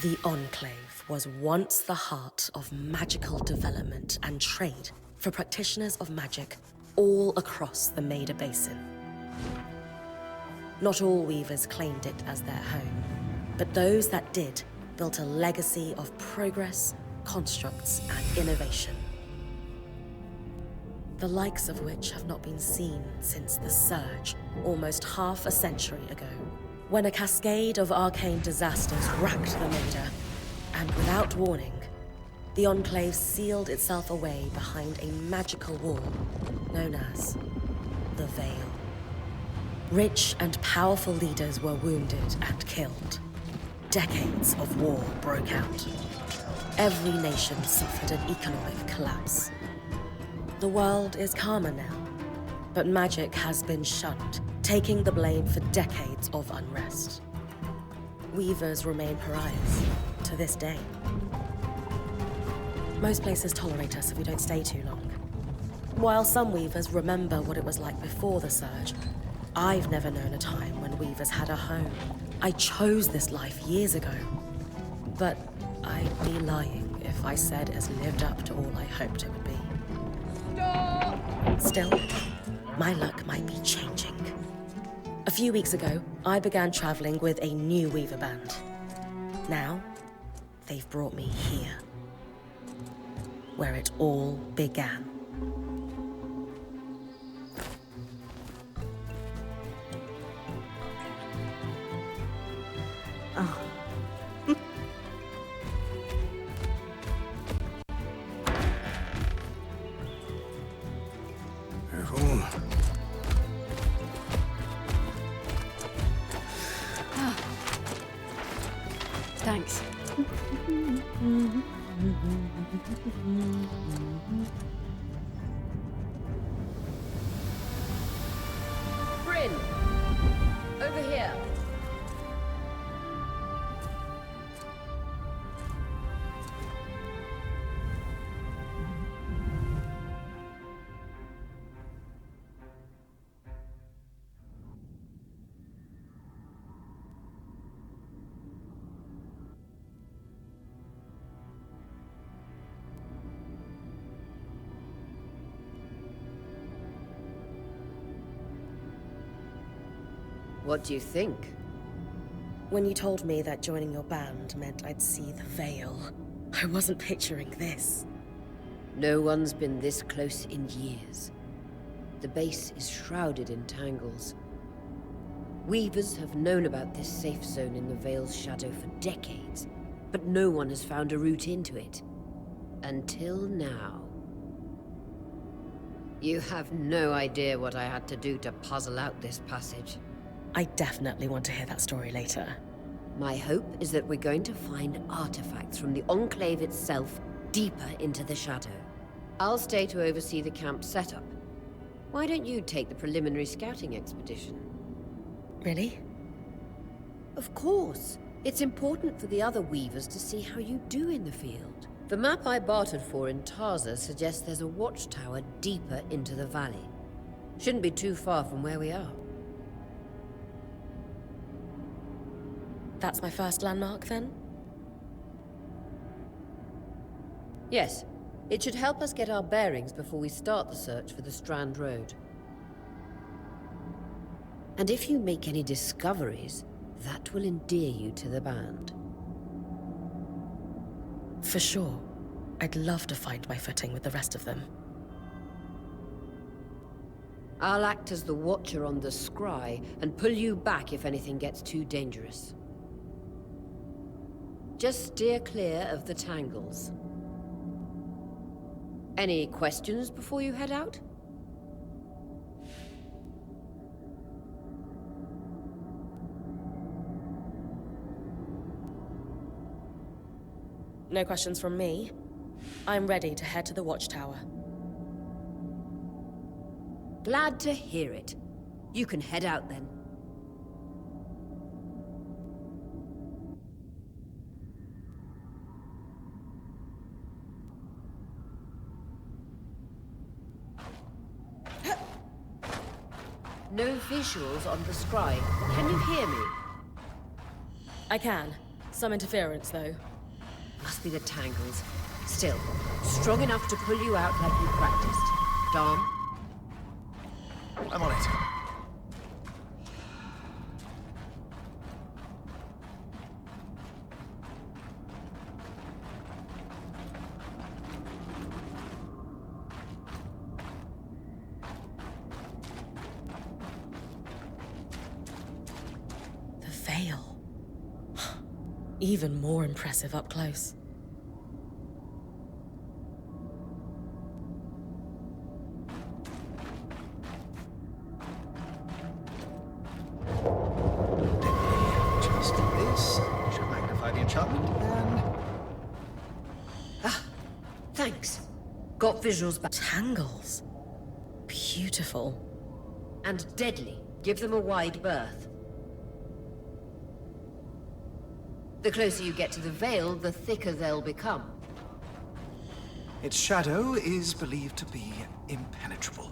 The Enclave was once the heart of magical development and trade for practitioners of magic all across the Maida Basin. Not all weavers claimed it as their home, but those that did built a legacy of progress, constructs, and innovation. The likes of which have not been seen since the Surge, almost half a century ago, when a cascade of arcane disasters racked the Maida, and without warning, the Enclave sealed itself away behind a magical wall known as the Veil. Rich and powerful leaders were wounded and killed. Decades of war broke out. Every nation suffered an economic collapse. The world is calmer now, but magic has been shunned, taking the blame for decades of unrest. Weavers remain pariahs to this day. Most places tolerate us if we don't stay too long. While some weavers remember what it was like before the Surge, I've never known a time when weavers had a home. I chose this life years ago. But I'd be lying if I said it has lived up to all I hoped it would be. Stop! Still, my luck might be changing. A few weeks ago, I began traveling with a new weaver band. Now, they've brought me here, where it all began. Oh. Careful. Oh. Thanks. Brynn! Over here! What do you think? When you told me that joining your band meant I'd see the Veil, I wasn't picturing this. No one's been this close in years. The base is shrouded in tangles. Weavers have known about this safe zone in the Veil's shadow for decades, but no one has found a route into it. Until now. You have no idea what I had to do to puzzle out this passage. I definitely want to hear that story later. My hope is that we're going to find artifacts from the Enclave itself deeper into the shadow. I'll stay to oversee the camp setup. Why don't you take the preliminary scouting expedition? Really? Of course. It's important for the other weavers to see how you do in the field. The map I bartered for in Tarza suggests there's a watchtower deeper into the valley. Shouldn't be too far from where we are. That's my first landmark, then? Yes. It should help us get our bearings before we start the search for the Strand Road. And if you make any discoveries, that will endear you to the band. For sure. I'd love to find my footing with the rest of them. I'll act as the watcher on the scry and pull you back if anything gets too dangerous. Just steer clear of the tangles. Any questions before you head out? No questions from me. I'm ready to head to the watchtower. Glad to hear it. You can head out then. No visuals on the scry. Can you hear me? I can. Some interference, though. Must be the tangles. Still, strong enough to pull you out like you practiced. Dom? I'm on it. The veil. Even more impressive up close. Just this should magnify the enchantment, and Thanks. Got visuals back. Tangles. Beautiful. And deadly. Give them a wide berth. The closer you get to the veil, the thicker they'll become. its shadow is believed to be impenetrable.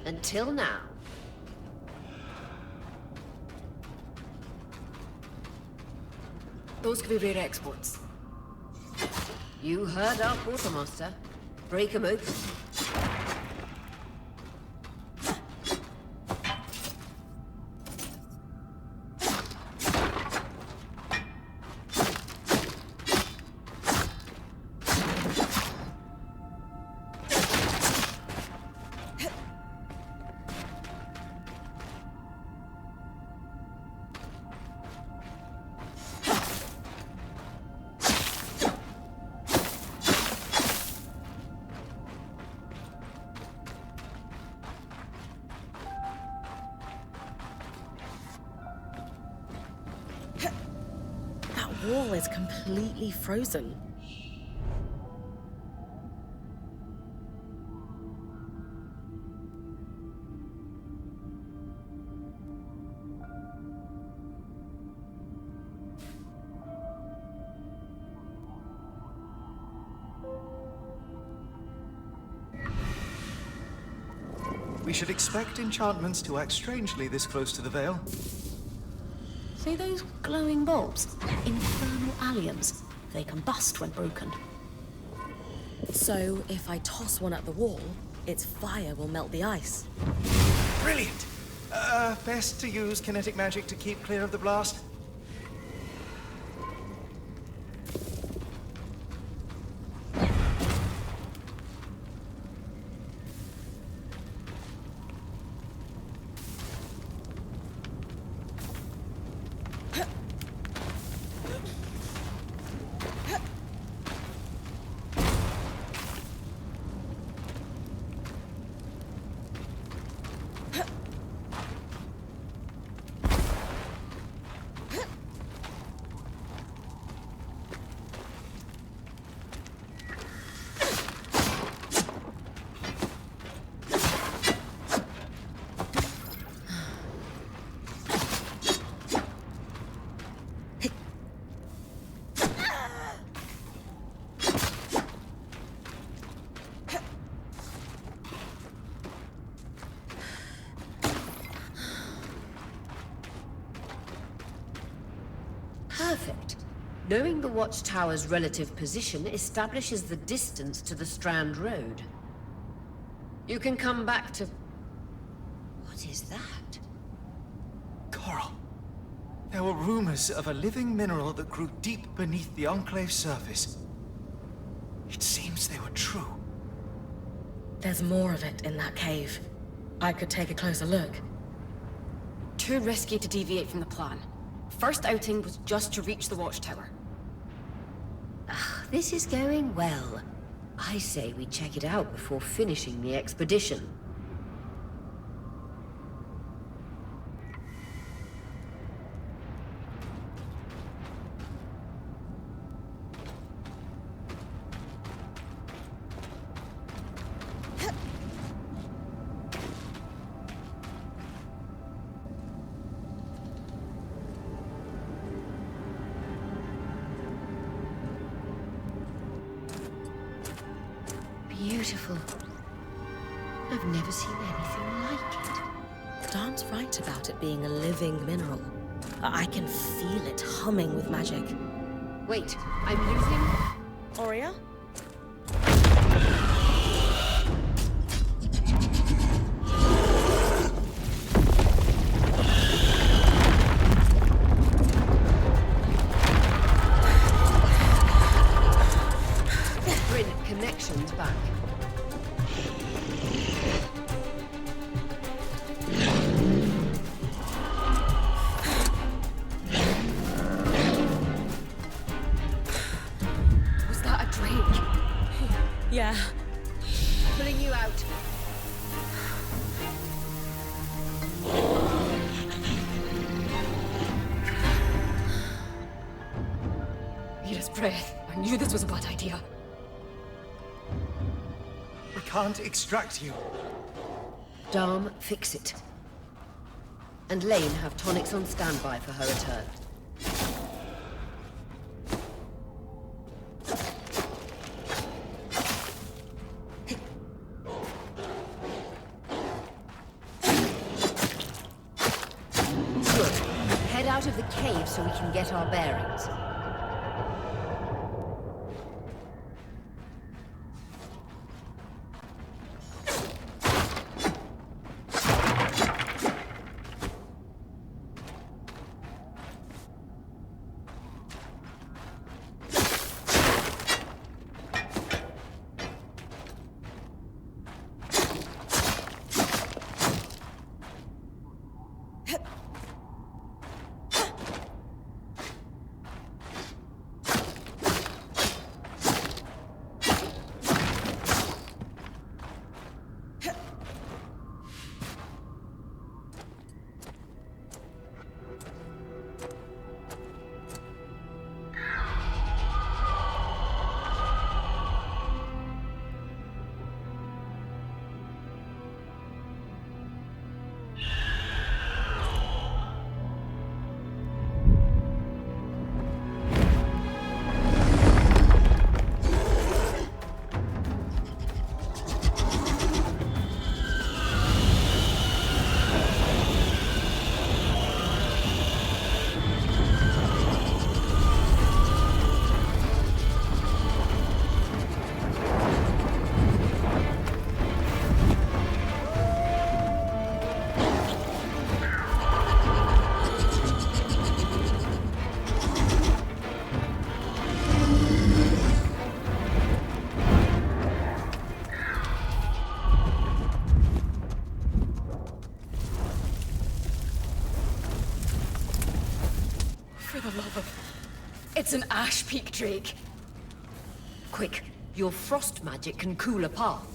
Until now. Those could be rare exports. You heard our quartermaster. Break 'em open. That wall is completely frozen. We should expect enchantments to act strangely this close to the veil. See those glowing bulbs? Infernal alliums. They combust when broken. So, if I toss one at the wall, its fire will melt the ice. Brilliant! Best to use kinetic magic to keep clear of the blast. Perfect. Knowing the watchtower's relative position establishes the distance to the Strand Road. You can come back to... What is that? Coral. There were rumors of a living mineral that grew deep beneath the Enclave surface. It seems they were true. There's more of it in that cave. I could take a closer look. Too risky to deviate from the plan. First outing was just to reach the watchtower. This is going well. I say we check it out before finishing the expedition. Beautiful. I've never seen anything like it. Dan's right about it being a living mineral. I can feel it humming with magic. Wait, I'm losing... Aurea? Brynn, connections back. Was that a drake? Yeah. Pulling you out. Mira's breath. I knew this was a bad idea. We can't extract you. Dharm, fix it. And Lane have tonics on standby for her return. Good. Head out of the cave so we can get our bearings. It's an ash peak drake. Quick, your frost magic can cool a path.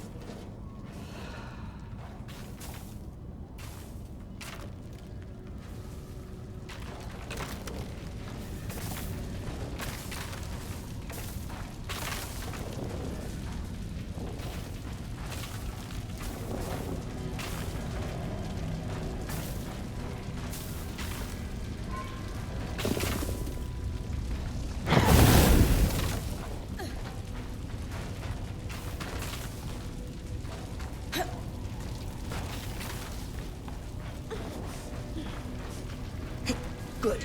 Good.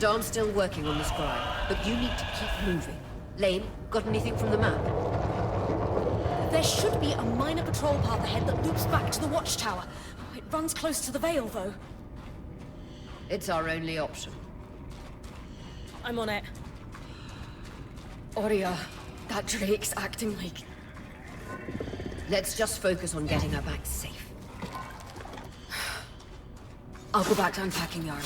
Darn's still working on the scry, but you need to keep moving. Lane, got anything from the map? There should be a minor patrol path ahead that loops back to the watchtower. It runs close to the Vale, though. It's our only option. I'm on it. Aurea, that drake's acting like... Let's just focus on getting her back safe. I'll go back to unpacking the army.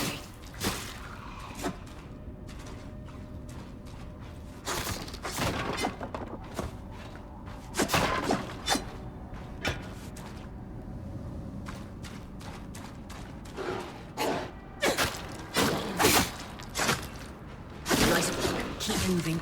Nice work. Keep moving.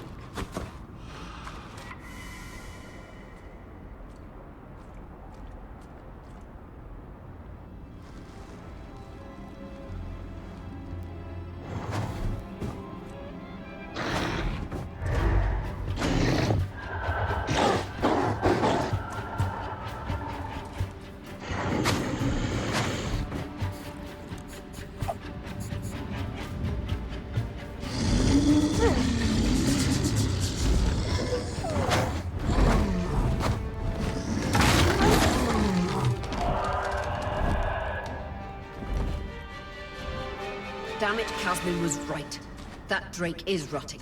Damn it, Casmin was right. That Drake is rotting.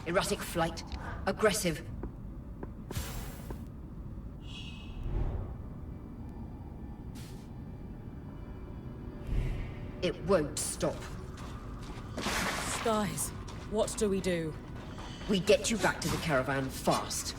Erratic flight. Aggressive. It won't stop. Skies, what do we do? We get you back to the caravan fast.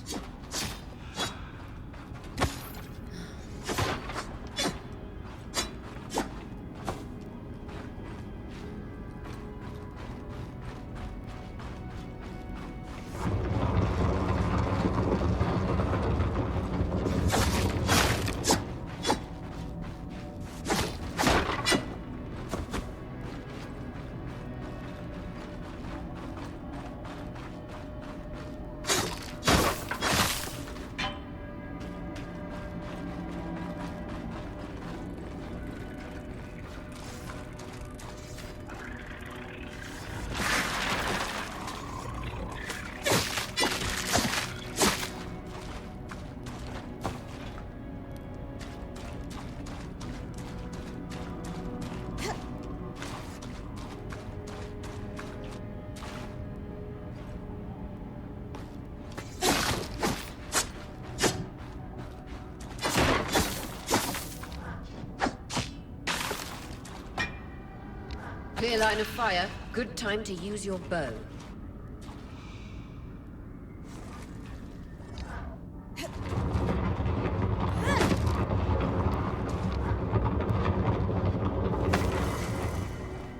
Clear line of fire. Good time to use your bow.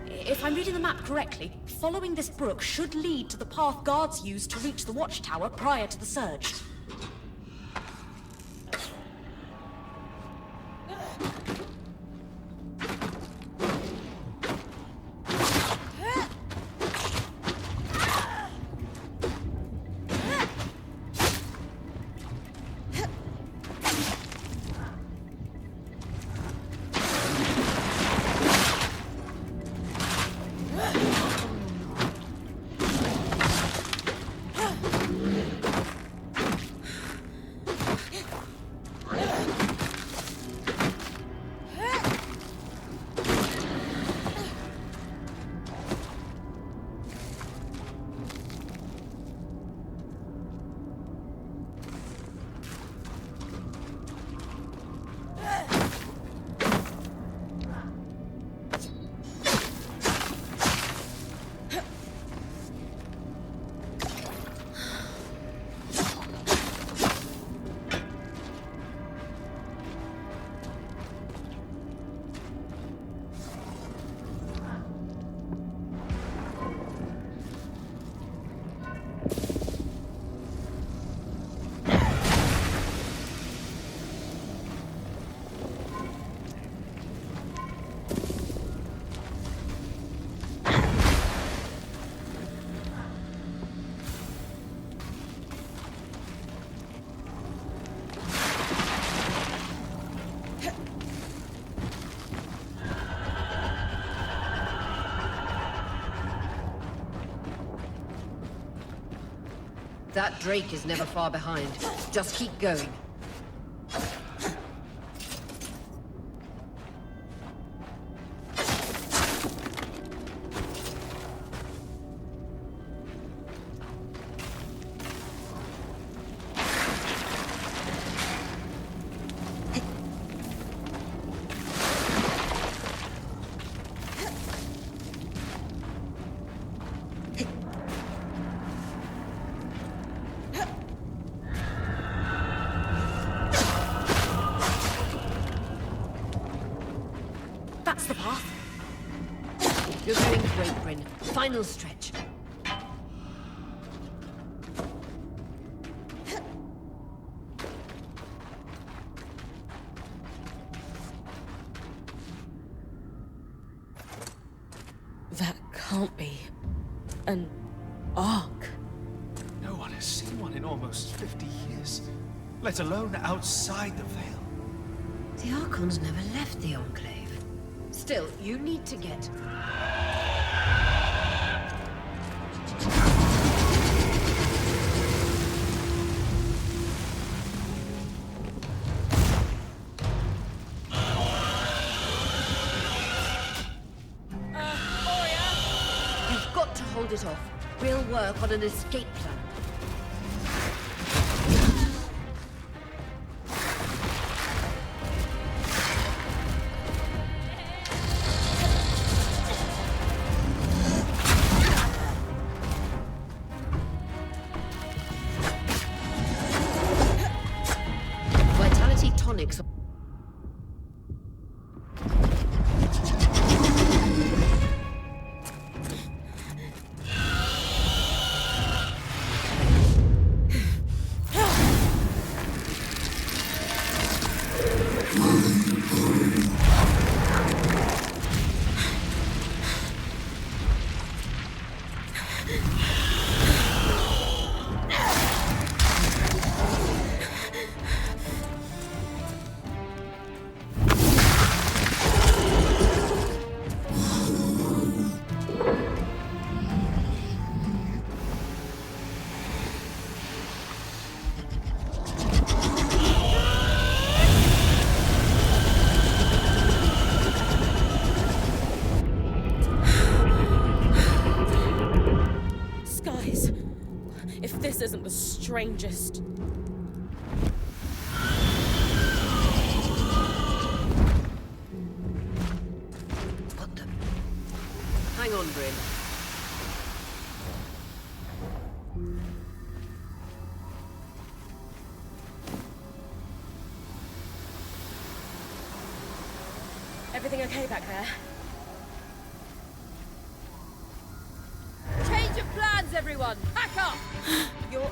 If I'm reading the map correctly, following this brook should lead to the path guards used to reach the watchtower prior to the surge. That Drake is never far behind. Just keep going. That's the path. You're doing great, Brynn. Final stretch. That can't be an arc. No one has seen one in almost 50 years, let alone outside the Veil. The Archons never left the Enclave. Still, you need to get... hold it off. We'll work on an escape plan. Vitality tonics. This isn't the strangest. What the? Hang on, Brynn. Everything okay back there? Change of plans, everyone! Pack up! You're...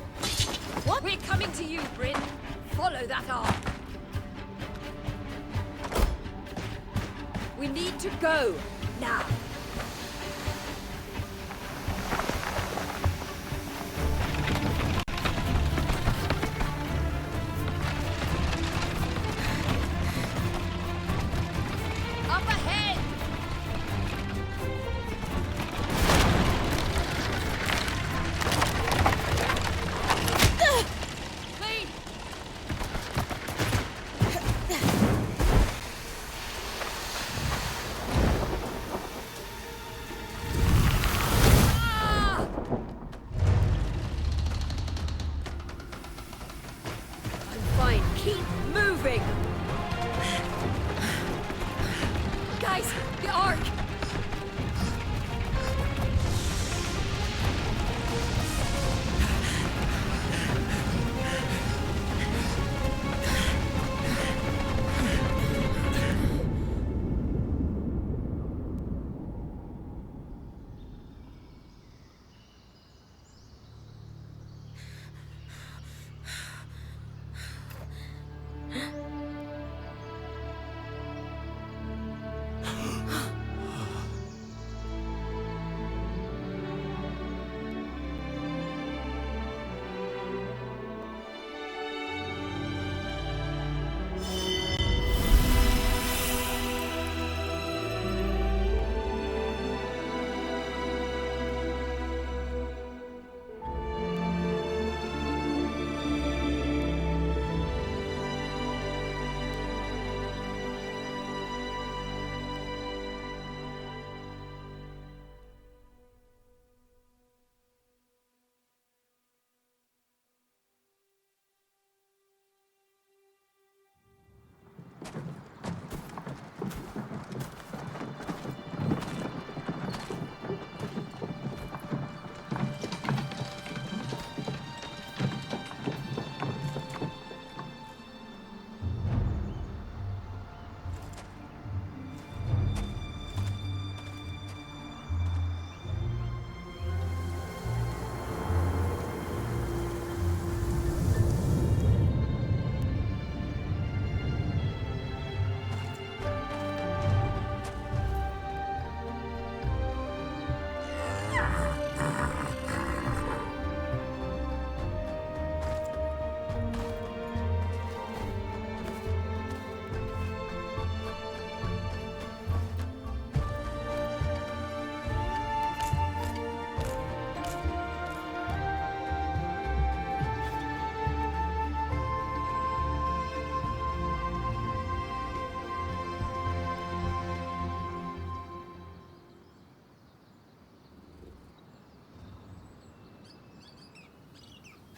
What? We're coming to you, Brynn. Follow that arc. We need to go. Now. Up ahead! Clean! Ah! I'm fine. Keep moving! Guys, the arc!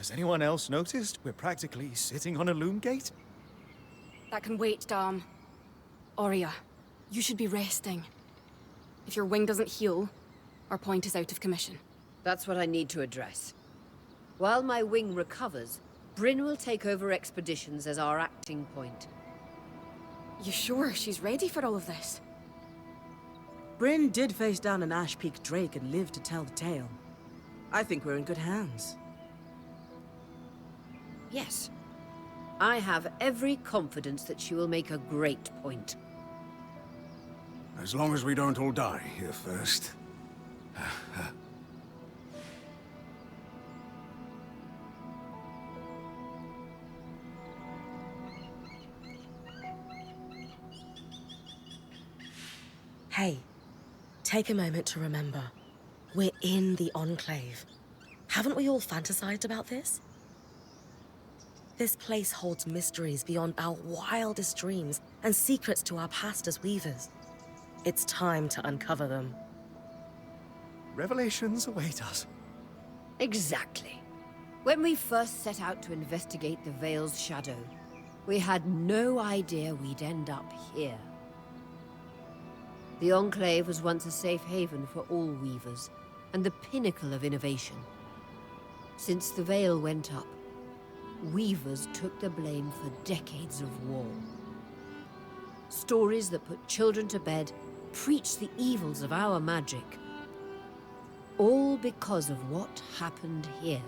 Has anyone else noticed we're practically sitting on a loom gate? That can wait, Dom. Aurea, you should be resting. If your wing doesn't heal, our point is out of commission. That's what I need to address. While my wing recovers, Brynn will take over expeditions as our acting point. You sure she's ready for all of this? Brynn did face down an Ash Peak Drake and lived to tell the tale. I think we're in good hands. Yes. I have every confidence that she will make a great point. As long as we don't all die here first. Hey, take a moment to remember. We're in the Enclave. Haven't we all fantasized about this? This place holds mysteries beyond our wildest dreams and secrets to our past as weavers. It's time to uncover them. Revelations await us. Exactly. When we first set out to investigate the Veil's shadow, we had no idea we'd end up here. The Enclave was once a safe haven for all weavers, and the pinnacle of innovation. Since the Veil went up, weavers took the blame for decades of war. Stories that put children to bed preached the evils of our magic. All because of what happened here.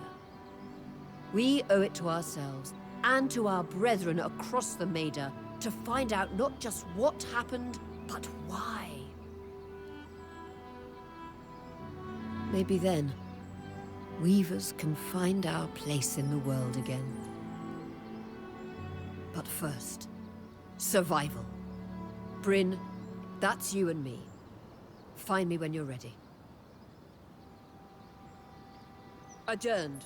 We owe it to ourselves and to our brethren across the Maida to find out not just what happened, but why. Maybe then, weavers can find our place in the world again. But first, survival. Brynn, that's you and me. Find me when you're ready. Adjourned.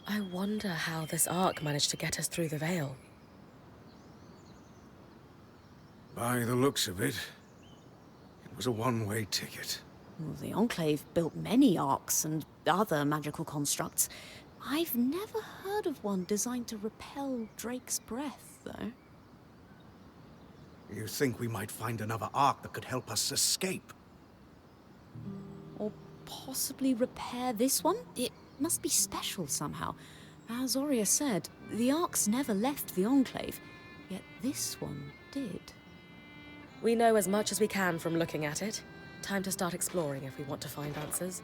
I wonder how this arc managed to get us through the Veil. By the looks of it, it was a one-way ticket. Well, the Enclave built many arcs and other magical constructs. I've never heard of one designed to repel Drake's breath, though. You think we might find another arc that could help us escape? Or possibly repair this one? It must be special somehow. As Aurea said, the arcs never left the Enclave, yet this one did. We know as much as we can from looking at it. Time to start exploring if we want to find answers.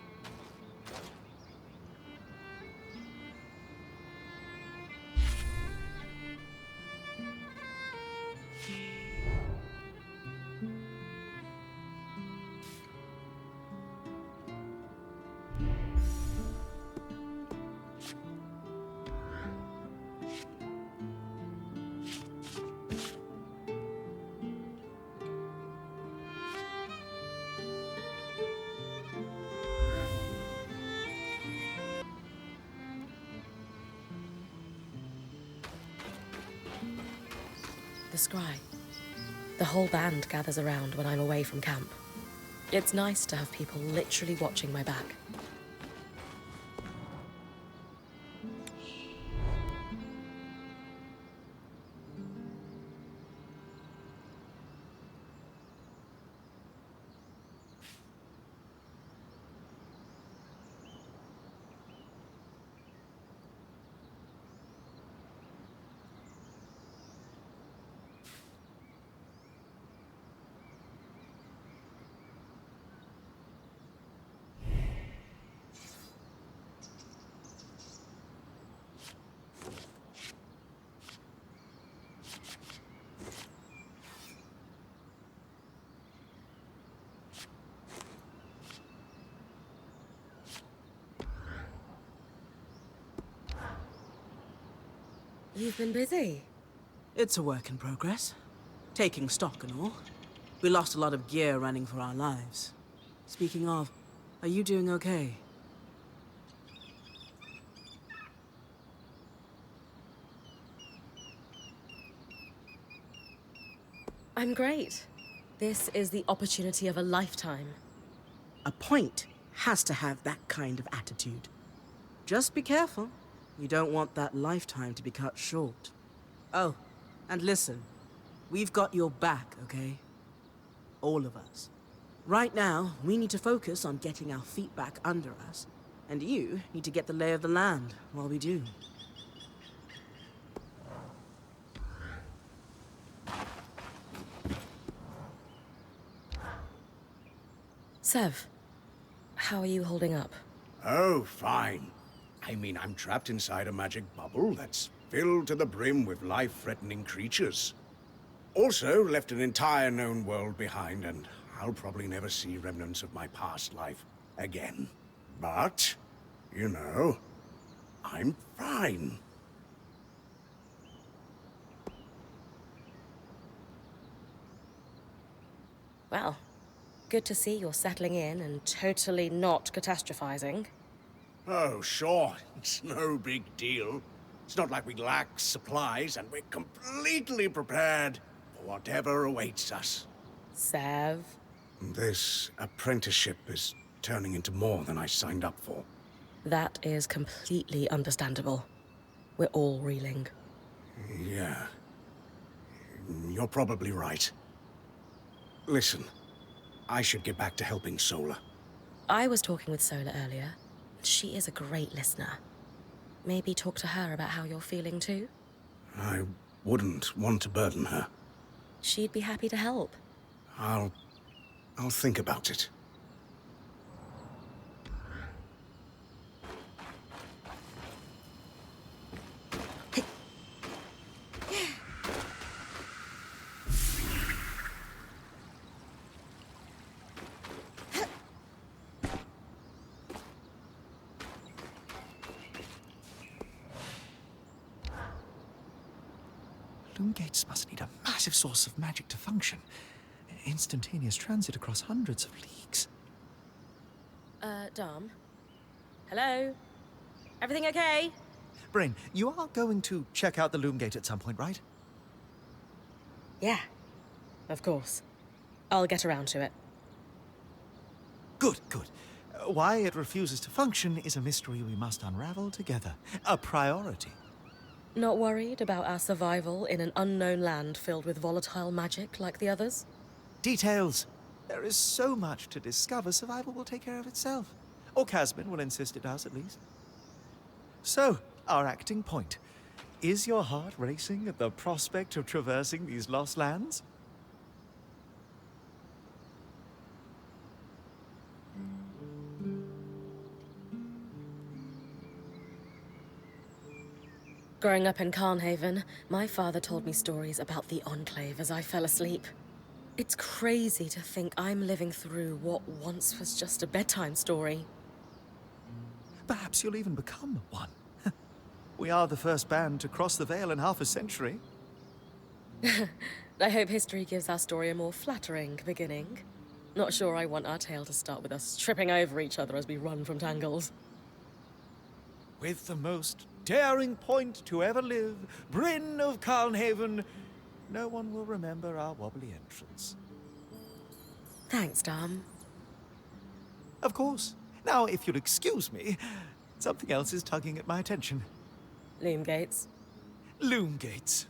The scry. The whole band gathers around when I'm away from camp. It's nice to have people literally watching my back. You've been busy. It's a work in progress. Taking stock and all. We lost a lot of gear running for our lives. Speaking of, are you doing okay? I'm great. This is the opportunity of a lifetime. A point has to have that kind of attitude. Just be careful. You don't want that lifetime to be cut short. Oh, and listen. We've got your back, okay? All of us. Right now, we need to focus on getting our feet back under us. And you need to get the lay of the land while we do. Sev, how are you holding up? Oh, fine. I mean, I'm trapped inside a magic bubble that's filled to the brim with life-threatening creatures. Also, left an entire known world behind, and I'll probably never see remnants of my past life again. But, you know, I'm fine. Well, good to see you're settling in and totally not catastrophizing. Oh, sure. It's no big deal. It's not like we lack supplies, and we're completely prepared for whatever awaits us. Sev? This apprenticeship is turning into more than I signed up for. That is completely understandable. We're all reeling. Yeah. You're probably right. Listen, I should get back to helping Sola. I was talking with Sola earlier. She is a great listener. Maybe talk to her about how you're feeling too? I wouldn't want to burden her. She'd be happy to help. I'll think about it. Loom gates must need a massive source of magic to function. Instantaneous transit across hundreds of leagues. Dom? Hello? Everything okay? Brynn, you are going to check out the loom gate at some point, right? Yeah, of course. I'll get around to it. Good, good. Why it refuses to function is a mystery we must unravel together. A priority. Not worried about our survival in an unknown land filled with volatile magic like the others? Details. There is so much to discover, survival will take care of itself. Or Casmin will insist it does, at least. So, our acting point. Is your heart racing at the prospect of traversing these lost lands? Growing up in Carnhaven, my father told me stories about the Enclave as I fell asleep. It's crazy to think I'm living through what once was just a bedtime story. Perhaps you'll even become one. We are the first band to cross the Veil in half a century. I hope history gives our story a more flattering beginning. Not sure I want our tale to start with us tripping over each other as we run from tangles. With the most daring point to ever live, Brynn of Carnhaven, no one will remember our wobbly entrance. Thanks, Dom. Of course. Now, if you'll excuse me, something else is tugging at my attention. Loom gates. Loom gates.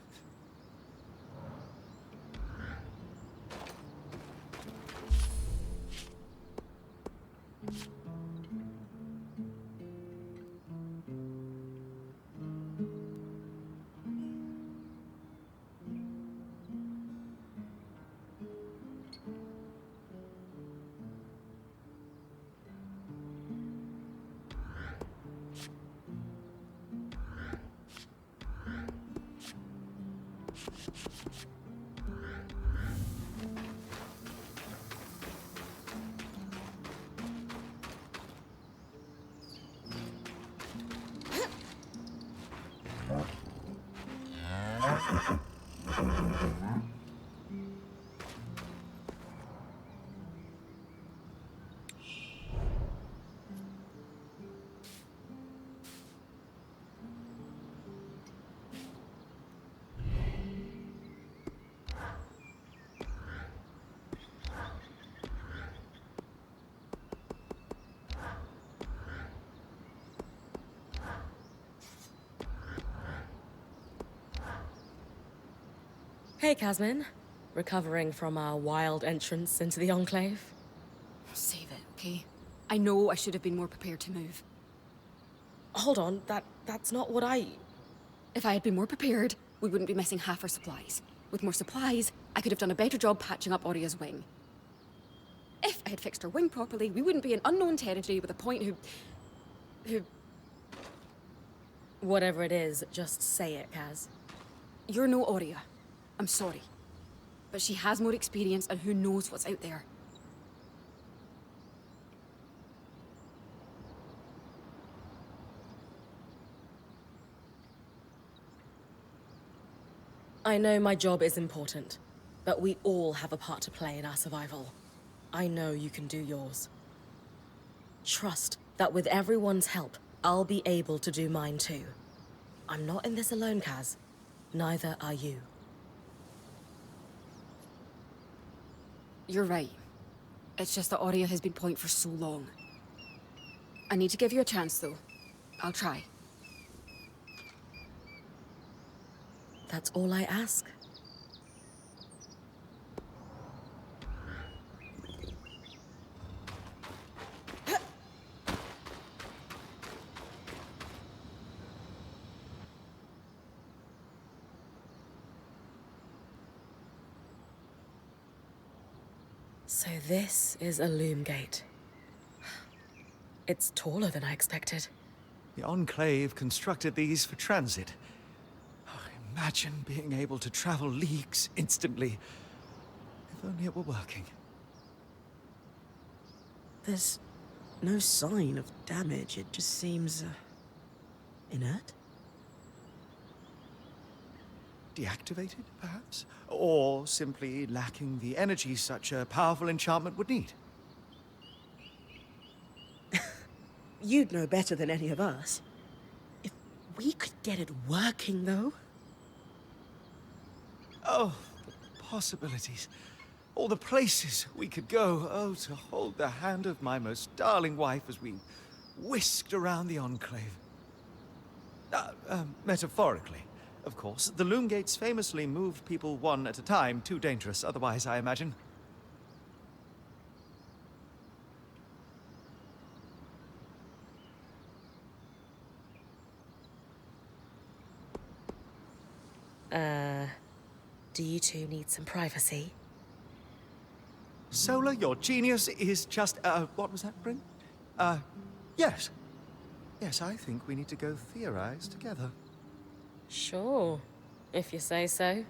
Hey, Casmin. Recovering from our wild entrance into the Enclave? Save it, okay? I know I should have been more prepared to move. Hold on, that's not what I... If I had been more prepared, we wouldn't be missing half our supplies. With more supplies, I could have done a better job patching up Oria's wing. If I had fixed her wing properly, we wouldn't be in unknown territory with a point who... Whatever it is, just say it, Kaz. You're no Oria. I'm sorry. But she has more experience, and who knows what's out there. I know my job is important, but we all have a part to play in our survival. I know you can do yours. Trust that with everyone's help, I'll be able to do mine too. I'm not in this alone, Kaz. Neither are you. You're right. It's just that Oria has been point for so long. I need to give you a chance, though. I'll try. That's all I ask. So this is a loom gate. It's taller than I expected. The Enclave constructed these for transit. Oh, imagine being able to travel leagues instantly. If only it were working. There's no sign of damage. It just seems, inert? Deactivated, perhaps? Or simply lacking the energy such a powerful enchantment would need. You'd know better than any of us. If we could get it working, though. Oh, the possibilities. All the places we could go. Oh, to hold the hand of my most darling wife as we whisked around the Enclave. Metaphorically, of course. The loom gates famously moved people one at a time. Too dangerous otherwise, I imagine. Do you two need some privacy? Solar, your genius is just, what was that, Brynn? Yes. Yes, I think we need to go theorize together. Sure, if you say so.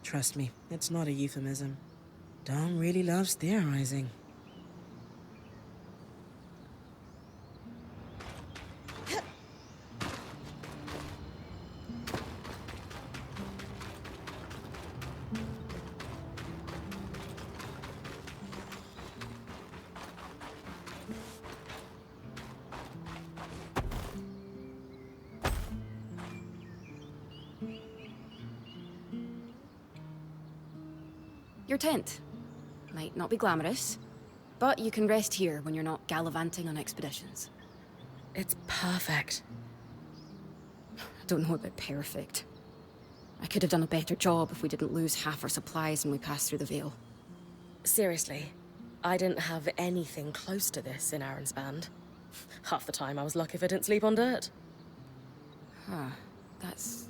Trust me, it's not a euphemism. Dom really loves theorizing. Your tent. Might not be glamorous, but you can rest here when you're not gallivanting on expeditions. It's perfect. I don't know about perfect. I could have done a better job if we didn't lose half our supplies when we passed through the Veil. Seriously, I didn't have anything close to this in Aaron's band. Half the time I was lucky if I didn't sleep on dirt. Huh. That's...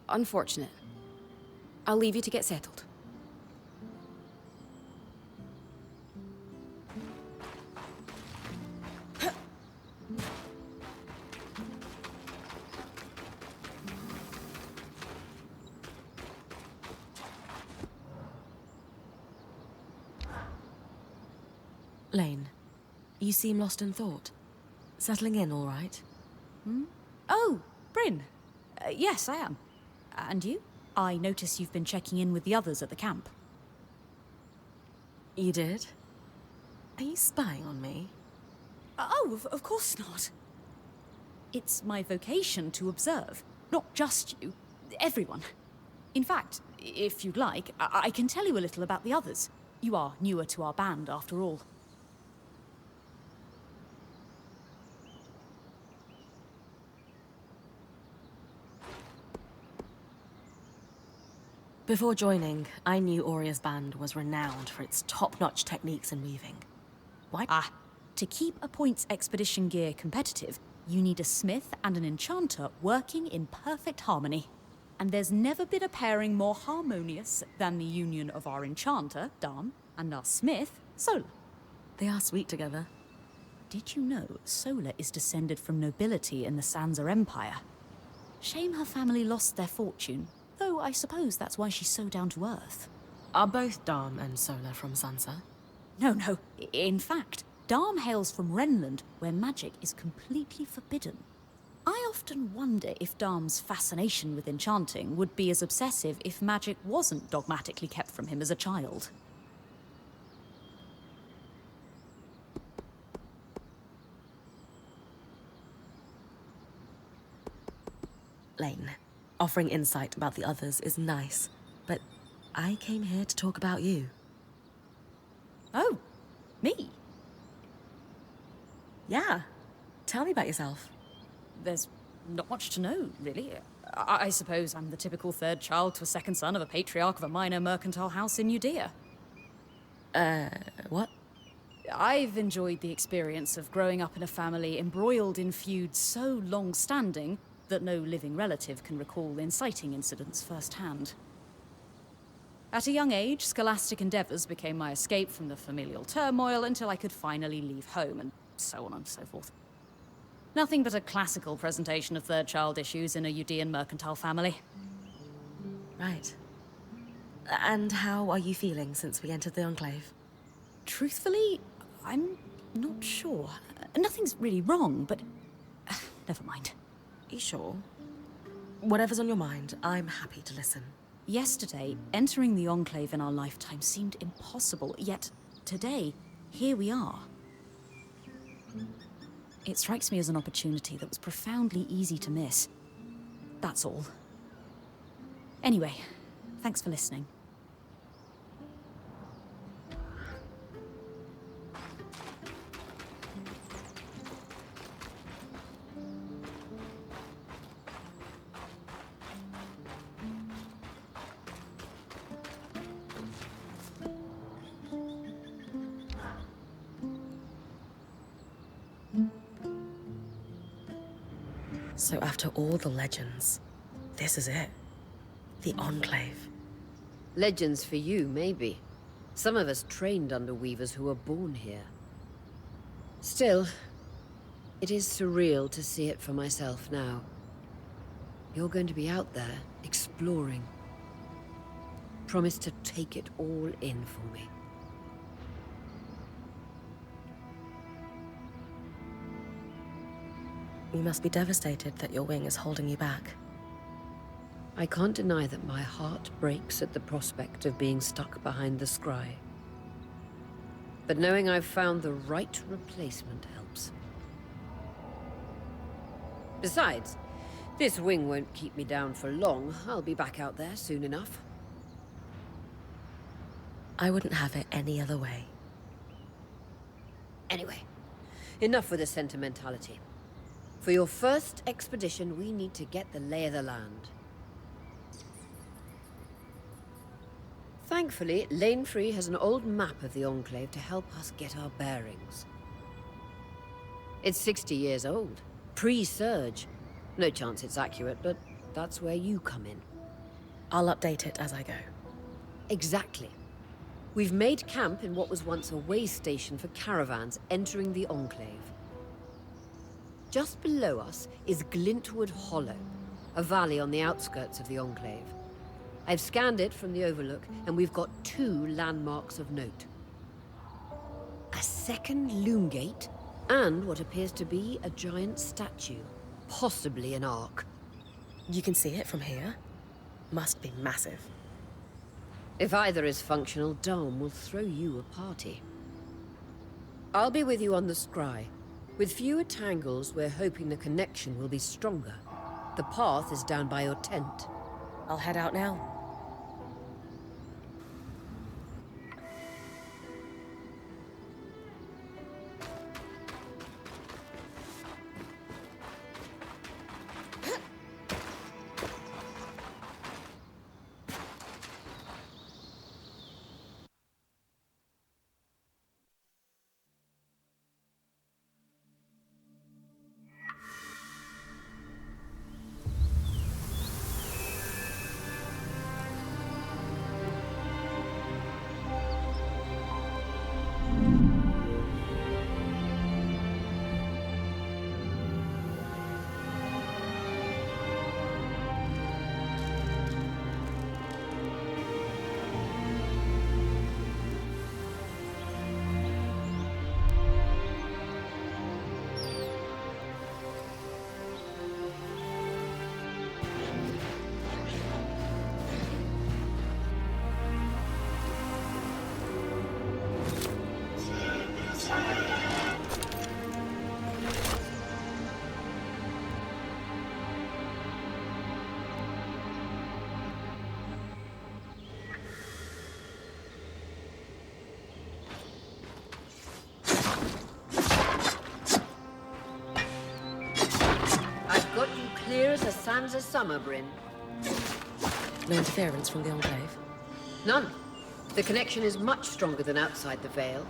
unfortunate. I'll leave you to get settled. Lane, you seem lost in thought. Settling in all right? Oh, Brynn. Yes, I am. And you? I notice you've been checking in with the others at the camp. You did? Are you spying on me? Oh, of course not. It's my vocation to observe. Not just you, everyone. In fact, if you'd like, I can tell you a little about the others. You are newer to our band, after all. Before joining, I knew Auria's band was renowned for its top-notch techniques in weaving. Why? To keep a points expedition gear competitive, you need a smith and an enchanter working in perfect harmony. And there's never been a pairing more harmonious than the union of our enchanter, Dam, and our smith, Sola. They are sweet together. Did you know Sola is descended from nobility in the Sansa Empire? Shame her family lost their fortune, though I suppose that's why she's so down to earth. Are both Dam and Sola from Sansa? No. In fact, Dam hails from Renland, where magic is completely forbidden. I often wonder if Dam's fascination with enchanting would be as obsessive if magic wasn't dogmatically kept from him as a child. Lane, offering insight about the others is nice, but I came here to talk about you. Oh, me? Yeah. Tell me about yourself. There's not much to know, really. I suppose I'm the typical third child to a second son of a patriarch of a minor mercantile house in Judea. What? I've enjoyed the experience of growing up in a family embroiled in feuds so long-standing that no living relative can recall inciting incidents firsthand. At a young age, scholastic endeavours became my escape from the familial turmoil until I could finally leave home, and so on and so forth. Nothing but a classical presentation of third child issues in a Judean mercantile family. Right. And how are you feeling since we entered the Enclave? Truthfully, I'm not sure. Nothing's really wrong, but never mind. You sure? Whatever's on your mind, I'm happy to listen. Yesterday, entering the Enclave in our lifetime seemed impossible, yet today, here we are. It strikes me as an opportunity that was profoundly easy to miss. That's all. Anyway, thanks for listening. So after all the legends, this is it. The Enclave. Legends for you, maybe. Some of us trained under weavers who were born here. Still, it is surreal to see it for myself now. You're going to be out there, exploring. Promise to take it all in for me. You must be devastated that your wing is holding you back. I can't deny that my heart breaks at the prospect of being stuck behind the scry. But knowing I've found the right replacement helps. Besides, this wing won't keep me down for long. I'll be back out there soon enough. I wouldn't have it any other way. Anyway, enough with the sentimentality. For your first expedition, we need to get the lay of the land. Thankfully, Lane Free has an old map of the Enclave to help us get our bearings. It's 60 years old, pre-Surge. No chance it's accurate, but that's where you come in. I'll update it as I go. Exactly. We've made camp in what was once a way station for caravans entering the Enclave. Just below us is Glintwood Hollow, a valley on the outskirts of the Enclave. I've scanned it from the Overlook, and we've got 2 landmarks of note. A second loom gate, and what appears to be a giant statue, possibly an ark. You can see it from here? Must be massive. If either is functional, Dom will throw you a party. I'll be with you on the scry. With fewer tangles, we're hoping the connection will be stronger. The path is down by your tent. I'll head out now. Plans this summer, Brynn? No interference from the Enclave? None. The connection is much stronger than outside the Veil.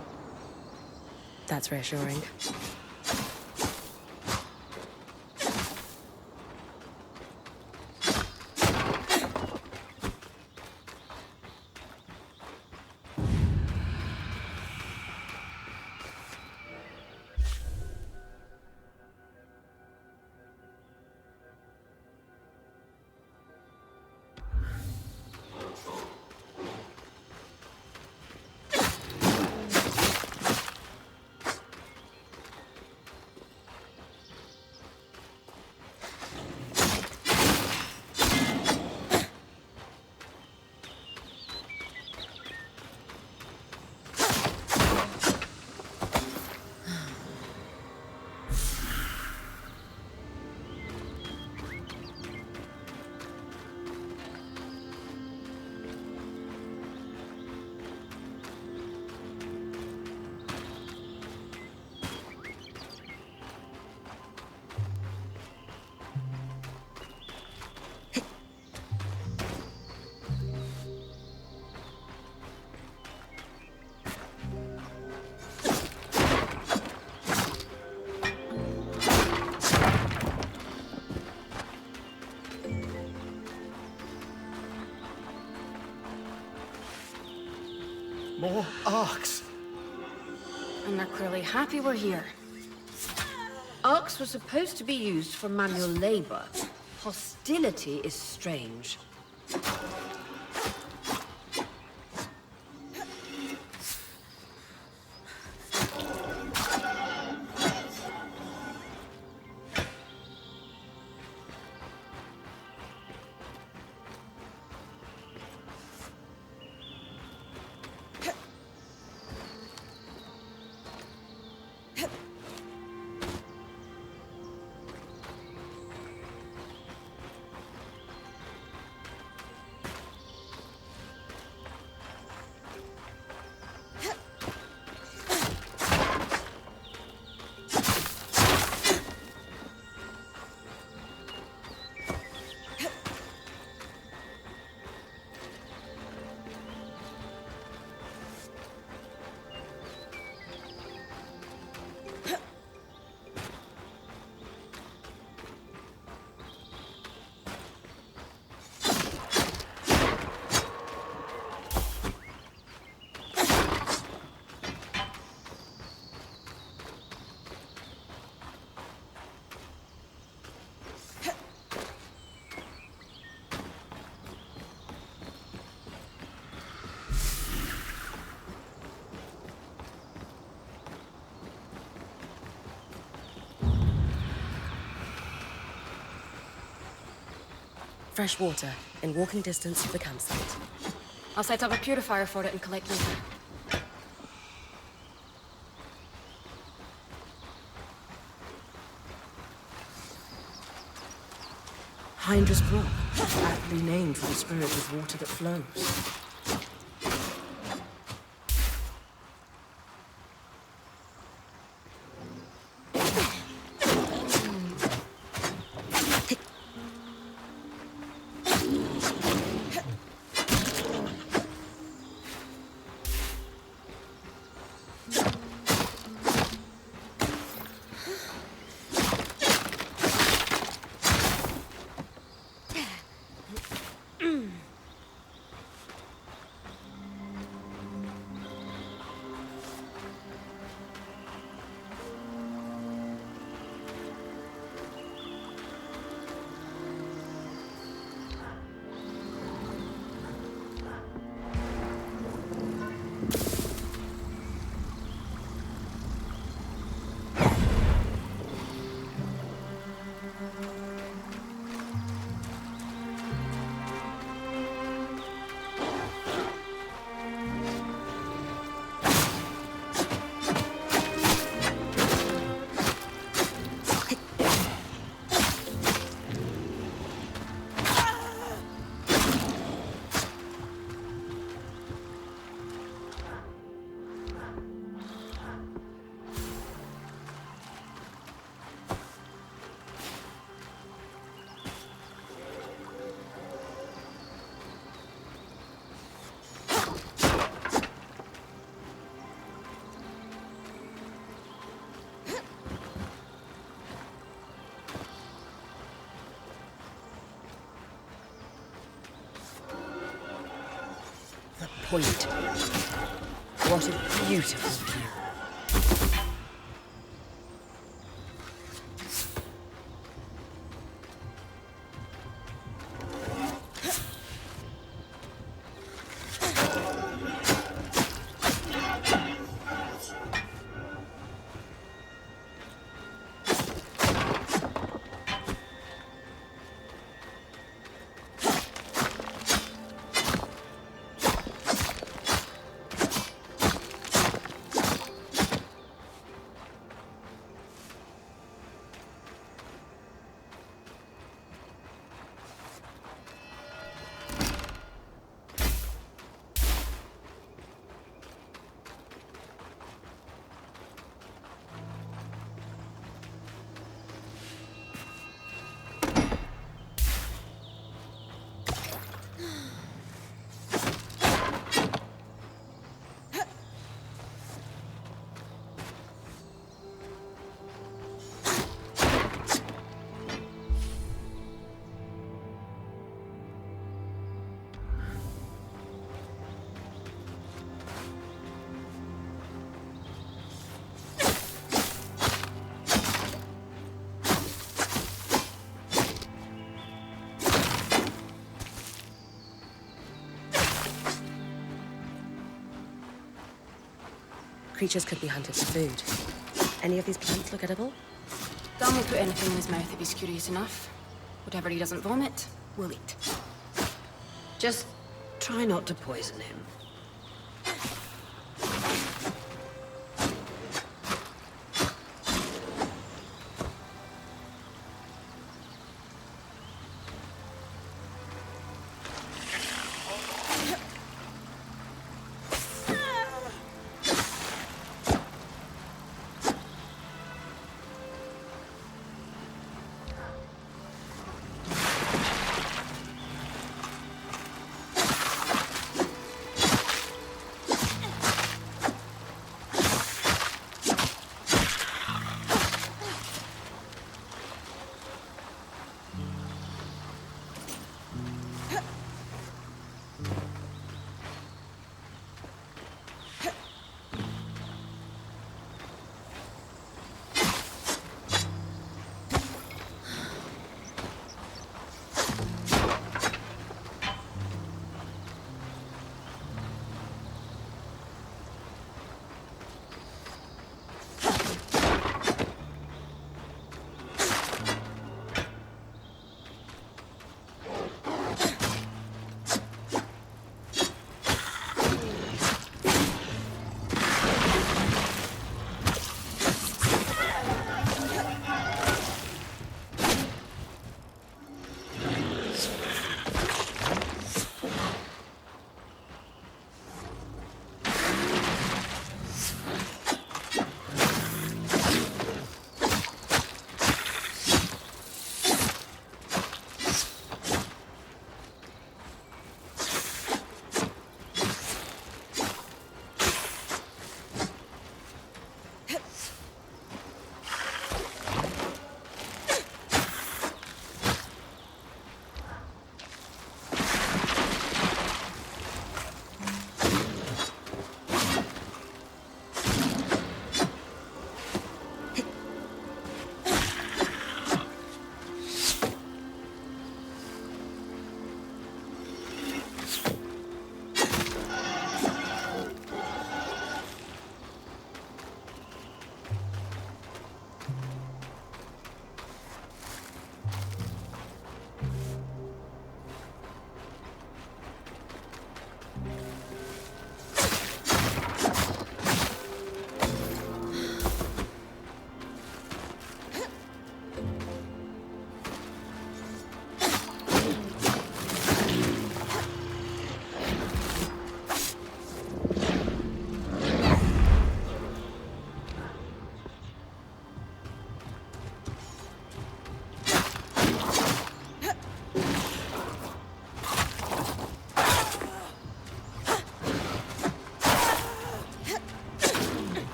That's reassuring. More arcs. And they're clearly happy we're here. Arcs were supposed to be used for manual labor. Hostility is strange. Fresh water, in walking distance of the campsite. I'll set up a purifier for it and collect later. Hydrus Brook, aptly named for the spirit of water that flows. point. What a beautiful view. Creatures could be hunted for food. Any of these plants look edible? Dom will put anything in his mouth if he's curious enough. Whatever he doesn't vomit, we'll eat. Just try not to poison him.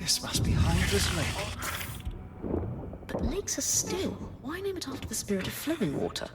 This must be Hydra's lake. But lakes are still. Why name it after the spirit of flowing water?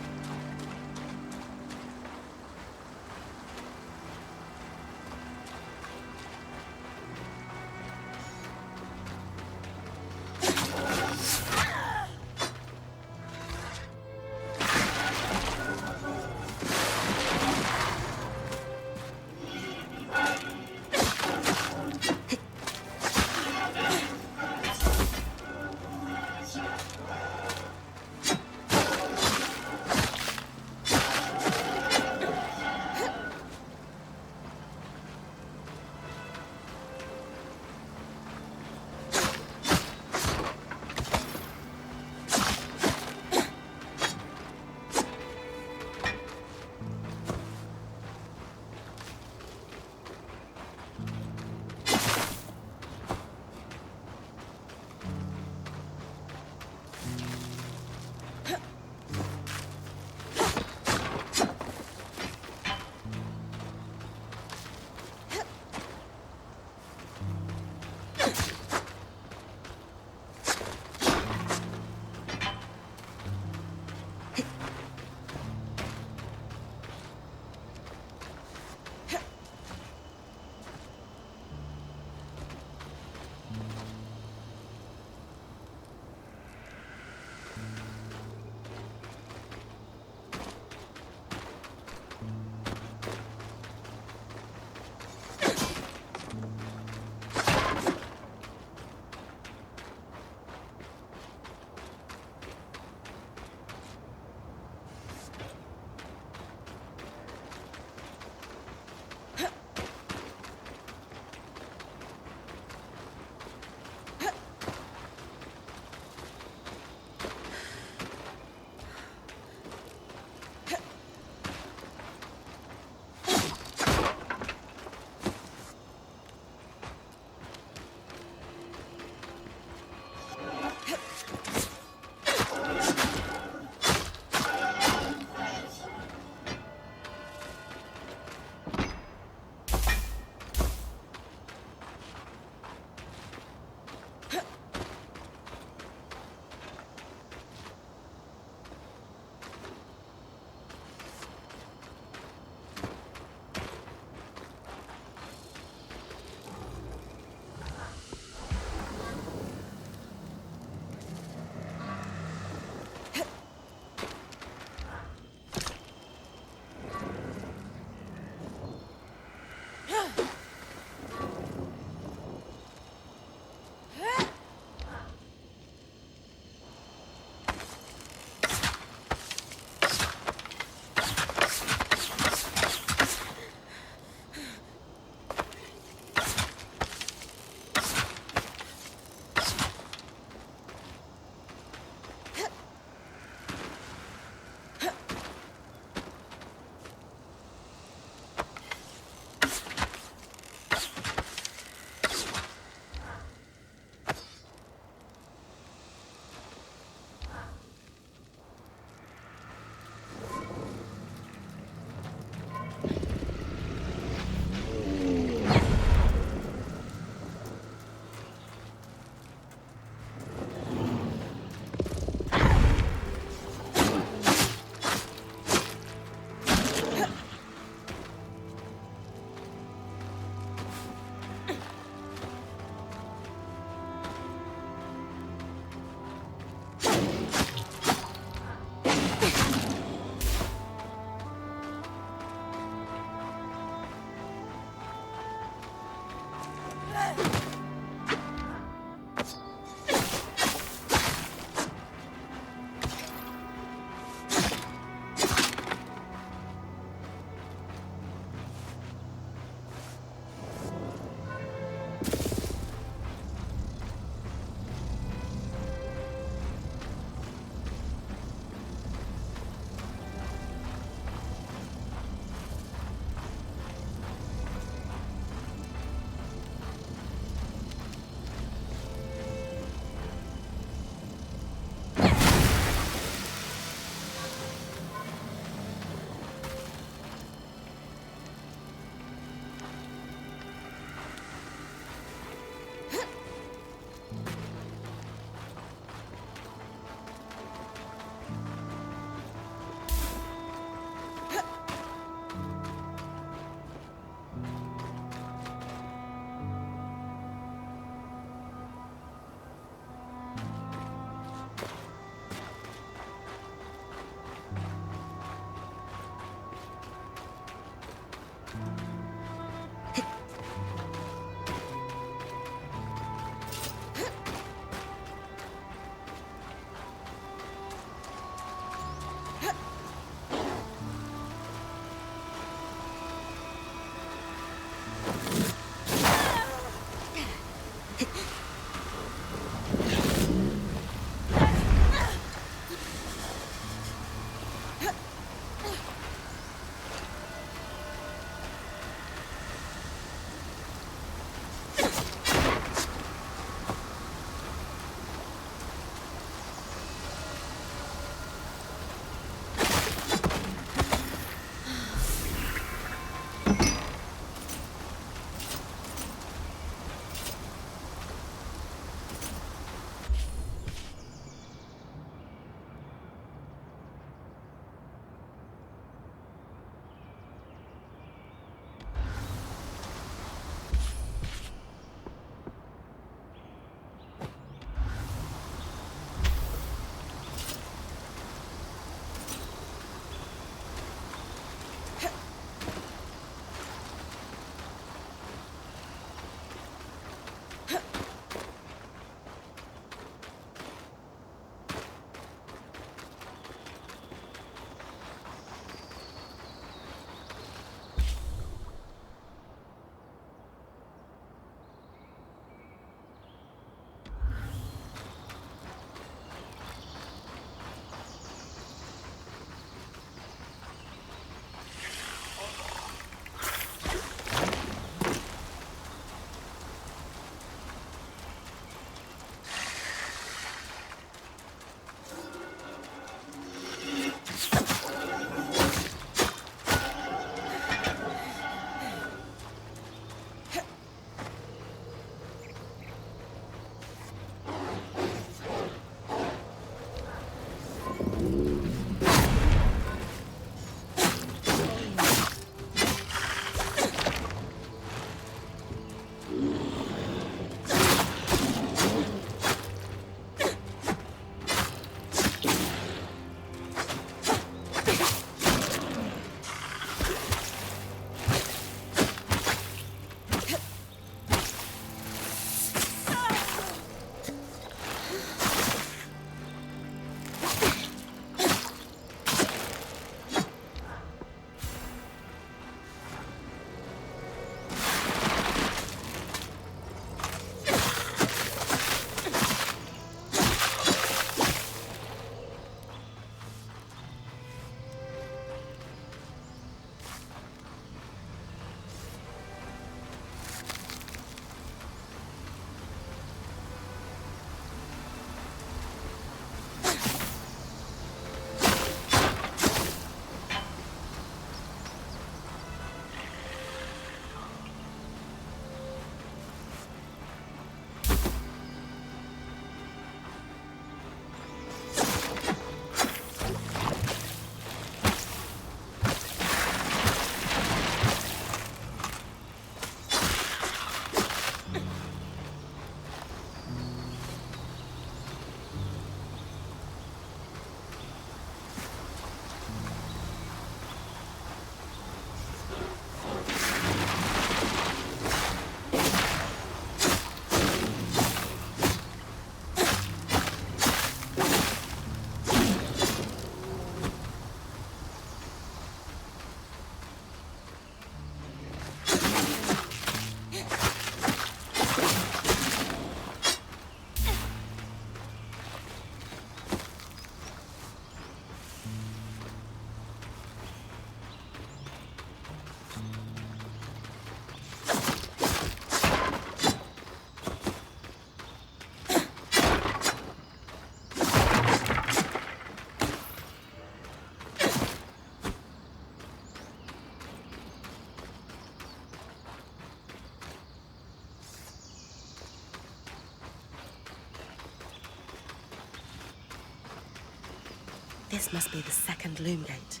This must be the second loom gate.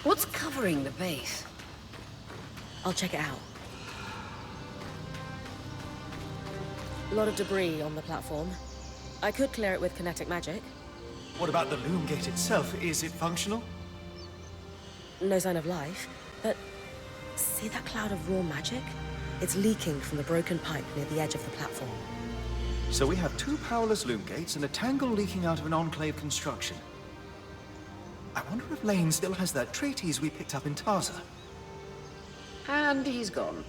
What's covering the base? I'll check it out. A lot of debris on the platform. I could clear it with kinetic magic. What about the loom gate itself? Is it functional? No sign of life, but see that cloud of raw magic? It's leaking from the broken pipe near the edge of the platform. So we have two powerless loom gates and a tangle leaking out of an Enclave construction. I wonder if Lane still has that treatise we picked up in Tarza. And he's gone.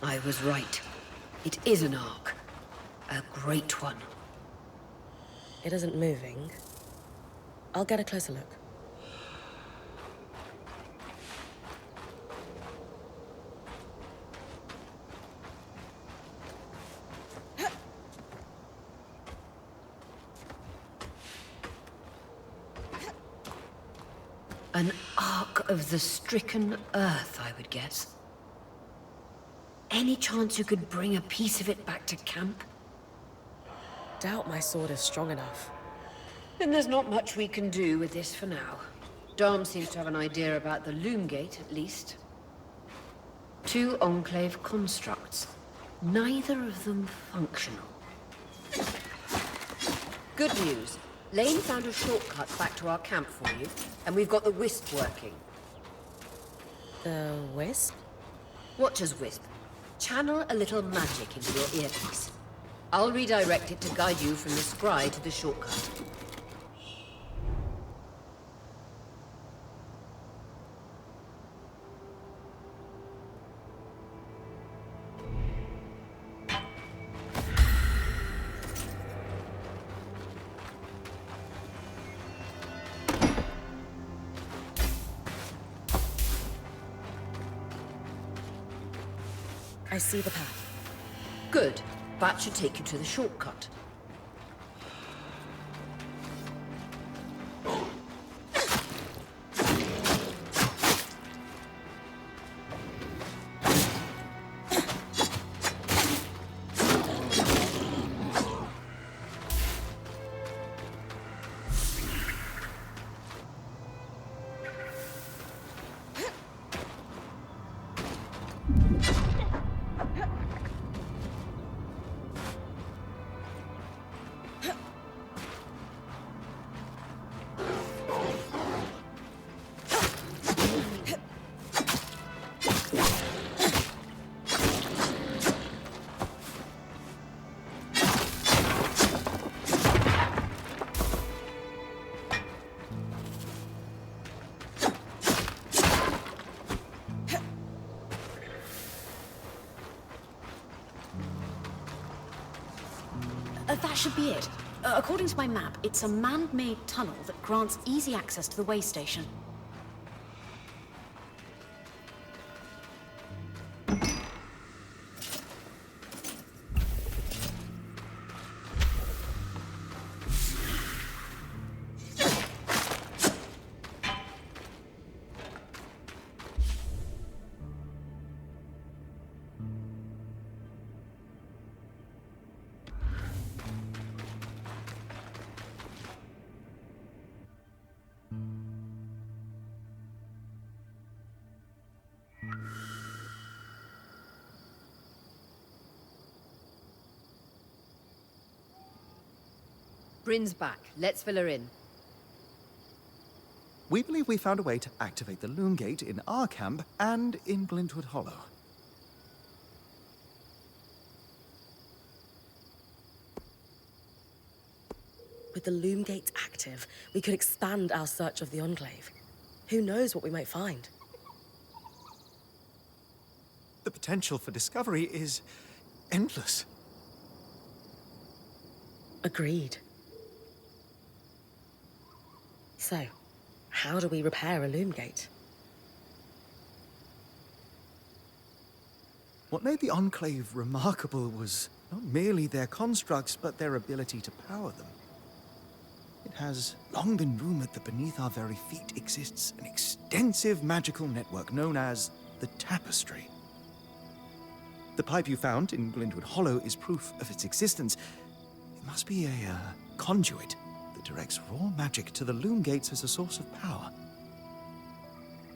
I was right. It is an arc. A great one. It isn't moving. I'll get a closer look. An arc of the stricken earth, I would guess. Any chance you could bring a piece of it back to camp? Doubt my sword is strong enough. Then there's not much we can do with this for now. Dom seems to have an idea about the loom gate, at least. 2 Enclave constructs. Neither of them functional. Good news. Lane found a shortcut back to our camp for you, and we've got the wisp working. The wisp? Watch as wisp. Channel a little magic into your earpiece. I'll redirect it to guide you from the scry to the shortcut. I see the path. Good. That should take you to the shortcut. That should be it. According to my map, it's a man-made tunnel that grants easy access to the way station. Brynn's back. Let's fill her in. We believe we found a way to activate the loom gate in our camp and in Glintwood Hollow. With the loom gate active, we could expand our search of the Enclave. Who knows what we might find? The potential for discovery is endless. Agreed. So, how do we repair a loom gate? What made the Enclave remarkable was not merely their constructs, but their ability to power them. It has long been rumored that beneath our very feet exists an extensive magical network known as the Tapestry. The pipe you found in Glintwood Hollow is proof of its existence. It must be a conduit that directs raw magic to the loom gates as a source of power.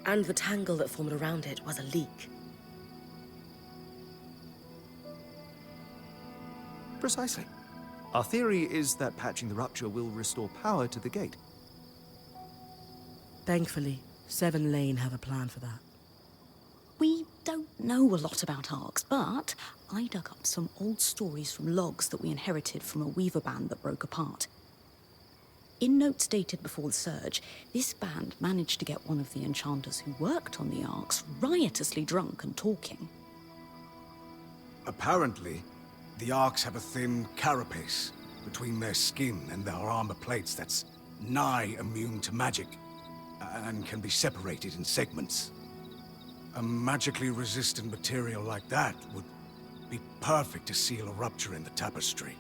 And the tangle that formed around it was a leak. Precisely. Our theory is that patching the rupture will restore power to the gate. Thankfully, 7 Lane have a plan for that. We don't know a lot about arcs, but I dug up some old stories from logs that we inherited from a weaver band that broke apart. In notes dated before the Surge, this band managed to get one of the enchanters who worked on the arcs riotously drunk and talking. Apparently, the Arcs have a thin carapace between their skin and their armor plates that's nigh immune to magic, and can be separated in segments. A magically resistant material like that would be perfect to seal a rupture in the tapestry.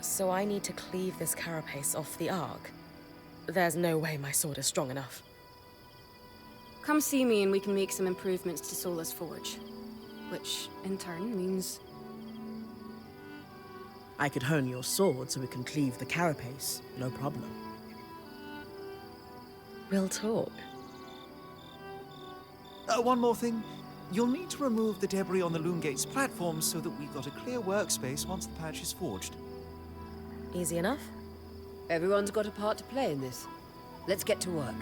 So I need to cleave this carapace off the Arc? There's no way my sword is strong enough. Come see me and we can make some improvements to Sola's forge. Which, in turn, means... I could hone your sword so we can cleave the carapace, no problem. We'll talk. One more thing. You'll need to remove the debris on the Loomgate's platform so that we've got a clear workspace once the patch is forged. Easy enough? Everyone's got a part to play in this. Let's get to work.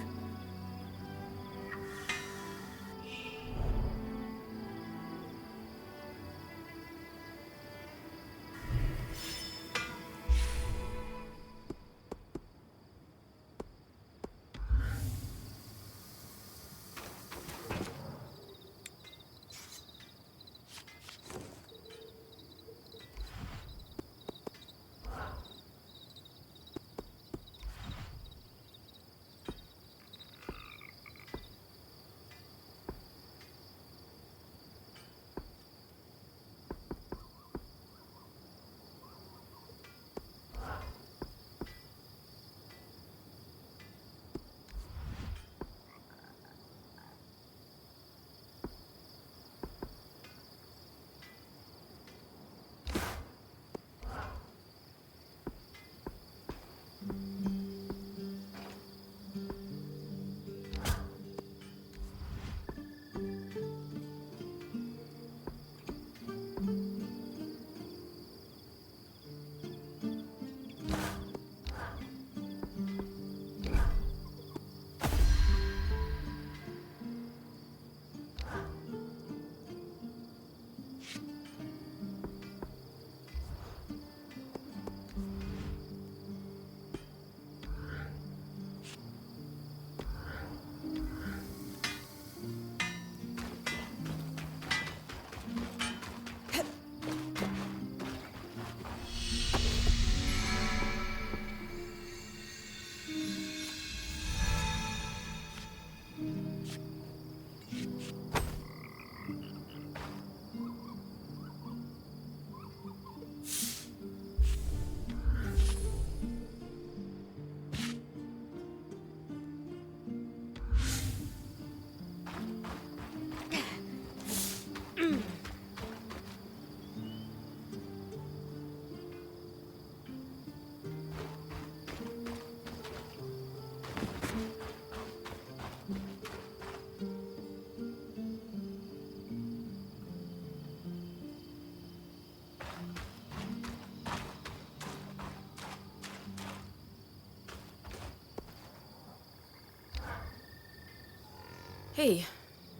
Hey,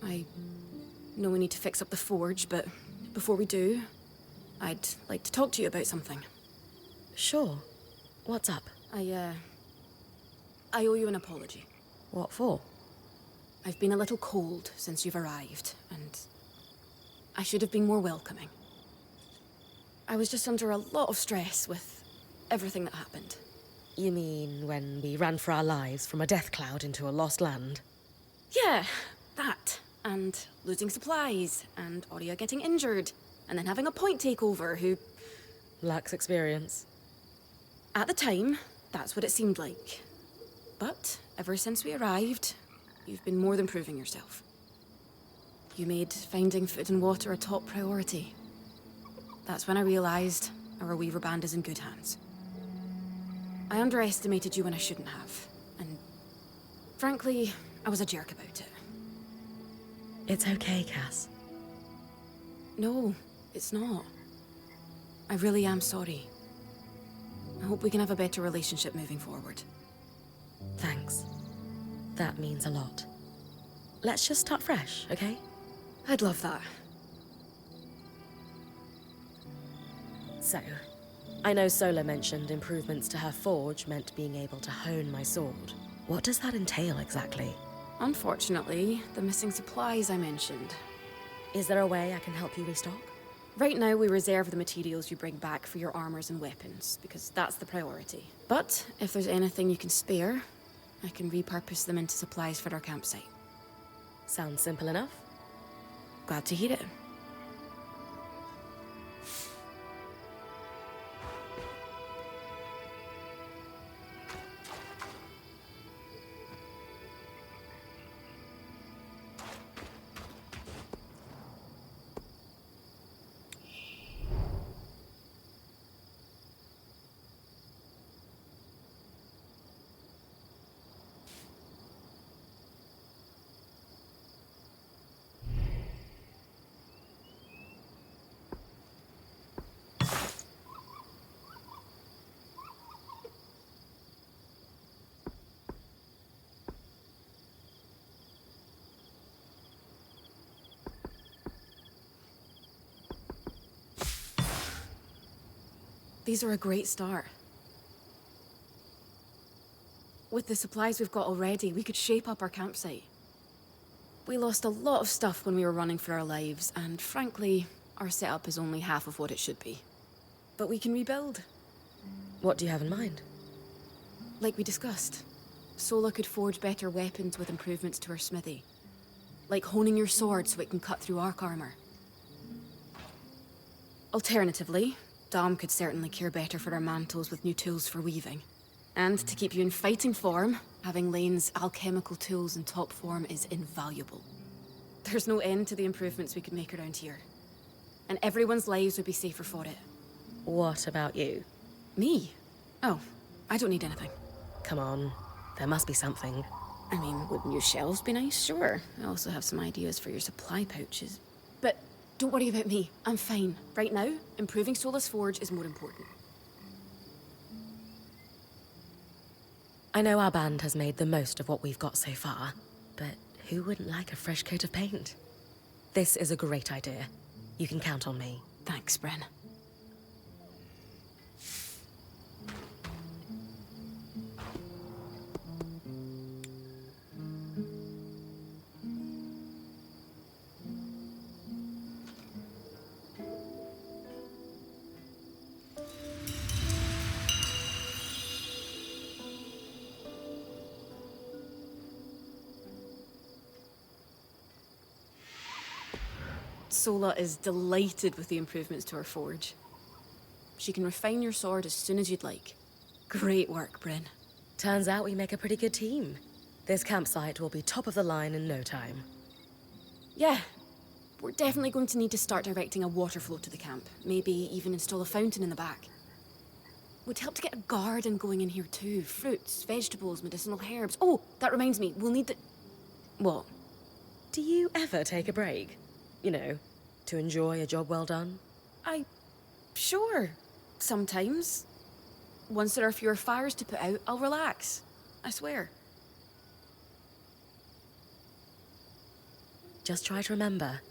I know we need to fix up the forge, but before we do, I'd like to talk to you about something. Sure. What's up? I owe you an apology. What for? I've been a little cold since you've arrived, and I should have been more welcoming. I was just under a lot of stress with everything that happened. You mean when we ran for our lives from a death cloud into a lost land? Yeah, that. And losing supplies, and Aurea getting injured, and then having a point takeover who... Lacks experience. At the time, that's what it seemed like. But ever since we arrived, you've been more than proving yourself. You made finding food and water a top priority. That's when I realized our Weaver band is in good hands. I underestimated you when I shouldn't have, and frankly, I was a jerk about it. It's okay, Cass. No, it's not. I really am sorry. I hope we can have a better relationship moving forward. Thanks. That means a lot. Let's just start fresh, okay? I'd love that. So, I know Sola mentioned improvements to her forge meant being able to hone my sword. What does that entail exactly? Unfortunately, the missing supplies I mentioned. Is there a way I can help you restock? Right now, we reserve the materials you bring back for your armors and weapons, because that's the priority. But if there's anything you can spare, I can repurpose them into supplies for our campsite. Sounds simple enough. Glad to hear it. These are a great start. With the supplies we've got already, we could shape up our campsite. We lost a lot of stuff when we were running for our lives, and frankly, our setup is only half of what it should be. But we can rebuild. What do you have in mind? Like we discussed, Sola could forge better weapons with improvements to her smithy. Like honing your sword so it can cut through arc armor. Alternatively, Dom could certainly cure better for our mantles with new tools for weaving. And to keep you in fighting form, having Lane's alchemical tools in top form is invaluable. There's no end to the improvements we could make around here. And everyone's lives would be safer for it. What about you? Me? Oh, I don't need anything. Come on, there must be something. I mean, would new shelves be nice? Sure. I also have some ideas for your supply pouches. But don't worry about me. I'm fine. Right now, improving Sola's forge is more important. I know our band has made the most of what we've got so far, but who wouldn't like a fresh coat of paint? This is a great idea. You can count on me. Thanks, Brynn. Sola is delighted with the improvements to her forge. She can refine your sword as soon as you'd like. Great work, Brynn. Turns out we make a pretty good team. This campsite will be top of the line in no time. Yeah, we're definitely going to need to start directing a water flow to the camp. Maybe even install a fountain in the back. Would help to get a garden going in here too. Fruits, vegetables, medicinal herbs. Oh, that reminds me, we'll need the... What? Do you ever take a break? You know, to enjoy a job well done? Sure. Sometimes. Once there are fewer fires to put out, I'll relax. I swear. Just try to remember,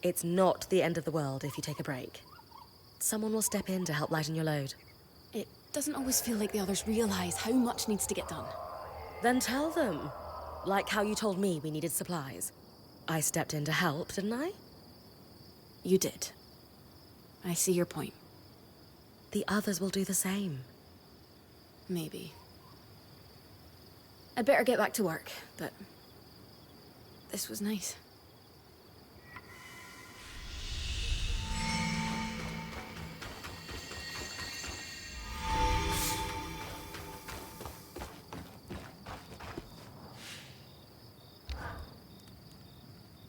it's not the end of the world if you take a break. Someone will step in to help lighten your load. It doesn't always feel like the others realize how much needs to get done. Then tell them. Like how you told me we needed supplies. I stepped in to help, didn't I? You did. I see your point. The others will do the same. Maybe. I'd better get back to work, but... this was nice.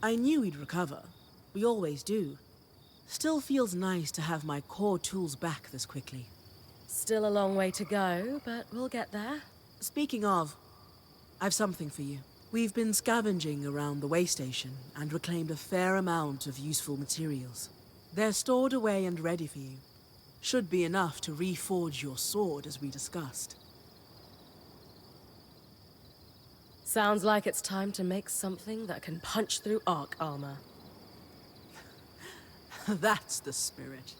I knew we'd recover. We always do. Still feels nice to have my core tools back this quickly. Still a long way to go, but we'll get there. Speaking of, I've something for you. We've been scavenging around the way station and reclaimed a fair amount of useful materials. They're stored away and ready for you. Should be enough to reforge your sword as we discussed. Sounds like it's time to make something that can punch through arc armor. That's the spirit.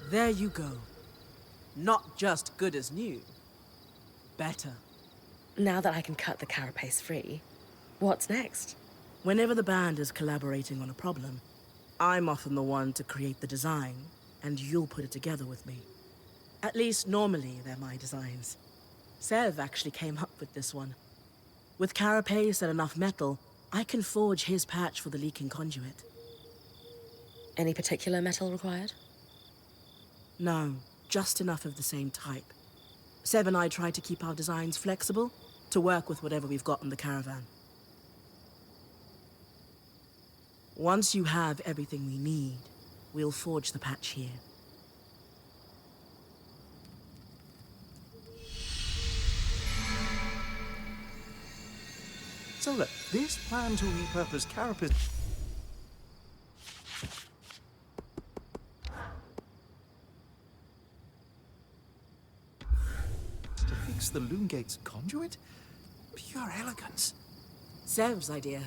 There you go. Not just good as new. Better. Now that I can cut the carapace free, what's next? Whenever the band is collaborating on a problem, I'm often the one to create the design, and you'll put it together with me. At least normally they're my designs. Sev actually came up with this one. With carapace and enough metal, I can forge his patch for the leaking conduit. Any particular metal required? No, just enough of the same type. Sev and I try to keep our designs flexible to work with whatever we've got in the caravan. Once you have everything we need, we'll forge the patch here. So look, this plan to repurpose carapace to fix the Loom Gate's conduit? Pure elegance. Sev's idea.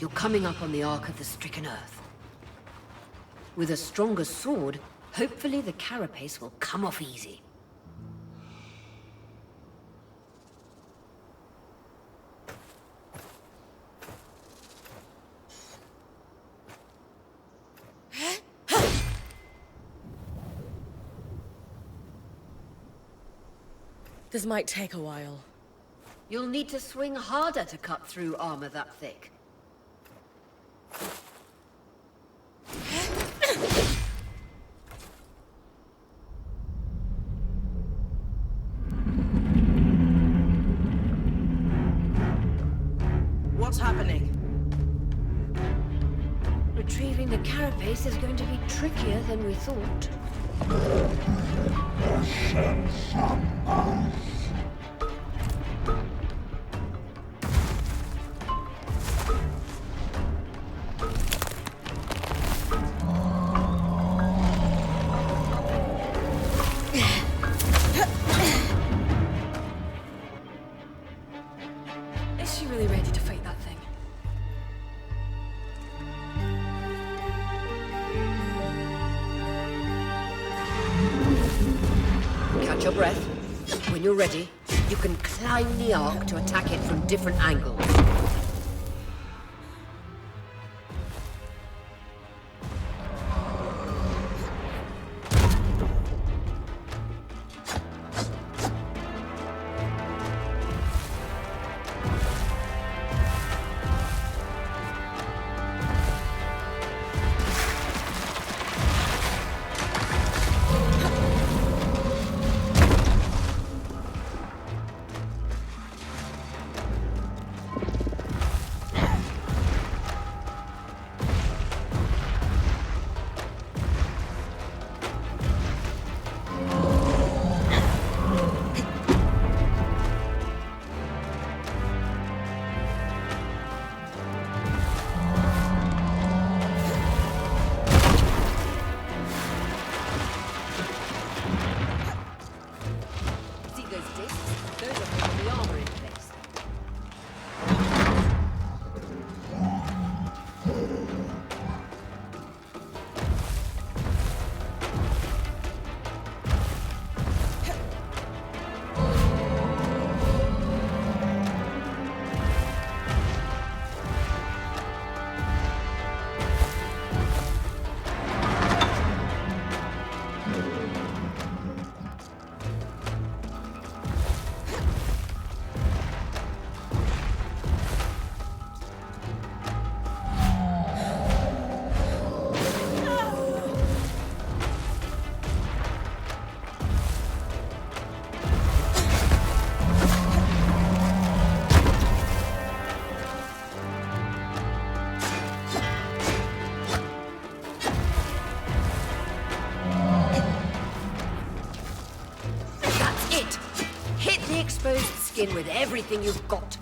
You're coming up on the Ark of the Stricken Earth. With a stronger sword, hopefully the carapace will come off easy. This might take a while. You'll need to swing harder to cut through armor that thick. What's happening? Retrieving the carapace is going to be trickier than we thought. Is she really ready to fight that thing? Catch your breath. When you're ready, you can climb the arc to attack it from different angles. Exposed skin with everything you've got.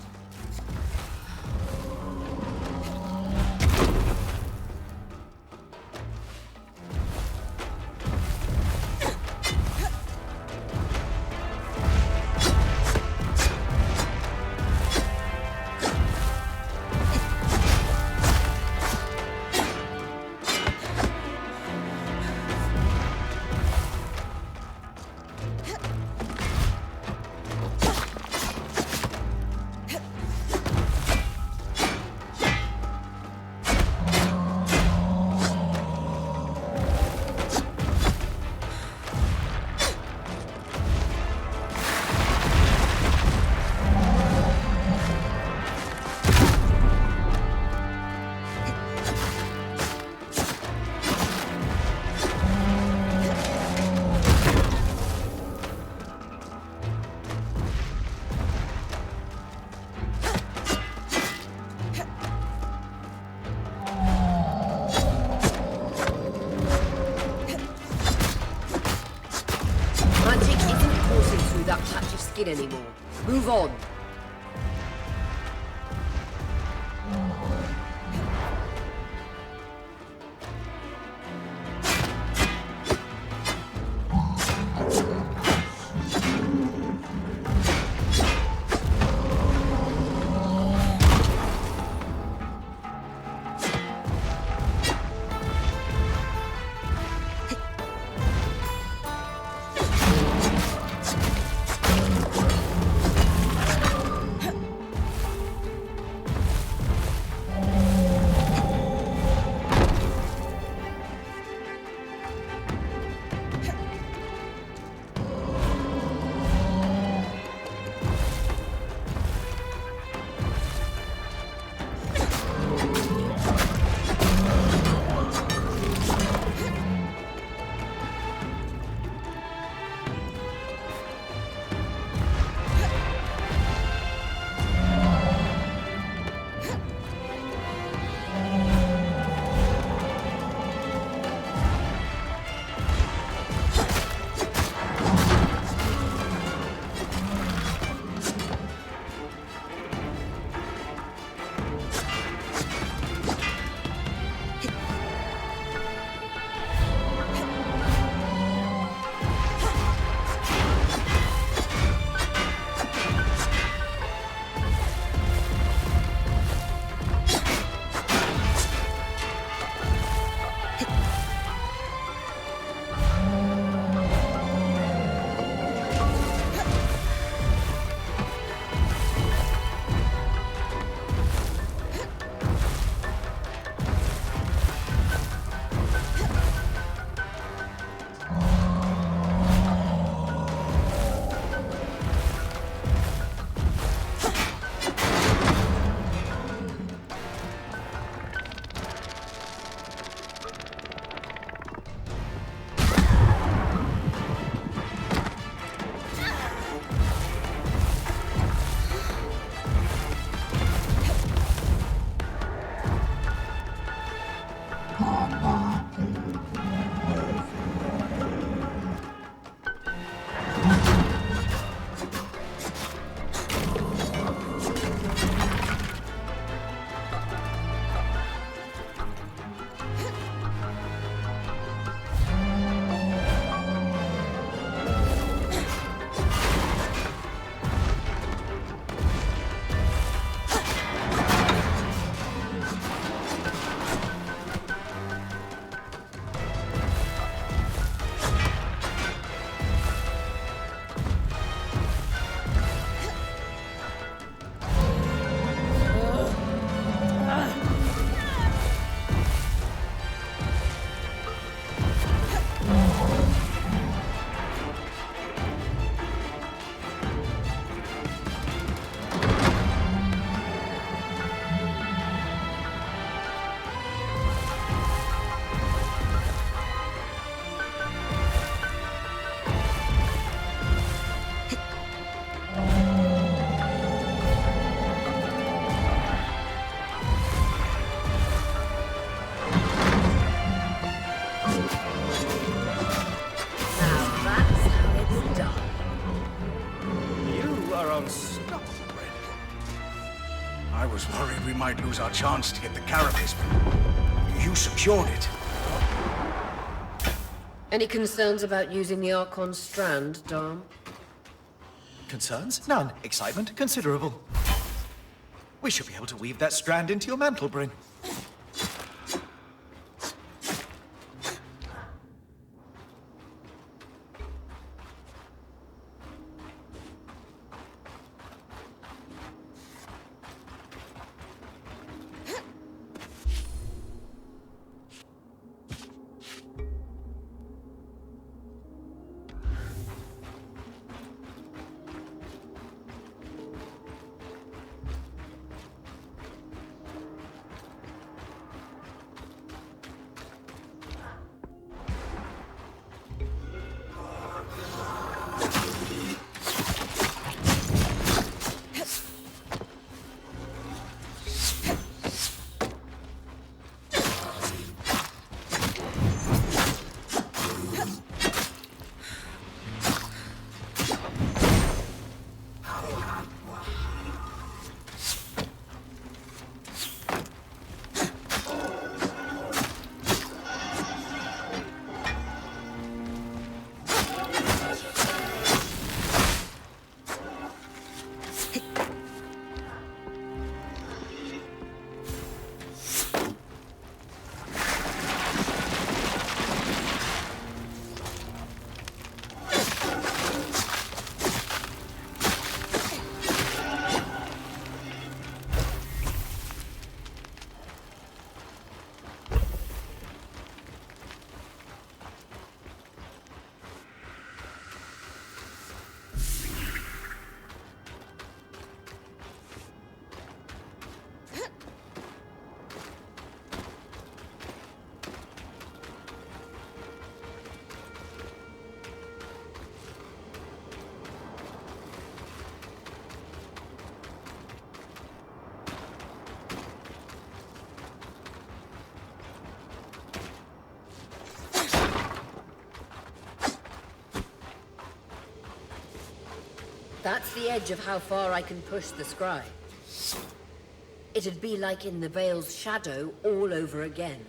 Anymore. Move on. I was worried we might lose our chance to get the carapace, but you secured it. Any concerns about using the Archon strand, Dom? Concerns? None. Excitement? Considerable. We should be able to weave that strand into your mantle, Brynn. That's the edge of how far I can push the scry. It'd be like in the Veil's shadow all over again.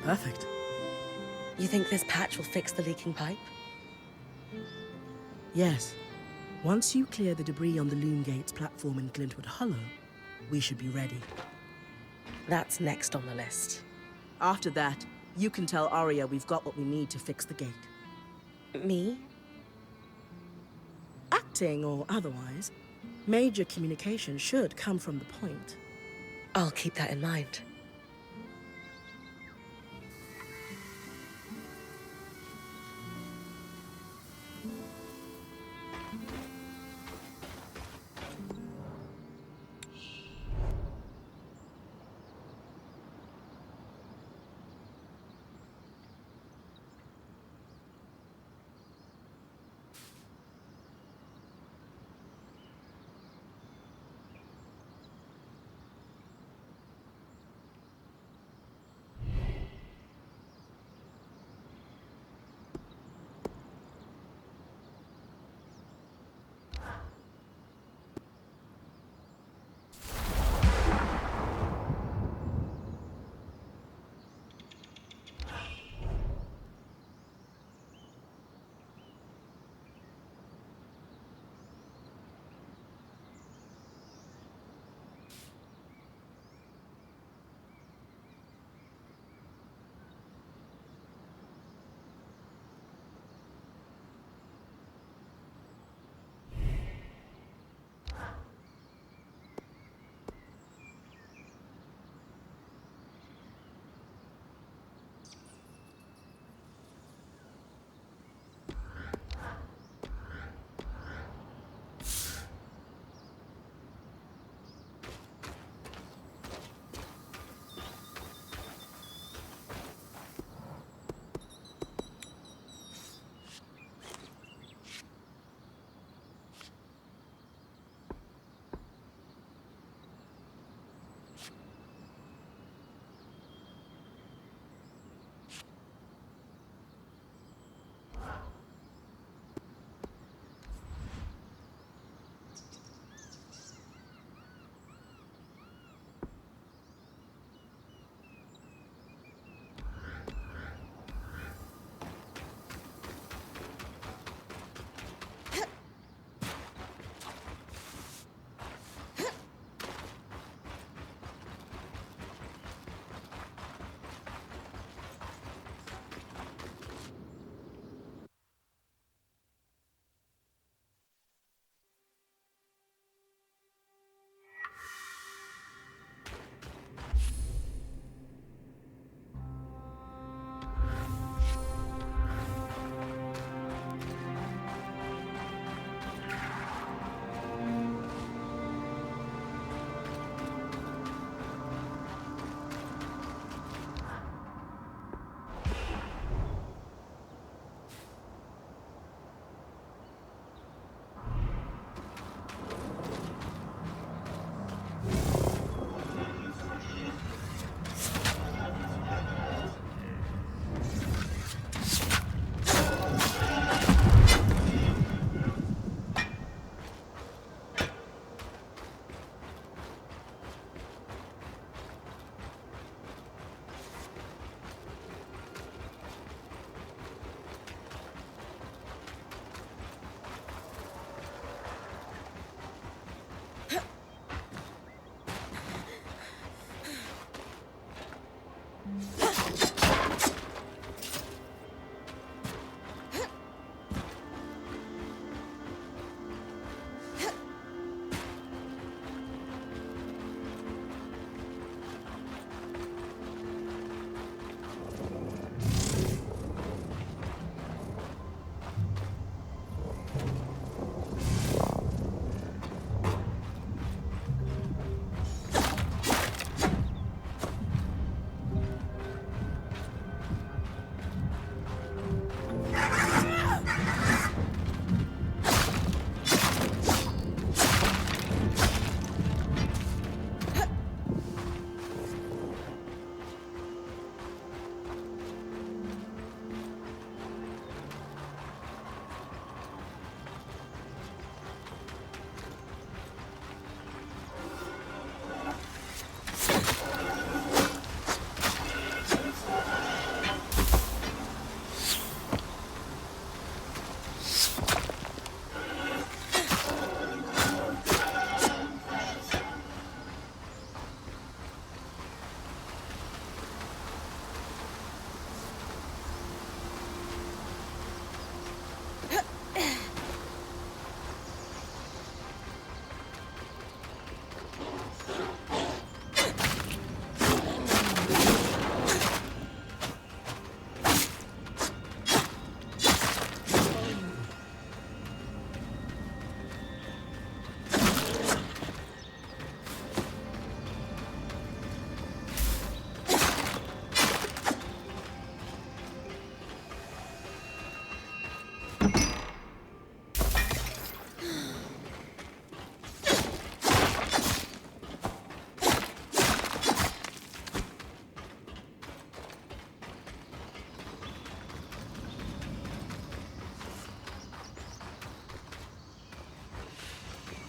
Perfect. You think this patch will fix the leaking pipe? Yes. Once you clear the debris on the Loom Gates platform in Glintwood Hollow, we should be ready. That's next on the list. After that, you can tell Arya we've got what we need to fix the gate. Me? Acting or otherwise, major communication should come from the point. I'll keep that in mind.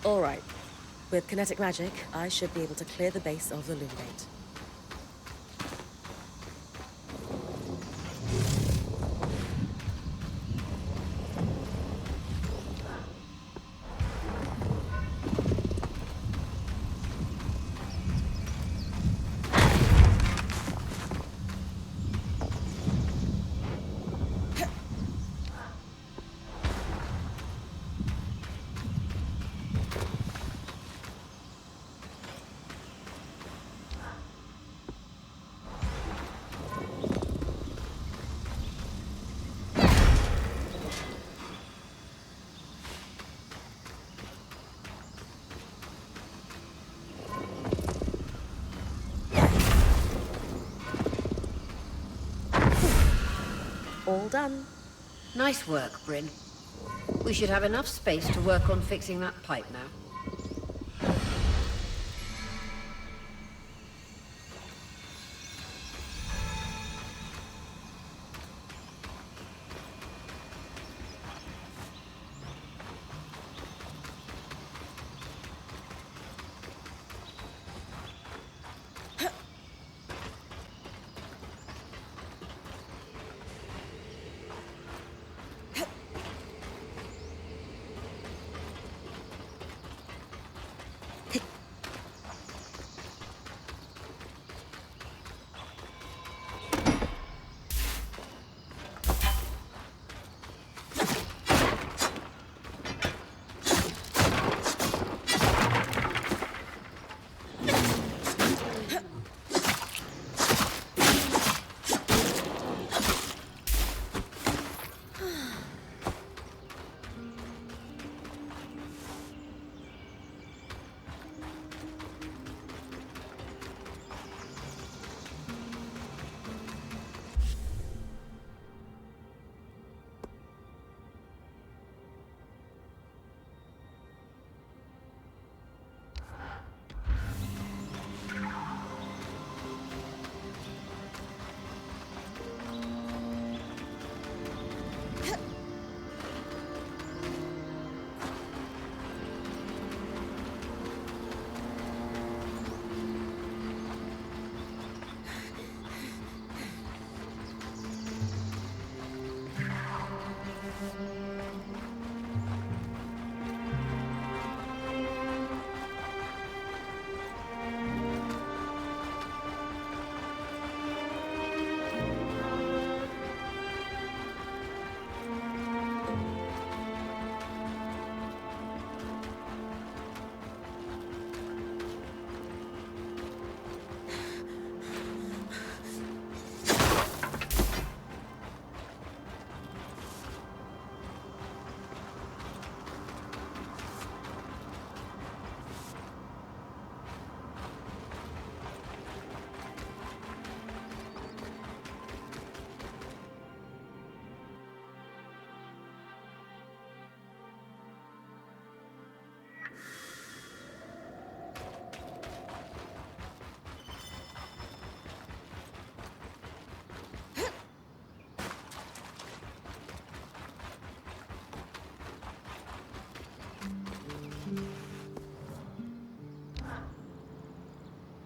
All right. With kinetic magic, I should be able to clear the base of the loom gate. All done. Nice work, Brynn. We should have enough space to work on fixing that pipe now.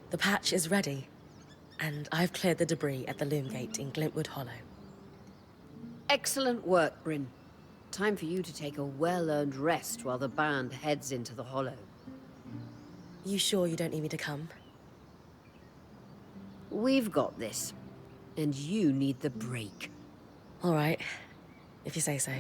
The patch is ready, and I've cleared the debris at the loom gate in Glintwood Hollow. Excellent work, Brynn. Time for you to take a well-earned rest while the band heads into the Hollow. You sure you don't need me to come? We've got this, and you need the break. All right, if you say so.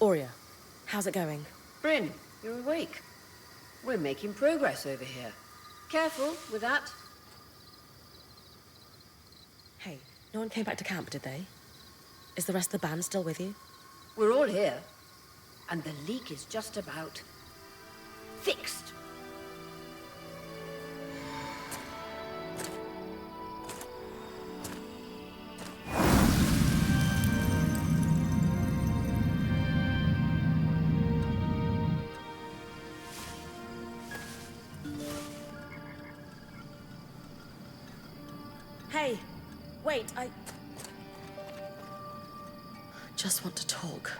Aurea, how's it going? Brynn, you're awake. We're making progress over here. Careful with that. Hey, no one came back to camp, did they? Is the rest of the band still with you? We're all here. And the leak is just about fixed. Hey, wait, I just want to talk.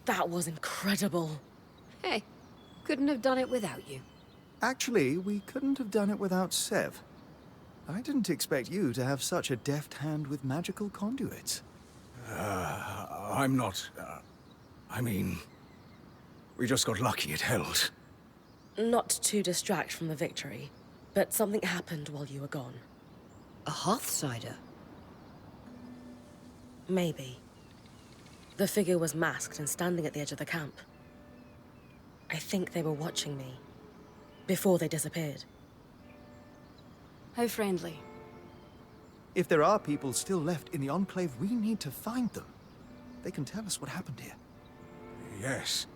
That was incredible. Hey, couldn't have done it without you. Actually, we couldn't have done it without Sev. I didn't expect you to have such a deft hand with magical conduits. I'm not... I mean... We just got lucky it held. Not to distract from the victory, but something happened while you were gone. A Hearthsider? Maybe. The figure was masked and standing at the edge of the camp. I think they were watching me, before they disappeared. How friendly. If there are people still left in the Enclave, we need to find them. They can tell us what happened here. Yes.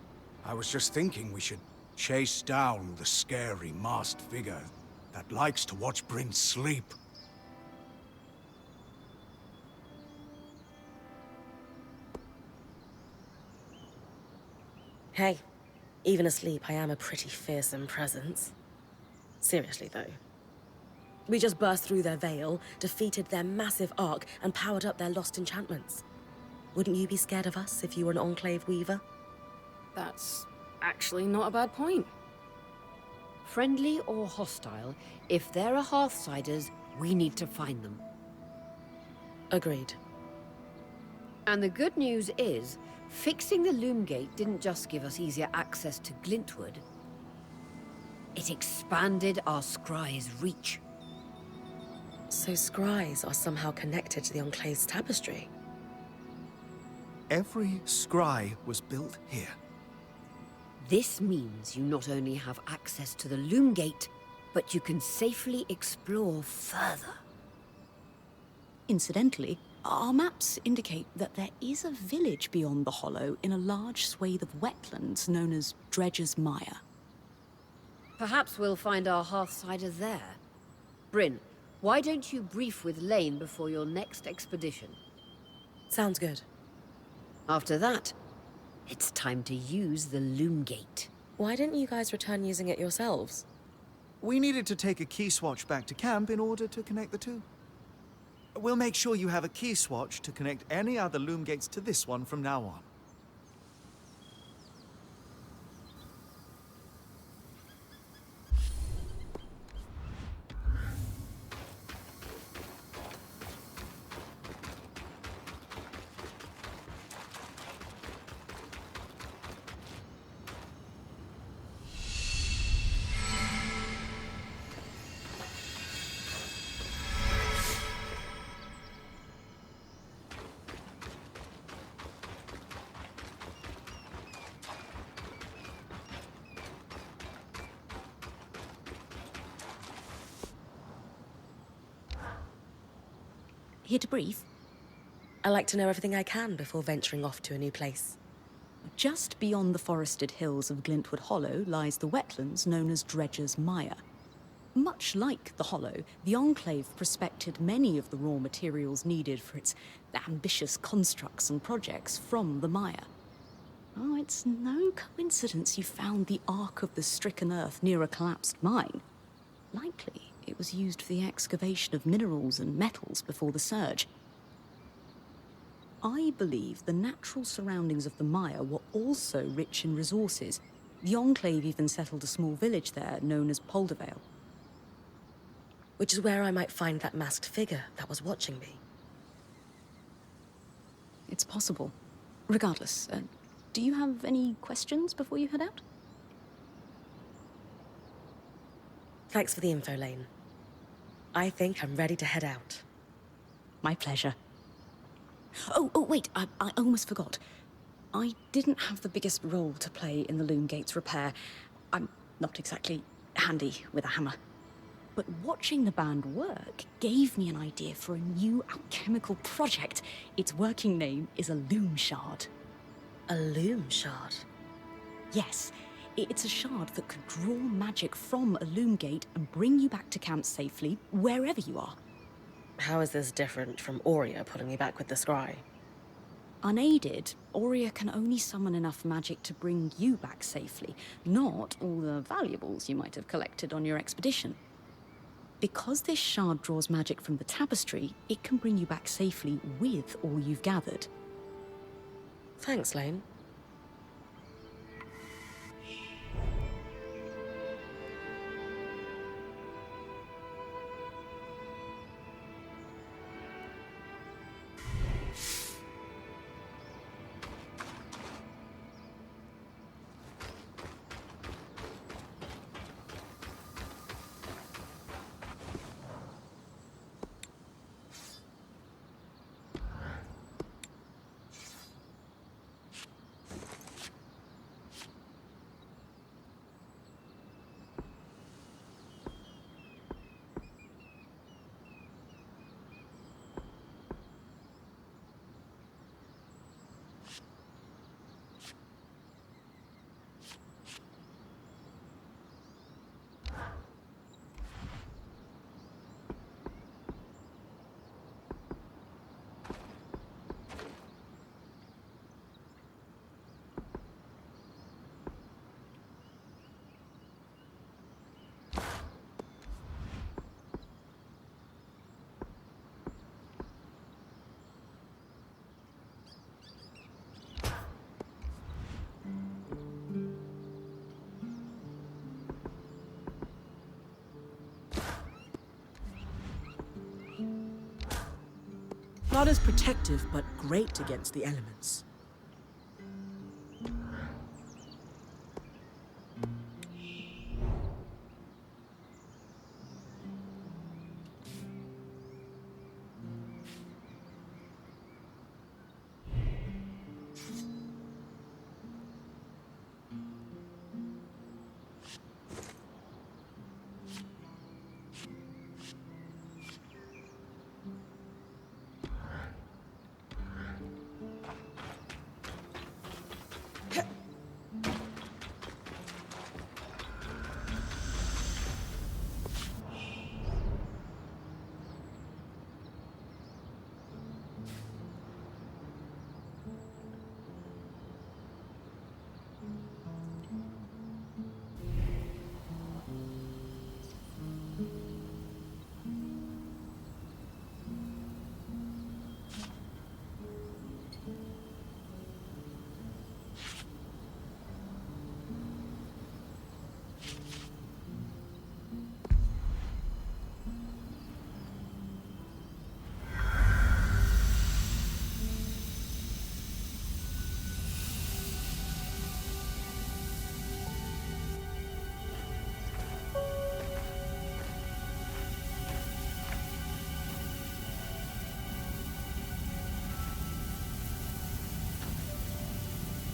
I was just thinking we should chase down the scary masked figure that likes to watch Brynn sleep. Hey, even asleep, I am a pretty fearsome presence. Seriously, though. We just burst through their veil, defeated their massive arc, and powered up their lost enchantments. Wouldn't you be scared of us if you were an Enclave weaver? That's actually not a bad point. Friendly or hostile, if there are Hearthsiders, we need to find them. Agreed. And the good news is, fixing the Loom Gate didn't just give us easier access to Glintwood. It expanded our scry's reach. So scries are somehow connected to the Enclave's tapestry. Every scry was built here. This means you not only have access to the Loom Gate, but you can safely explore further. Incidentally, our maps indicate that there is a village beyond the Hollow in a large swathe of wetlands known as Dredger's Mire. Perhaps we'll find our Hearthsider there. Brynn, why don't you brief with Lane before your next expedition? Sounds good. After that, it's time to use the Loom Gate. Why didn't you guys return using it yourselves? We needed to take a key swatch back to camp in order to connect the two. We'll make sure you have a key swatch to connect any other loom gates to this one from now on. Here to brief. I like to know everything I can before venturing off to a new place. Just beyond the forested hills of Glintwood Hollow lies the wetlands known as Dredger's Mire. Much like the Hollow, the Enclave prospected many of the raw materials needed for its ambitious constructs and projects from the mire. Oh, it's no coincidence you found the Ark of the Stricken Earth near a collapsed mine. Likely, it was used for the excavation of minerals and metals before the surge. I believe the natural surroundings of the mire were also rich in resources. The Enclave even settled a small village there known as Poldervale. Which is where I might find that masked figure that was watching me. It's possible. Regardless, do you have any questions before you head out? Thanks for the info, Lane. I think I'm ready to head out. My pleasure. Oh, wait, I almost forgot. I didn't have the biggest role to play in the Loom Gate's repair. I'm not exactly handy with a hammer. But watching the band work gave me an idea for a new alchemical project. Its working name is a Loom Shard. A loom shard? Yes, it's a shard that could draw magic from a Loom Gate and bring you back to camp safely, wherever you are. How is this different from Aurea pulling me back with the scry? Unaided, Aurea can only summon enough magic to bring you back safely, not all the valuables you might have collected on your expedition. Because this shard draws magic from the tapestry, it can bring you back safely with all you've gathered. Thanks, Lane. Not as protective, but great against the elements.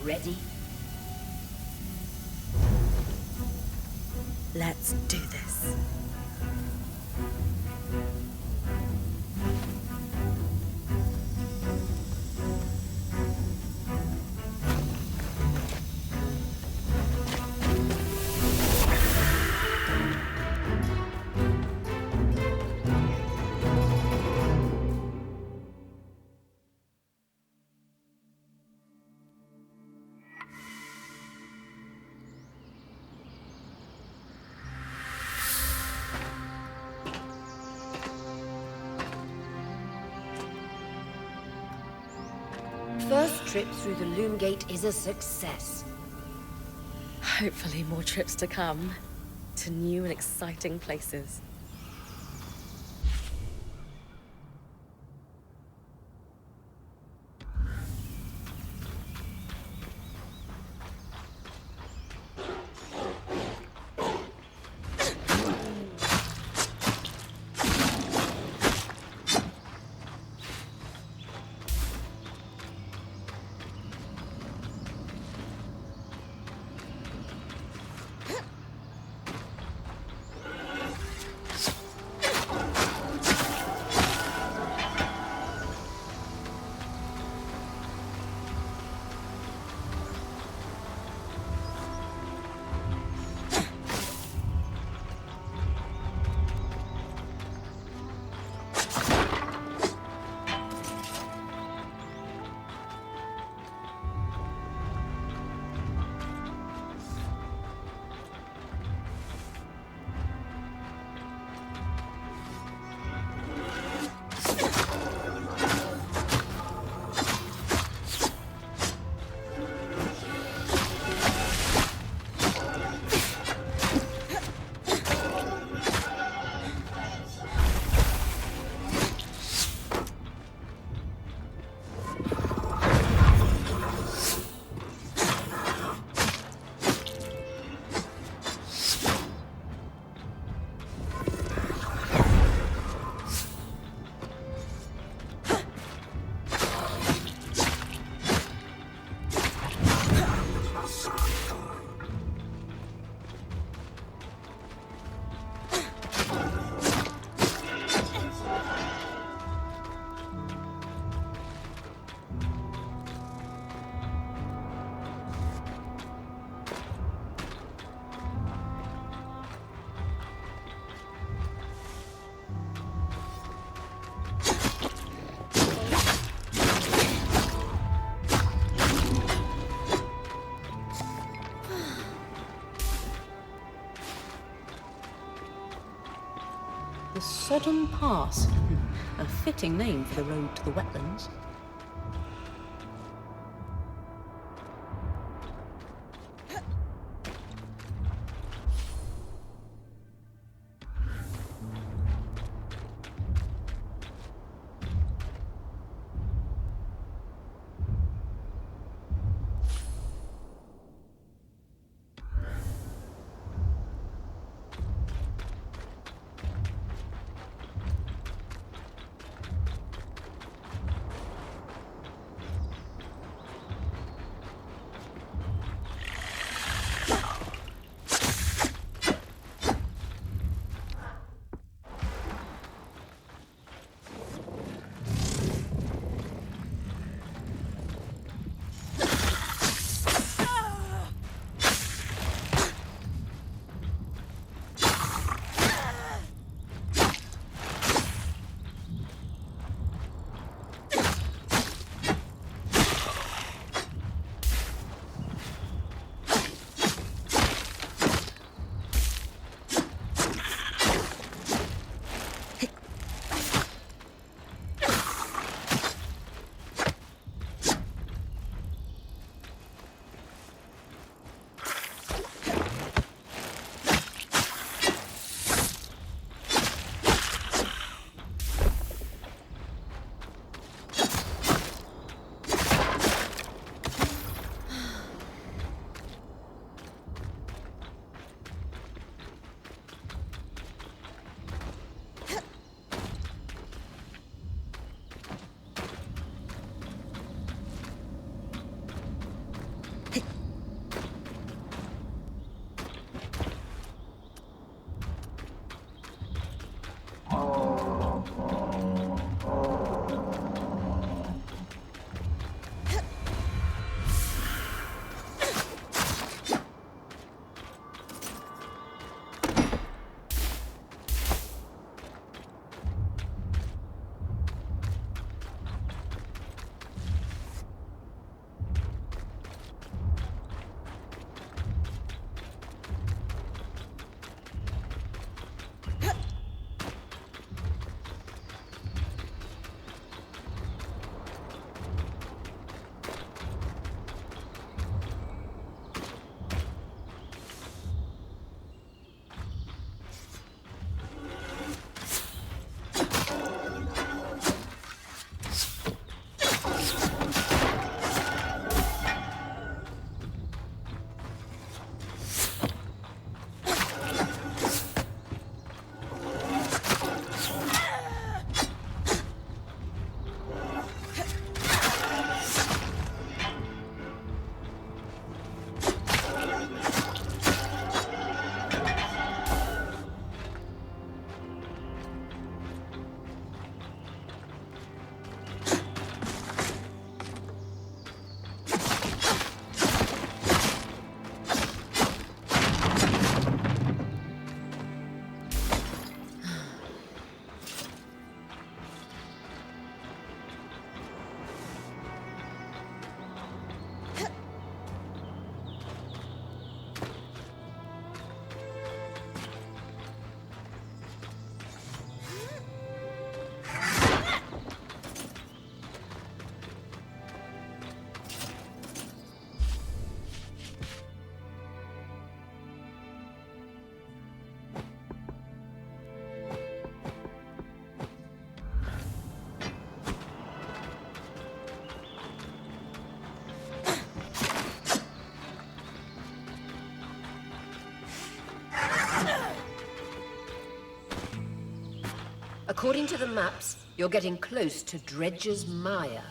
Ready? Let's do this. First trip through the Loom Gate is a success. Hopefully more trips to come. To new and exciting places. Sodom Pass. A fitting name for the road to the wetlands. According to the maps, you're getting close to Dredge's Mire.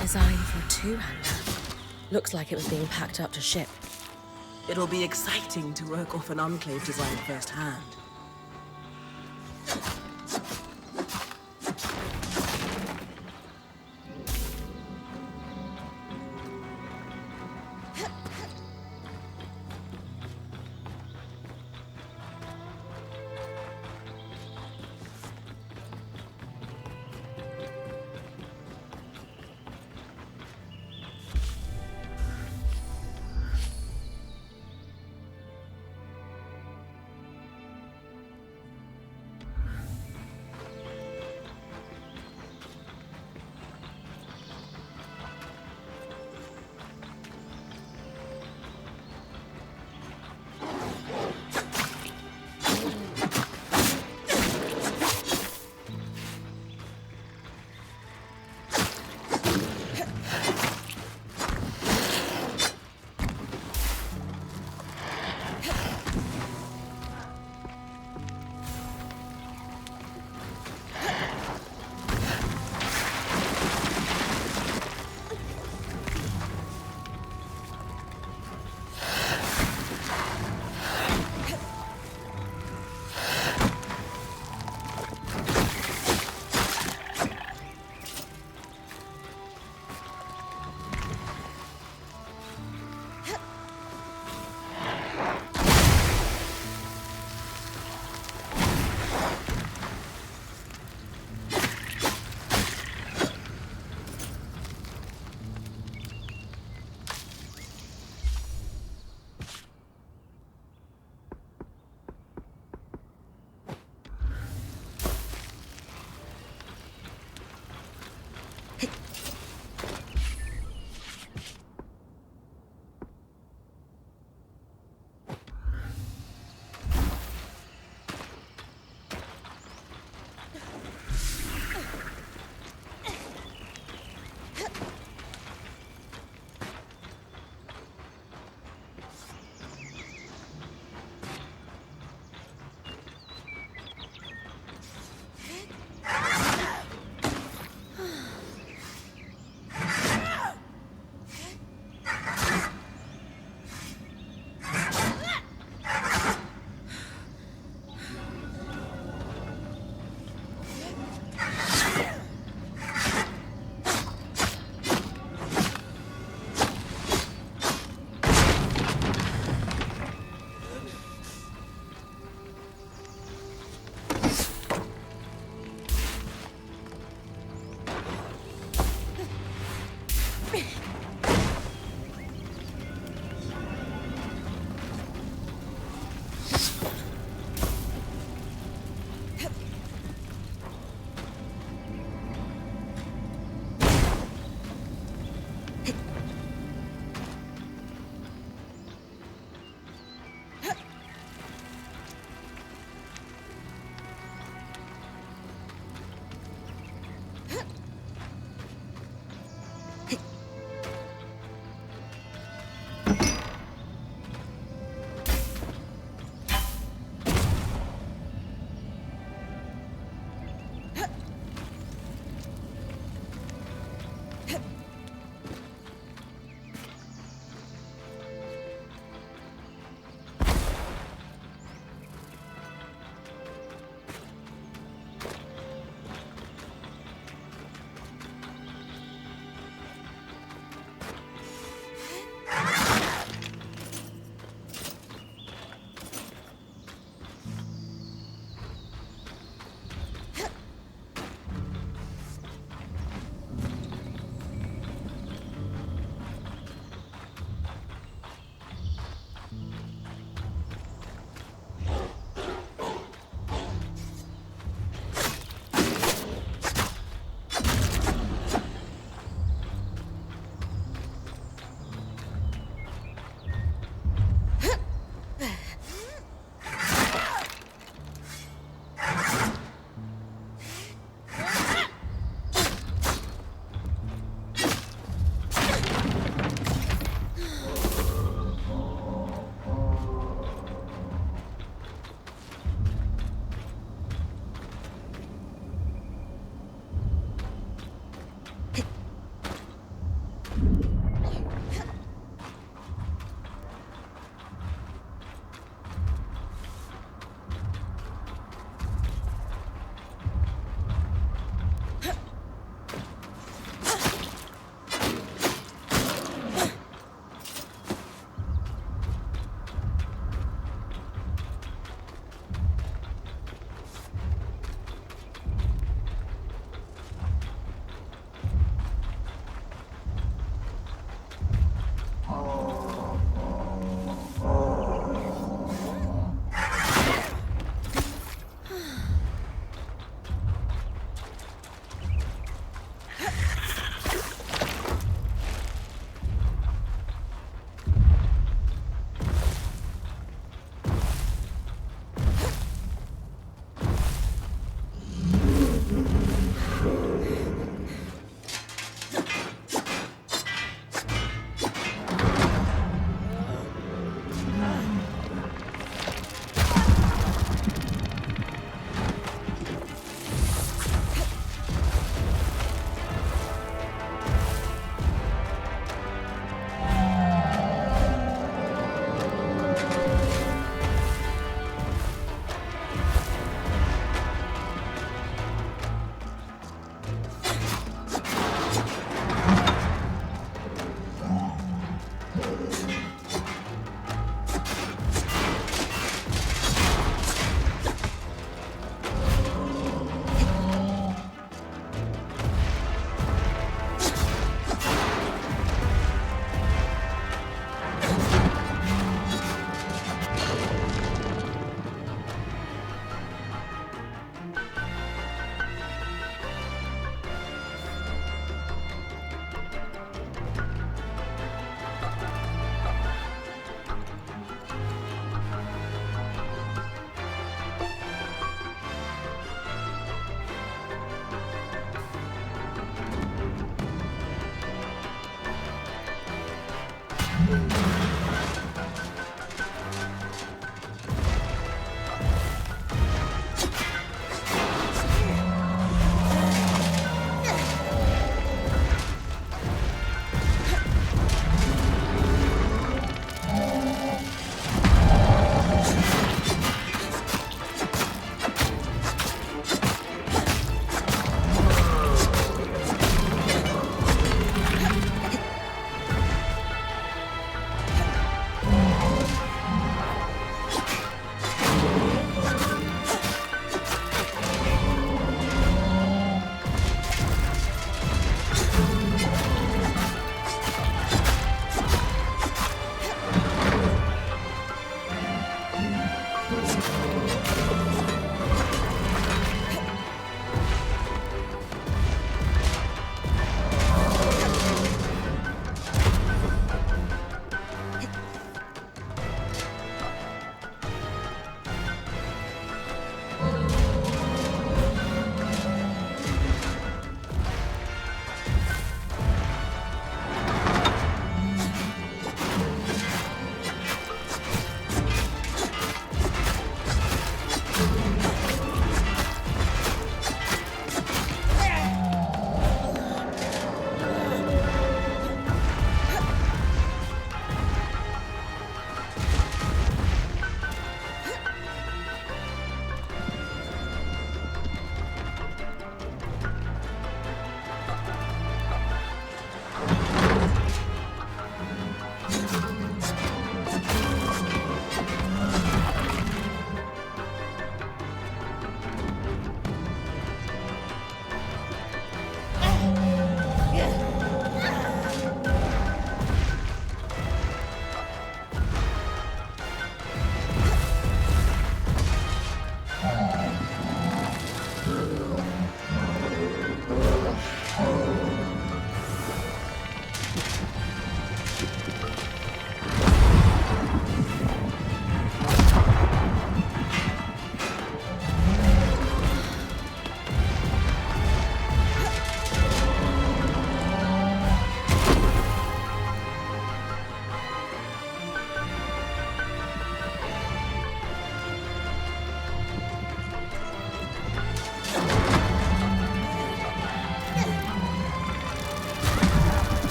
Design for a two-hander. Looks like it was being packed up to ship. It'll be exciting to work off an Enclave design firsthand.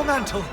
mantle.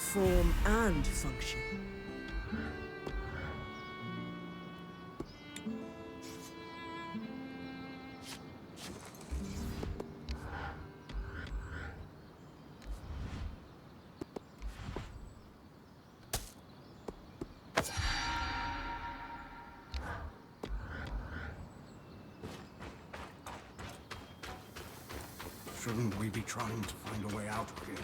form and function. Shouldn't we be trying to find a way out of here?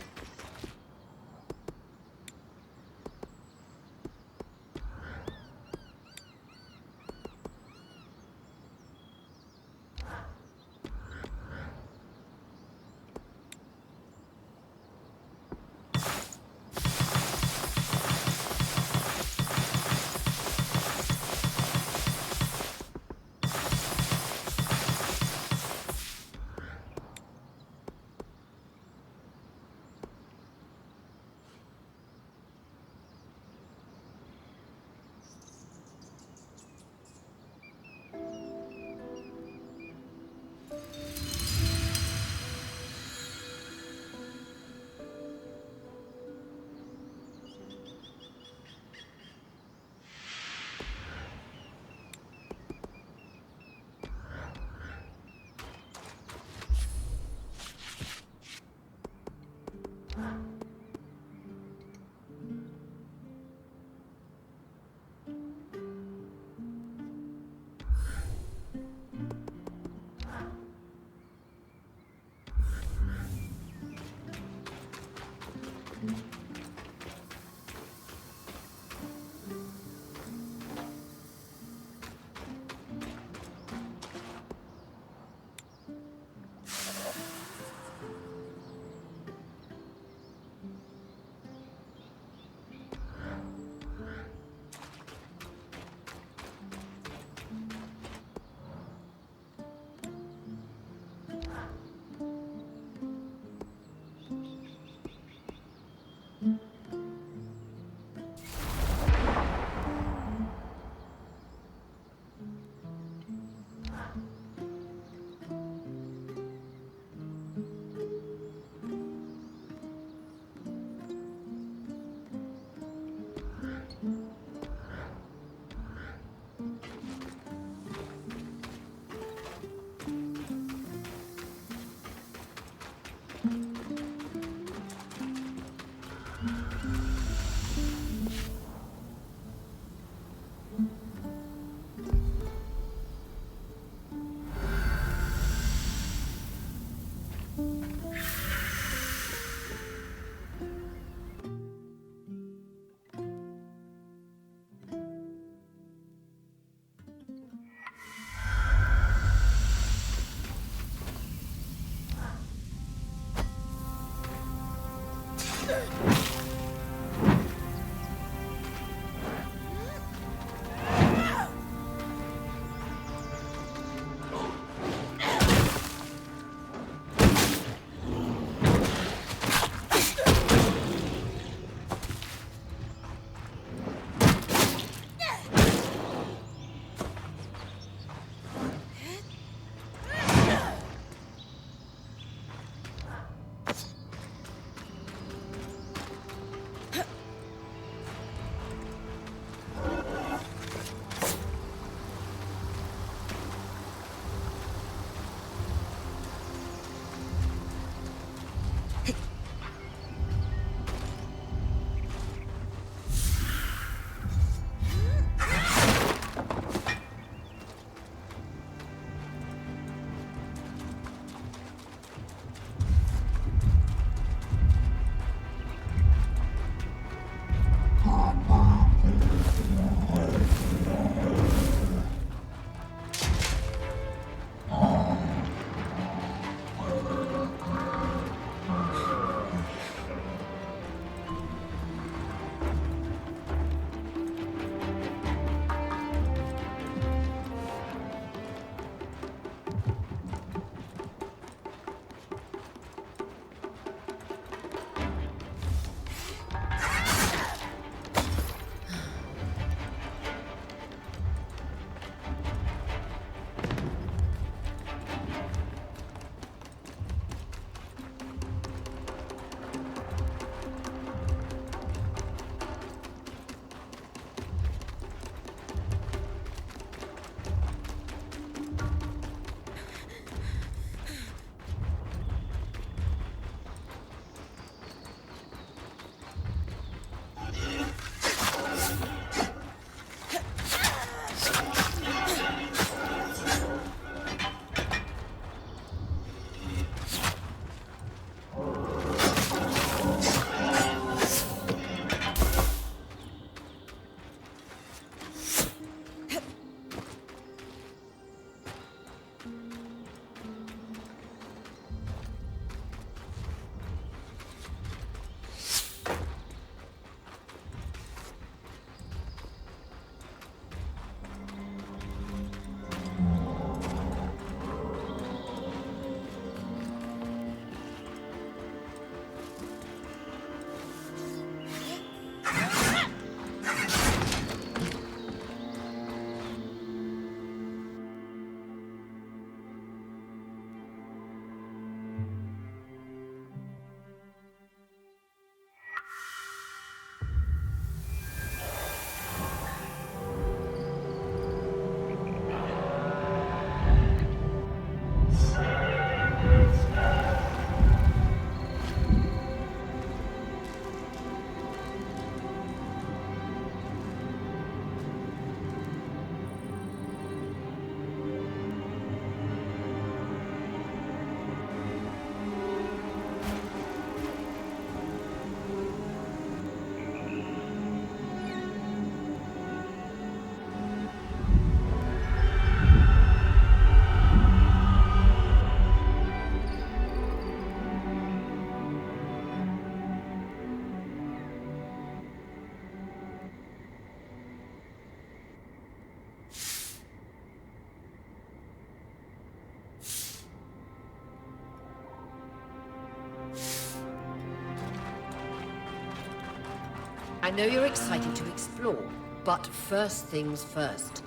I know you're excited to explore, but first things first.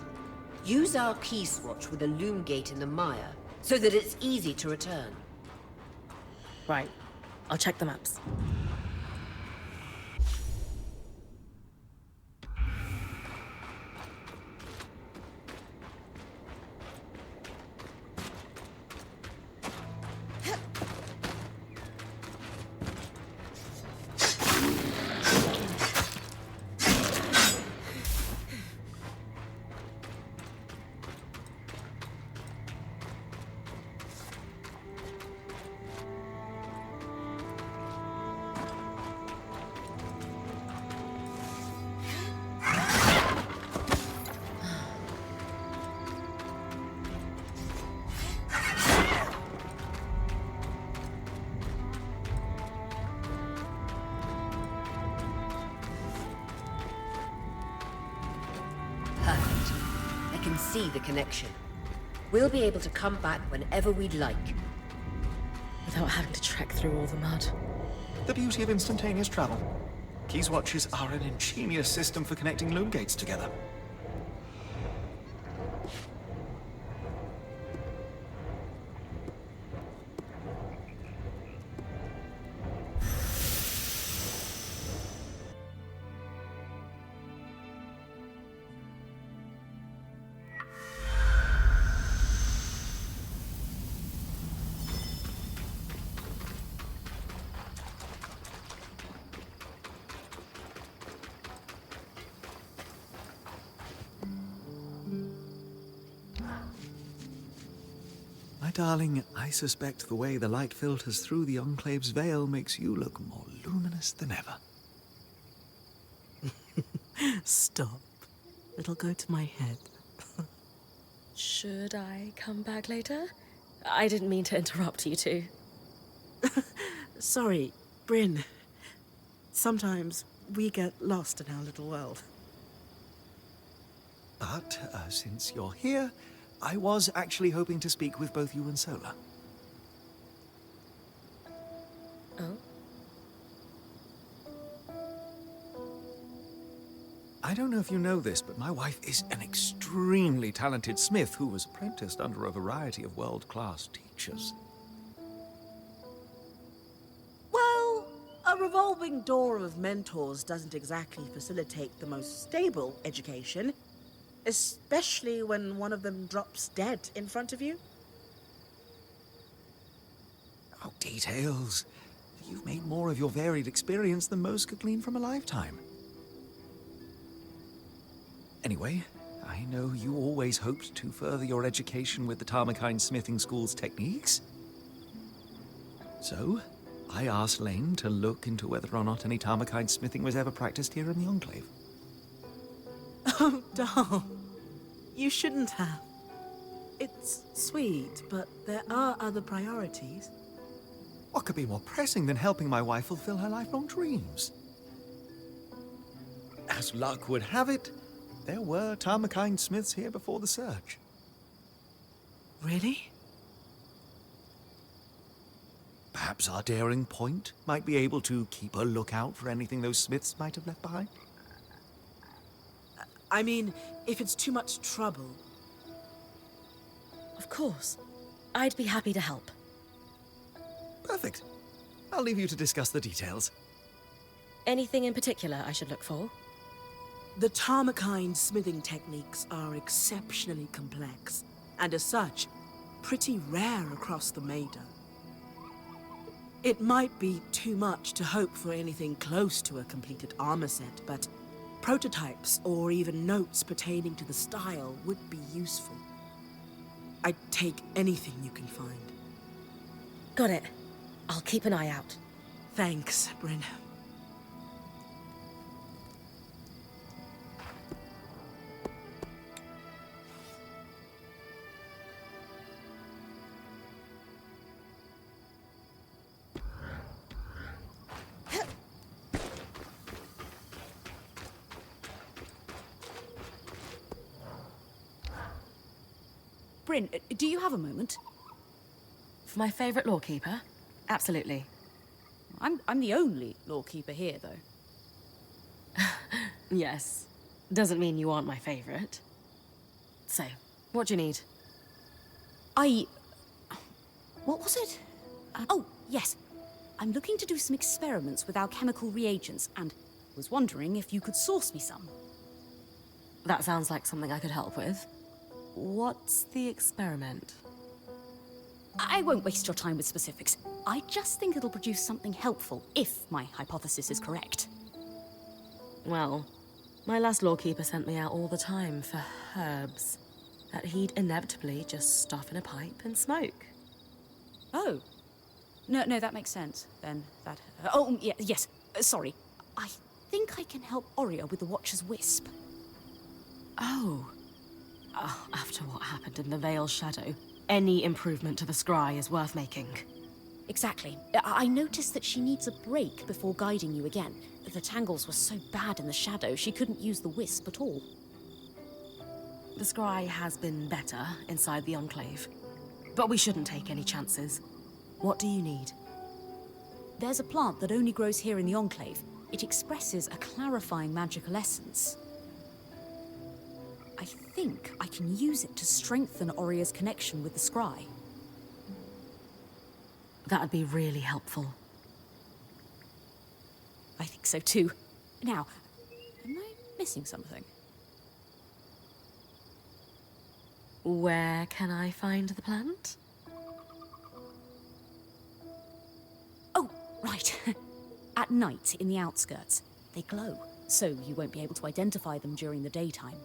Use our key swatch with a loom gate in the mire, so that it's easy to return. Right. I'll check the maps. Perfect. I can see the connection. We'll be able to come back whenever we'd like. Without having to trek through all the mud. The beauty of instantaneous travel. Keys watches are an ingenious system for connecting loom gates together. My darling, I suspect the way the light filters through the Enclave's veil makes you look more luminous than ever. Stop. It'll go to my head. Should I come back later? I didn't mean to interrupt you two. Sorry, Brynn. Sometimes we get lost in our little world. But since you're here, I was actually hoping to speak with both you and Sola. Oh? I don't know if you know this, but my wife is an extremely talented smith who was apprenticed under a variety of world-class teachers. Well, a revolving door of mentors doesn't exactly facilitate the most stable education, especially when one of them drops dead in front of you. Oh, details. You've made more of your varied experience than most could glean from a lifetime. Anyway, I know you always hoped to further your education with the Tarmakine Smithing School's techniques. So, I asked Lane to look into whether or not any Tarmakine smithing was ever practiced here in the Enclave. Oh, doll. You shouldn't have. It's sweet, but there are other priorities. What could be more pressing than helping my wife fulfill her lifelong dreams? As luck would have it, there were Tarmakine smiths here before the search. Really? Perhaps our daring point might be able to keep a lookout for anything those smiths might have left behind? I mean, if it's too much trouble. Of course. I'd be happy to help. Perfect. I'll leave you to discuss the details. Anything in particular I should look for? The Tarmakine smithing techniques are exceptionally complex, and as such, pretty rare across the Maida. It might be too much to hope for anything close to a completed armor set, but prototypes or even notes pertaining to the style would be useful. I'd take anything you can find. Got it. I'll keep an eye out. Thanks, Brynn. Brynn, do you have a moment? For my favorite lawkeeper? Absolutely. I'm the only lawkeeper here, though. Yes. Doesn't mean you aren't my favorite. So, what do you need? What was it? Oh, yes. I'm looking to do some experiments with our chemical reagents and was wondering if you could source me some. That sounds like something I could help with. What's the experiment? I won't waste your time with specifics. I just think it'll produce something helpful, if my hypothesis is correct. Well, my last lawkeeper sent me out all the time for herbs that he'd inevitably just stuff in a pipe and smoke. Oh. No, that makes sense, then. Yes. Sorry. I think I can help Oria with the Watcher's Wisp. Oh. After what happened in the Veil's shadow, any improvement to the scry is worth making. Exactly. I noticed that she needs a break before guiding you again. The tangles were so bad in the shadow, she couldn't use the wisp at all. The scry has been better inside the Enclave, but we shouldn't take any chances. What do you need? There's a plant that only grows here in the Enclave. It expresses a clarifying magical essence. I think I can use it to strengthen Oria's connection with the scry. That'd be really helpful. I think so too. Now, am I missing something? Where can I find the plant? Oh, right. At night, in the outskirts. They glow, so you won't be able to identify them during the daytime.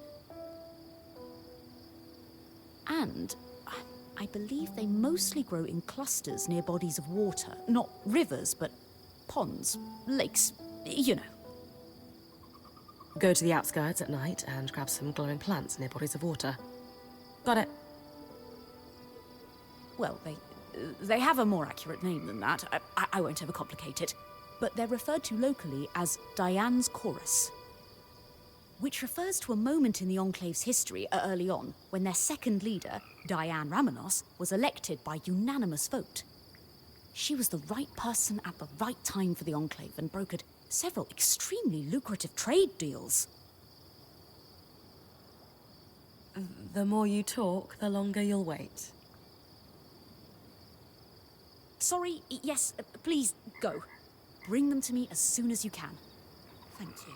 And I believe they mostly grow in clusters near bodies of water. Not rivers, but ponds, lakes, you know. Go to the outskirts at night and grab some glowing plants near bodies of water. Got it. Well, they have a more accurate name than that. I won't overcomplicate it. But they're referred to locally as Diane's Chorus, which refers to a moment in the Enclave's history early on, when their second leader, Diane Ramenos, was elected by unanimous vote. She was the right person at the right time for the Enclave and brokered several extremely lucrative trade deals. The more you talk, the longer you'll wait. Sorry, yes, please, go. Bring them to me as soon as you can. Thank you.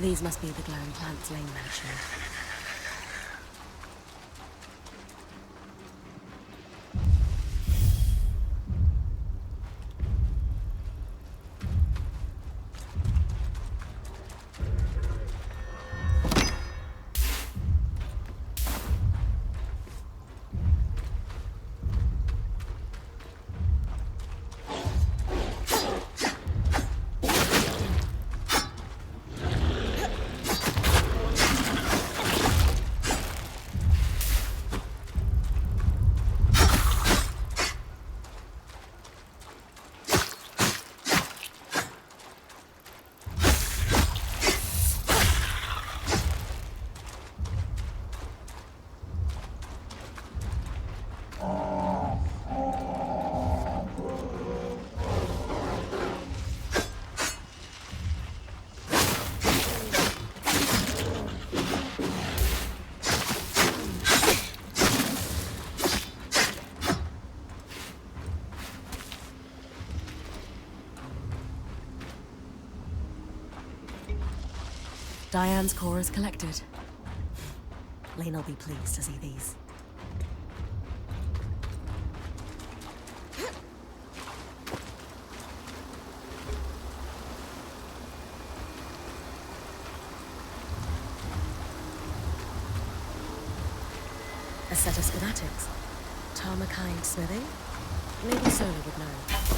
These must be the glowing plants Lane mentioned. Diane's core is collected. Lane will be pleased to see these. A set of schematics. Tarmakind smithing? Maybe Sola would know.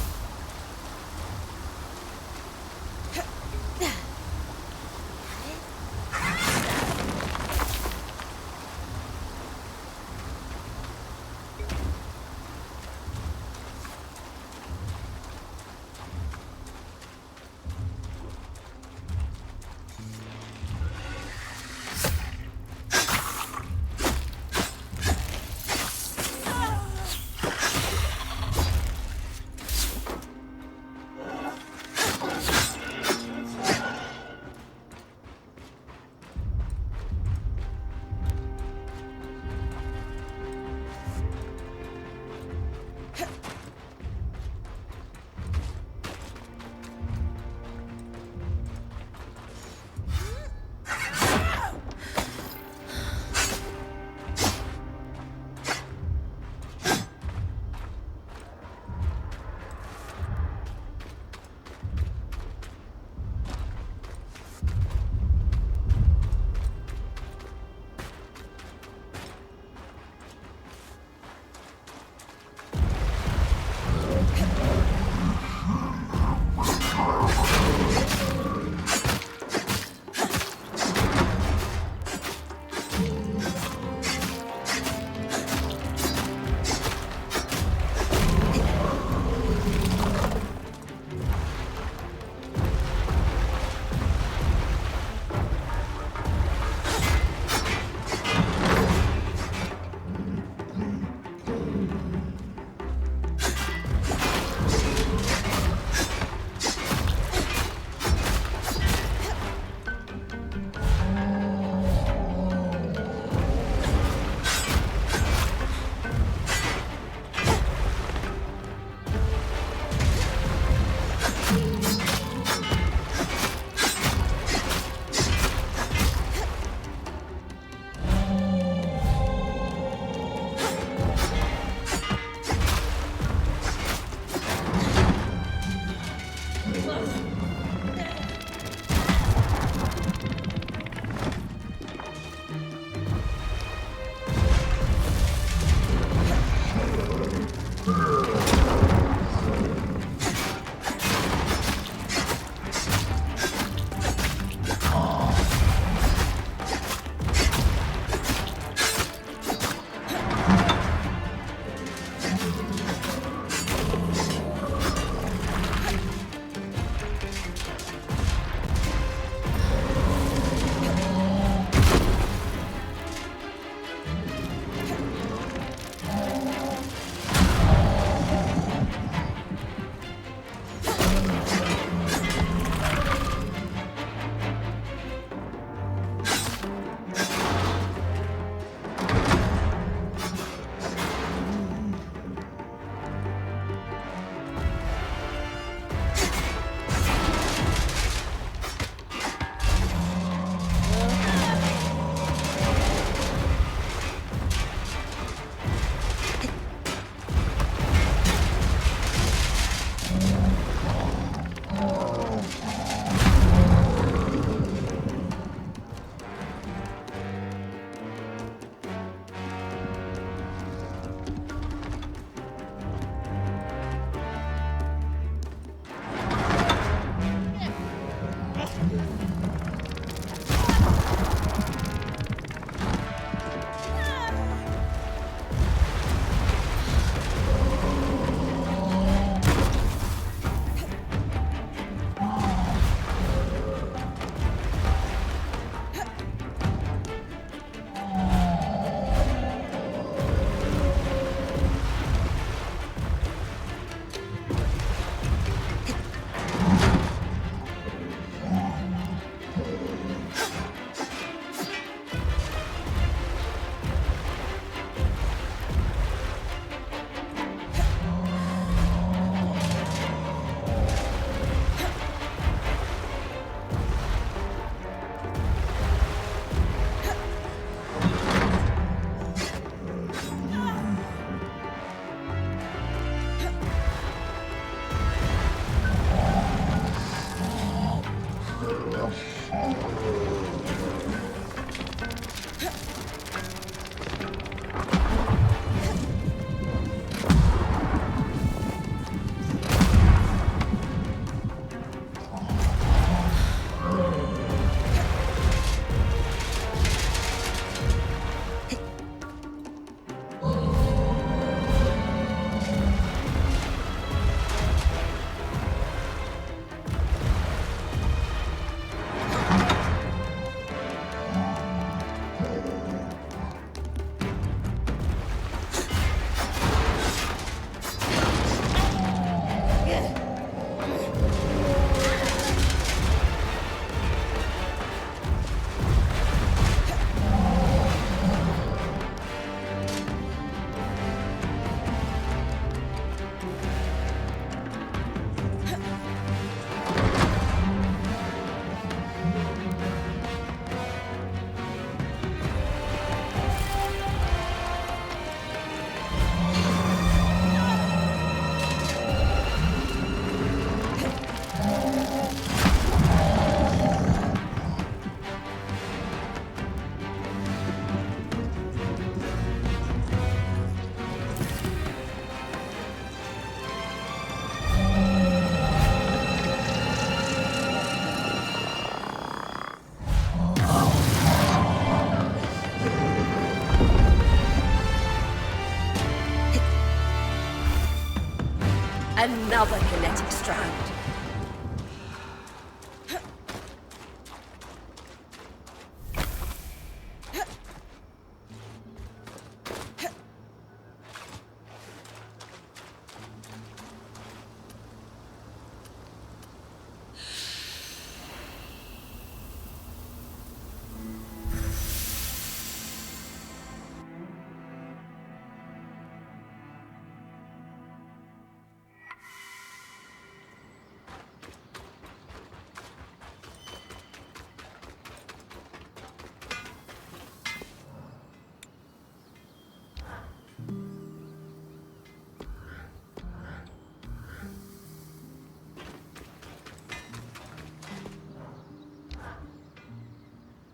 Another kinetic strand.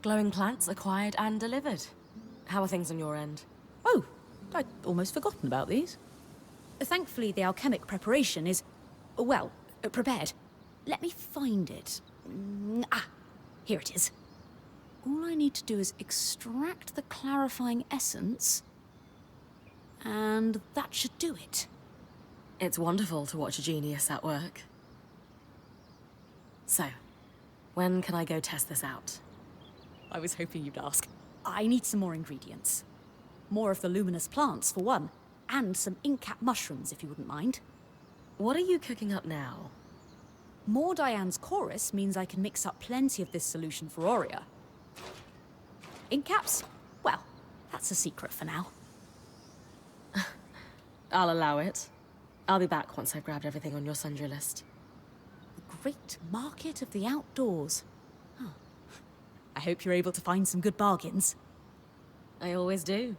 Glowing plants acquired and delivered. How are things on your end? Oh, I'd almost forgotten about these. Thankfully, the alchemic preparation is, well, prepared. Let me find it. Here it is. All I need to do is extract the clarifying essence, and that should do it. It's wonderful to watch a genius at work. So, when can I go test this out? I was hoping you'd ask. I need some more ingredients. More of the luminous plants, for one, and some ink-cap mushrooms, if you wouldn't mind. What are you cooking up now? More Diane's chorus means I can mix up plenty of this solution for Aurea. Ink caps? Well, that's a secret for now. I'll allow it. I'll be back once I've grabbed everything on your sundry list. The great market of the outdoors. Huh. I hope you're able to find some good bargains. I always do.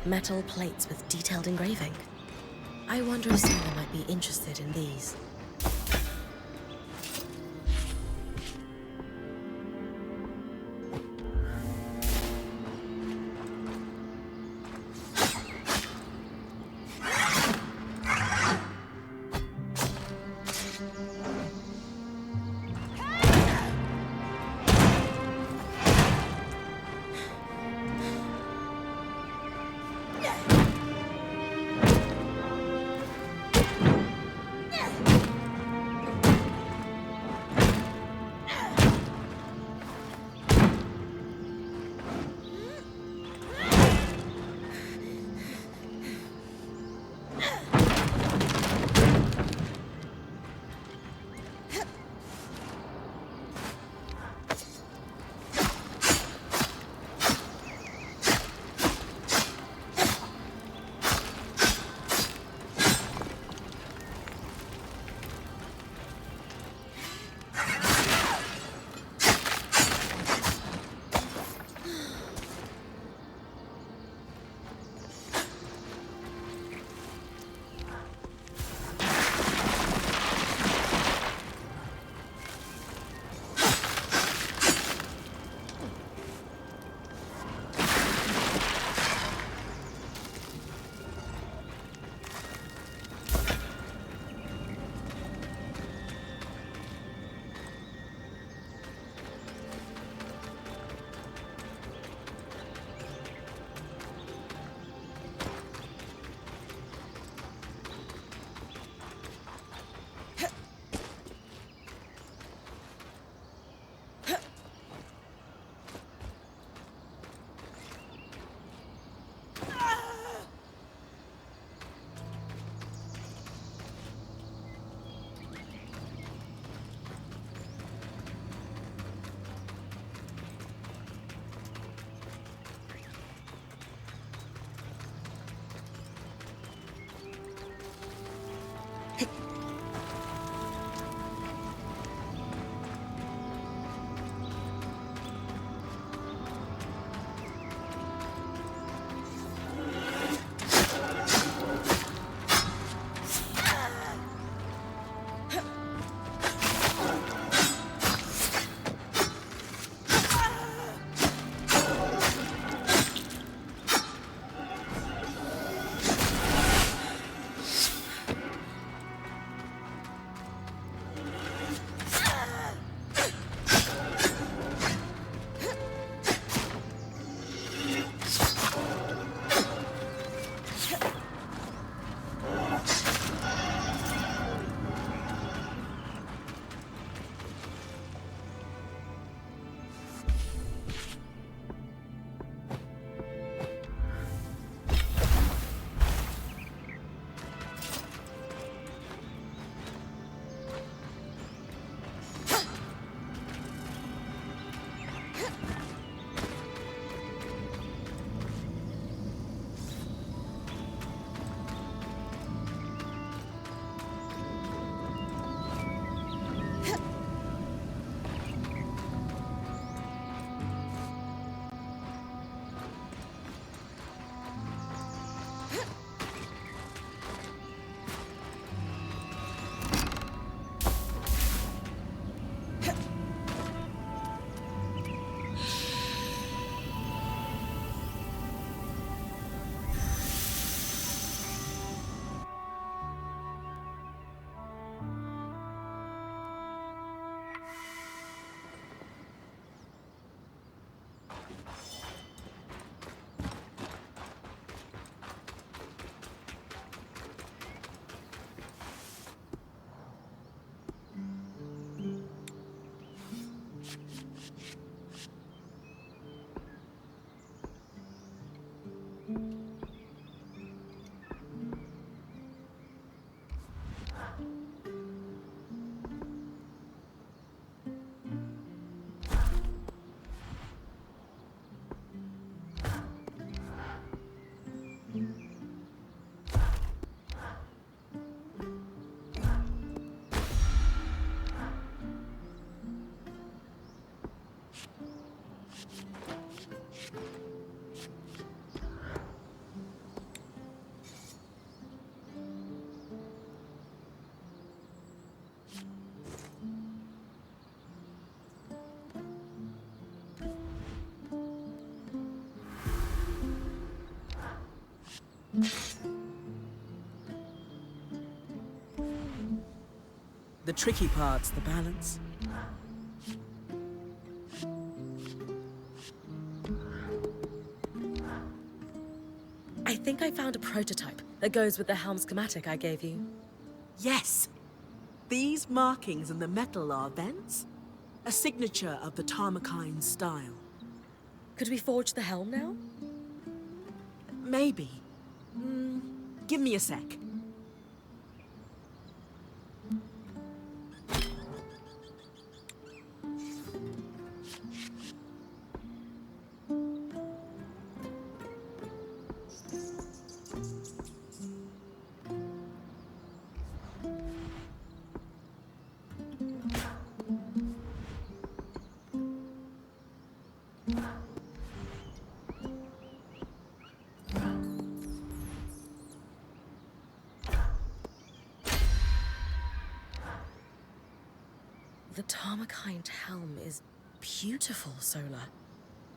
Metal plates with detailed engraving. I wonder if someone might be interested in these. The tricky part's the balance. I think I found a prototype that goes with the helm schematic I gave you. Yes! These markings in the metal are vents? A signature of the Tarmakine style. Could we forge the helm now? Maybe. Give me a sec. The Tarmakine helm is beautiful, Solar.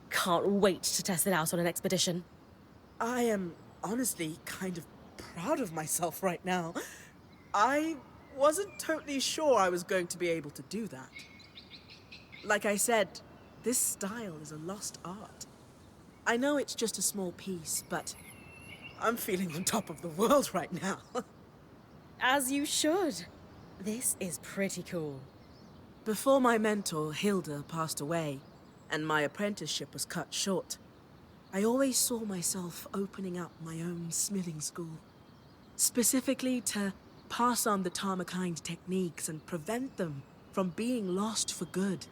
Can't wait to test it out on an expedition. I am honestly kind of proud of myself right now. I wasn't totally sure I was going to be able to do that. Like I said, this style is a lost art. I know it's just a small piece, but I'm feeling on top of the world right now. As you should. This is pretty cool. Before my mentor, Hilda, passed away, and my apprenticeship was cut short, I always saw myself opening up my own smithing school. Specifically to pass on the Tarmakine techniques and prevent them from being lost for good.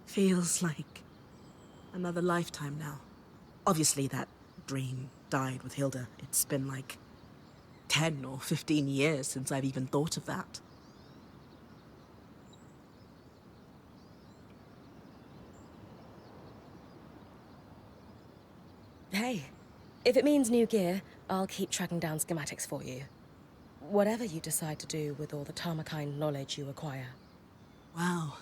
Feels like another lifetime now. Obviously that dream died with Hilda. It's been like 10 or 15 years since I've even thought of that. Hey, if it means new gear, I'll keep tracking down schematics for you. Whatever you decide to do with all the Tarmakine knowledge you acquire. Wow,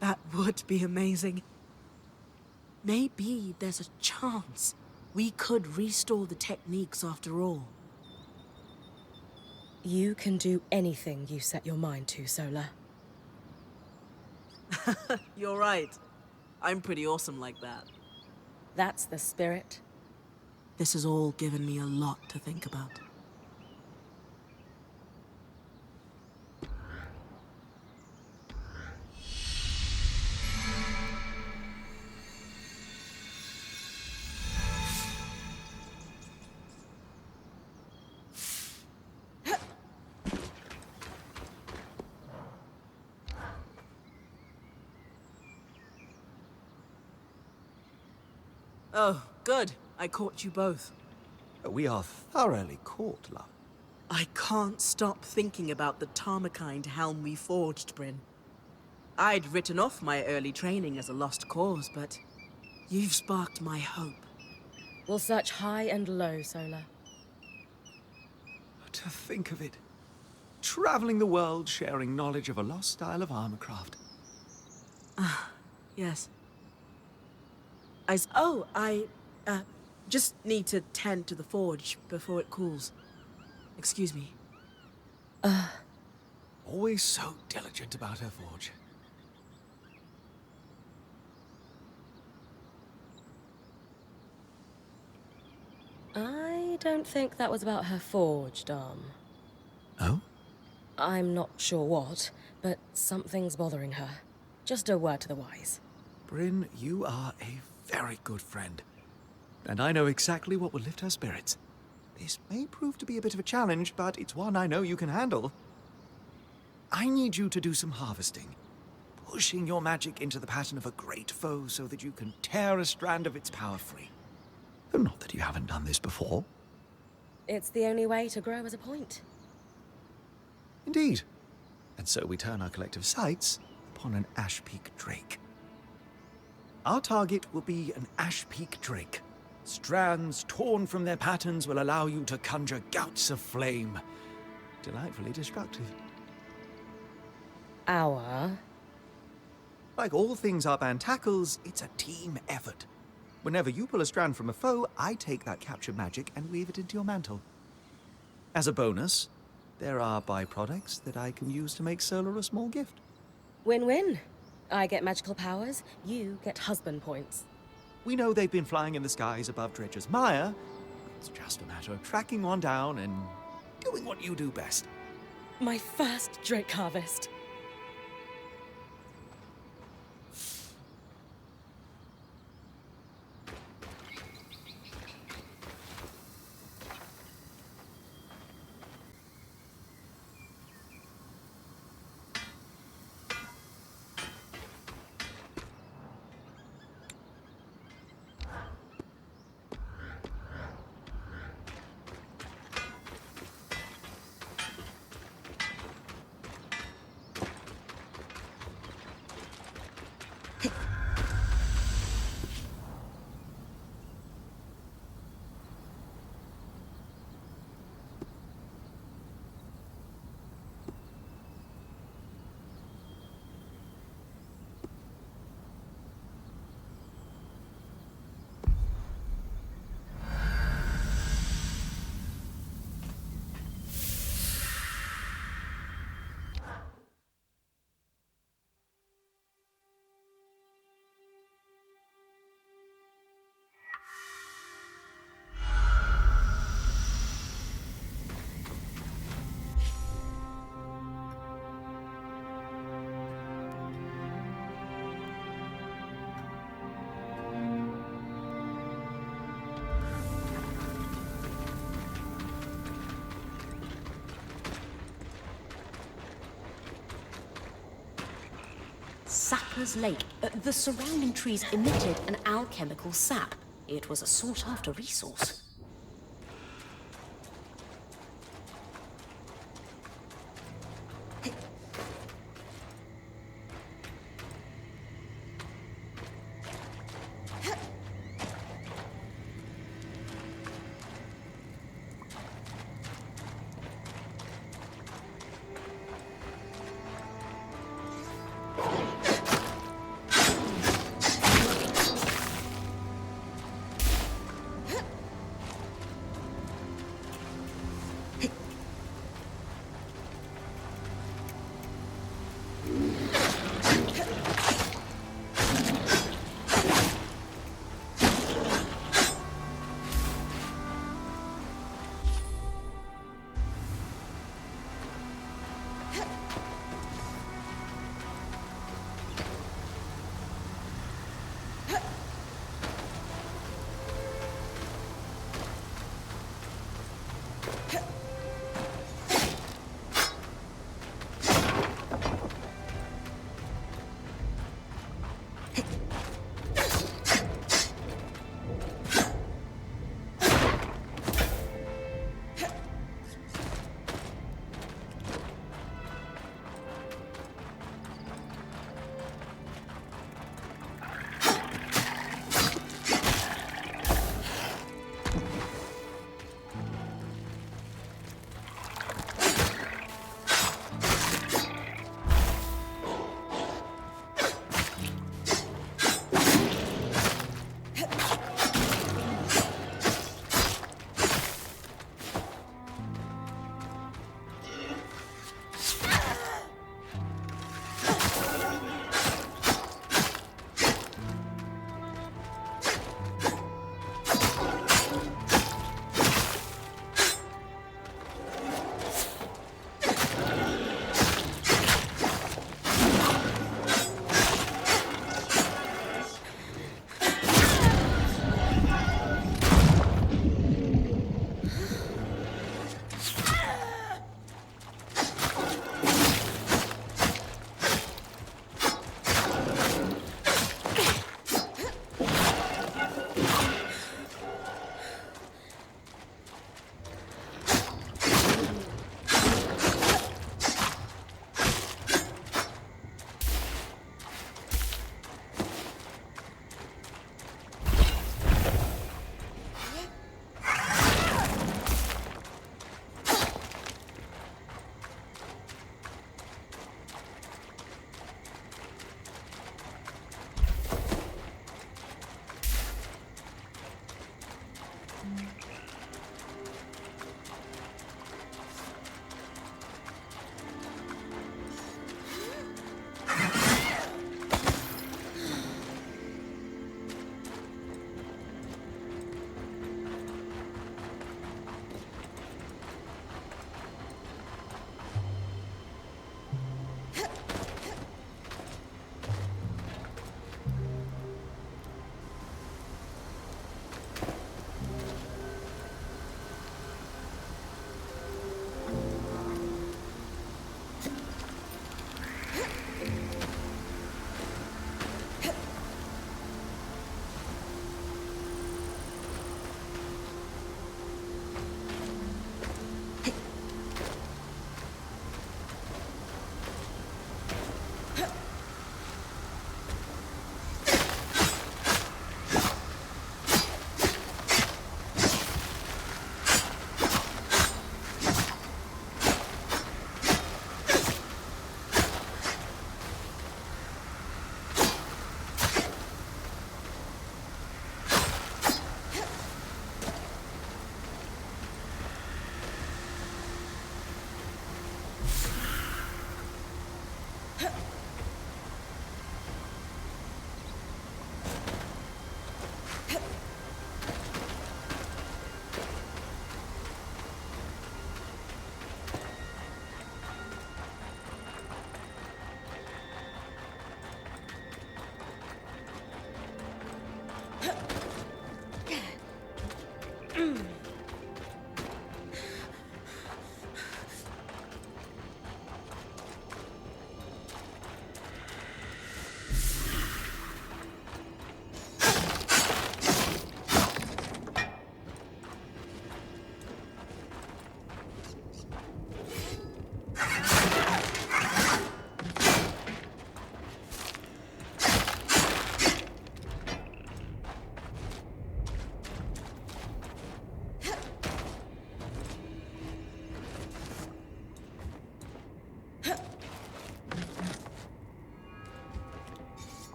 that would be amazing. Maybe there's a chance we could restore the techniques after all. You can do anything you set your mind to, Solar. You're right. I'm pretty awesome like that. That's the spirit. This has all given me a lot to think about. Oh, good. I caught you both. We are thoroughly caught, love. I can't stop thinking about the Tarmakine helm we forged, Brynn. I'd written off my early training as a lost cause, but you've sparked my hope. We'll search high and low, Solar. To think of it. Traveling the world, sharing knowledge of a lost style of armorcraft. Yes. I just need to tend to the forge before it cools. Excuse me. Always so diligent about her forge. I don't think that was about her forge, Dom. Oh? I'm not sure what, but something's bothering her. Just a word to the wise. Brynn, you are a very good friend. And I know exactly what will lift her spirits. This may prove to be a bit of a challenge, but it's one I know you can handle. I need you to do some harvesting. Pushing your magic into the pattern of a great foe so that you can tear a strand of its power free. Though not that you haven't done this before. It's the only way to grow as a point. Indeed. And so we turn our collective sights upon an Ash Peak Drake. Our target will be an Ash Peak Drake. Strands torn from their patterns will allow you to conjure gouts of flame. Delightfully destructive. Like all things our band tackles, it's a team effort. Whenever you pull a strand from a foe, I take that captured magic and weave it into your mantle. As a bonus, There are byproducts that I can use to make Solar a small gift. Win-win. I get magical powers, you get husband points. We know they've been flying in the skies above Dredger's Mire. It's just a matter of tracking one down and doing what you do best. My first Drake harvest. Sapper's Lake. The surrounding trees emitted an alchemical sap. It was a sought-after resource.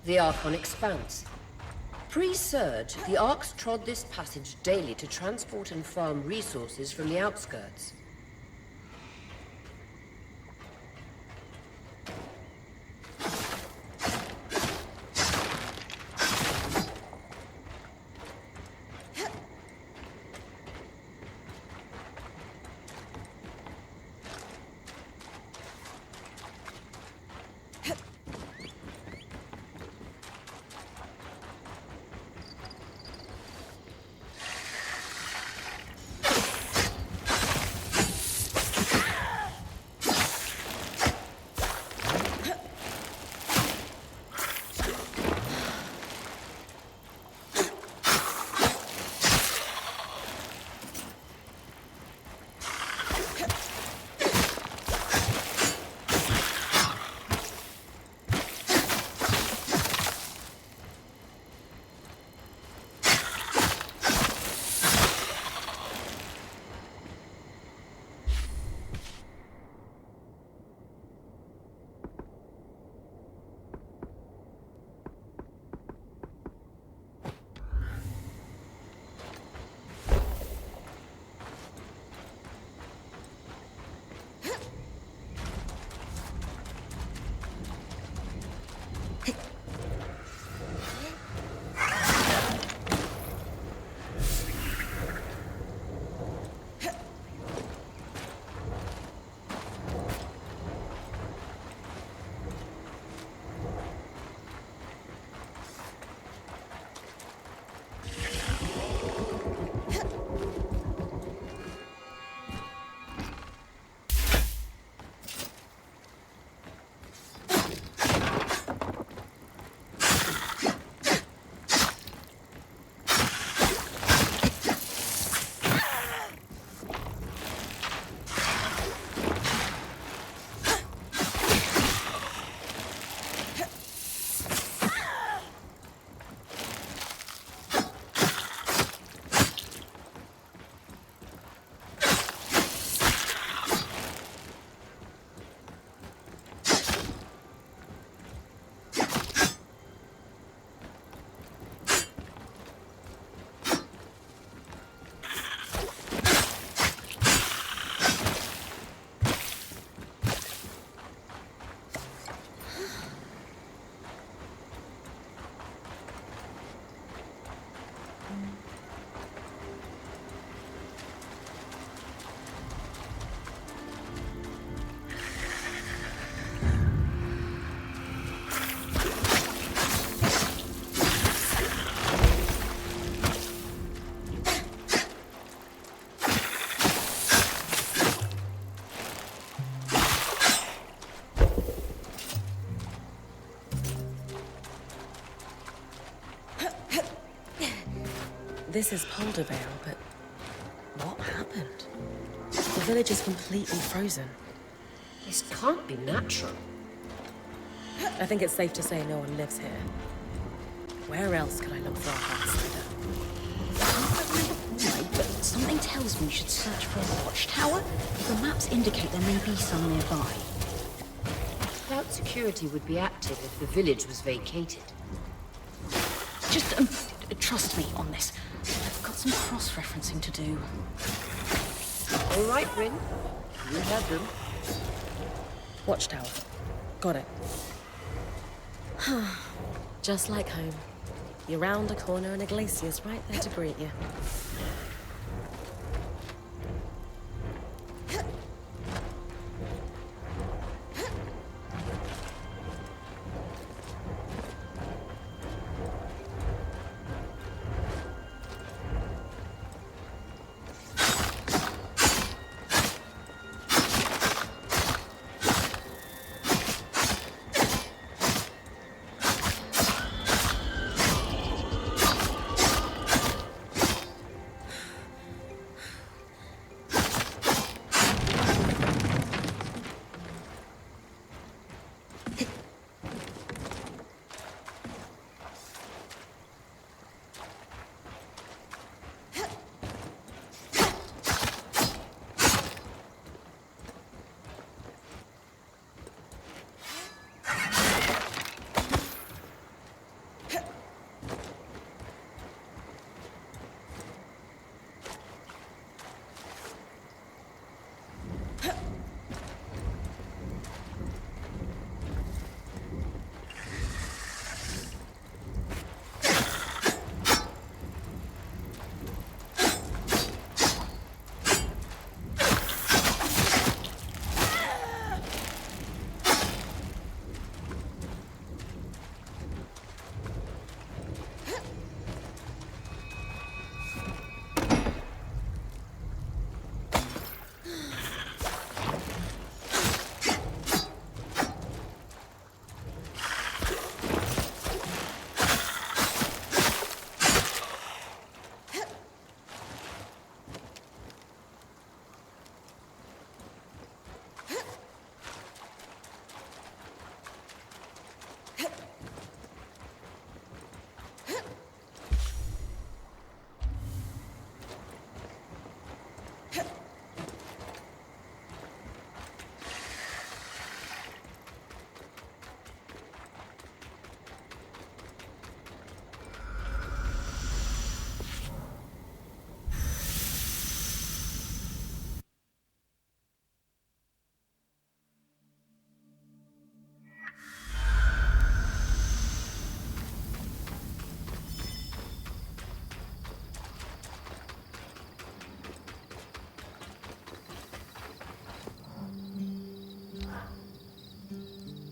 The Archon Expanse. Pre-Surge, the Arcs trod this passage daily to transport and farm resources from the outskirts. This is Poldervale, but what happened? The village is completely frozen. This can't be natural. I think it's safe to say no one lives here. Where else could I look for a heartstrider? Right, but something tells me we should search for a watchtower. The maps indicate there may be some nearby. Cloud security would be active if the village was vacated. Just trust me on this. I've got some cross-referencing to do. All right, Brynn. You have them. Watchtower. Got it. Just like home. You're round a corner and a glacier's right there to greet you.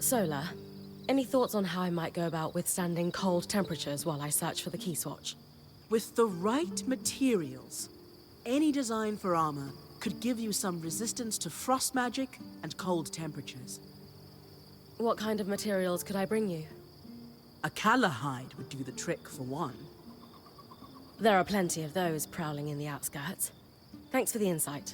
Solar, any thoughts on how I might go about withstanding cold temperatures while I search for the key swatch? With the right materials, any design for armor could give you some resistance to frost magic and cold temperatures. What kind of materials could I bring you? A hide would do the trick for one. There are plenty of those prowling in the outskirts. Thanks for the insight.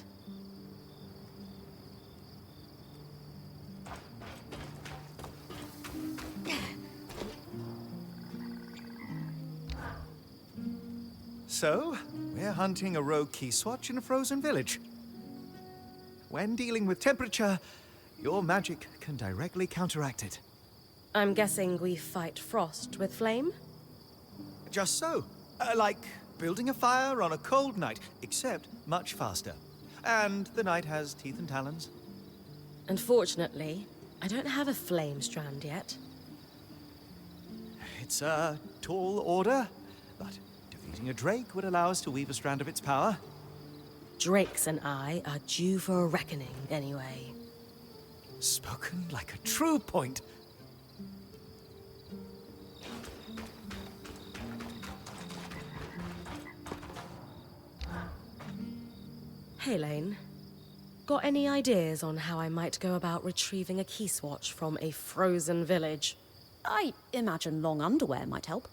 So, we're hunting a rogue key swatch in a frozen village. When dealing with temperature, your magic can directly counteract it. I'm guessing we fight frost with flame? Just so. Like building a fire on a cold night, except much faster. And the night has teeth and talons. Unfortunately, I don't have a flame strand yet. It's a tall order, but defeating a drake would allow us to weave a strand of its power. Drakes and I are due for a reckoning, anyway. Spoken like a true point. Hey, Lane. Got any ideas on how I might go about retrieving a key swatch from a frozen village? I imagine long underwear might help.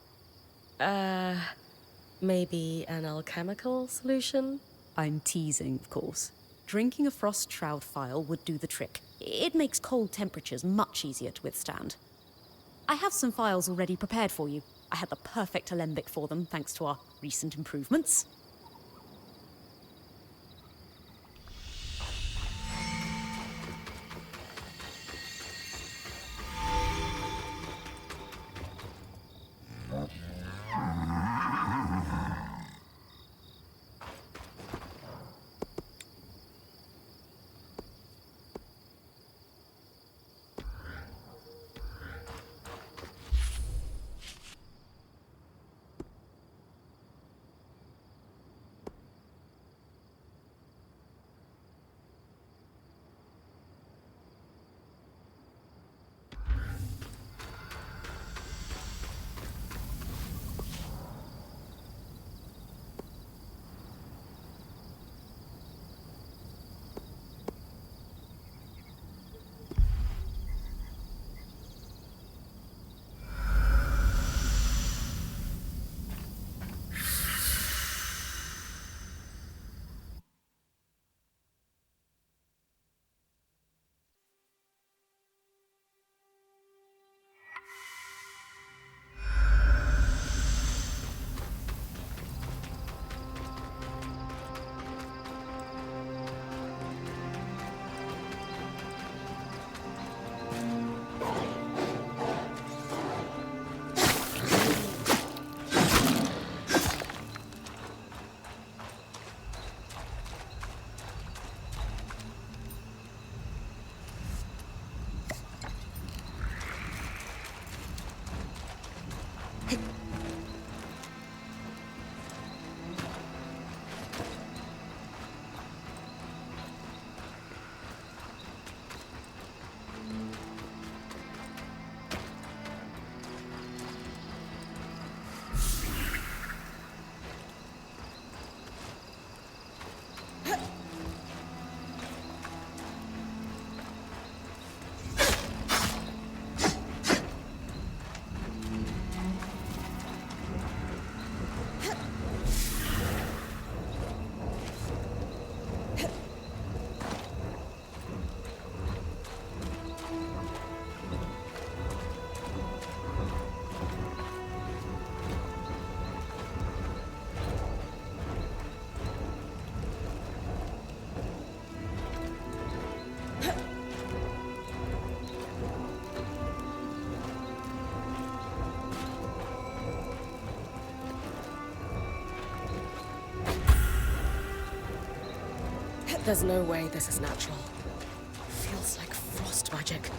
Maybe an alchemical solution? I'm teasing, of course. Drinking a frost shroud phial would do the trick. It makes cold temperatures much easier to withstand. I have some phials already prepared for you. I had the perfect alembic for them, thanks to our recent improvements. There's no way this is natural. Feels like frost magic.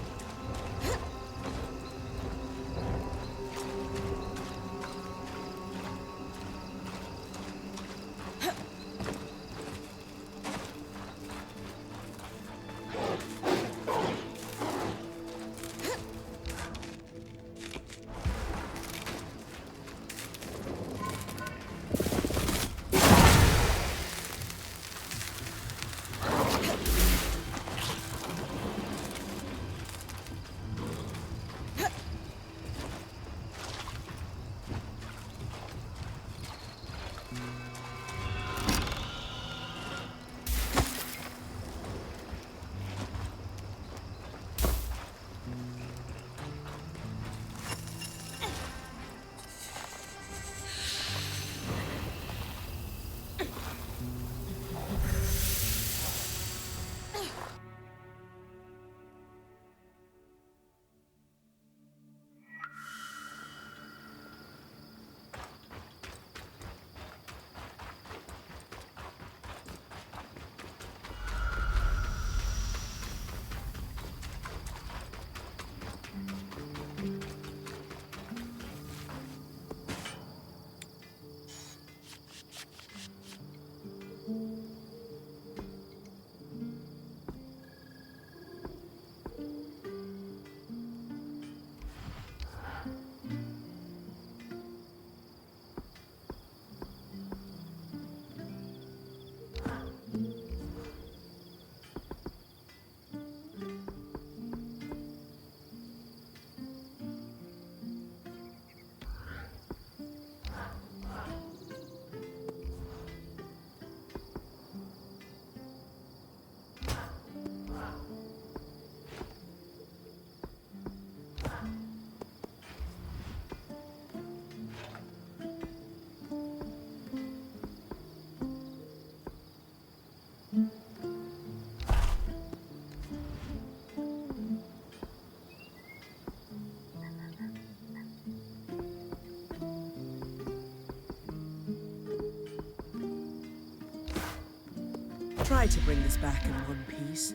try to bring this back in one piece.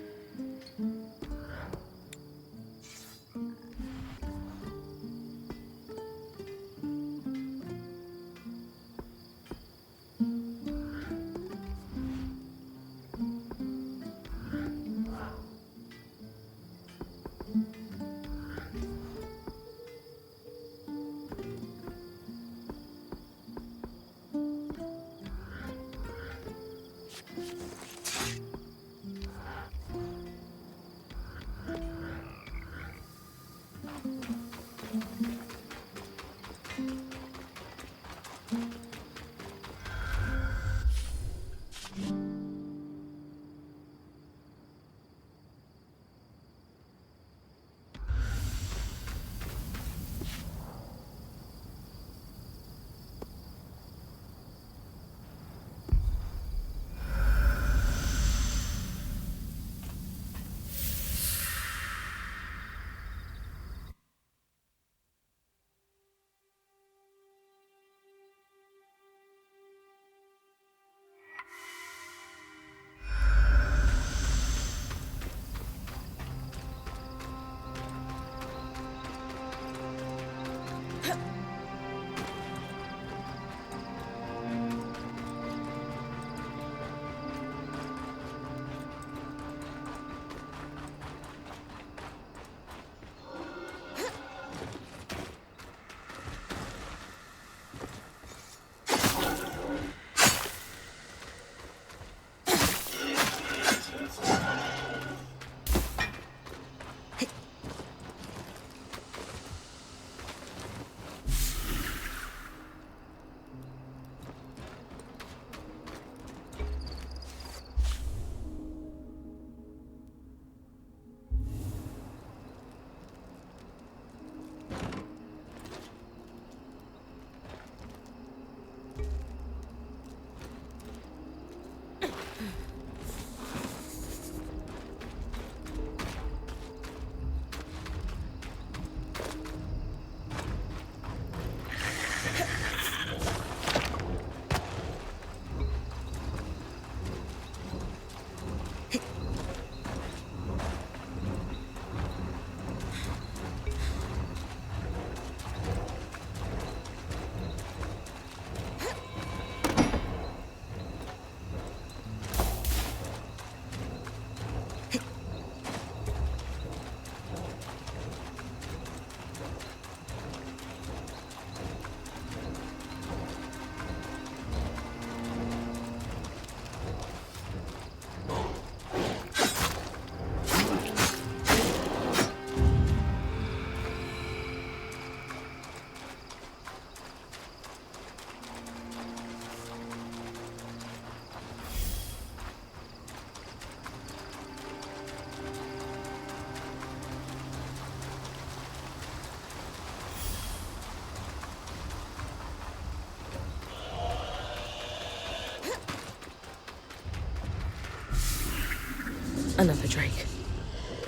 Another drake.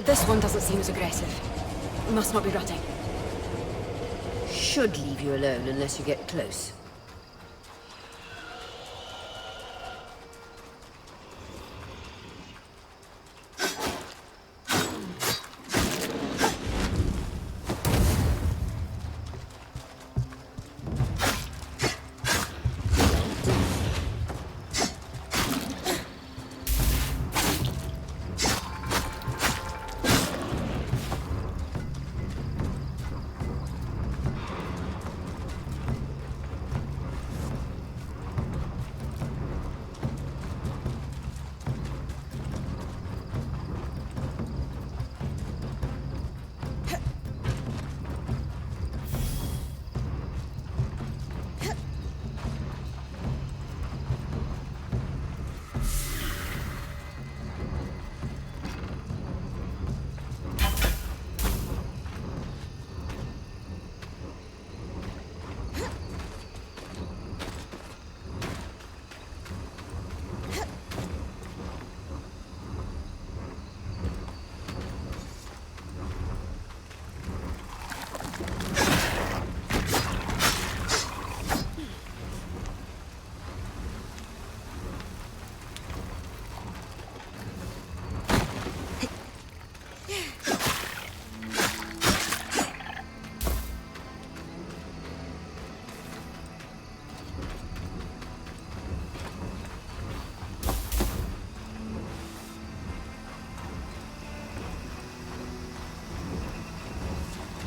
This one doesn't seem as aggressive. Must not be rutting. Should leave you alone unless you get close.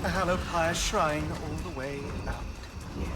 A hallowed pyre shrine all the way out here.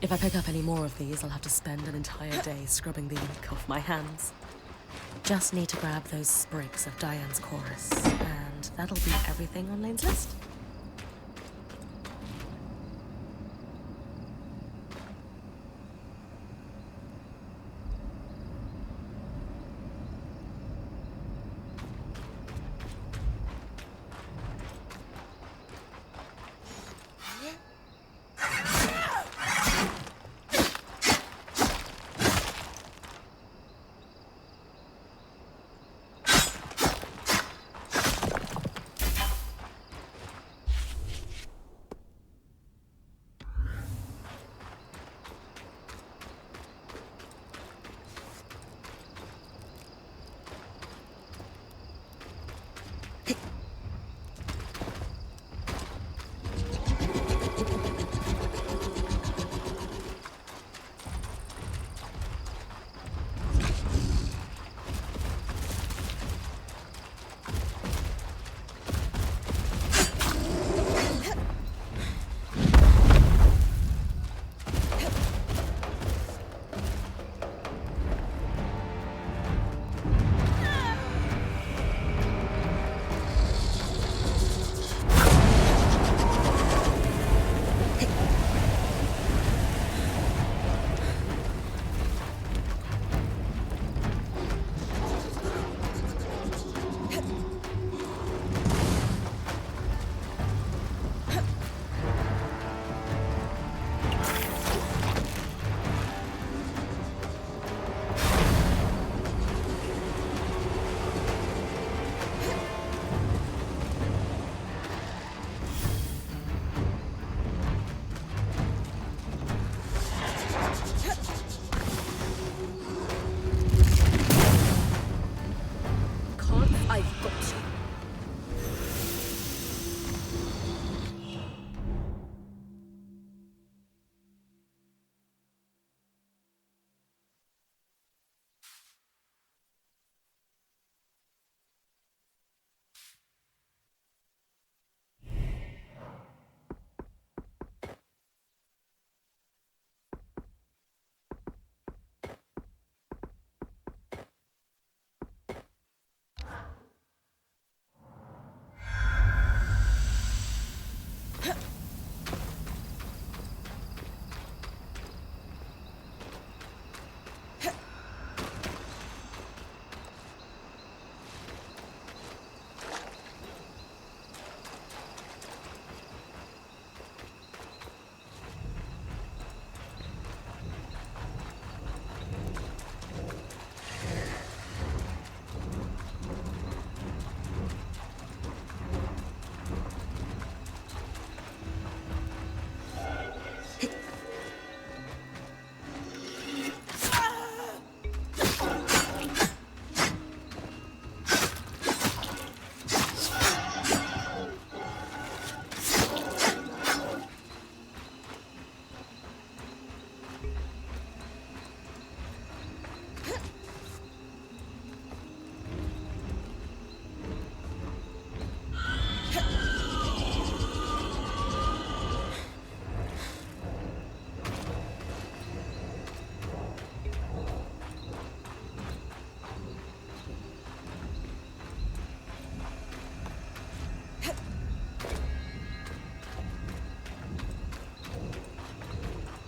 If I pick up any more of these, I'll have to spend an entire day scrubbing the ink off my hands. Just need to grab those sprigs of Diane's chorus, and that'll be everything on Lane's list.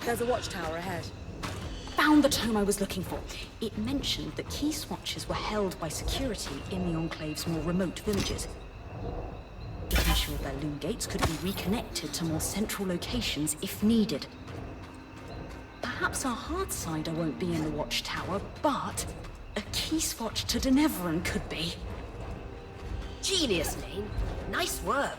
There's a watchtower ahead. Found the tome I was looking for. It mentioned that key swatches were held by security in the Enclave's more remote villages. It ensured their loom gates could be reconnected to more central locations if needed. Perhaps our Hardsider won't be in the watchtower, but a key swatch to Denevran could be. Genius, Lane. Nice work.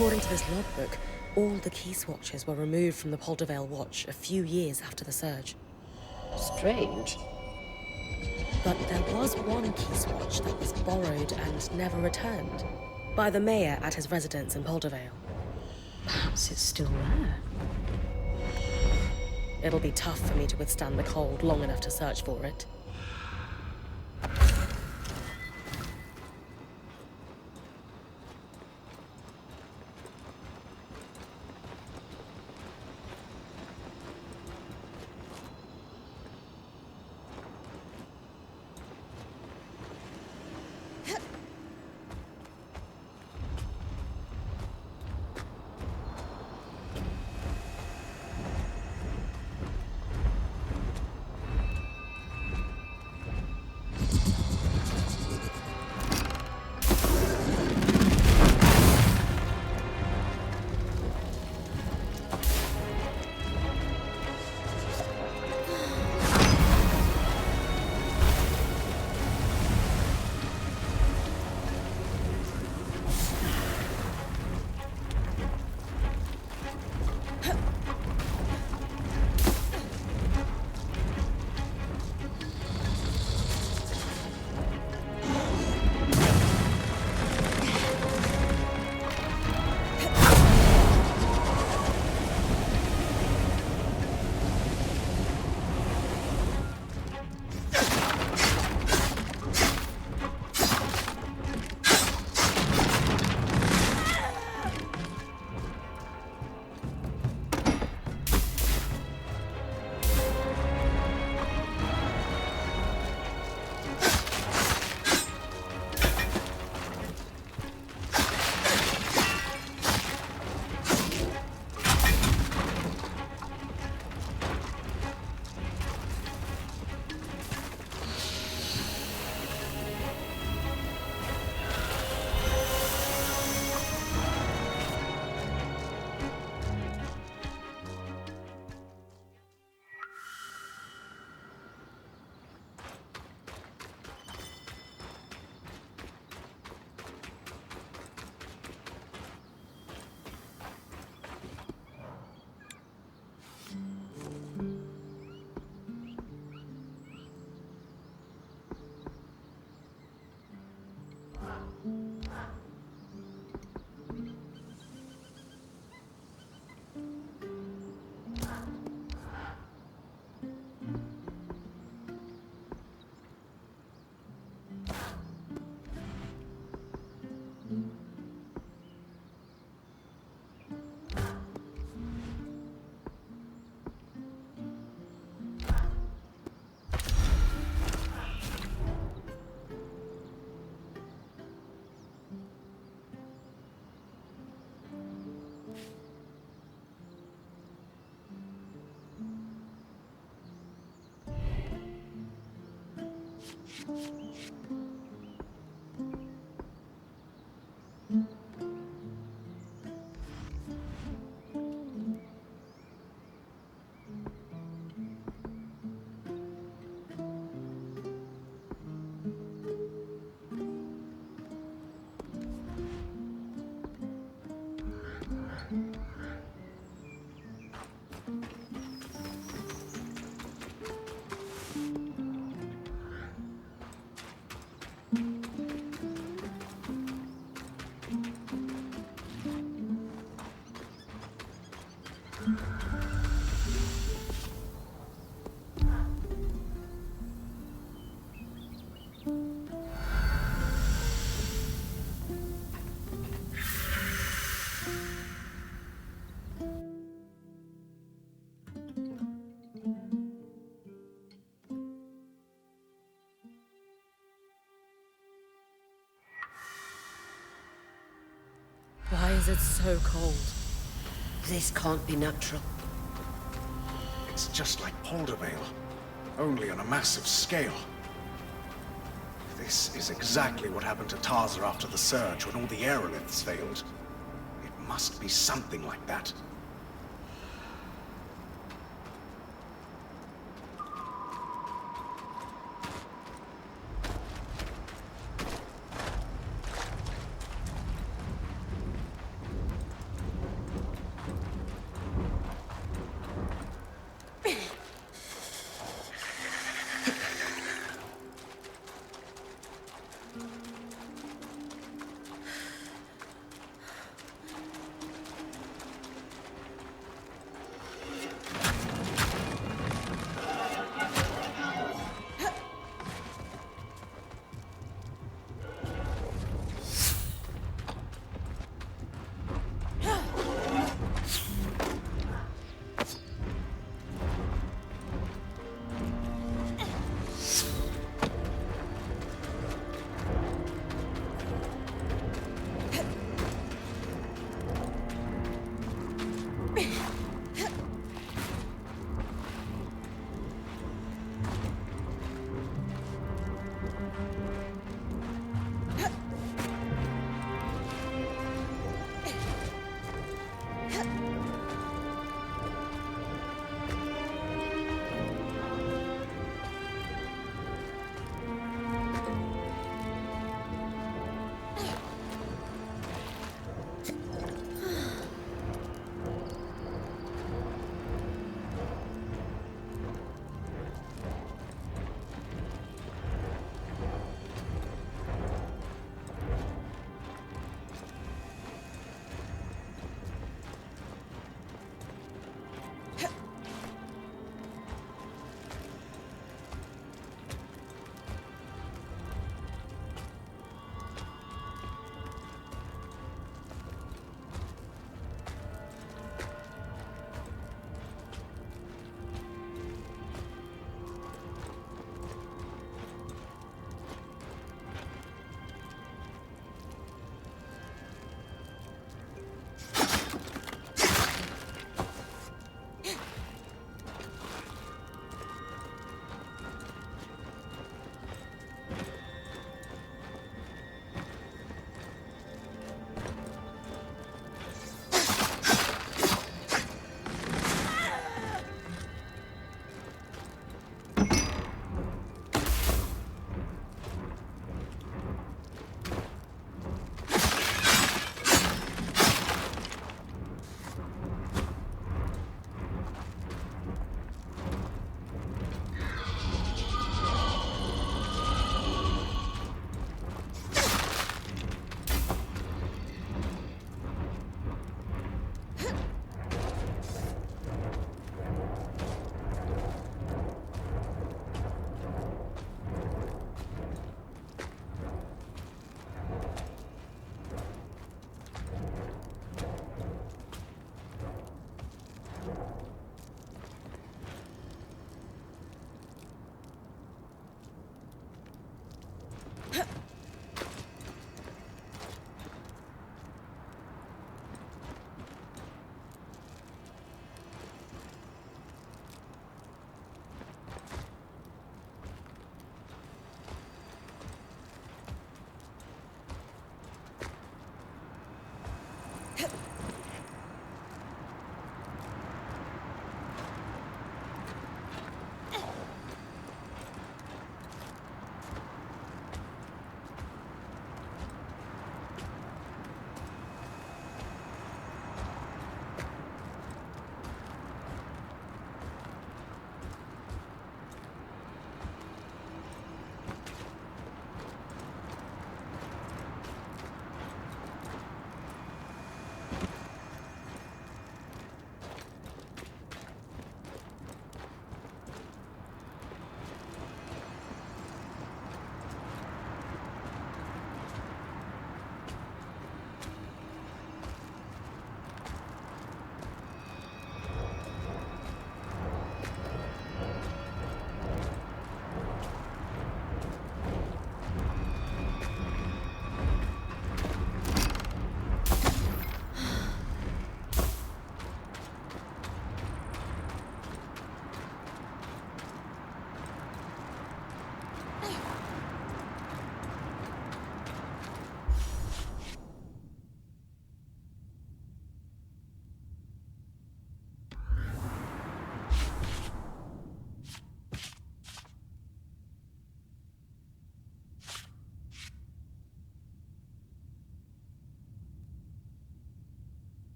According to this logbook, all the key swatches were removed from the Poldervale Watch a few years after the surge. Strange. But there was one key swatch that was borrowed and never returned by the mayor at his residence in Poldervale. Perhaps it's still there. It'll be tough for me to withstand the cold long enough to search for it. Why is it so cold? This can't be natural. It's just like Poldervale, only on a massive scale. This is exactly what happened to Tarza after the surge when all the aeroliths failed. It must be something like that.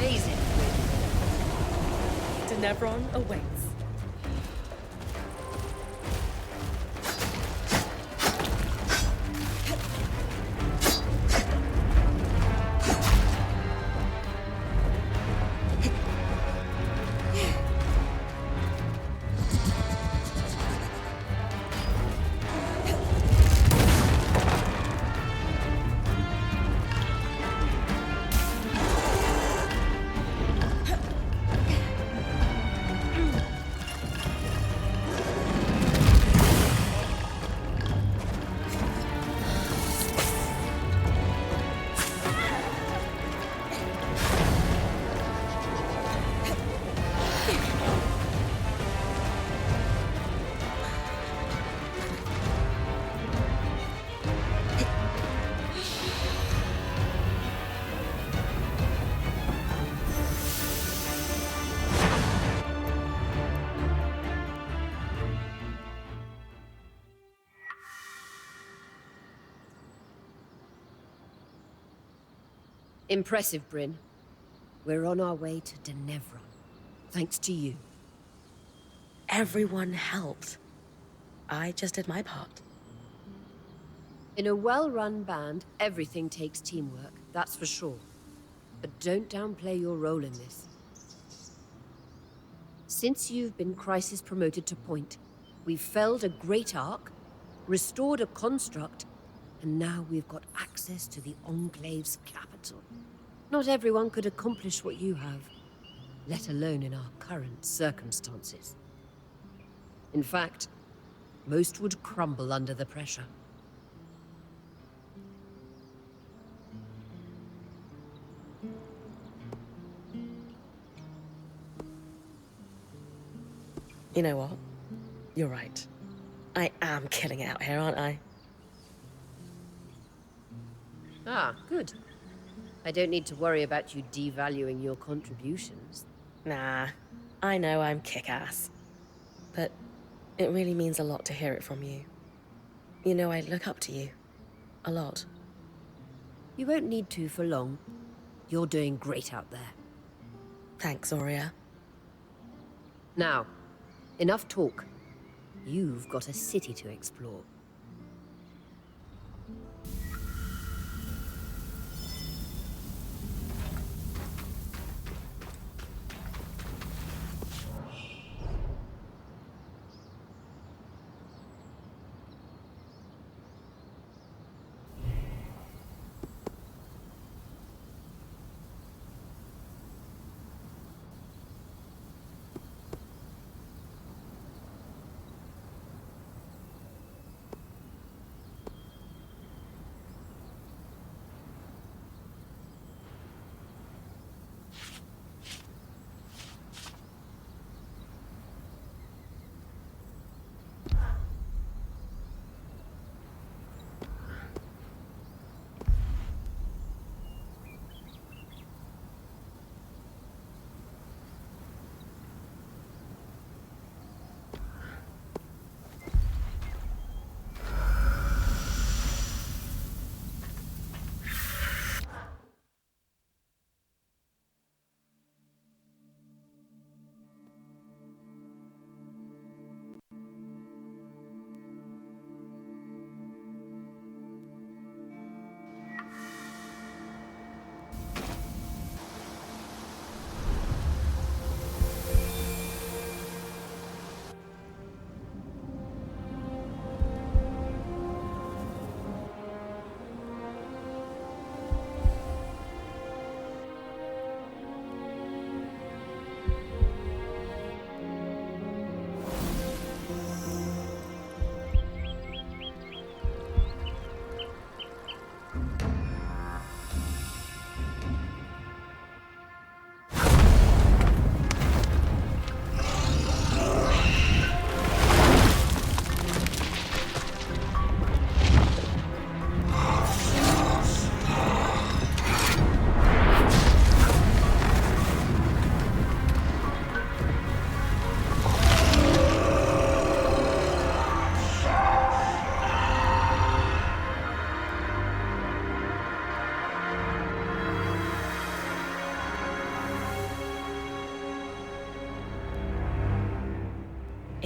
Raise it, Brynn. Denevron awaits. Impressive, Brynn. We're on our way to Denevron. Thanks to you. Everyone helped. I just did my part. In a well-run band, everything takes teamwork, that's for sure. But don't downplay your role in this. Since you've been Crisis promoted to Point, we've felled a great arc, restored a construct, and now we've got access to the Enclave's capital. Not everyone could accomplish what you have, let alone in our current circumstances. In fact, most would crumble under the pressure. You know what? You're right. I am killing it out here, aren't I? Ah, good. I don't need to worry about you devaluing your contributions. Nah, I know I'm kick-ass. But it really means a lot to hear it from you. You know, I look up to you. A lot. You won't need to for long. You're doing great out there. Thanks, Aurea. Now, enough talk. You've got a city to explore.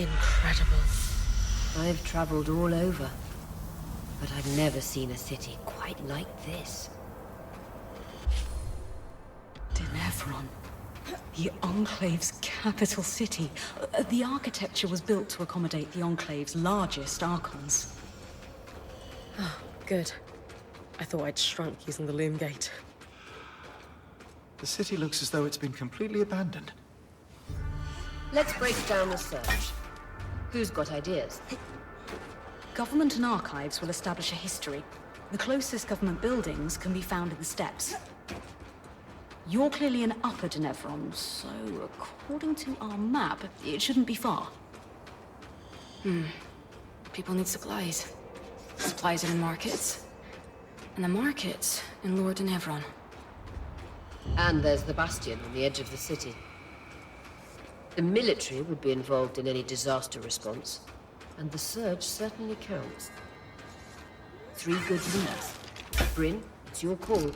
Incredible. I've traveled all over, but I've never seen a city quite like this. Denevron. The Enclave's capital city. The architecture was built to accommodate the Enclave's largest archons. Good. I thought I'd shrunk using the loom gate. The city looks as though it's been completely abandoned. Let's break down the search. Who's got ideas? Government and archives will establish a history. The closest government buildings can be found in the steppes. You're clearly in Upper Denevron, so according to our map, it shouldn't be far. People need supplies. Supplies are in markets. And the markets in Lower Denevron. And there's the bastion on the edge of the city. The military would be involved in any disaster response, and the surge certainly counts. 3 good leads. Brynn, it's your call.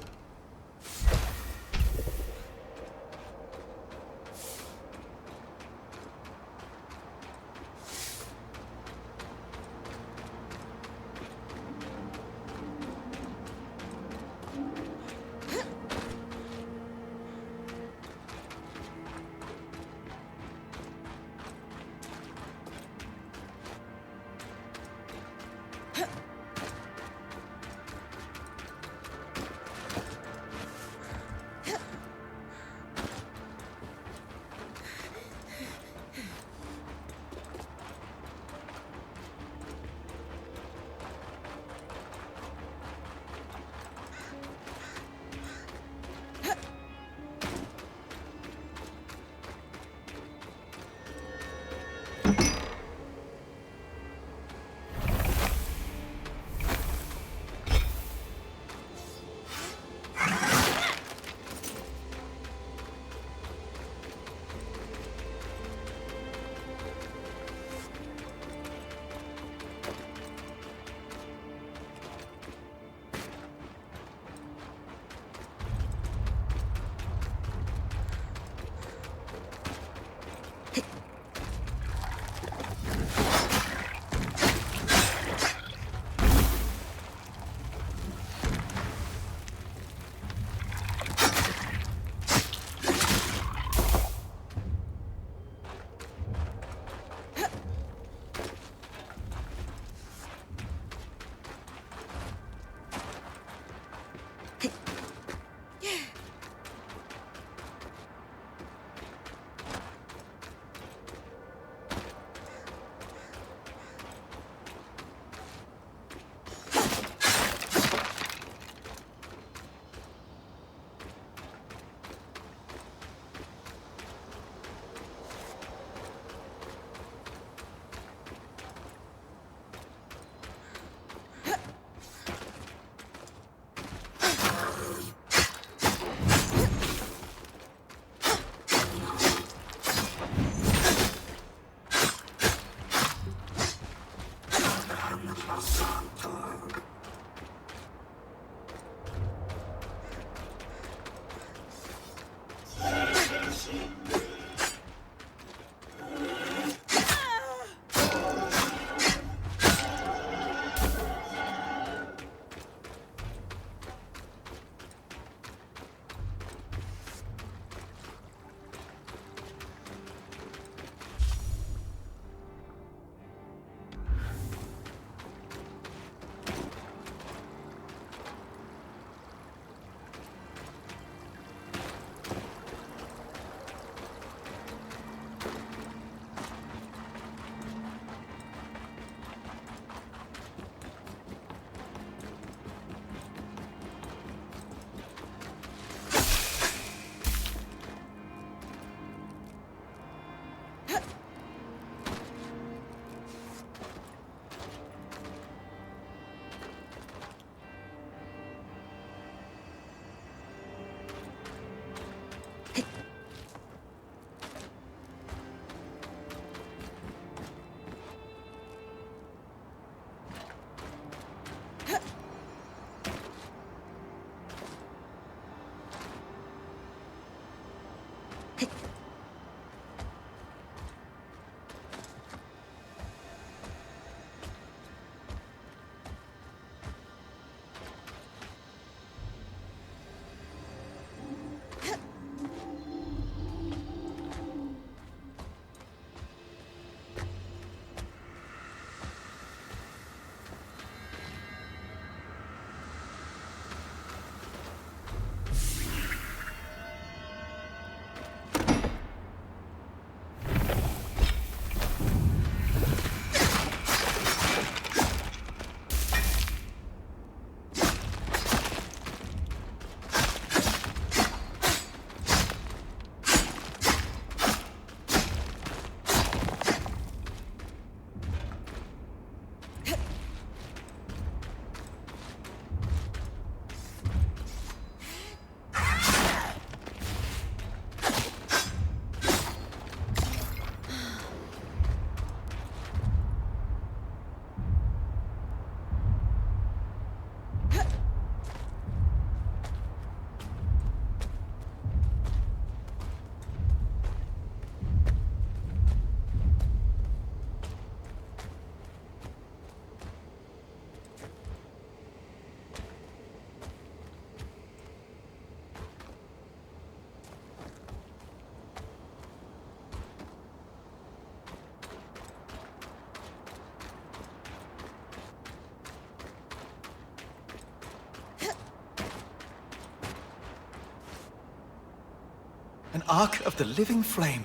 An arc of the living flame.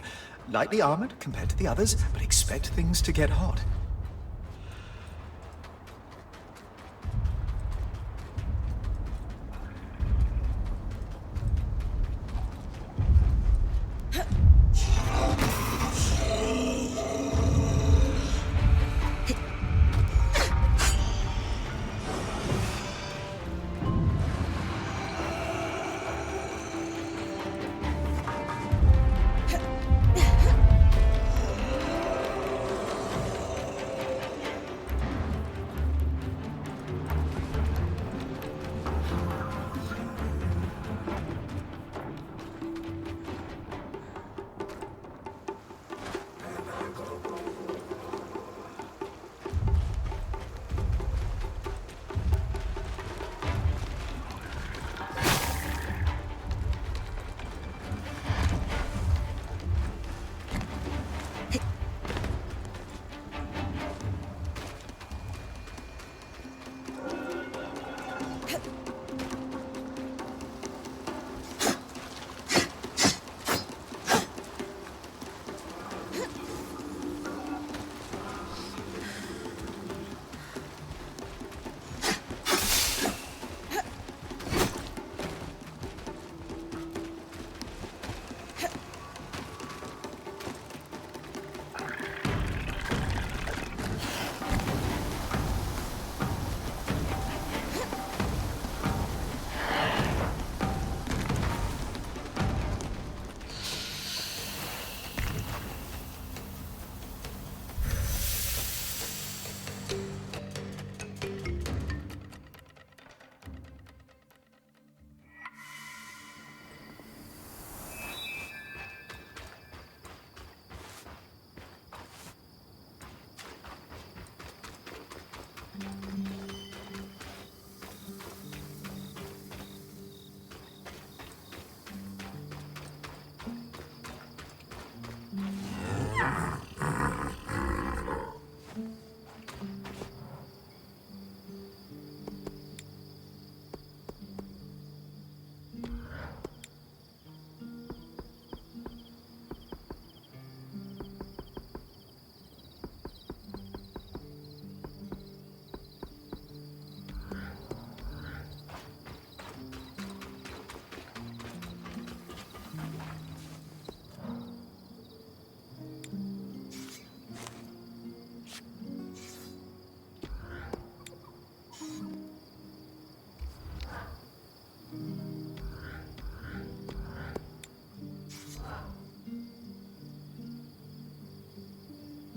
Lightly armored compared to the others, but expect things to get hot.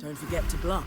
Don't forget to block.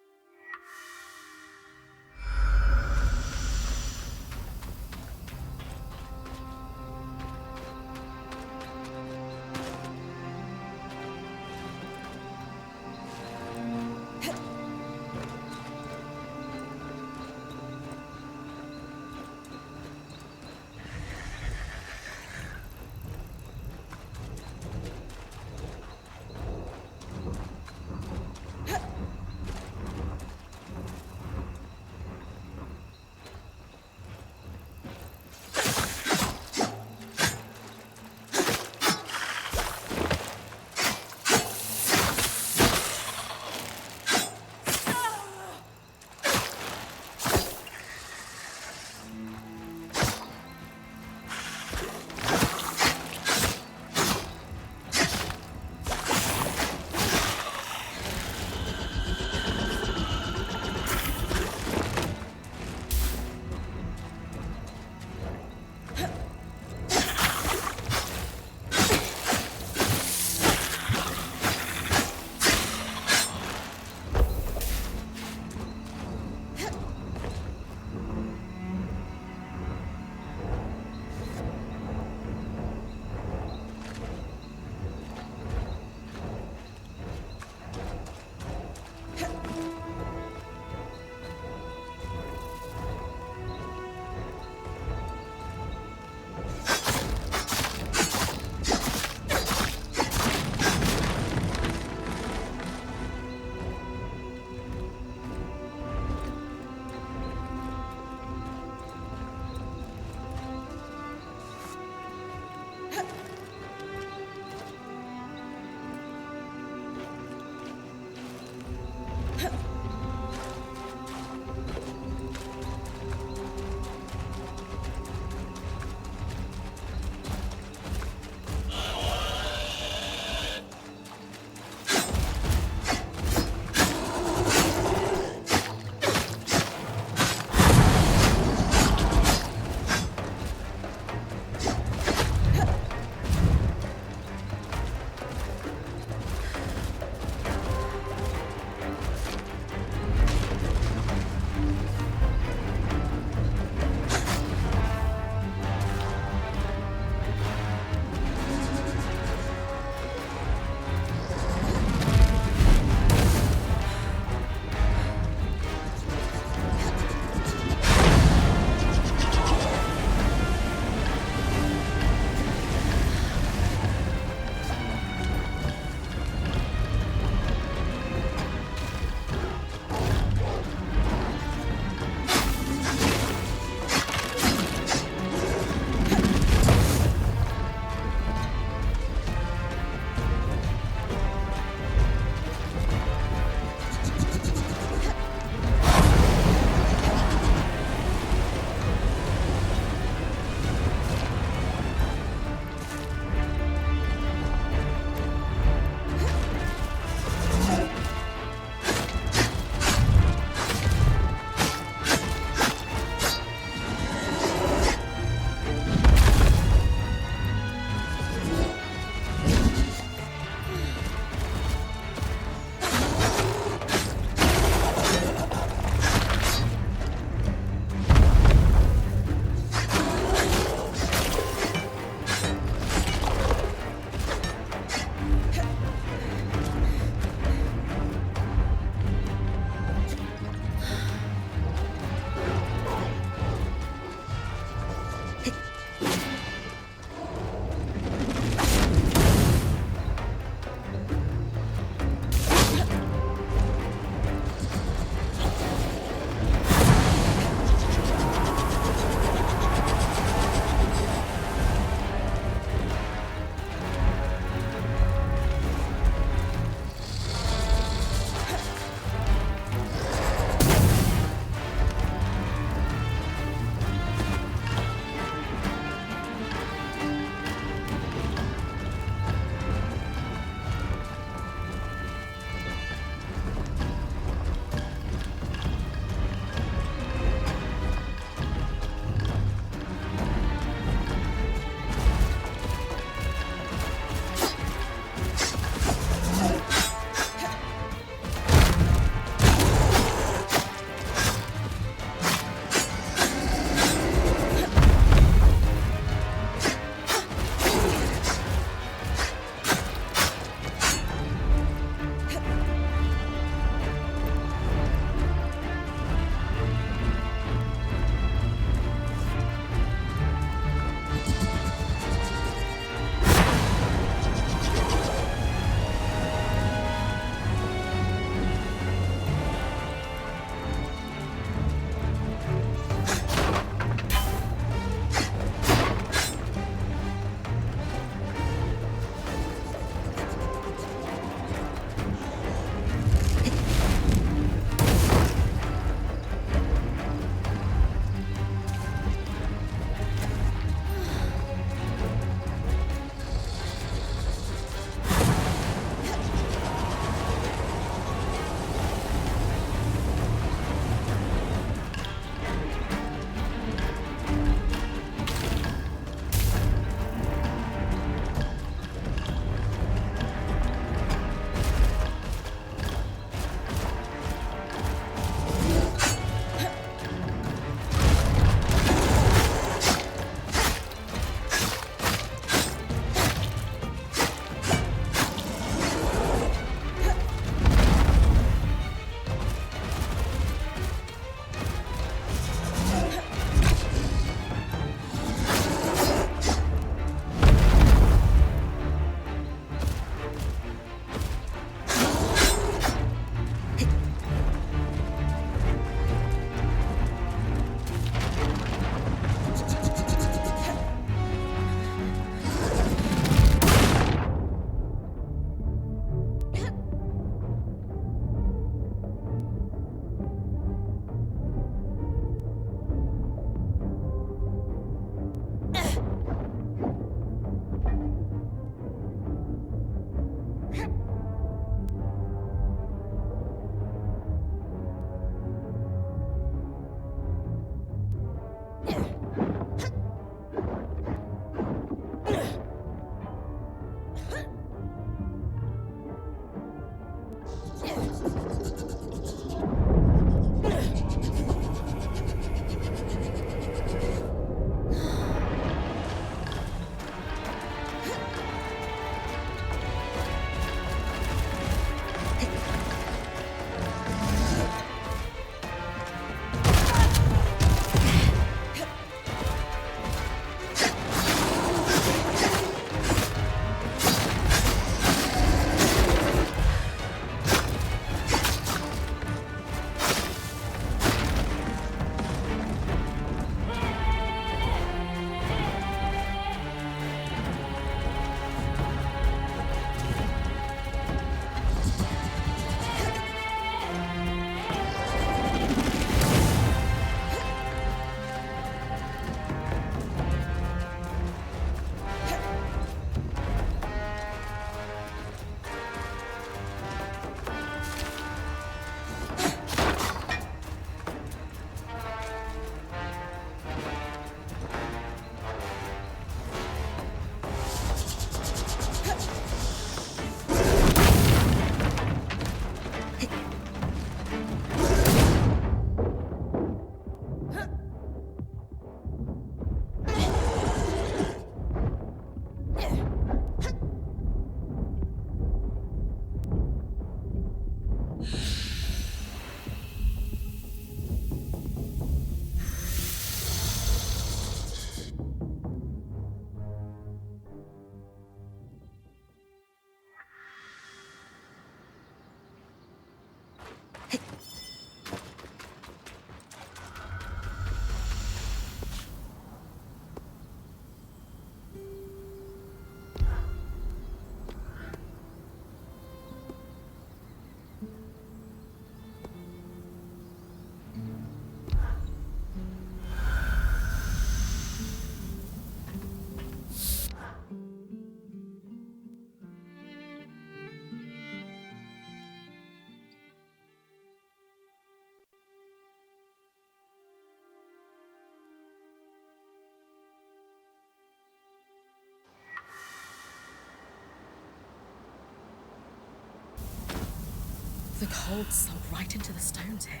The cold sunk right into the stones here.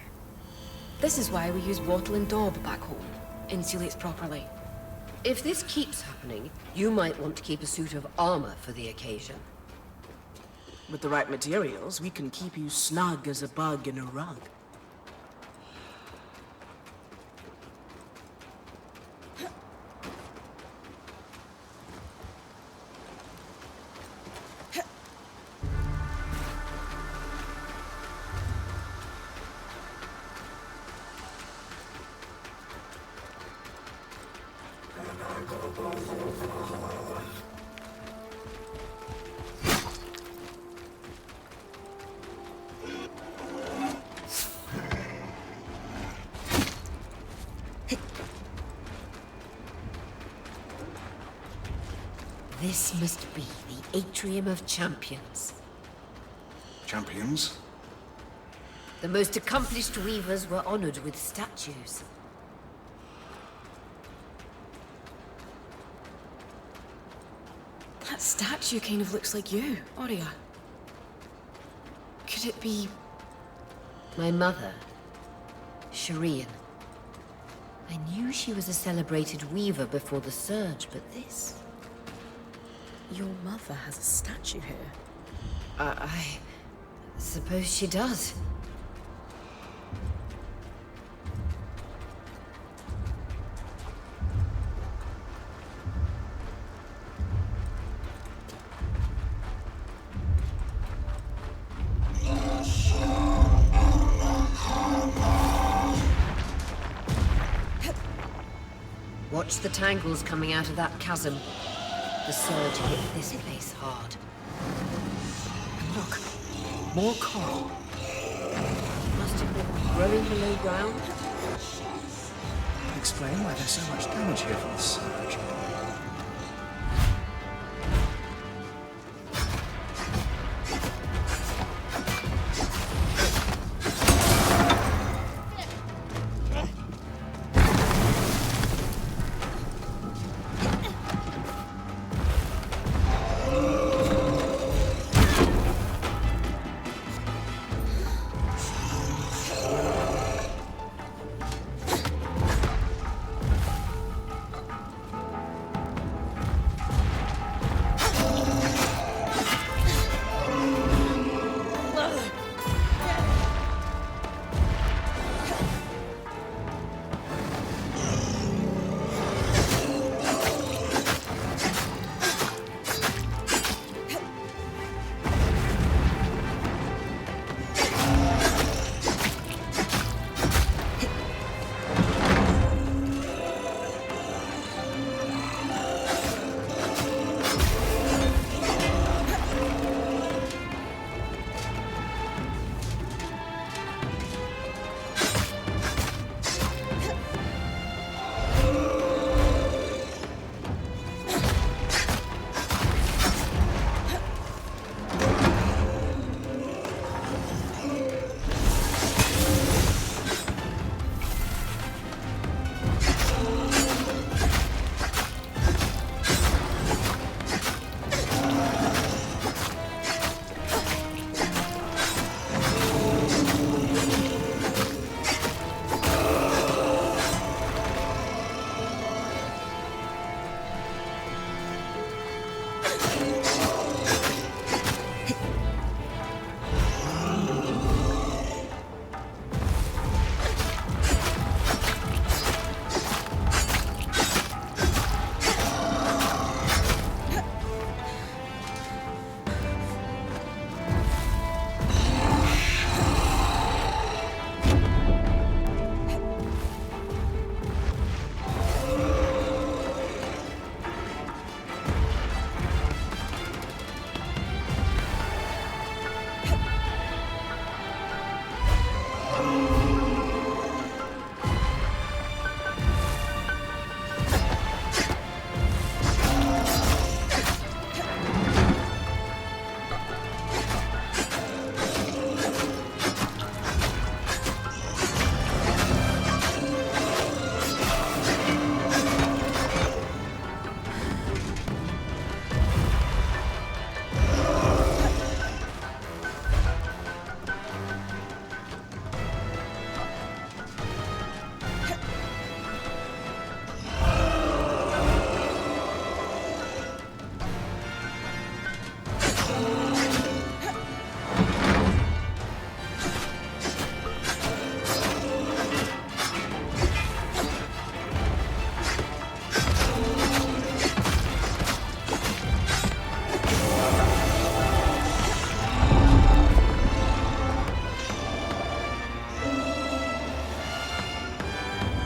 This is why we use wattle and daub back home. Insulates properly. If this keeps happening, you might want to keep a suit of armor for the occasion. With the right materials, we can keep you snug as a bug in a rug. This must be the Atrium of Champions. Champions? The most accomplished weavers were honored with statues. That statue kind of looks like you, Aurea. Could it be... My mother, Shireen. I knew she was a celebrated weaver before the Surge, but this... Your mother has a statue here. I suppose she does. Watch the tangles coming out of that chasm. The surge hit this place hard. And look, more coral. Must have been growing below ground. Would explain why there's so much damage here from the surge.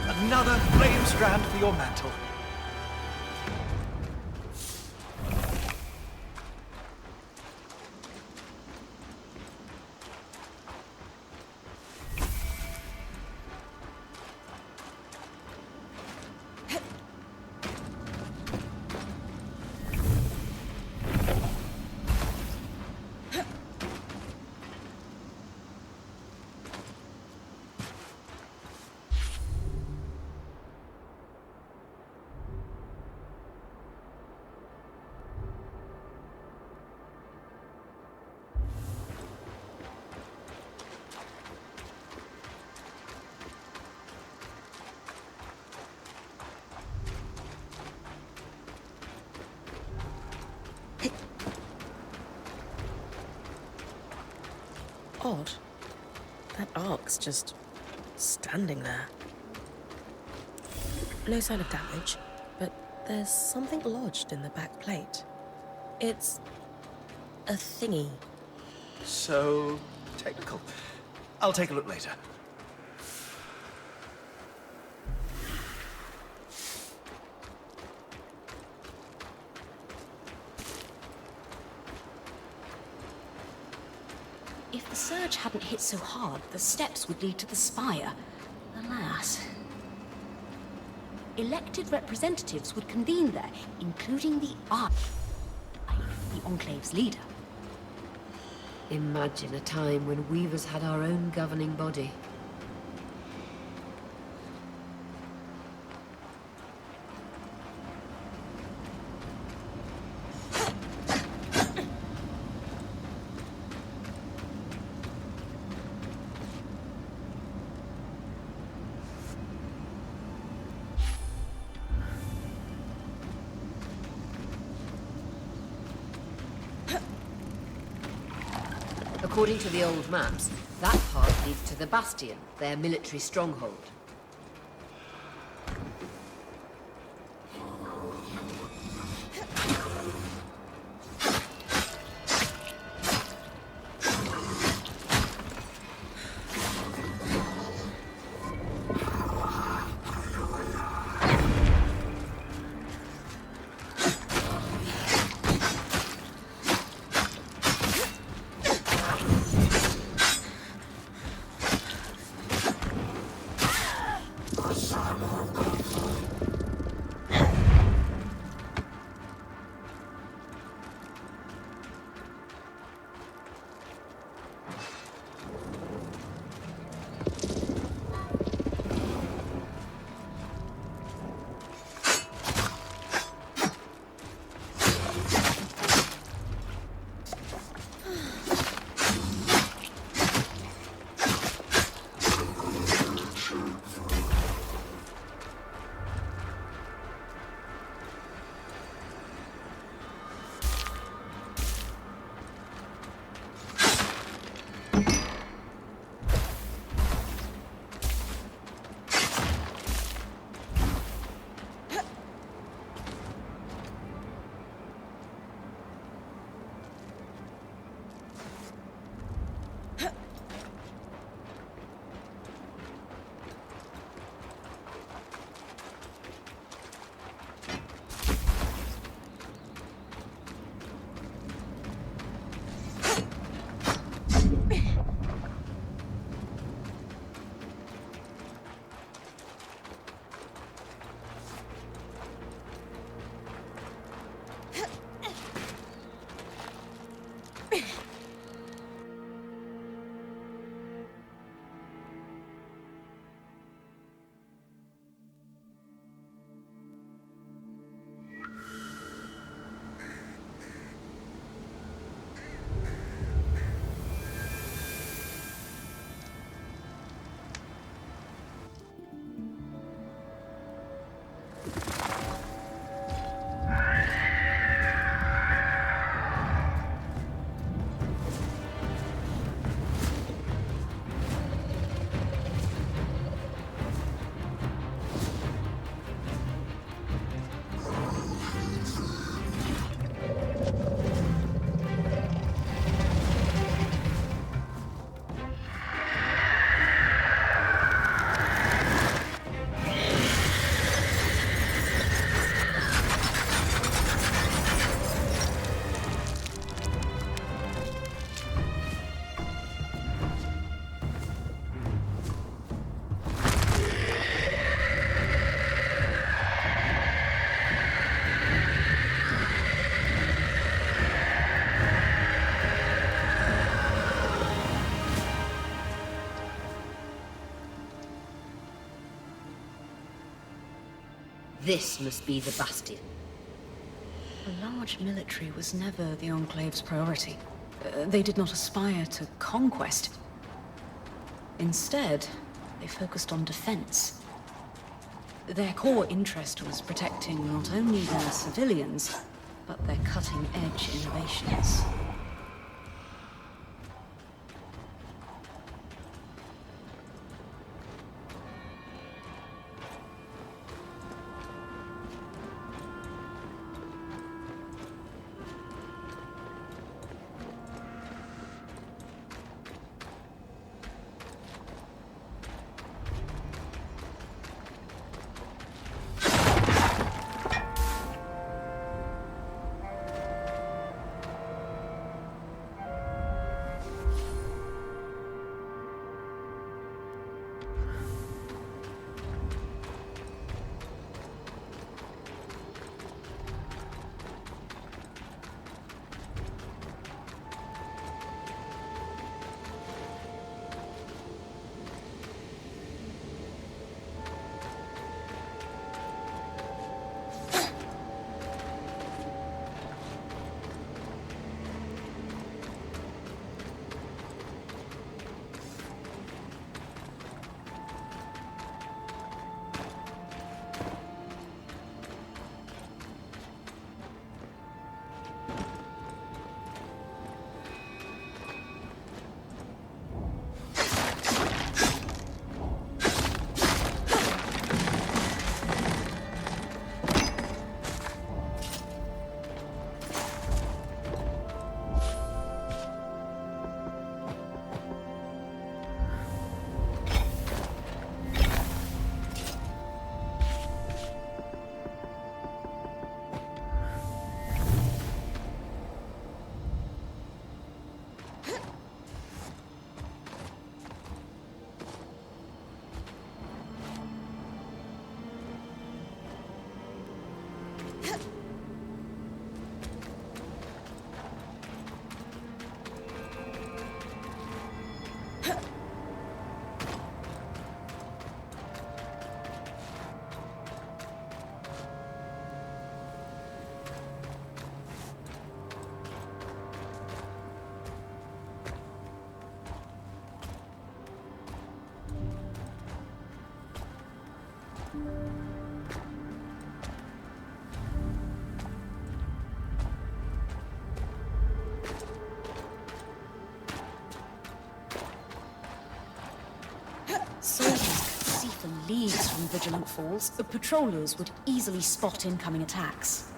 Another flame strand for your mantle. Odd. That ark's just standing there. No sign of damage, but there's something lodged in the back plate. It's a thingy. So technical. I'll take a look later. If the surge hadn't hit so hard, the steps would lead to the spire. Alas. Elected representatives would convene there, including the Enclave's leader. Imagine a time when Weavers had our own governing body. According to the old maps, that path leads to the Bastion, their military stronghold. This must be the bastion. A large military was never the Enclave's priority. They did not aspire to conquest. Instead, they focused on defense. Their core interest was protecting not only their civilians, but their cutting-edge innovations. Soldiers could see for leagues from vigilant falls, but patrollers would easily spot incoming attacks.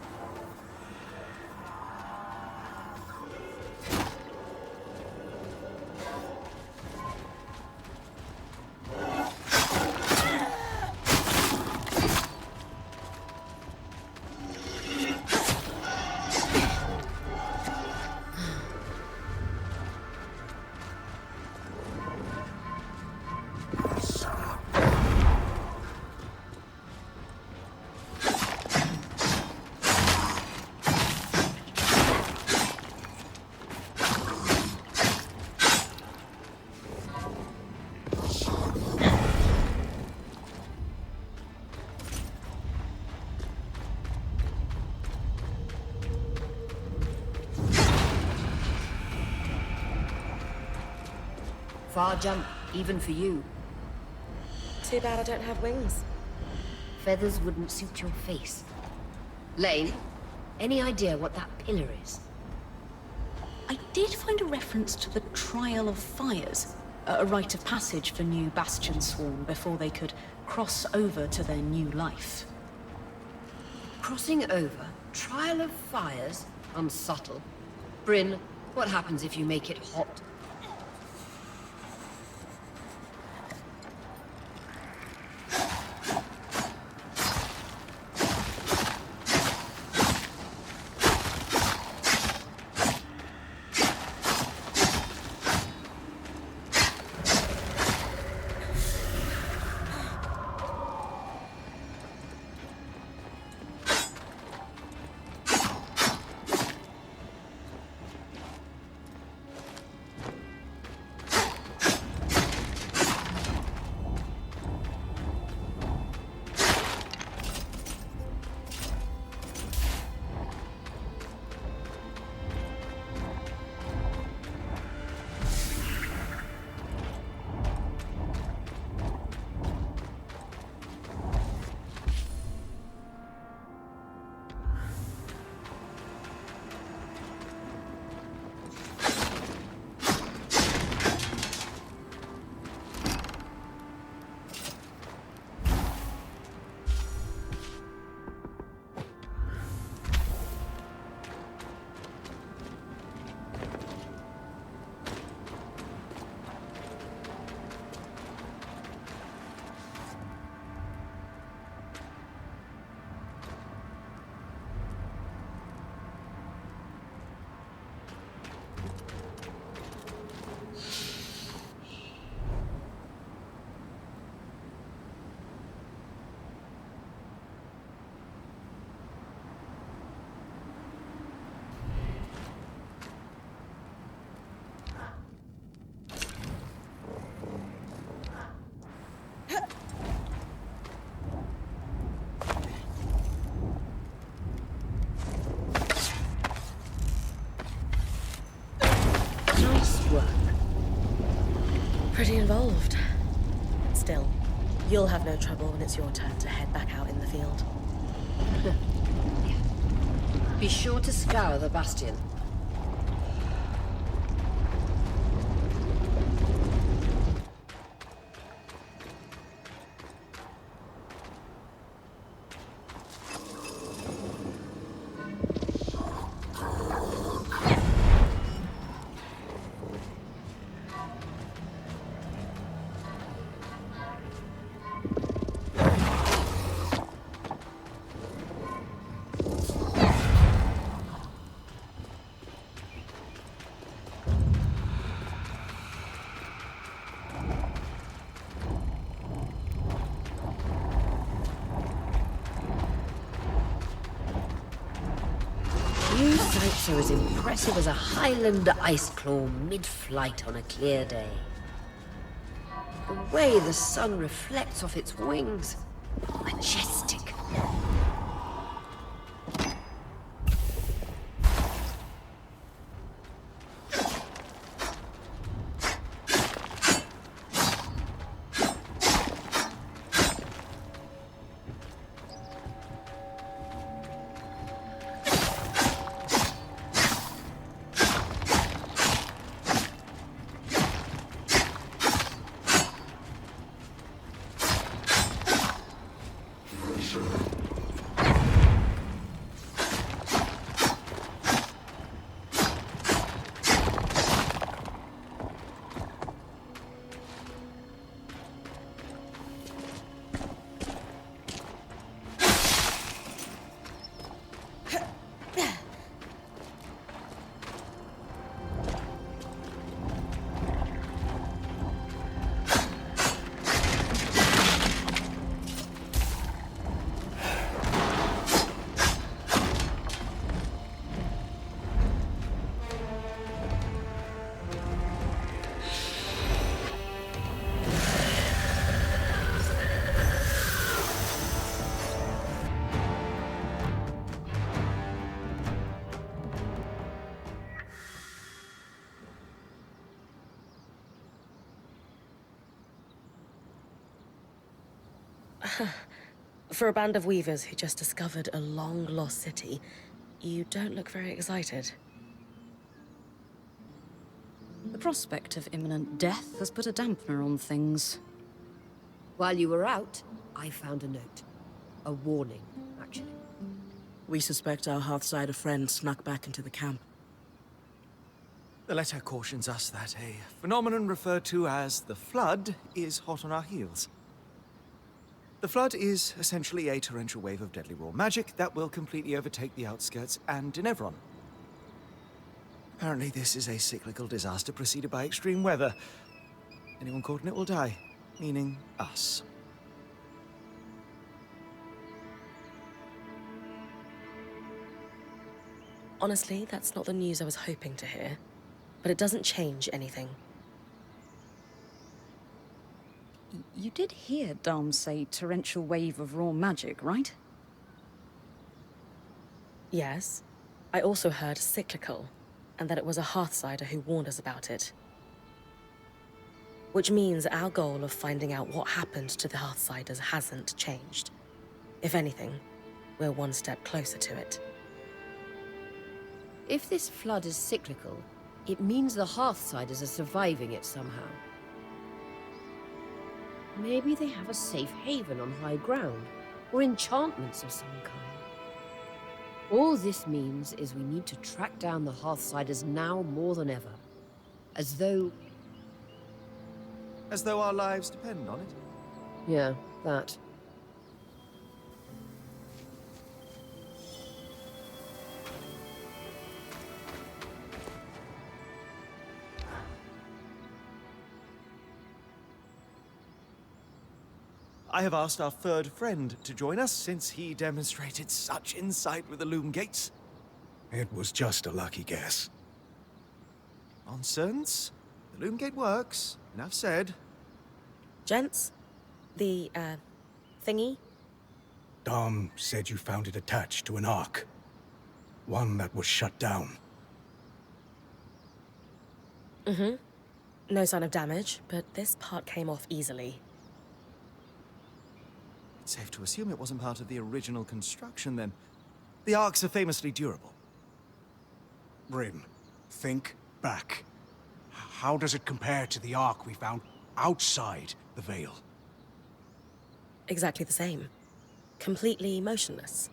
Far jump, even for you. Too bad I don't have wings. Feathers wouldn't suit your face. Lane, any idea what that pillar is? I did find a reference to the Trial of Fires, a rite of passage for new Bastion Swarm before they could cross over to their new life. Crossing over? Trial of Fires? Unsubtle. Brynn, what happens if you make it hot? Nice work. Pretty involved. Still, you'll have no trouble when it's your turn to head back out in the field. Be sure to scour the bastion. Few sights are as impressive as a Highland ice claw mid-flight on a clear day. The way the sun reflects off its wings, majestic. For a band of weavers who just discovered a long-lost city, you don't look very excited. The prospect of imminent death has put a dampener on things. While you were out, I found a note. A warning, actually. We suspect our Hearthsider friend snuck back into the camp. The letter cautions us that a phenomenon referred to as the Flood is hot on our heels. The Flood is essentially a torrential wave of deadly raw magic that will completely overtake the outskirts and Denevron. Apparently this is a cyclical disaster preceded by extreme weather. Anyone caught in it will die, meaning us. Honestly, that's not the news I was hoping to hear, but it doesn't change anything. You did hear Dom say torrential wave of raw magic, right? Yes. I also heard cyclical, and that it was a Hearthsider who warned us about it. Which means our goal of finding out what happened to the Hearthsiders hasn't changed. If anything, we're one step closer to it. If this flood is cyclical, it means the Hearthsiders are surviving it somehow. Maybe they have a safe haven on high ground, or enchantments of some kind. All this means is we need to track down the Hearthsiders now more than ever. As though our lives depend on it. Yeah, that. I have asked our third friend to join us since he demonstrated such insight with the loom gates. It was just a lucky guess. Nonsense. The loom gate works. Enough said. Gents, the, thingy? Dom said you found it attached to an arc. One that was shut down. No sign of damage, but this part came off easily. It's safe to assume it wasn't part of the original construction, then. The arcs are famously durable. Brynn, think back. How does it compare to the ark we found outside the Veil? Exactly the same. Completely motionless.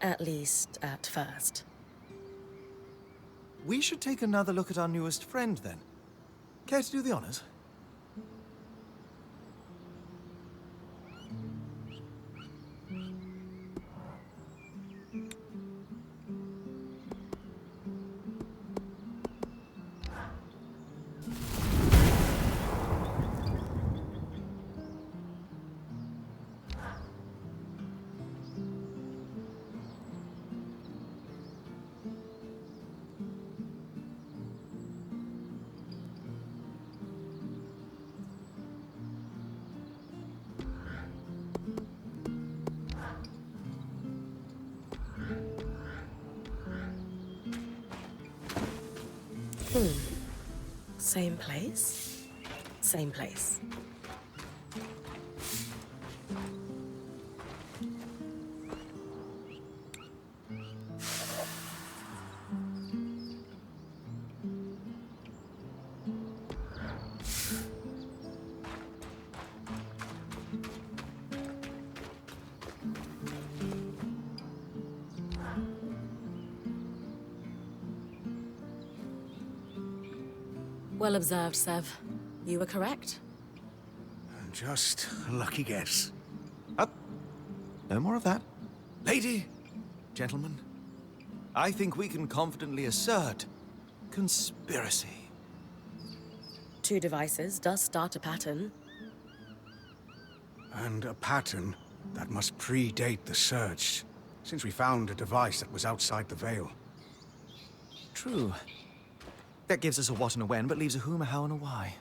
At least at first. We should take another look at our newest friend, then. Care to do the honors? Same place? Same place. Well observed, Sev. You were correct. Just a lucky guess. Up. No more of that. Lady, gentlemen, I think we can confidently assert conspiracy. 2 devices does start a pattern. And a pattern that must predate the Surge, since we found a device that was outside the Veil. True. That gives us a what and a when, but leaves a whom, a how, and a why.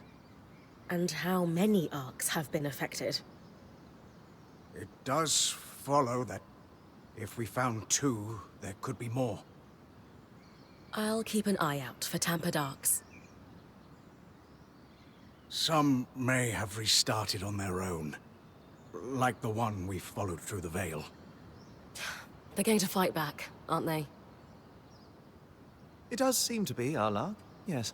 And how many arcs have been affected? It does follow that if we found 2, there could be more. I'll keep an eye out for tampered arcs. Some may have restarted on their own, like the one we followed through the Veil. They're going to fight back, aren't they? It does seem to be our luck, yes.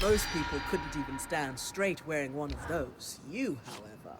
Most people couldn't even stand straight wearing one of those. You, however...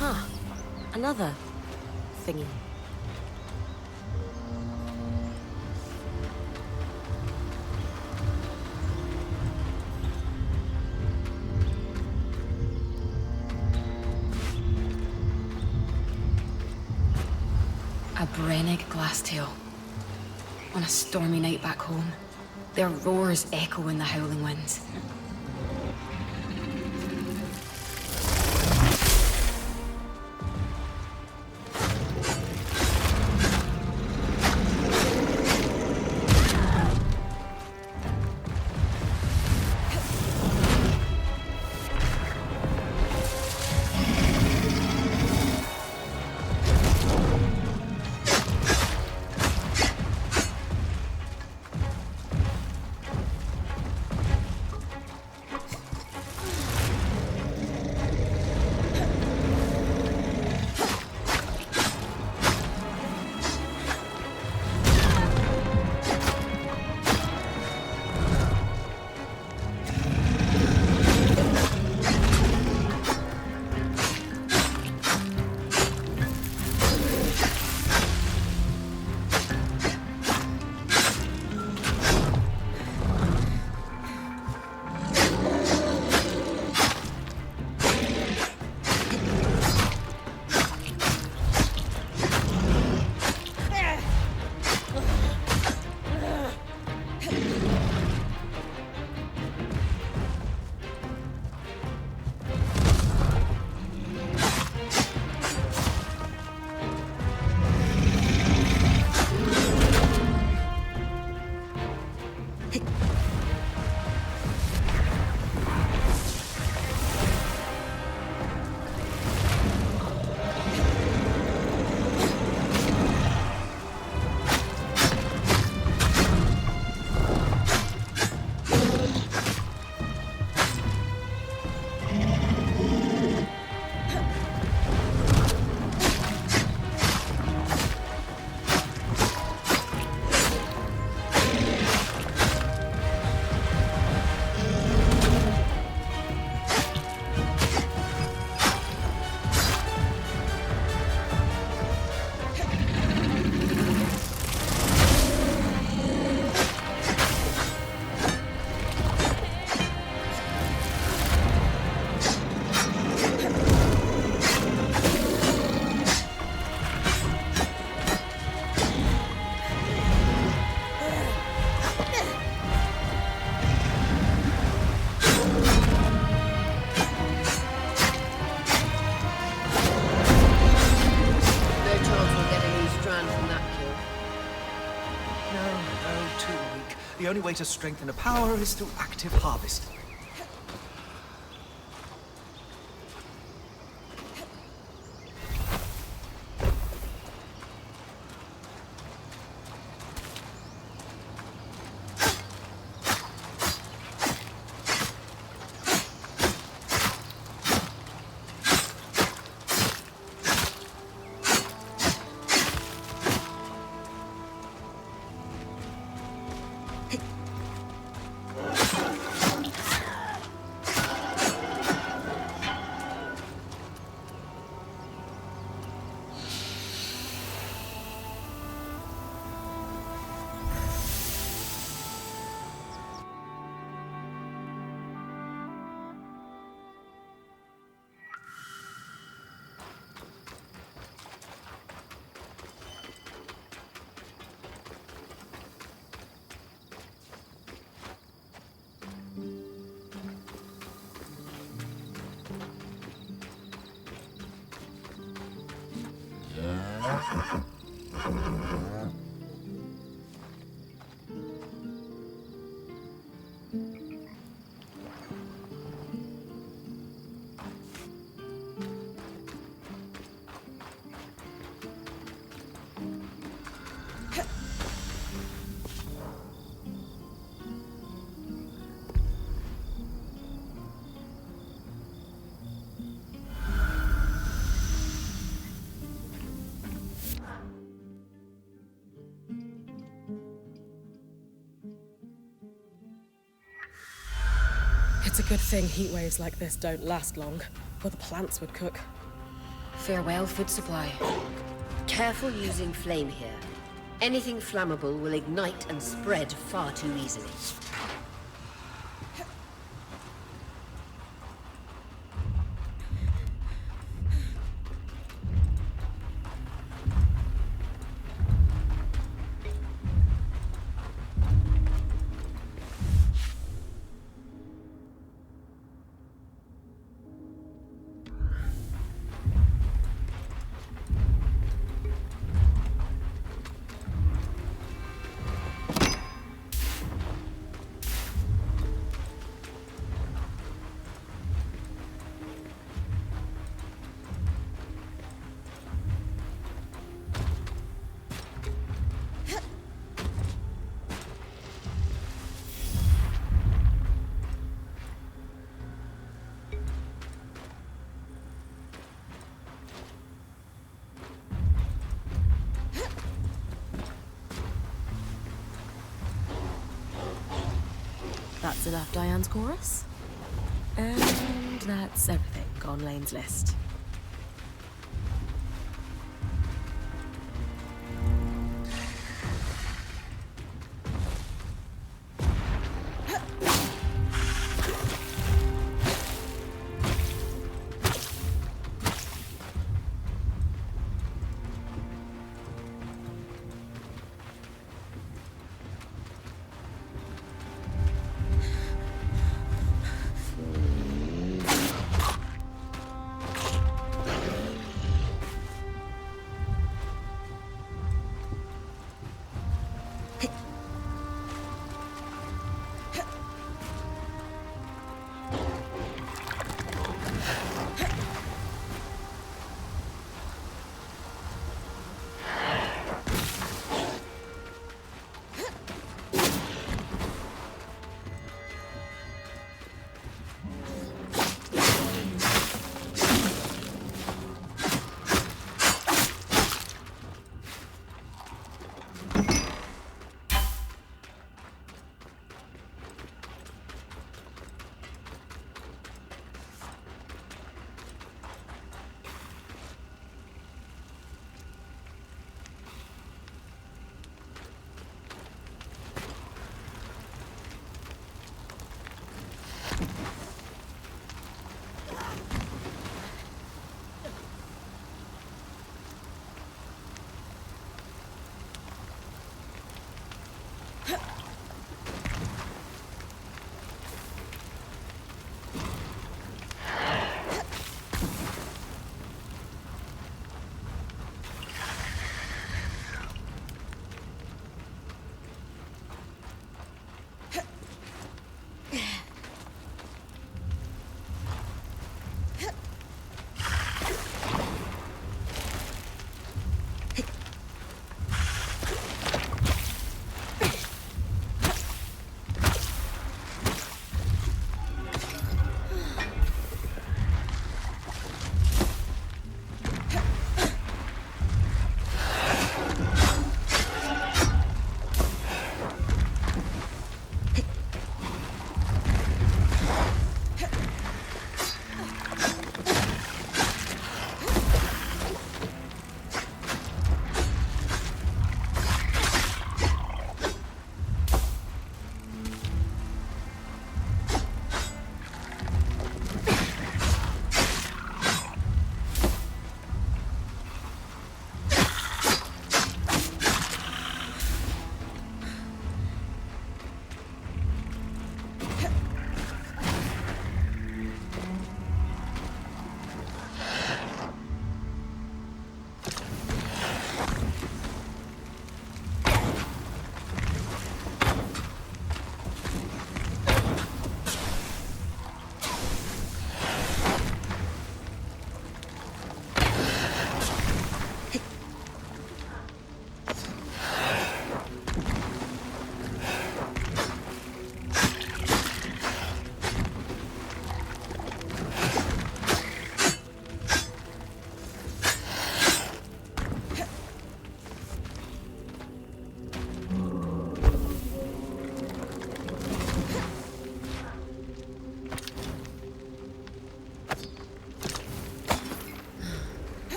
Huh. Another thingy. A Brennig glasstail. On a stormy night back home, their roars echo in the howling winds. The only way to strengthen a power is through active harvest. It's a good thing heat waves like this don't last long, or the plants would cook. Farewell, food supply. Careful using flame here. Anything flammable will ignite and spread far too easily. That's enough Diane's chorus. And that's everything on Lane's list.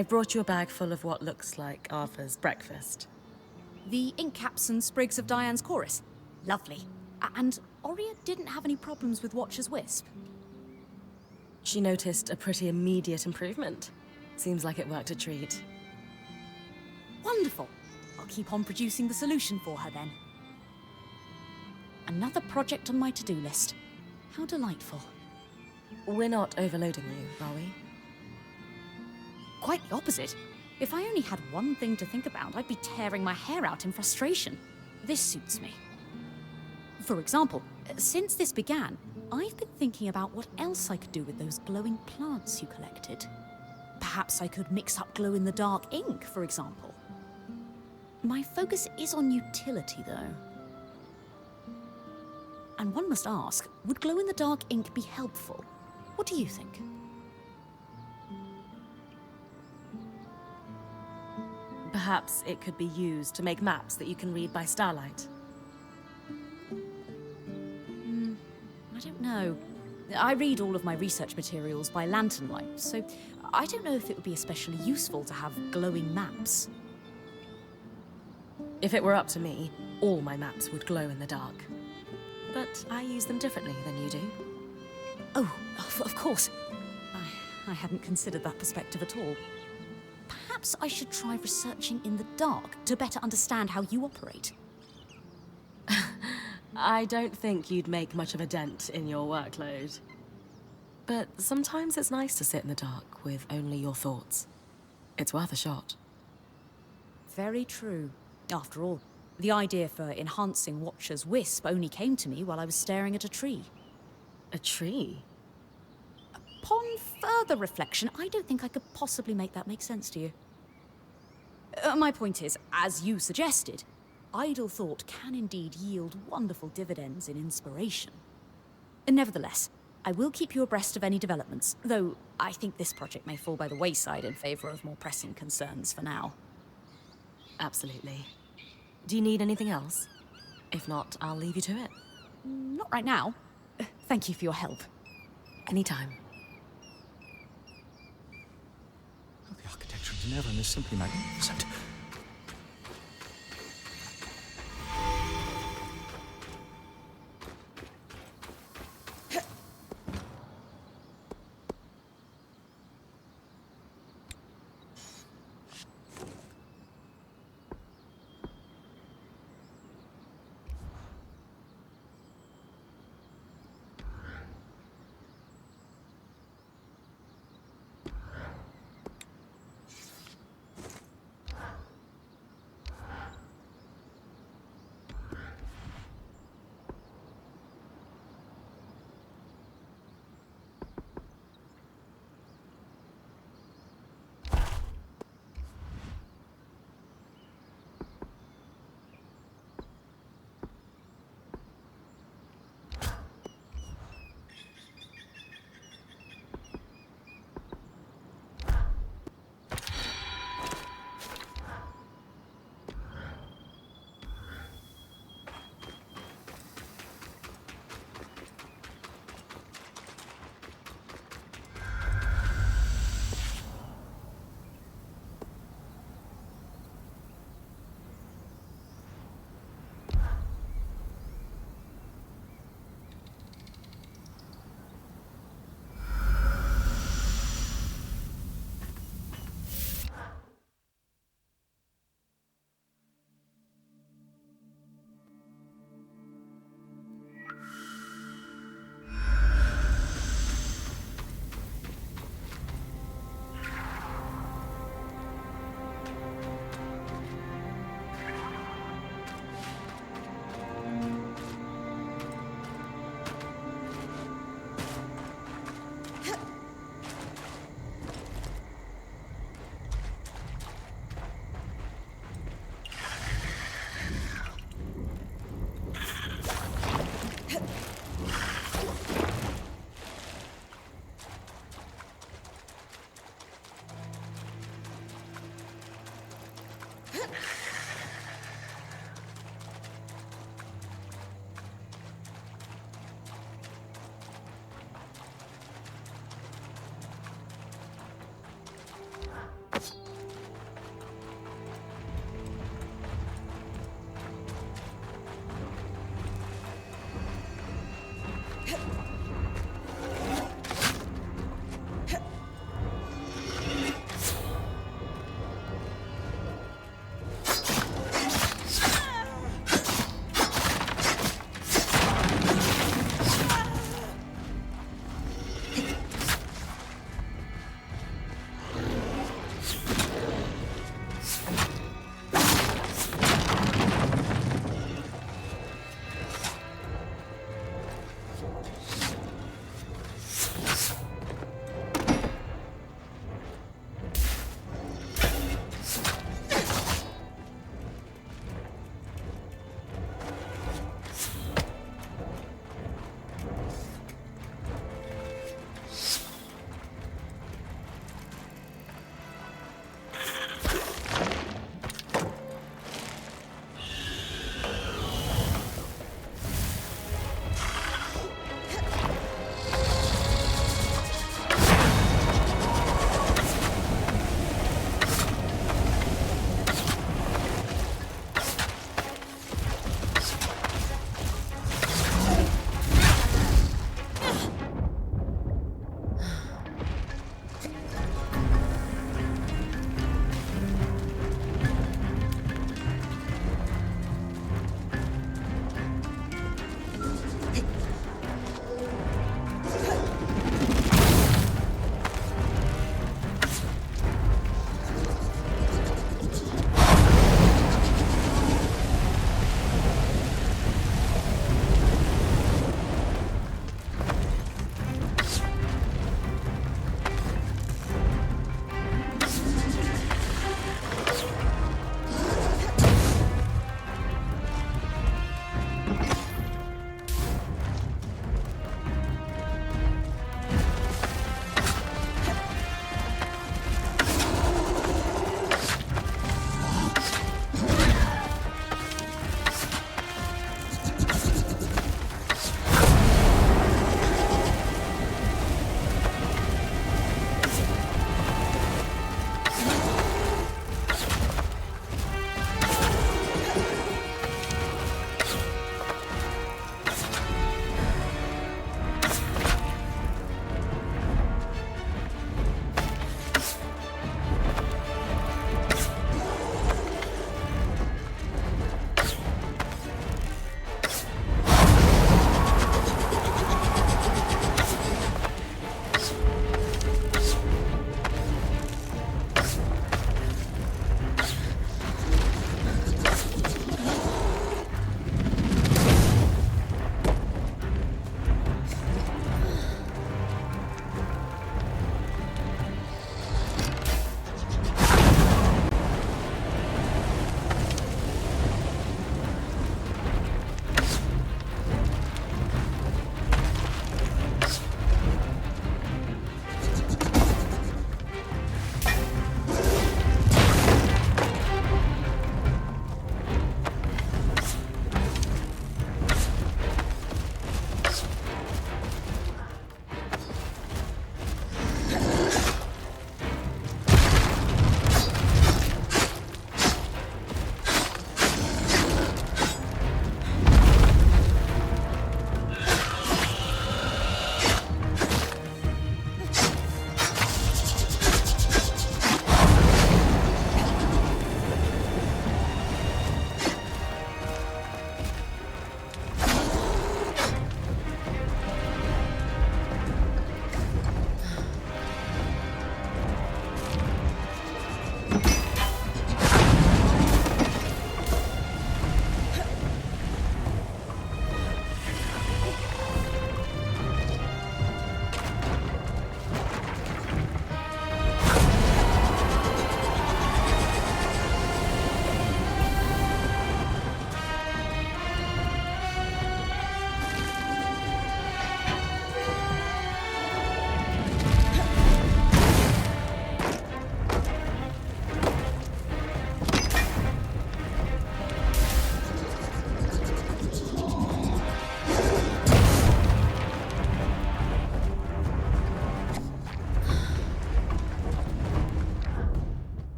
I've brought you a bag full of what looks like Arthur's breakfast. The ink caps and sprigs of Diane's chorus. Lovely. And Oria didn't have any problems with Watcher's Wisp. She noticed a pretty immediate improvement. Seems like it worked a treat. Wonderful. I'll keep on producing the solution for her then. Another project on my to-do list. How delightful. We're not overloading you, are we? Quite the opposite. If I only had one thing to think about, I'd be tearing my hair out in frustration. This suits me. For example, since this began, I've been thinking about what else I could do with those glowing plants you collected. Perhaps I could mix up glow-in-the-dark ink, for example. My focus is on utility, though. And one must ask, would glow-in-the-dark ink be helpful? What do you think? Perhaps it could be used to make maps that you can read by starlight. I don't know. I read all of my research materials by lantern light, so I don't know if it would be especially useful to have glowing maps. If it were up to me, all my maps would glow in the dark. But I use them differently than you do. Oh, of course. I hadn't considered that perspective at all. Perhaps I should try researching in the dark to better understand how you operate. I don't think you'd make much of a dent in your workload. But sometimes it's nice to sit in the dark with only your thoughts. It's worth a shot. Very true. After all, the idea for enhancing Watcher's Wisp only came to me while I was staring at a tree. A tree? Upon further reflection, I don't think I could possibly make that make sense to you. My point is, as you suggested, idle thought can indeed yield wonderful dividends in inspiration. Nevertheless, I will keep you abreast of any developments, though I think this project may fall by the wayside in favor of more pressing concerns for now. Absolutely. Do you need anything else? If not, I'll leave you to it. Not right now. Thank you for your help. Anytime. Oh, the architecture of Neverland is simply magnificent.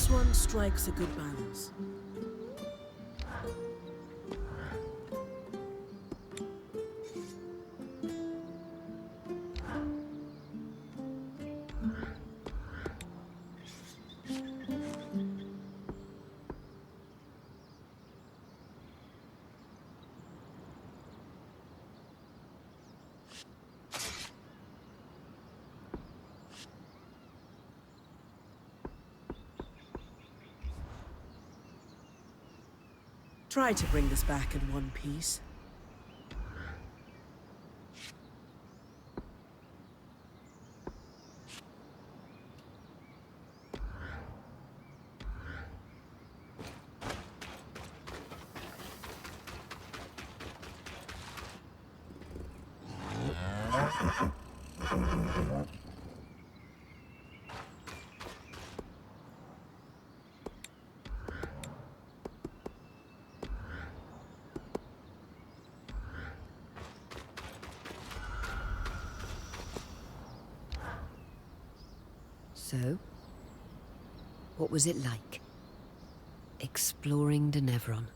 This one strikes a good balance. Try to bring this back in one piece. So, what was it like? Exploring Denevron.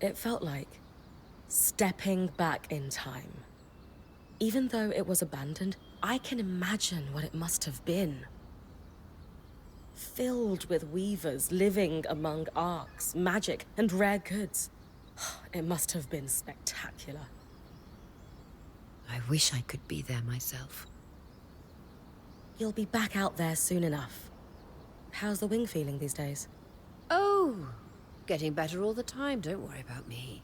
It felt like stepping back in time. Even though it was abandoned, I can imagine what it must have been. Filled with weavers living among arcs, magic, and rare goods. It must have been spectacular. I wish I could be there myself. You'll be back out there soon enough. How's the wing feeling these days? Oh, getting better all the time. Don't worry about me.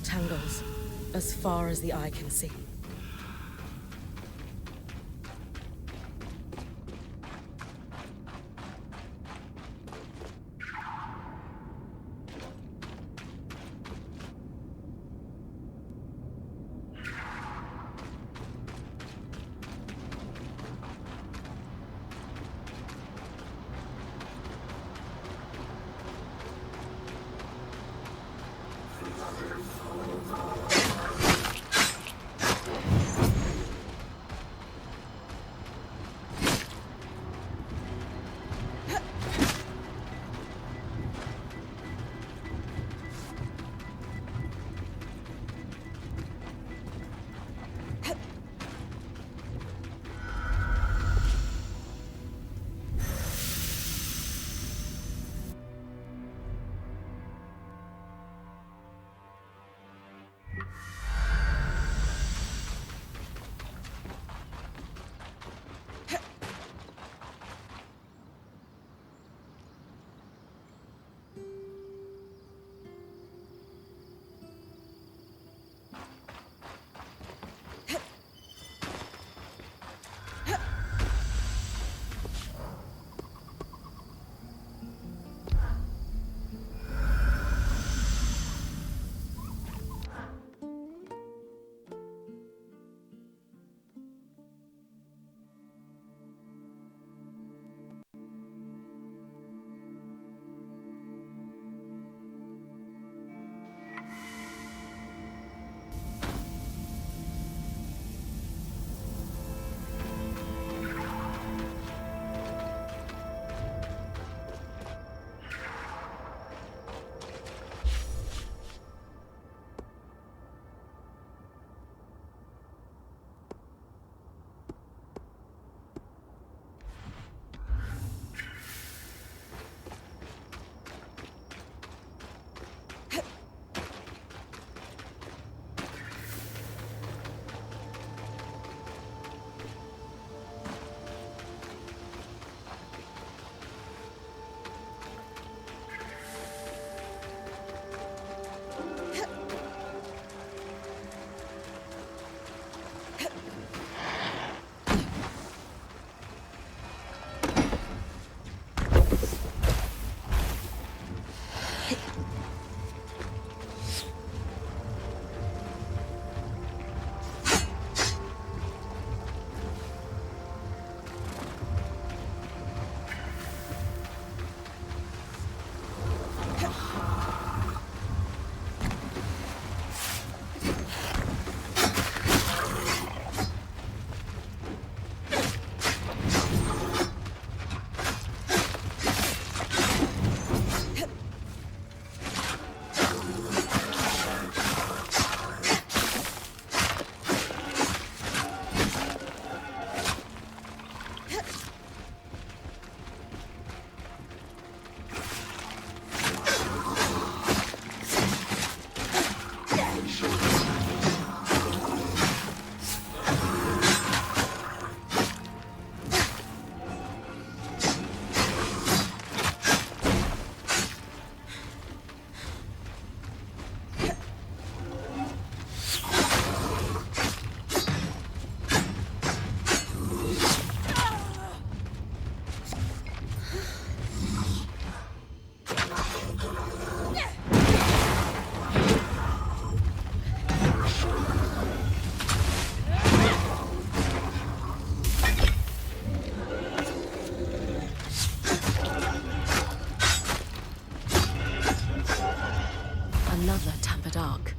Tangles, as far as the eye can see. Another tampered arc.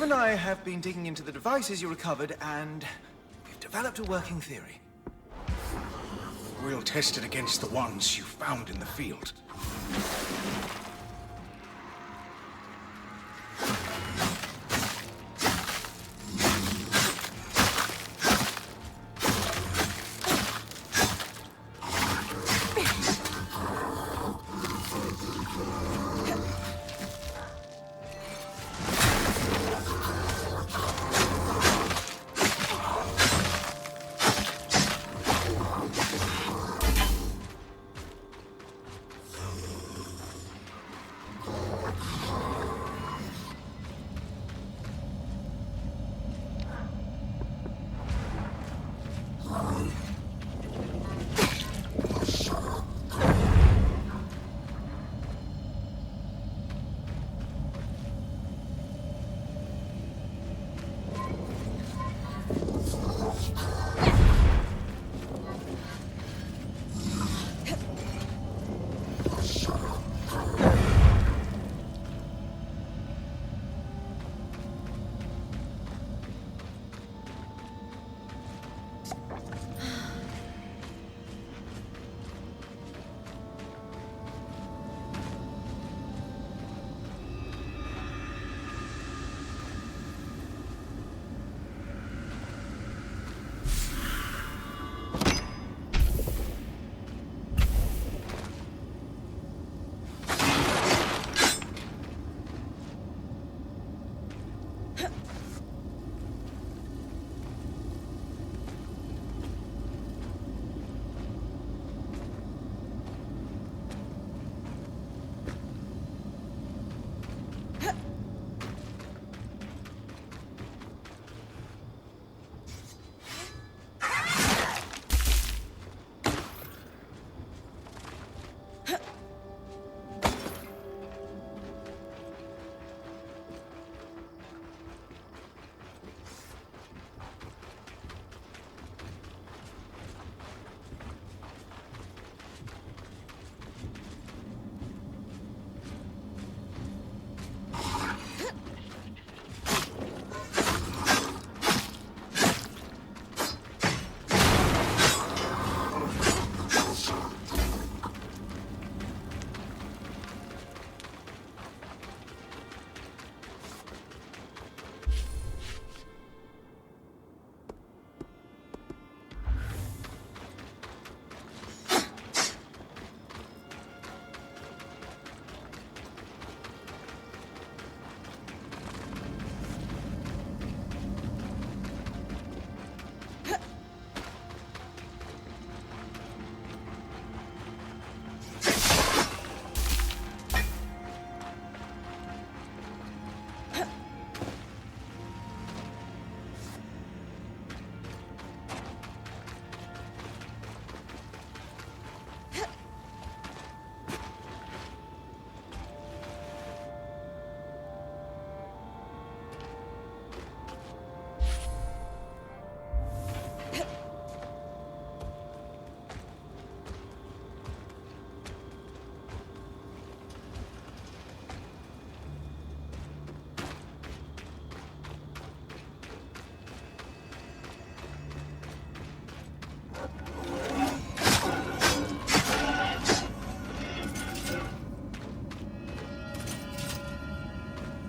Cam and I have been digging into the devices you recovered, and we've developed a working theory. We'll test it against the ones you found in the field.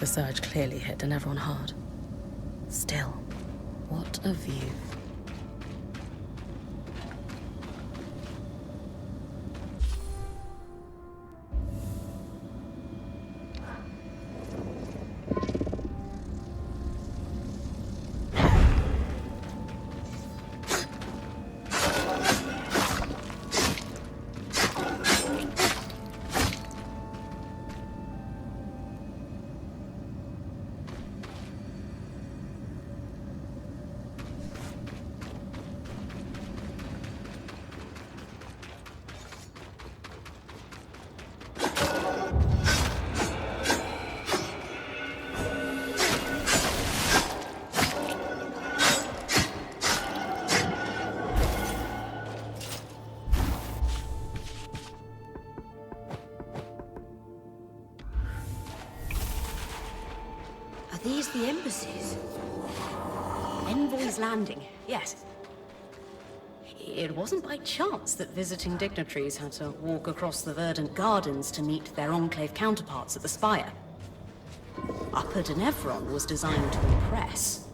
The surge clearly hit Denevron hard. Still, what a view. these the embassies? Envoy's Landing, yes. It wasn't by chance that visiting dignitaries had to walk across the verdant gardens to meet their Enclave counterparts at the Spire. Upper Denevron was designed to impress.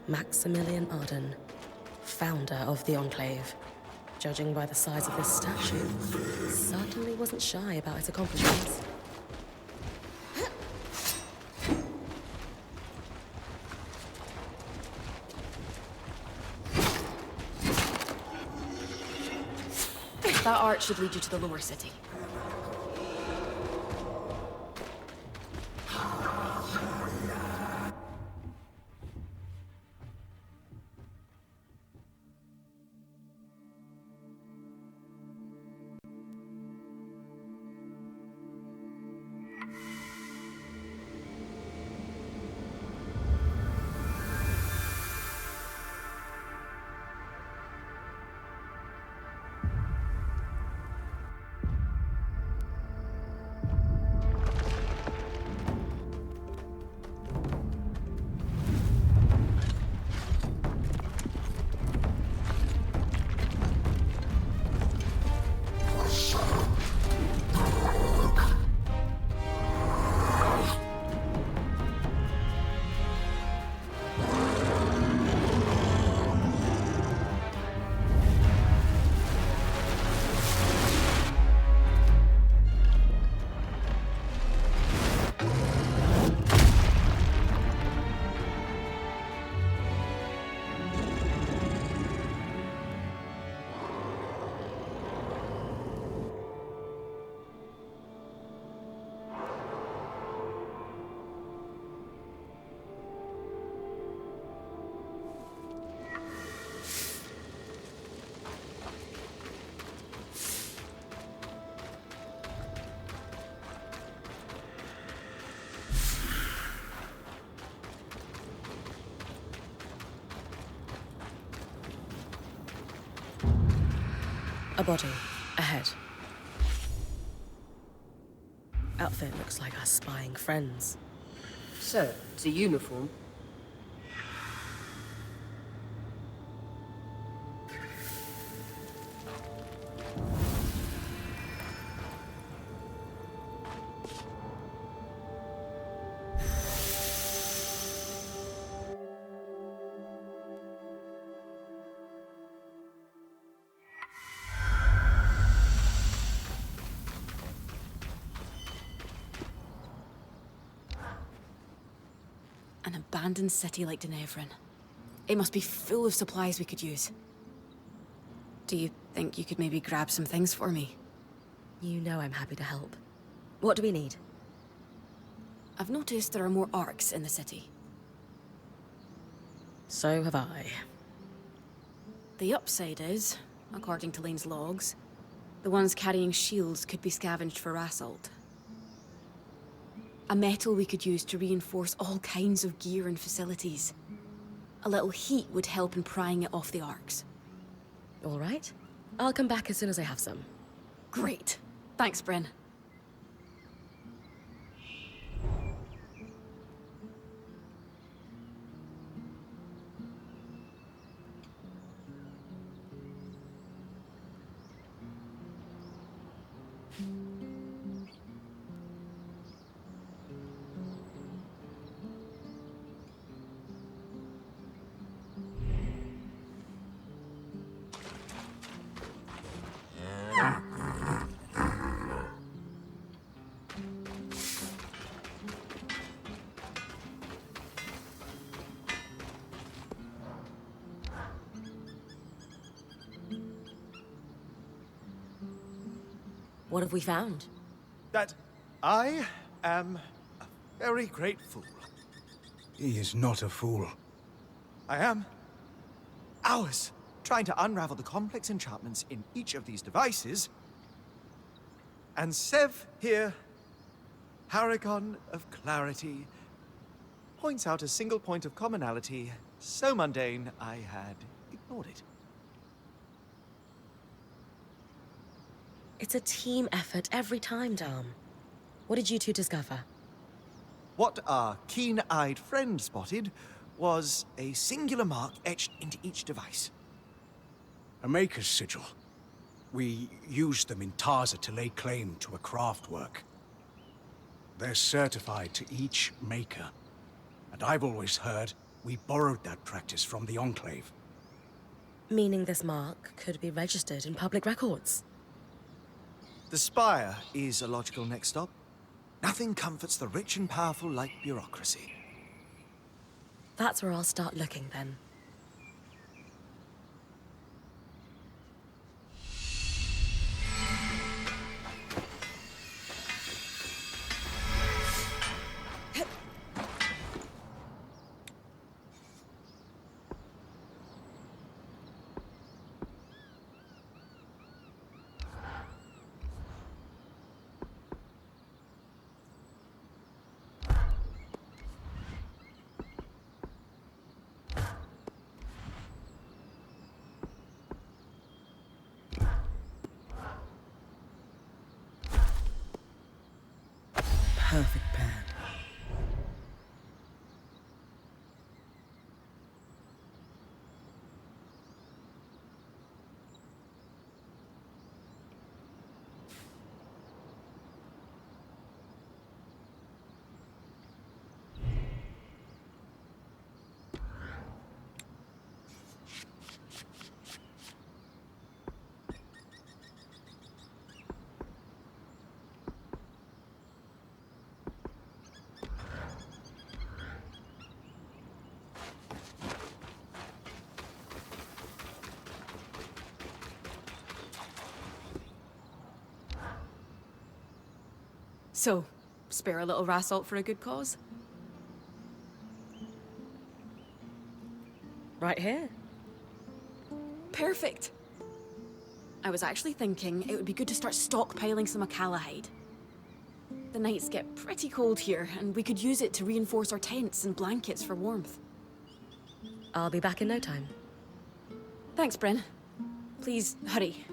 Maximilian Arden, founder of the Enclave. Judging by the size of this statue, certainly wasn't shy about his accomplishments. That arch should lead you to the lower city. A body, ahead. Outfit looks like our spying friends. So, it's a uniform. An abandoned city like Denevrin. It must be full of supplies we could use. Do you think you could maybe grab some things for me? You know I'm happy to help. What do we need? I've noticed there are more arcs in the city. So have I. The upside is, according to Lane's logs, the ones carrying shields could be scavenged for assault. A metal we could use to reinforce all kinds of gear and facilities. A little heat would help in prying it off the arcs. All right. I'll come back as soon as I have some. Great. Thanks, Brynn. What have we found? That I am a very great fool. He is not a fool. I am. Hours trying to unravel the complex enchantments in each of these devices. And Sev here, Paragon of Clarity, points out a single point of commonality so mundane I had ignored it. It's a team effort every time, Dom. What did you two discover? What our keen-eyed friend spotted was a singular mark etched into each device. A maker's sigil. We used them in Tarza to lay claim to a craft work. They're certified to each maker. And I've always heard We borrowed that practice from the Enclave. Meaning this mark could be registered in public records. The Spire is a logical next stop. Nothing comforts the rich and powerful like bureaucracy. That's where I'll start looking then. Perfect pair. So, spare a little rassault for a good cause? Right here. Perfect. I was actually thinking it would be good to start stockpiling some Acalahide. The nights get pretty cold here, and we could use it to reinforce our tents and blankets for warmth. I'll be back in no time. Thanks, Brynn. Please, hurry.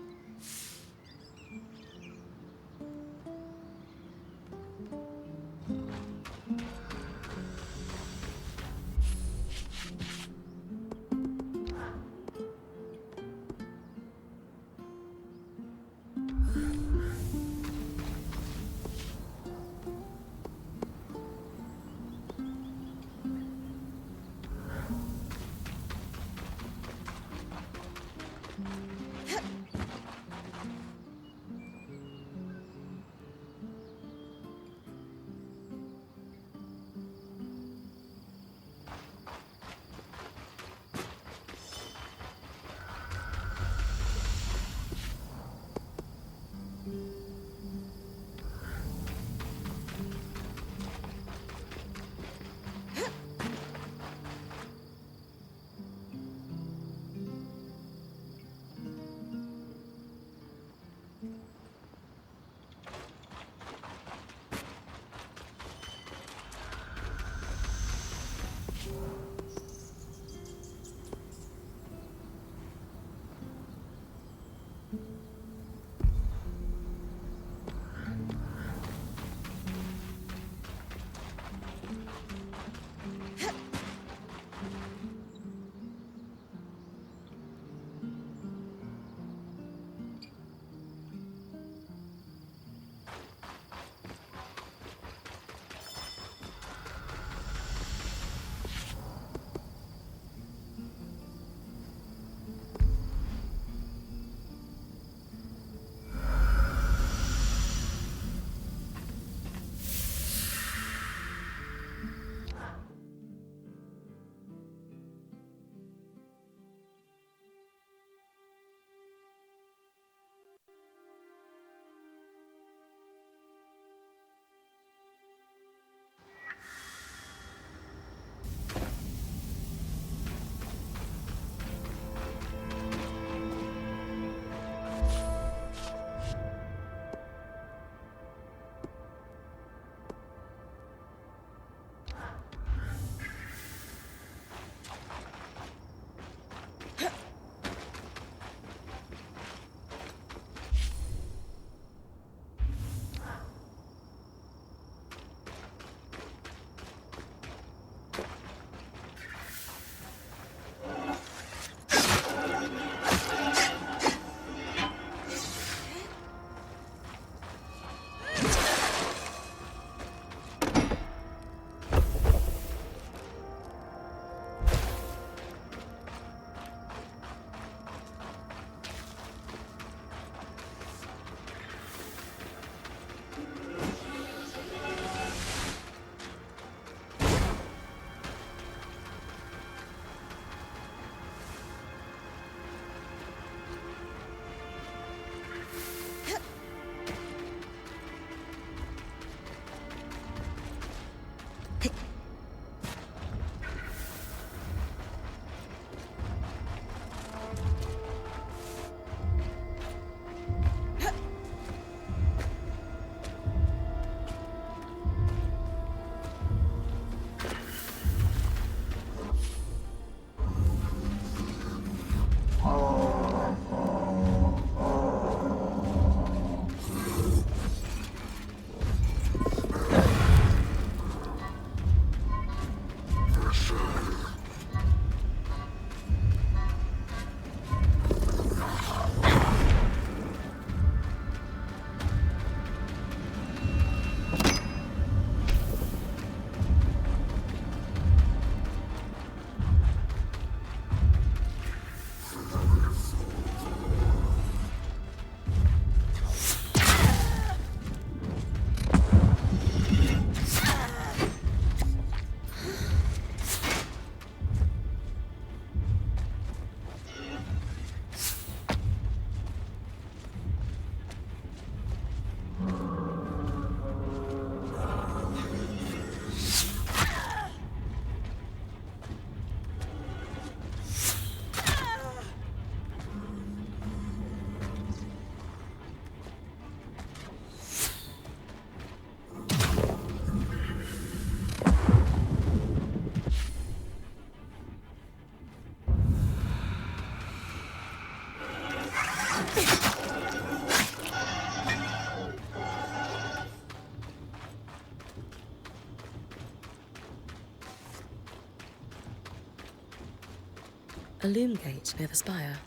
A loom gate near the spire.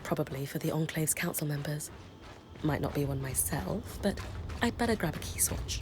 Probably for the Enclave's council members. Might not be one myself, but I'd better grab a key switch.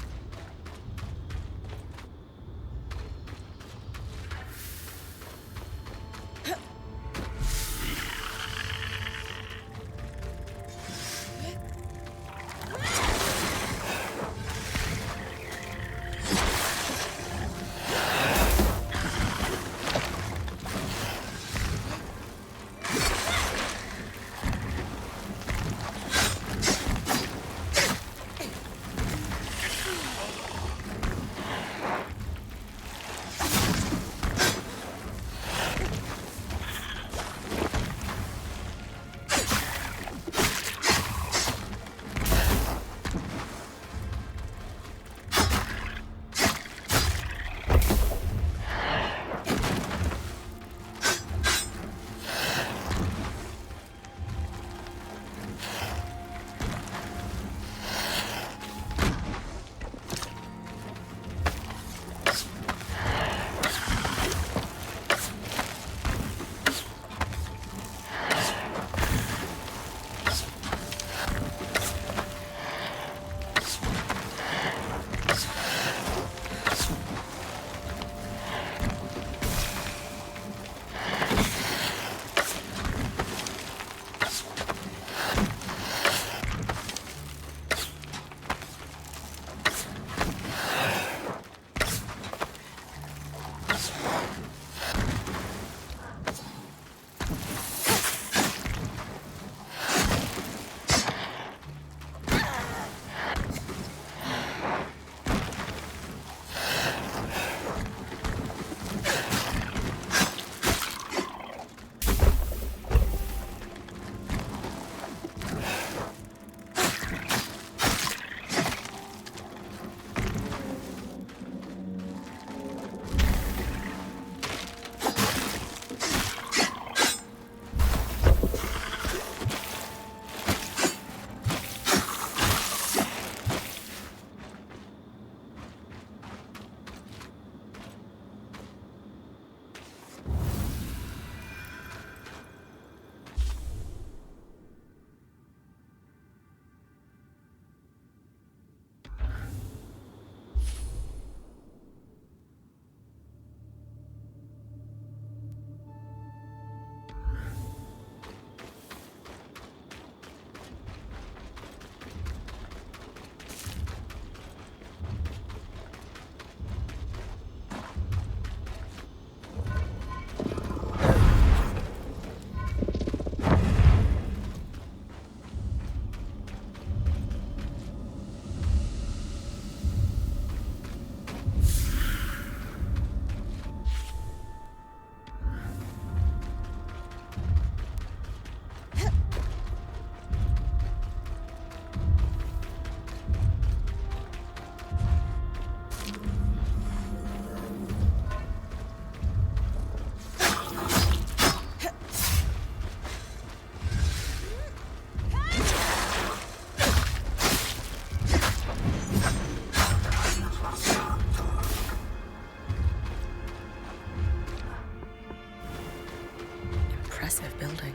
Impressive building.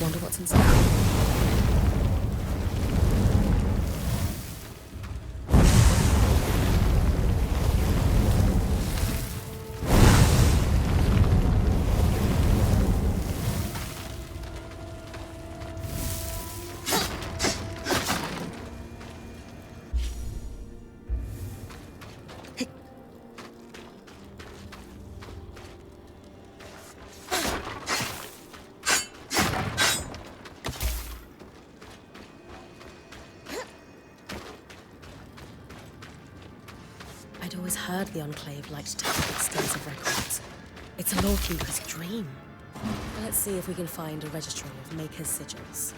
Wonder what's inside. I'd always heard the Enclave liked to keep extensive records. It's a lawkeeper's dream. Let's see if we can find a registry of Maker's sigils.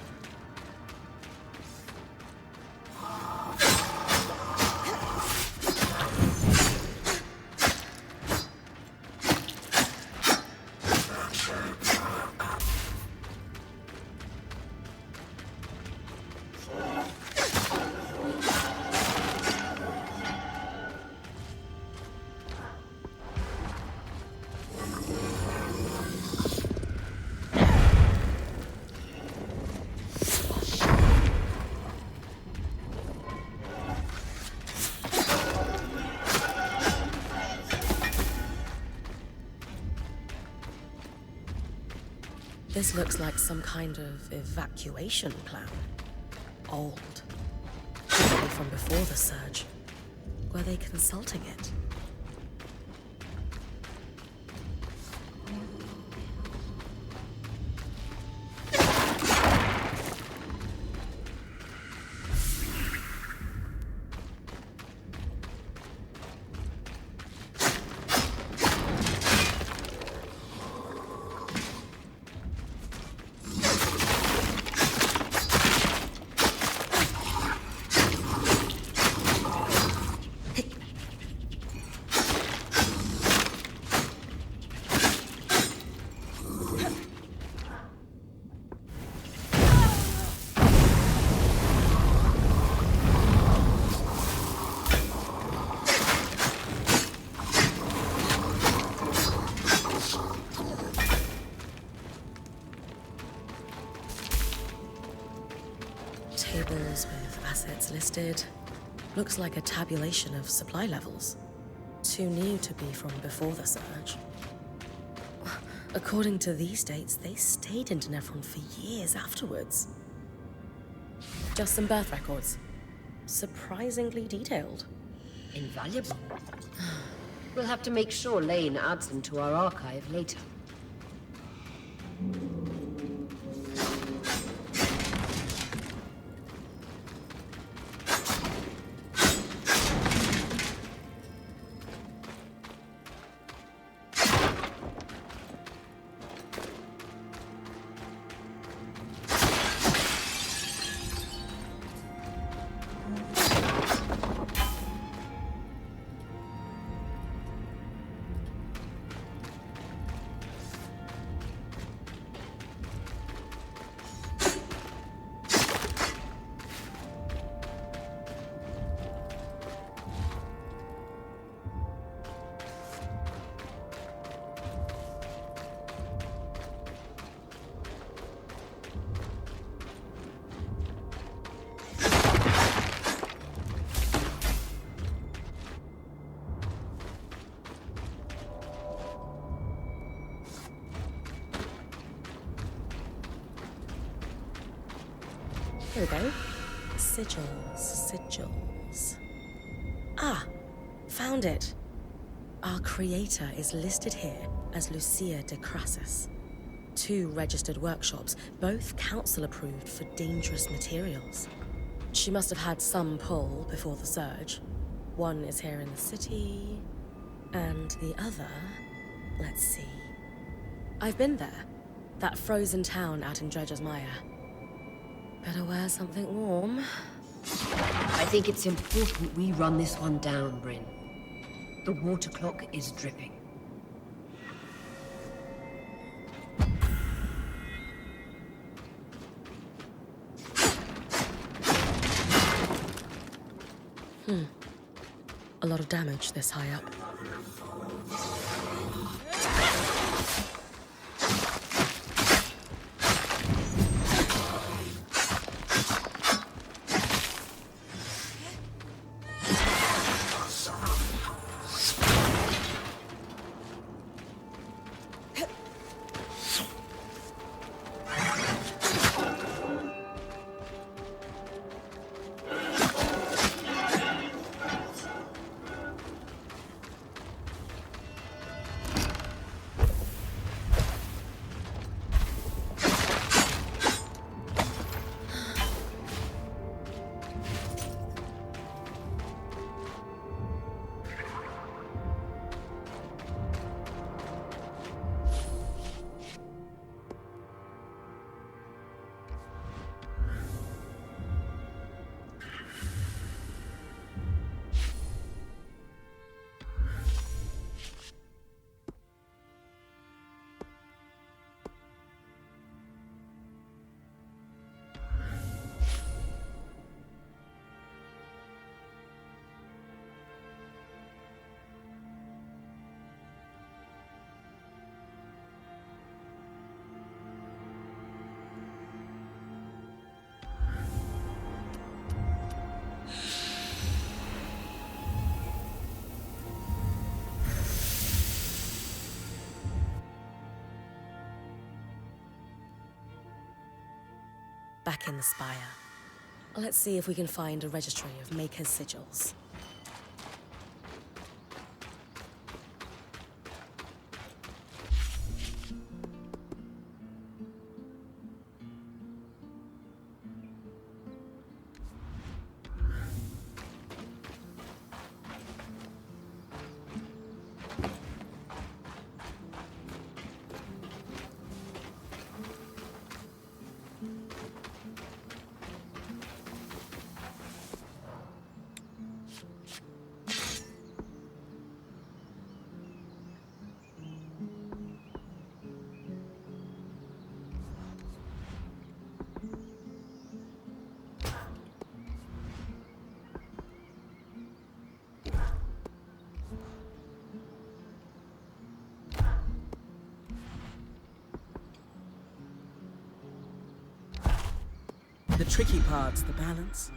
This looks like some kind of evacuation plan. Old. Probably from before the surge. Were they consulting it? Tables with assets listed. Looks like a tabulation of supply levels. Too new to be from before the surge. According to these dates, they stayed in Denevron for years afterwards. Just some birth records. Surprisingly detailed. Invaluable. We'll have to make sure Lane adds them to our archive later. Here we go. Sigils. Ah, found it. Our creator is listed here as Lucia de Crassus. 2 registered workshops, both council approved for dangerous materials. She must have had some pull before the surge. One is here in the city, and the other, let's see. I've been there. That frozen town out in Dredger's Mire. Better wear something warm. I think it's important we run this one down, Brynn. The water clock is dripping. A lot of damage this high up. back in the spire. Let's see if we can find a registry of Maker's sigils. The tricky part's the balance.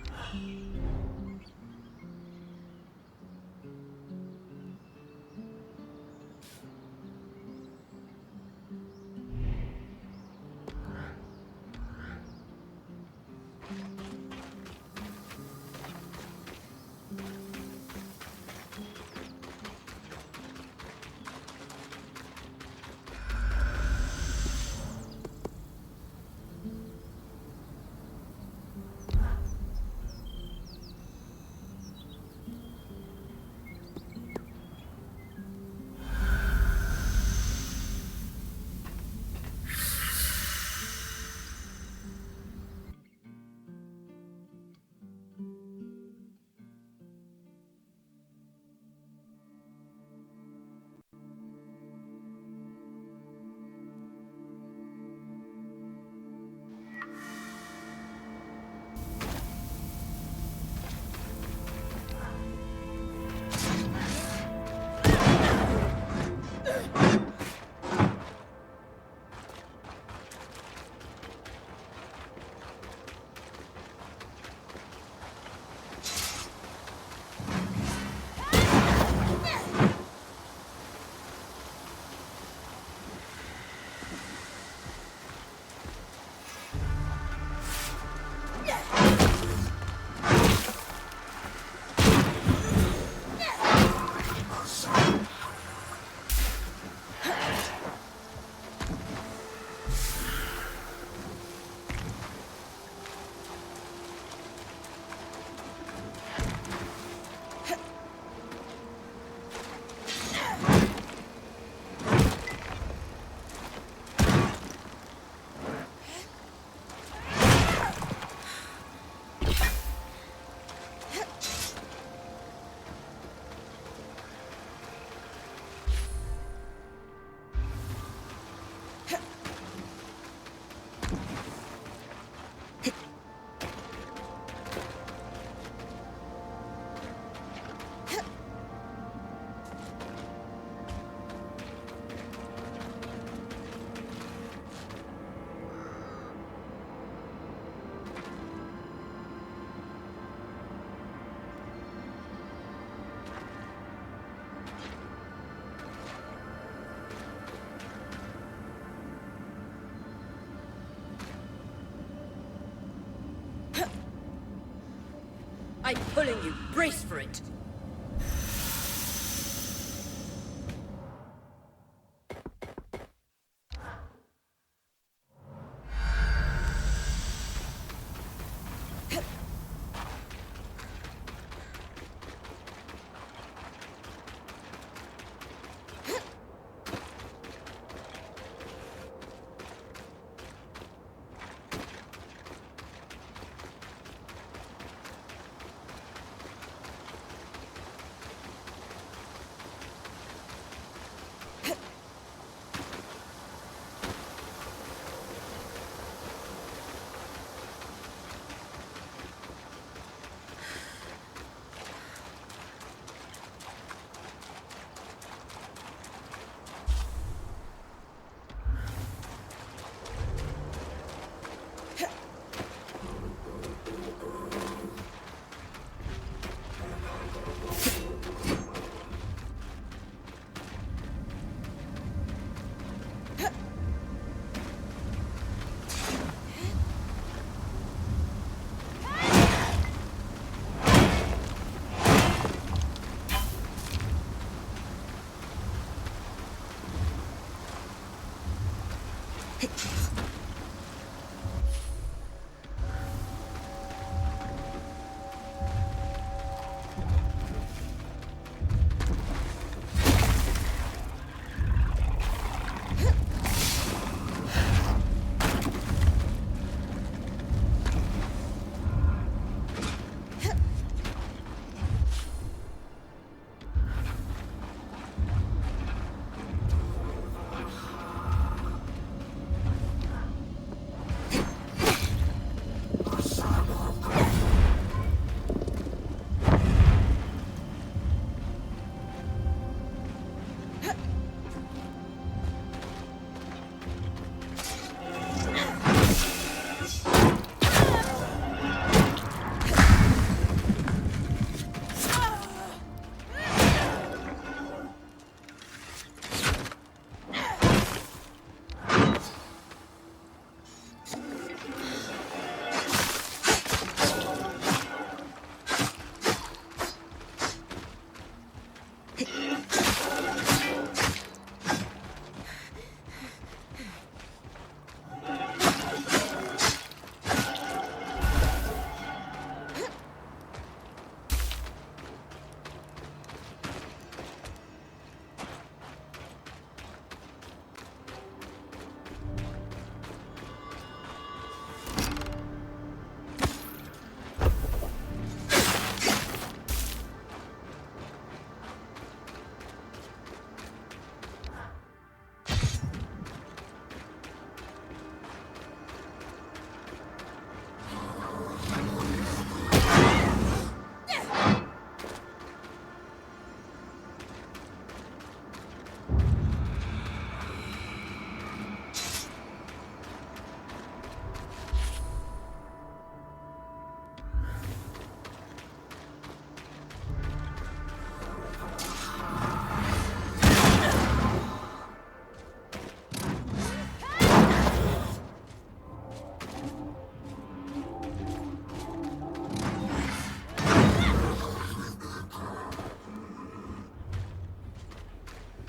I'm pulling you. Brace for it.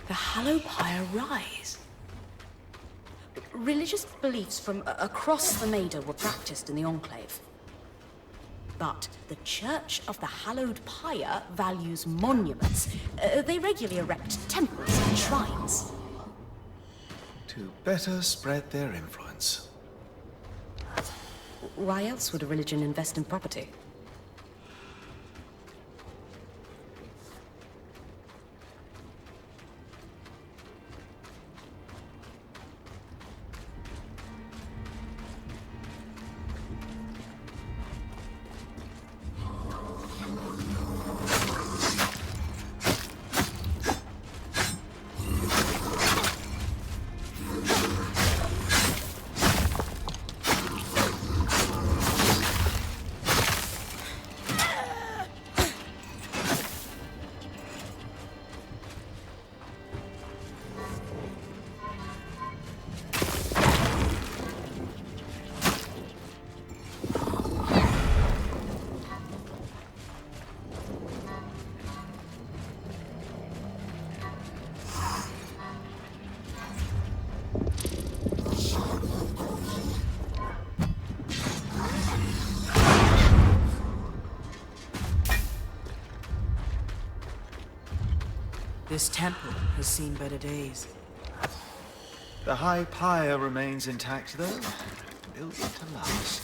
The Hallowed Pyre rise. Religious beliefs from across the Maida were practiced in the Enclave. But the Church of the Hallowed Pyre values monuments. They regularly erect temples and shrines. To better spread their influence. Why else would a religion invest in property? This temple has seen better days. The high pyre remains intact, though. Built to last.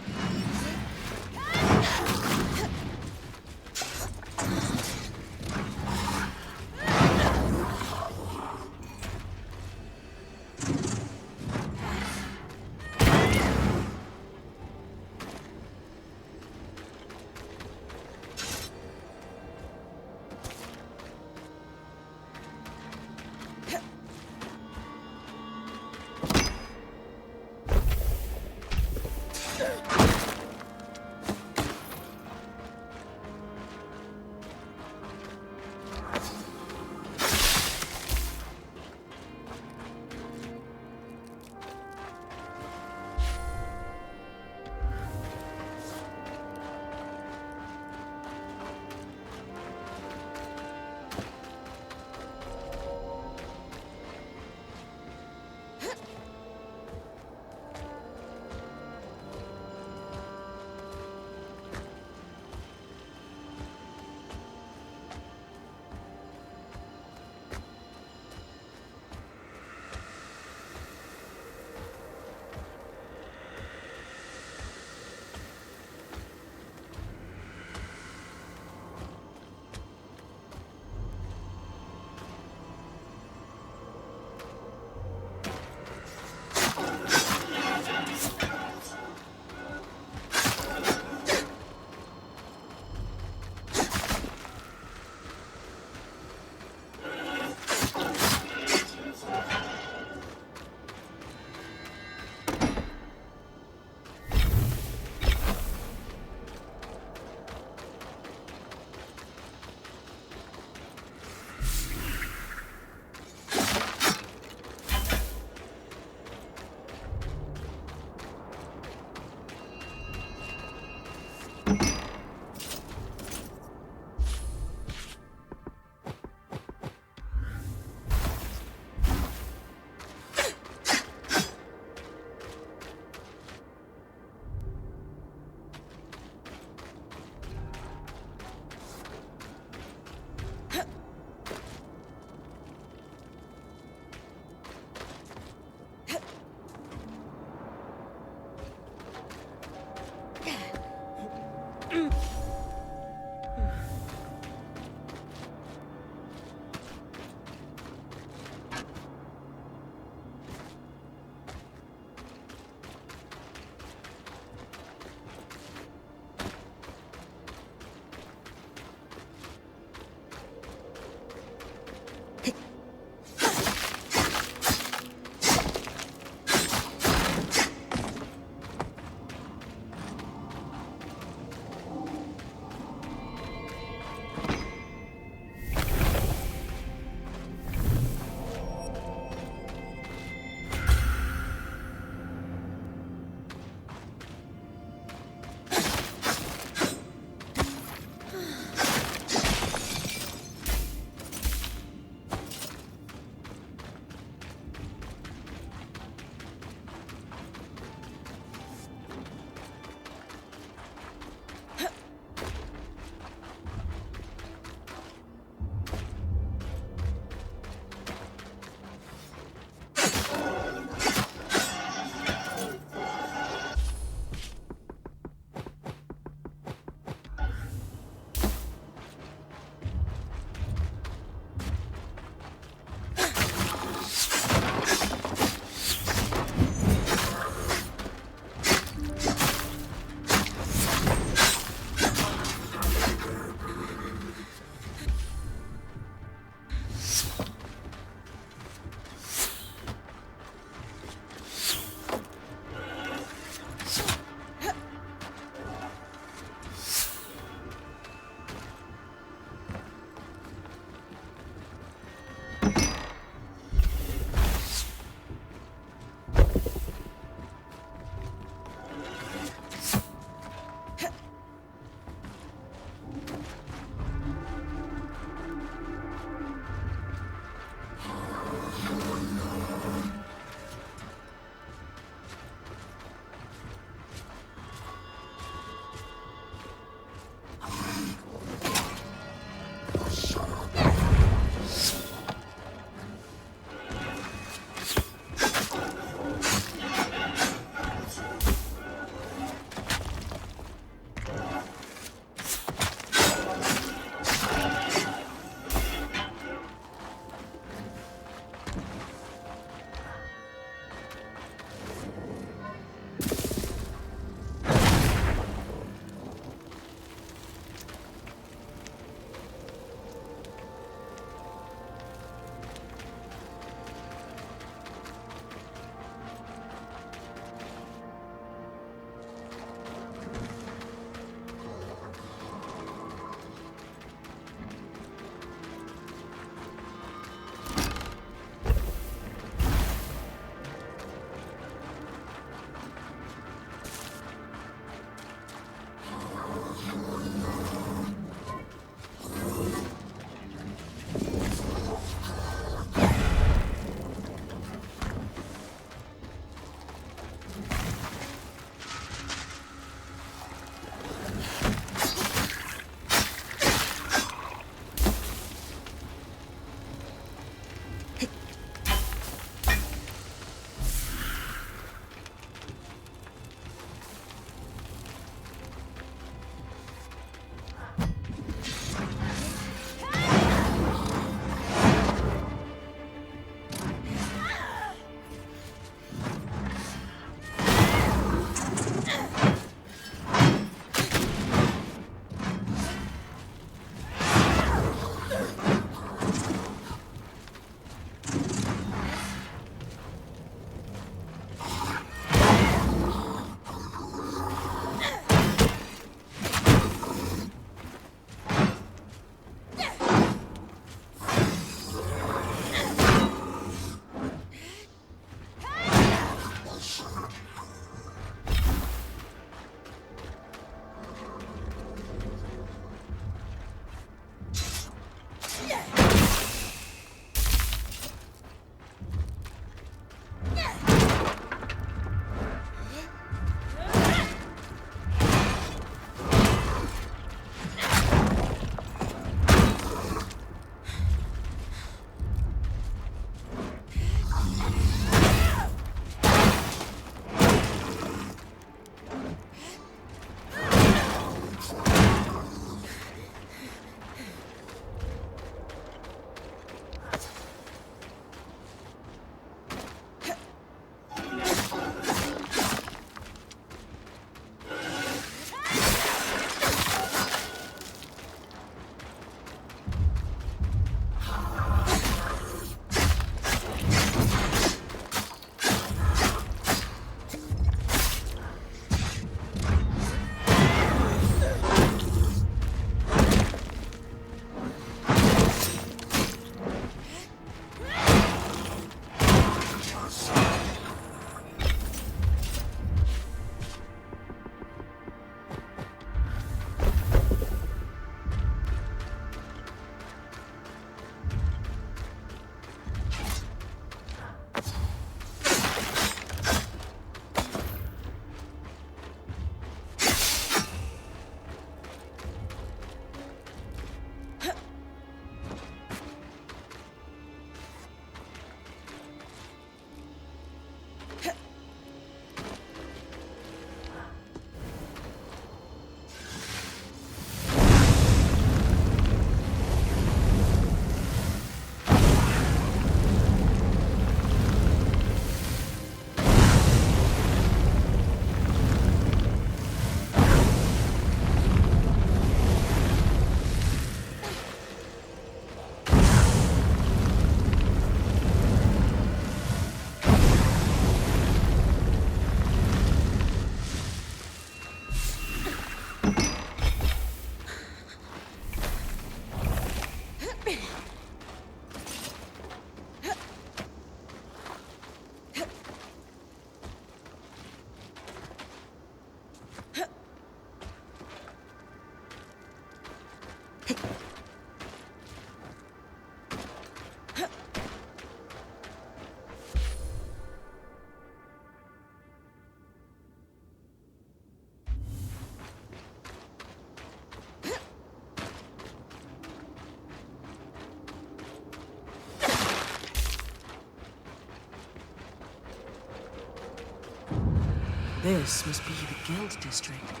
This must be the Guild District.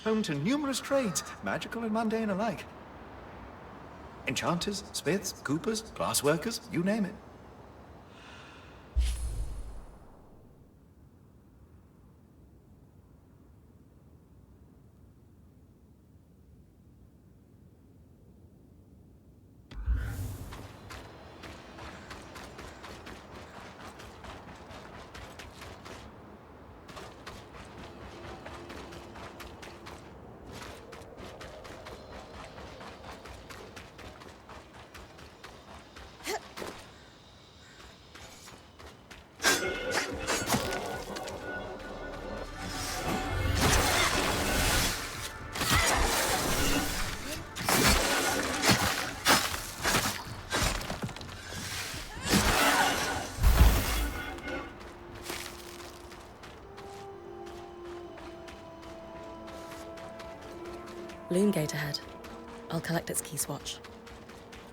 Home to numerous trades, magical and mundane alike. Enchanters, smiths, coopers, glassworkers, you name it. Loon gate ahead. I'll collect its key swatch.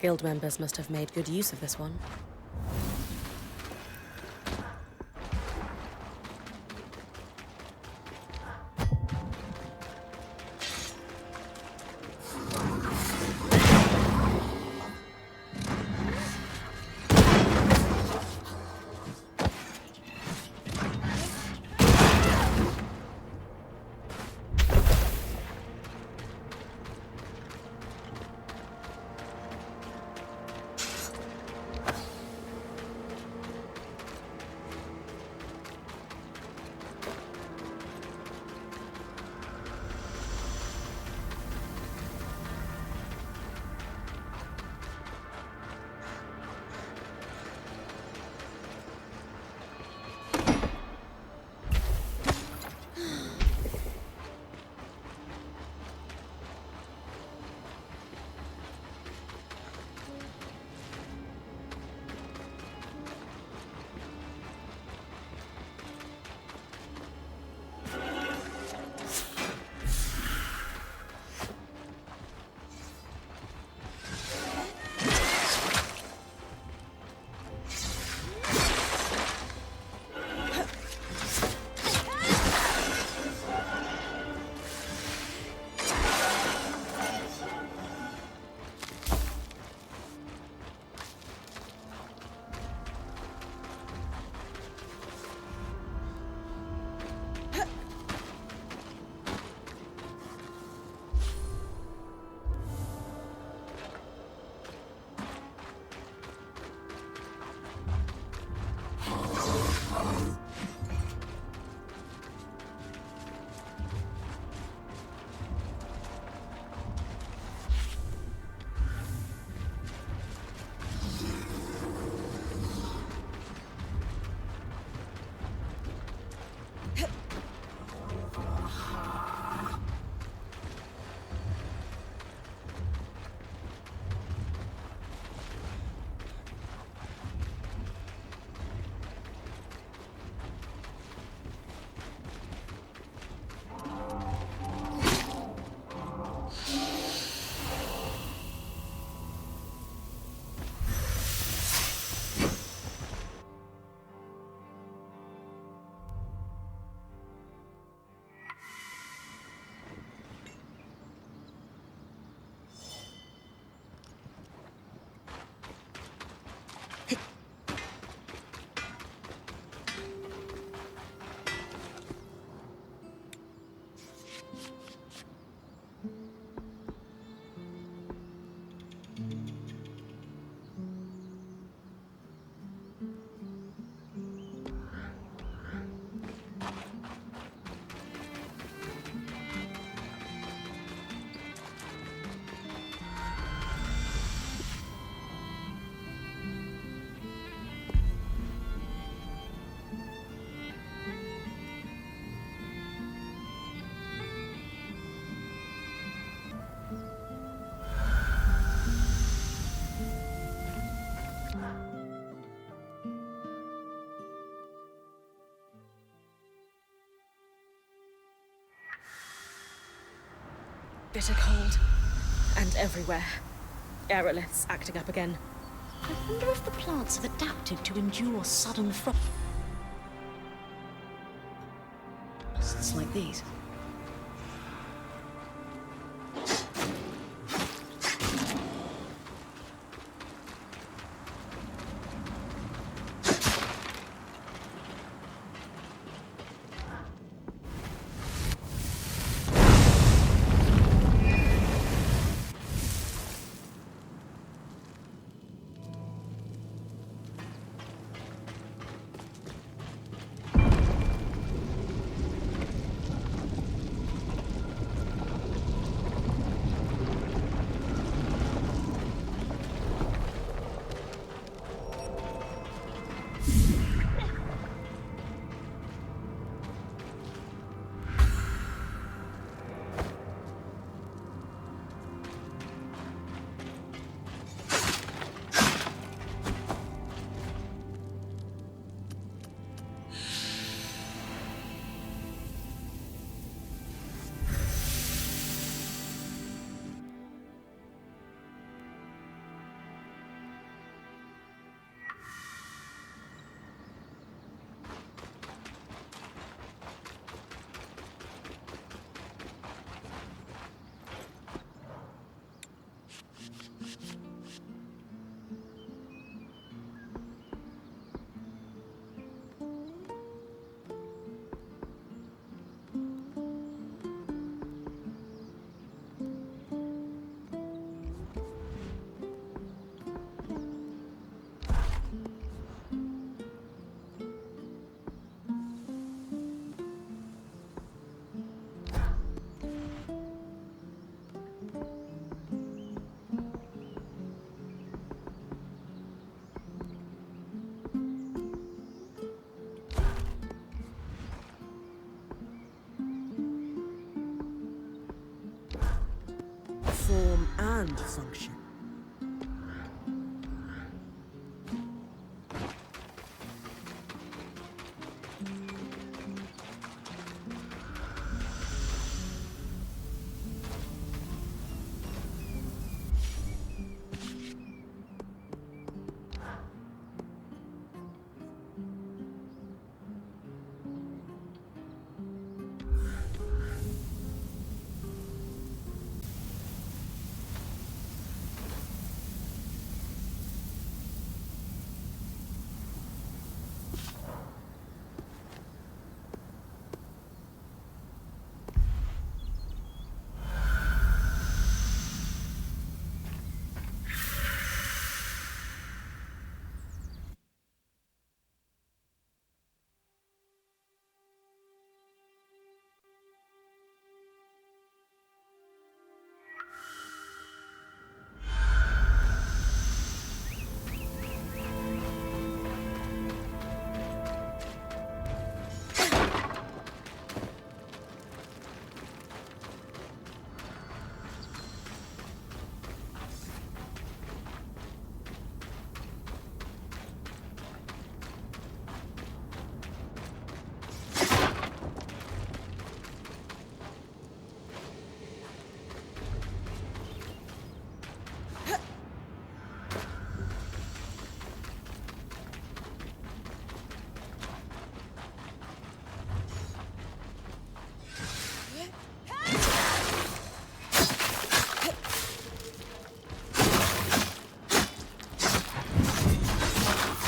Guild members must have made good use of this one. Bitter cold. And everywhere. Aeroliths acting up again. I wonder if the plants have adapted to endure sudden frost. paths like these. Form and function.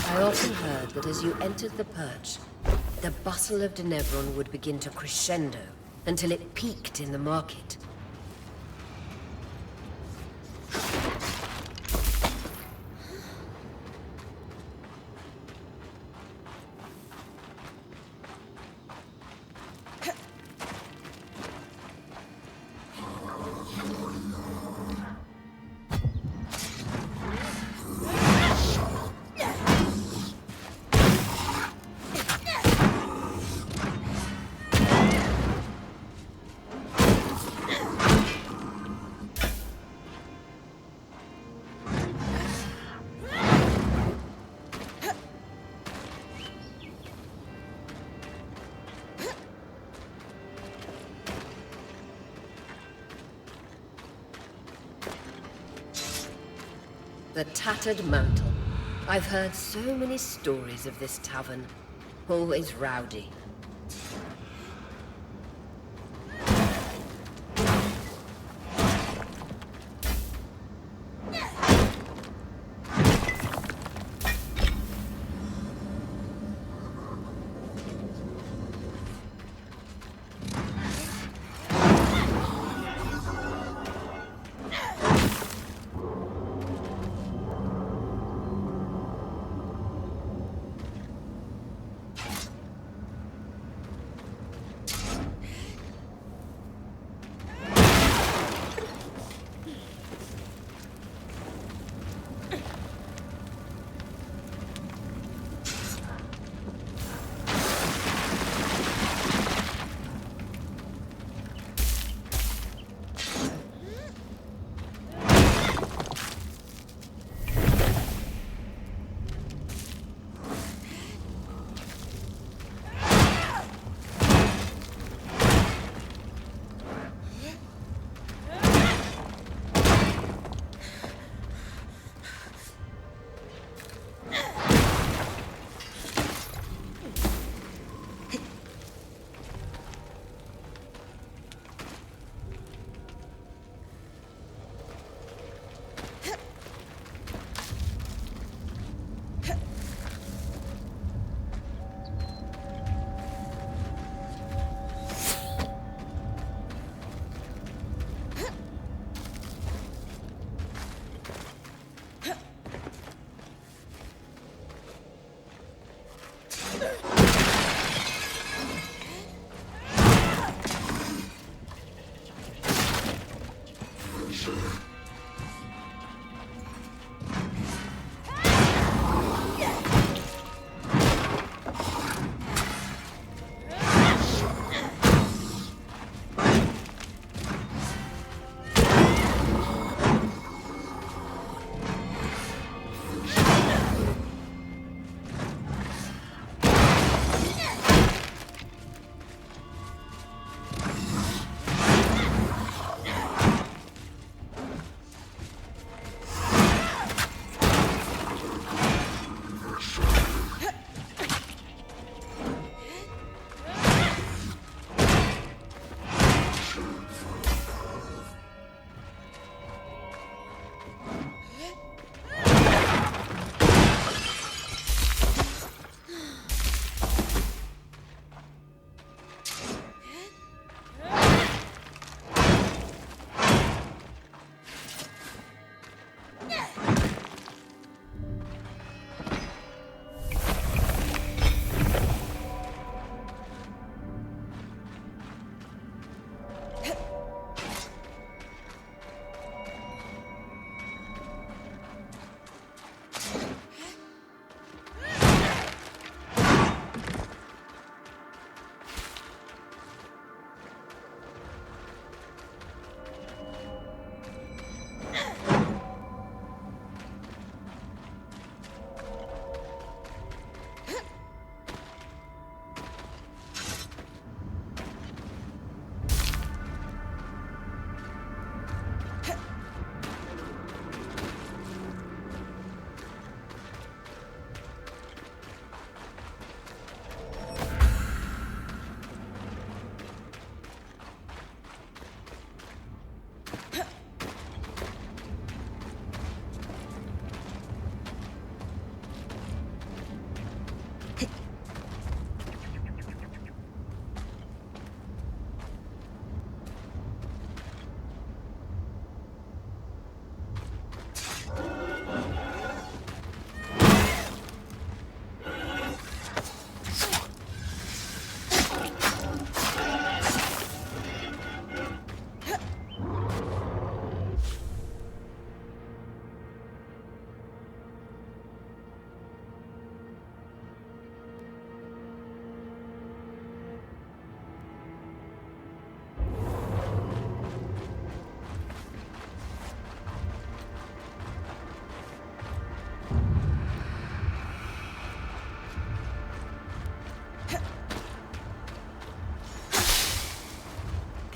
I often heard that as you entered the Perch, the bustle of Denevron would begin to crescendo until it peaked in the market. The Tattered Mantle. I've heard so many stories of this tavern. Always rowdy.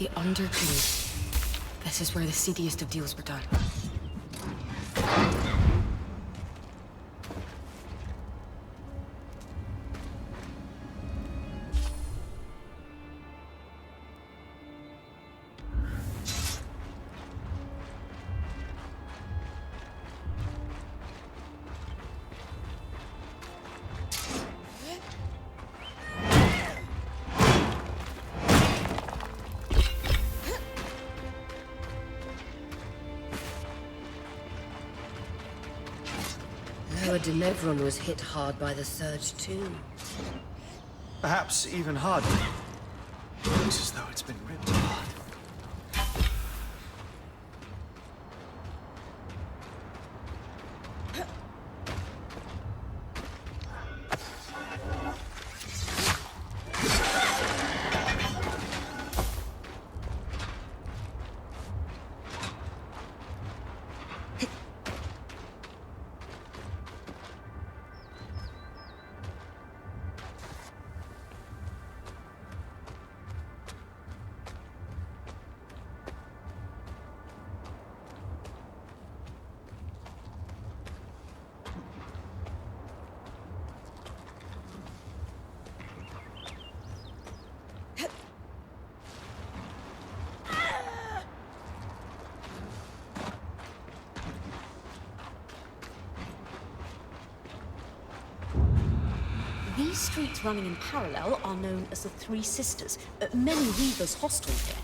The Underclave. This is where the seediest of deals were done. Denevron was hit hard by the surge too. Perhaps even harder. Looks as though it's been ripped apart. These streets running in parallel are known as the Three Sisters. Many weavers hostel here.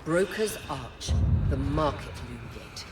Broker's Arch, the Market Loom Gate.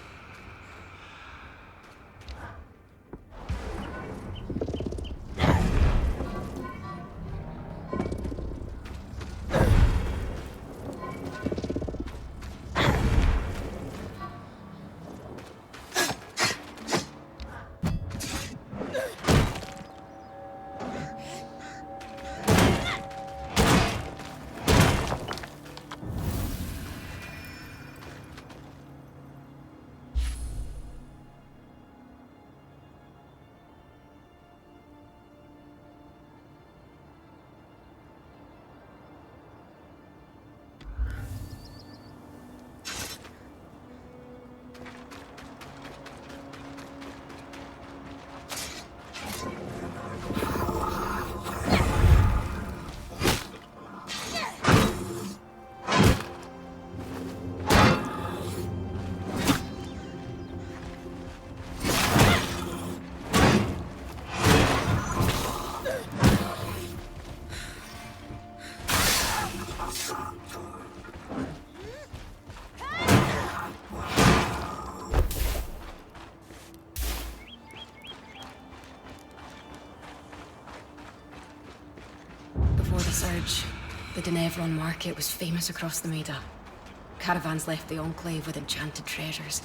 The Denevron market was famous across the Maida. Caravans left the Enclave with enchanted treasures.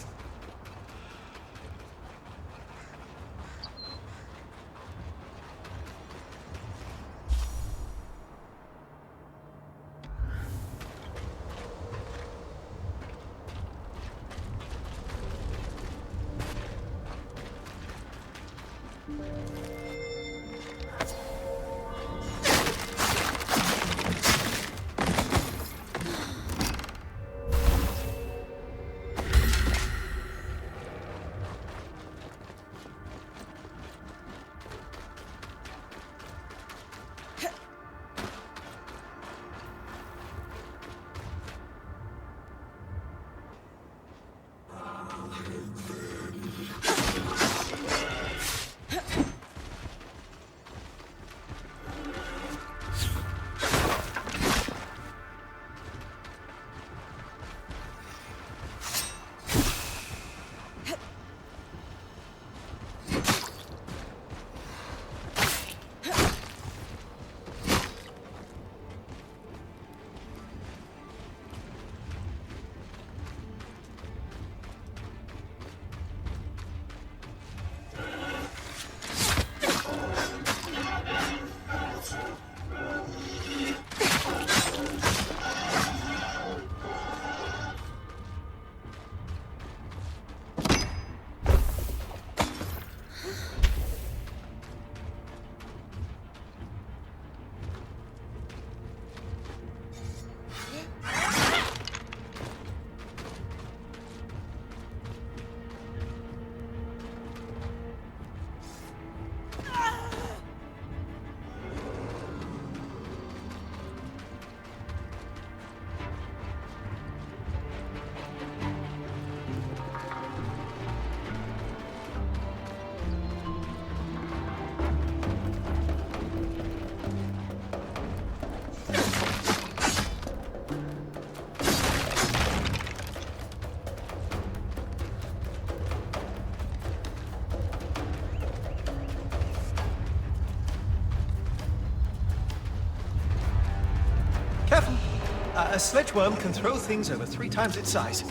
Careful! A sledgeworm can throw things over 3 times its size.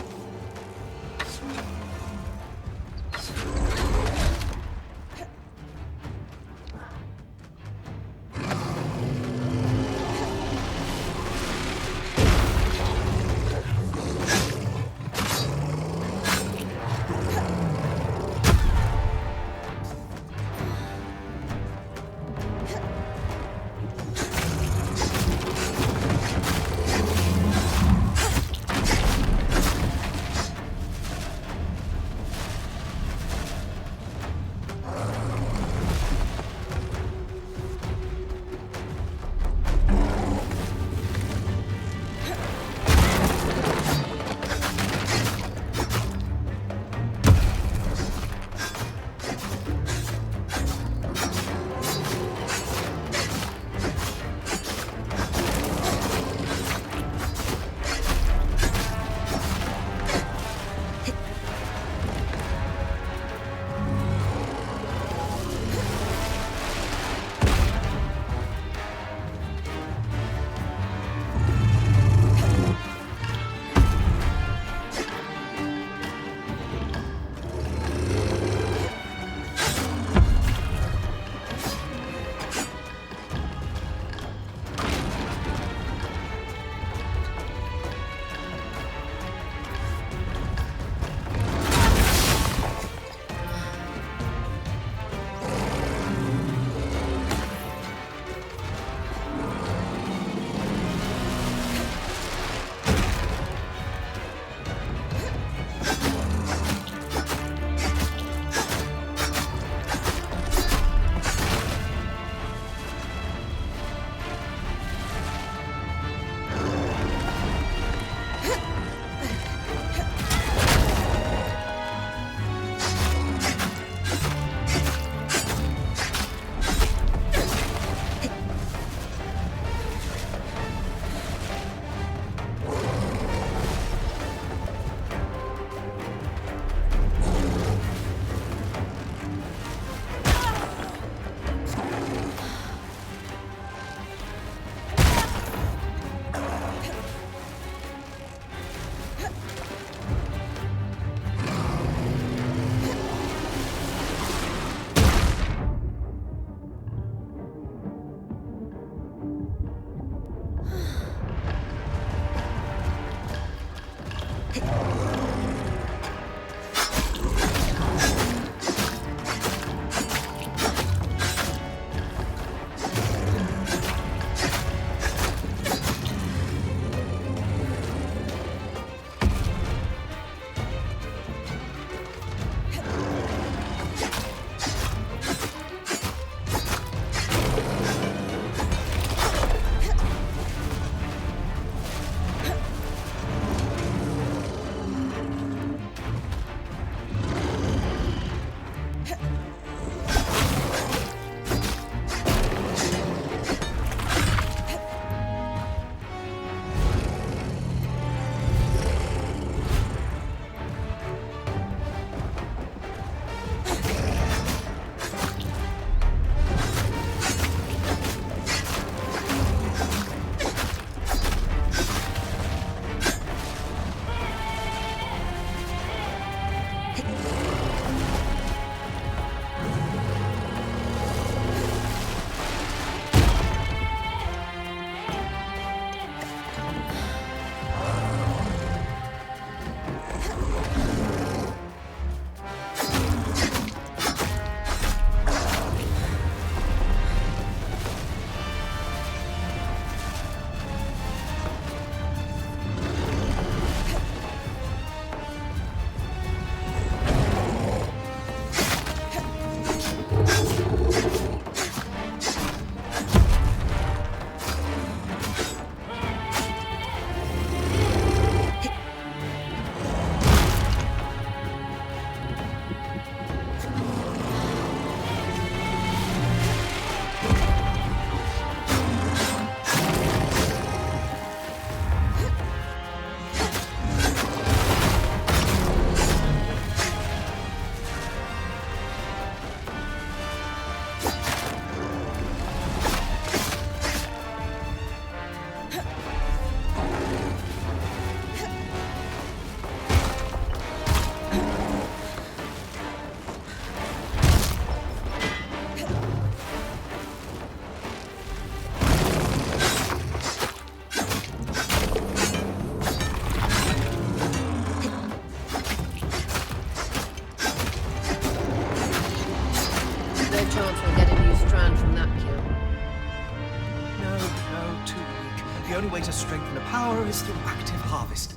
No chance we'll get a new strand from that kill. No, too weak. The only way to strengthen the power is through active harvest.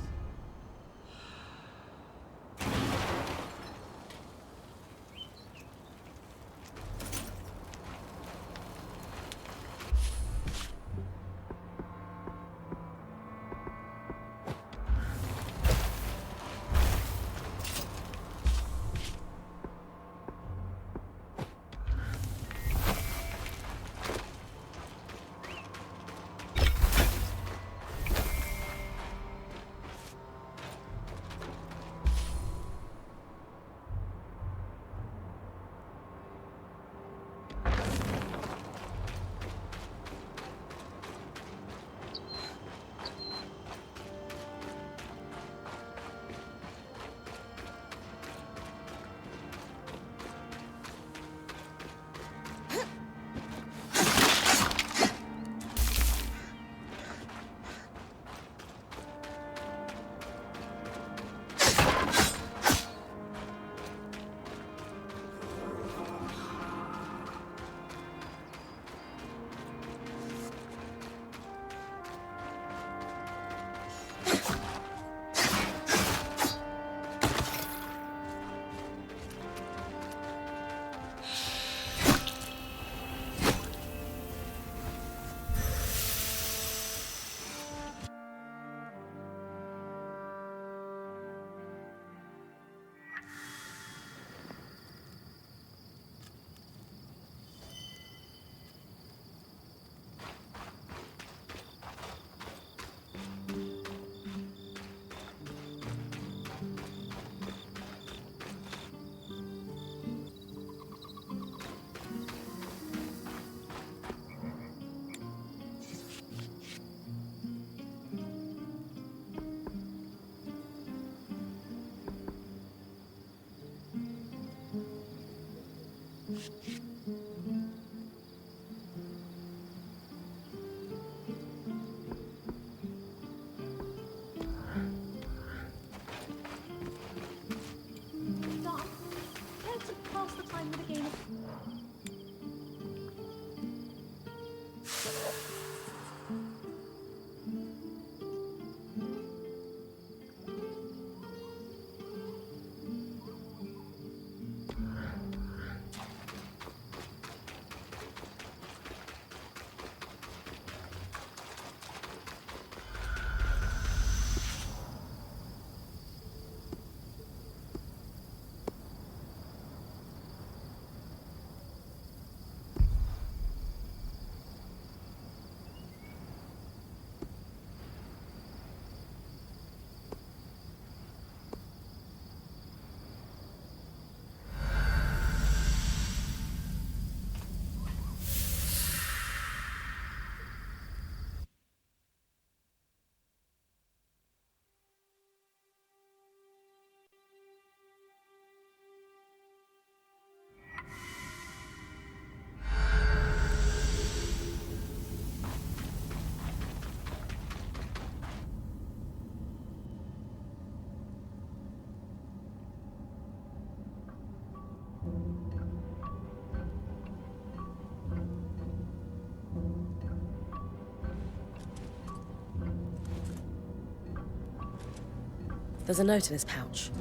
There's a note in his pouch.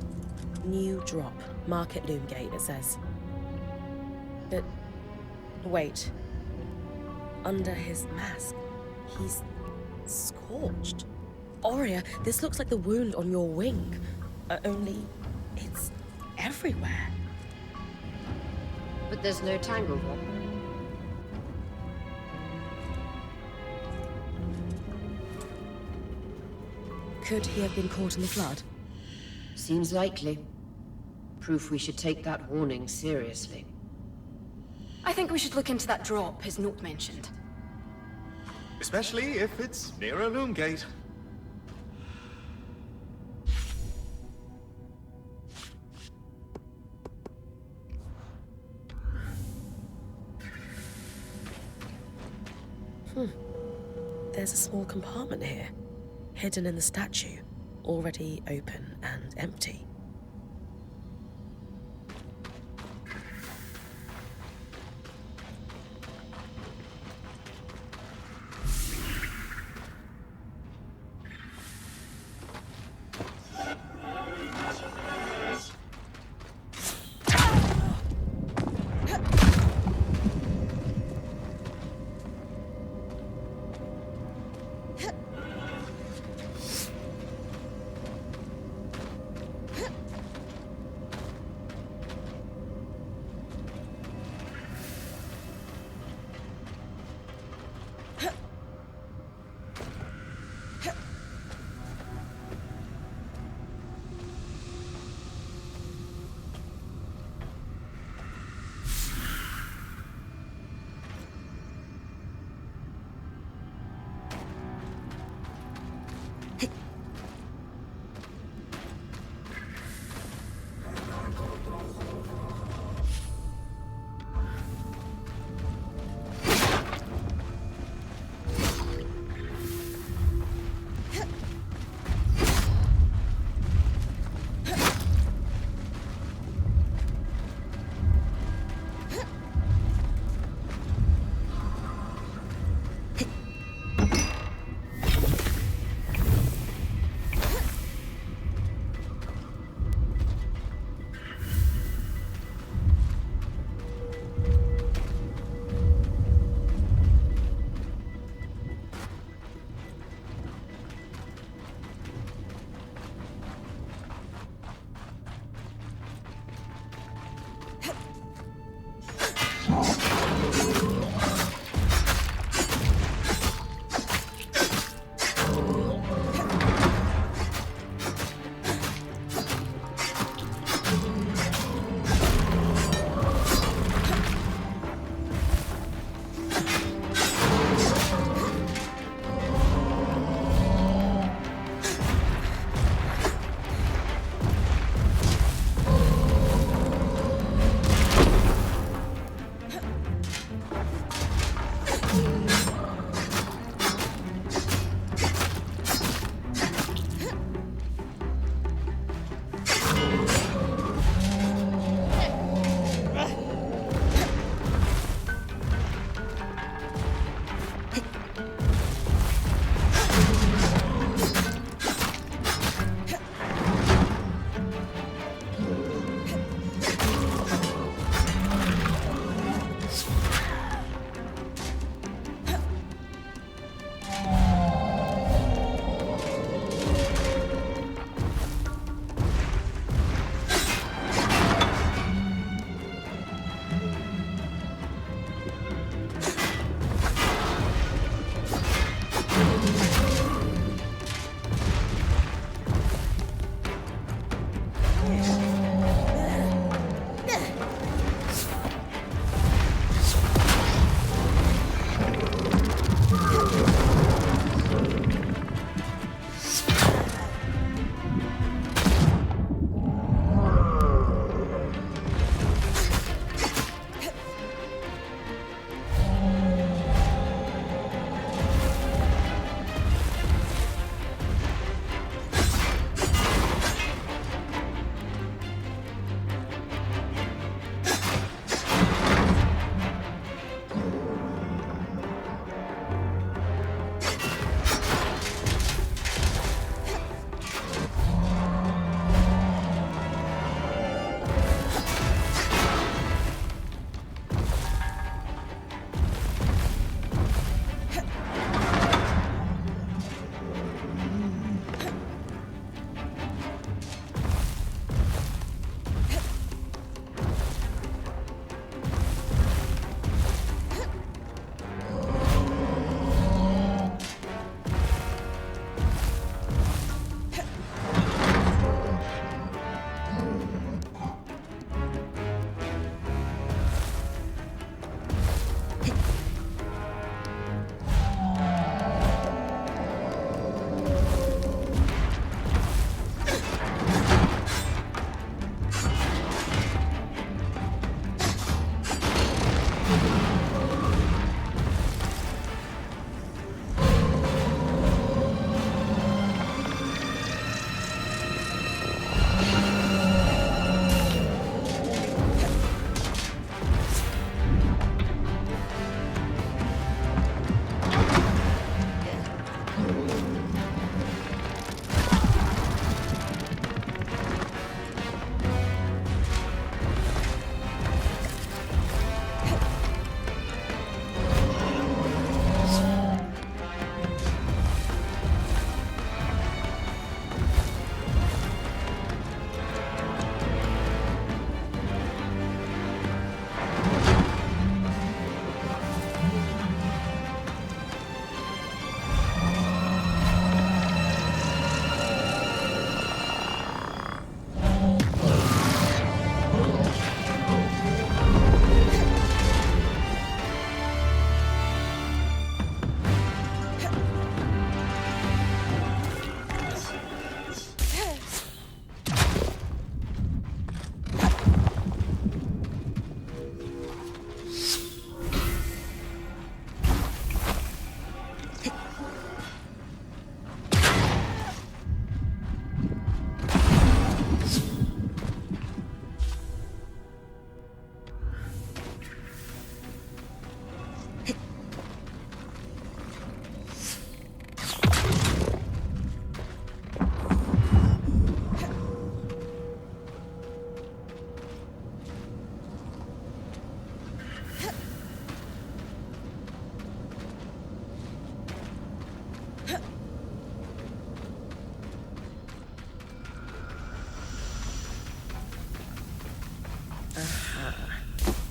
New drop. Market Loomgate, it says. But... wait. Under his mask, he's... scorched. Aurea, this looks like the wound on your wing. Only... it's... everywhere. But there's no tangle drop. Could he have been caught in the flood? Seems likely. Proof we should take that warning seriously. I think we should look into that drop his note mentioned. Especially if it's near a loom gate. There's a small compartment here, hidden in the statue, already open and empty.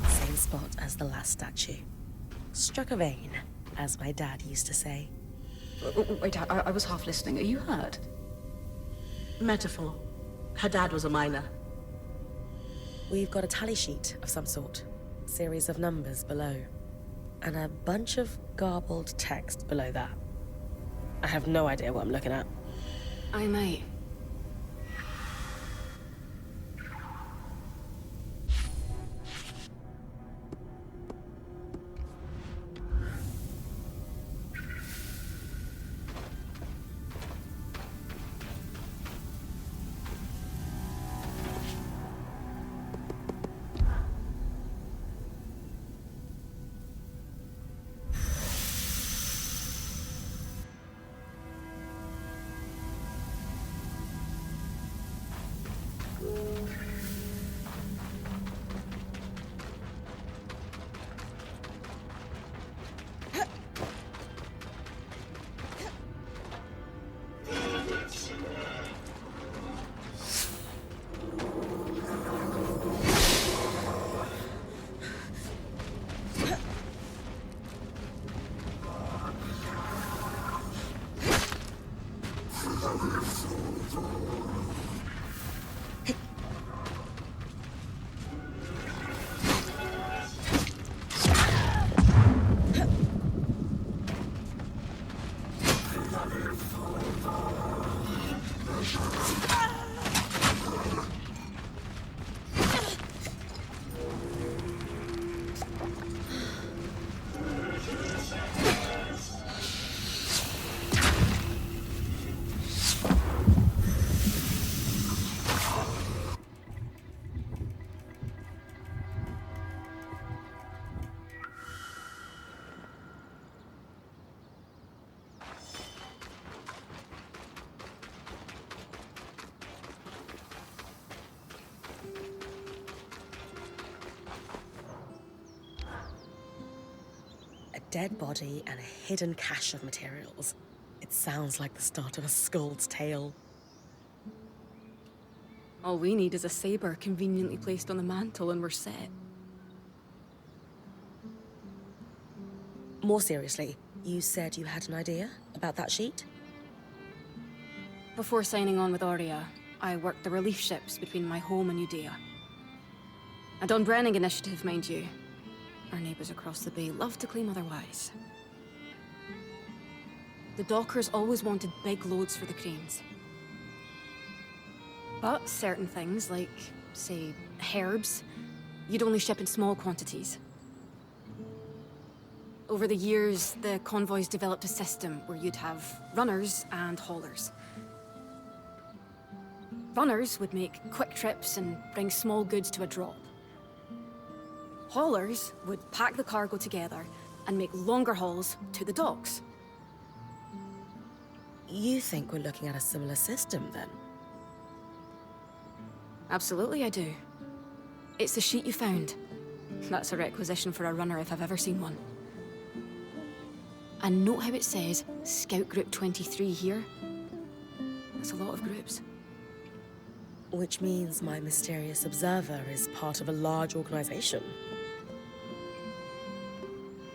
Same spot as the last statue. Struck a vein, as my dad used to say. Wait, I was half listening. Are you hurt? Metaphor. Her dad was a miner. We've got a tally sheet of some sort. Series of numbers below. And a bunch of garbled text below that. I have no idea what I'm looking at. I might. Dead body and a hidden cache of materials. It sounds like the start of a Skull's tale. All we need is a saber conveniently placed on the mantle and we're set. More seriously, you said you had an idea about that sheet? Before signing on with Aurea, I worked the relief ships between my home and Udea. A Don Brenning initiative, mind you. Our neighbors across the bay love to claim otherwise. The dockers always wanted big loads for the cranes. But certain things, like, say, herbs, you'd only ship in small quantities. Over the years, the convoys developed a system where you'd have runners and haulers. Runners would make quick trips and bring small goods to a drop. Haulers would pack the cargo together and make longer hauls to the docks. You think we're looking at a similar system, then? Absolutely, I do. It's the sheet you found. That's a requisition for a runner if I've ever seen one. And note how it says Scout Group 23 here? That's a lot of groups. Which means my mysterious observer is part of a large organization.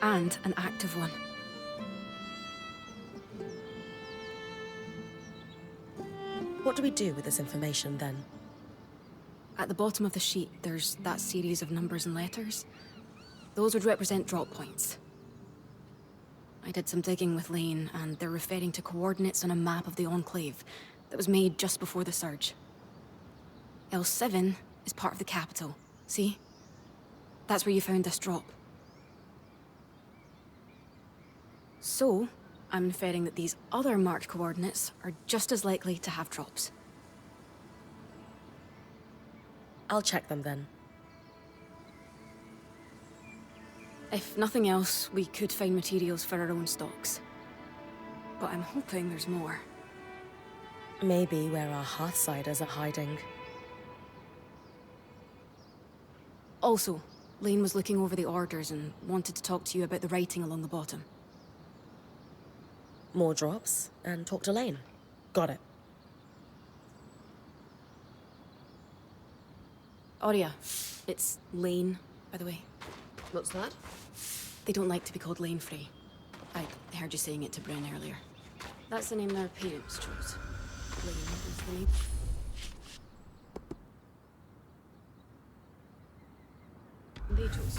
And an active one. What do we do with this information, then? At the bottom of the sheet, there's that series of numbers and letters. Those would represent drop points. I did some digging with Lane, and they're referring to coordinates on a map of the Enclave that was made just before the surge. L7 is part of the capital, see? That's where you found this drop. So, I'm inferring that these other marked coordinates are just as likely to have drops. I'll check them then. If nothing else, we could find materials for our own stocks. But I'm hoping there's more. Maybe where our Hearthsiders are hiding. Also, Lane was looking over the orders and wanted to talk to you about the writing along the bottom. More drops, and talk to Lane. Got it. Aurea, it's Lane, by the way. What's that? They don't like to be called Lane Frey. I heard you saying it to Brynn earlier. That's the name their parents chose. Lane is the name. They chose.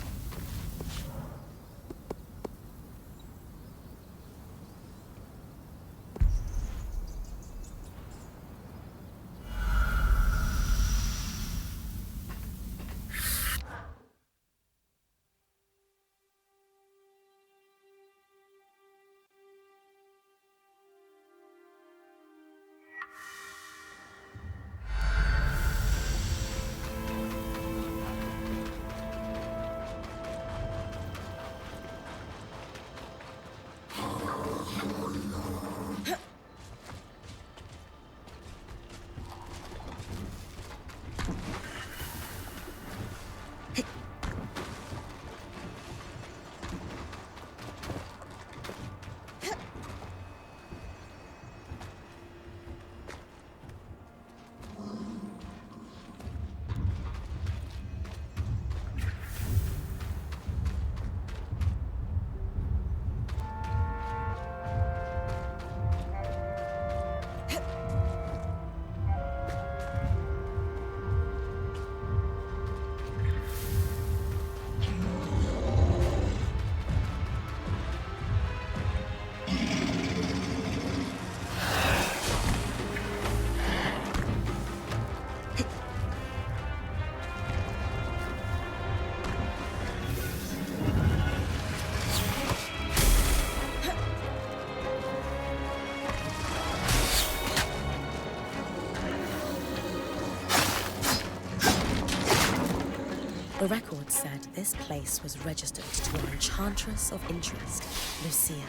The record said this place was registered to an enchantress of interest, Lucia.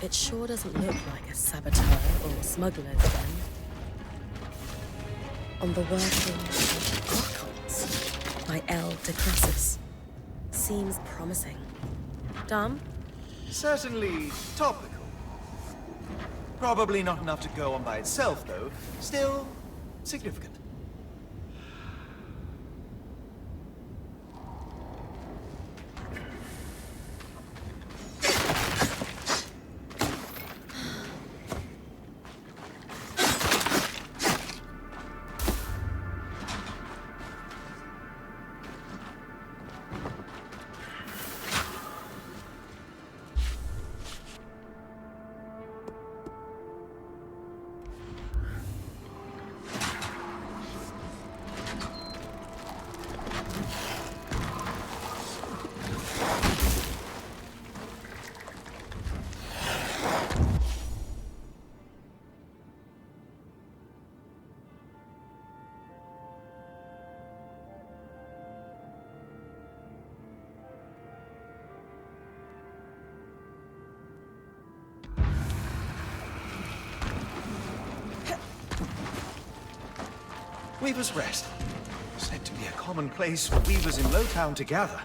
It sure doesn't look like a saboteur or smuggler then. On the working of archons by L. de Crassus. Seems promising. Dumb? Certainly topical. Probably not enough to go on by itself, though. Still significant. Weaver's Rest. Said to be a common place for weavers in Lowtown to gather.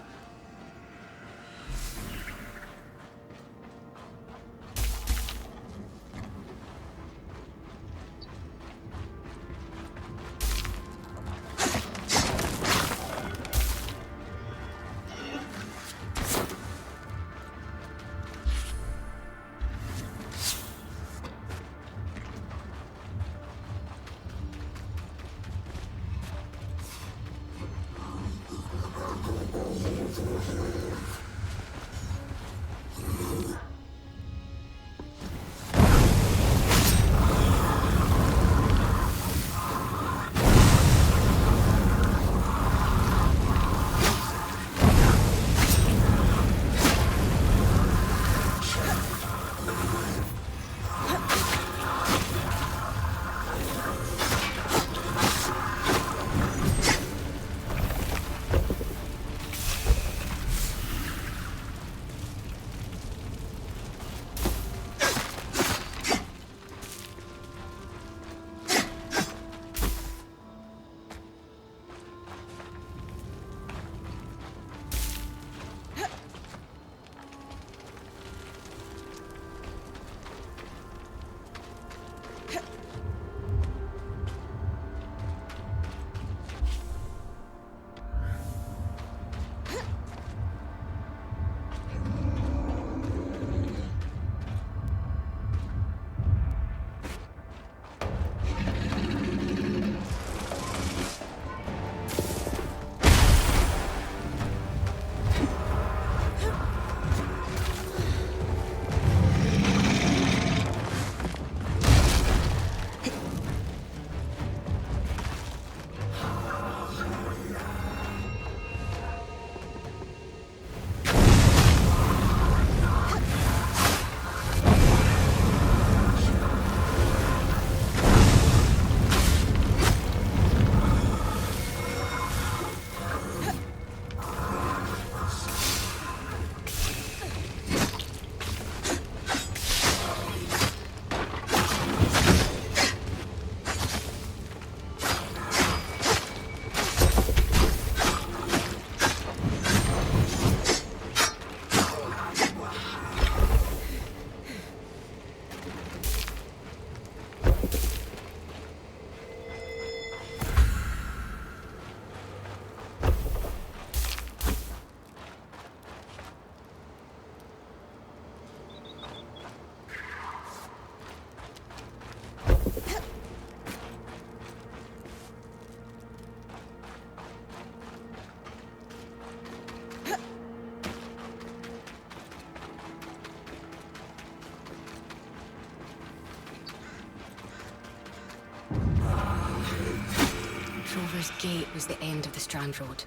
gate was the end of the Strand Road.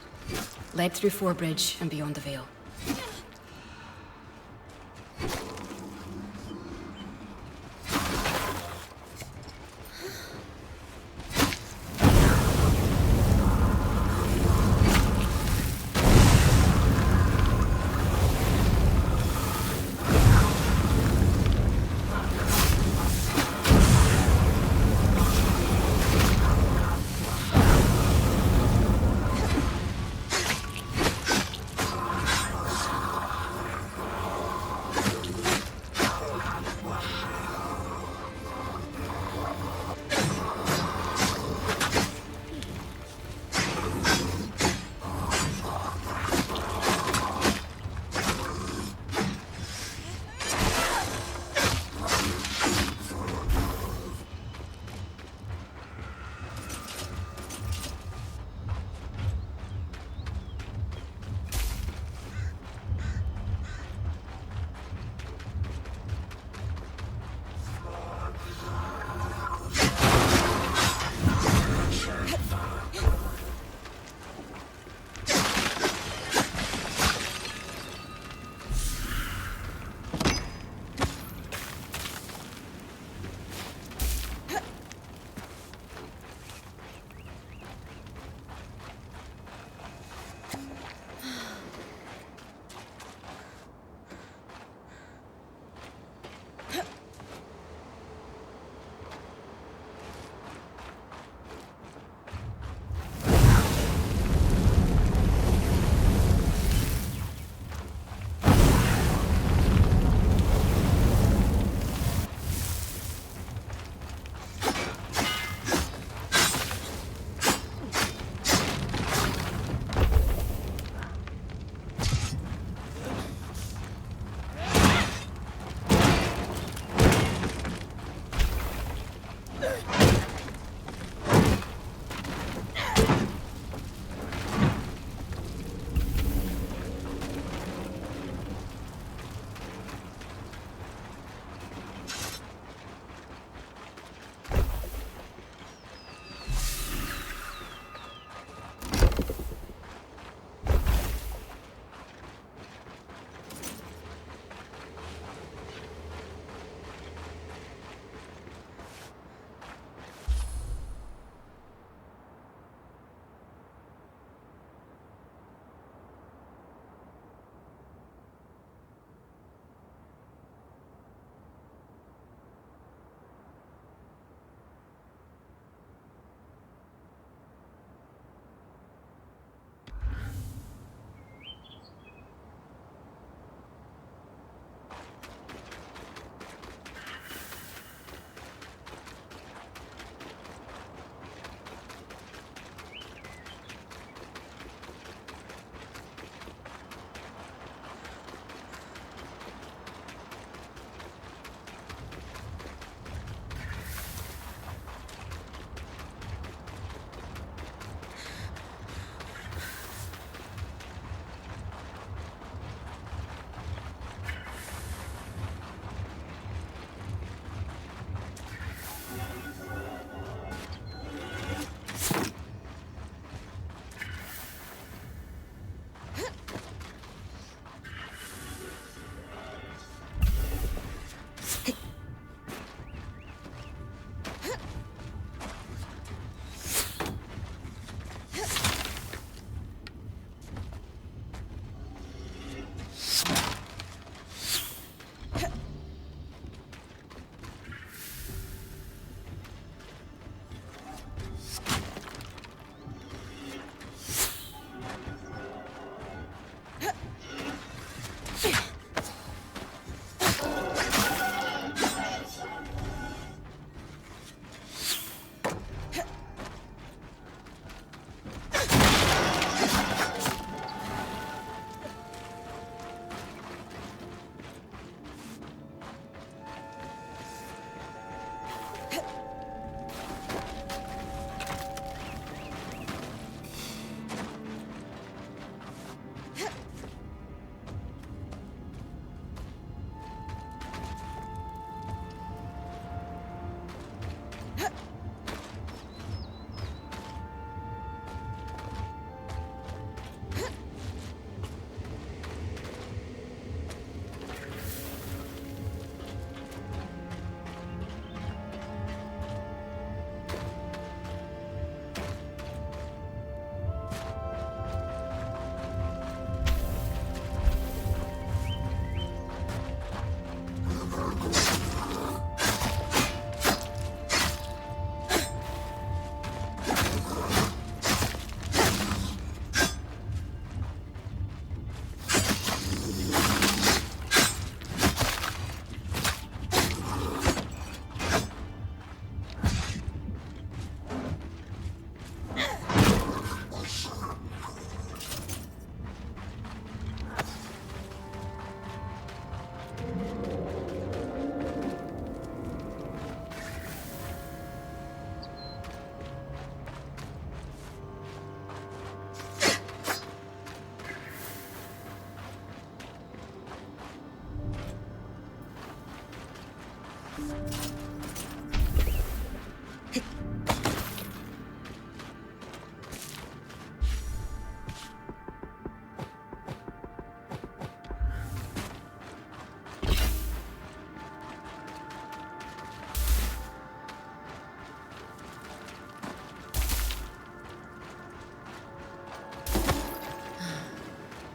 Led through Forbridge and beyond the Vale.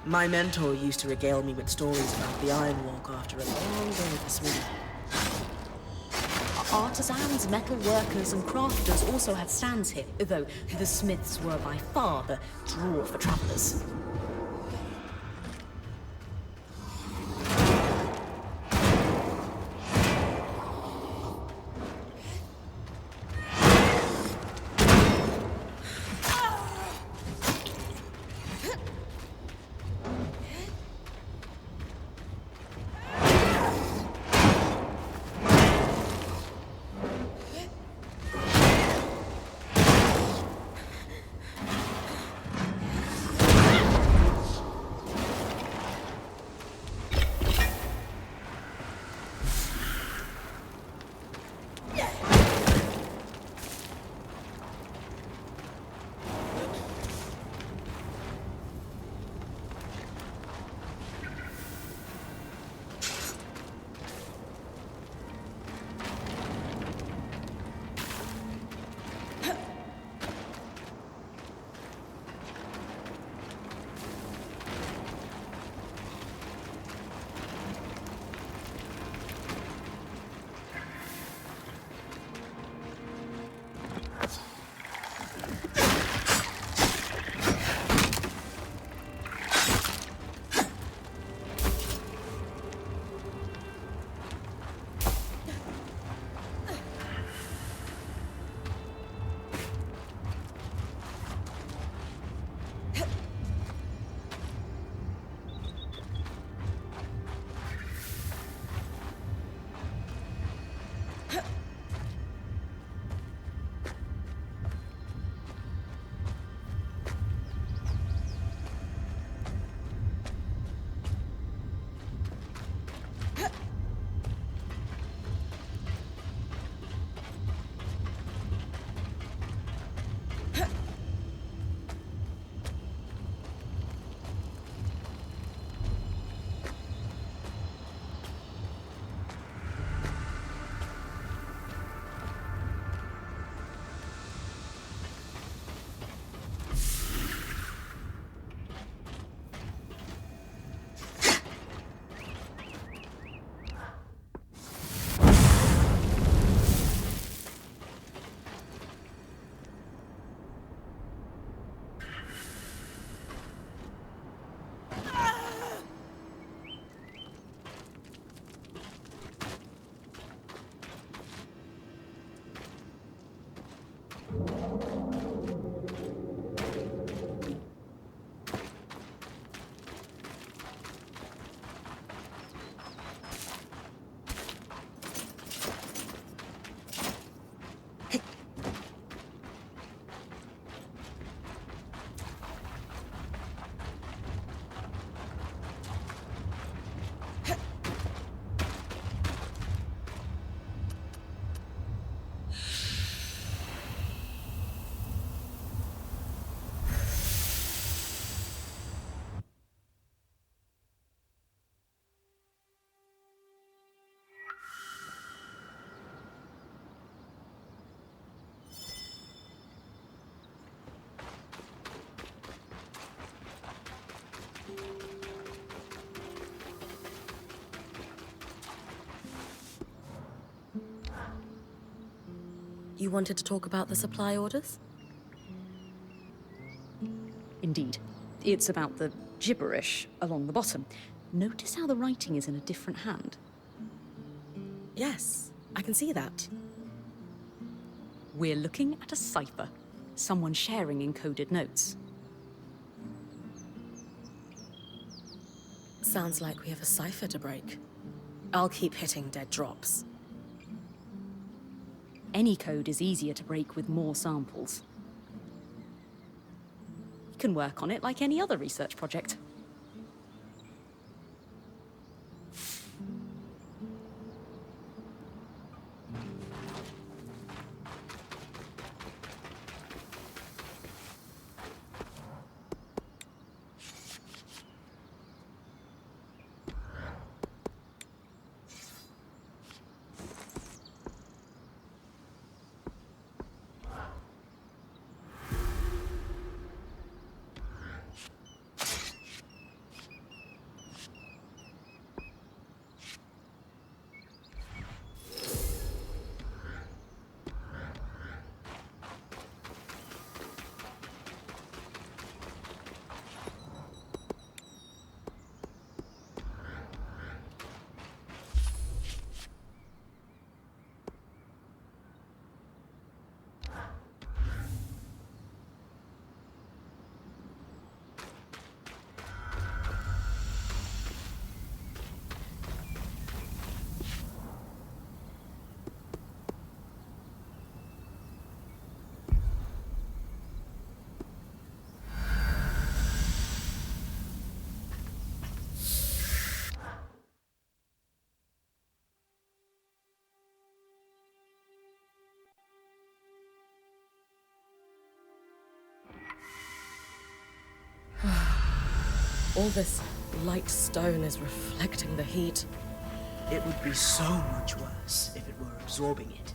My mentor used to regale me with stories about the Iron Walk after a long day at the smith. Artisans, metal workers, and crafters also had stands here, though the smiths were by far the draw for travelers. You wanted to talk about the supply orders? Indeed. It's about the gibberish along the bottom. Notice how the writing is in a different hand. Yes, I can see that. We're looking at a cipher. Someone sharing encoded notes. Sounds like we have a cipher to break. I'll keep hitting dead drops. Any code is easier to break with more samples. You can work on it like any other research project. All this light stone is reflecting the heat. It would be so much worse if it were absorbing it.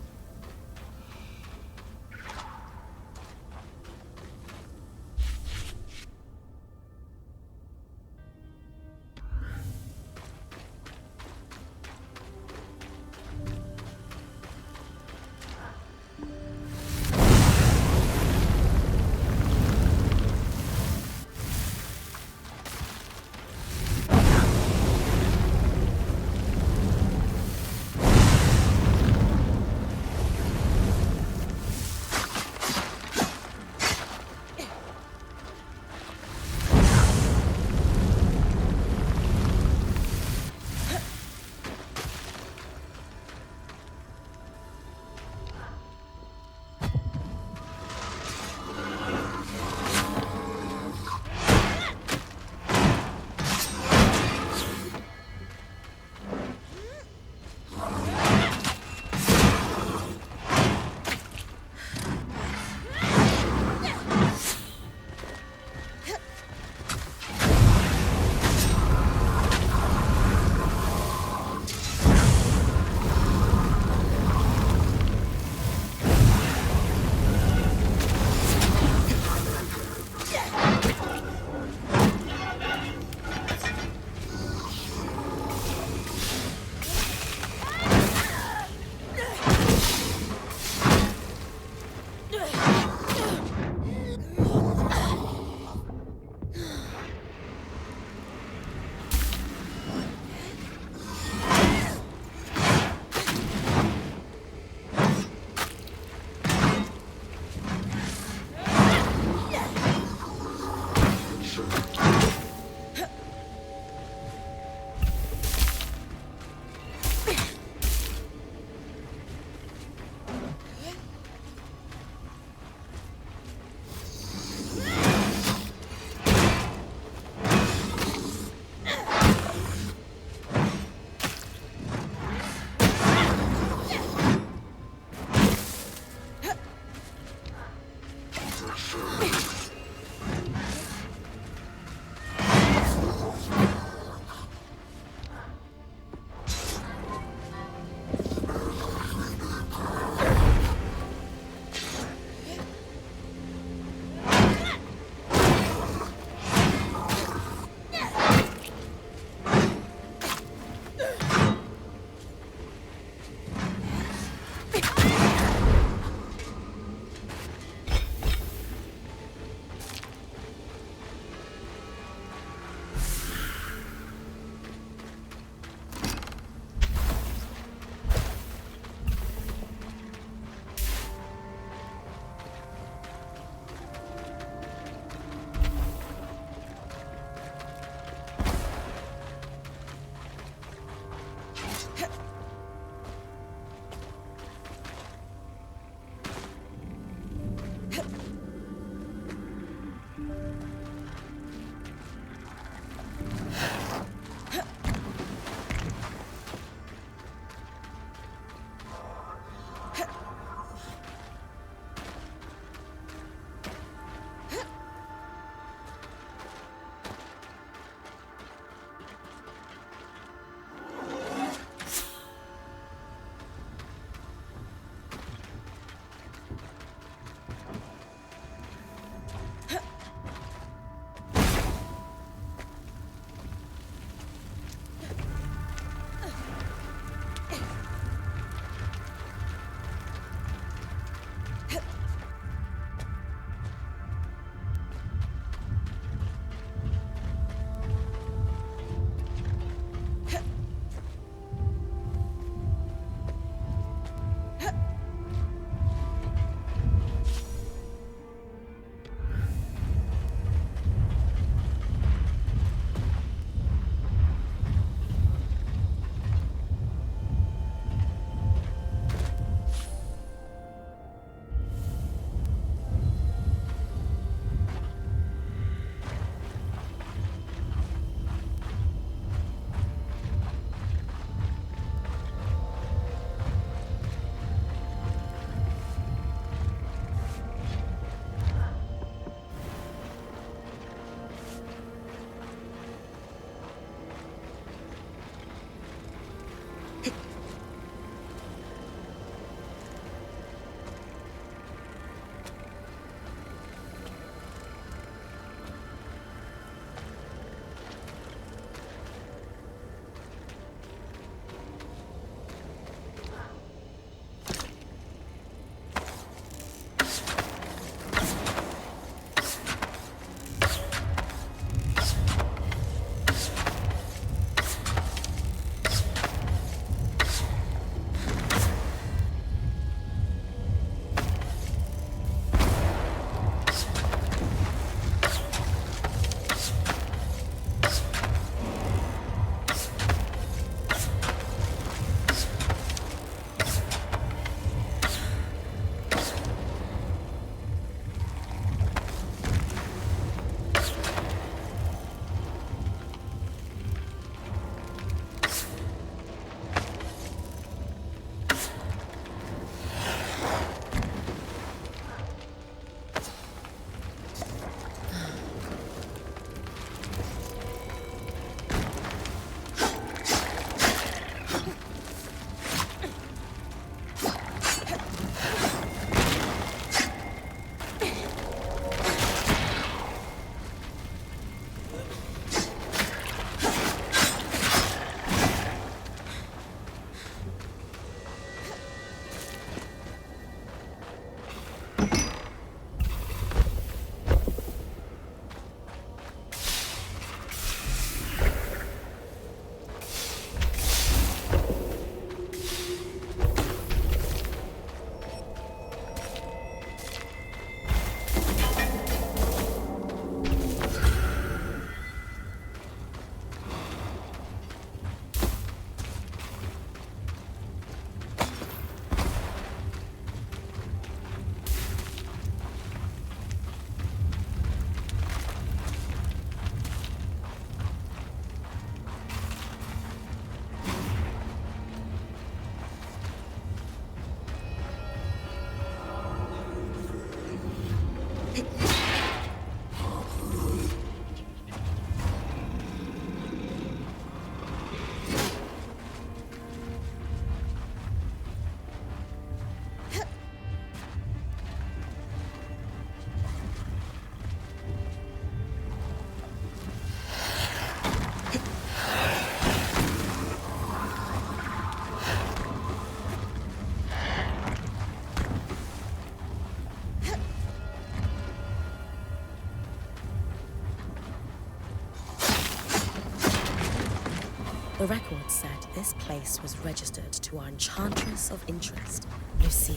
The record said this place was registered to our enchantress of interest, Lucia.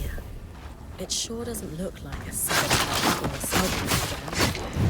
It sure doesn't look like a cemetery or a salvage stone.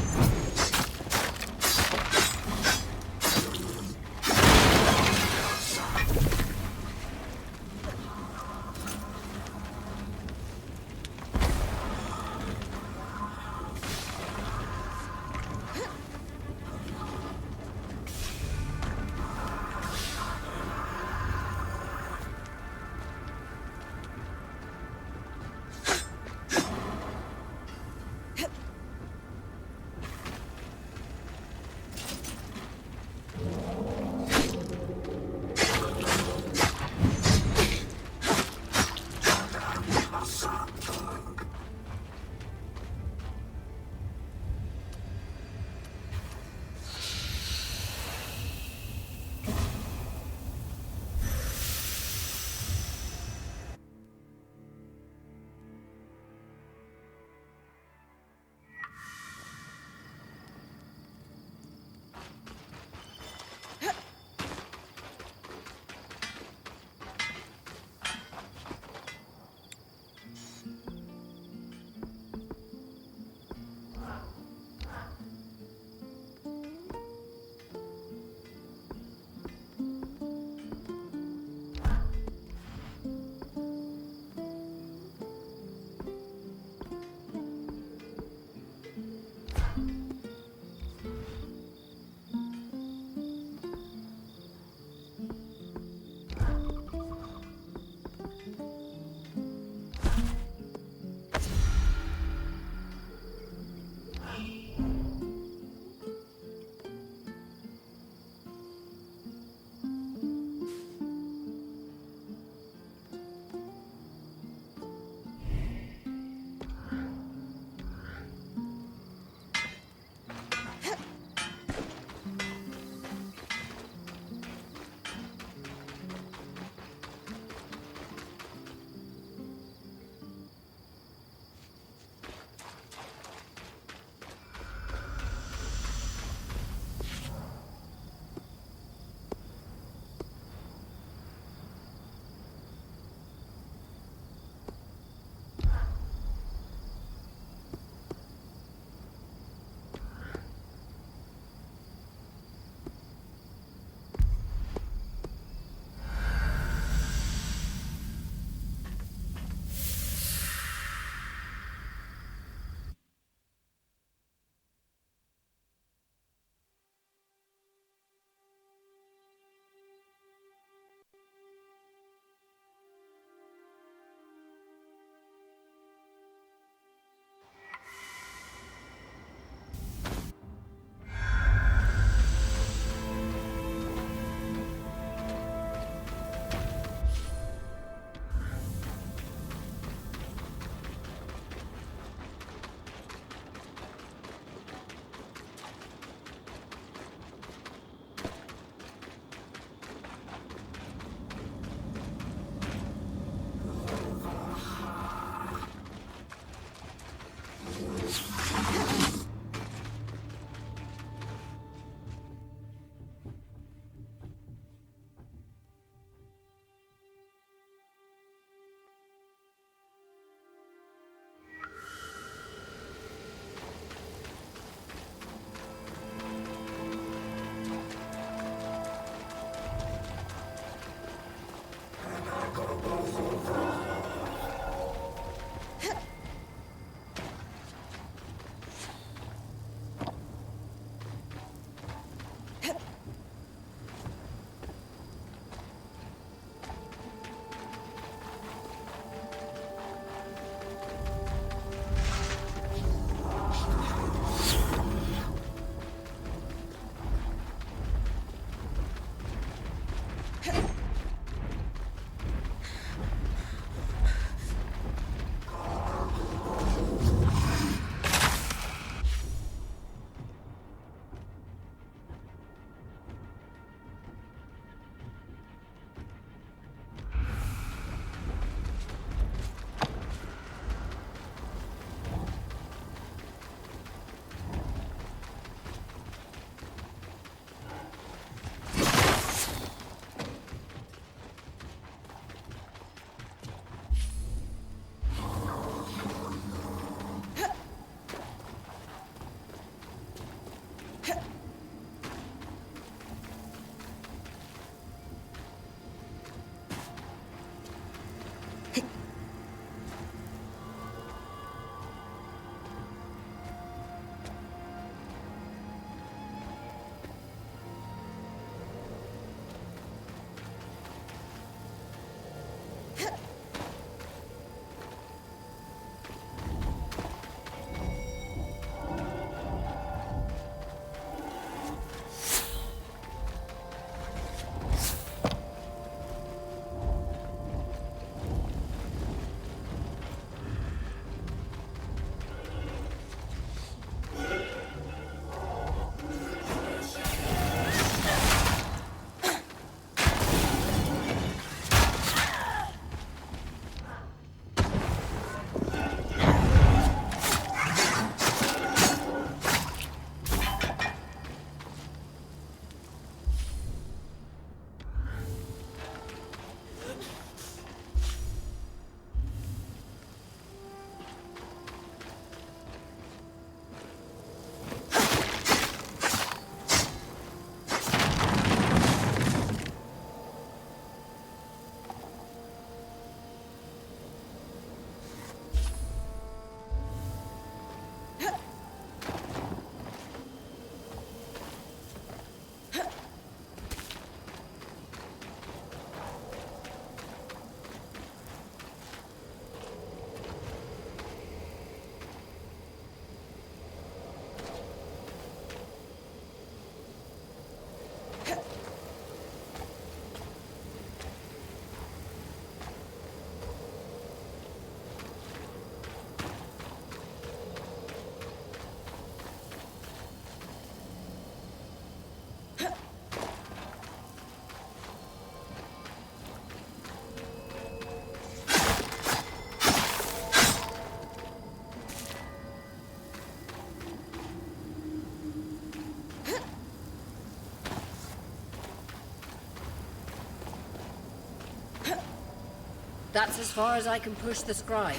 That's as far as I can push the scry.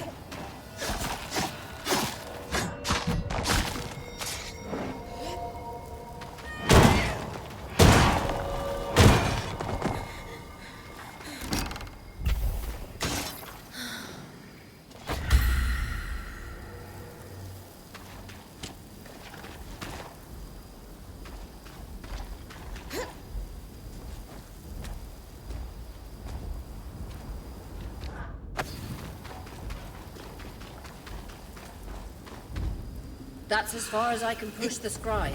That's as far as I can push the scry.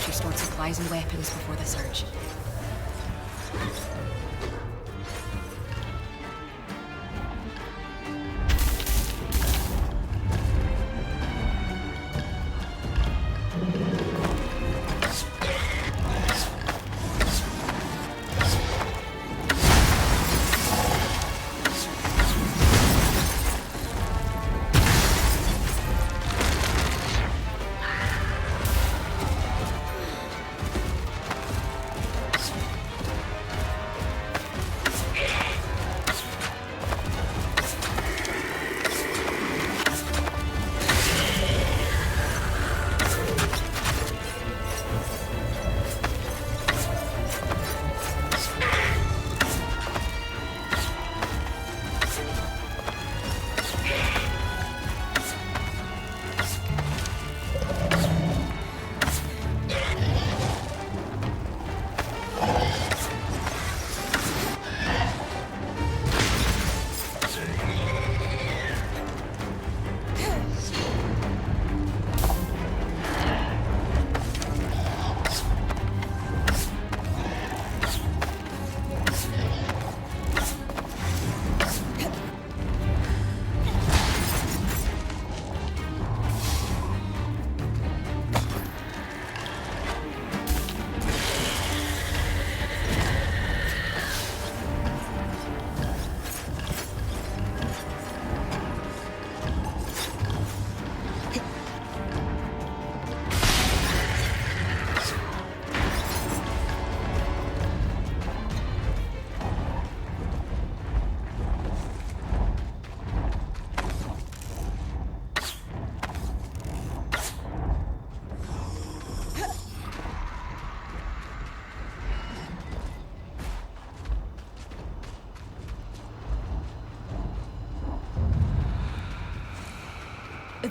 military stored supplies and weapons before the surge.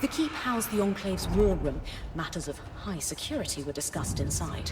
The keep housed the Enclave's war room. Matters of high security were discussed inside.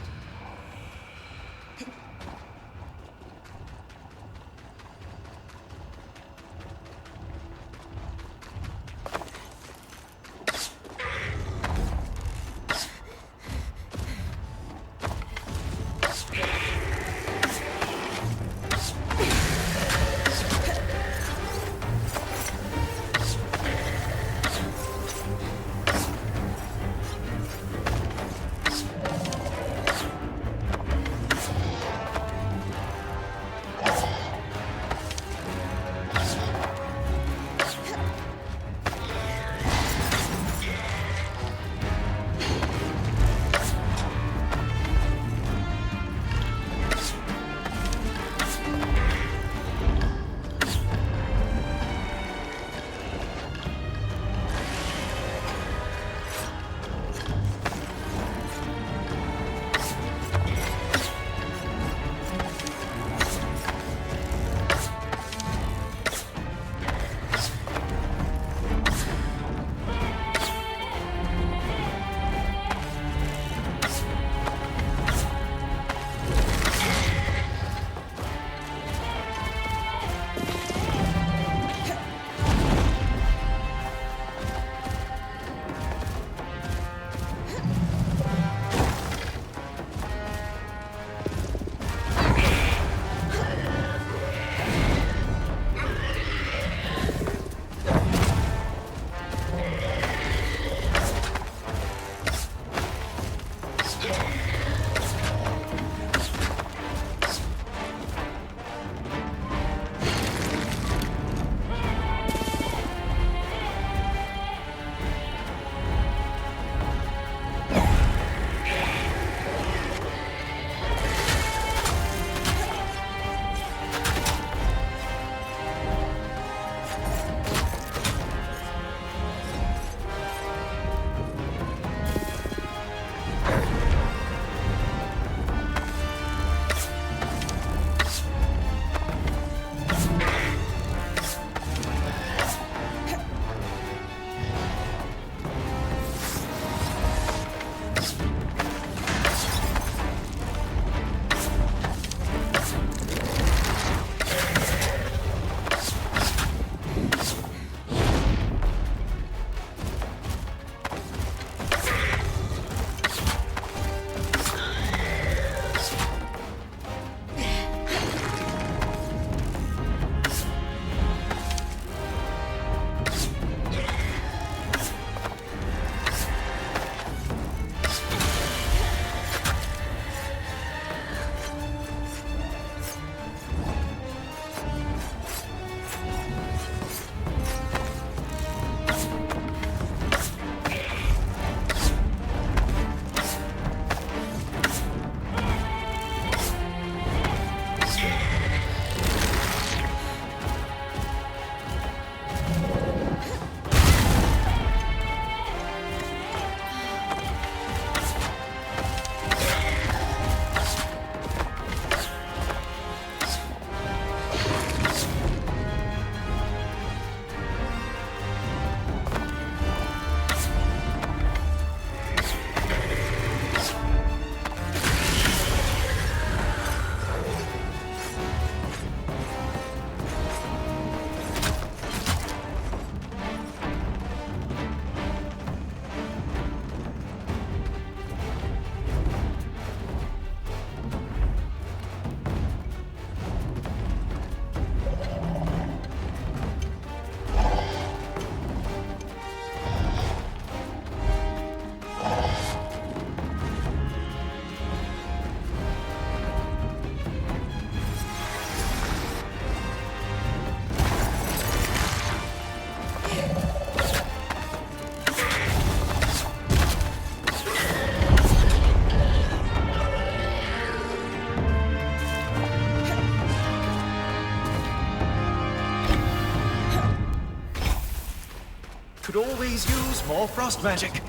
Could always use more frost magic.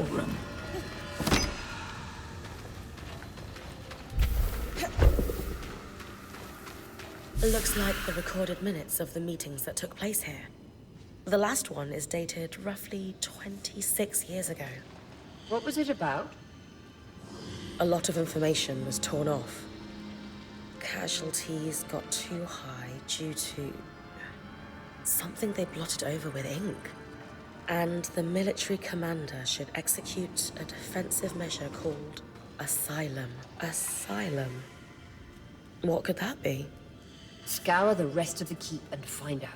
room. Looks like the recorded minutes of the meetings that took place here. The last one is dated roughly 26 years ago. What was it about? A lot of information was torn off. Casualties got too high due to something they blotted over with ink. And the military commander should execute a defensive measure called asylum. Asylum? What could that be? Scour the rest of the keep and find out.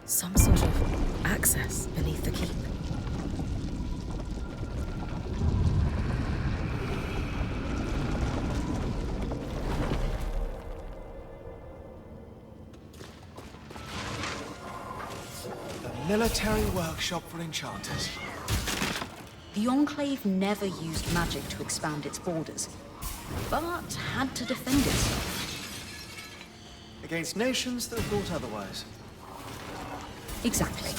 Some sort of access beneath the keep. The military workshop for enchanters. The Enclave never used magic to expand its borders, but had to defend itself. Against nations that thought otherwise. Exactly.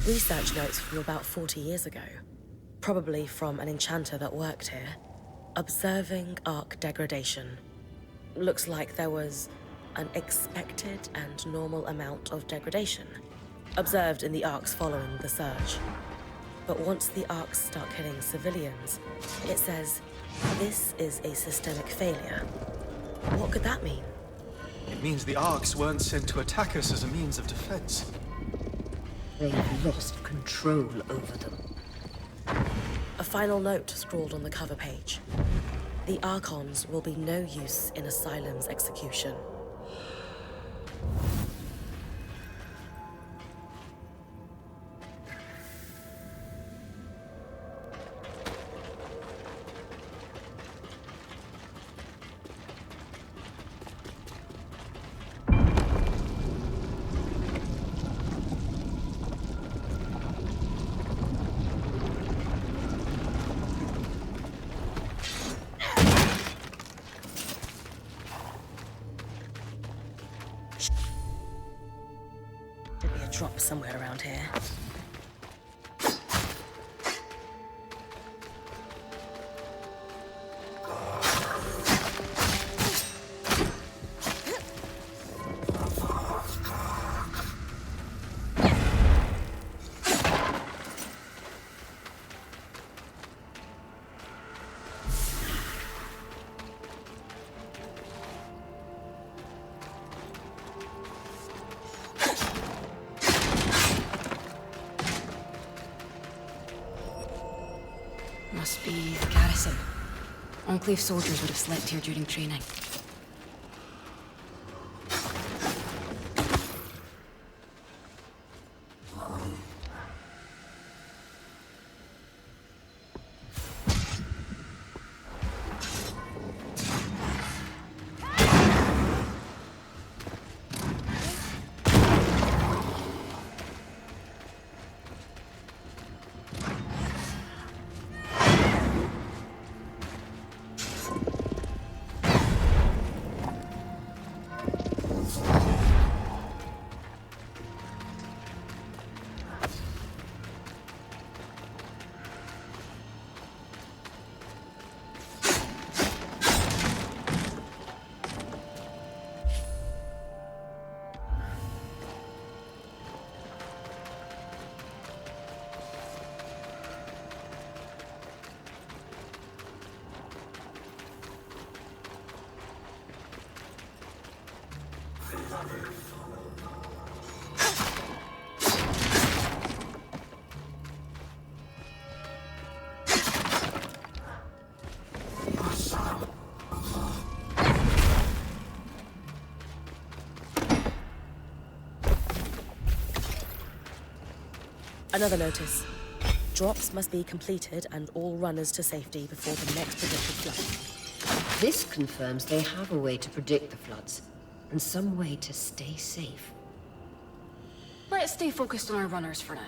Research notes from about 40 years ago, probably from an enchanter that worked here, observing arc degradation. Looks like there was an expected and normal amount of degradation observed in the arcs following the surge. But once the arcs start killing civilians, it says, this is a systemic failure. What could that mean? It means the arcs weren't sent to attack us as a means of defense. They've lost control over them. A final note scrawled on the cover page. The Archons will be no use in Asylum's execution. a drop somewhere around here. Must be the garrison. Enclave soldiers would have slept here during training. Another notice. Drops must be completed and all runners to safety before the next predicted flood. This confirms they have a way to predict the floods, and some way to stay safe. Let's stay focused on our runners for now.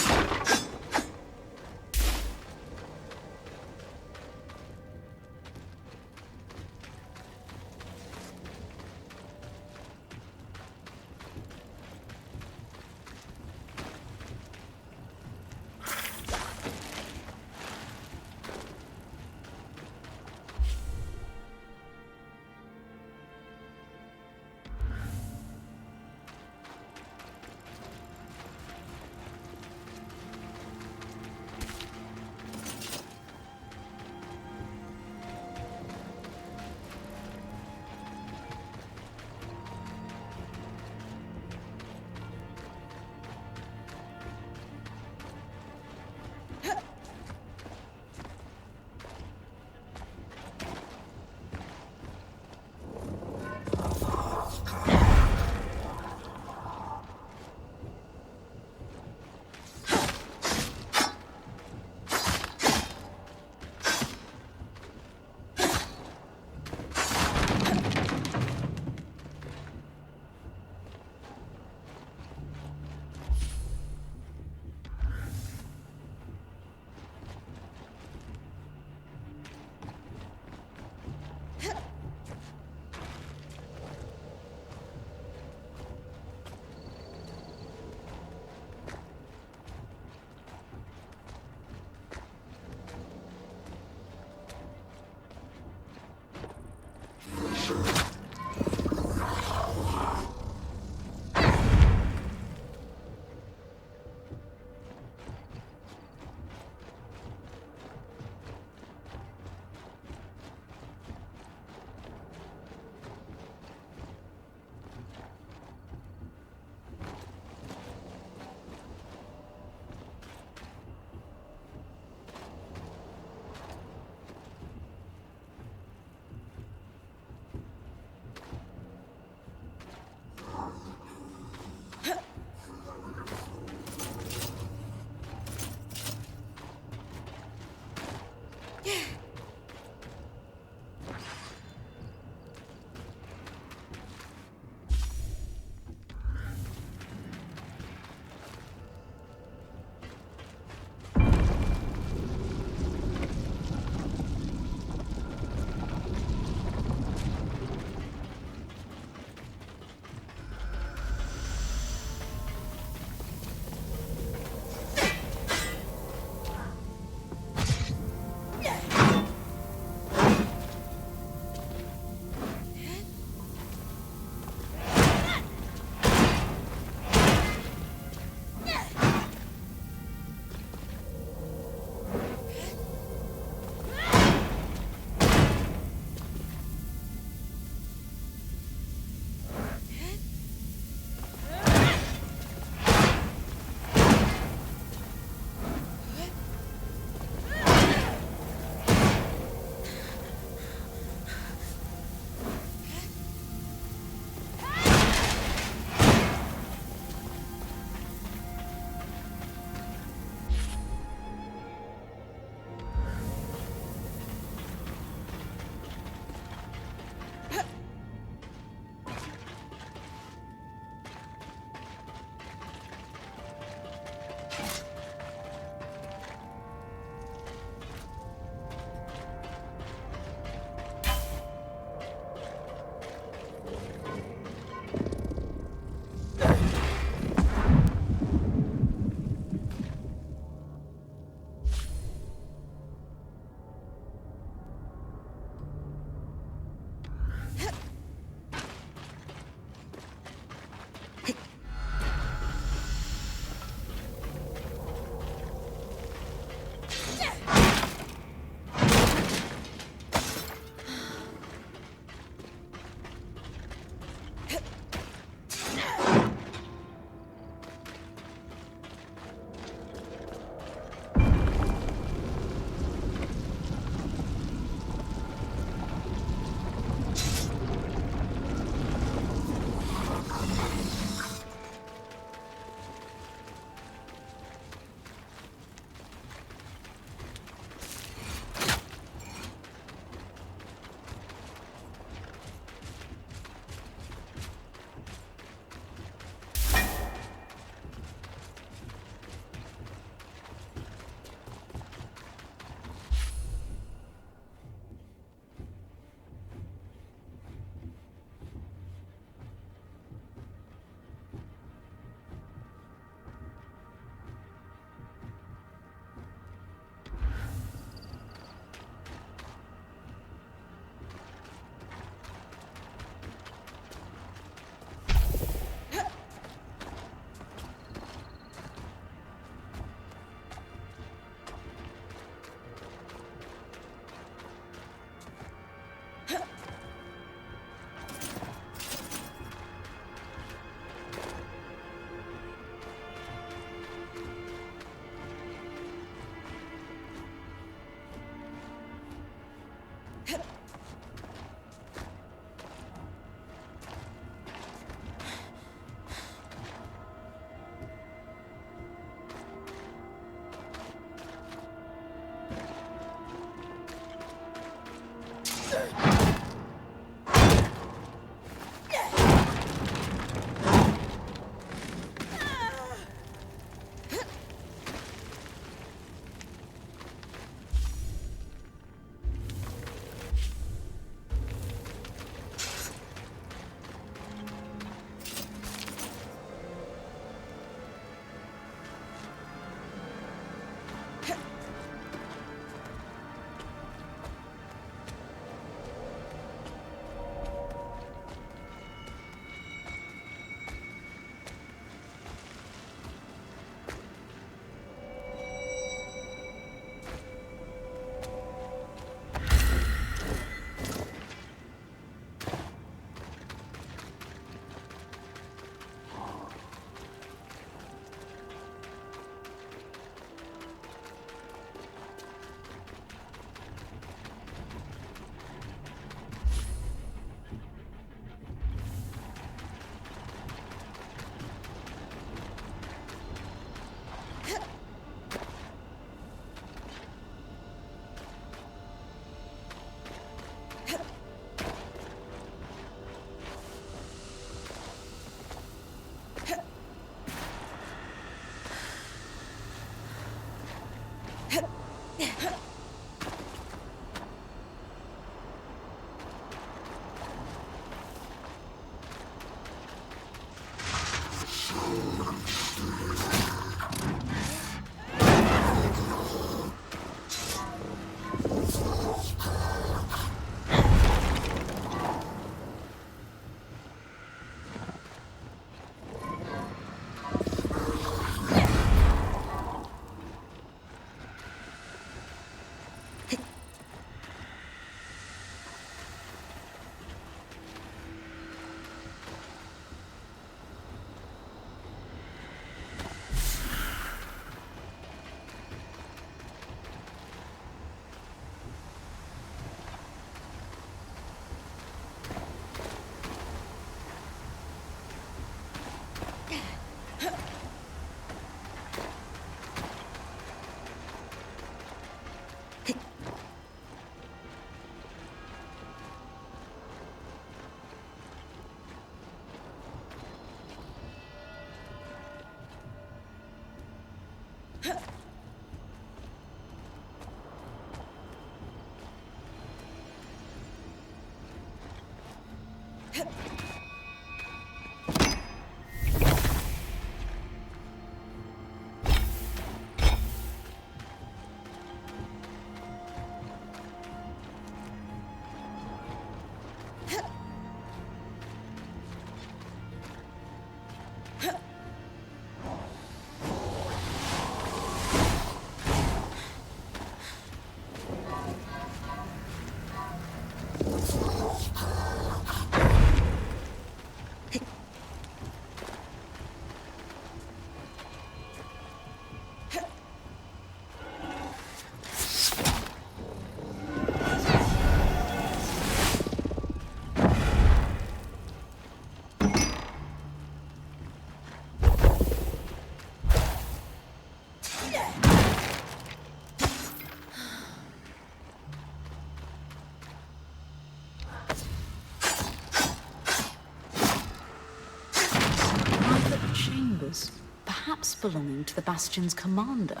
Perhaps belonging to the Bastion's commander.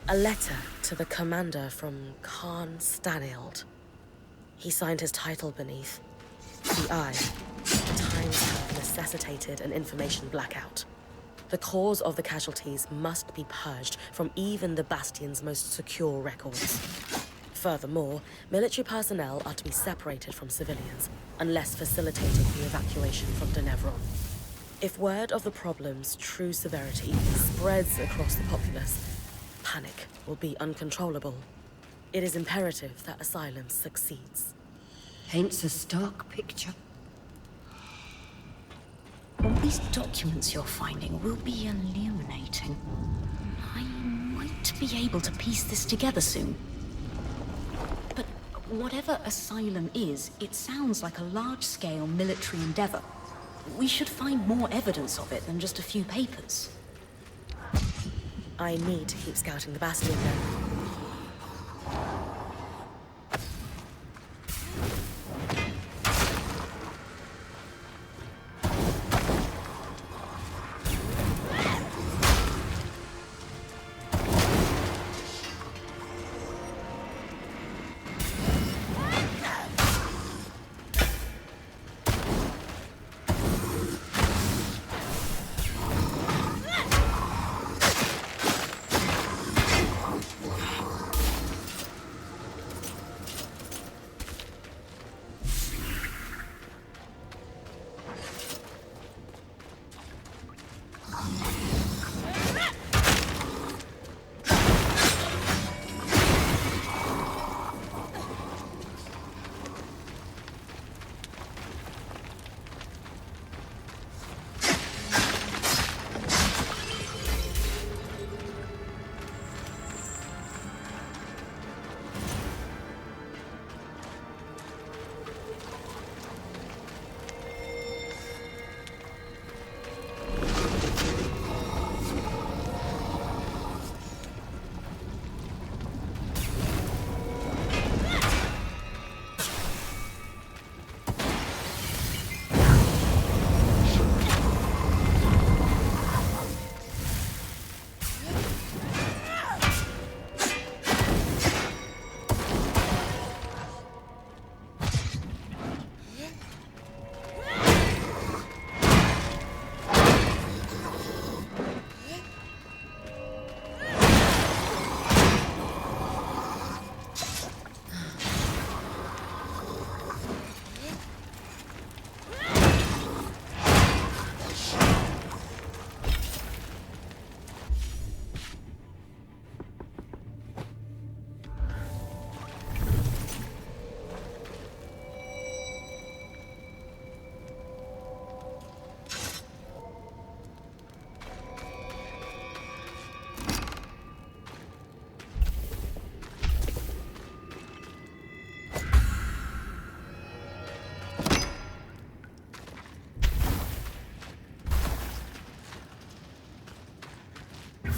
A letter to the commander from Khan Stanild. He signed his title beneath. The Eye. Times have necessitated an information blackout. The cause of the casualties must be purged from even the Bastion's most secure records. Furthermore, military personnel are to be separated from civilians, unless facilitating the evacuation from Denevron. If word of the problem's true severity spreads across the populace, panic will be uncontrollable. It is imperative that Asylum succeeds. Paints a stark picture. All these documents you're finding will be illuminating. I might be able to piece this together soon. But whatever Asylum is, it sounds like a large-scale military endeavor. We should find more evidence of it than just a few papers. I need to keep scouting the Bastion then.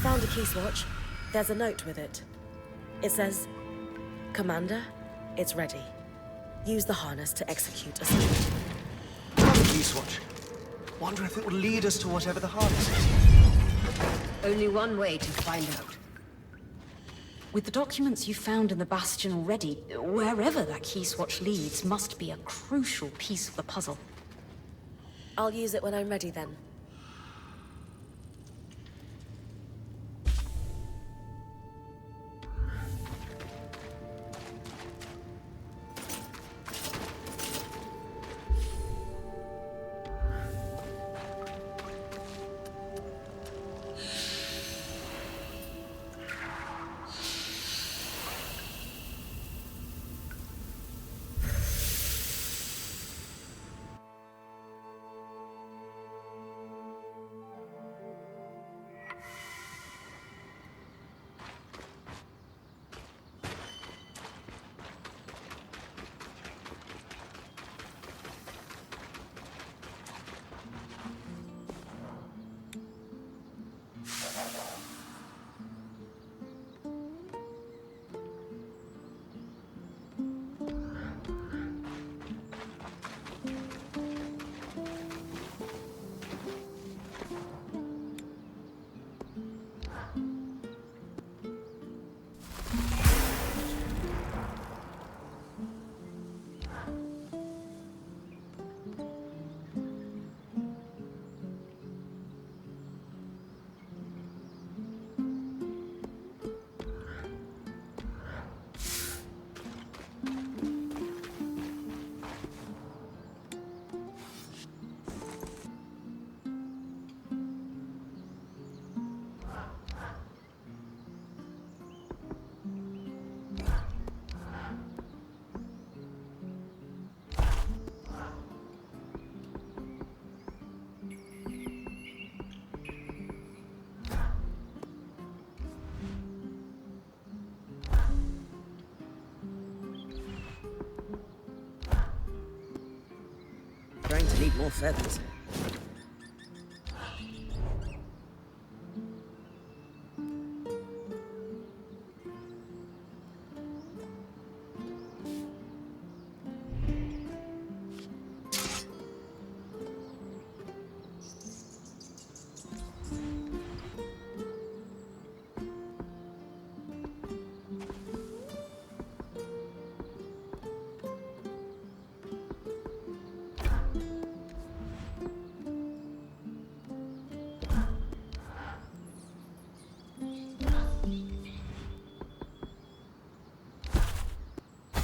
Found a key swatch. There's a note with it. It says, "Commander, it's ready. Use the harness to execute a summon." Another key swatch. Wonder if it will lead us to whatever the harness is. Only one way to find out. With the documents you found in the Bastion already, wherever that key swatch leads must be a crucial piece of the puzzle. I'll use it when I'm ready then. Going to need more feathers.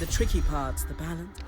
the tricky part's the balance.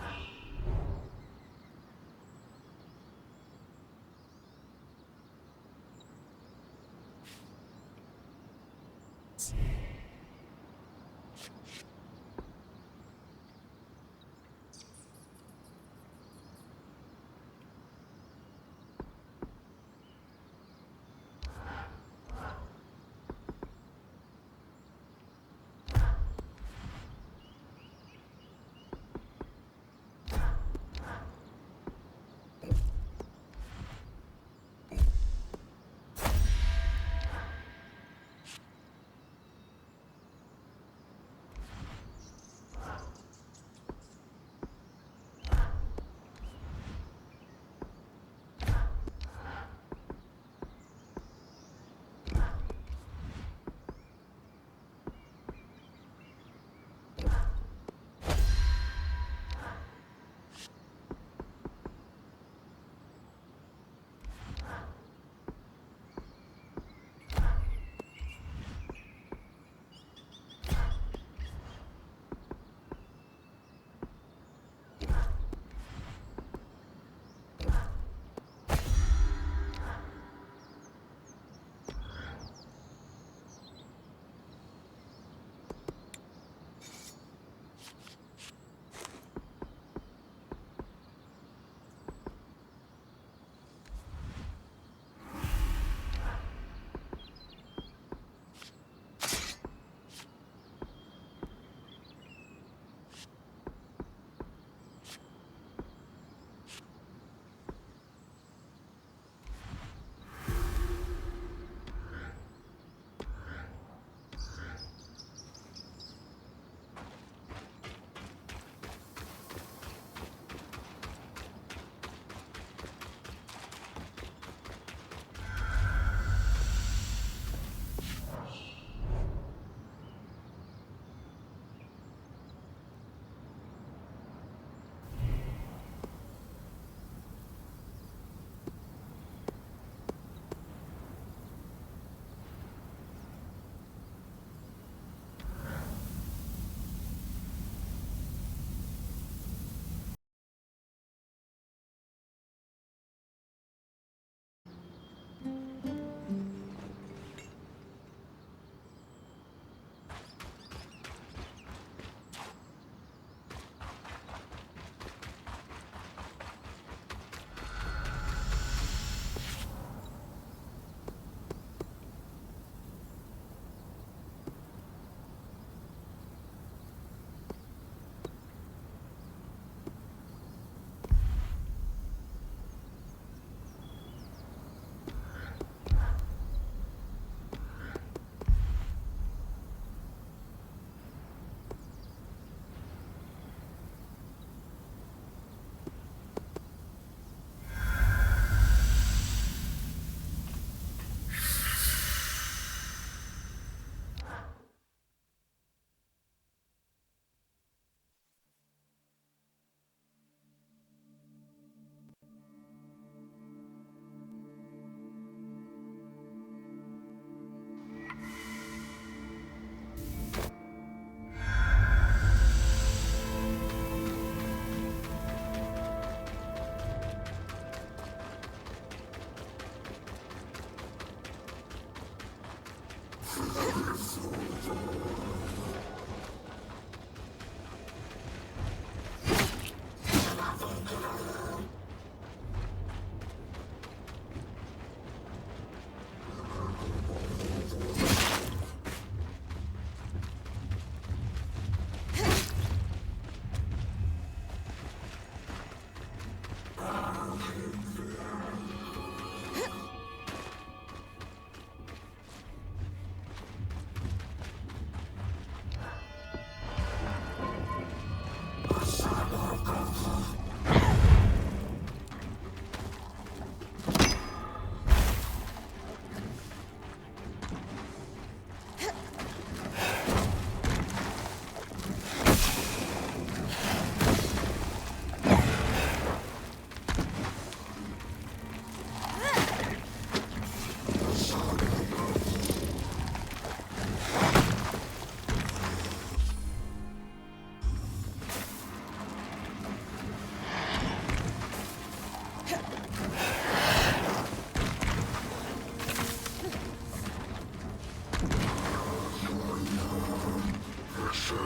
Should be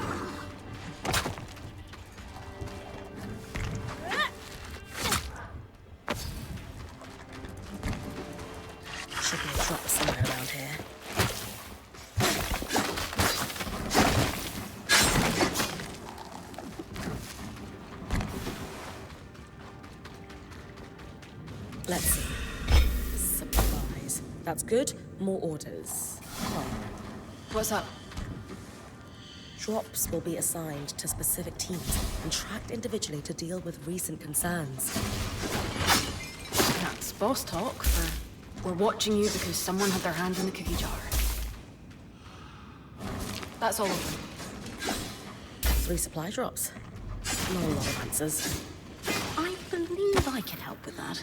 a drop somewhere around here. Let's see. Supplies. That's good. More orders. Oh. What's up? Drops will be assigned to specific teams and tracked individually to deal with recent concerns. That's boss talk for we're watching you because someone had their hand in the cookie jar. That's all of them. 3 supply drops. Not a lot of answers. I believe I can help with that.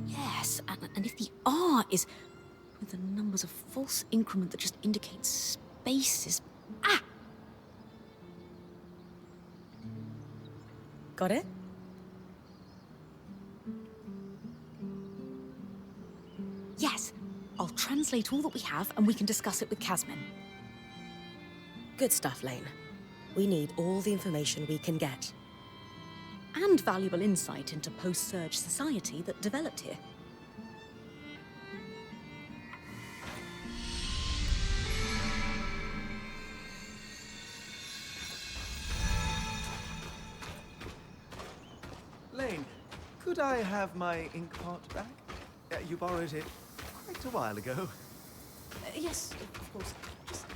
Yes, and if the R is with the numbers of false increment that just indicates spaces. Ah! Got it? Yes. I'll translate all that we have and we can discuss it with Casmin. Good stuff, Lane. We need all the information we can get. And valuable insight into post-surge society that developed here. Lane, could I have my ink pot back? You borrowed it quite a while ago. Yes, of course. Just...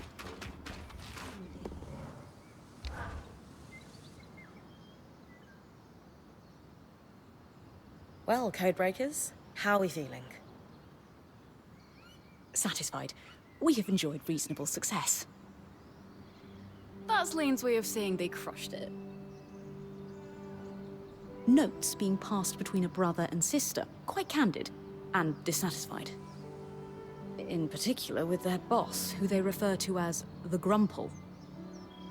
Well, Codebreakers, how are we feeling? Satisfied. We have enjoyed reasonable success. That's Lane's way of saying they crushed it. Notes being passed between a brother and sister, quite candid, and dissatisfied. In particular with their boss, who they refer to as the Grumple.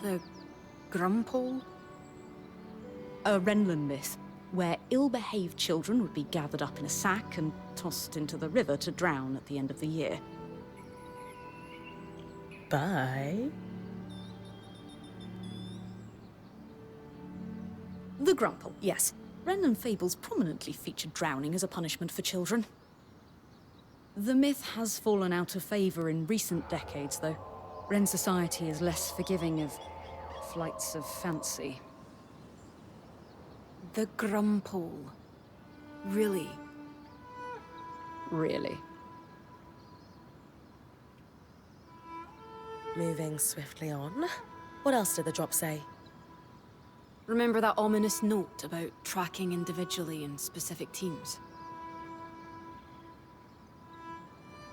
The Grumple? A Renlund myth, where ill-behaved children would be gathered up in a sack and tossed into the river to drown at the end of the year. Bye. The Grumple, yes. Renlund fables prominently featured drowning as a punishment for children. The myth has fallen out of favor in recent decades, though. Ren society is less forgiving of flights of fancy. The Grumple. Really? Really. Moving swiftly on. What else did the drop say? Remember that ominous note about tracking individually in specific teams?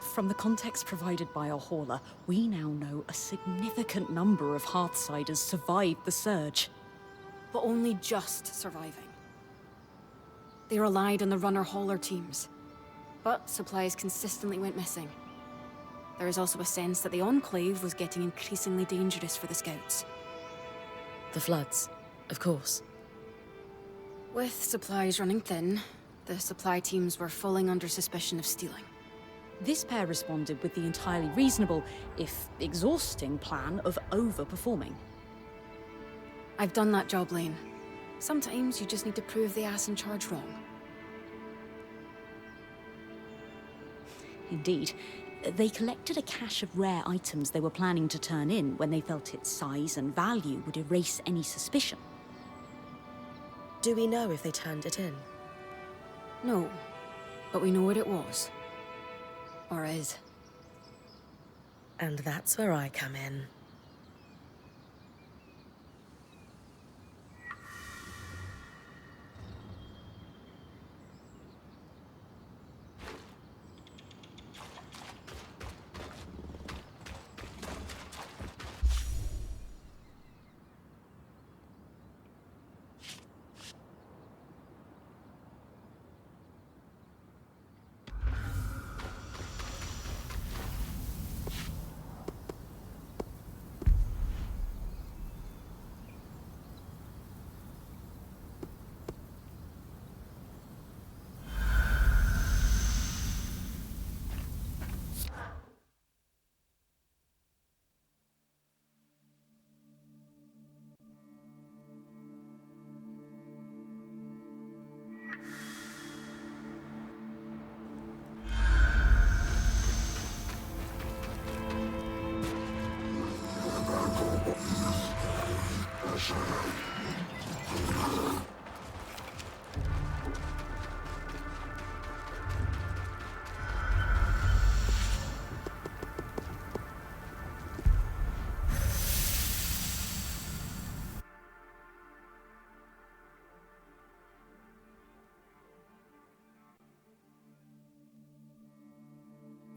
From the context provided by our hauler, we now know a significant number of Hearthsiders survived the surge. But only just surviving. They relied on the runner-hauler teams. But supplies consistently went missing. There is also a sense that the Enclave was getting increasingly dangerous for the Scouts. The floods, of course. With supplies running thin, the supply teams were falling under suspicion of stealing. This pair responded with the entirely reasonable, if exhausting, plan of overperforming. I've done that job, Lane. Sometimes you just need to prove the ass in charge wrong. Indeed. They collected a cache of rare items they were planning to turn in when they felt its size and value would erase any suspicion. Do we know if they turned it in? No, but we know what it was. Or is. And that's where I come in.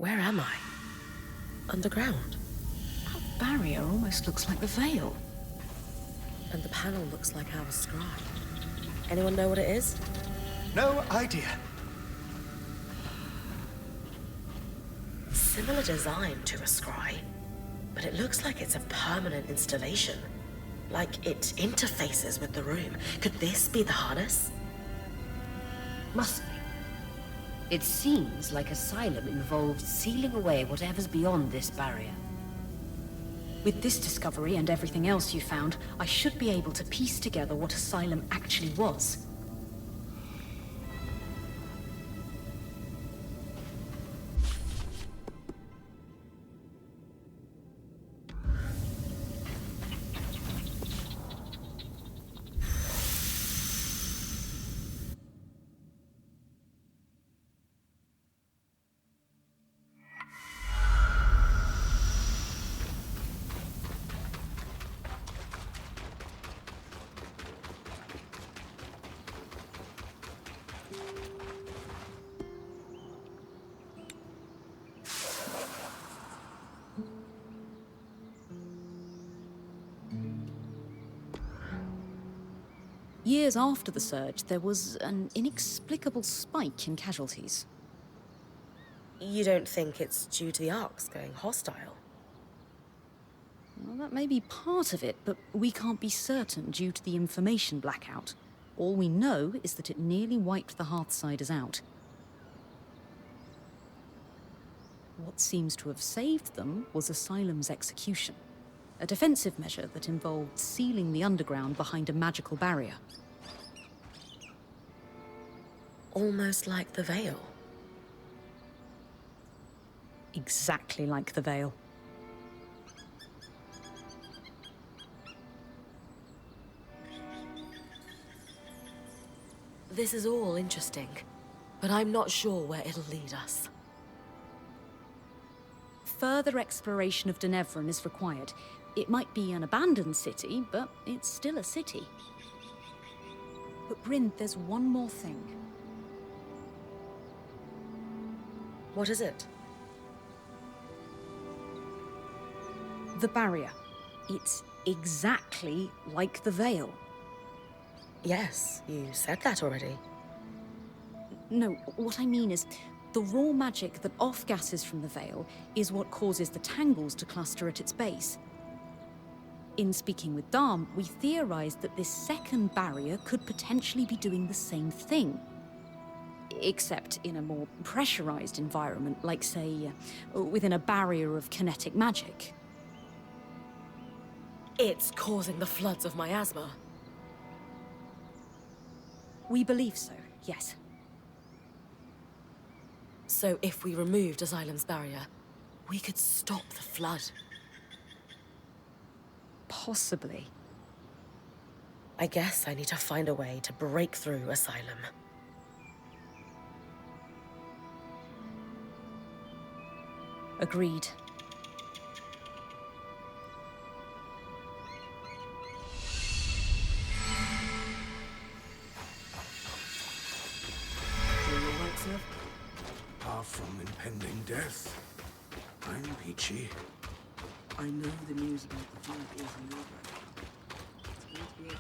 Where am I? Underground. That barrier almost looks like the Veil. And the panel looks like our scribe. Anyone know what it is? No idea. Similar design to a scry, but it looks like it's a permanent installation. Like it interfaces with the room. Could this be the harness? Must be. It seems like Asylum involved sealing away whatever's beyond this barrier. With this discovery and everything else you found, I should be able to piece together what Asylum actually was. Years after the surge, there was an inexplicable spike in casualties. You don't think it's due to the Arcs going hostile? Well, that may be part of it, but we can't be certain due to the information blackout. All we know is that it nearly wiped the Hearthsiders out. What seems to have saved them was Asylum's execution. A defensive measure that involved sealing the underground behind a magical barrier. Almost like the Veil. Exactly like the Veil. This is all interesting, but I'm not sure where it'll lead us. Further exploration of Denevran is required. It might be an abandoned city, but it's still a city. But Brynn, there's one more thing. What is it? The barrier. It's exactly like the Veil. Yes, you said that already. No, what I mean is, the raw magic that off-gasses from the Veil is what causes the tangles to cluster at its base. In speaking with Darm, we theorized that this second barrier could potentially be doing the same thing. Except in a more pressurized environment, like, say, within a barrier of kinetic magic. It's causing the floods of miasma. We believe so, yes. So if we removed Asylum's barrier, we could stop the flood. Possibly. I guess I need to find a way to break through Asylum. Agreed. Far from impending death, I'm peachy. I know the news about the flood isn't over. It's going to be okay.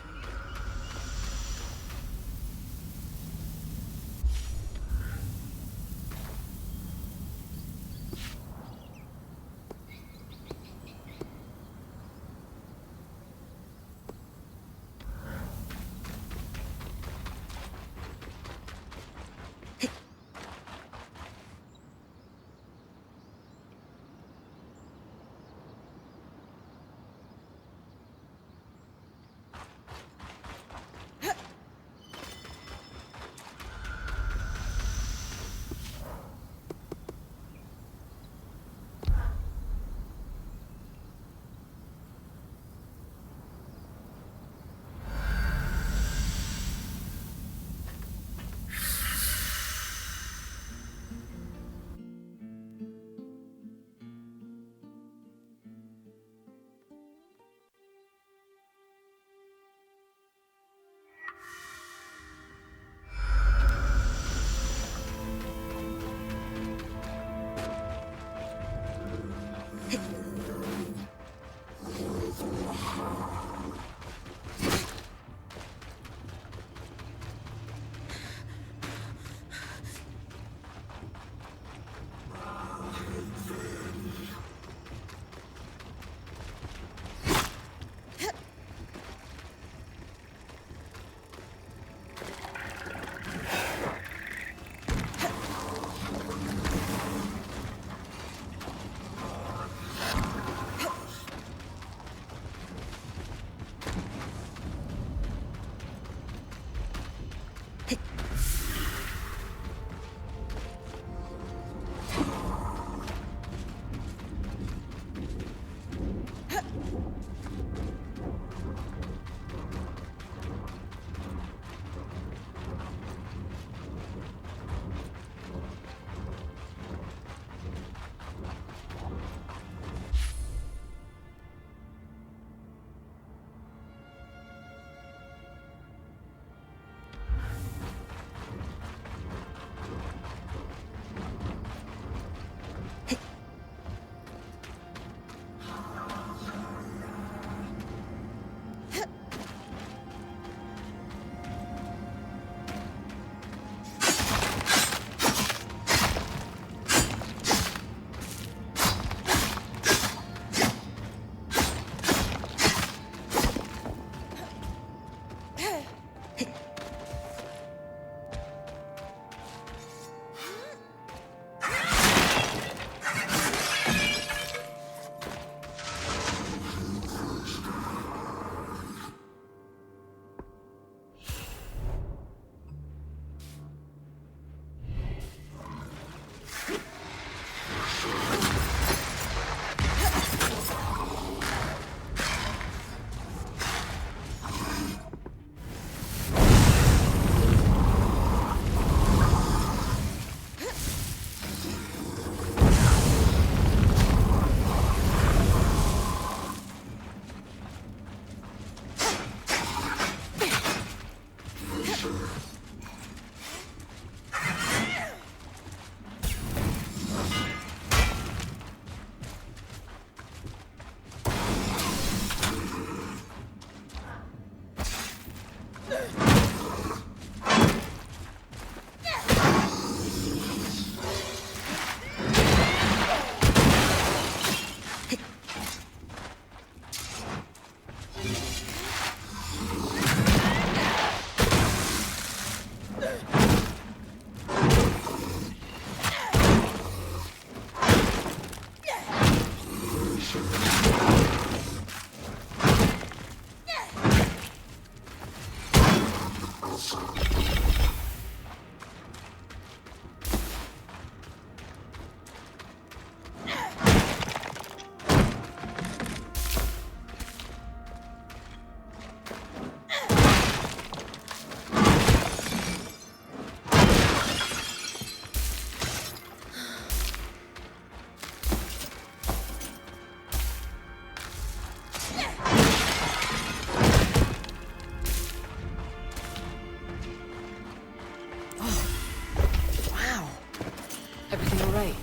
Everything all right?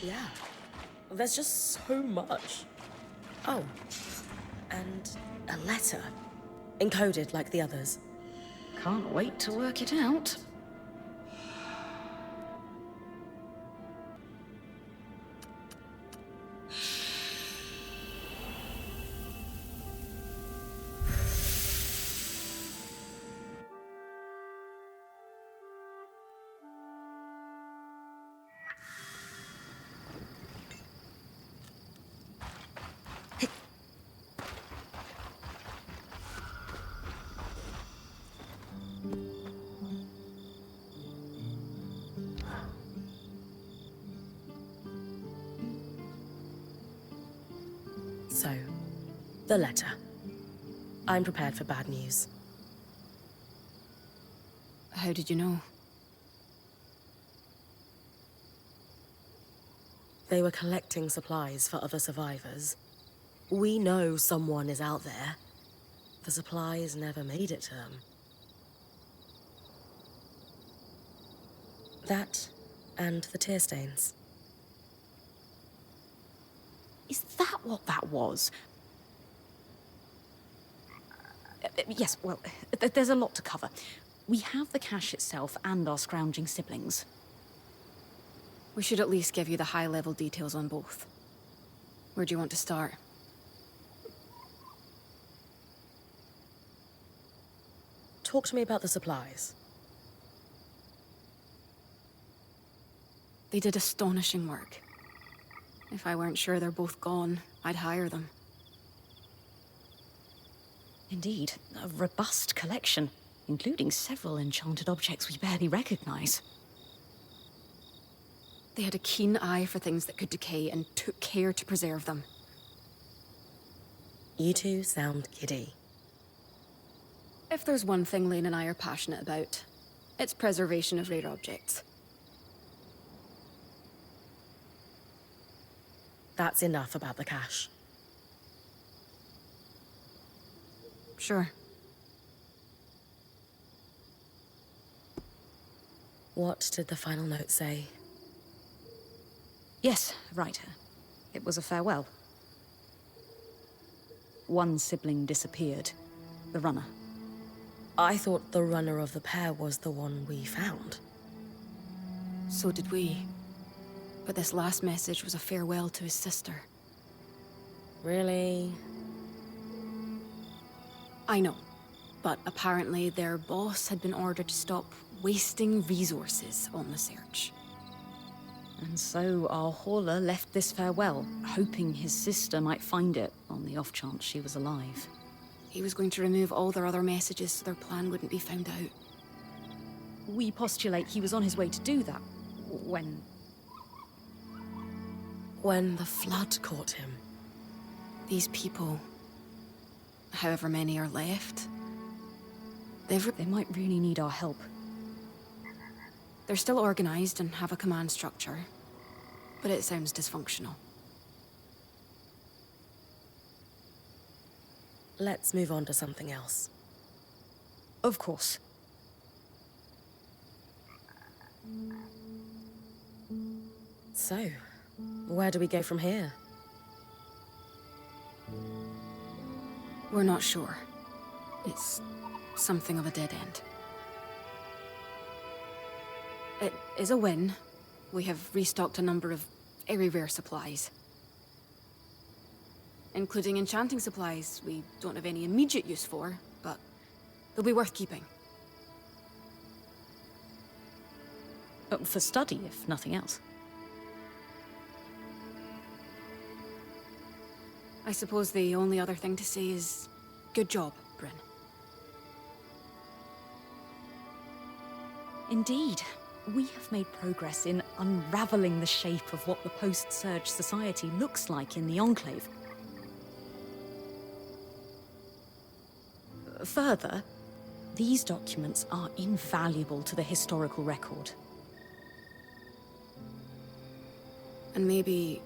Yeah. There's just so much. Oh. And a letter. Encoded like the others. Can't wait to work it out. So, the letter. I'm prepared for bad news. How did you know? They were collecting supplies for other survivors. We know someone is out there. The supplies never made it to them. That, and the tear stains. Is that what that was? Yes, well, there's a lot to cover. We have the cache itself and our scrounging siblings. We should at least give you the high-level details on both. Where do you want to start? Talk to me about the supplies. They did astonishing work. If I weren't sure they're both gone, I'd hire them. Indeed, a robust collection, including several enchanted objects we barely recognize. They had a keen eye for things that could decay and took care to preserve them. You two sound giddy. If there's one thing Lane and I are passionate about, it's preservation of rare objects. That's enough about the cache. Sure. What did the final note say? Yes, right. It was a farewell. One sibling disappeared. The runner. I thought the runner of the pair was the one we found. So did we. But this last message was a farewell to his sister. Really? I know. But apparently their boss had been ordered to stop wasting resources on the search. And so our hauler left this farewell, hoping his sister might find it on the off chance she was alive. He was going to remove all their other messages so their plan wouldn't be found out. We postulate he was on his way to do that when... When the flood caught him. These people, however many are left, they might really need our help. They're still organized and have a command structure, but it sounds dysfunctional. Let's move on to something else. Of course. So, where do we go from here? We're not sure. It's something of a dead end. It is a win. We have restocked a number of very rare supplies. Including enchanting supplies we don't have any immediate use for, but they'll be worth keeping. For study, if nothing else. I suppose the only other thing to say is, good job, Brynn. Indeed. We have made progress in unraveling the shape of what the post-Surge society looks like in the Enclave. Further, these documents are invaluable to the historical record. And maybe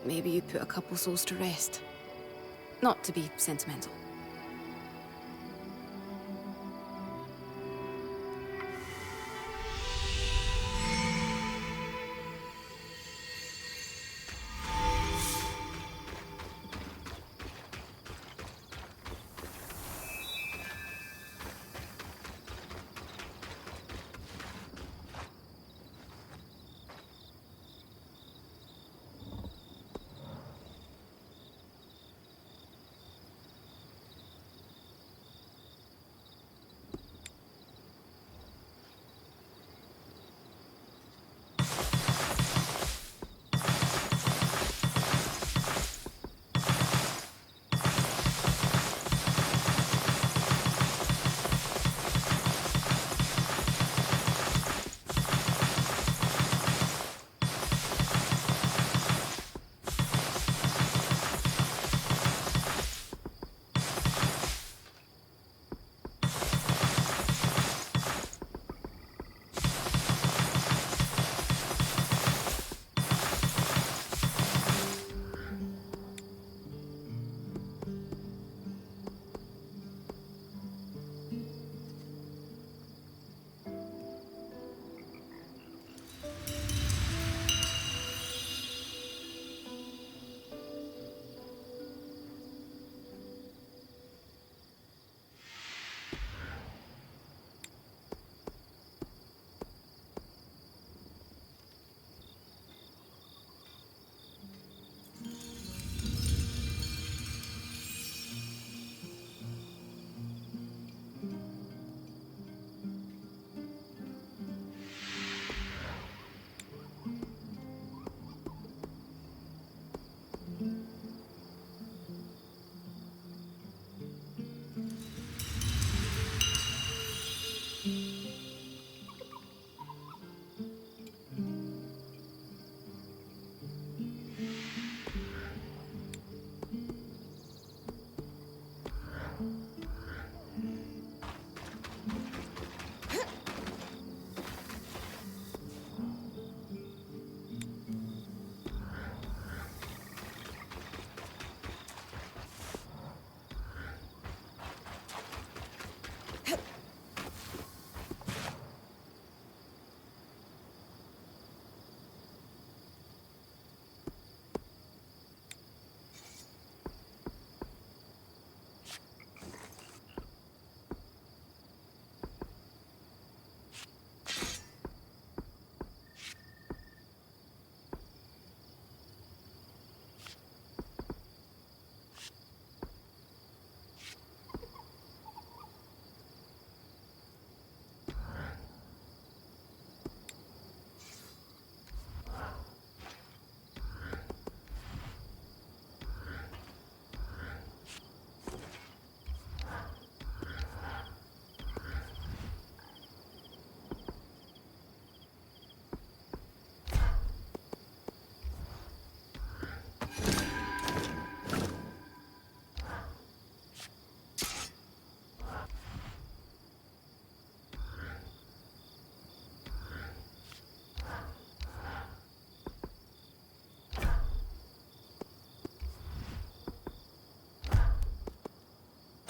you put a couple souls to rest. Not to be sentimental.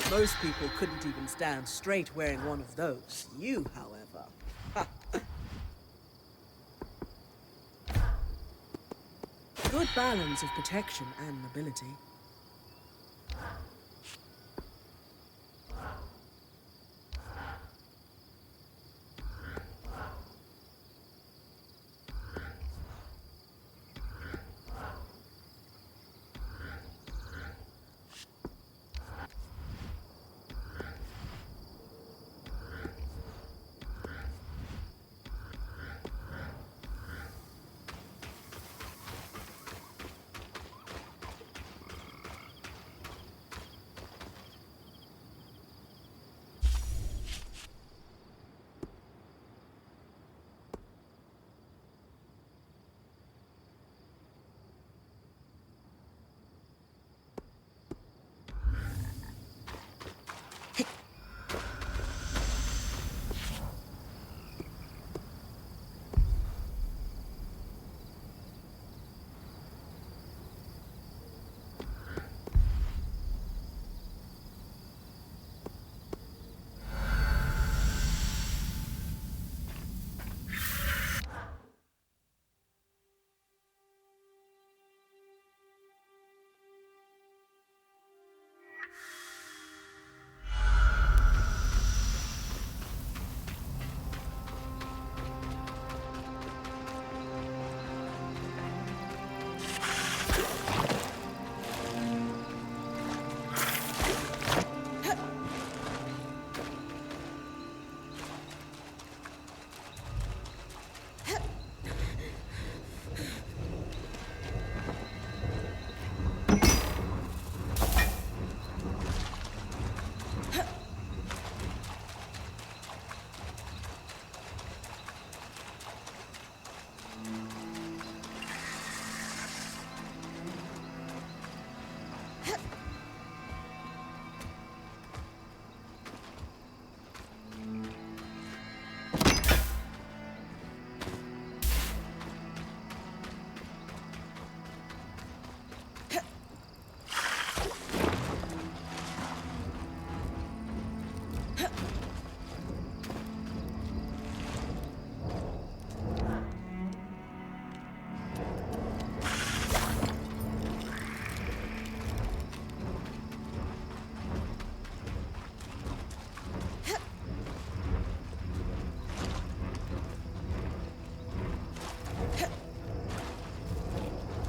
Most people couldn't even stand straight wearing one of those. You, however... Good balance of protection and mobility.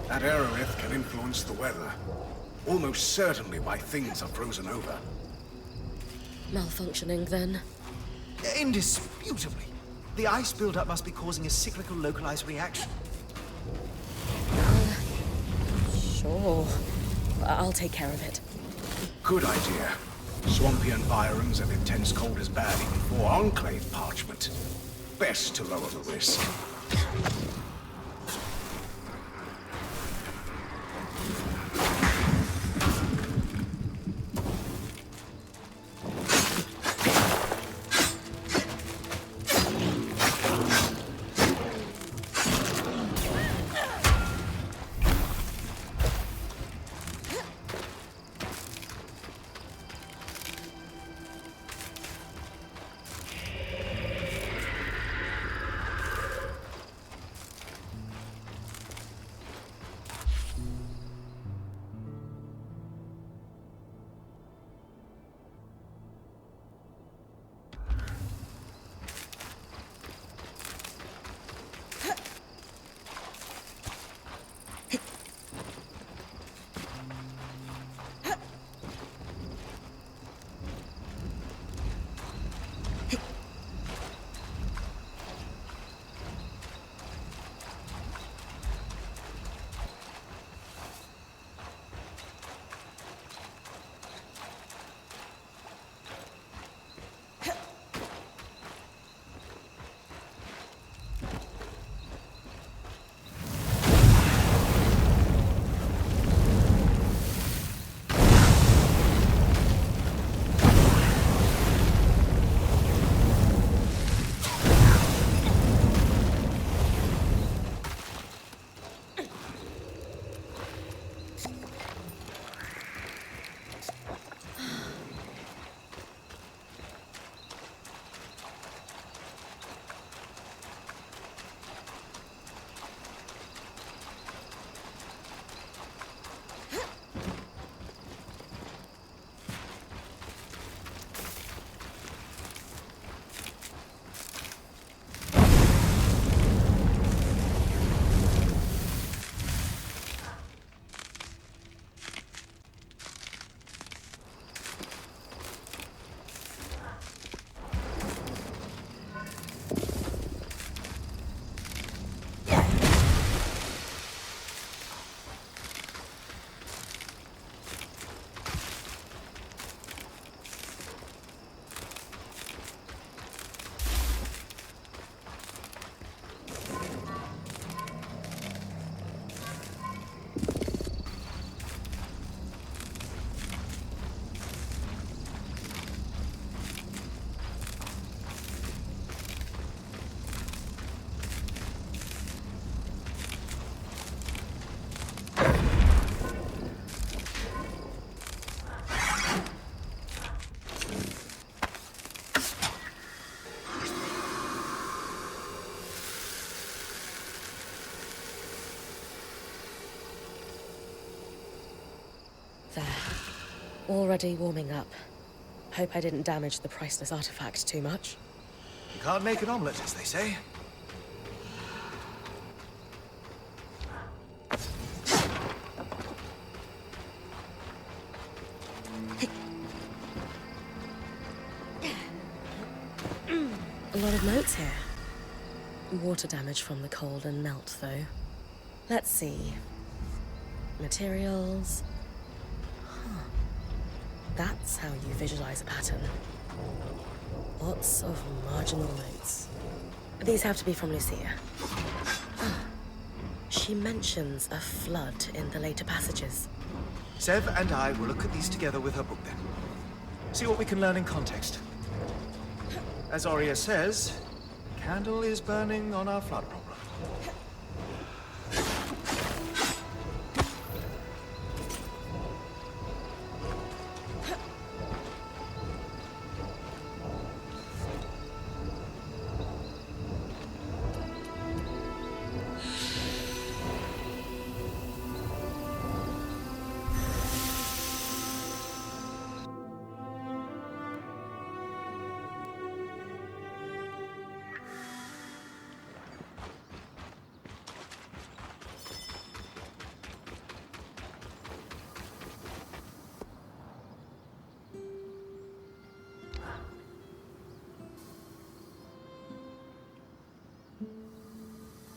That aerolith can influence the weather. Almost certainly why things are frozen over. Malfunctioning, then. Indisputably. The ice buildup must be causing a cyclical localized reaction. Sure. I'll take care of it. Good idea. Swampy environs and intense cold is bad even for Enclave parchment. Best to lower the risk. There. Already warming up. Hope I didn't damage the priceless artifact too much. You can't make an omelette, as they say. A lot of notes here. Water damage from the cold and melt, though. Let's see. Materials. Huh. That's how you visualize a pattern. Lots of marginal notes. These have to be from Lucia. Ah. She mentions a flood in the later passages. Sev and I will look at these together with her book then. See what we can learn in context. As Aurea says, candle is burning on our flood problem.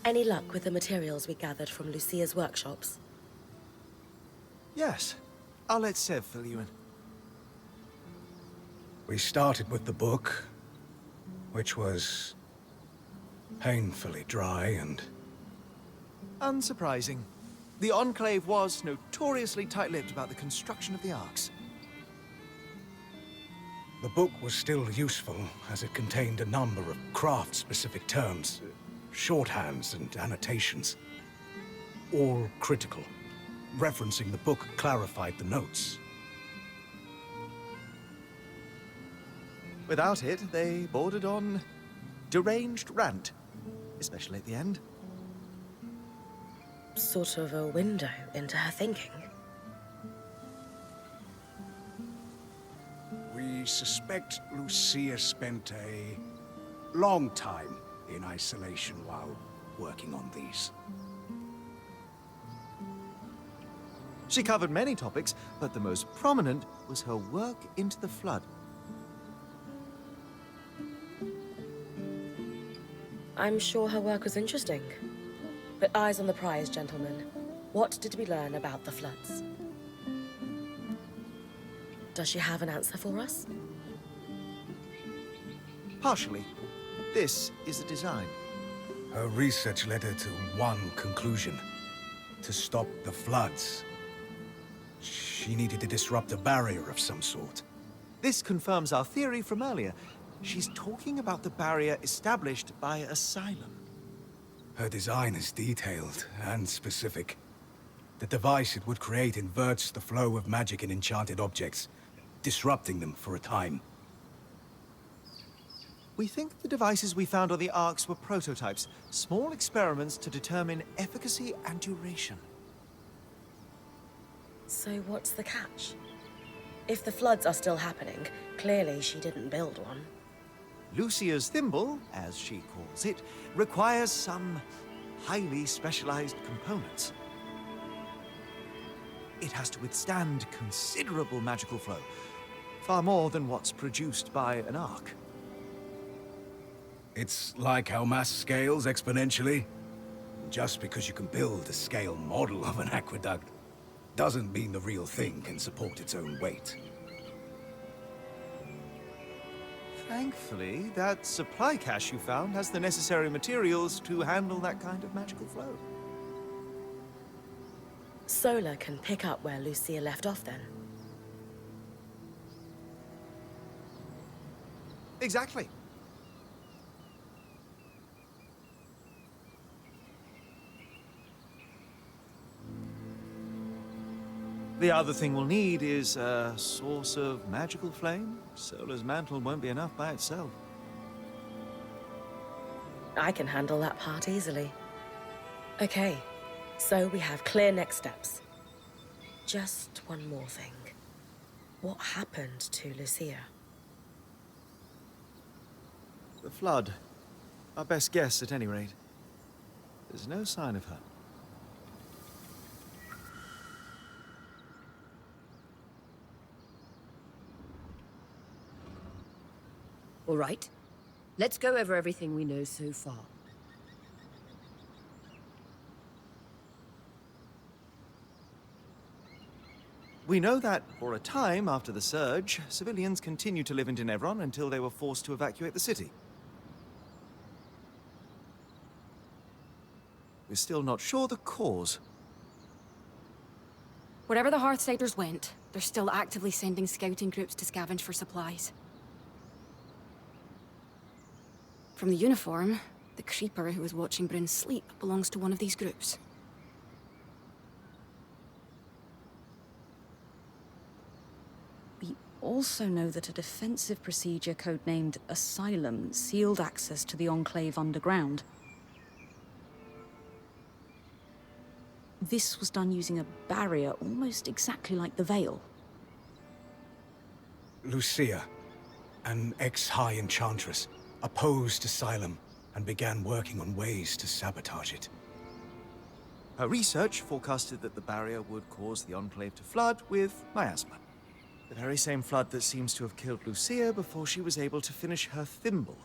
Any luck with the materials we gathered from Lucia's workshops? Yes. I'll let Sev fill you in. We started with the book, which was painfully dry and... Unsurprising. The Enclave was notoriously tight-lipped about the construction of the arcs. The book was still useful, as it contained a number of craft-specific terms, shorthands and annotations. All critical. Referencing the book clarified the notes. Without it, they bordered on deranged rant, especially at the end. Sort of a window into her thinking. We suspect Lucia spent a long time in isolation while working on these. She covered many topics, but the most prominent was her work into the Flood. I'm sure her work was interesting. But eyes on the prize, gentlemen. What did we learn about the Floods? Does she have an answer for us? Partially. This is a design. Her research led her to one conclusion: to stop the floods. She needed to disrupt a barrier of some sort. This confirms our theory from earlier. She's talking about the barrier established by Asylum. Her design is detailed and specific. The device it would create inverts the flow of magic and enchanted objects, disrupting them for a time. We think the devices we found on the arcs were prototypes, small experiments to determine efficacy and duration. So what's the catch? If the Floods are still happening, clearly she didn't build one. Lucia's thimble, as she calls it, requires some highly specialized components. It has to withstand considerable magical flow, far more than what's produced by an arc. It's like how mass scales exponentially. Just because you can build a scale model of an aqueduct doesn't mean the real thing can support its own weight. Thankfully, that supply cache you found has the necessary materials to handle that kind of magical flow. Solar can pick up where Lucia left off then. Exactly. The other thing we'll need is a source of magical flame. Solar's mantle won't be enough by itself. I can handle that part easily. Okay, so we have clear next steps. Just one more thing. What happened to Lucia? The Flood. Our best guess, at any rate. There's no sign of her. All right. Let's go over everything we know so far. We know that, for a time after the surge, civilians continued to live in Tenebron until they were forced to evacuate the city. We're still not sure the cause. Wherever the Hearthsiders went, they're still actively sending scouting groups to scavenge for supplies. From the uniform, the creeper who was watching Brynn sleep belongs to one of these groups. We also know that a defensive procedure codenamed Asylum sealed access to the Enclave underground. This was done using a barrier almost exactly like the Veil. Lucia, an ex-high enchantress, opposed Asylum and began working on ways to sabotage it. Her research forecasted that the barrier would cause the Enclave to flood with miasma. The very same flood that seems to have killed Lucia before she was able to finish her thimble.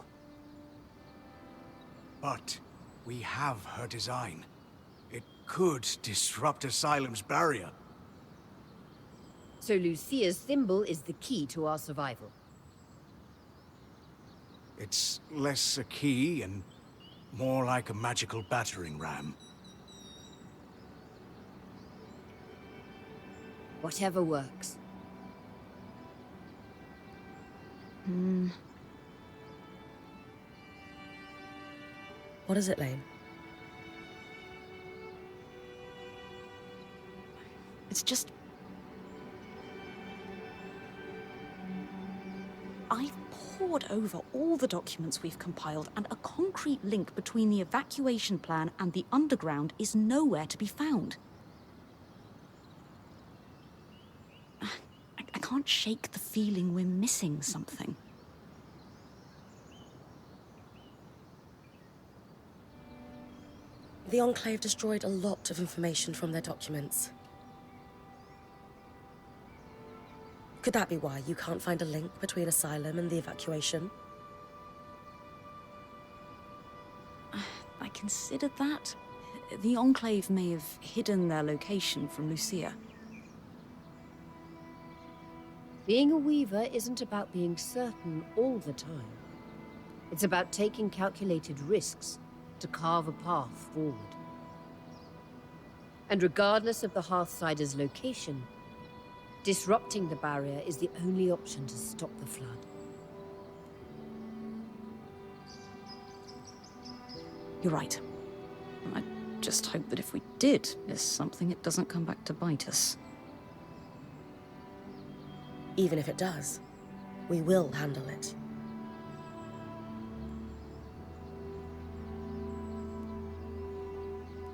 But We have her design. It could disrupt Asylum's barrier. So Lucia's thimble is the key to our survival. It's less a key and more like a magical battering ram. Whatever works. What is it, Lane? It's just... I've pored over all the documents we've compiled, and a concrete link between the evacuation plan and the underground is nowhere to be found. I can't shake the feeling we're missing something. The Enclave destroyed a lot of information from their documents. Could that be why you can't find a link between Asylum and the evacuation? I considered that. The Enclave may have hidden their location from Lucia. Being a weaver isn't about being certain all the time. It's about taking calculated risks to carve a path forward. And regardless of the Hearthsider's location, disrupting the barrier is the only option to stop the flood. You're right. I just hope that if we did miss something, it doesn't come back to bite us. Even if it does, we will handle it.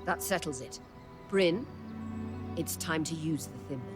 That settles it. Brynn, it's time to use the thimble.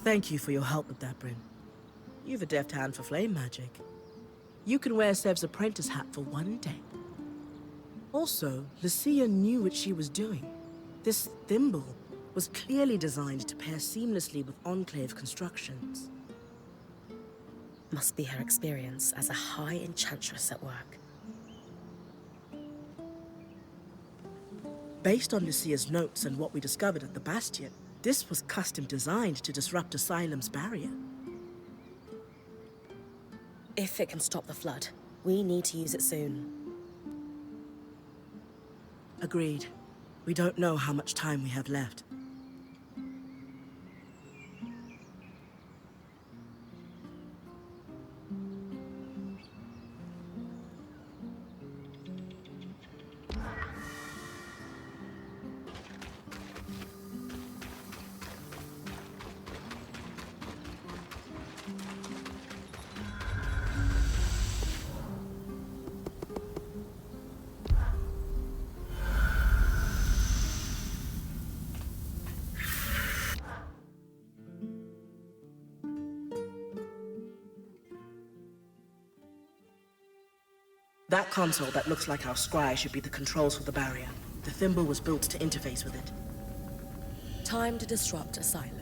Thank you for your help with that, Brynn. You've a deft hand for flame magic. You can wear Sev's apprentice hat for one day. Also, Lucia knew what she was doing. This thimble was clearly designed to pair seamlessly with Enclave constructions. Must be her experience as a high enchantress at work. Based on Lucia's notes and what we discovered at the Bastion, this was custom designed to disrupt Asylum's barrier. If it can stop the flood, we need to use it soon. Agreed. We don't know how much time we have left. That console that looks like our scry should be the controls for the barrier. The thimble was built to interface with it. Time to disrupt Asylum.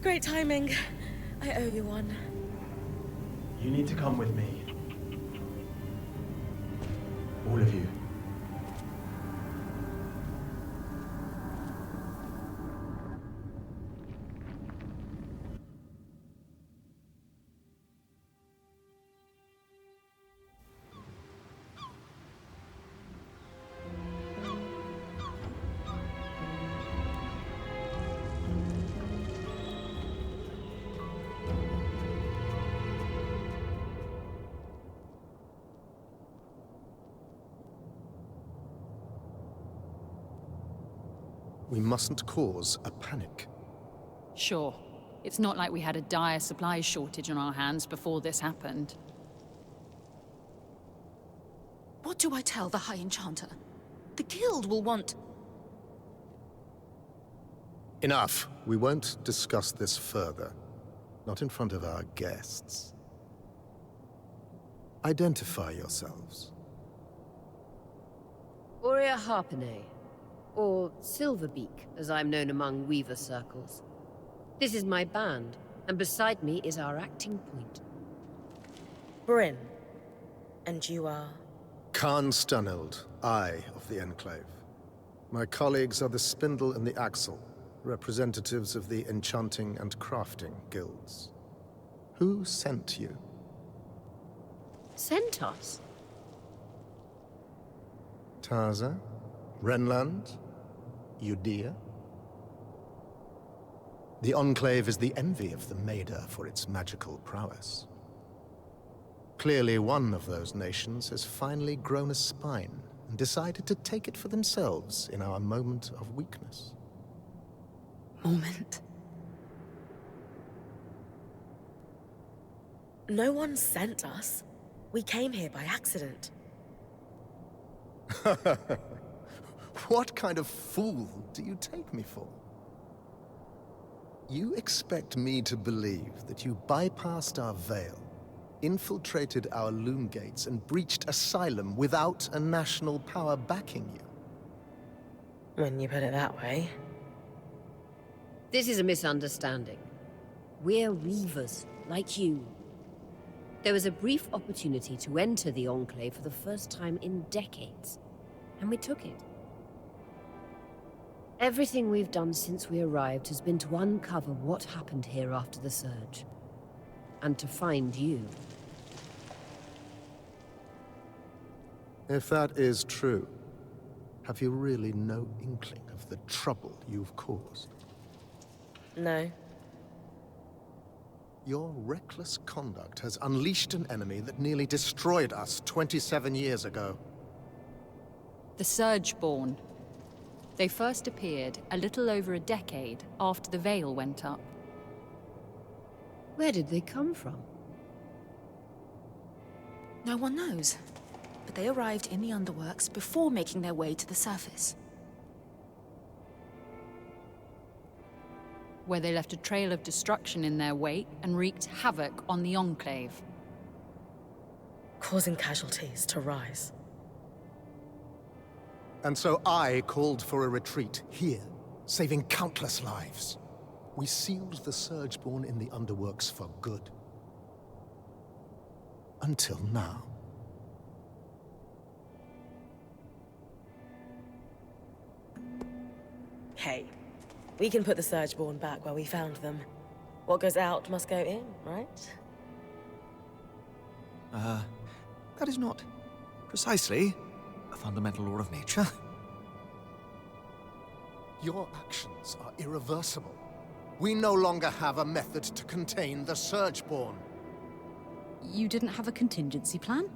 Great timing. I owe you one. You need to come with me. All of you. We mustn't cause a panic. Sure. It's not like we had a dire supplies shortage on our hands before this happened. What do I tell the High Enchanter? The Guild will want... Enough. We won't discuss this further. Not in front of our guests. Identify yourselves. Aurea Harpene, or Silverbeak, as I'm known among Weaver circles. This is my band, and beside me is our acting point. Brynn. And you are? Khan Stunild, Eye of the Enclave. My colleagues are the Spindle and the Axle, representatives of the Enchanting and Crafting Guilds. Who sent you? Sent us? Taza? Renland? Udea? The Enclave is the envy of the Maida for its magical prowess. Clearly one of those nations has finally grown a spine and decided to take it for themselves in our moment of weakness. Moment. No one sent us. We came here by accident. What kind of fool do you take me for? You expect me to believe that you bypassed our veil, infiltrated our loom gates, and breached Asylum without a national power backing you? When you put it that way. This is a misunderstanding. We're Weavers, like you. There was a brief opportunity to enter the Enclave for the first time in decades, and we took it. Everything we've done since we arrived has been to uncover what happened here after the Surge. And to find you. If that is true, have you really no inkling of the trouble you've caused? No. Your reckless conduct has unleashed an enemy that nearly destroyed us 27 years ago. The Surgeborn. They first appeared a little over a decade after the Veil went up. Where did they come from? No one knows. But they arrived in the Underworks before making their way to the surface. Where they left a trail of destruction in their wake and wreaked havoc on the Enclave. Causing casualties to rise. And so I called for a retreat here, saving countless lives. We sealed the Surgeborn in the Underworks for good. Until now. Hey, we can put the Surgeborn back where we found them. What goes out must go in, right? That is not precisely a fundamental law of nature. Your actions are irreversible. We no longer have a method to contain the Surgeborn. You didn't have a contingency plan?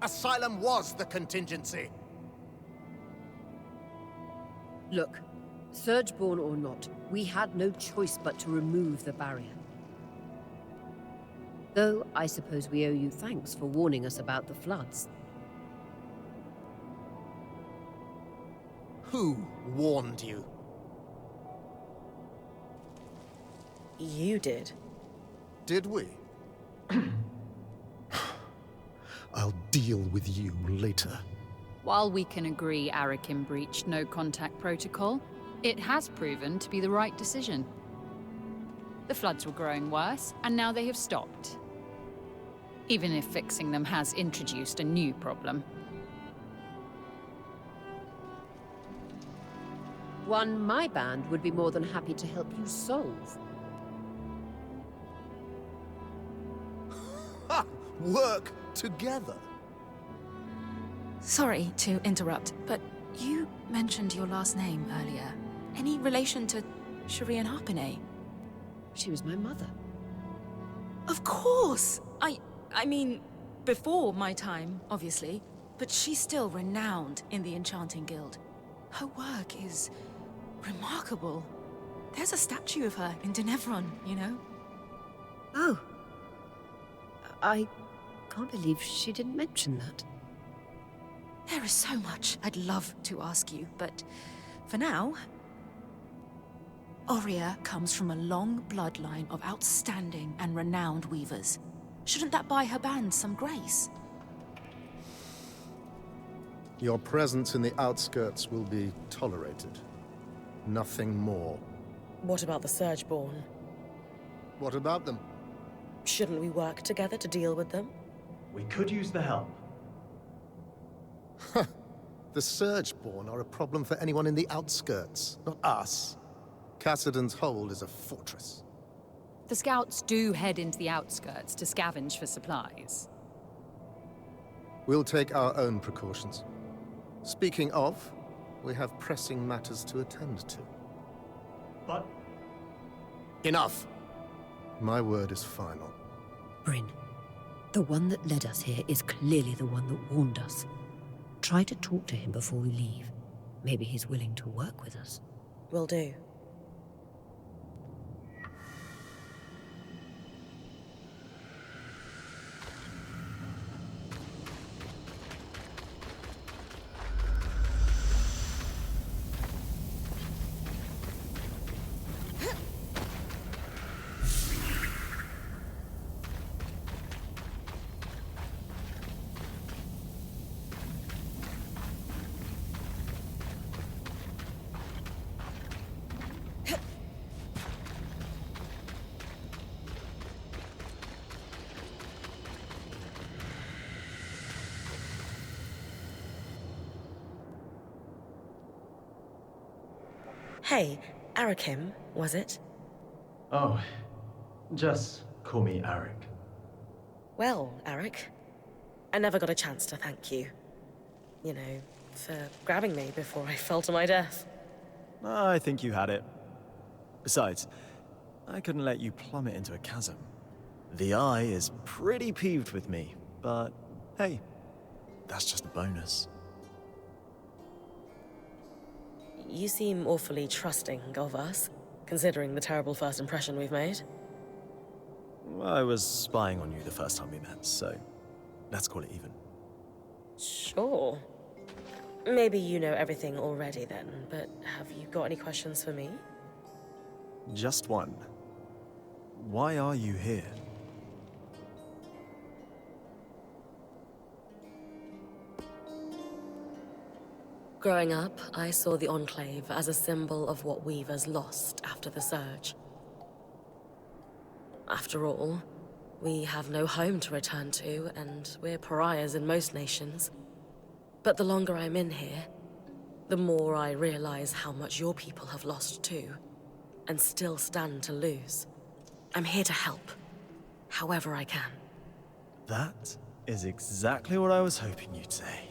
Asylum was the contingency. Look, Surgeborn or not, we had no choice but to remove the barrier. Though, I suppose we owe you thanks for warning us about the floods. Who warned you? You did. Did we? I'll deal with you later. While we can agree Arakin breached no contact protocol, it has proven to be the right decision. The floods were growing worse, and now they have stopped. even if fixing them has introduced a new problem. One my band would be more than happy to help you solve. Ha! Work together. Sorry to interrupt, but you mentioned your last name earlier. Any relation to Shireen Harpenay? She was my mother. Of course! I mean, before my time, obviously, but she's still renowned in the Enchanting Guild. Her work is remarkable. There's a statue of her in Denevron, you know? Oh. I can't believe she didn't mention that. There is so much I'd love to ask you, but for now, Aurea comes from a long bloodline of outstanding and renowned weavers. Shouldn't that buy her band some grace? Your presence in the outskirts will be tolerated. Nothing more. What about the Surgeborn? What about them? Shouldn't we work together to deal with them? We could use the help. The Surgeborn are a problem for anyone in the outskirts, not us. Cassidon's Hold is a fortress. The scouts do head into the outskirts to scavenge for supplies. We'll take our own precautions. Speaking of, we have pressing matters to attend to. But... Enough! My word is final. Brynn, the one that led us here is clearly the one that warned us. Try to talk to him before we leave. Maybe he's willing to work with us. Will do. Hey, Arakim, was it? Oh, just call me Arik. Well, Arik, I never got a chance to thank you. You know, for grabbing me before I fell to my death. I think you had it. Besides, I couldn't let you plummet into a chasm. The Eye is pretty peeved with me, but hey, that's just a bonus. You seem awfully trusting of us, considering the terrible first impression we've made. I was spying on you the first time we met, so let's call it even. Sure. Maybe you know everything already then, but have you got any questions for me? Just one. Why are you here? Growing up, I saw the Enclave as a symbol of what Weavers lost after the Surge. After all, we have no home to return to, and we're pariahs in most nations. But the longer I'm in here, the more I realize how much your people have lost too, and still stand to lose. I'm here to help, however I can. That is exactly what I was hoping you'd say.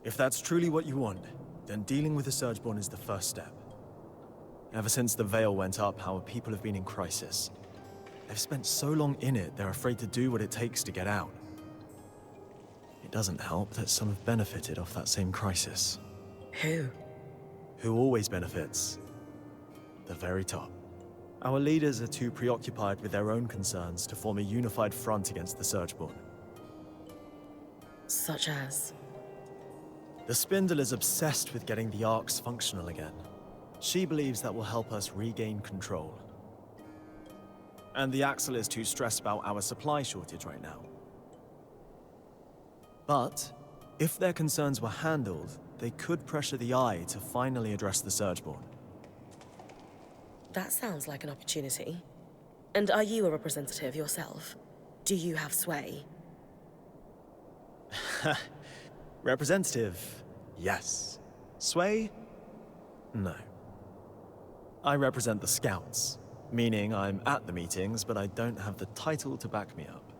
If that's truly what you want, then dealing with the Surgeborn is the first step. Ever since the Veil went up, our people have been in crisis. They've spent so long in it, they're afraid to do what it takes to get out. It doesn't help that some have benefited off that same crisis. Who? Who always benefits? The very top. Our leaders are too preoccupied with their own concerns to form a unified front against the Surgeborn. Such as? The Spindle is obsessed with getting the Arcs functional again. She believes that will help us regain control. And the Axle is too stressed about our supply shortage right now. But, if their concerns were handled, they could pressure the Eye to finally address the Surgeborn. That sounds like an opportunity. And are you a representative yourself? Do you have sway? Representative, yes. Sway? No. I represent the Scouts, meaning I'm at the meetings, but I don't have the title to back me up.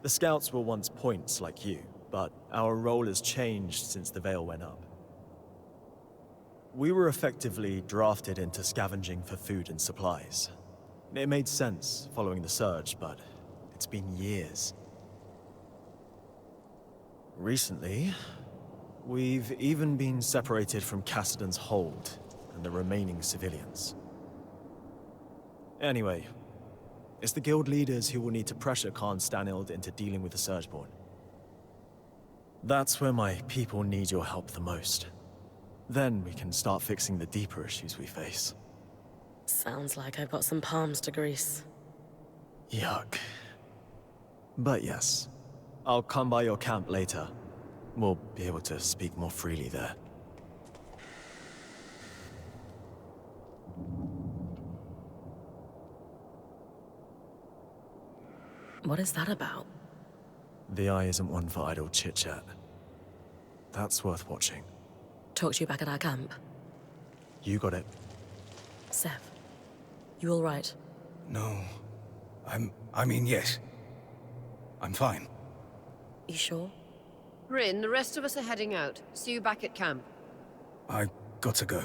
The Scouts were once points like you, but our role has changed since the Veil went up. We were effectively drafted into scavenging for food and supplies. It made sense following the Surge, but it's been years. Recently, we've even been separated from Cassidon's hold and the remaining civilians. Anyway, it's the guild leaders who will need to pressure Khan Stanild into dealing with the Surgeborn. That's where my people need your help the most. Then we can start fixing the deeper issues we face. Sounds like I've got some palms to grease. Yuck. But yes, I'll come by your camp later. We'll be able to speak more freely there. What is that about? The Eye isn't one for idle chit-chat. That's worth watching. Talk to you back at our camp. You got it. Sev, you all right? No. I mean, yes. I'm fine. You sure? Brynn, the rest of us are heading out. See you back at camp. I got to go.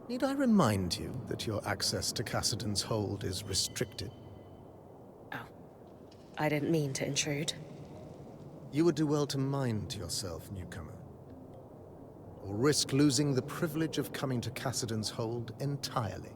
Need I remind you that your access to Cassidon's hold is restricted? Oh. I didn't mean to intrude. You would do well to mind yourself, newcomer. Or risk losing the privilege of coming to Cassidon's hold entirely.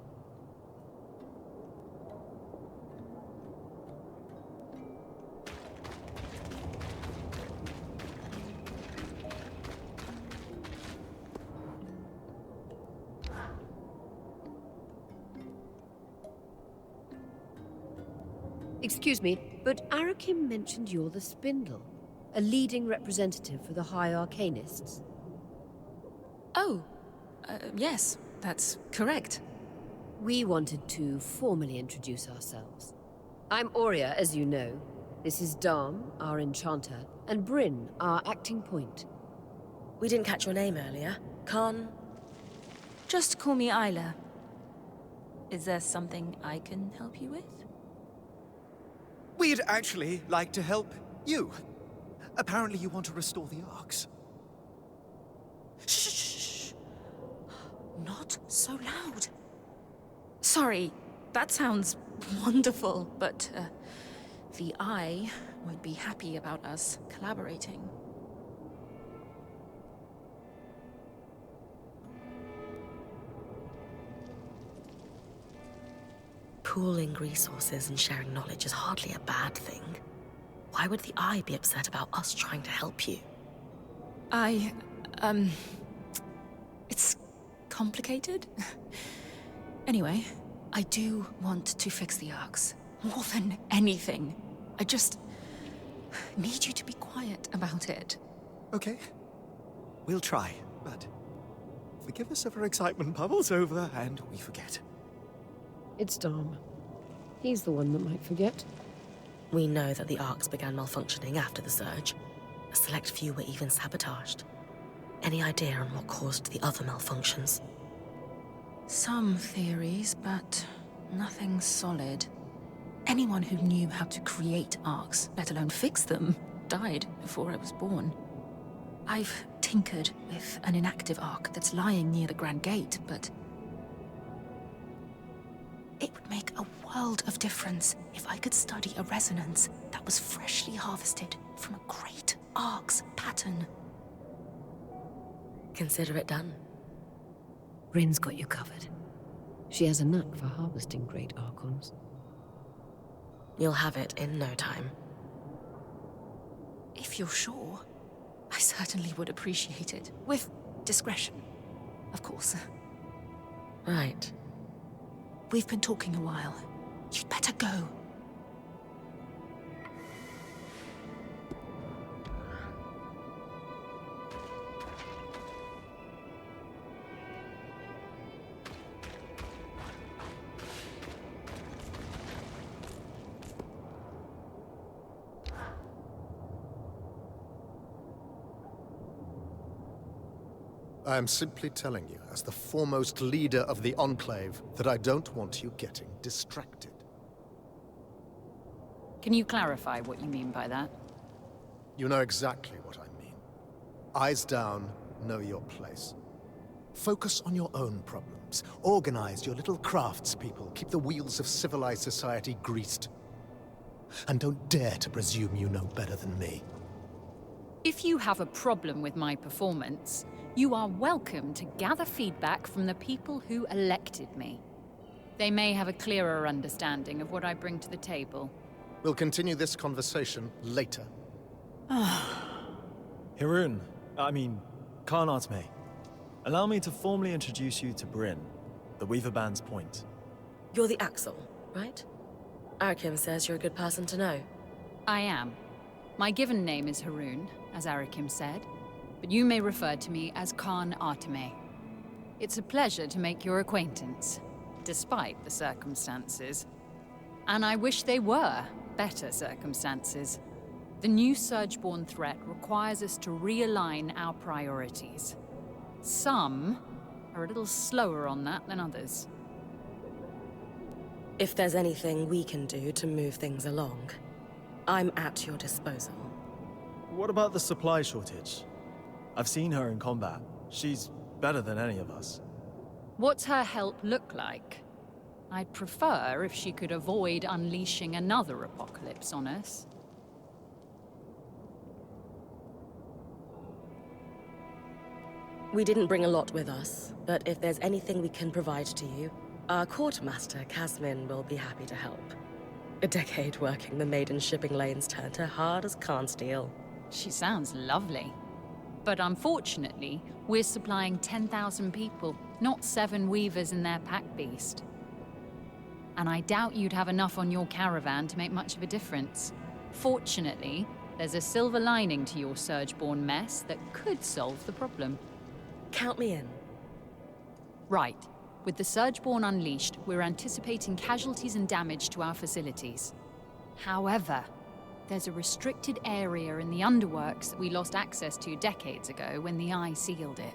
Excuse me, but Arakim mentioned you're the Spindle, a leading representative for the High Arcanists. Oh, yes, that's correct. We wanted to formally introduce ourselves. I'm Aurea, as you know. This is Darm, our enchanter, and Brynn, our acting point. We didn't catch your name earlier. Khan? Just call me Isla. Is there something I can help you with? We'd actually like to help you. Apparently you want to restore the Arcs. Shh! Not so loud. Sorry, that sounds wonderful, but the Eye won't be happy about us collaborating. Pooling resources and sharing knowledge is hardly a bad thing. Why would the Eye be upset about us trying to help you? It's complicated. Anyway, I do want to fix the Arcs. More than anything. I just need you to be quiet about it. Okay. We'll try, but forgive us if our excitement bubbles over and we forget. It's Darm. He's the one that might forget. We know that the Arcs began malfunctioning after the Surge. A select few were even sabotaged. Any idea on what caused the other malfunctions? Some theories, but nothing solid. Anyone who knew how to create Arcs, let alone fix them, died before I was born. I've tinkered with an inactive Arc that's lying near the Grand Gate, but It would make a world of difference if I could study a resonance that was freshly harvested from a great arc's pattern. Consider it done. Brynn's got you covered. She has a knack for harvesting great archons. You'll have it in no time. If you're sure, I certainly would appreciate it. With discretion, of course. Right. We've been talking a while. You'd better go. I am simply telling you, as the foremost leader of the Enclave, that I don't want you getting distracted. Can you clarify what you mean by that? You know exactly what I mean. Eyes down, know your place. Focus on your own problems. Organize your little craftspeople. Keep the wheels of civilized society greased. And don't dare to presume you know better than me. If you have a problem with my performance, you are welcome to gather feedback from the people who elected me. They may have a clearer understanding of what I bring to the table. We'll continue this conversation later. Khan Artme, allow me to formally introduce you to Brynn, the Weaver Band's point. You're the Axel, right? Arakim says you're a good person to know. I am. My given name is Haroon, as Arakim said, but you may refer to me as Khan Artme. It's a pleasure to make your acquaintance, despite the circumstances. And I wish they were better circumstances. The new Surgeborn threat requires us to realign our priorities. Some are a little slower on that than others. If there's anything we can do to move things along, I'm at your disposal. What about the supply shortage? I've seen her in combat. She's better than any of us. What's her help look like? I'd prefer if she could avoid unleashing another apocalypse on us. We didn't bring a lot with us, but if there's anything we can provide to you, our quartermaster, Casmin, will be happy to help. A decade working the maiden shipping lanes turned her hard as Khan steel. She sounds lovely. But unfortunately, we're supplying 10,000 people, not 7 weavers and their pack beast. And I doubt you'd have enough on your caravan to make much of a difference. Fortunately, there's a silver lining to your Surgeborn mess that could solve the problem. Count me in. Right. With the Surgeborn unleashed, we're anticipating casualties and damage to our facilities. However, there's a restricted area in the underworks that we lost access to decades ago when the Eye sealed it.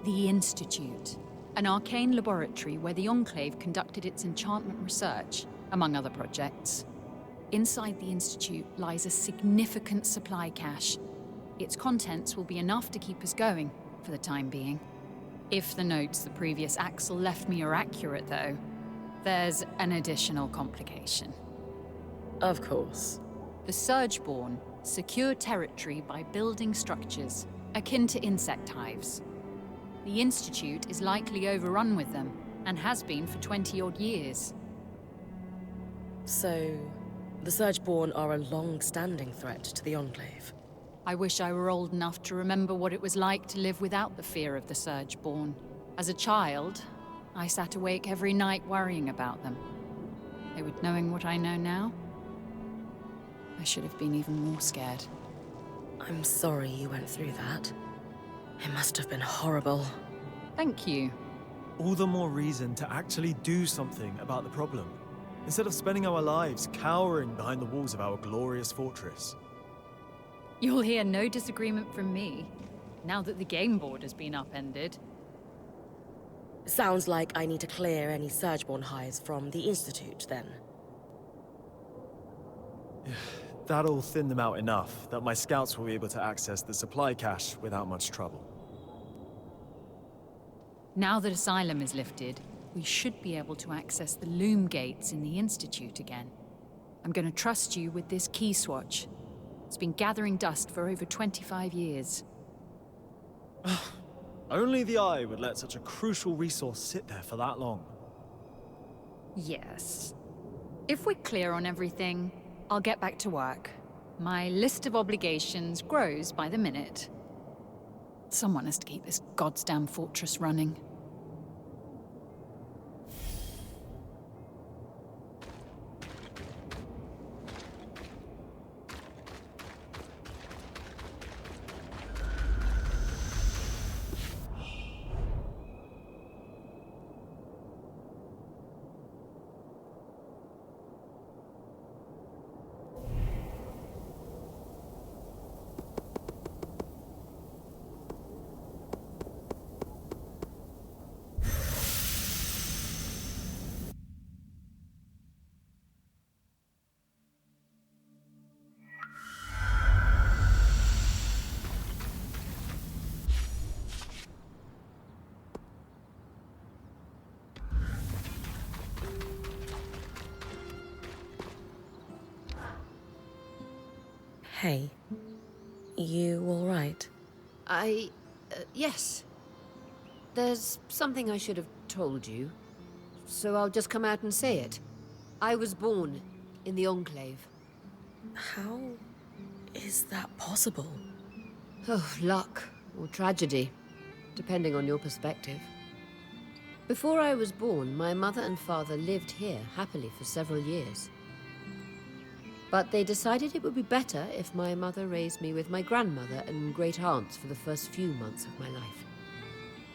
The Institute, an arcane laboratory where the Enclave conducted its enchantment research, among other projects. Inside the Institute lies a significant supply cache. Its contents will be enough to keep us going, for the time being. If the notes the previous Axel left me are accurate, though, there's an additional complication. Of course. The Surgeborn secure territory by building structures, akin to insect hives. The Institute is likely overrun with them, and has been for 20-odd years. So, the Surgeborn are a long-standing threat to the Enclave. I wish I were old enough to remember what it was like to live without the fear of the Surgeborn. As a child, I sat awake every night worrying about them. Though with knowing what I know now, I should have been even more scared. I'm sorry you went through that. It must have been horrible. Thank you. All the more reason to actually do something about the problem, instead of spending our lives cowering behind the walls of our glorious fortress. You'll hear no disagreement from me, now that the game board has been upended. Sounds like I need to clear any Surgeborn hives from the Institute, then. That'll thin them out enough that my scouts will be able to access the supply cache without much trouble. Now that Asylum is lifted, we should be able to access the loom gates in the Institute again. I'm going to trust you with this key swatch. It's been gathering dust for over 25 years. Only the Eye would let such a crucial resource sit there for that long. Yes. If we're clear on everything, I'll get back to work. My list of obligations grows by the minute. Someone has to keep this goddamn fortress running. Hey, you all right? Yes. There's something I should have told you, so I'll just come out and say it. I was born in the Enclave. How is that possible? Oh, luck or tragedy, depending on your perspective. Before I was born, my mother and father lived here happily for several years. But they decided it would be better if my mother raised me with my grandmother and great aunts for the first few months of my life.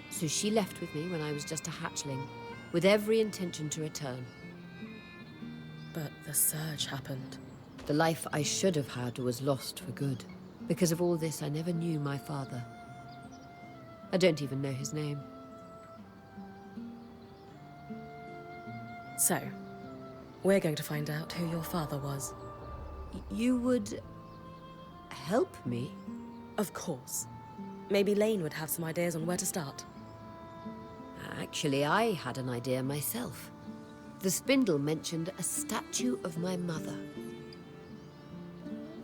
So she left with me when I was just a hatchling, with every intention to return. But the surge happened. The life I should have had was lost for good. Because of all this, I never knew my father. I don't even know his name. So, we're going to find out who your father was. You would help me? Of course. Maybe Lane would have some ideas on where to start. Actually, I had an idea myself. The spindle mentioned a statue of my mother.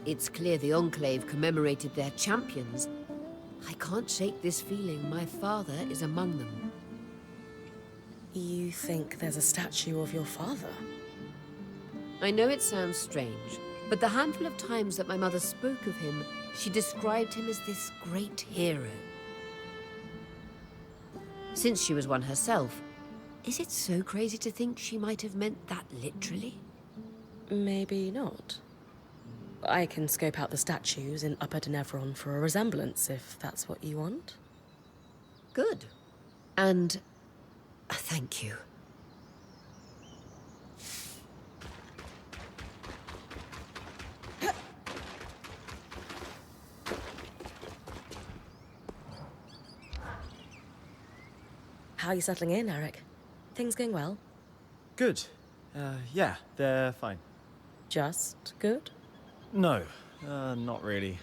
It's clear the Enclave commemorated their champions. I can't shake this feeling my father is among them. You think there's a statue of your father? I know it sounds strange, but the handful of times that my mother spoke of him, she described him as this great hero. Since she was one herself, is it so crazy to think she might have meant that literally? Maybe not. I can scope out the statues in Upper Denevron for a resemblance, if that's what you want. Good. And thank you. How are you settling in, Eric? Things going well? Good. Yeah, they're fine. Just good? No, not really.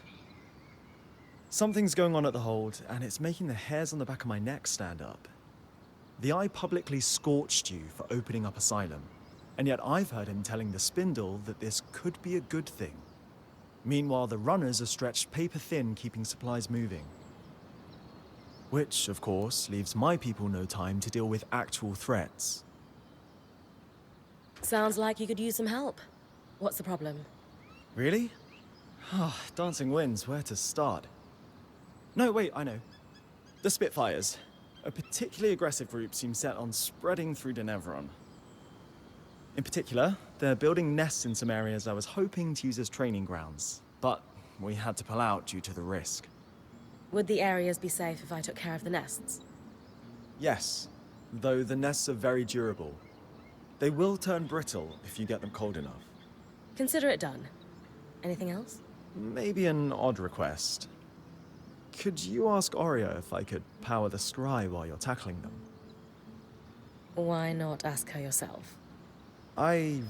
Something's going on at the hold, and it's making the hairs on the back of my neck stand up. The Eye publicly scorched you for opening up Asylum, and yet I've heard him telling the Spindle that this could be a good thing. Meanwhile, the runners are stretched paper thin keeping supplies moving. Which, of course, leaves my people no time to deal with actual threats. Sounds like you could use some help. What's the problem? Really? Oh, dancing winds, where to start? No, wait, I know. The Spitfires. A particularly aggressive group seems set on spreading through Denevron. In particular, they're building nests in some areas I was hoping to use as training grounds, but we had to pull out due to the risk. Would the areas be safe if I took care of the nests? Yes, though the nests are very durable. They will turn brittle if you get them cold enough. Consider it done. Anything else? Maybe an odd request. Could you ask Oreo if I could power the scry while you're tackling them? Why not ask her yourself? I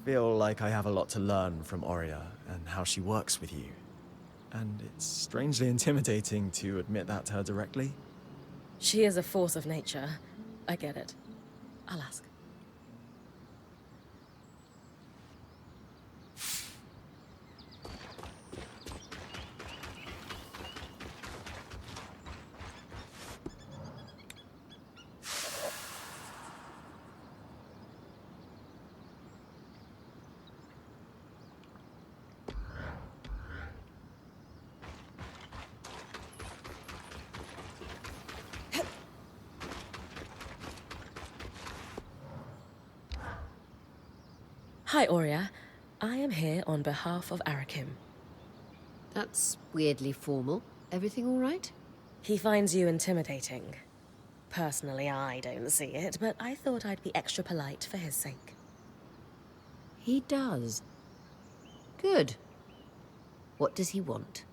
feel like I have a lot to learn from Oreo and how she works with you. And it's strangely intimidating to admit that to her directly. She is a force of nature. I get it. I'll ask. Hi, Aurea. I am here on behalf of Arakim. That's weirdly formal. Everything all right? He finds you intimidating. Personally, I don't see it, but I thought I'd be extra polite for his sake. He does. Good. What does he want?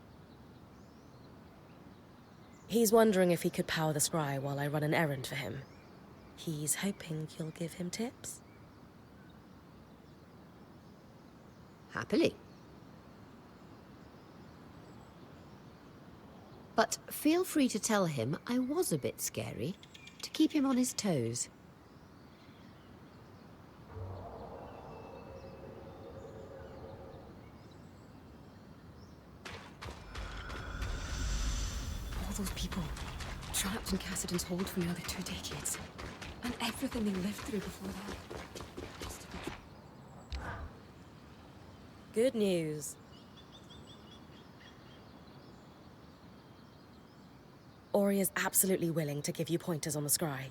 He's wondering if he could power the scry while I run an errand for him. He's hoping you'll give him tips. Happily. But feel free to tell him I was a bit scary, to keep him on his toes. All those people, trapped in Cassidon's hold for nearly 2 decades. And everything they lived through before that. Good news. Ori is absolutely willing to give you pointers on the scry.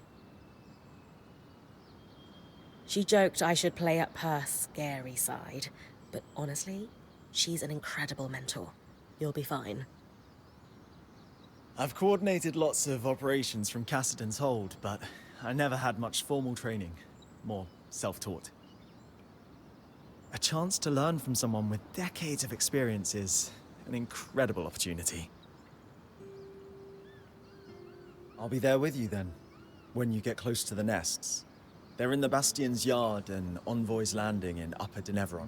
She joked I should play up her scary side, but honestly, she's an incredible mentor. You'll be fine. I've coordinated lots of operations from Cassidon's hold, but I never had much formal training. More self-taught. A chance to learn from someone with decades of experience is an incredible opportunity. I'll be there with you then, when you get close to the nests. They're in the Bastion's yard and Envoy's Landing in Upper Denevron.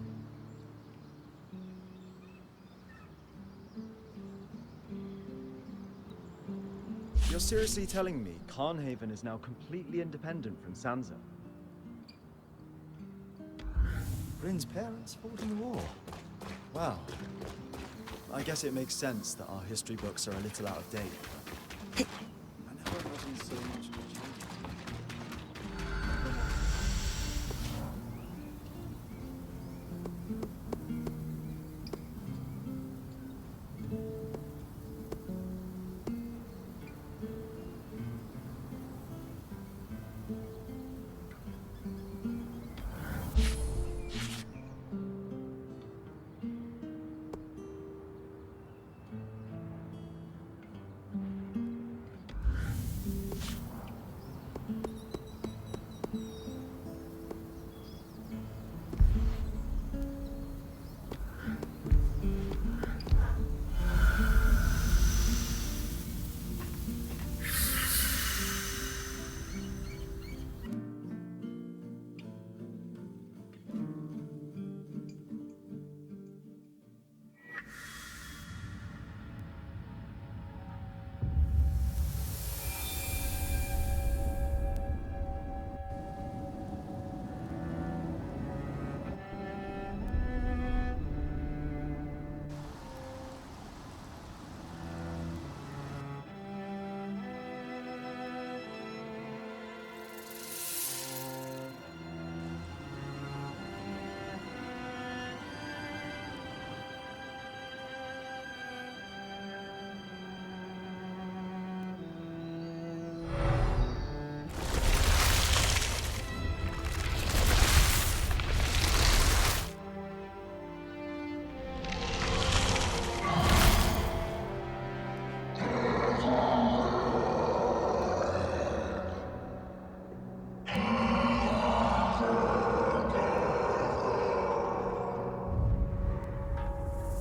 You're seriously telling me Carnhaven is now completely independent from Sansa? Brynn's parents fought in the war. Wow. I guess it makes sense that our history books are a little out of date. I never imagined so much would change.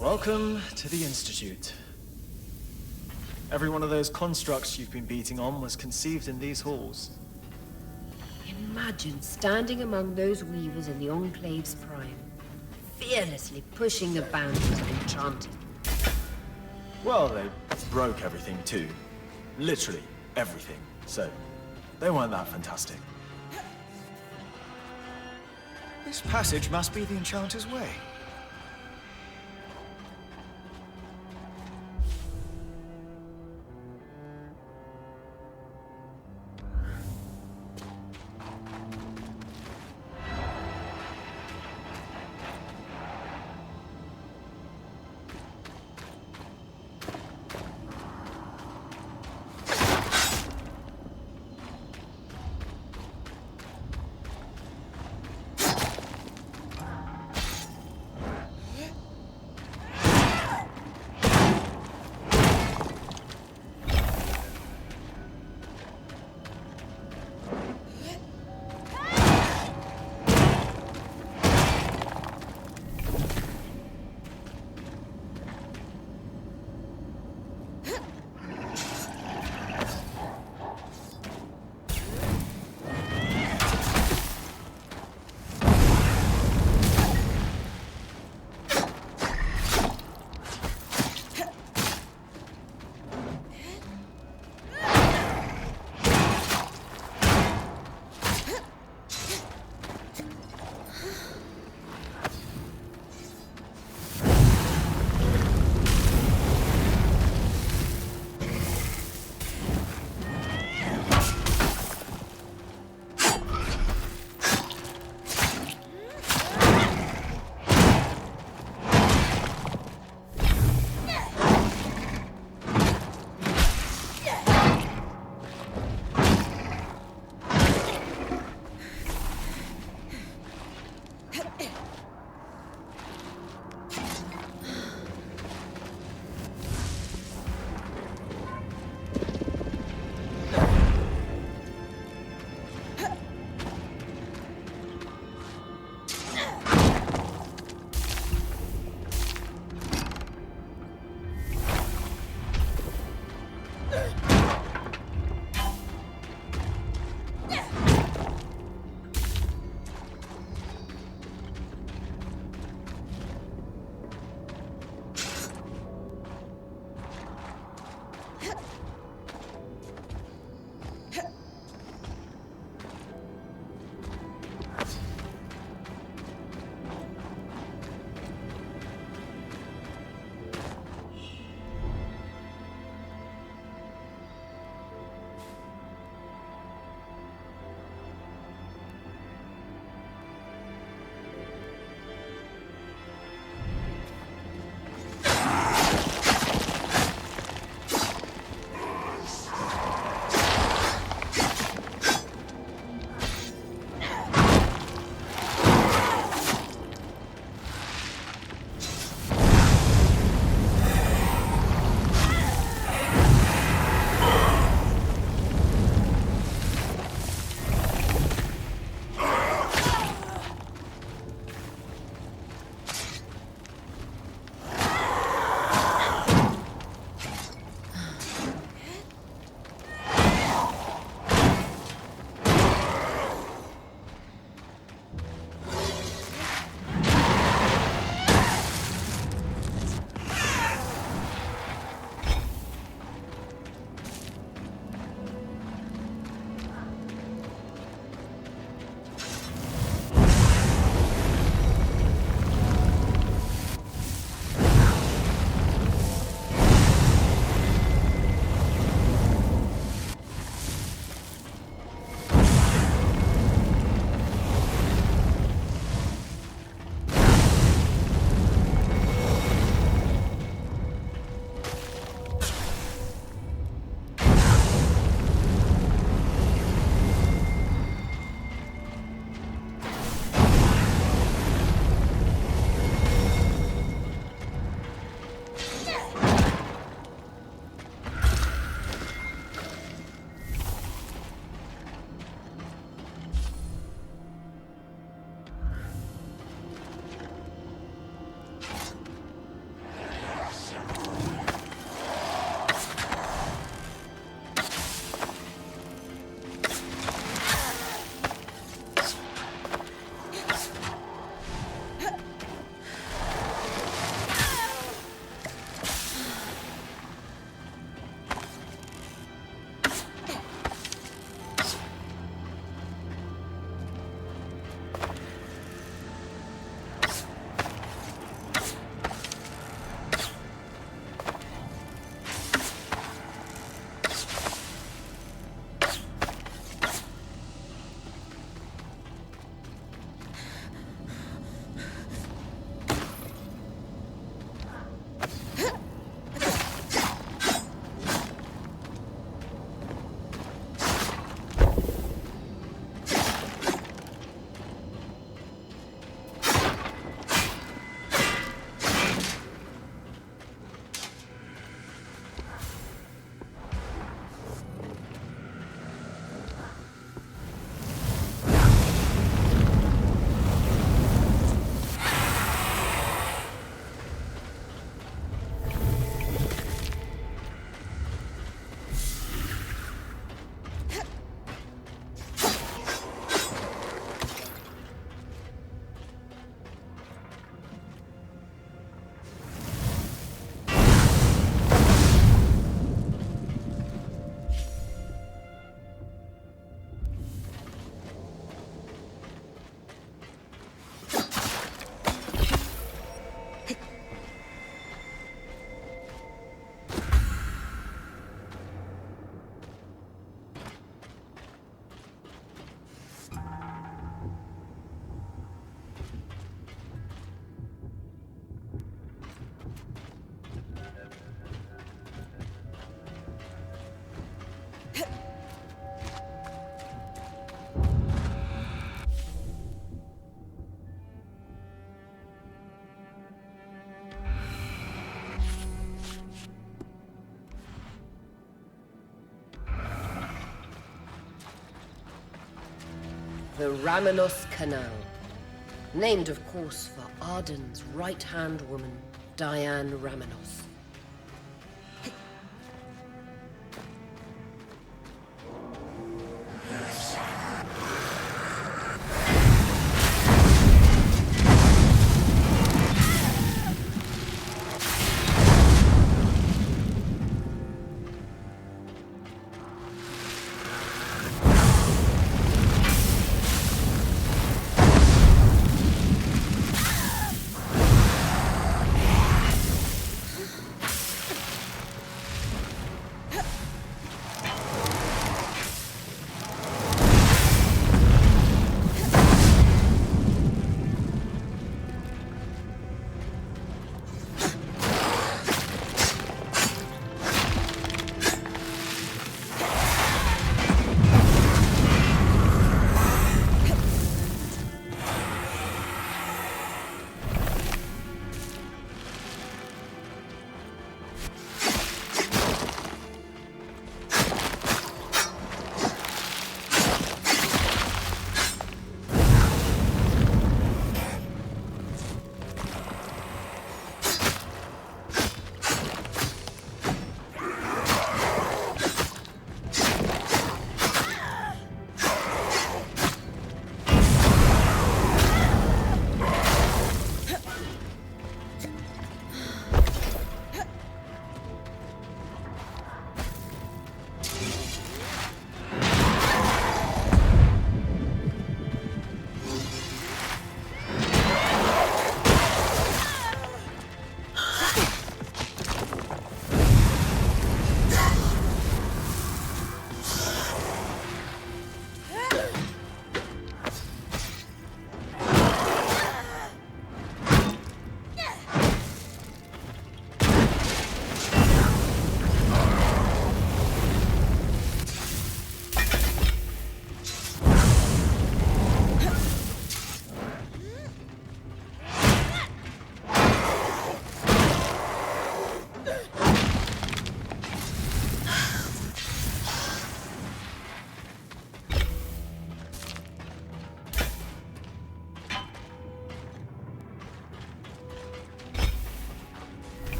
Welcome to the Institute. Every one of those constructs you've been beating on was conceived in these halls. Imagine standing among those weavers in the Enclave's prime, fearlessly pushing the boundaries of enchanting. Well, they broke everything too. Literally everything. So, they weren't that fantastic. This passage must be the Enchanter's Way. The Ramenos Canal. Named, of course, for Arden's right-hand woman, Diane Ramenos.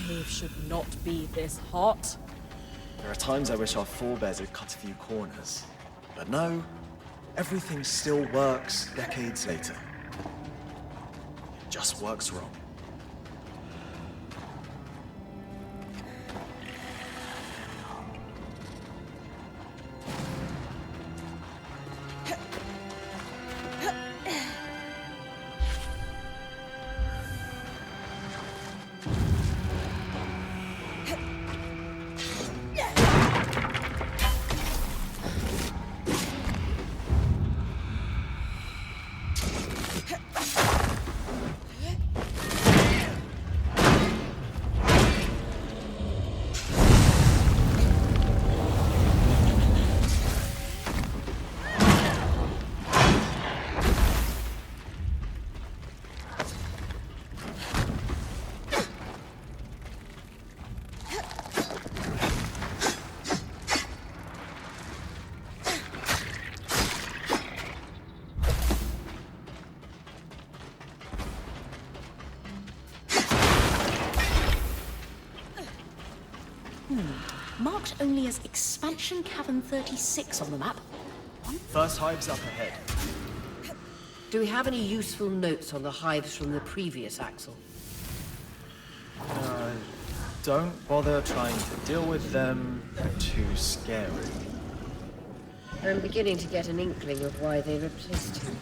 Enclave should not be this hot. There are times I wish our forebears had cut a few corners. But no, everything still works decades later. It just works wrong. Marked only as Expansion Cavern 36 on the map. First hive's up ahead. Do we have any useful notes on the hives from the previous Axel? Don't bother trying to deal with them. They're too scary. I'm beginning to get an inkling of why they replaced him.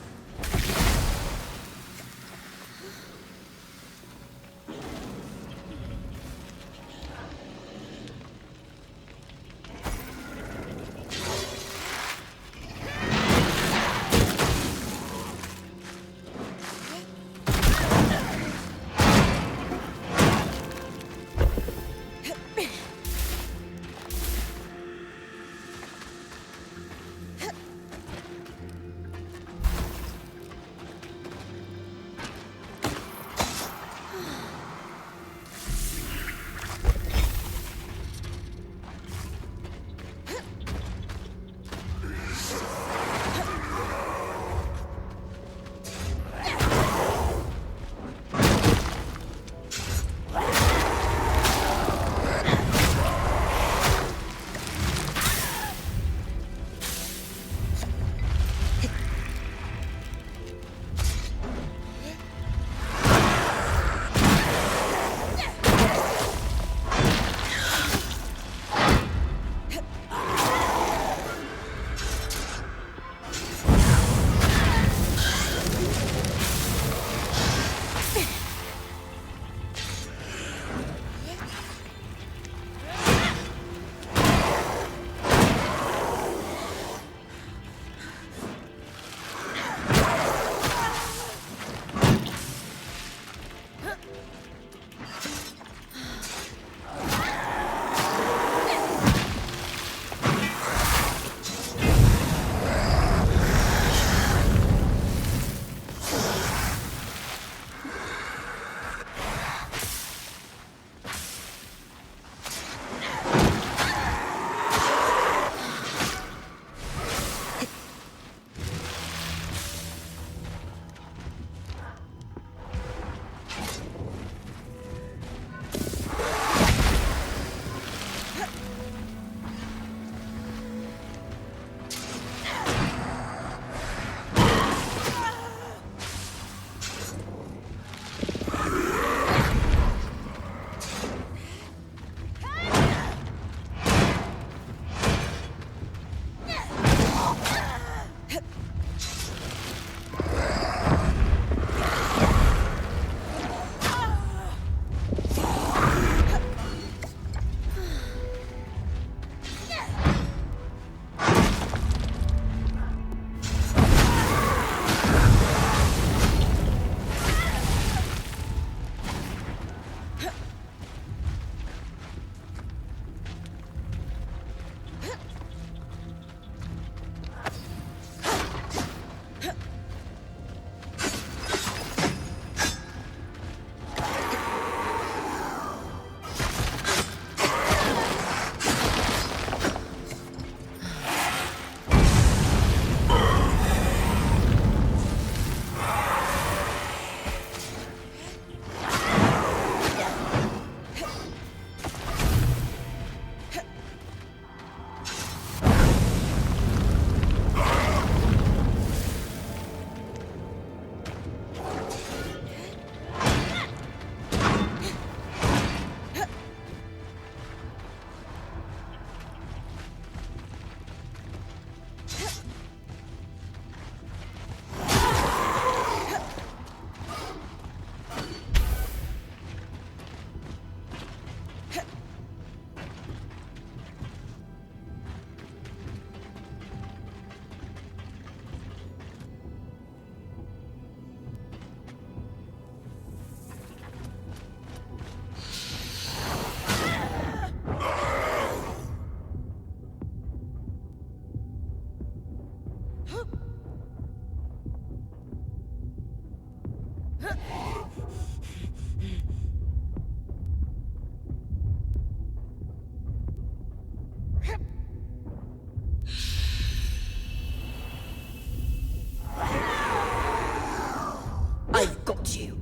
I've got you.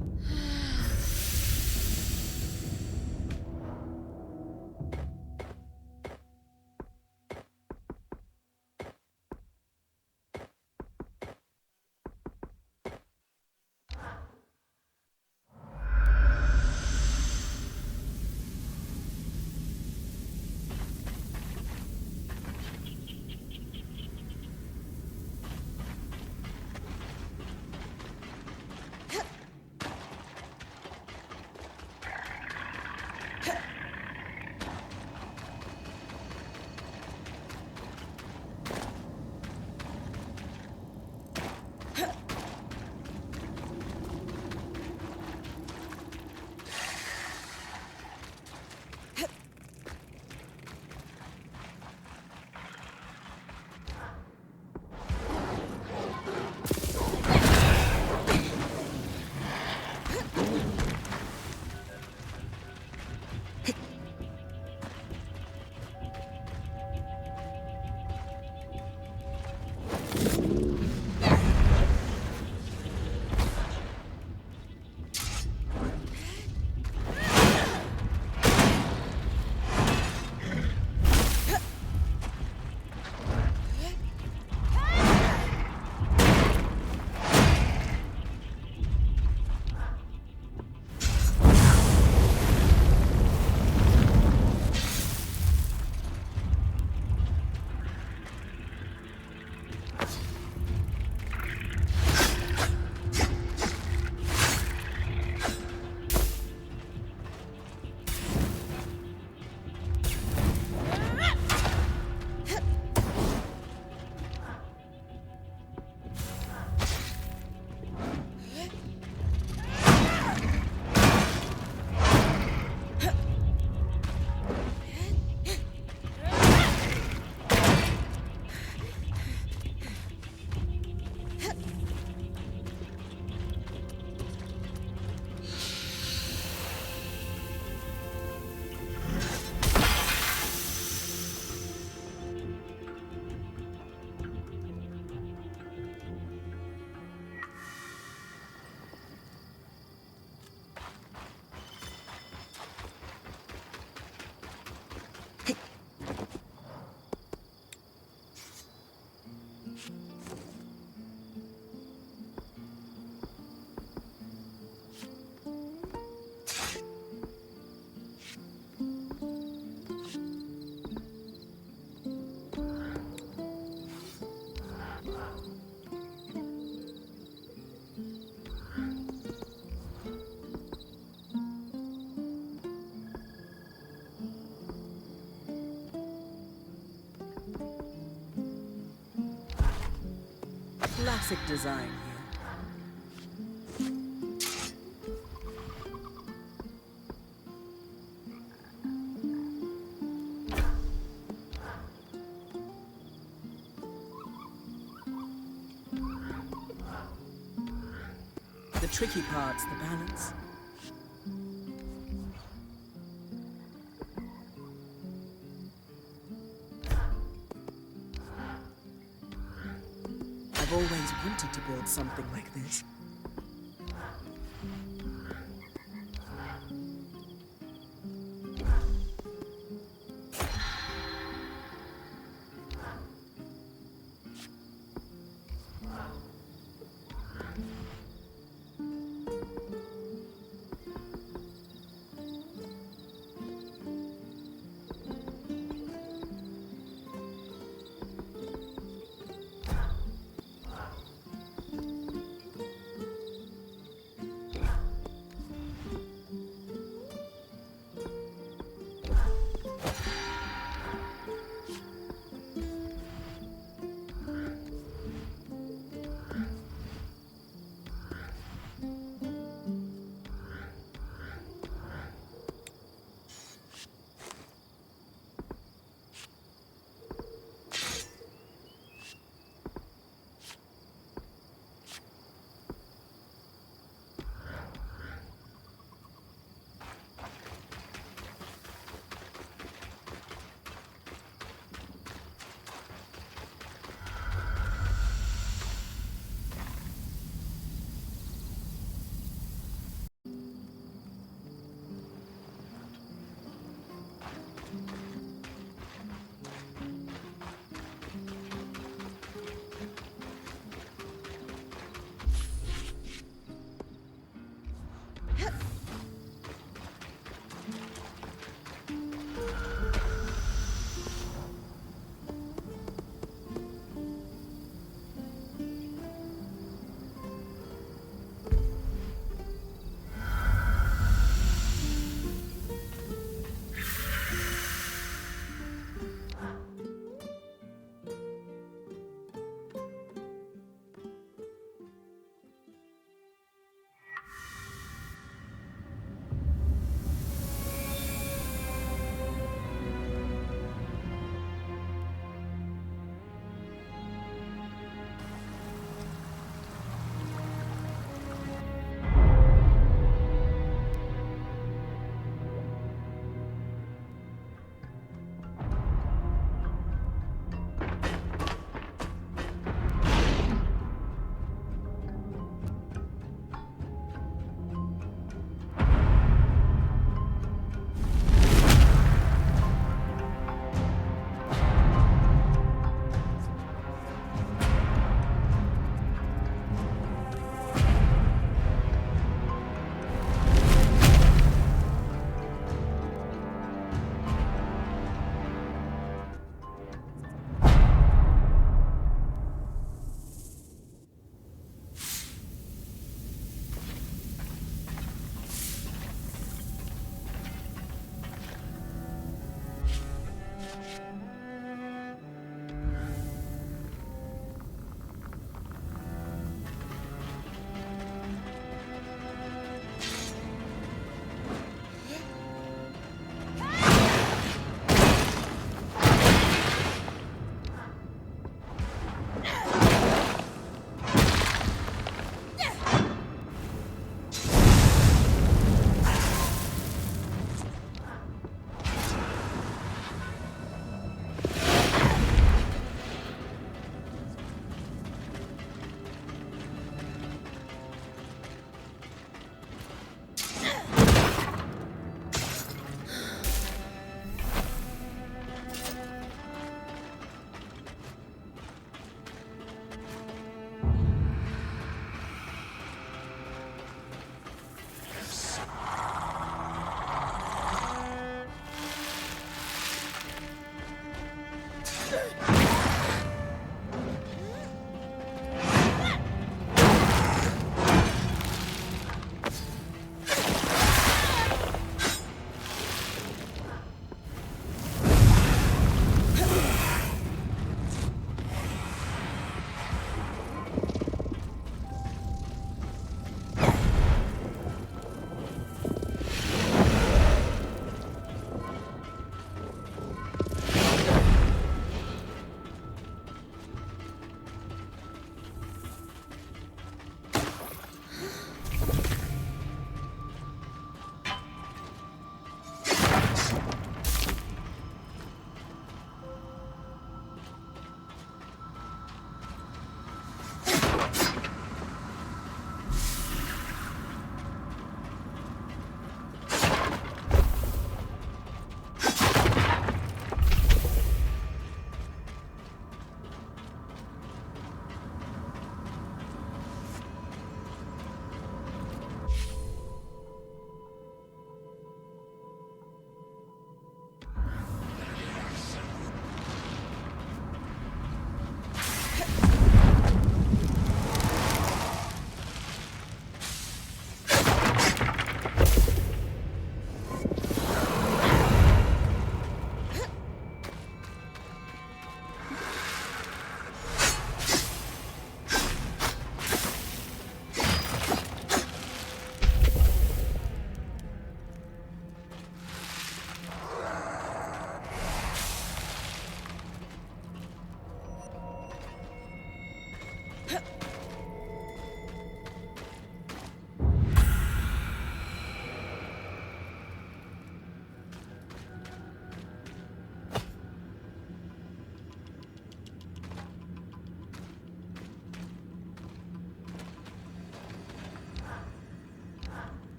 Classic design here. The tricky part's the balance. I've always wanted to build something like this.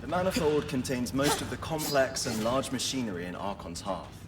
The manifold contains most of the complex and large machinery in Archon's hearth.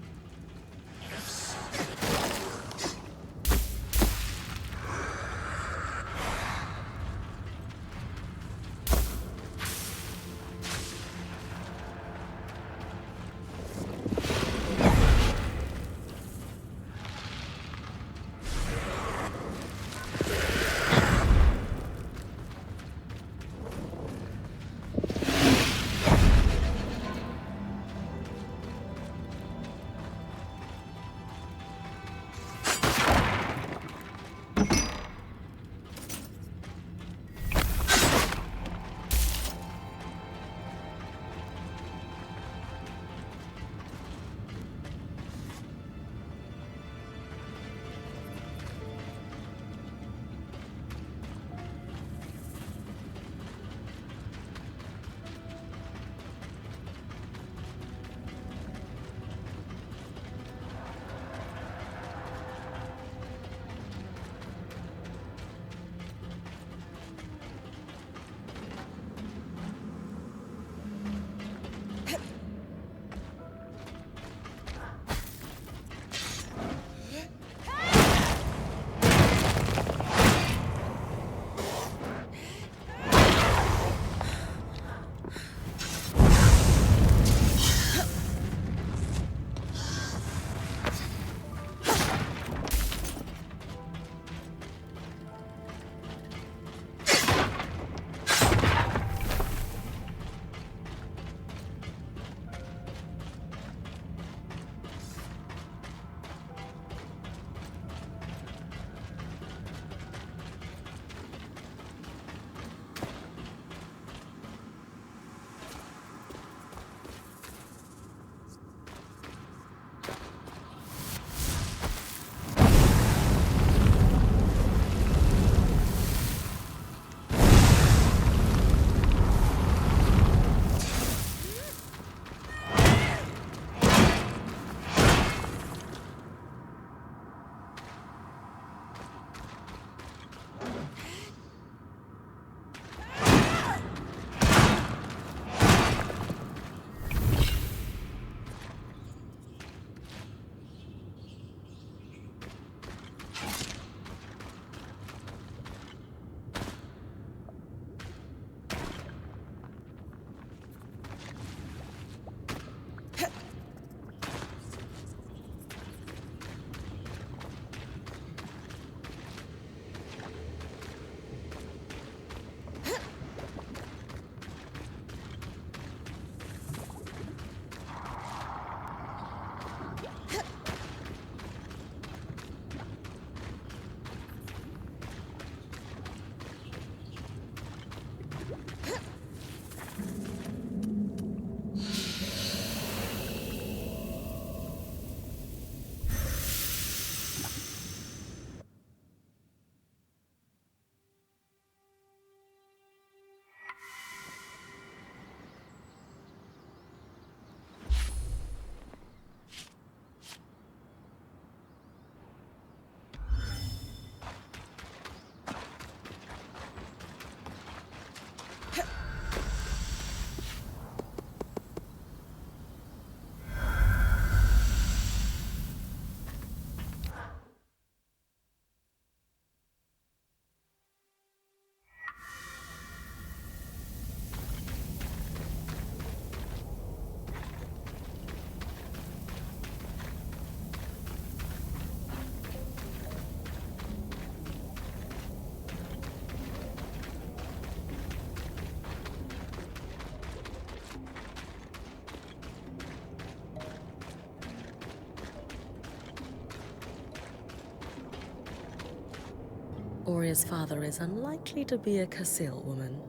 Oria's father is unlikely to be a Casil woman.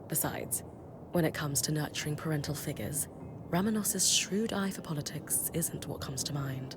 Besides, when it comes to nurturing parental figures, Ramanos's shrewd eye for politics isn't what comes to mind.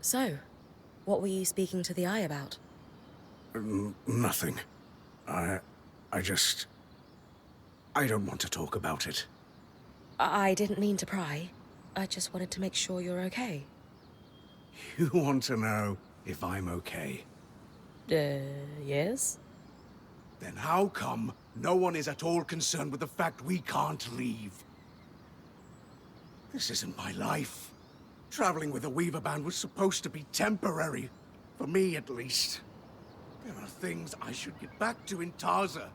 So, what were you speaking to the Eye about? Nothing. I don't want to talk about it. I didn't mean to pry. I just wanted to make sure you're okay. You want to know if I'm okay? Yes? Then how come no one is at all concerned with the fact we can't leave? This isn't my life. Traveling with a Weaver band was supposed to be temporary. For me, at least. There are things I should get back to in Taza.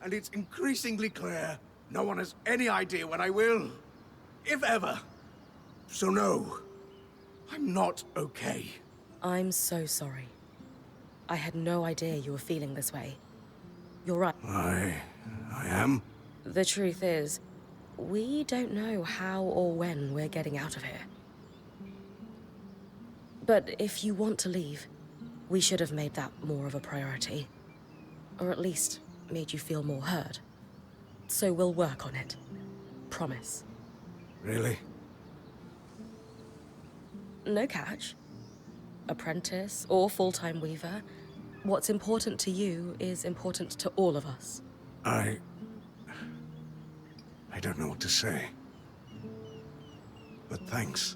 And it's increasingly clear no one has any idea when I will. If ever. So no. I'm not okay. I'm so sorry. I had no idea you were feeling this way. You're right. I am? The truth is, we don't know how or when we're getting out of here. But if you want to leave, we should have made that more of a priority. Or at least made you feel more heard. So we'll work on it. Promise. Really? No catch. Apprentice or full-time weaver, what's important to you is important to all of us. I don't know what to say. But thanks.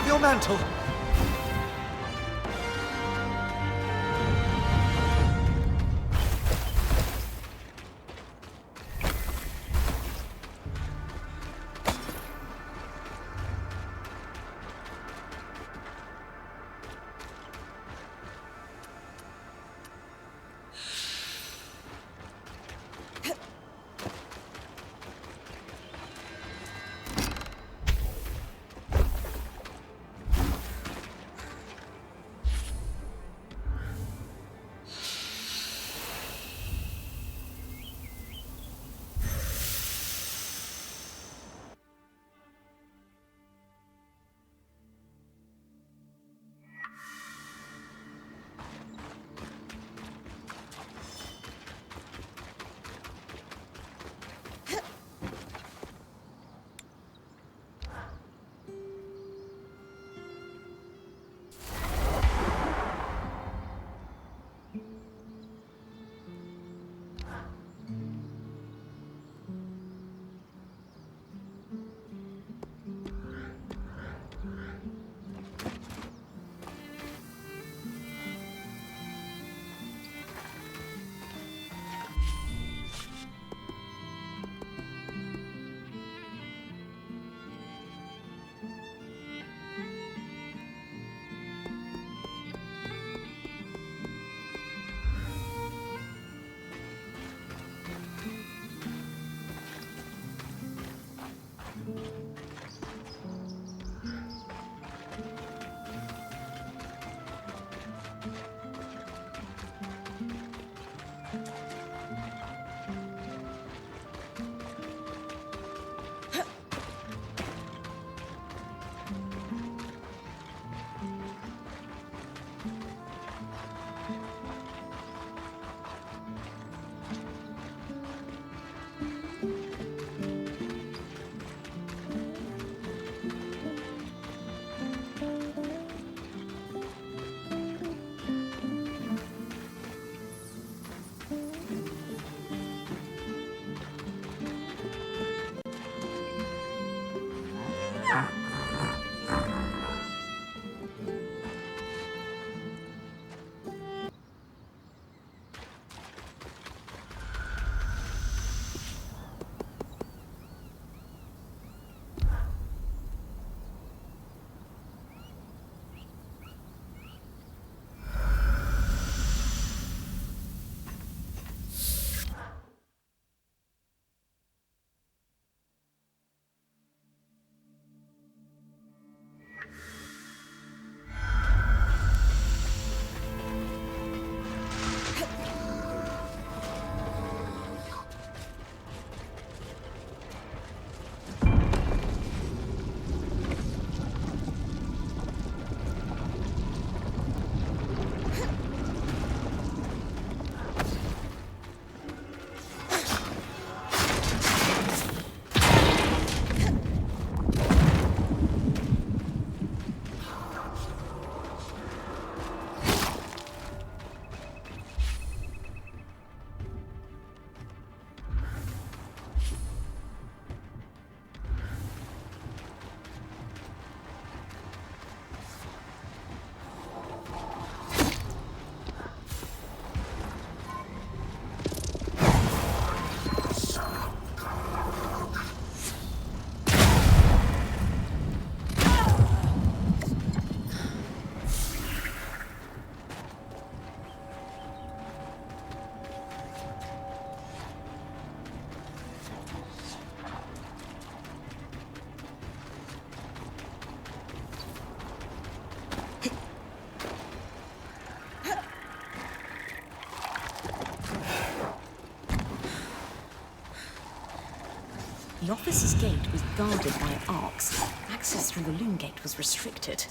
Your mantle. The officer's gate was guarded by arcs. Access through the loom gate was restricted.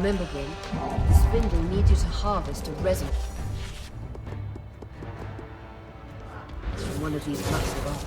Remember, Brynn, the spindle needs you to harvest a resin from one of these massive arcs.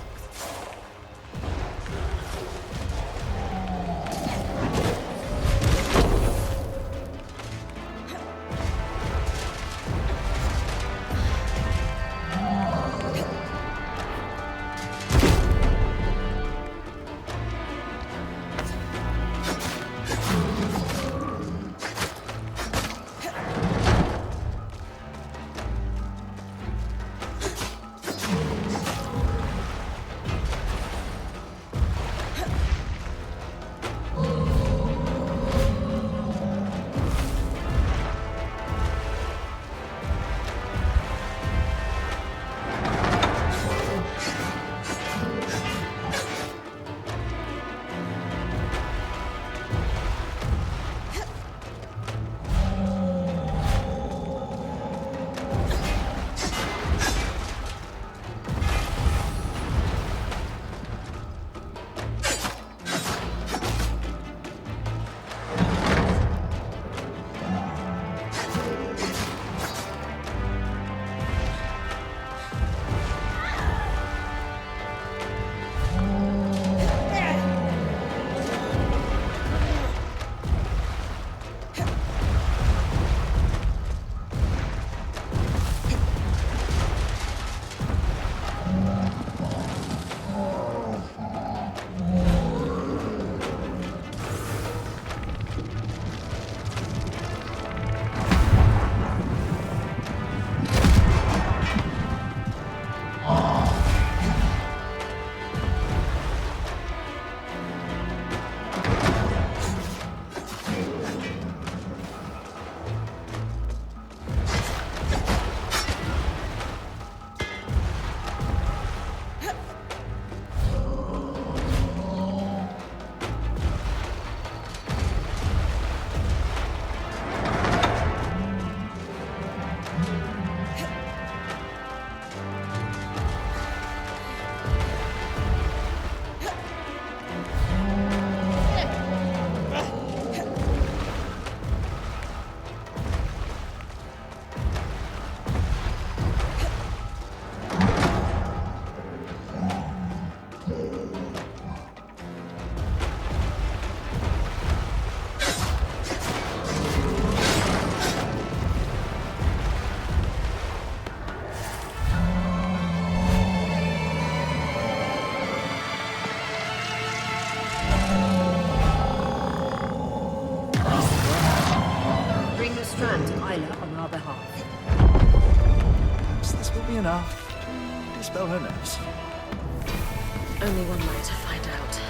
Strand to Isla on our behalf. This will be enough to dispel her nerves. Only one way to find out.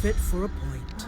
fit for a point.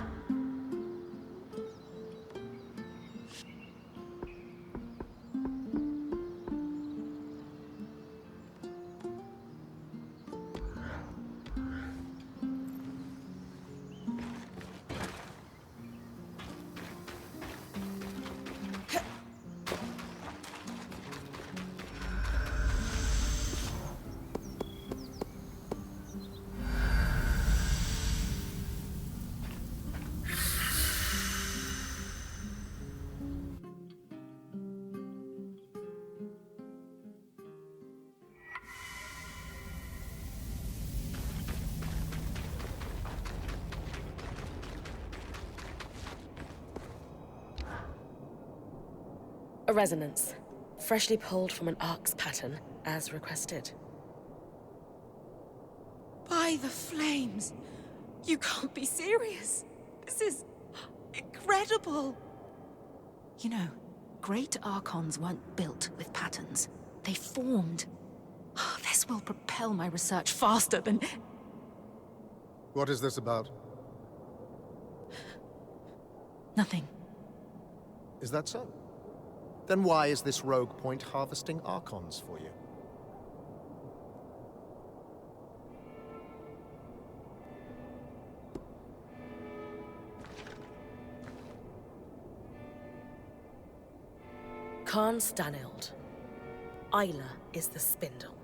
A resonance, freshly pulled from an arc's pattern, as requested. By the flames! You can't be serious! This is incredible! You know, great archons weren't built with patterns. They formed. This will propel my research faster than... What is this about? Nothing. Is that so? Then why is this rogue point harvesting archons for you? Khan Stanild. Isla is the spindle.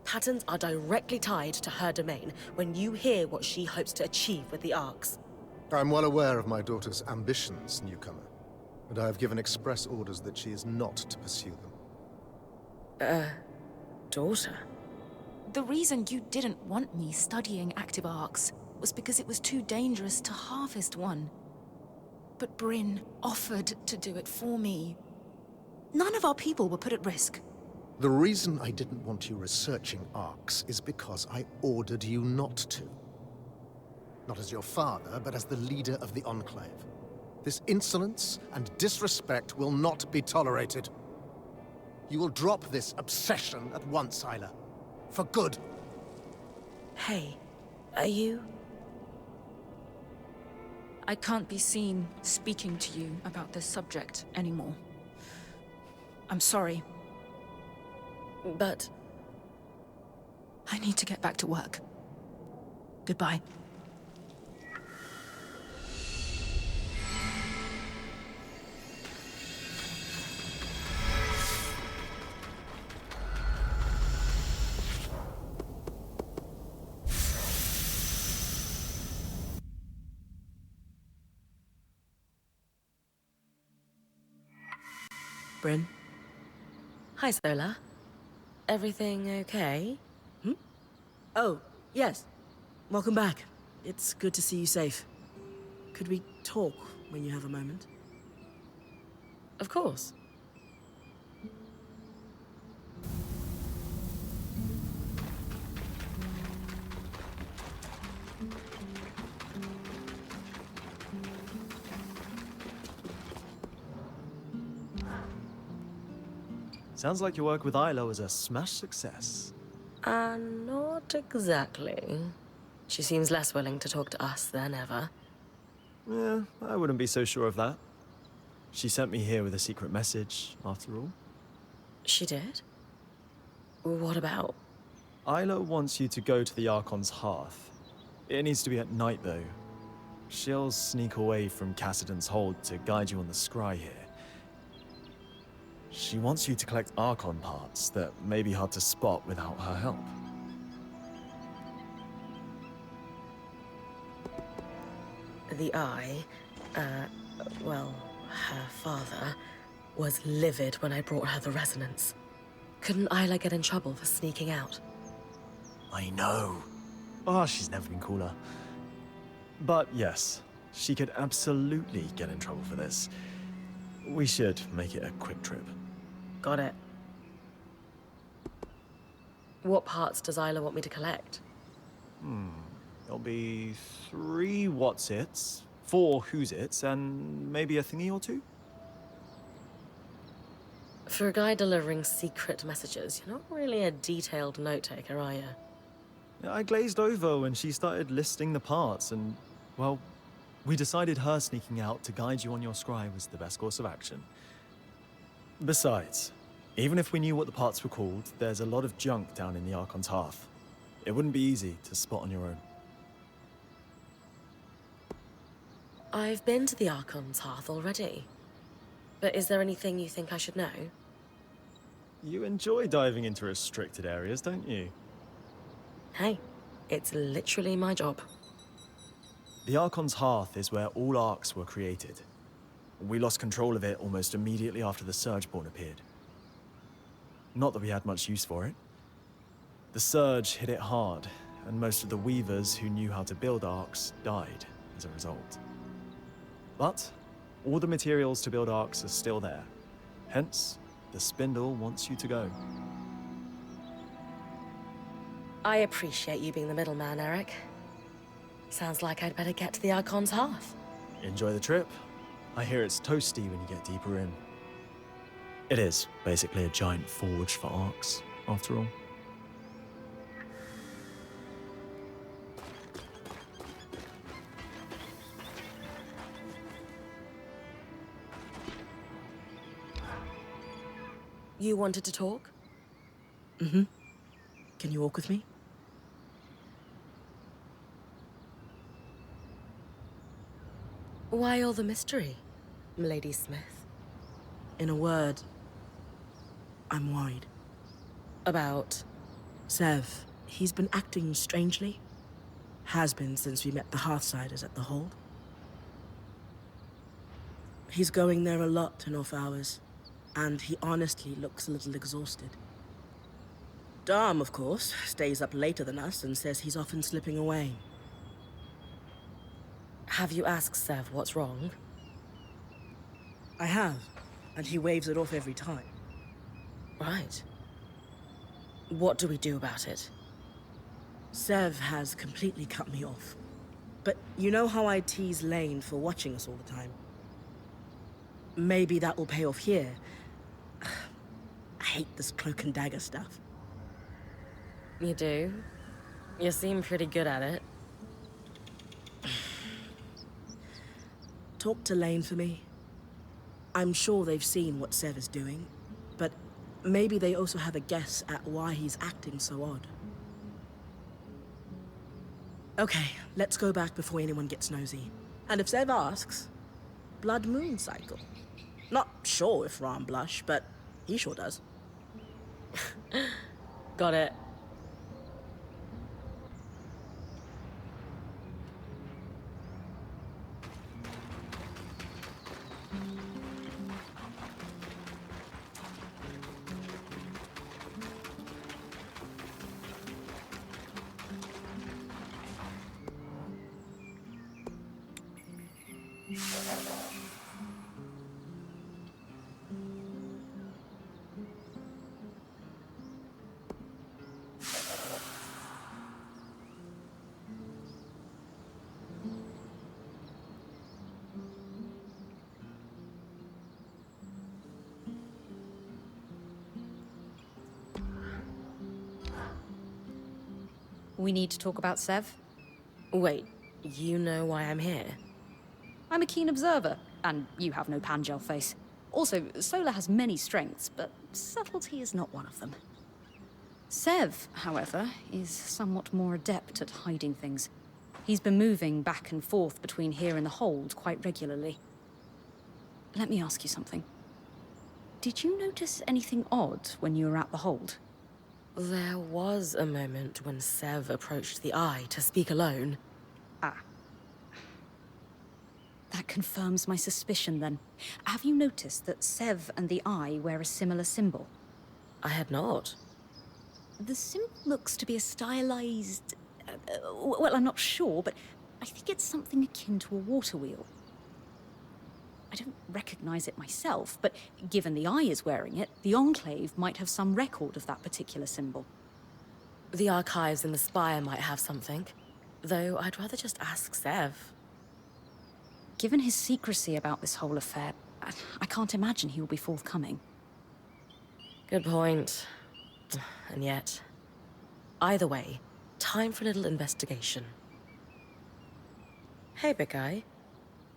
Patterns are directly tied to her domain when you hear what she hopes to achieve with the arcs. I'm well aware of my daughter's ambitions, newcomer, and I have given express orders that she is not to pursue them. Daughter? The reason you didn't want me studying active arcs was because it was too dangerous to harvest one. But Brynn offered to do it for me. None of our people were put at risk. The reason I didn't want you researching arcs is because I ordered you not to. Not as your father, but as the leader of the Enclave. This insolence and disrespect will not be tolerated. You will drop this obsession at once, Isla. For good. Hey, are you... I can't be seen speaking to you about this subject anymore. I'm sorry. But... I need to get back to work. Goodbye. Brynn? Hi, Zola. Everything okay? Oh, yes. Welcome back. It's good to see you safe. Could we talk when you have a moment? Of course. Sounds like your work with Isla was a smash success. Not exactly. She seems less willing to talk to us than ever. Yeah, I wouldn't be so sure of that. She sent me here with a secret message, after all. She did? What about? Isla wants you to go to the Archon's hearth. It needs to be at night, though. She'll sneak away from Cassidon's hold to guide you on the scry here. She wants you to collect Archon parts that may be hard to spot without her help. The Eye, well, her father, was livid when I brought her the resonance. Couldn't Isla get in trouble for sneaking out? I know. Oh, she's never been cooler. But yes, she could absolutely get in trouble for this. We should make it a quick trip. Got it. What parts does Isla want me to collect? There'll be 3 what's-its, 4 who's-its, and maybe a thingy or 2? For a guy delivering secret messages, you're not really a detailed note-taker, are you? I glazed over when she started listing the parts, and Well, we decided her sneaking out to guide you on your scry was the best course of action. Besides, even if we knew what the parts were called, there's a lot of junk down in the Archon's Hearth. It wouldn't be easy to spot on your own. I've been to the Archon's Hearth already. But is there anything you think I should know? You enjoy diving into restricted areas, don't you? Hey, it's literally my job. The Archon's Hearth is where all arcs were created. We lost control of it almost immediately after the Surgeborn appeared. Not that we had much use for it. The Surge hit it hard, and most of the weavers who knew how to build arcs died as a result. But all the materials to build arcs are still there. Hence, the spindle wants you to go. I appreciate you being the middleman, Eric. Sounds like I'd better get to the Archon's Hearth. Enjoy the trip. I hear it's toasty when you get deeper in. It is basically a giant forge for arcs, after all. You wanted to talk? Mm-hmm. Can you walk with me? Why all the mystery, Milady Smith? In a word, I'm worried. About? Sev. He's been acting strangely. Has been since we met the Hearthsiders at the Hold. He's going there a lot in off hours, and he honestly looks a little exhausted. Dom, of course, stays up later than us and says he's often slipping away. Have you asked Sev what's wrong? I have, and he waves it off every time. Right. What do we do about it? Sev has completely cut me off. But you know how I tease Lane for watching us all the time? Maybe that will pay off here. I hate this cloak and dagger stuff. You do? You seem pretty good at it. Talk to Lane for me. I'm sure they've seen what Sev is doing, but maybe they also have a guess at why he's acting so odd. Okay, let's go back before anyone gets nosy. And if Sev asks, Blood Moon cycle. Not sure if Ram blush, but he sure does. Got it. We need to talk about Sev. Wait, you know why I'm here? I'm a keen observer, and you have no Pangel face. Also, Solar has many strengths, but subtlety is not one of them. Sev, however, is somewhat more adept at hiding things. He's been moving back and forth between here and the Hold quite regularly. Let me ask you something. Did you notice anything odd when you were at the Hold? There was a moment when Sev approached the Eye to speak alone. Ah. That confirms my suspicion, then. Have you noticed that Sev and the Eye wear a similar symbol? I had not. The symbol looks to be a stylized... well, I'm not sure, but I think it's something akin to a water wheel. I don't recognize it myself, but given the Eye is wearing it, the Enclave might have some record of that particular symbol. The archives in the Spire might have something, though I'd rather just ask Sev. Given his secrecy about this whole affair, I can't imagine he will be forthcoming. Good point. And yet, either way, time for a little investigation. Hey, big guy.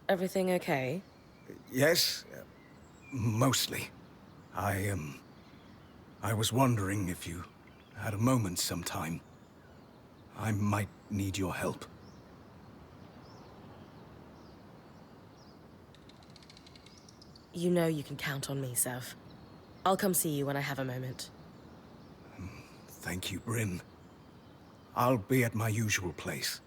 Everything okay? Yes, mostly. I was wondering if you had a moment sometime. I might need your help. You know you can count on me, Sev. I'll come see you when I have a moment. Thank you, Brynn. I'll be at my usual place.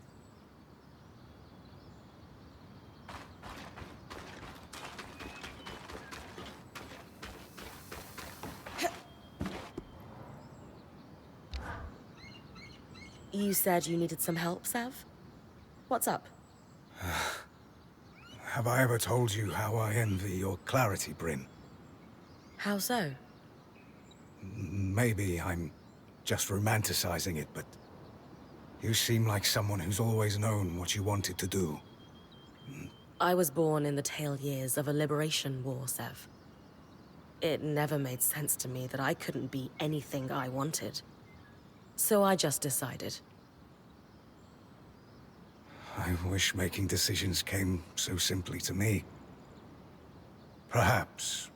You said you needed some help, Sev? What's up? Have I ever told you how I envy your clarity, Brynn? How so? Maybe I'm just romanticizing it, but you seem like someone who's always known what you wanted to do. I was born in the tail years of a liberation war, Sev. It never made sense to me that I couldn't be anything I wanted. So I just decided. I wish making decisions came so simply to me. Perhaps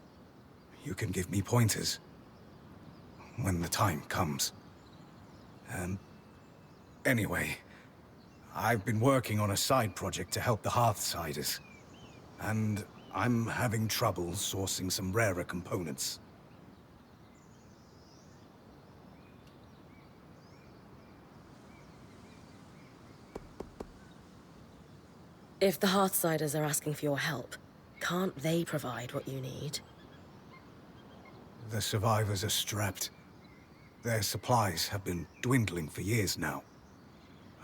you can give me pointers when the time comes. Anyway, I've been working on a side project to help the Hearthsiders, and I'm having trouble sourcing some rarer components. If the Hearthsiders are asking for your help, can't they provide what you need? The survivors are strapped. Their supplies have been dwindling for years now.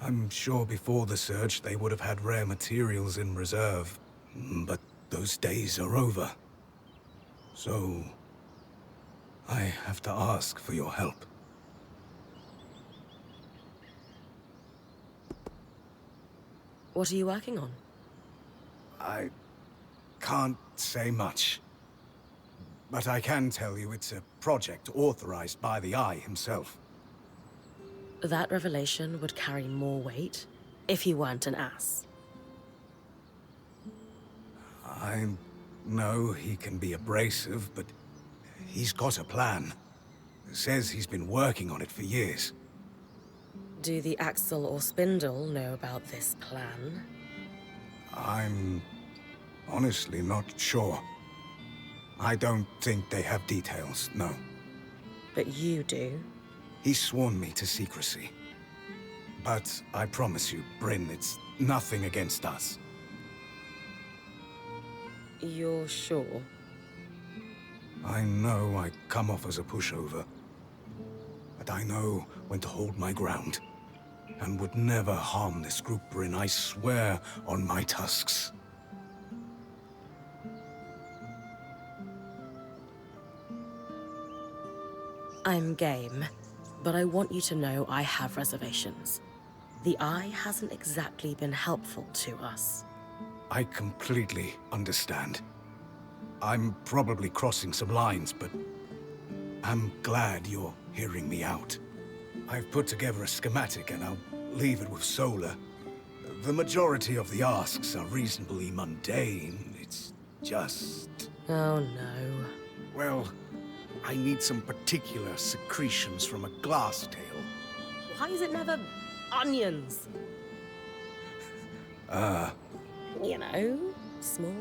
I'm sure before the Surge they would have had rare materials in reserve, but those days are over. So, I have to ask for your help. What are you working on? I can't say much. But I can tell you it's a project authorized by the Eye himself. That revelation would carry more weight if he weren't an ass. I know he can be abrasive, but he's got a plan. Says he's been working on it for years. Do the Axel or Spindle know about this plan? I'm honestly not sure. I don't think they have details, no. But you do? He's sworn me to secrecy. But I promise you, Brynn, it's nothing against us. You're sure? I know I come off as a pushover. But I know when to hold my ground. And would never harm this group, Brynn, I swear on my tusks. I'm game, but I want you to know I have reservations. The Eye hasn't exactly been helpful to us. I completely understand. I'm probably crossing some lines, but I'm glad you're hearing me out. I've put together a schematic and I'll leave it with Solar. The majority of the asks are reasonably mundane. It's just... Oh no. Well, I need some particular secretions from a glass tail. Why is it never onions? You know, small,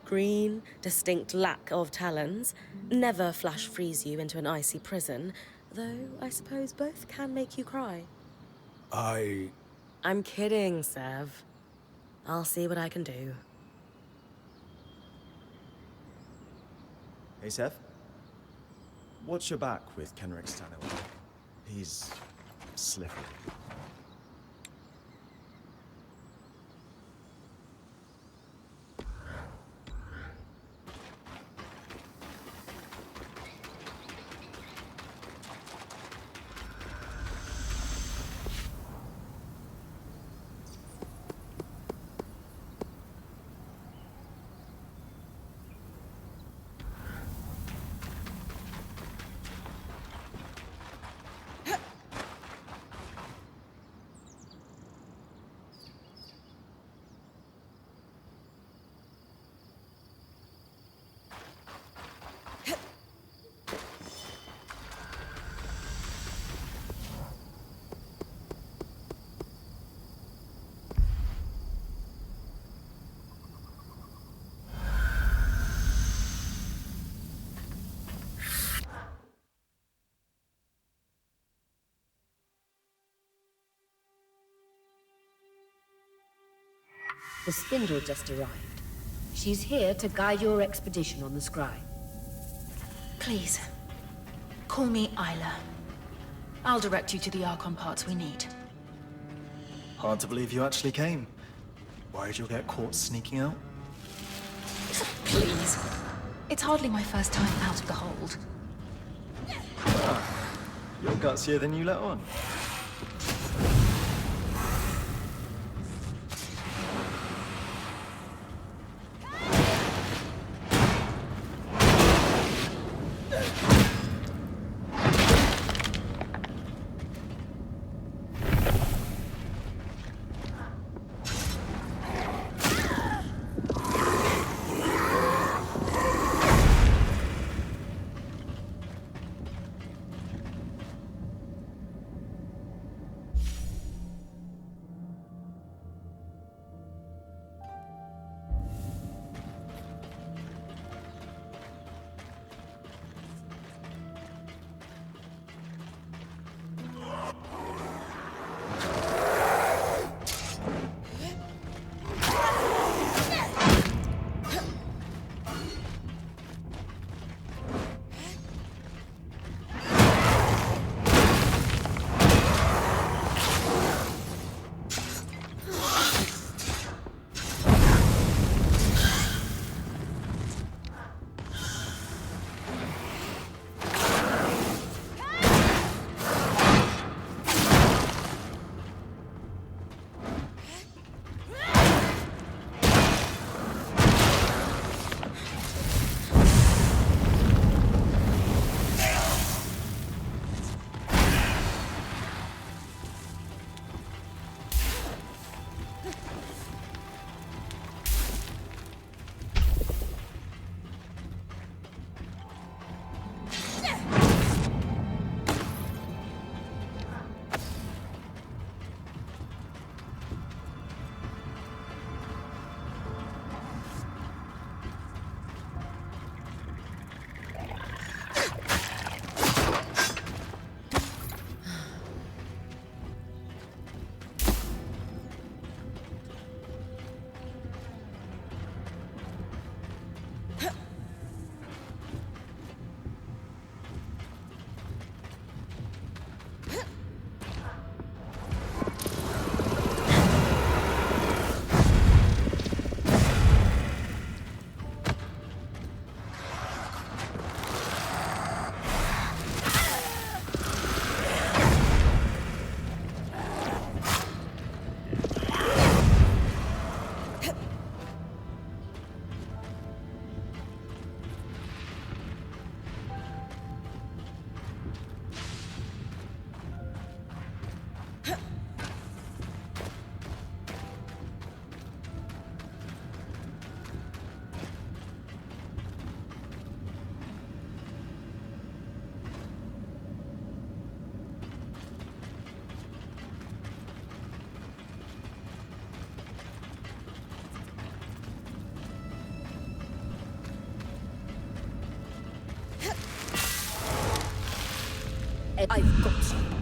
green, distinct lack of talons. Never flash freeze you into an icy prison, though I suppose both can make you cry. I'm kidding, Sev. I'll see what I can do. Hey, Sev. Watch your back with Kenrick standing there. He's slippery. The Spindle just arrived. She's here to guide your expedition on the Scry. Please, call me Isla. I'll direct you to the Archon parts we need. Hard to believe you actually came. Worried you'll get caught sneaking out? Please. It's hardly my first time out of the hold. You're gutsier than you let on. I've got you.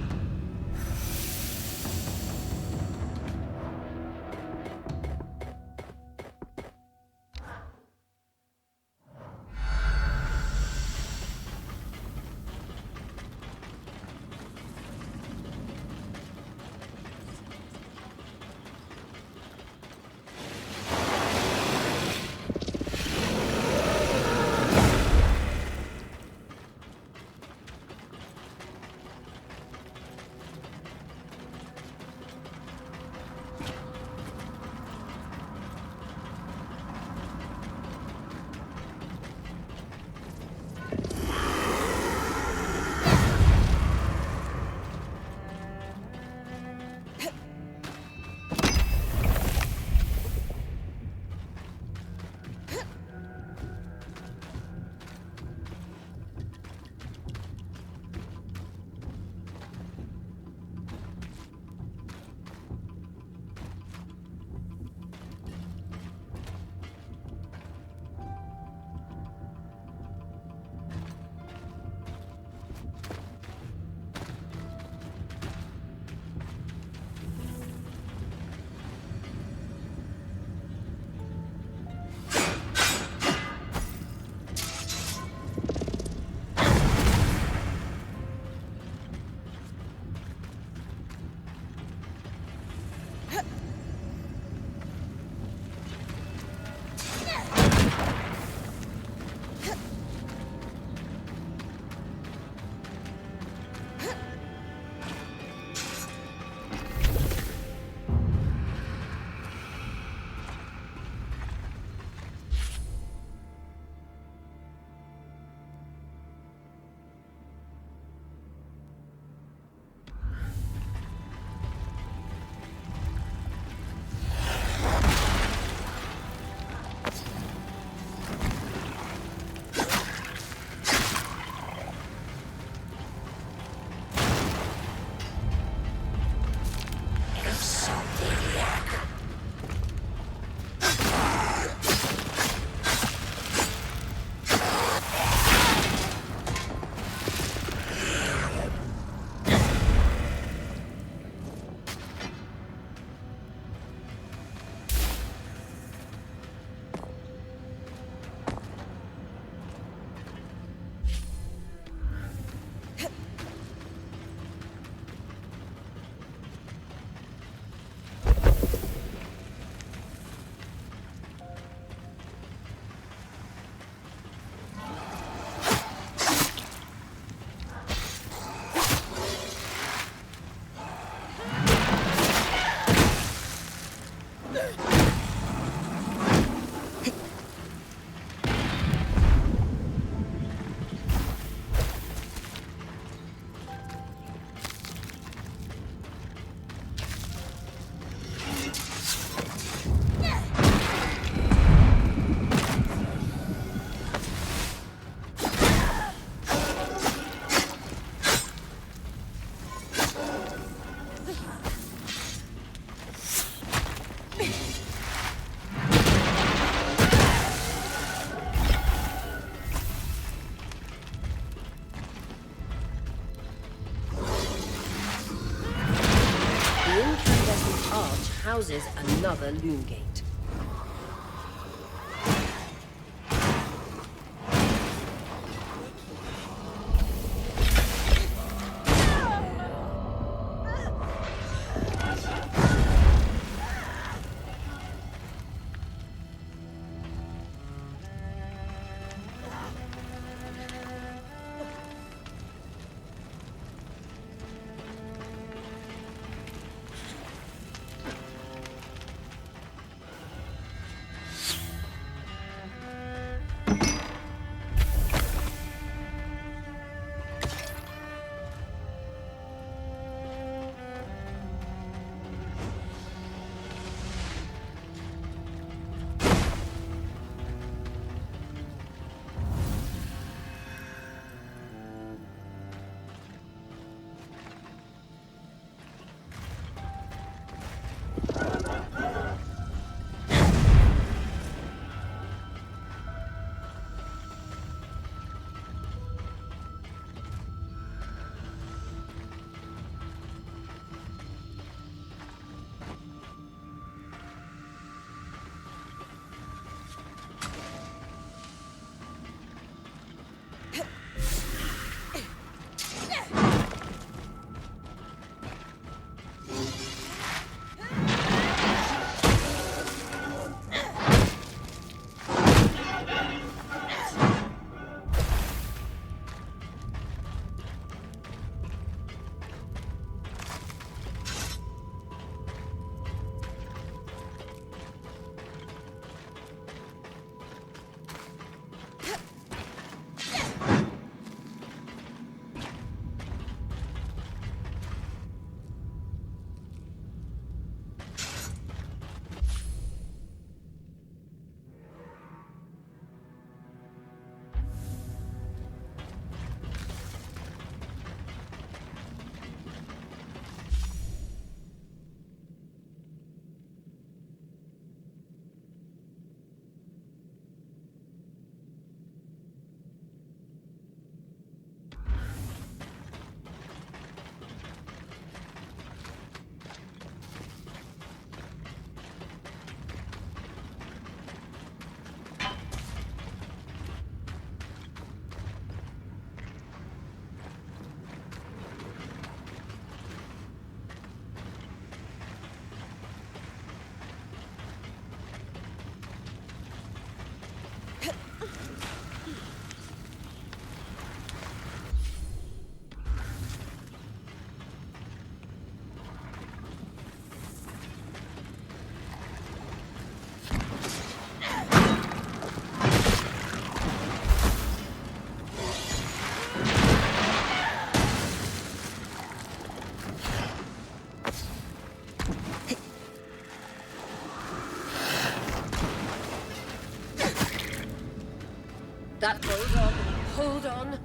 houses another loom gate. That hold on. Hold on.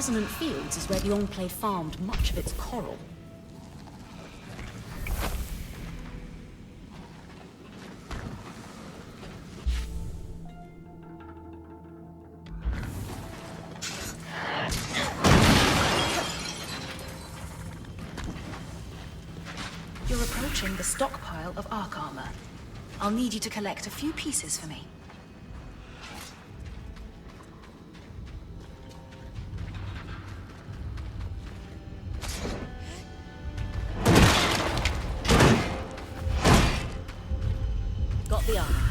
Resonant Fields is where the Enclave farmed much of its coral. searching the stockpile of arc armor. I'll need you to collect a few pieces for me. Got the armor.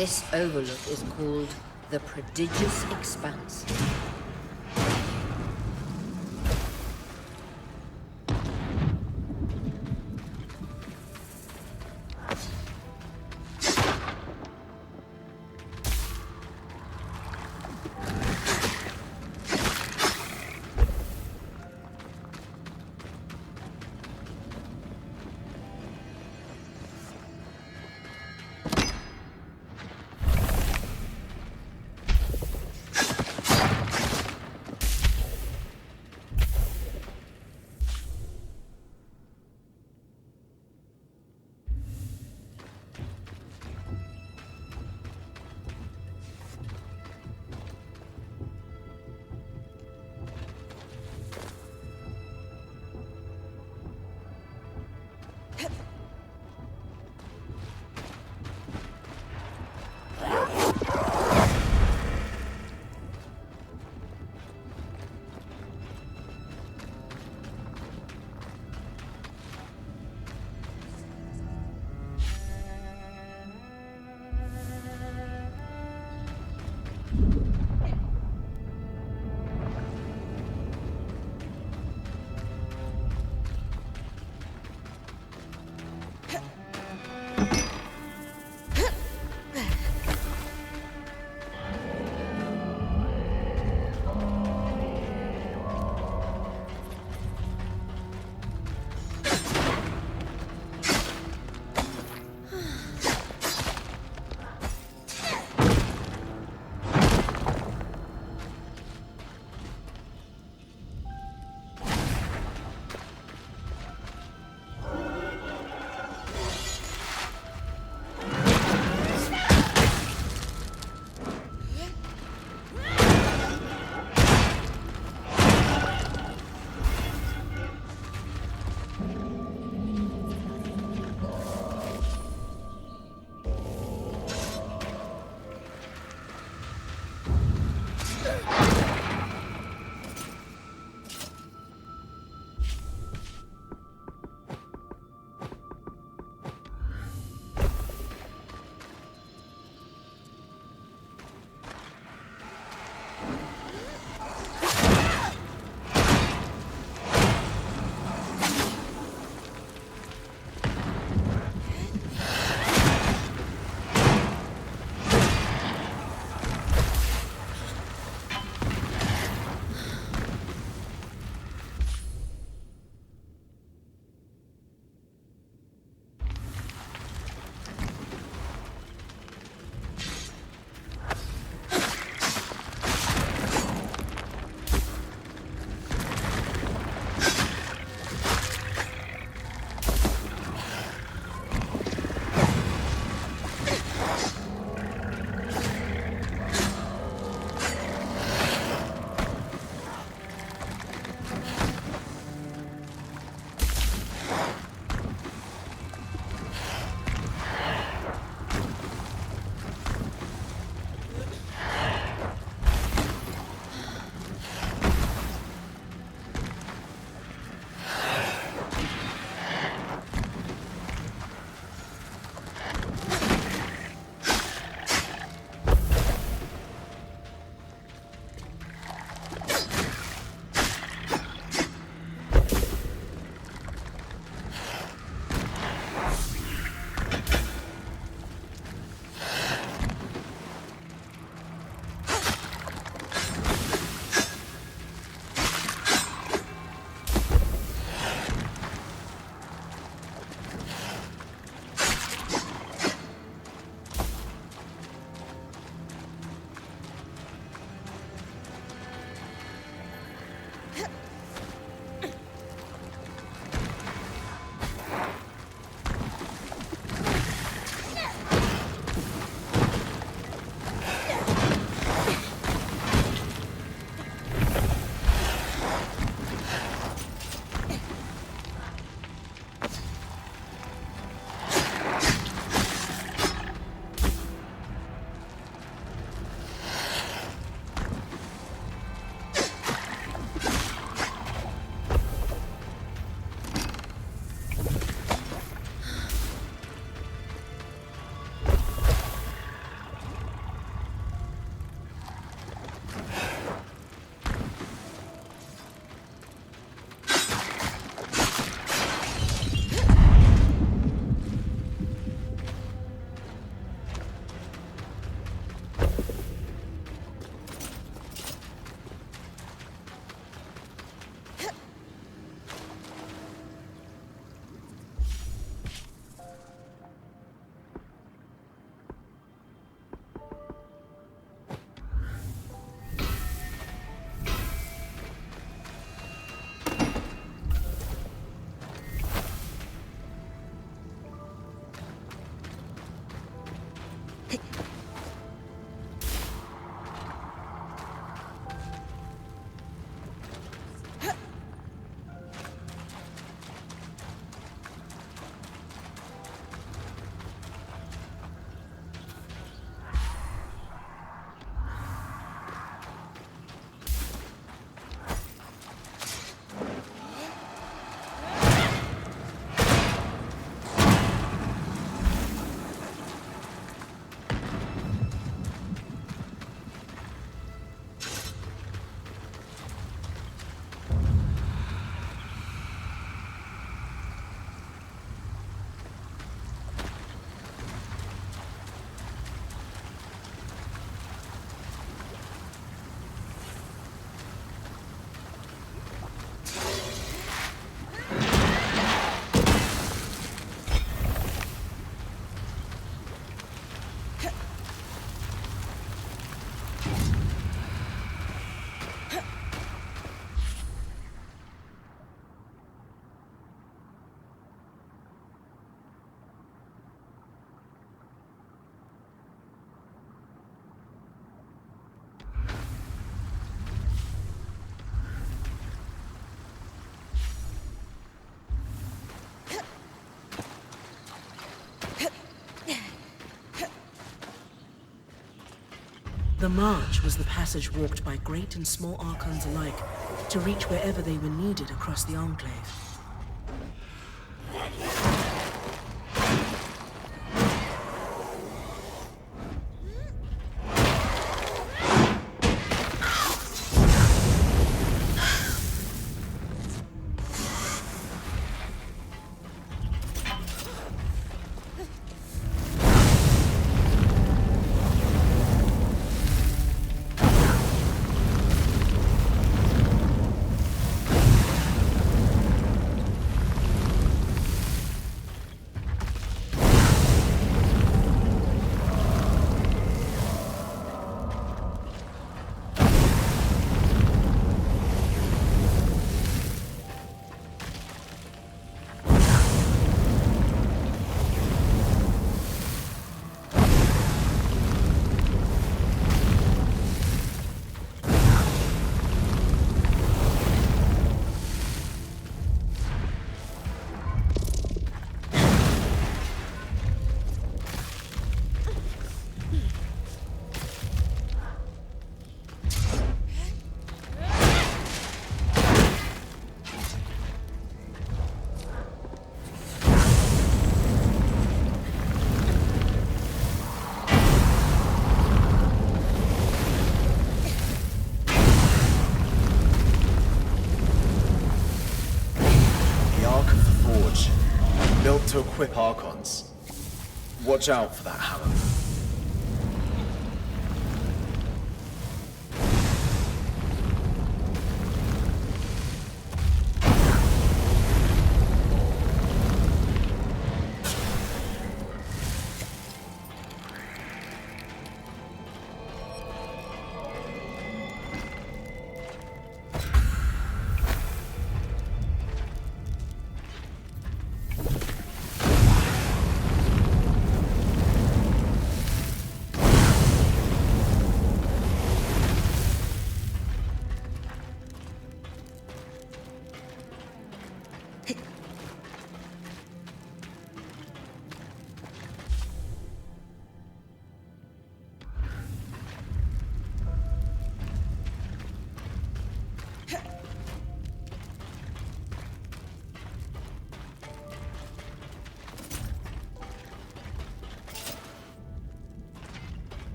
This overlook is called the Prodigious Expanse. The march was the passage walked by great and small archons alike to reach wherever they were needed across the Enclave. Built to equip Archons. Watch out for that hammer.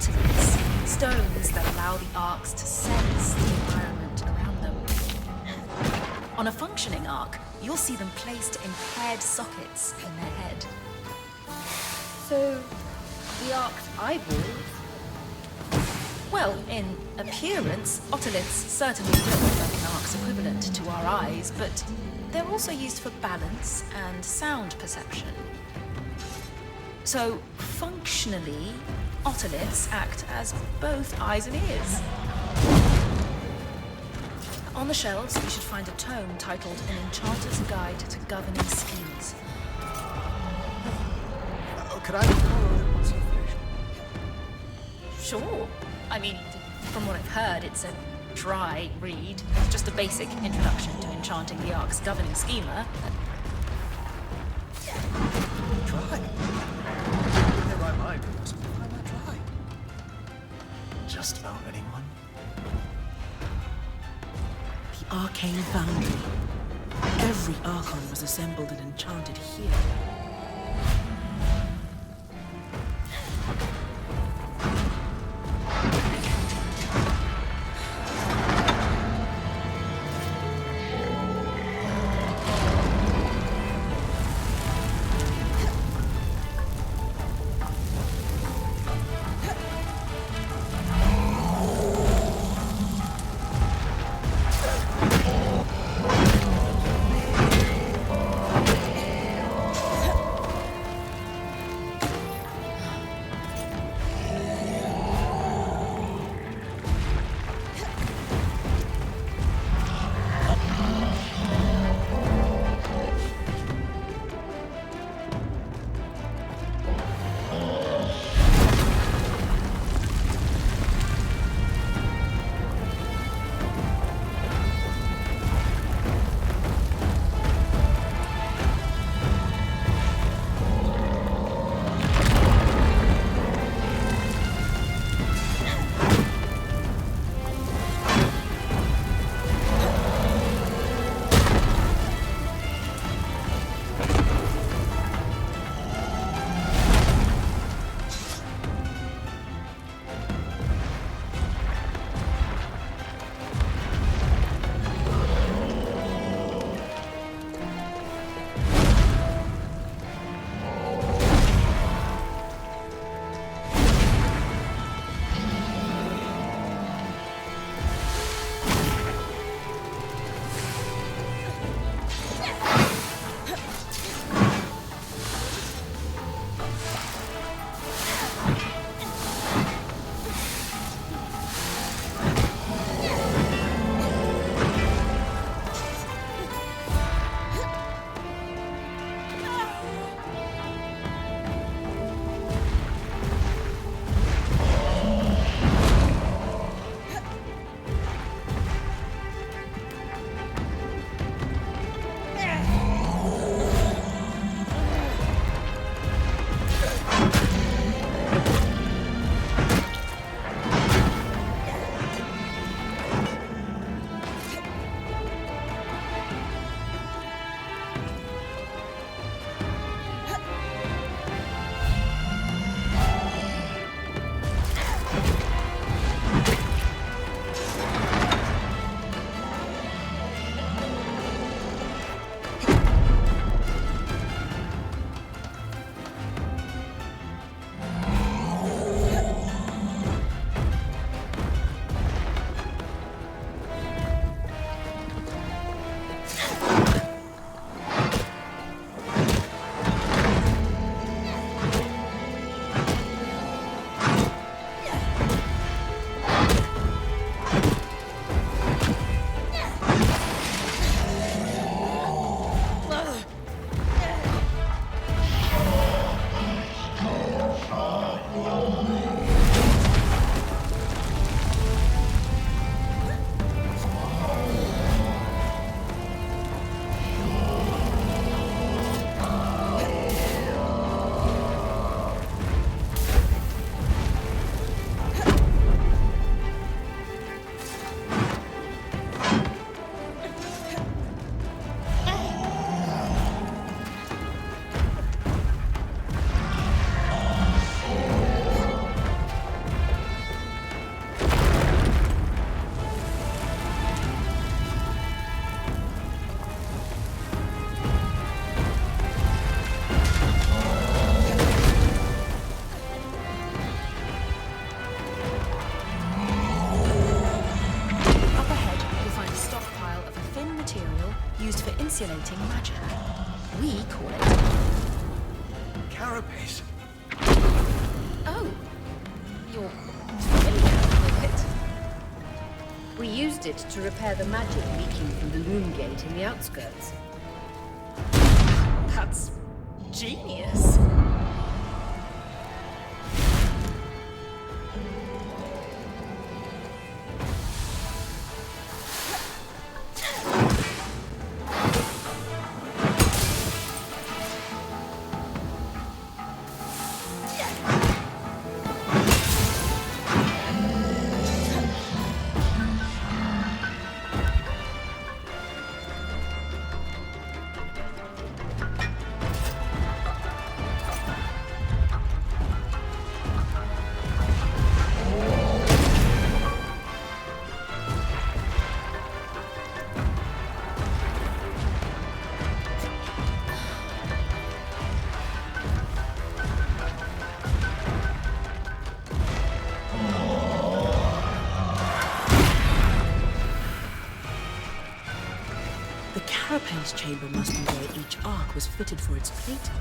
otoliths, stones that allow the arcs to sense the environment around them. On a functioning arc, you'll see them placed in paired sockets in their head. So, the Ark's eyeball? Well, in appearance, otoliths certainly look like an arc's equivalent to our eyes, but they're also used for balance and sound perception. So, functionally, otoliths act as both eyes and ears. On the shelves, you should find a tome titled An Enchanter's Guide to Governing Schemes. Could I borrow it once you've finished? Sure. I mean, from what I've heard, it's a dry read. Just a basic introduction to enchanting the Ark's governing schema. Dry? In my mind, it wasn't quite that dry. Just about anyone. The arcane foundry. Every archon was assembled and enchanted here. insulating magic. We call it... Carapace. Oh, you're familiar with it. We used it to repair the magic leaking from the loom gate in the outskirts. That's genius. The carapace chamber must be where each arc was fitted for its plating.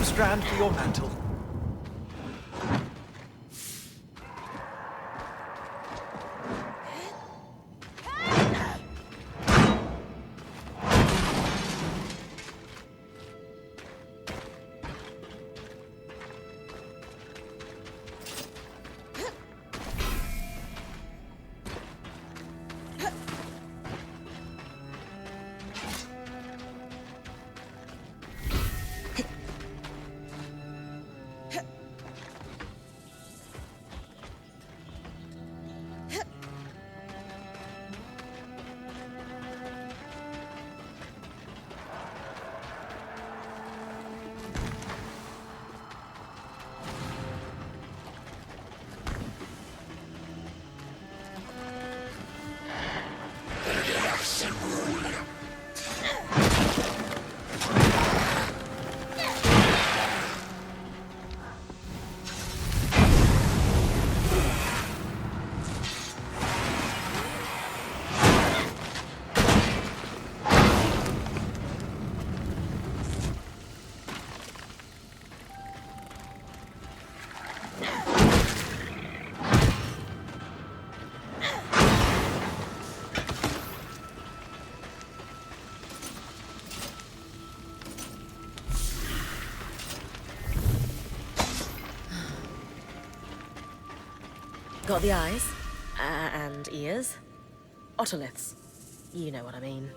Strand for your mantle. Got the eyes? And ears? Otoliths. You know what I mean.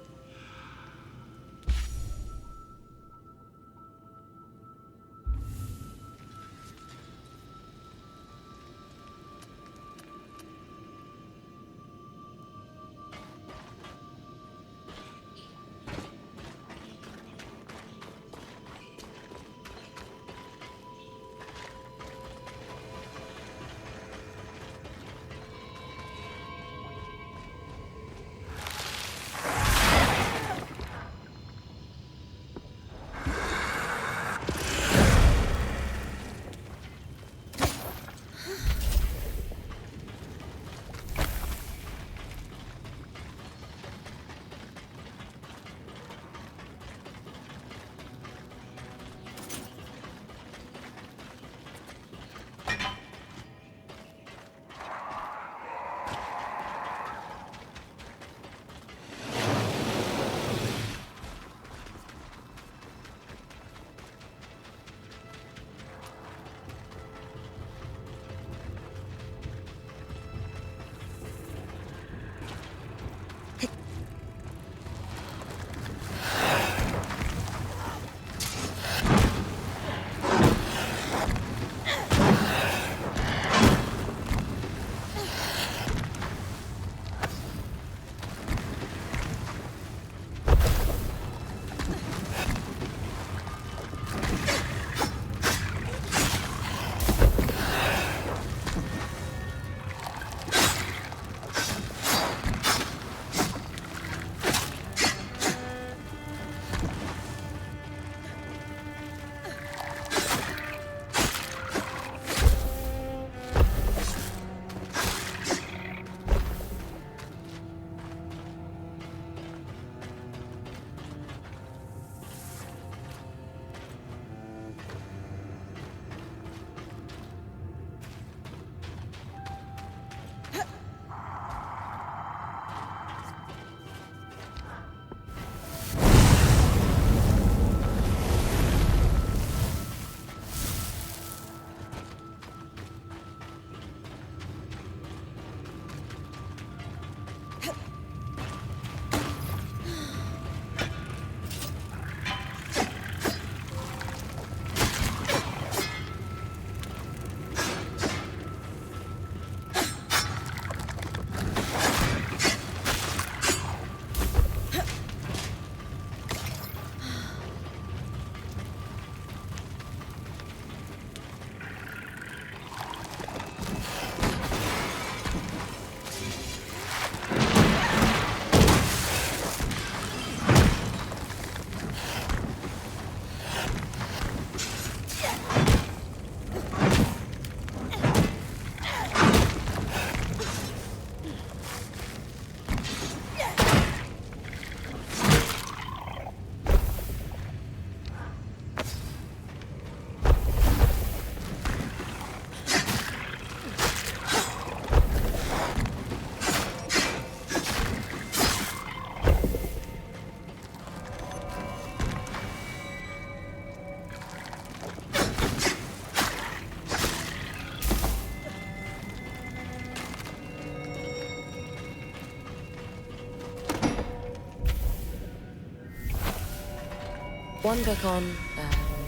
One book on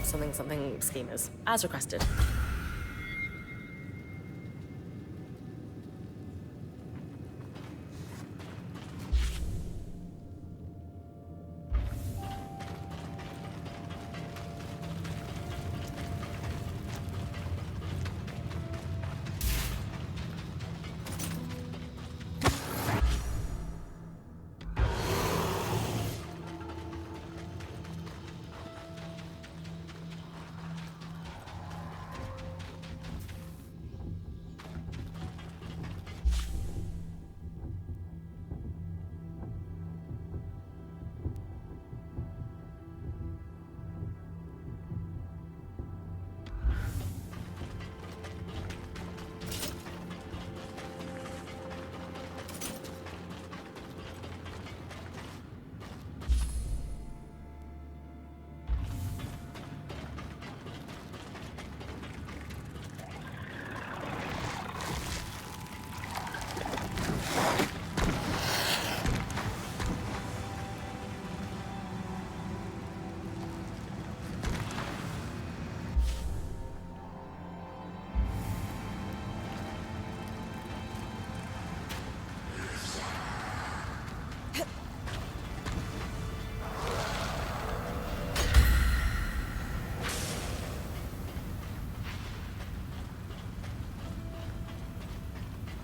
something schemers, as requested.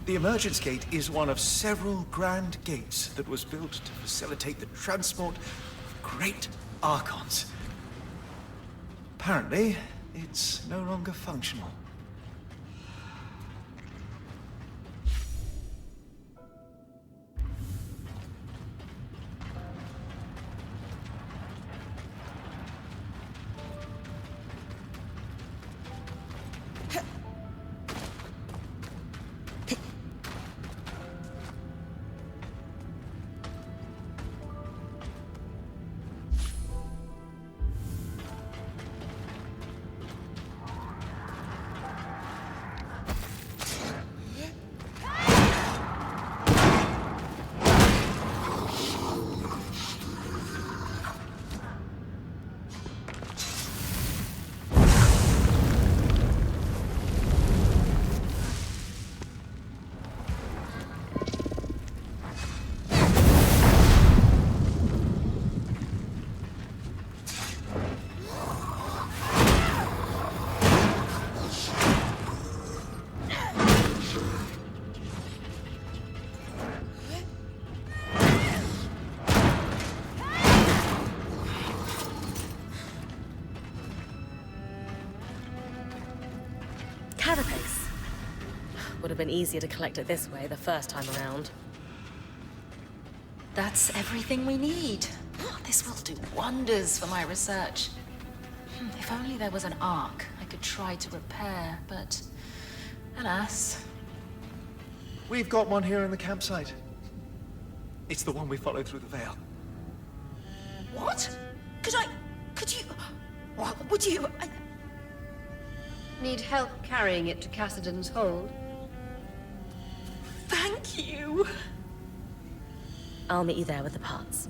The emergence gate is one of several grand gates that was built to facilitate the transport of great archons. Apparently, it's no longer functional. Carapace. Would have been easier to collect it this way the first time around. That's everything we need. This will do wonders for my research. If only there was an arc I could try to repair, but alas. We've got one here in the campsite. It's the one we followed through the veil. What? Could you... What would you... Need help carrying it to Cassidon's hold? Thank you. I'll meet you there with the parts.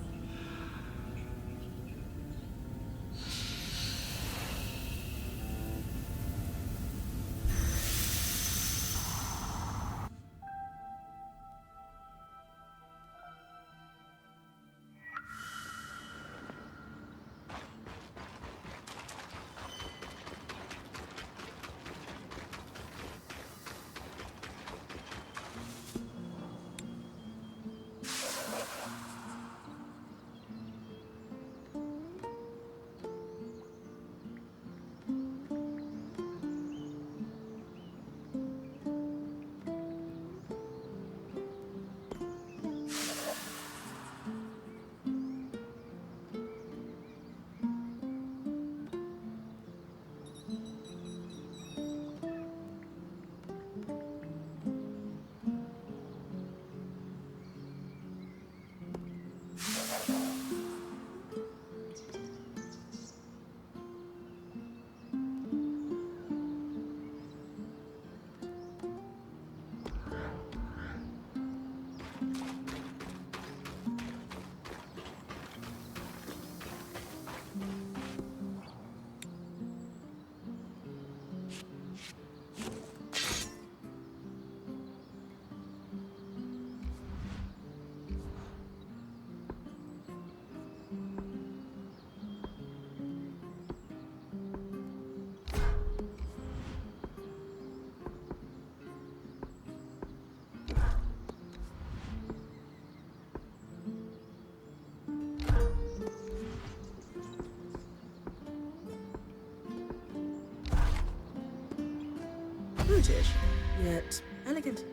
Brutish, yet elegant.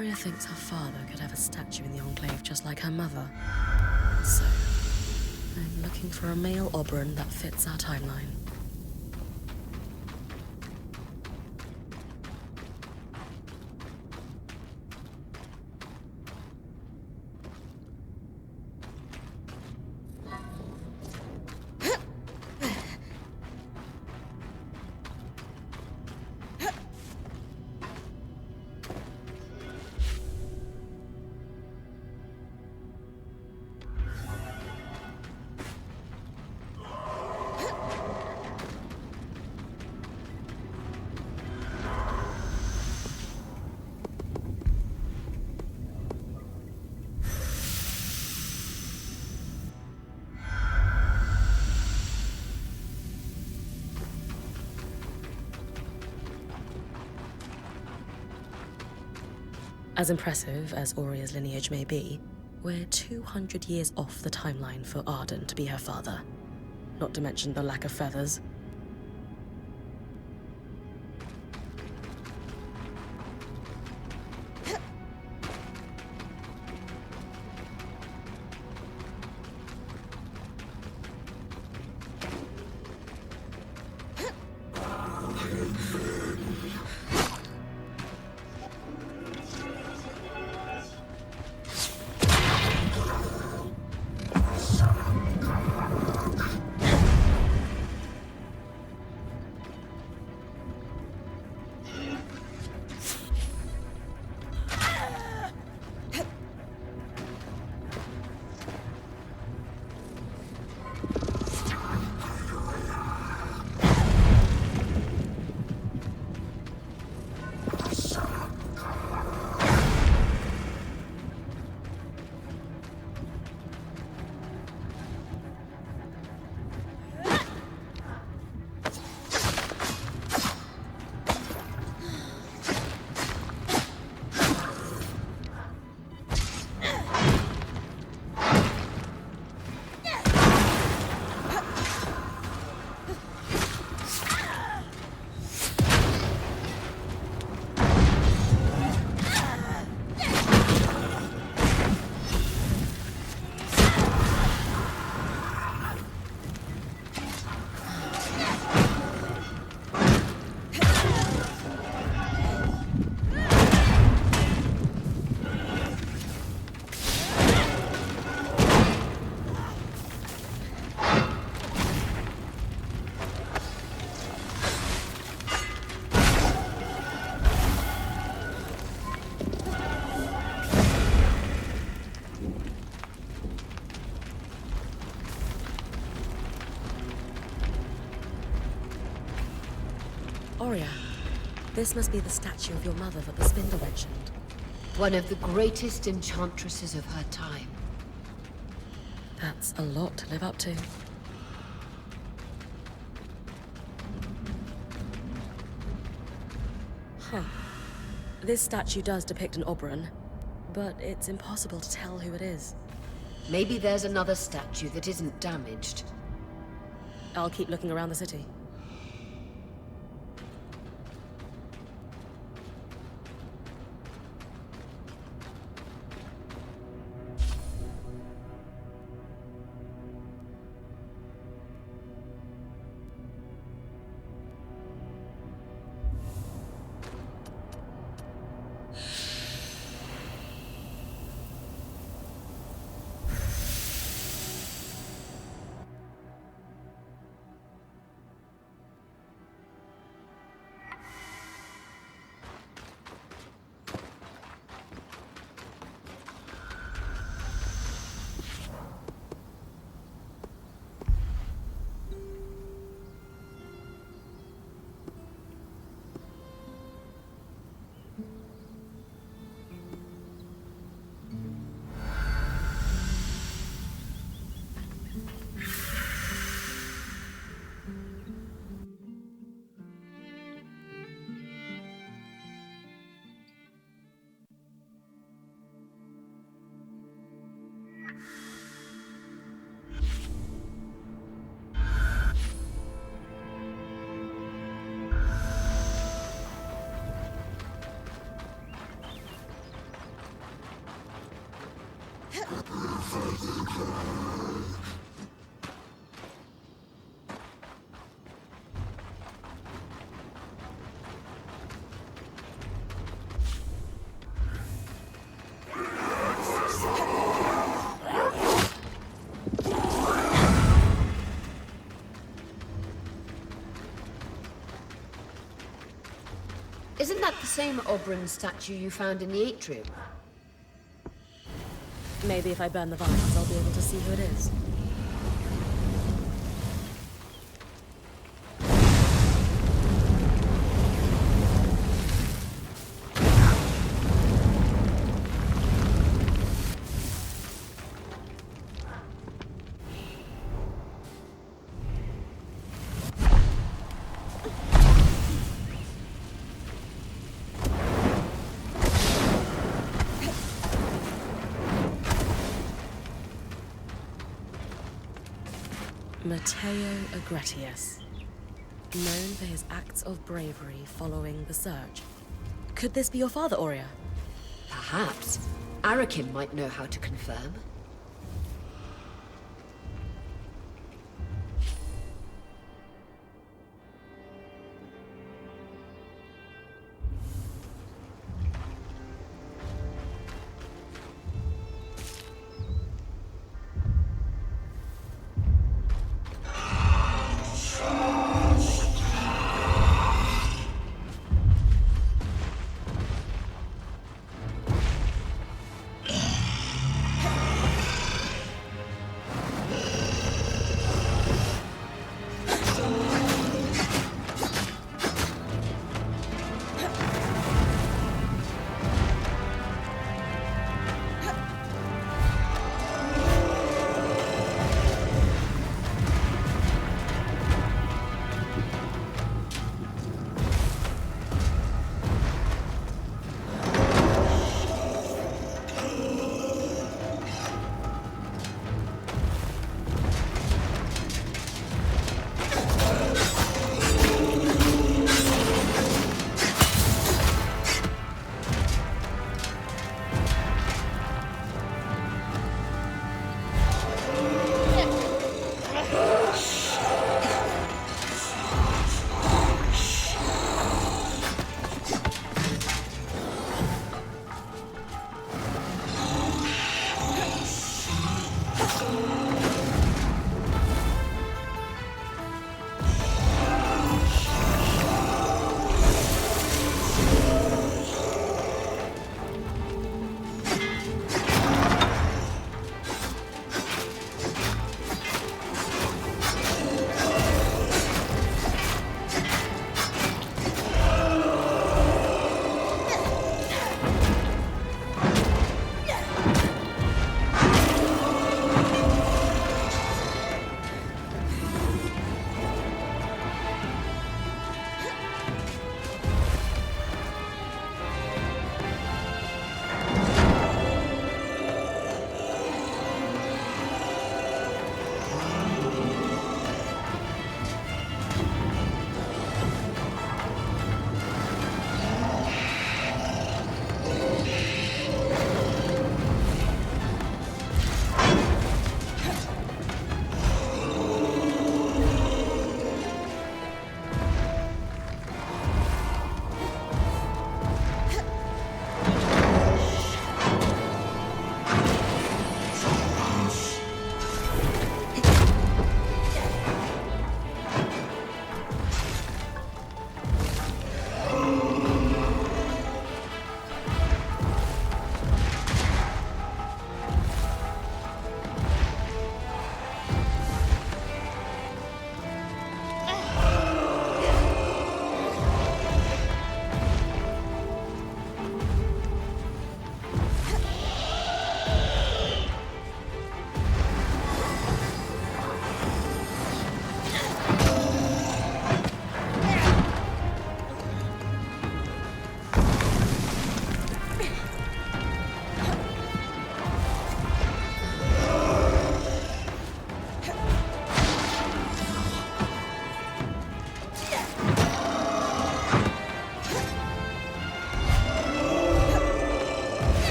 Aurea thinks her father could have a statue in the Enclave just like her mother. So, I'm looking for a male Oberon that fits our timeline. As impressive as Aurea's lineage may be, we're 200 years off the timeline for Arden to be her father. Not to mention the lack of feathers. Aurea, this must be the statue of your mother that the Spindle mentioned. One of the greatest enchantresses of her time. That's a lot to live up to. Huh. This statue does depict an Oberon, but it's impossible to tell who it is. Maybe there's another statue that isn't damaged. I'll keep looking around the city. Isn't that the same Oberyn statue you found in the atrium? Maybe if I burn the vines, I'll be able to see who it is. Matteo Agretius, known for his acts of bravery following the Surge. Could this be your father, Aurea? Perhaps. Arakin might know how to confirm.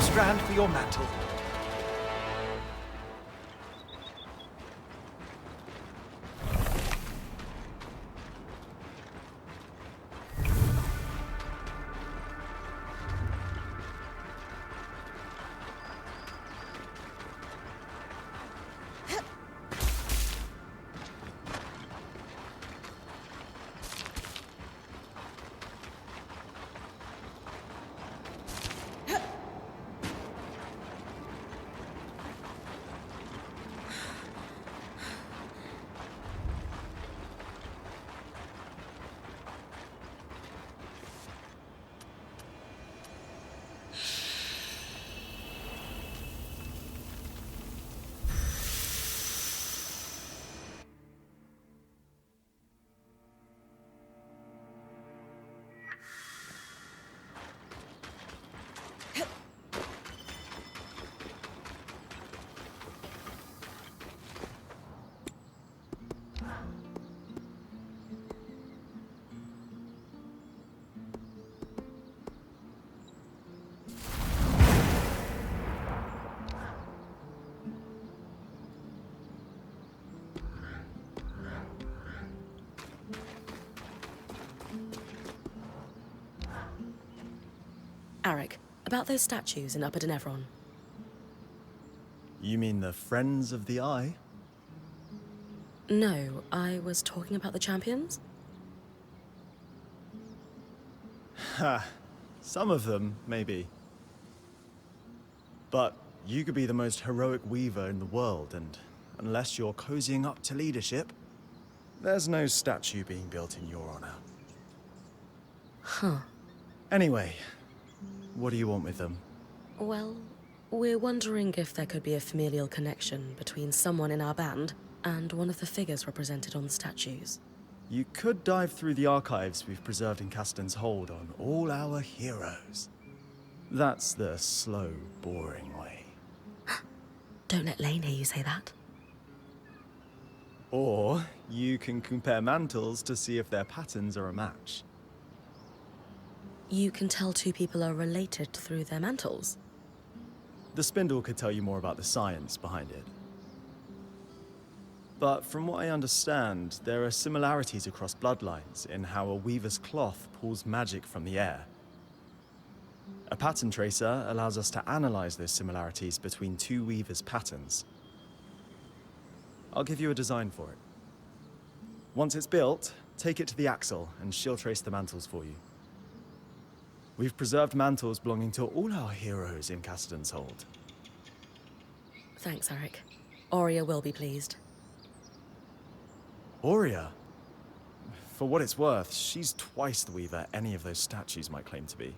strand for your mantle. Arik, about those statues in Upper Denevron. You mean the Friends of the Eye? No, I was talking about the champions. Ha, some of them, maybe. But you could be the most heroic weaver in the world, and unless you're cozying up to leadership, there's no statue being built in your honor. Huh. Anyway, what do you want with them? Well, we're wondering if there could be a familial connection between someone in our band and one of the figures represented on the statues. You could dive through the archives we've preserved in Casten's Hold on all our heroes. That's the slow, boring way. Don't let Lane hear you say that. Or you can compare mantles to see if their patterns are a match. You can tell two people are related through their mantles. The spindle could tell you more about the science behind it. But from what I understand, there are similarities across bloodlines in how a weaver's cloth pulls magic from the air. A pattern tracer allows us to analyze those similarities between two weavers' patterns. I'll give you a design for it. Once it's built, take it to the Axle and she'll trace the mantles for you. We've preserved mantles belonging to all our heroes in Casten's Hold. Thanks, Arik. Aurea will be pleased. Aurea? For what it's worth, she's twice the weaver any of those statues might claim to be.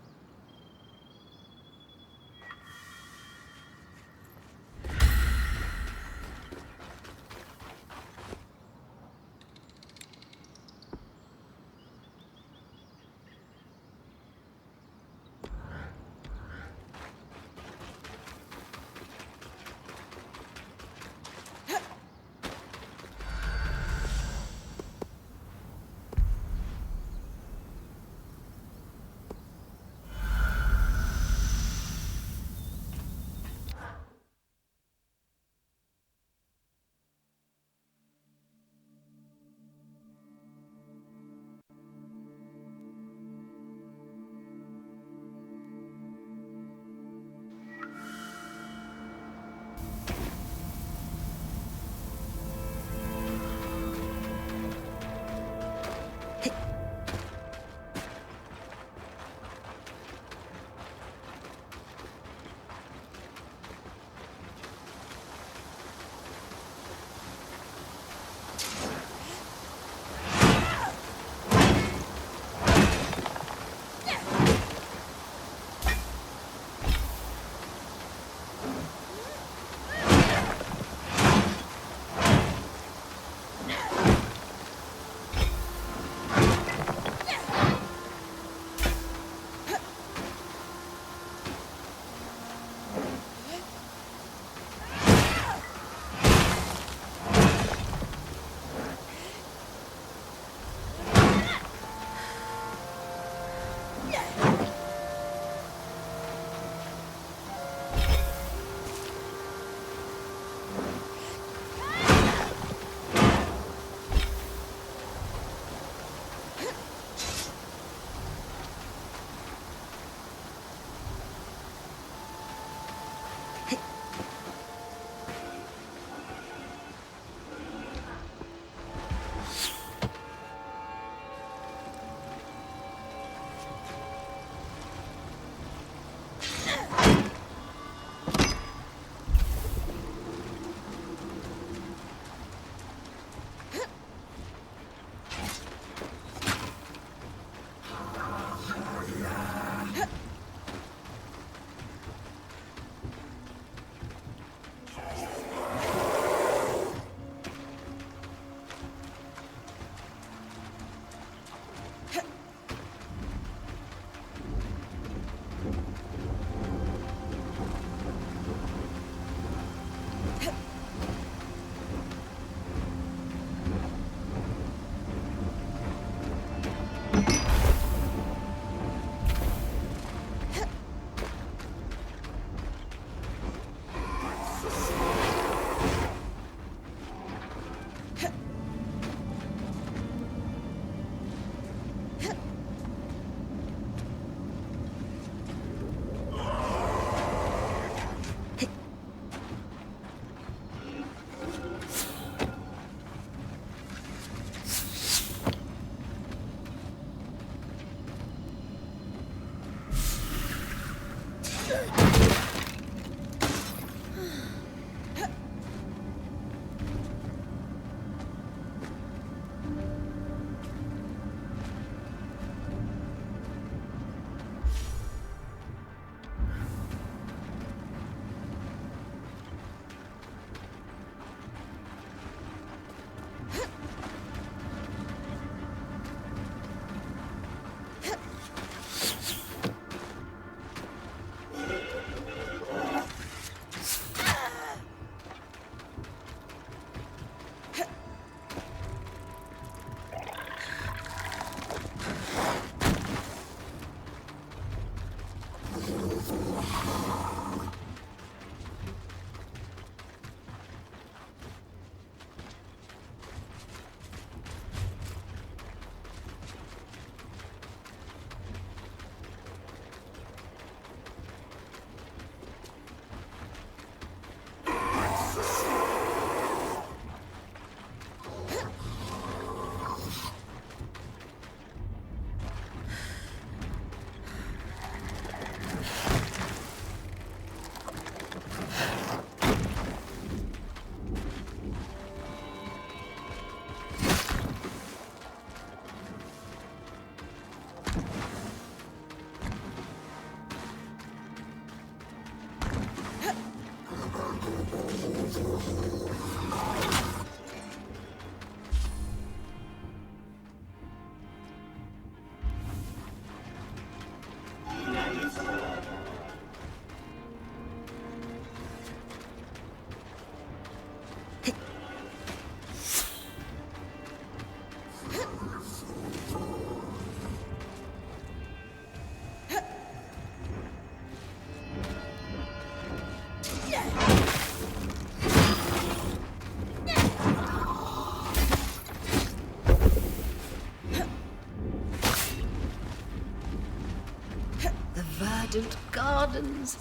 Verdant gardens.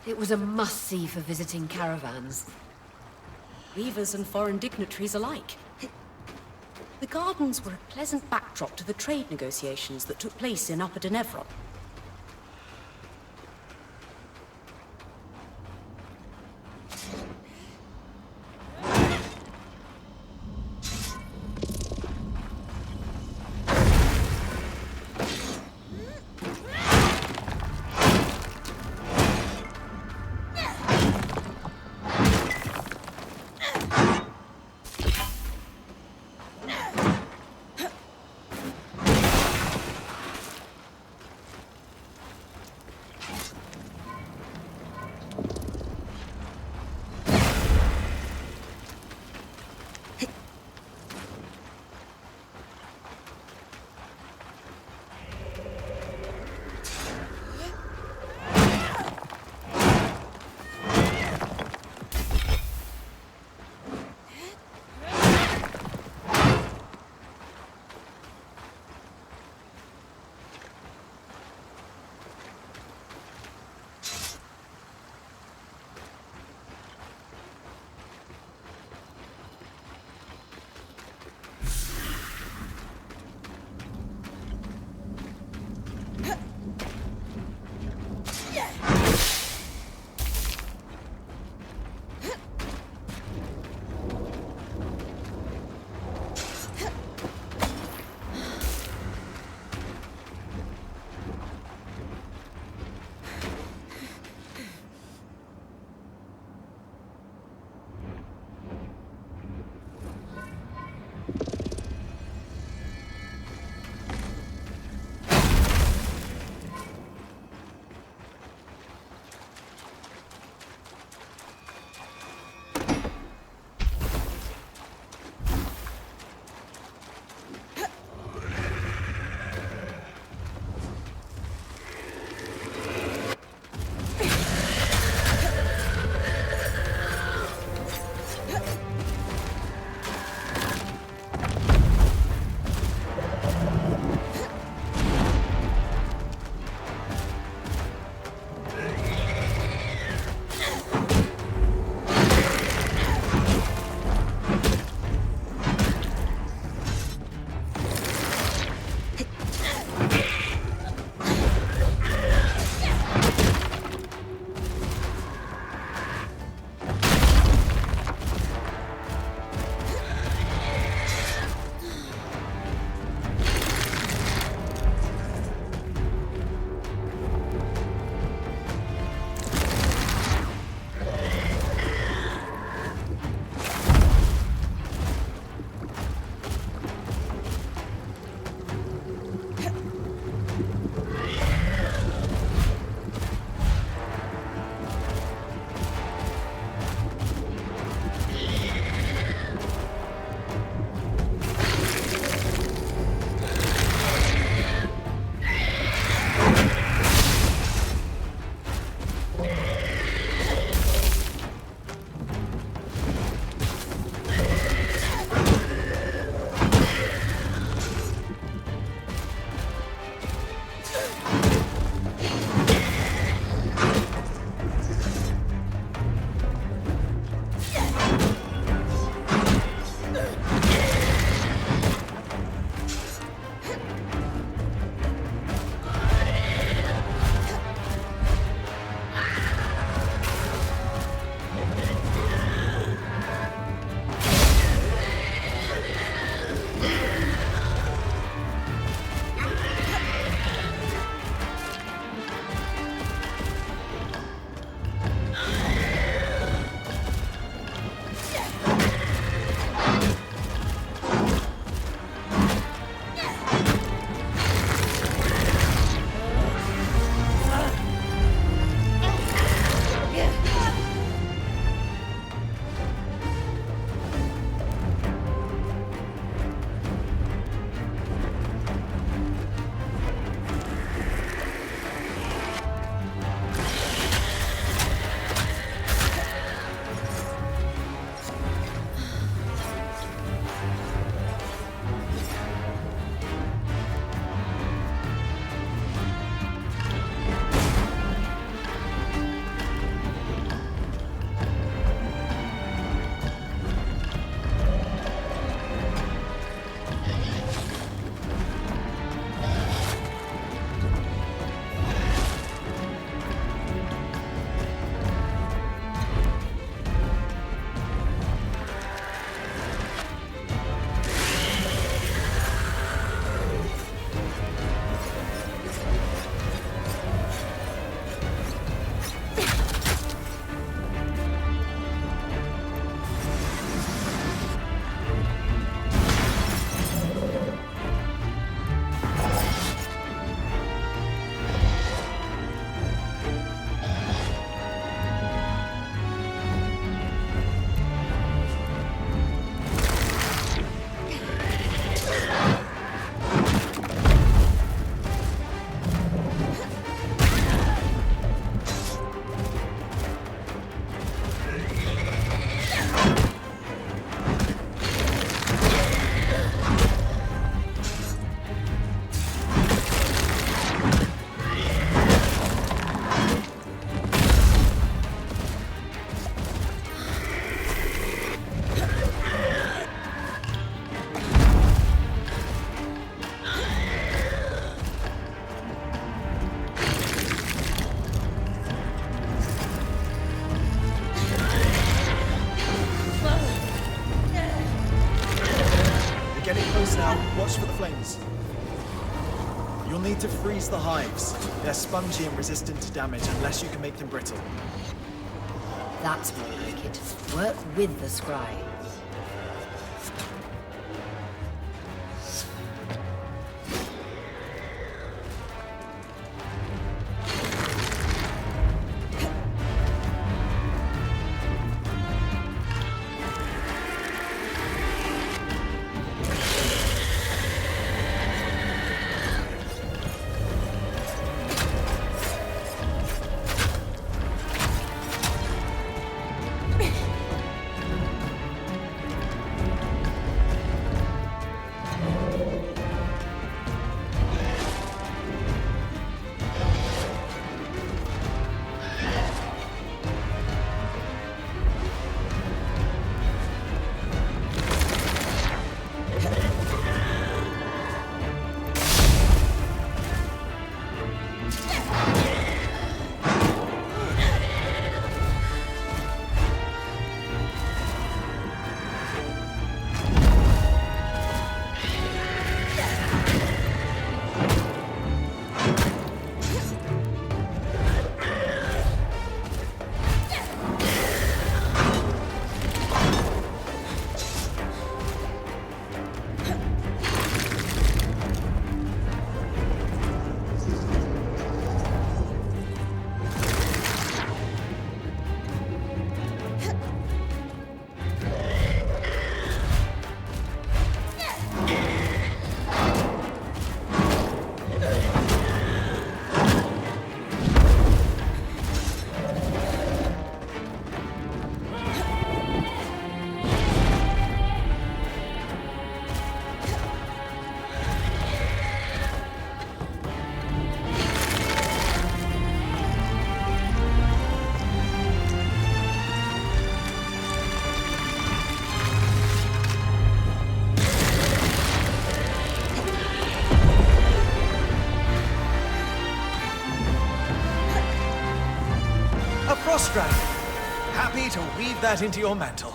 It was a must-see for visiting caravans. Weavers and foreign dignitaries alike. The gardens were a pleasant backdrop to the trade negotiations that took place in Upper Denevron. boss. You'll need to freeze the hives. They're spongy and resistant to damage unless you can make them brittle. That's more like it. Work with the scry. Strand. Happy to weave that into your mantle.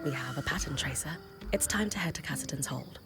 that we have a pattern tracer, it's time to head to Cassidy's hold.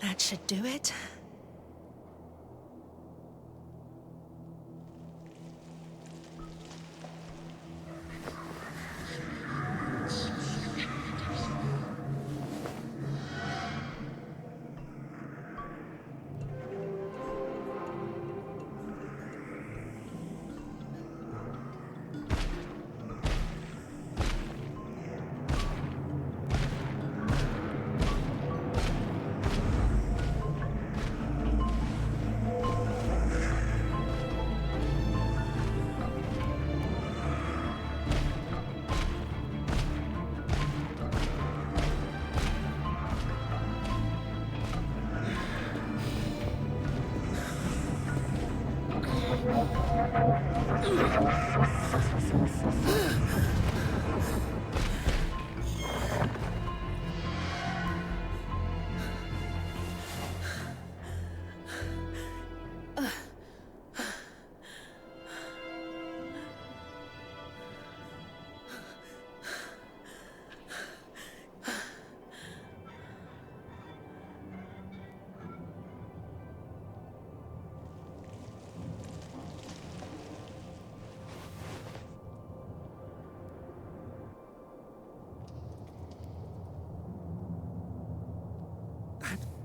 That should do it.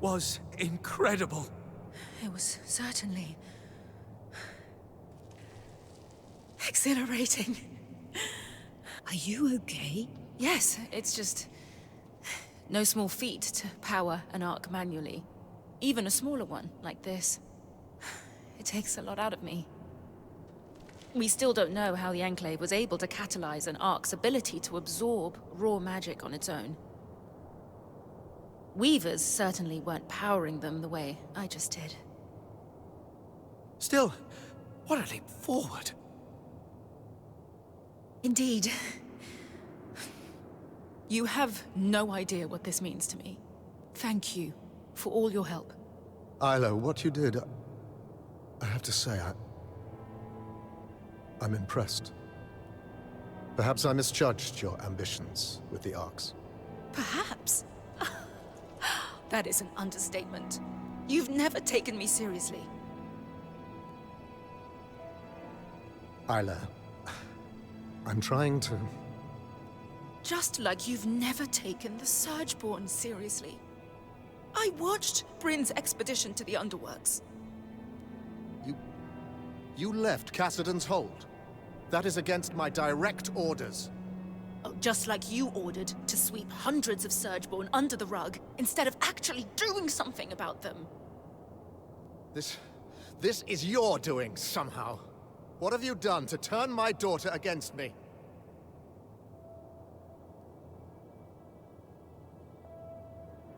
Was incredible. It was certainly exhilarating. Are you okay? Yes, it's just no small feat to power an arc manually. Even a smaller one like this. It takes a lot out of me. We still don't know how the Enclave was able to catalyze an arc's ability to absorb raw magic on its own. Weavers certainly weren't powering them the way I just did. Still, what a leap forward. Indeed. You have no idea what this means to me. Thank you for all your help. Isla, what you did, I have to say, I'm impressed. Perhaps I misjudged your ambitions with the Arcs. Perhaps. That is an understatement. You've never taken me seriously. Isla, I'm trying to... Just like you've never taken the Surgeborn seriously. I watched Brynn's expedition to the Underworks. You left Cassidy's hold. That is against my direct orders. Oh, just like you ordered to sweep hundreds of Surgeborn under the rug, instead of actually doing something about them. This is your doing, somehow. What have you done to turn my daughter against me?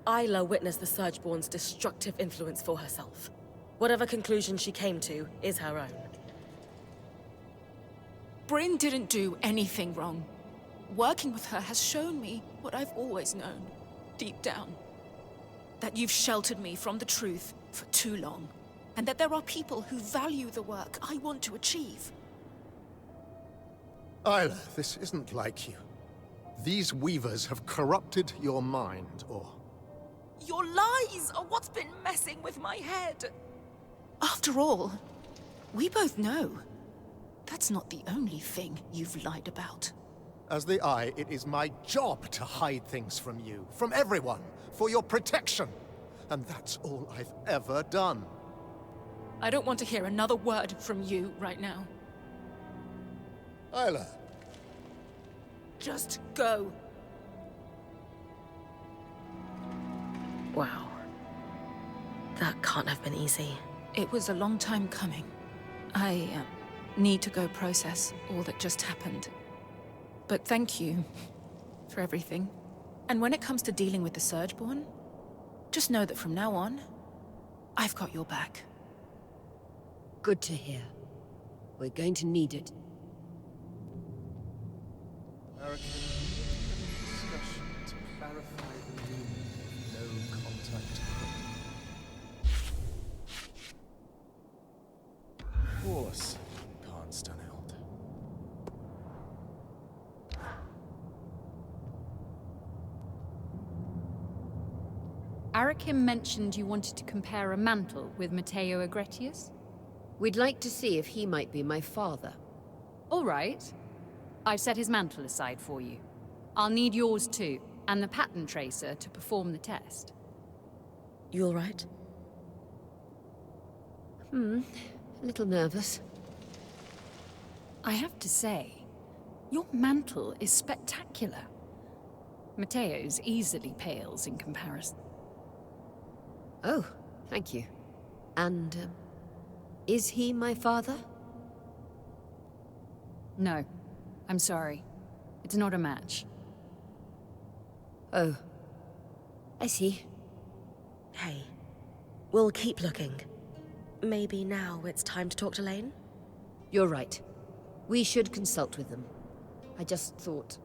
Isla witnessed the Surgeborn's destructive influence for herself. Whatever conclusion she came to is her own. Brynn didn't do anything wrong. Working with her has shown me what I've always known, deep down. That you've sheltered me from the truth for too long, and that there are people who value the work I want to achieve. Isla, this isn't like you. These weavers have corrupted your mind, or... Your lies are what's been messing with my head. After all, we both know that's not the only thing you've lied about. As the Eye, it is my job to hide things from you, from everyone, for your protection. And that's all I've ever done. I don't want to hear another word from you right now. Isla. Just go. Wow. That can't have been easy. It was a long time coming. I need to go process all that just happened. But thank you for everything. And when it comes to dealing with the Surgeborn, just know that from now on, I've got your back. Good to hear. We're going to need it. Discussion to clarify the meaning of no contact. Of course. Can't stand out. Arakim mentioned you wanted to compare a mantle with Matteo Agretius? We'd like to see if he might be my father. All right. I've set his mantle aside for you. I'll need yours too, and the pattern tracer to perform the test. You all right? A little nervous. I have to say, your mantle is spectacular. Matteo's easily pales in comparison. Oh, thank you. And, is he my father? No, I'm sorry. It's not a match. Oh, I see. Hey, we'll keep looking. Maybe now it's time to talk to Lane? You're right. We should consult with them. I just thought...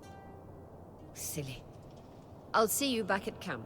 Silly. I'll see you back at camp.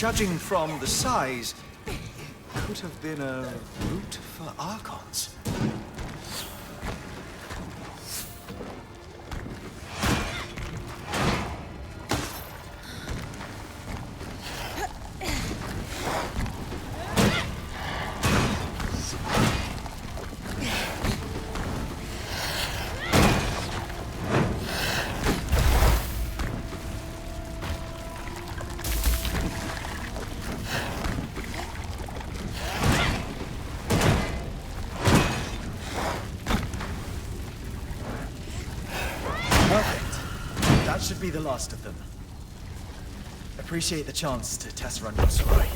Judging from the size, it could have been a route for archons. Perfect. That should be the last of them. Appreciate the chance to test run your scry.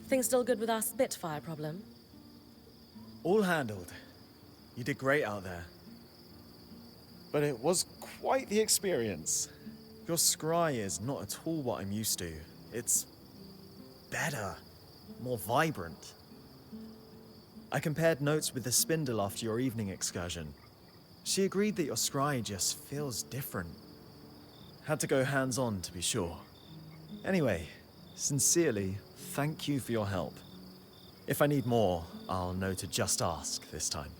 Things still good with our Spitfire problem? All handled. You did great out there. But it was quite the experience. Your scry is not at all what I'm used to. It's better, more vibrant. I compared notes with the Spindle after your evening excursion. She agreed that your scry just feels different. Had to go hands-on to be sure. Anyway, sincerely, thank you for your help. If I need more, I'll know to just ask this time.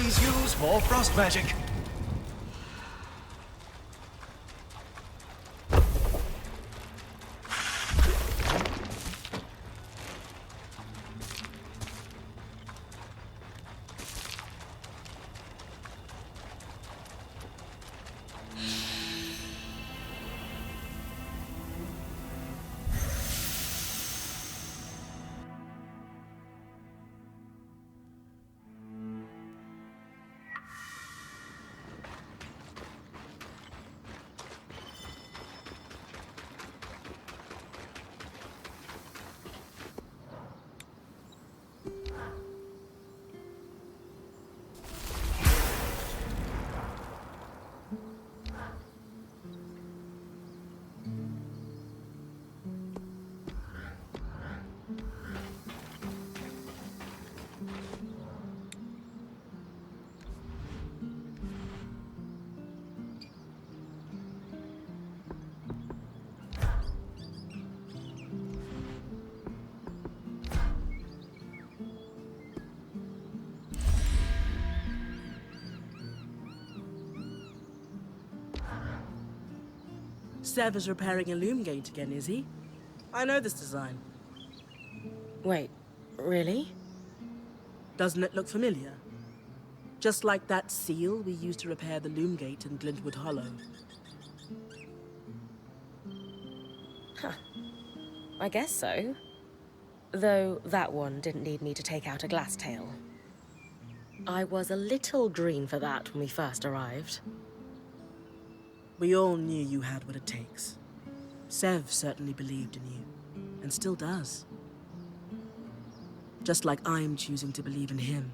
Please use more frost magic. Sev is repairing a loom gate again, is he? I know this design. Wait, really? Doesn't it look familiar? Just like that seal we used to repair the loom gate in Glintwood Hollow. Huh. I guess so. Though that one didn't need me to take out a glass tail. I was a little green for that when we first arrived. We all knew you had what it takes. Sev certainly believed in you, and still does. Just like I'm choosing to believe in him.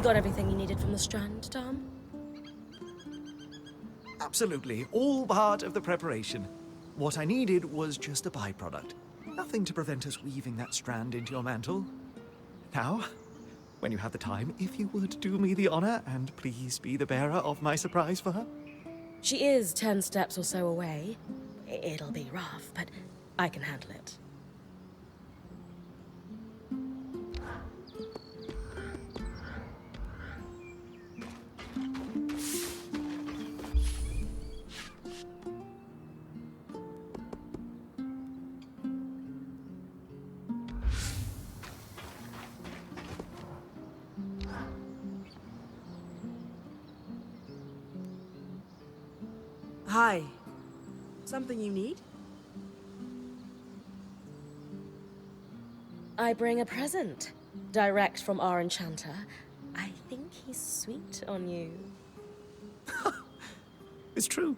got everything you needed from the Strand, Dom? Absolutely. All part of the preparation. What I needed was just a byproduct. Nothing to prevent us weaving that strand into your mantle. Now, when you have the time, if you would do me the honor and please be the bearer of my surprise for her. She is 10 steps or so away. It'll be rough, but I can handle it. Hi. Something you need? I bring a present. Direct from our enchanter. I think he's sweet on you. It's true.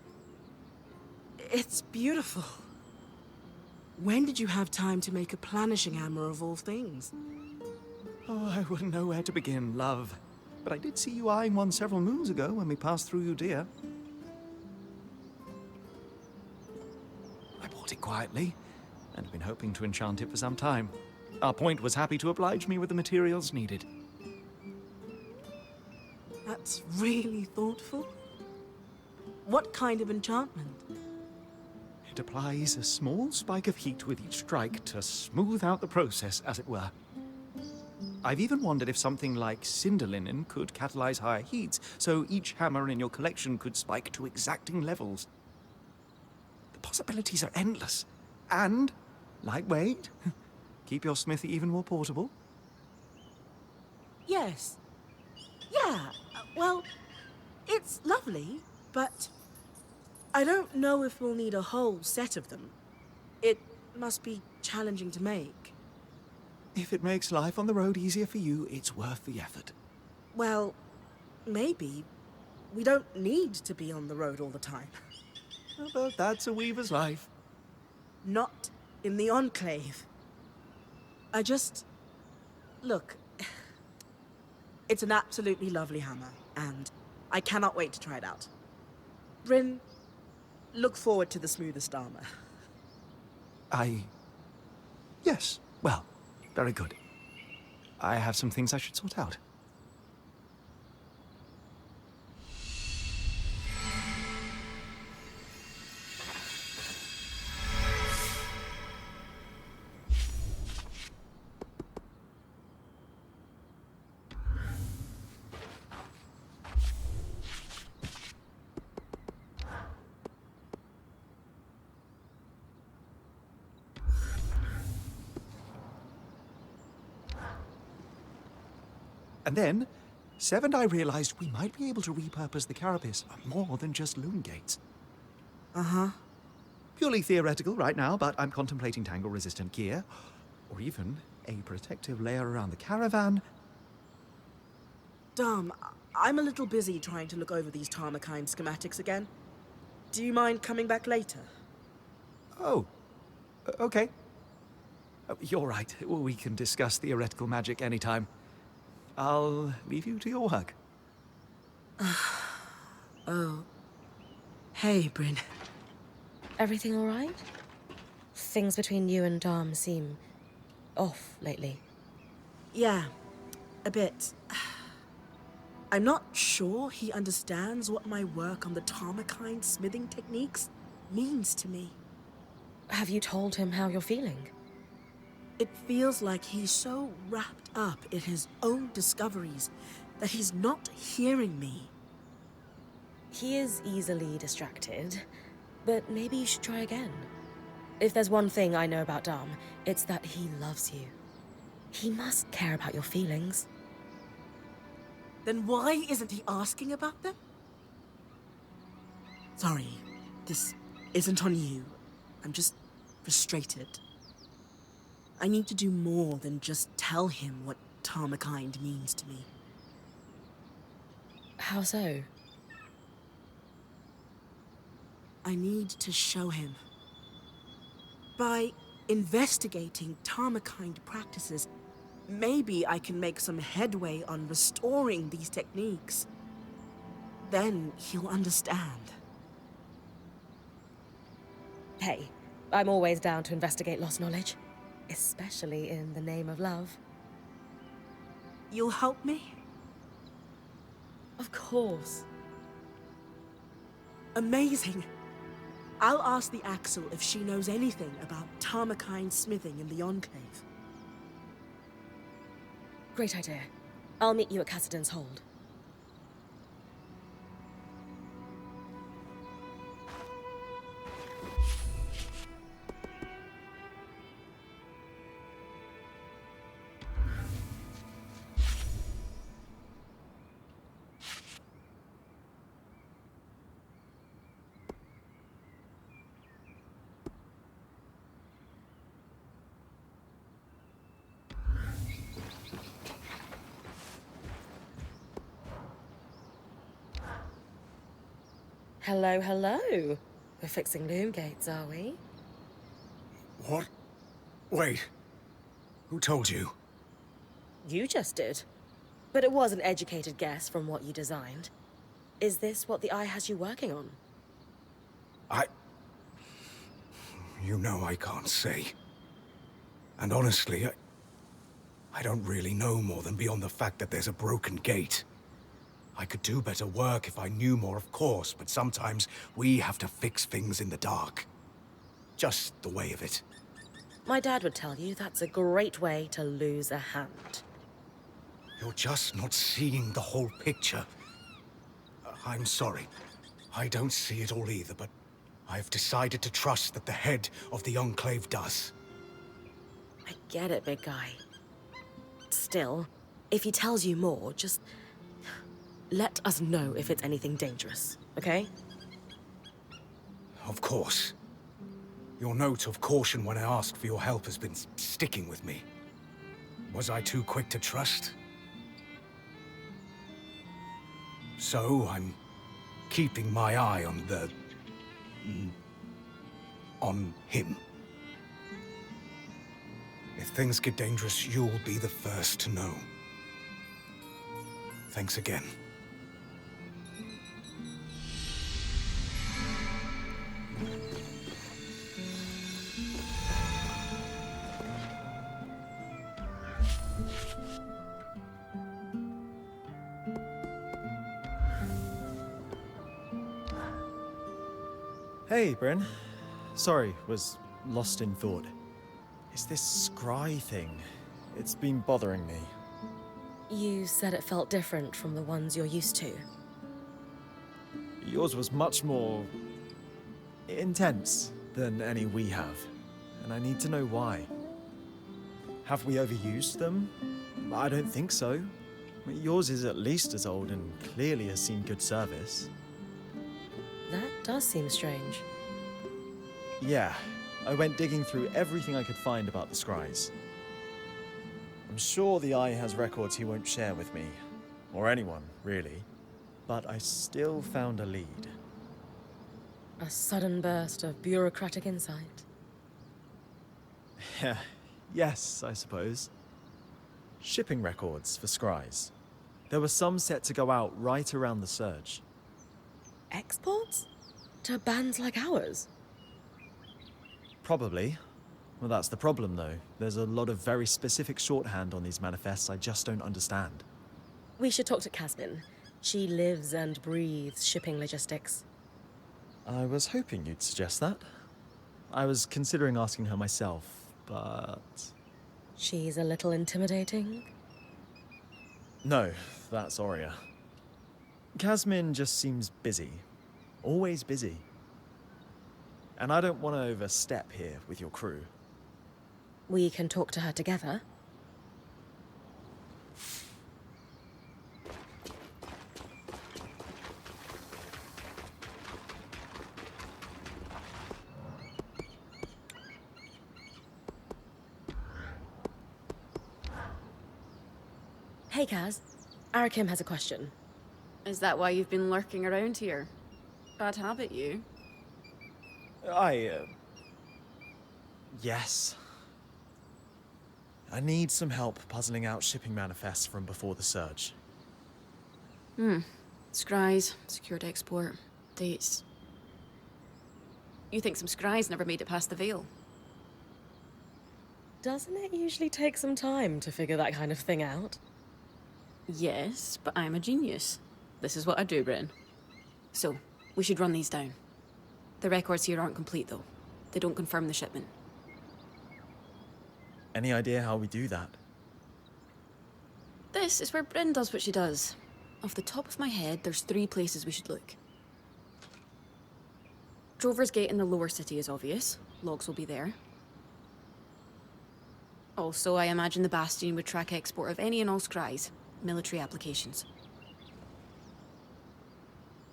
It's beautiful. When did you have time to make a planishing hammer of all things? Oh, I wouldn't know where to begin, love. But I did see you eyeing one several moons ago when we passed through Udea. I bought it quietly, and have been hoping to enchant it for some time. Our point was happy to oblige me with the materials needed. That's really thoughtful. What kind of enchantment? It applies a small spike of heat with each strike to smooth out the process, as it were. I've even wondered if something like cinder linen could catalyze higher heats, so each hammer in your collection could spike to exacting levels. The possibilities are endless. And lightweight. Keep your smithy even more portable. Yes. Yeah, well, it's lovely, but I don't know if we'll need a whole set of them. It must be challenging to make. If it makes life on the road easier for you, it's worth the effort. Well, maybe. We don't need to be on the road all the time. But that's a weaver's life. Not in the Enclave. Look, it's an absolutely lovely hammer, and I cannot wait to try it out. Brynn, look forward to the smoothest armor. Yes, well, very good. I have some things I should sort out. And then, Sev and I realized we might be able to repurpose the carapace for more than just loom gates. Uh-huh. Purely theoretical right now, but I'm contemplating tangle-resistant gear, or even a protective layer around the caravan. Dom, I'm a little busy trying to look over these Tarmakine schematics again. Do you mind coming back later? Oh, okay. You're right. We can discuss theoretical magic anytime. I'll leave you to your work. Oh. Hey, Brynn. Everything all right? Things between you and Dom seem off lately. Yeah, a bit. I'm not sure he understands what my work on the Tarmakine smithing techniques means to me. Have you told him how you're feeling? It feels like he's so wrapped up in his own discoveries that he's not hearing me. He is easily distracted, but maybe you should try again. If there's one thing I know about Dom, it's that he loves you. He must care about your feelings. Then why isn't he asking about them? Sorry, this isn't on you. I'm just frustrated. I need to do more than just tell him what Tarmakine means to me. How so? I need to show him. By investigating Tarmakine practices, Maybe I can make some headway on restoring these techniques. Then he'll understand. Hey, I'm always down to investigate lost knowledge, especially in the name of love. You'll help me? Of course. Amazing. I'll ask the Axel if she knows anything about Tarmakine smithing in the Enclave. Great idea. I'll meet you at Cassidon's Hold. Hello, hello. We're fixing loom gates, are we? What? Wait. Who told you? You just did. But it was an educated guess from what you designed. Is this what the Eye has you working on? You know I can't say. And honestly, I don't really know more than beyond the fact that there's a broken gate. I could do better work if I knew more, of course, but sometimes we have to fix things in the dark. Just the way of it. My dad would tell you that's a great way to lose a hand. You're just not seeing the whole picture. I'm sorry. I don't see it all either, but I've decided to trust that the head of the Enclave does. I get it, big guy. Still, if he tells you more, just let us know if it's anything dangerous, okay? Of course. Your note of caution when I asked for your help has been sticking with me. Was I too quick to trust? So I'm keeping my eye on on him. If things get dangerous, you'll be the first to know. Thanks again. Hey, Brynn. Sorry, was lost in thought. It's this scry thing. It's been bothering me. You said it felt different from the ones you're used to. Yours was much more intense than any we have, and I need to know why. Have we overused them? I don't think so. Yours is at least as old and clearly has seen good service. That does seem strange. Yeah, I went digging through everything I could find about the scries. I'm sure the Eye has records he won't share with me, or anyone, really. But I still found a lead. A sudden burst of bureaucratic insight. Yes, I suppose. Shipping records for scries. There were some set to go out right around the surge. Exports? To bands like ours? Probably. Well, that's the problem, though. There's a lot of very specific shorthand on these manifests I just don't understand. We should talk to Casmin. She lives and breathes shipping logistics. I was hoping you'd suggest that. I was considering asking her myself, but... She's a little intimidating? No, that's Aurea. Casmin just seems busy. Always busy. And I don't want to overstep here with your crew. We can talk to her together. Hey, Kaz. Arakim has a question. Is that why you've been lurking around here? Bad habit, you. Yes. I need some help puzzling out shipping manifests from before the surge. Scries, secured export, dates. You think some scries never made it past the Veil? Doesn't it usually take some time to figure that kind of thing out? Yes, but I'm a genius. This is what I do, Brynn. So, we should run these down. The records here aren't complete, though. They don't confirm the shipment. Any idea how we do that? This is where Brynn does what she does. Off the top of my head, there's 3 places we should look. Drover's Gate in the lower city is obvious. Logs will be there. Also, I imagine the Bastion would track export of any and all scries, military applications.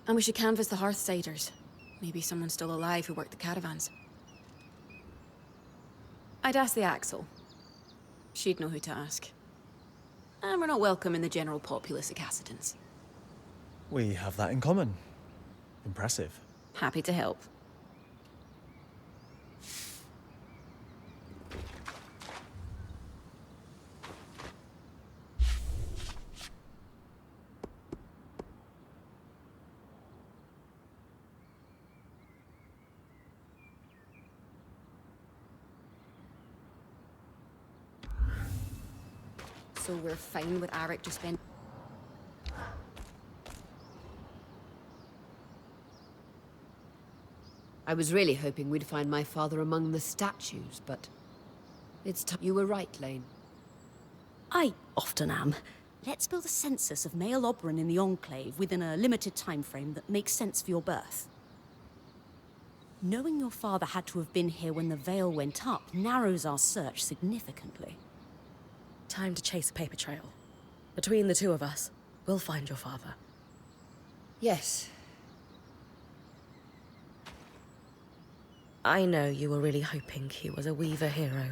And we should canvass the Hearthsiders. Maybe someone still alive who worked the caravans. I'd ask the Axel. She'd know who to ask. And we're not welcome in the general populace of Cassidans. We have that in common. Impressive. Happy to help. So we're fine with Arik just spending... I was really hoping we'd find my father among the statues, but it's time. You were right, Lane. I often am. Let's build a census of male Oberon in the Enclave within a limited time frame that makes sense for your birth. Knowing your father had to have been here when the Veil went up narrows our search significantly. Time to chase a paper trail. Between the two of us, we'll find your father. Yes. I know you were really hoping he was a Weaver hero.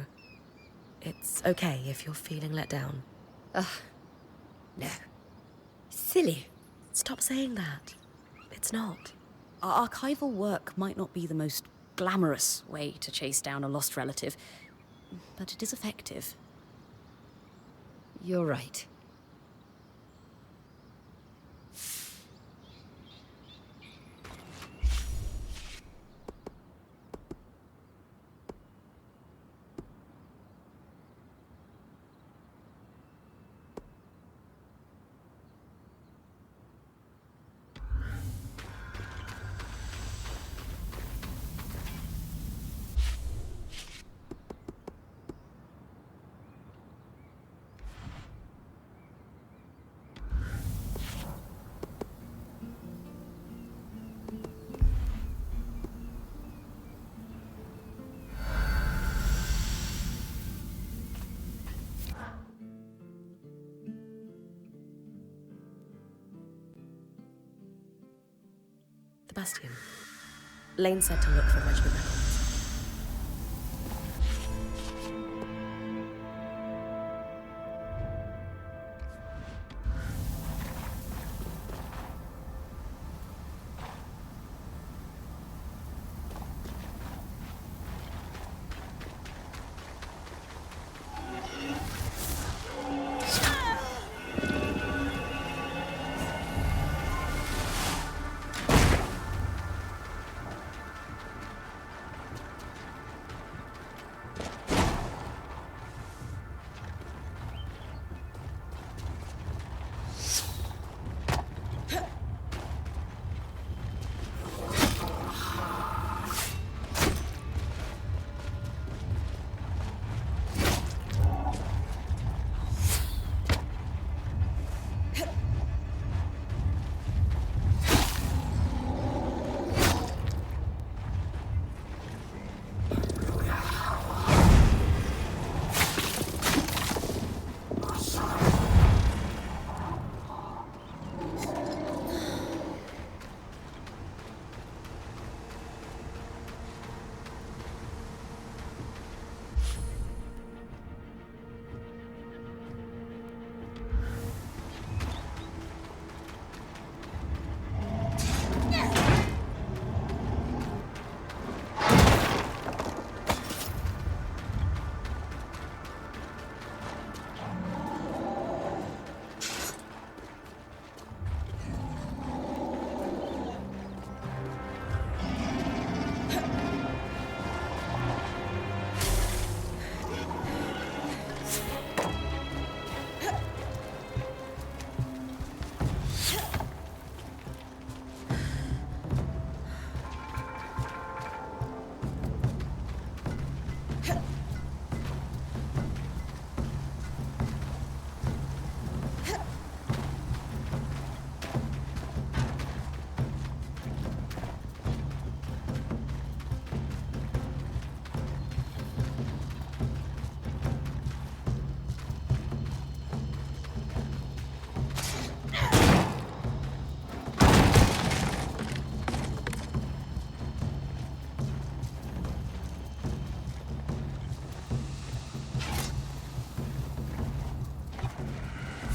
It's okay if you're feeling let down. Ugh. No. Silly. Stop saying that. It's not. Our archival work might not be the most glamorous way to chase down a lost relative, but it is effective. You're right. The Bastion. Lane said to look for regiment records.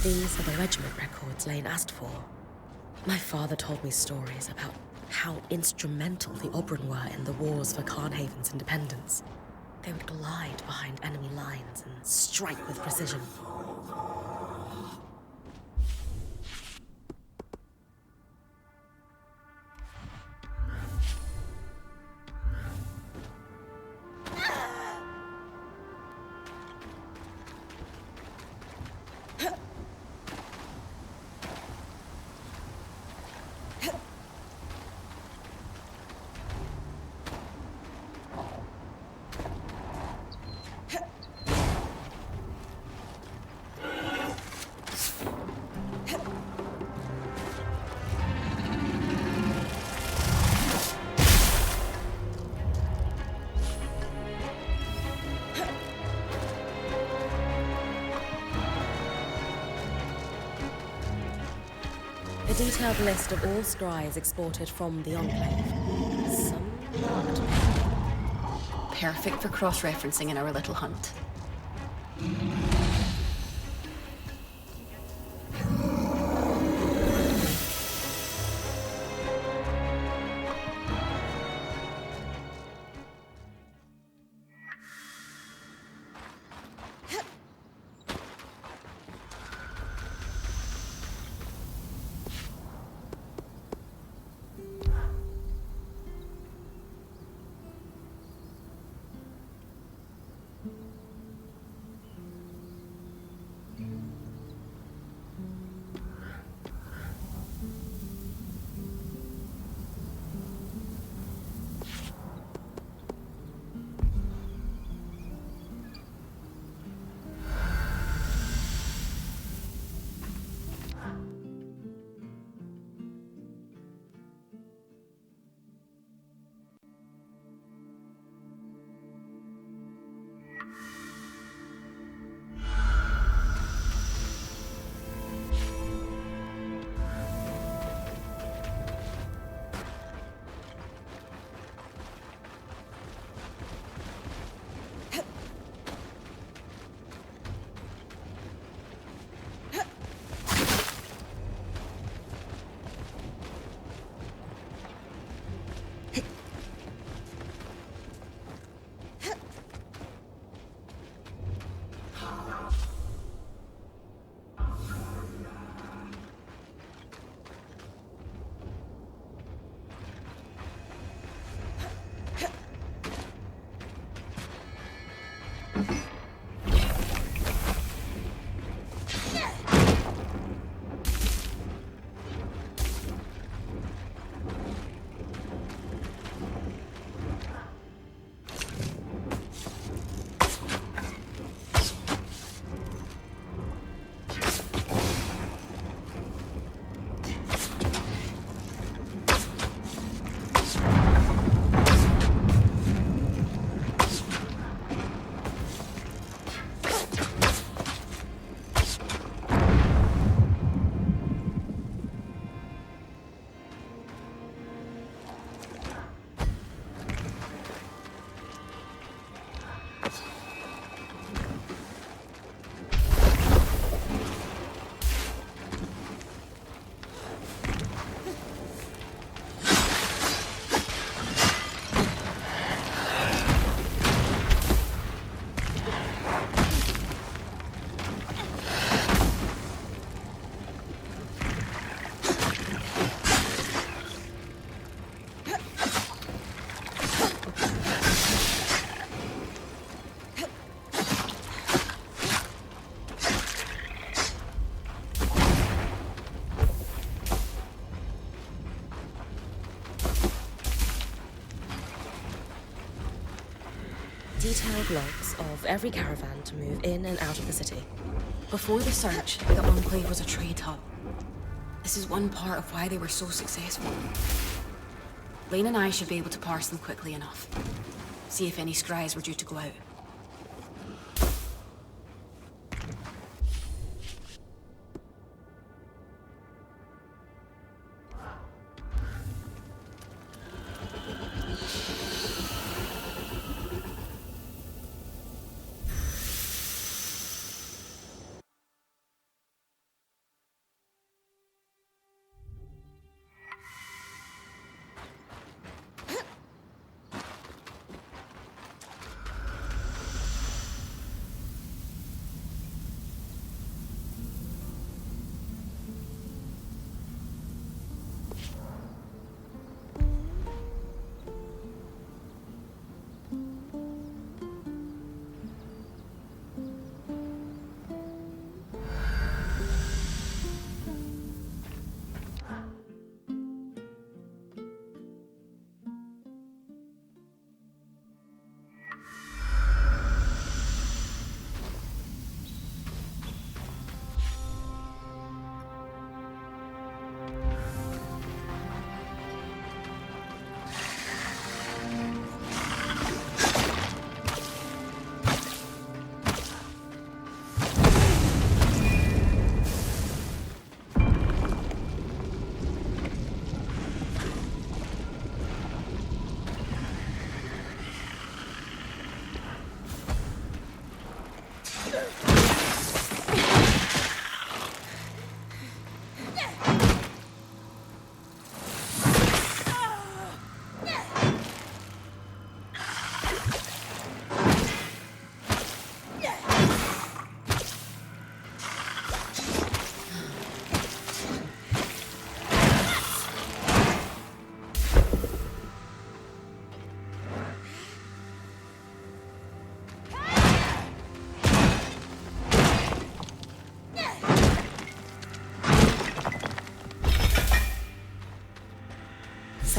These are the regiment records Lane asked for. My father told me stories about how instrumental the Oberyn were in the wars for Carnhaven's independence. They would glide behind enemy lines and strike with precision. A detailed list of all scries exported from the Enclave. Some marked. Perfect for cross-referencing in our little hunt. Detailed logs of every caravan to move in and out of the city. Before the search, the Enclave was a trade hub. This is one part of why they were so successful. Lane and I should be able to parse them quickly enough. See if any scries were due to go out.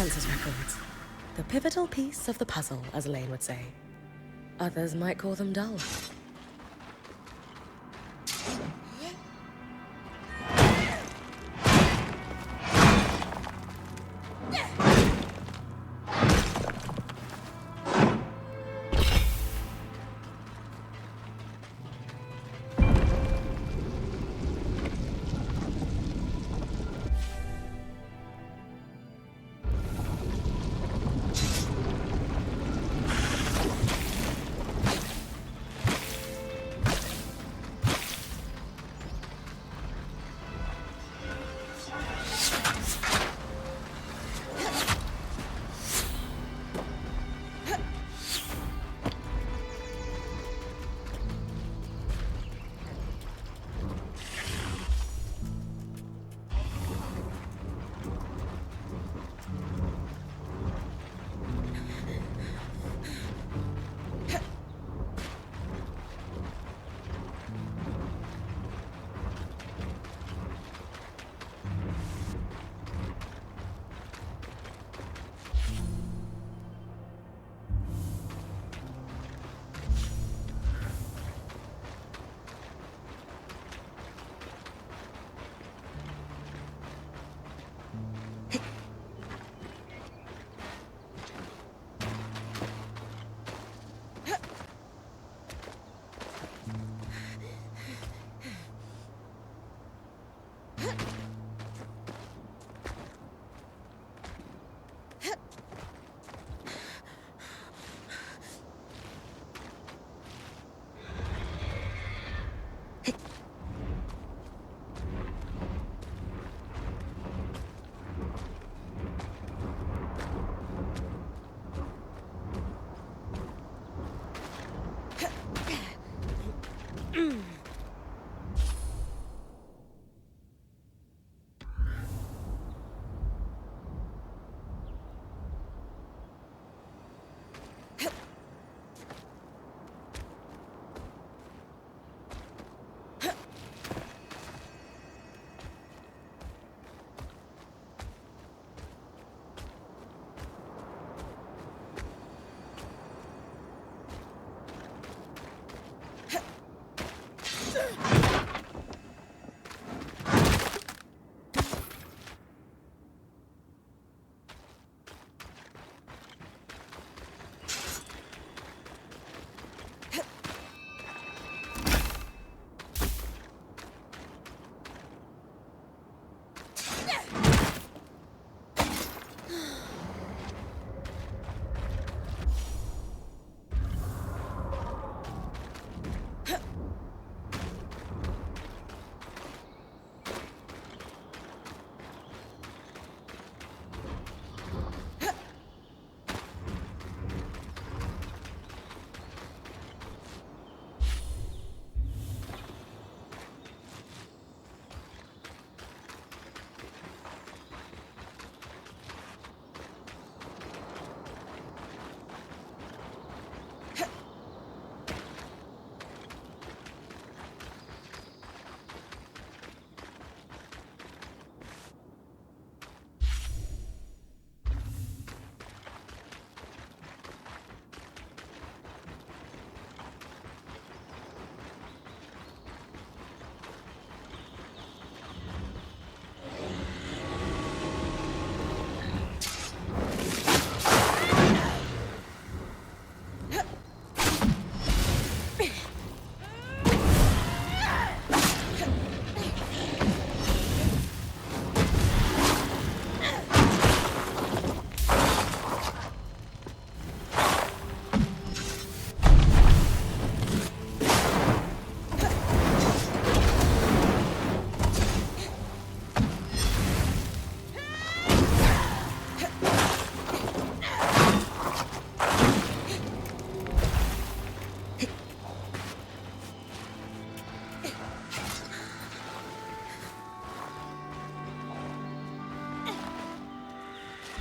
census records. The pivotal piece of the puzzle, as Lane would say. Others might call them dull.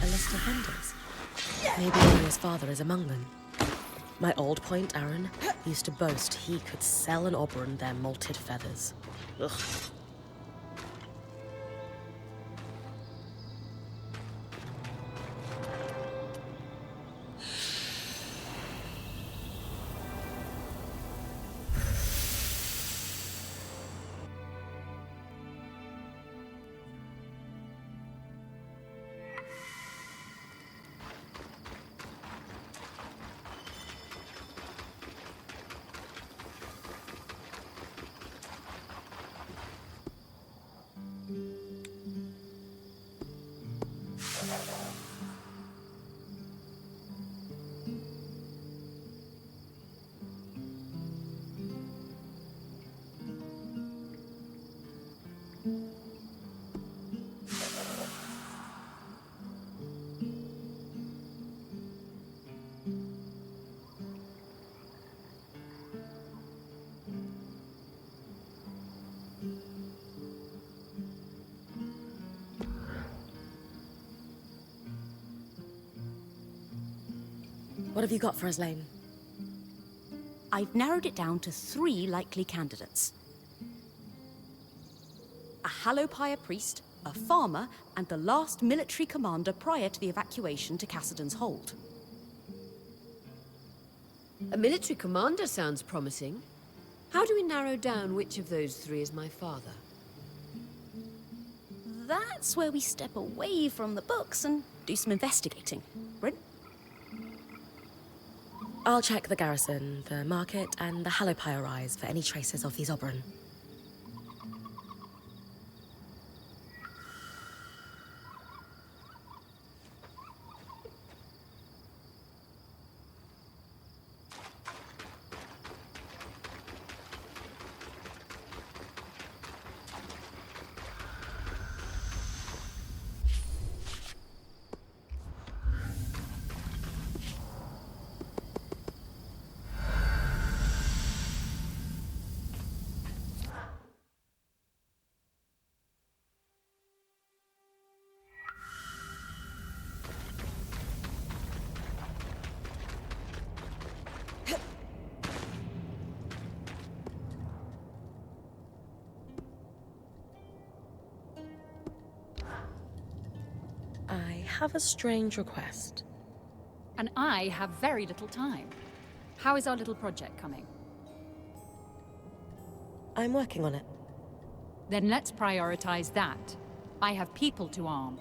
A list of vendors. Maybe Aria's father is among them. My old point, Aaron, used to boast he could sell an Oberon their malted feathers. Ugh. What have you got for us, Lane? I've narrowed it down to 3 likely candidates. A Hallowpire priest, a farmer, and the last military commander prior to the evacuation to Cassidon's Hold. A military commander sounds promising. How do we narrow down which of those 3 is my father? That's where we step away from the books and do some investigating. Brynn? I'll check the garrison, the market, and the Hallowpire Rise for any traces of these Oberon. I have a strange request. And I have very little time. How is our little project coming? I'm working on it. Then let's prioritize that. I have people to arm.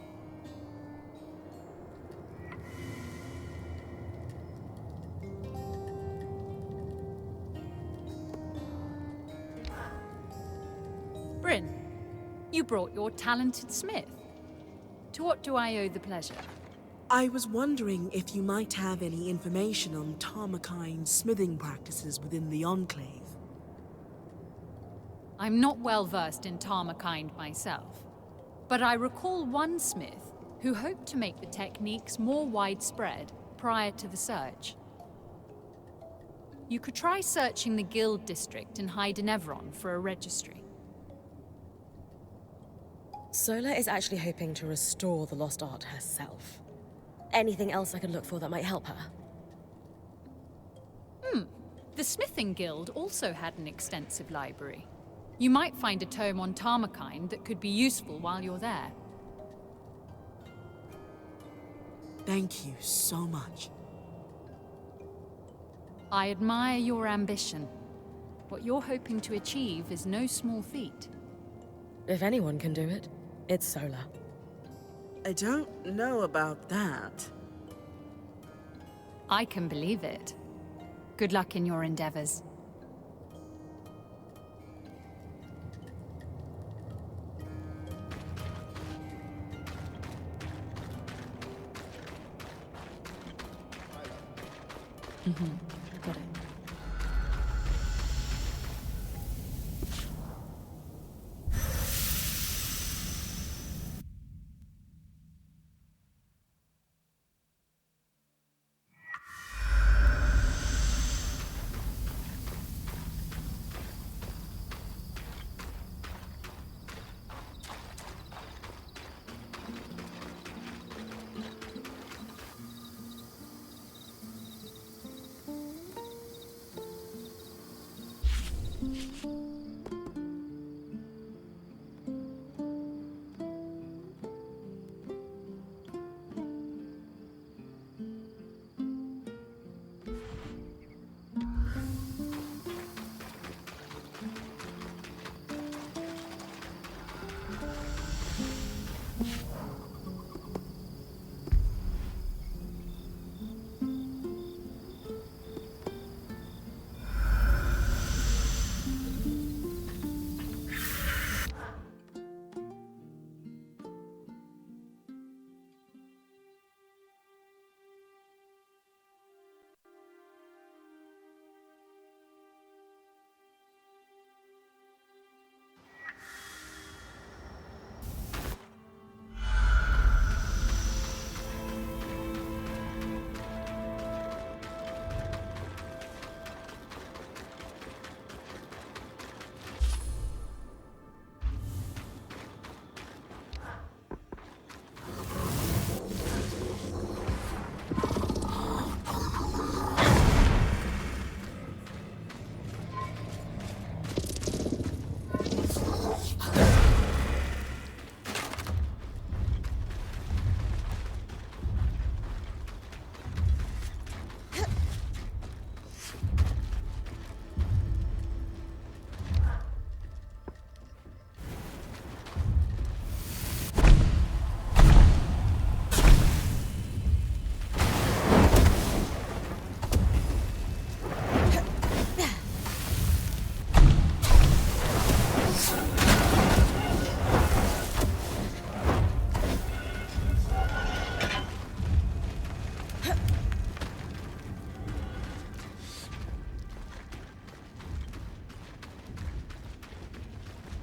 Brynn, you brought your talented smith. To what do I owe the pleasure? I was wondering if you might have any information on Tarmakine's smithing practices within the Enclave. I'm not well versed in Tarmakind myself, but I recall one smith who hoped to make the techniques more widespread prior to the surge. You could try searching the guild district in Hydenevron for a registry. Sola is actually hoping to restore the lost art herself. Anything else I could look for that might help her? The Smithing Guild also had an extensive library. You might find a tome on Tarmakind that could be useful while you're there. Thank you so much. I admire your ambition. What you're hoping to achieve is no small feat. If anyone can do it, it's Sola. I don't know about that. I can believe it. Good luck in your endeavors. Got it.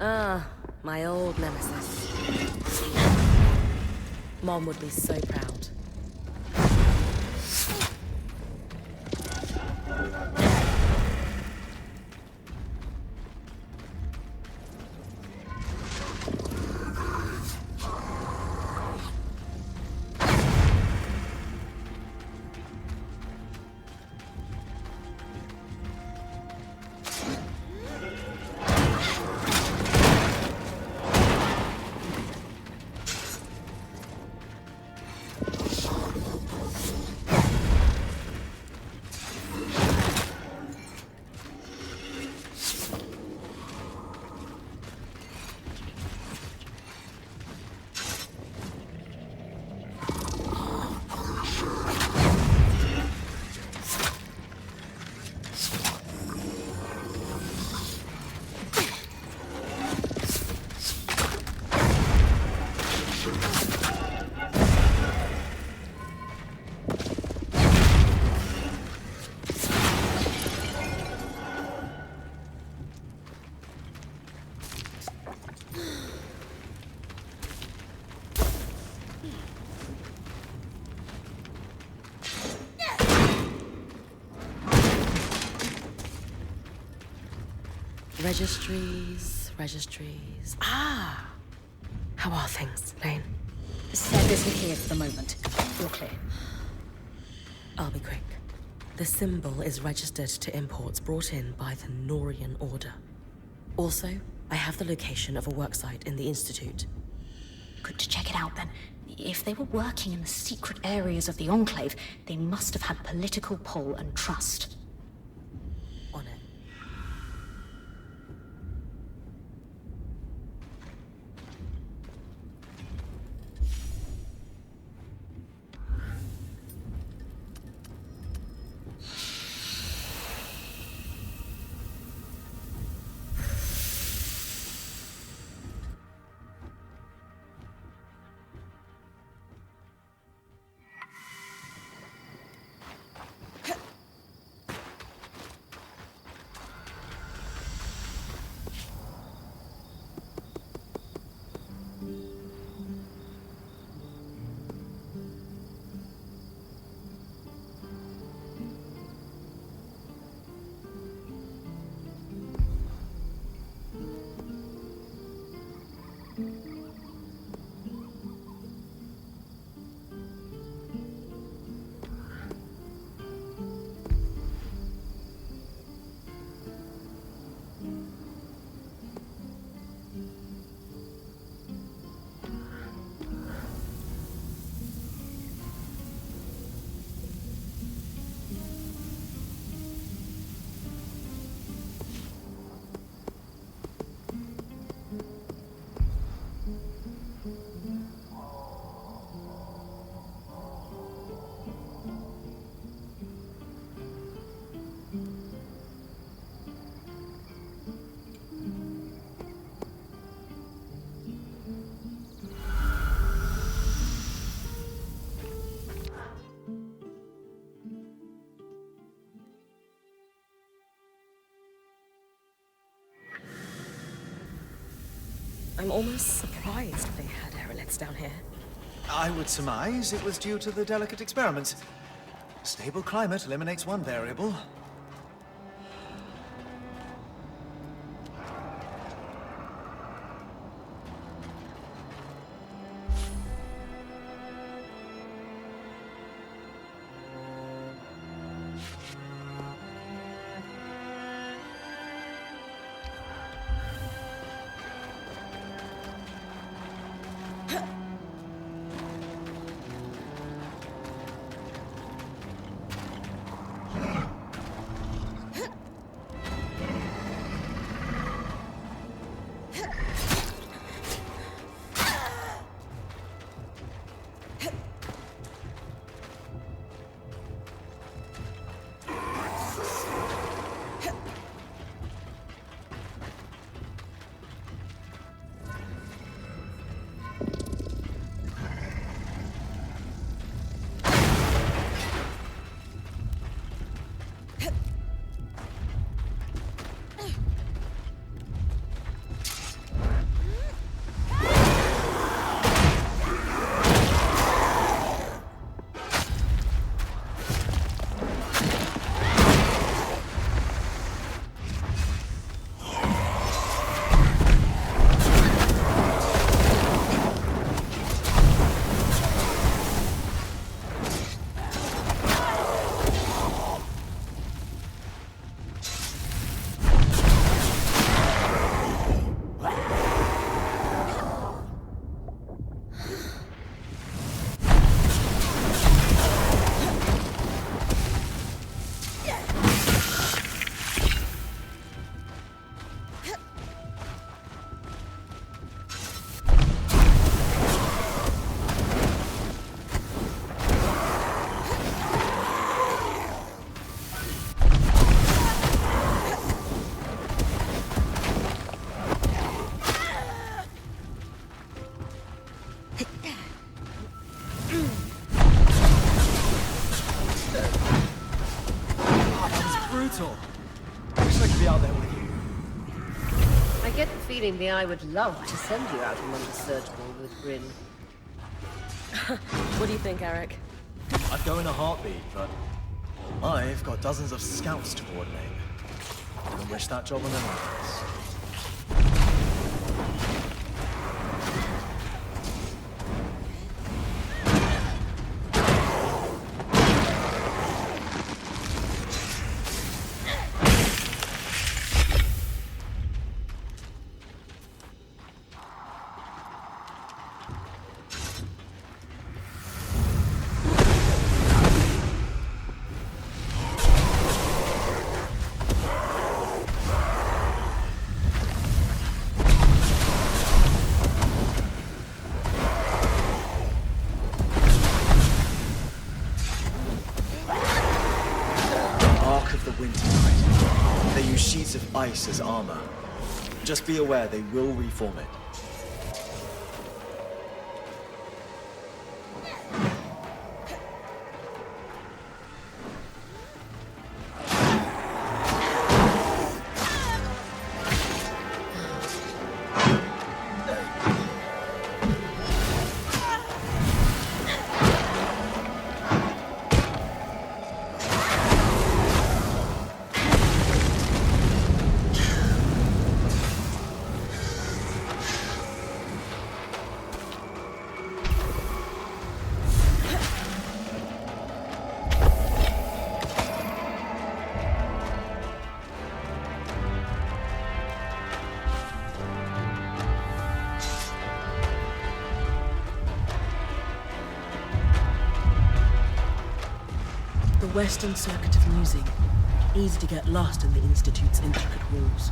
Ah, my old nemesis. Mom would be so proud. Registries. Ah! How are things, Lane? Seb isn't here for the moment. You're clear. I'll be quick. The symbol is registered to imports brought in by the Norian Order. Also, I have the location of a worksite in the Institute. Good to check it out then. If they were working in the secret areas of the Enclave, they must have had political pull and trust. On it. I'm almost surprised they had aeroliths down here. I would surmise it was due to the delicate experiments. Stable climate eliminates one variable. at all. Wish I could be out there with you. I get the feeling the Eye would love to send you out among the surgical with Brynn. What do you think, Eric? I'd go in a heartbeat, but I've got dozens of scouts to coordinate. Wouldn't wish that job on anyone else. Of ice as armor. Just be aware they will reform it. The western circuit of musing. Easy to get lost in the Institute's intricate halls.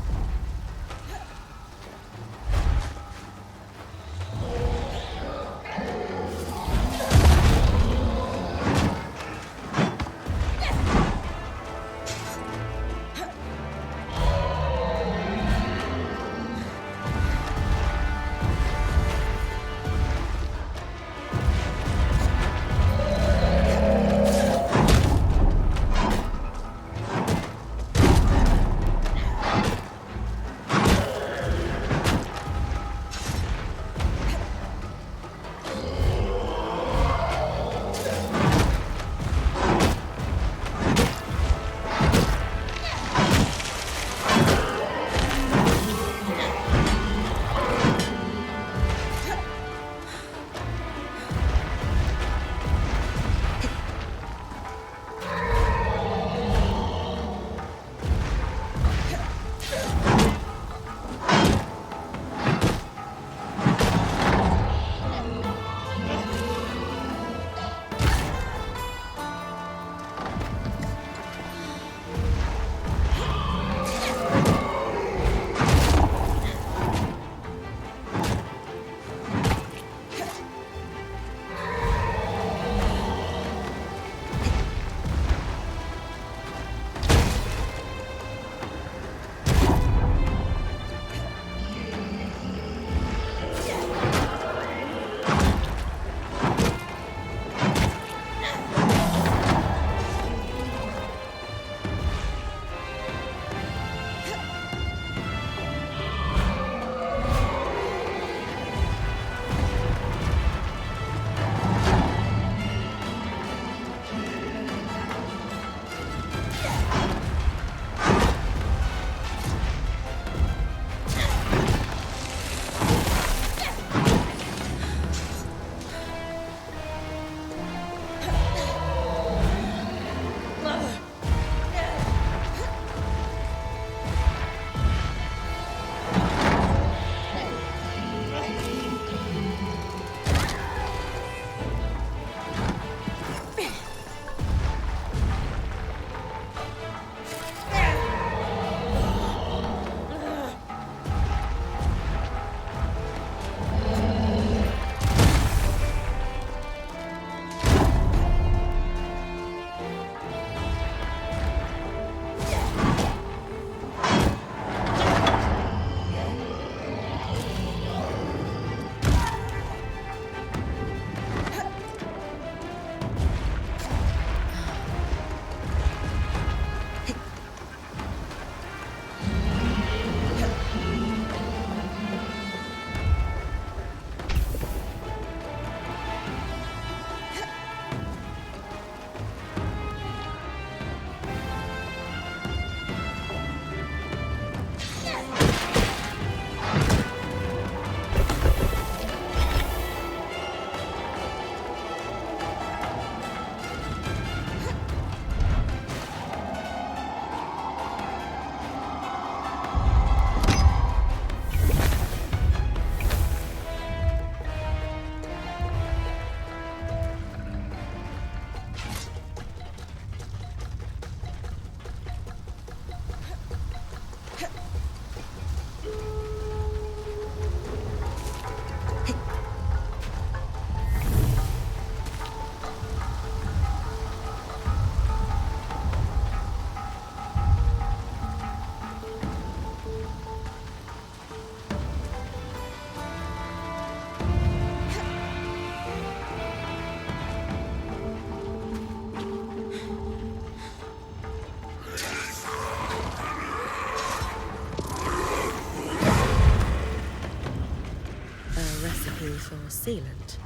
sealant.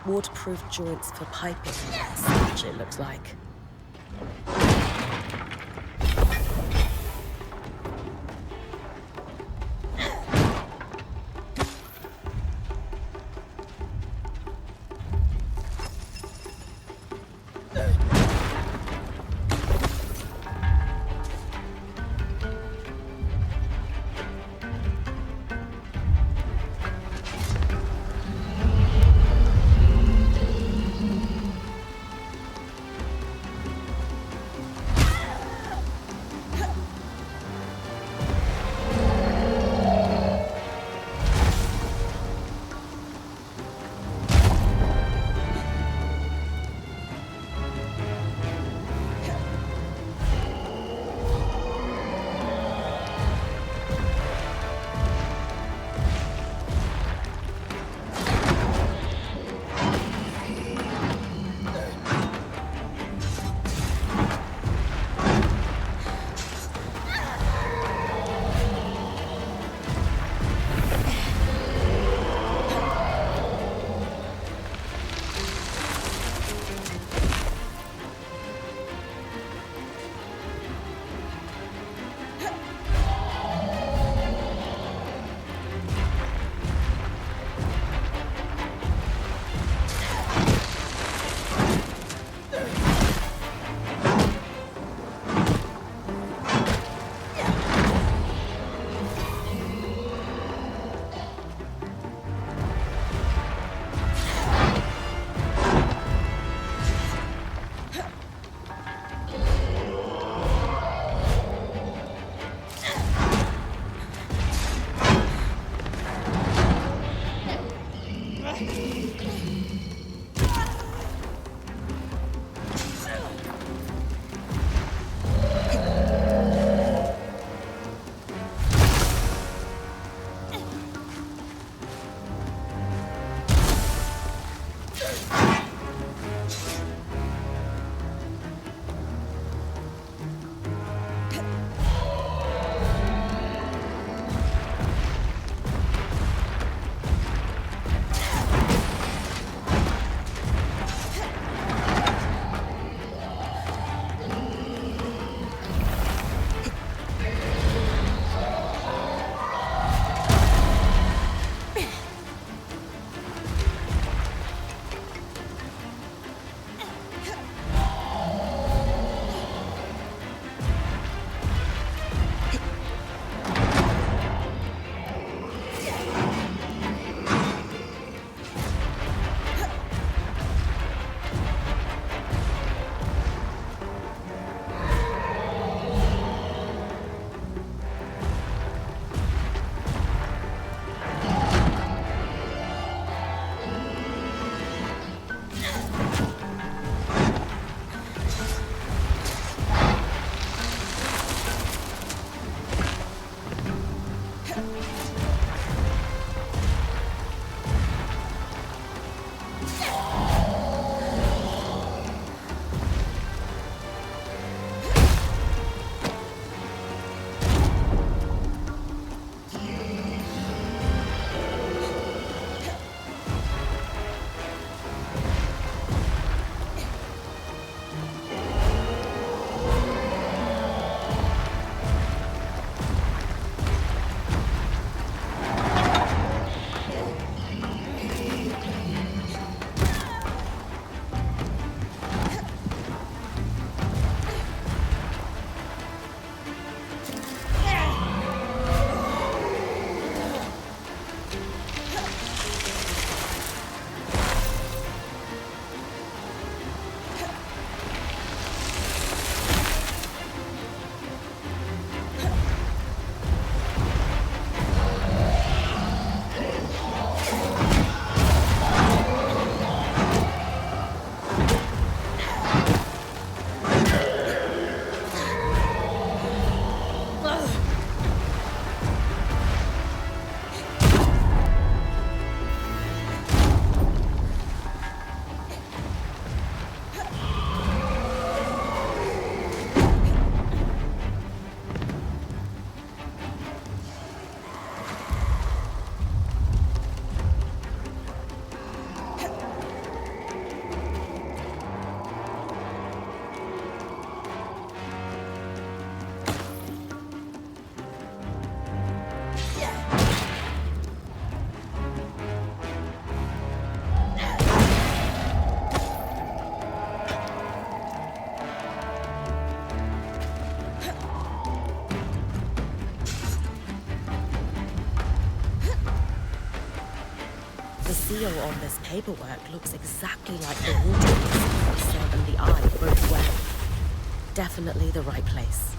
Waterproof joints for piping. Such it looks like. seal on this paperwork looks exactly like the wardrobes the Sun and the Eye both wear. Definitely the right place.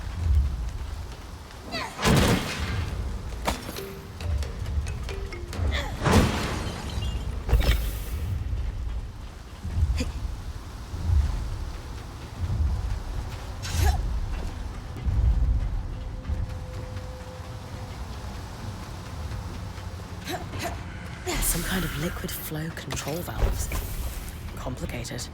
Some kind of liquid flow control valves. Complicated.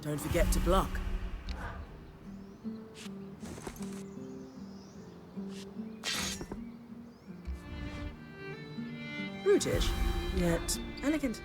Don't forget to block. Brutish, yet elegant.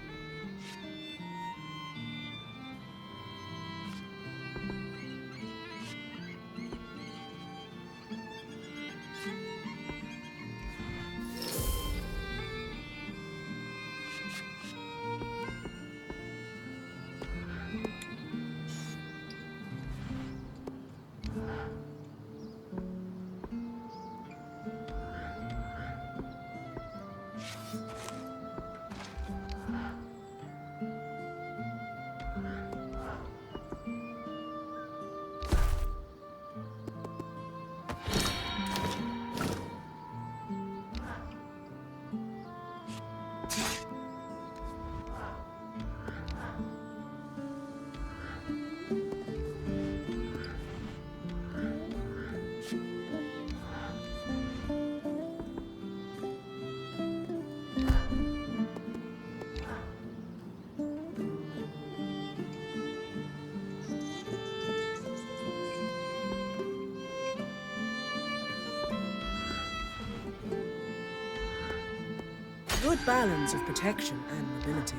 Good balance of protection and mobility.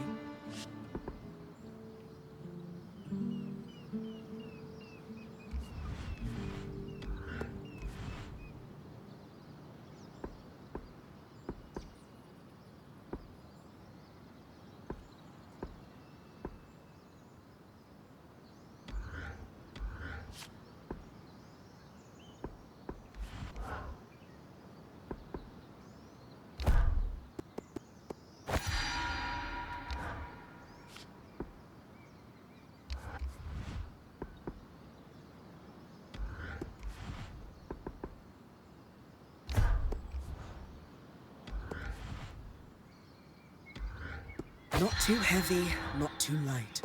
Not too heavy, not too light.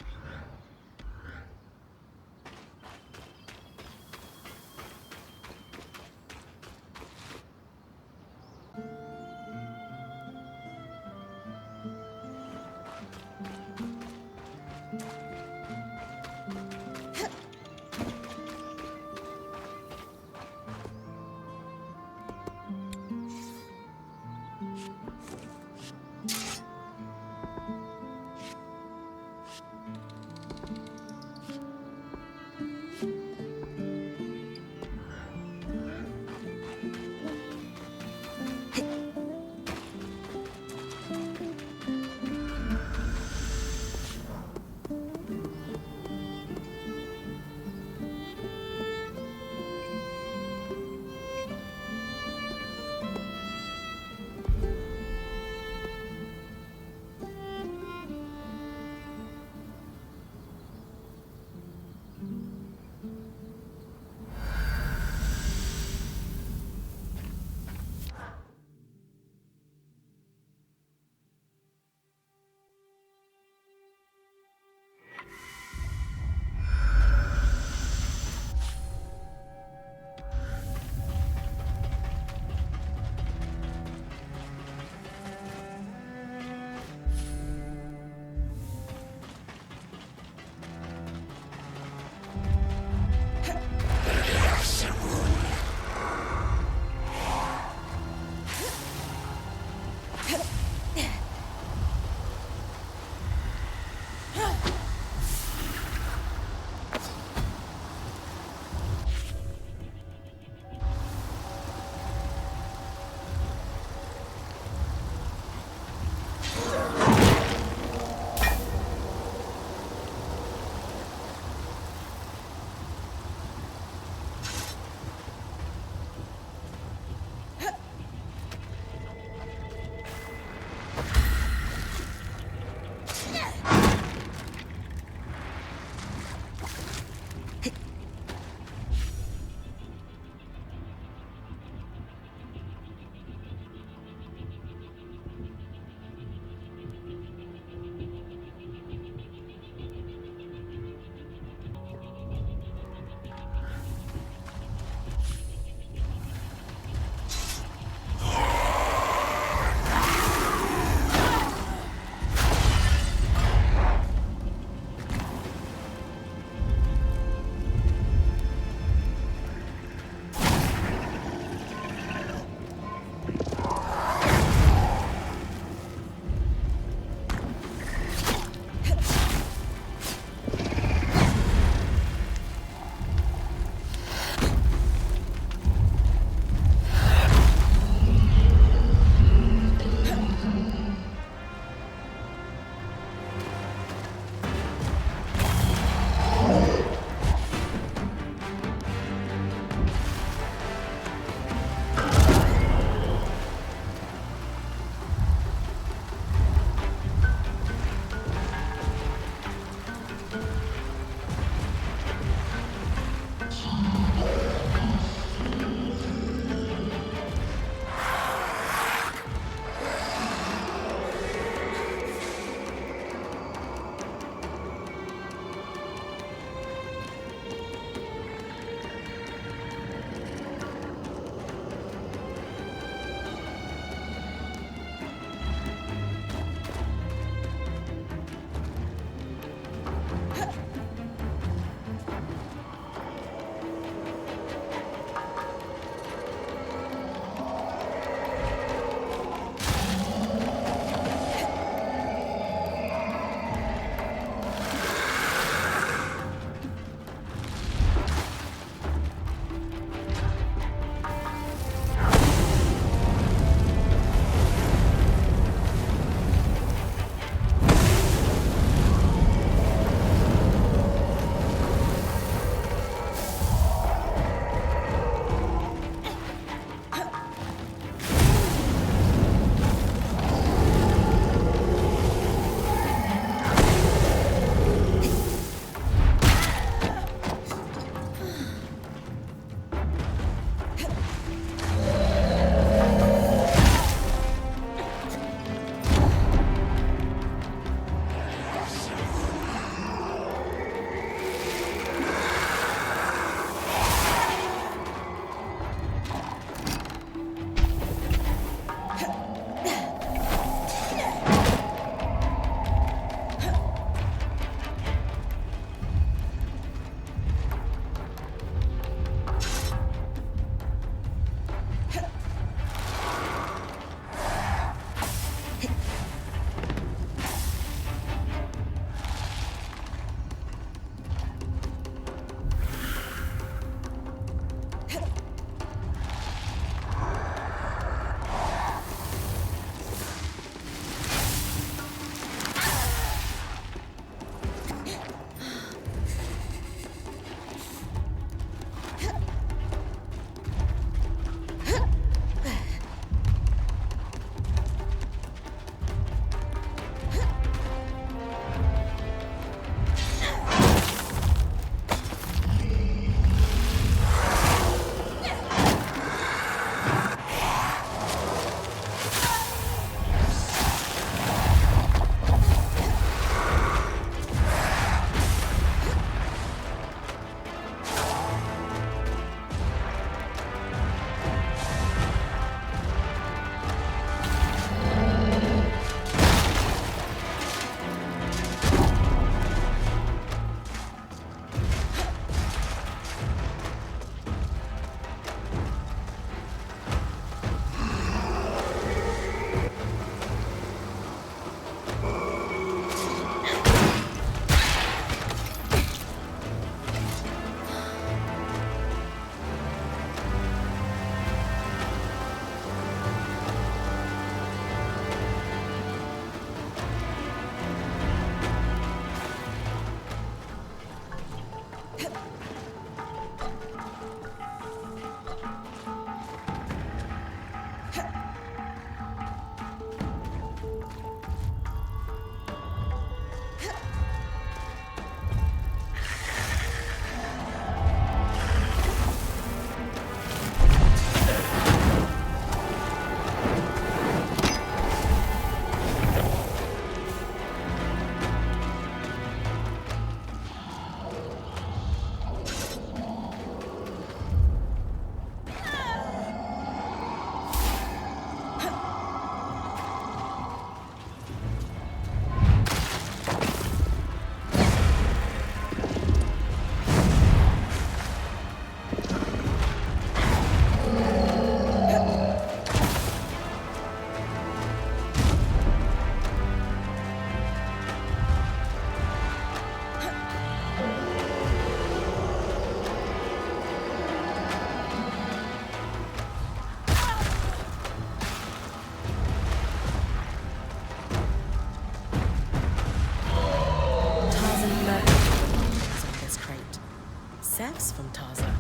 Sev's from Taza.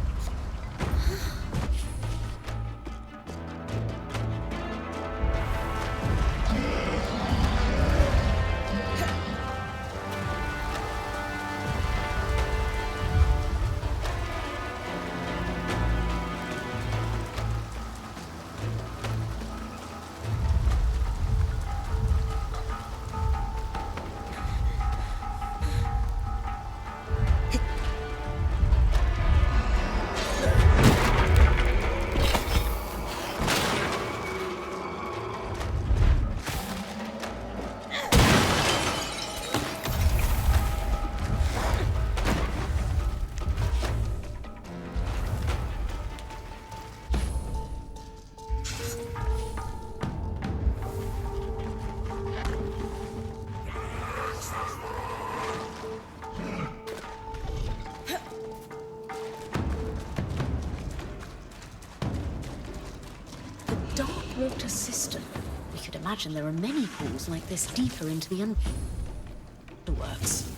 imagine there are many pools like this deeper into the underworks.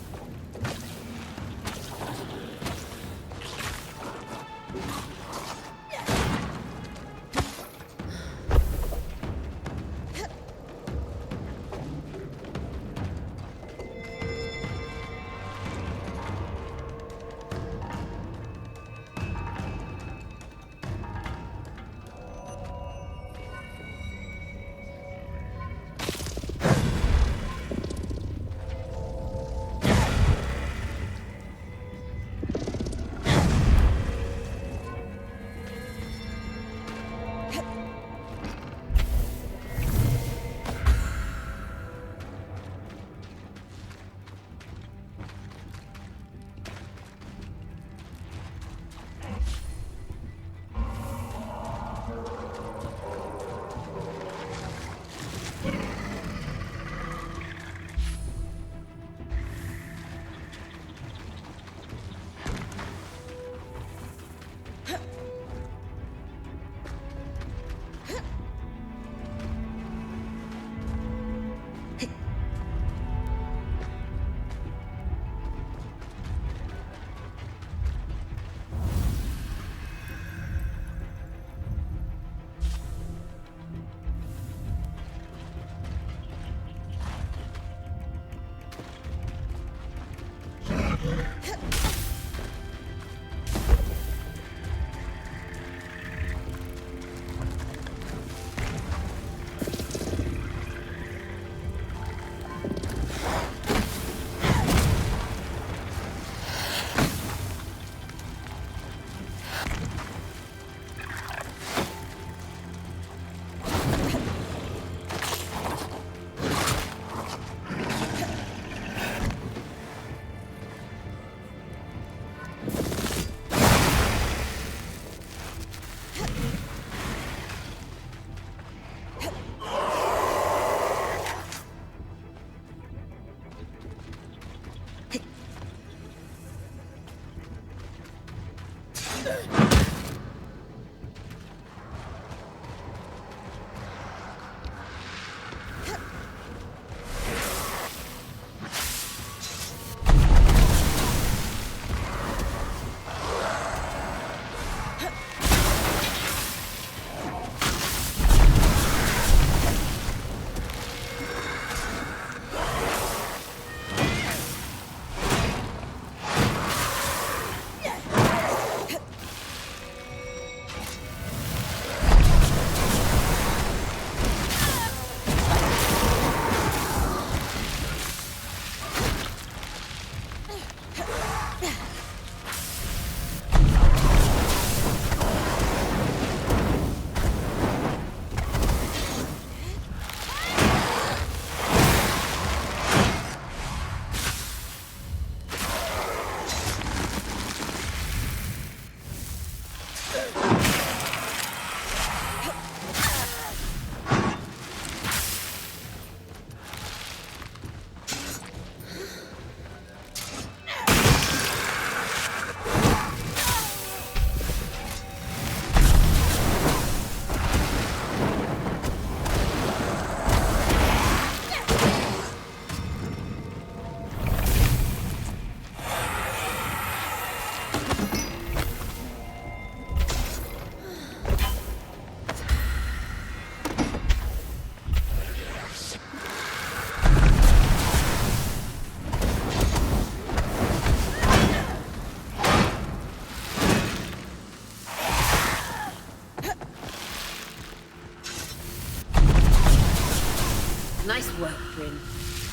Nice work, Brynn.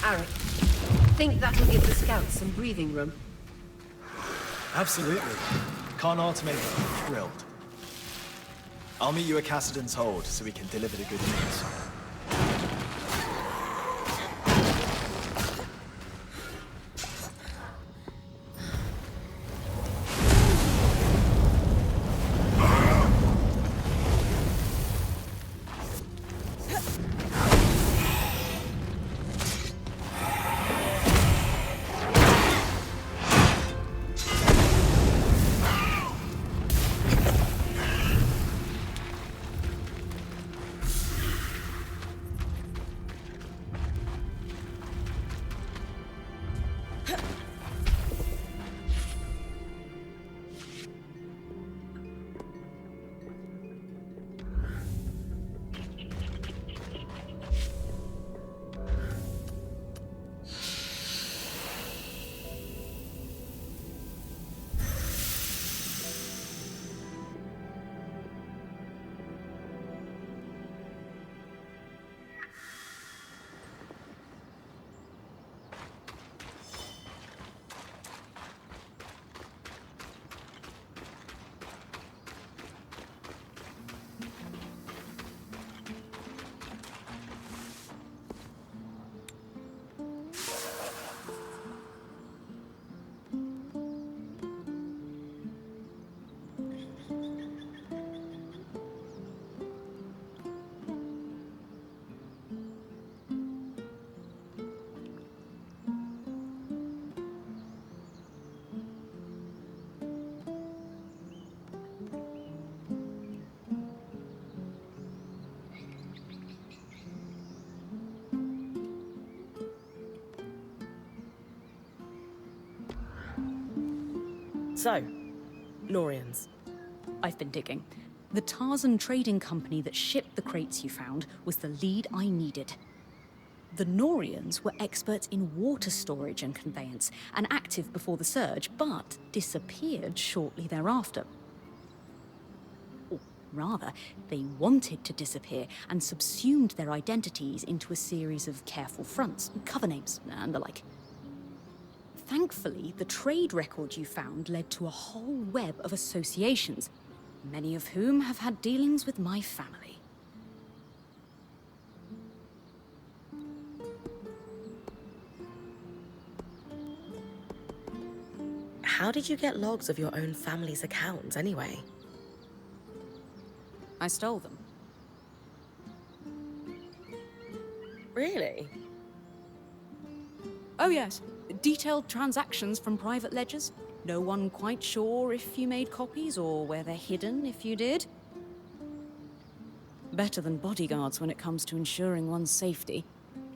Arik, think that'll give the scouts some breathing room? Absolutely. Can't automate it. Thrilled. I'll meet you at Cassidy's hold so we can deliver the good news. So, Norians. I've been digging. The Tarzan trading company that shipped the crates you found was the lead I needed. The Norians were experts in water storage and conveyance, and active before the surge, but disappeared shortly thereafter. Or rather, they wanted to disappear and subsumed their identities into a series of careful fronts, cover names, and the like. Thankfully, the trade record you found led to a whole web of associations, many of whom have had dealings with my family. How did you get logs of your own family's accounts, anyway? I stole them. Really? Oh yes, detailed transactions from private ledgers. No one quite sure if you made copies or where they're hidden if you did. Better than bodyguards when it comes to ensuring one's safety.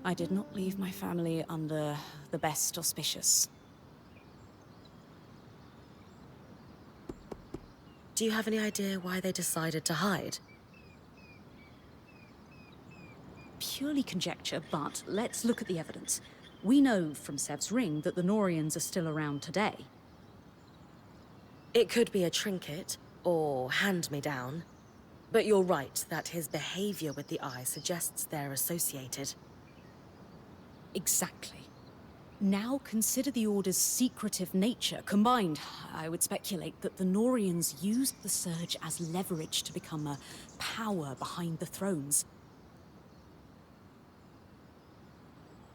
I did not leave my family under the best auspicious. Do you have any idea why they decided to hide? Purely conjecture, but let's look at the evidence. We know from Sev's ring that the Norians are still around today. It could be a trinket, or hand-me-down. But you're right that his behavior with the eye suggests they're associated. Exactly. Now consider the Order's secretive nature. Combined, I would speculate that the Norians used the Surge as leverage to become a power behind the thrones.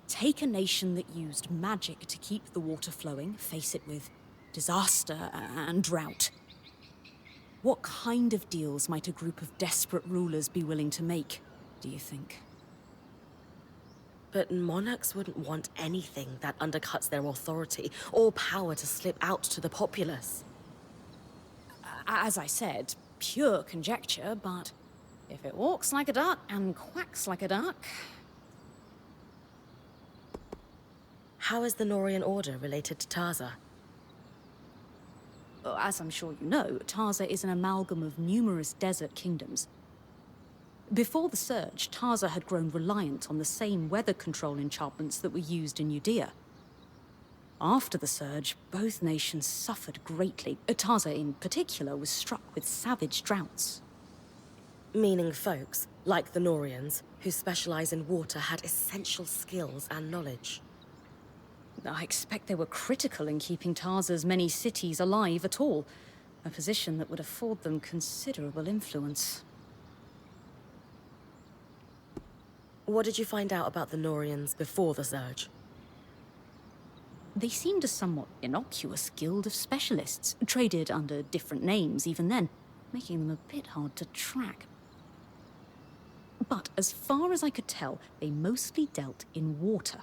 Take a nation that used magic to keep the water flowing, face it with disaster and drought. What kind of deals might a group of desperate rulers be willing to make, do you think? But monarchs wouldn't want anything that undercuts their authority or power to slip out to the populace. As I said, pure conjecture, but if it walks like a duck and quacks like a duck... How is the Norian Order related to Tarza? As I'm sure you know, Tarza is an amalgam of numerous desert kingdoms. Before the Surge, Tarza had grown reliant on the same weather control enchantments that were used in Judea. After the Surge, both nations suffered greatly. Tarza in particular was struck with savage droughts. Meaning folks, like the Norians, who specialize in water, had essential skills and knowledge. I expect they were critical in keeping Tarza's many cities alive at all, a position that would afford them considerable influence. What did you find out about the Norians before the Surge? They seemed a somewhat innocuous guild of specialists, traded under different names even then, making them a bit hard to track. But as far as I could tell, they mostly dealt in water.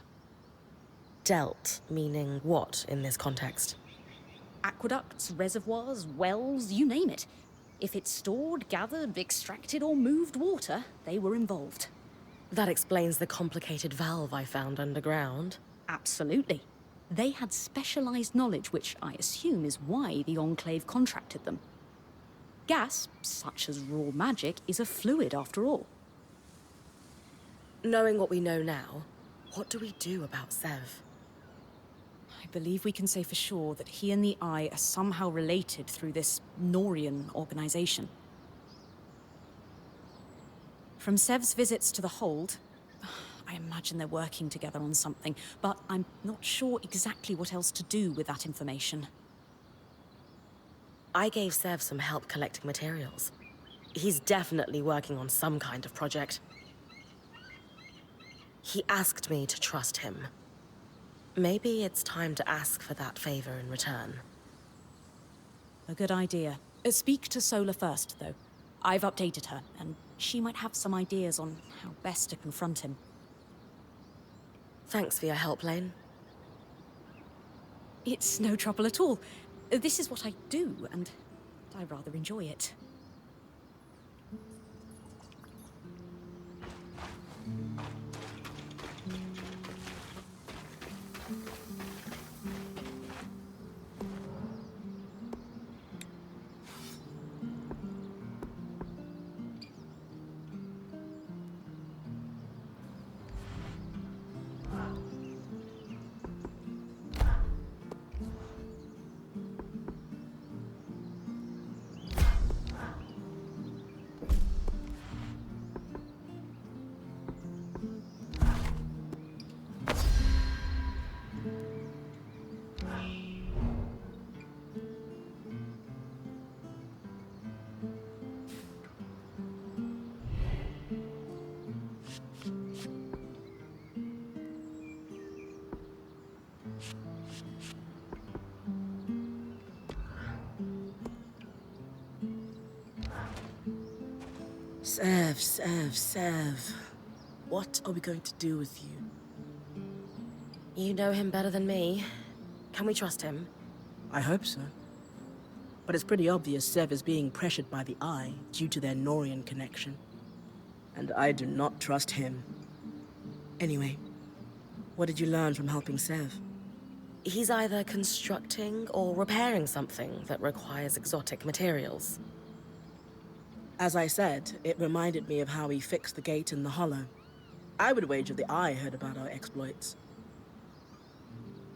Dealt, meaning what in this context? Aqueducts, reservoirs, wells, you name it. If it stored, gathered, extracted or moved water, they were involved. That explains the complicated valve I found underground. Absolutely. They had specialized knowledge, which I assume is why the Enclave contracted them. Gas, such as raw magic, is a fluid after all. Knowing what we know now, what do we do about Sev? I believe we can say for sure that he and the Eye are somehow related through this Norian organization. From Sev's visits to the Hold, I imagine they're working together on something, but I'm not sure exactly what else to do with that information. I gave Sev some help collecting materials. He's definitely working on some kind of project. He asked me to trust him. Maybe it's time to ask for that favor in return. A good idea. Speak to Sola first, though. I've updated her, and she might have some ideas on how best to confront him. Thanks for your help, Lane. It's no trouble at all. This is what I do, and I rather enjoy it. Sev. What are we going to do with you? You know him better than me. Can we trust him? I hope so. But it's pretty obvious Sev is being pressured by the Eye due to their Norian connection. And I do not trust him. Anyway, what did you learn from helping Sev? He's either constructing or repairing something that requires exotic materials. As I said, it reminded me of how he fixed the gate in the Hollow. I would wager the Eye heard about our exploits.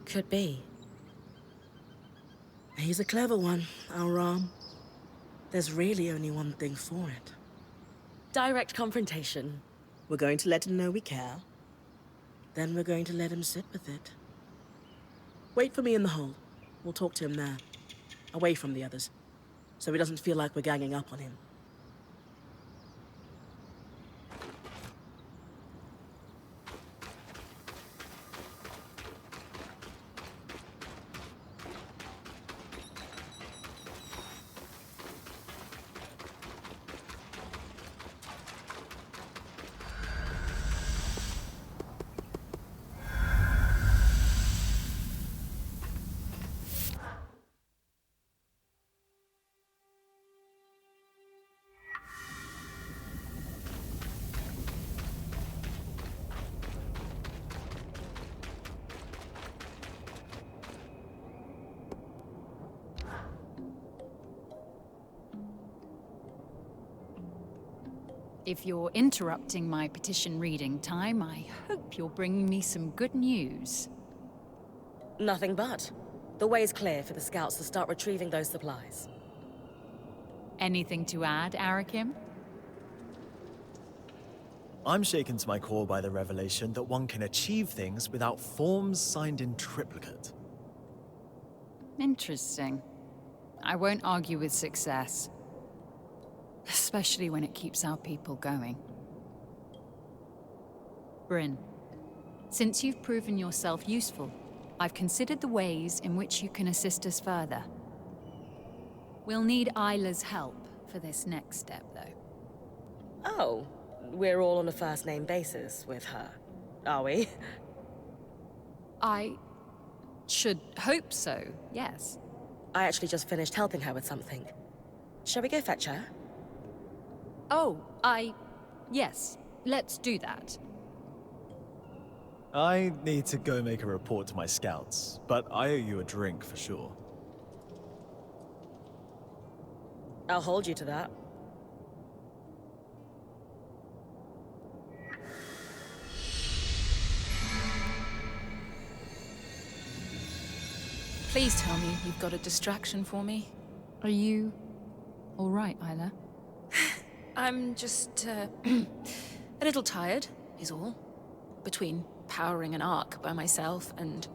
Could be. He's a clever one, our Ram. There's really only one thing for it. Direct confrontation. We're going to let him know we care. Then we're going to let him sit with it. Wait for me in the hole. We'll talk to him there. Away from the others. So he doesn't feel like we're ganging up on him. If you're interrupting my petition reading time, I hope you're bringing me some good news. Nothing but. The way's clear for the scouts to start retrieving those supplies. Anything to add, Arakim? I'm shaken to my core by the revelation that one can achieve things without forms signed in triplicate. Interesting. I won't argue with success. Especially when it keeps our people going. Brynn, since you've proven yourself useful, I've considered the ways in which you can assist us further. We'll need Isla's help for this next step, though. Oh, we're all on a first-name basis with her, are we? I should hope so, yes. I actually just finished helping her with something. Shall we go fetch her? Oh, yes, let's do that. I need to go make a report to my scouts, but I owe you a drink for sure. I'll hold you to that. Please tell me you've got a distraction for me. Are you all right, Isla? I'm just, a little tired, is all. Between powering an arc by myself and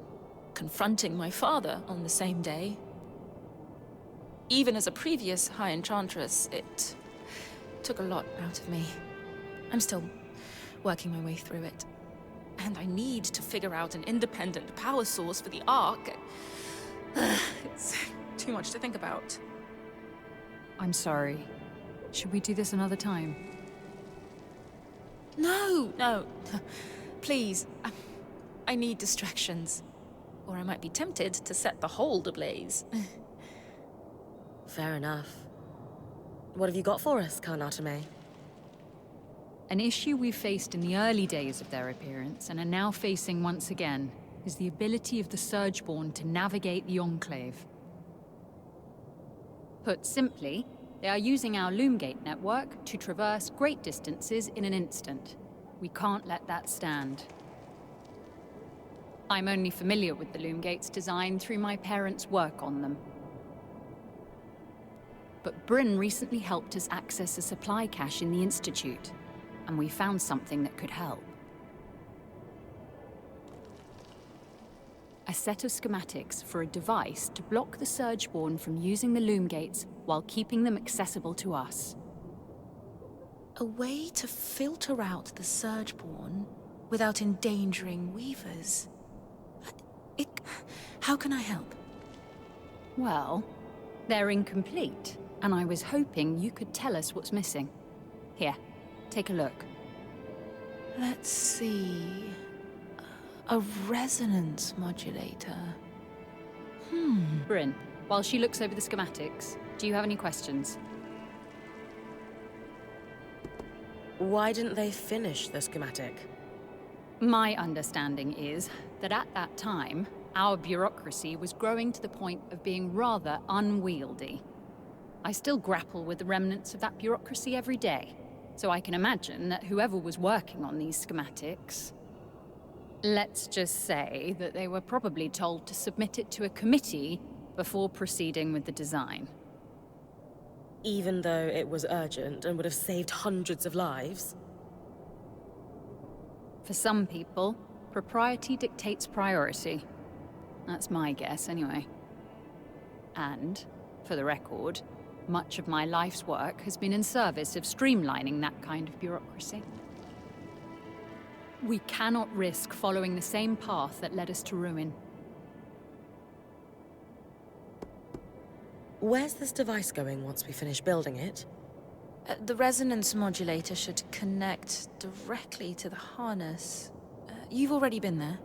confronting my father on the same day. Even as a previous High Enchantress, it took a lot out of me. I'm still working my way through it. And I need to figure out an independent power source for the arc. It's too much to think about. I'm sorry. Should we do this another time? No. Please. I need distractions. Or I might be tempted to set the hold ablaze. Fair enough. What have you got for us, Karnatame? An issue we faced in the early days of their appearance, and are now facing once again, is the ability of the Surgeborn to navigate the Enclave. Put simply, they are using our Loomgate network to traverse great distances in an instant. We can't let that stand. I'm only familiar with the Loomgate's design through my parents' work on them. But Brynn recently helped us access a supply cache in the Institute, and we found something that could help. A set of schematics for a device to block the Surgeborn from using the Loomgates while keeping them accessible to us. A way to filter out the Surgeborn without endangering Weavers. How can I help? Well, they're incomplete, and I was hoping you could tell us what's missing. Here, Take a look. Let's see. A resonance modulator. Brynn, while she looks over the schematics, do you have any questions? Why didn't they finish the schematic? My understanding is that at that time, our bureaucracy was growing to the point of being rather unwieldy. I still grapple with the remnants of that bureaucracy every day, so I can imagine that whoever was working on these schematics... Let's just say that they were probably told to submit it to a committee before proceeding with the design. Even though it was urgent and would have saved hundreds of lives? For some people, propriety dictates priority. That's my guess, anyway. And, for the record, much of my life's work has been in service of streamlining that kind of bureaucracy. We cannot risk following the same path that led us to ruin. Where's this device going once we finish building it? The resonance modulator should connect directly to the harness. You've already been there.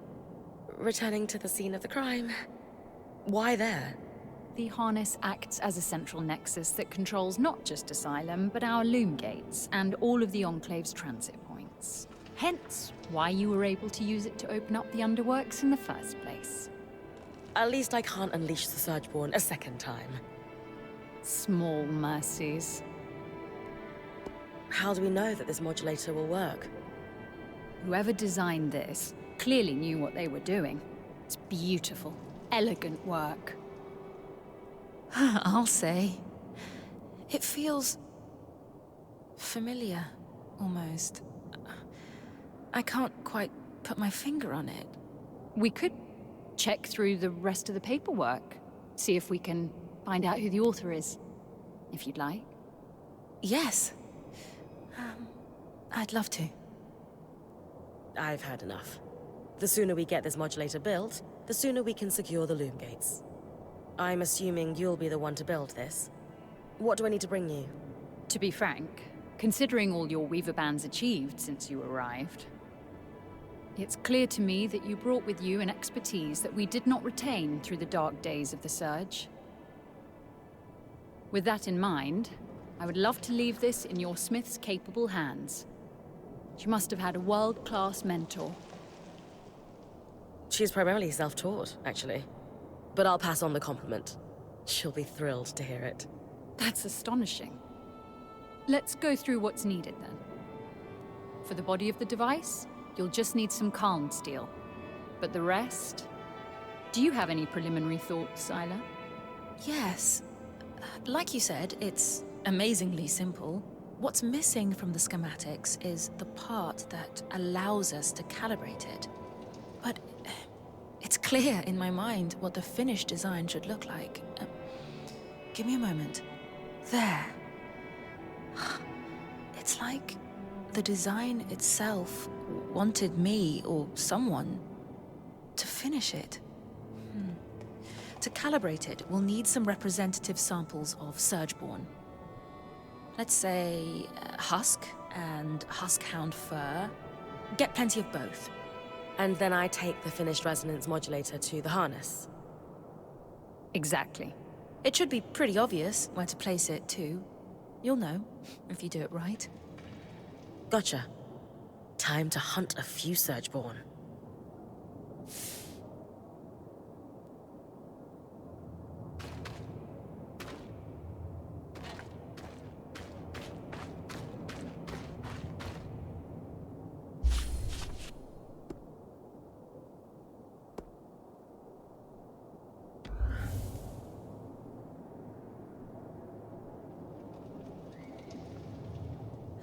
Returning to the scene of the crime. Why there? The harness acts as a central nexus that controls not just Asylum, but our loom gates and all of the Enclave's transit points. Hence, why you were able to use it to open up the underworks in the first place. At least I can't unleash the Surgeborn a second time. Small mercies. How do we know that this modulator will work? Whoever designed this clearly knew what they were doing. It's beautiful, elegant work. I'll say. It feels... familiar, almost. I can't quite put my finger on it. We could check through the rest of the paperwork, see if we can find out who the author is, if you'd like. Yes. I'd love to. I've had enough. The sooner we get this modulator built, the sooner we can secure the loom gates. I'm assuming you'll be the one to build this. What do I need to bring you? To be frank, considering all your Weaver Band's achieved since you arrived, it's clear to me that you brought with you an expertise that we did not retain through the dark days of the Surge. With that in mind, I would love to leave this in your Smith's capable hands. She must have had a world-class mentor. She's primarily self-taught, actually. But I'll pass on the compliment. She'll be thrilled to hear it. That's astonishing. Let's go through what's needed, then. For the body of the device, you'll just need some calm steel. But the rest... Do you have any preliminary thoughts, Isla? Yes. Like you said, it's amazingly simple. What's missing from the schematics is the part that allows us to calibrate it. But it's clear in my mind what the finished design should look like. Give me a moment. There. It's like the design itself wanted me, or someone, to finish it. To calibrate it, we'll need some representative samples of Surgeborn. Let's say husk and huskhound fur. Get plenty of both. And then I take the finished resonance modulator to the harness. Exactly. It should be pretty obvious where to place it, too. You'll know, if you do it right. Gotcha. Time to hunt a few Surgeborn.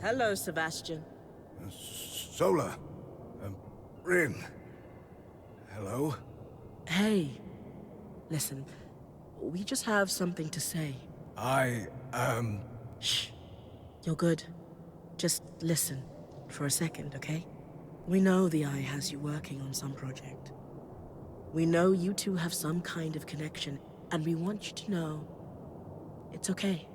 Hello, Sebastian. Sola. Brynn. Hello? Hey. Listen, we just have something to say. Shh. You're good. Just listen for a second, okay? We know the Eye has you working on some project. We know you two have some kind of connection, and we want you to know it's okay.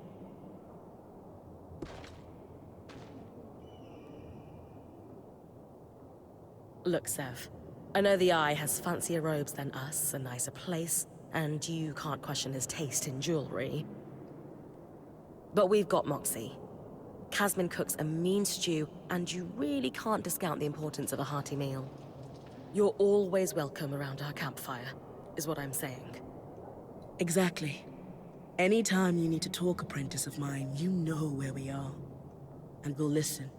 Look, Sev. I know the Eye has fancier robes than us, a nicer place, and you can't question his taste in jewelry. But we've got Moxie. Casmin cooks a mean stew, and you really can't discount the importance of a hearty meal. You're always welcome around our campfire, is what I'm saying. Exactly. Anytime you need to talk, apprentice of mine, you know where we are. And we'll listen.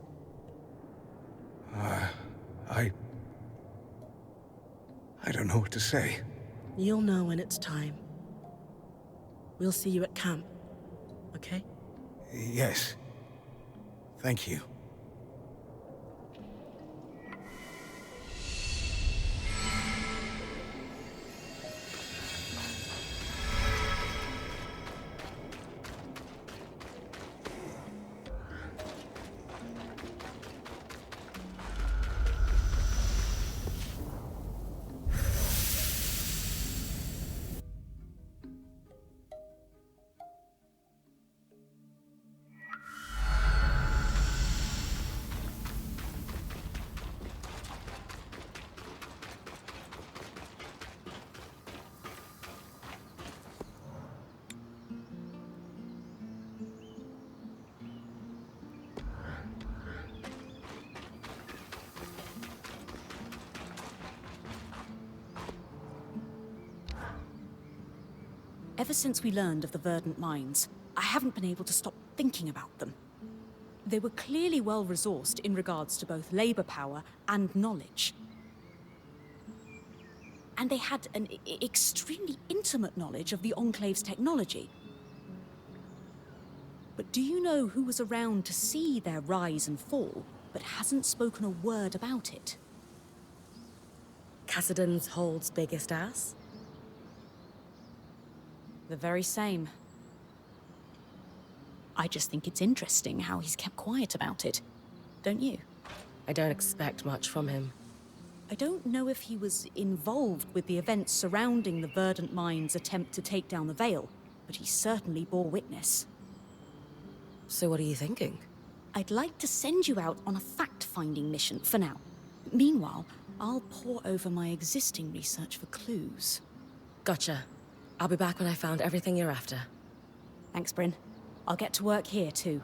I don't know what to say. You'll know when it's time. We'll see you at camp, okay? Yes. Thank you. Ever since we learned of the verdant mines, I haven't been able to stop thinking about them. They were clearly well-resourced in regards to both labor power and knowledge. And they had an extremely intimate knowledge of the Enclave's technology. But do you know who was around to see their rise and fall, but hasn't spoken a word about it? Cassidon's Hold's biggest ass? The very same. I just think it's interesting how he's kept quiet about it. Don't you? I don't expect much from him. I don't know if he was involved with the events surrounding the Verdant Mind's attempt to take down the Veil, but he certainly bore witness. So what are you thinking? I'd like to send you out on a fact-finding mission for now. Meanwhile, I'll pore over my existing research for clues. Gotcha. I'll be back when I found everything you're after. Thanks, Brynn. I'll get to work here, too.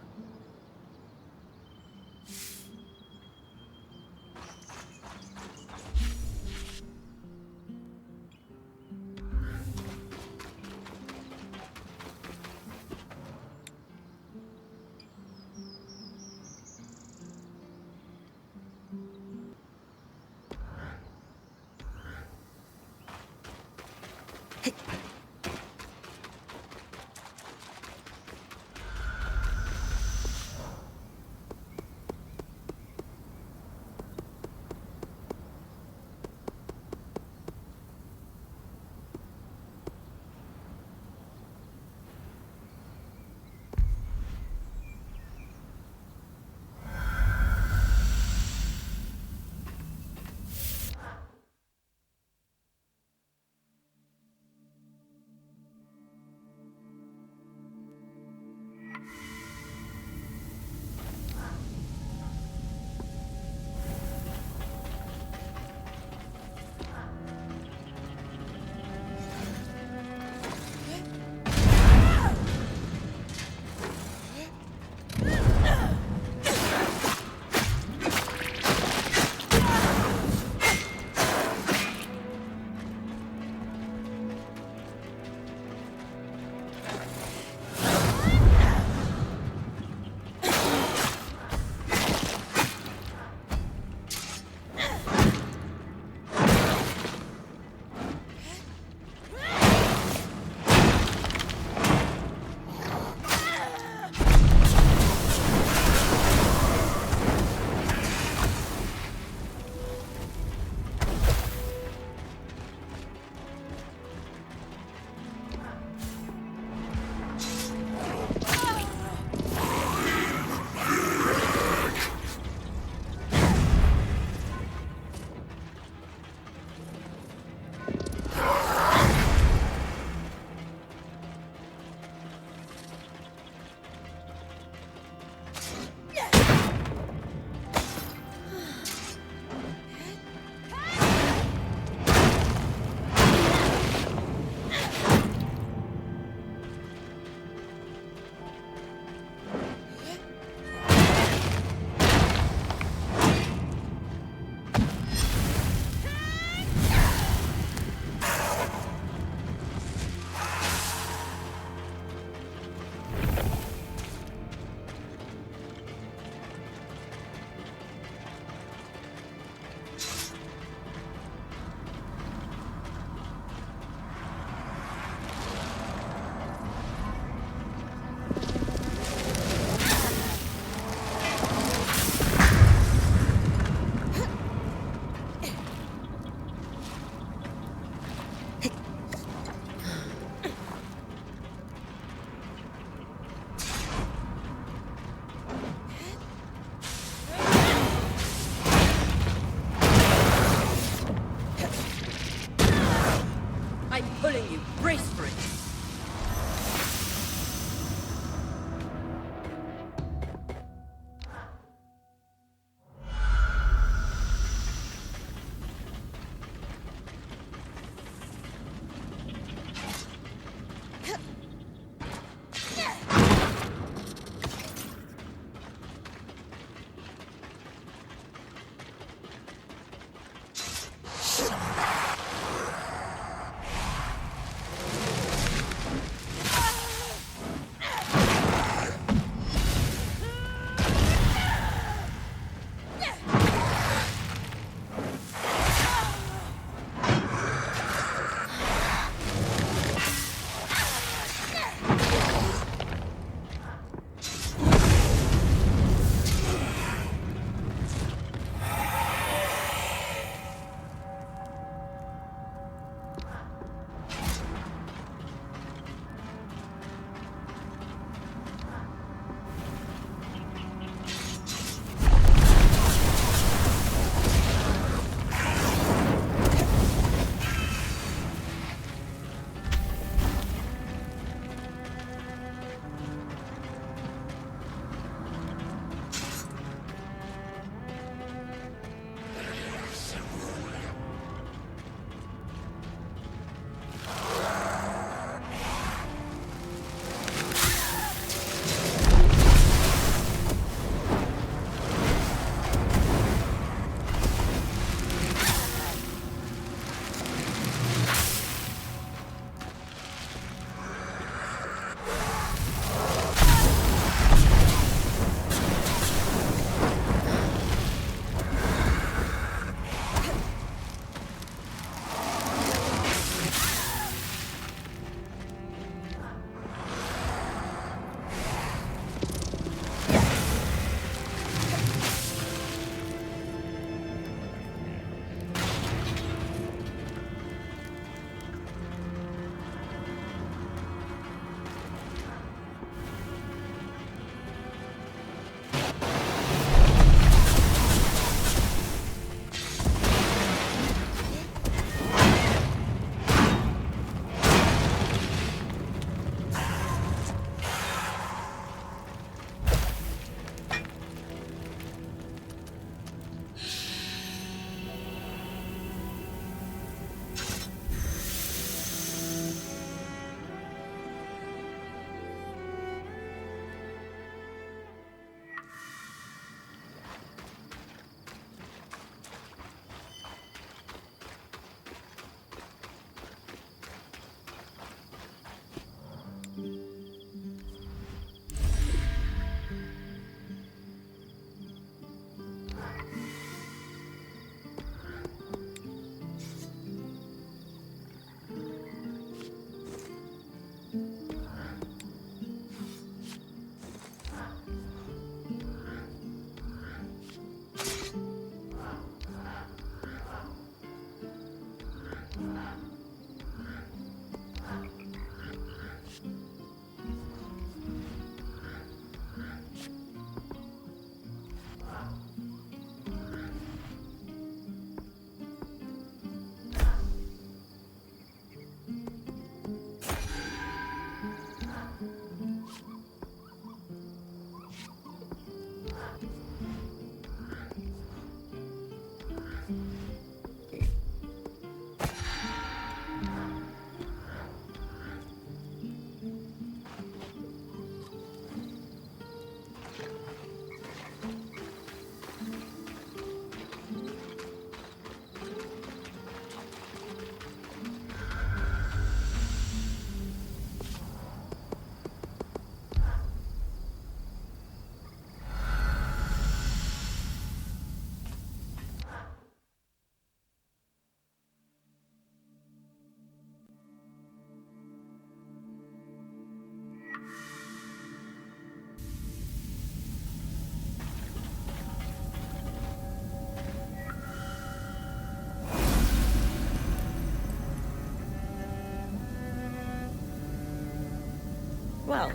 Well,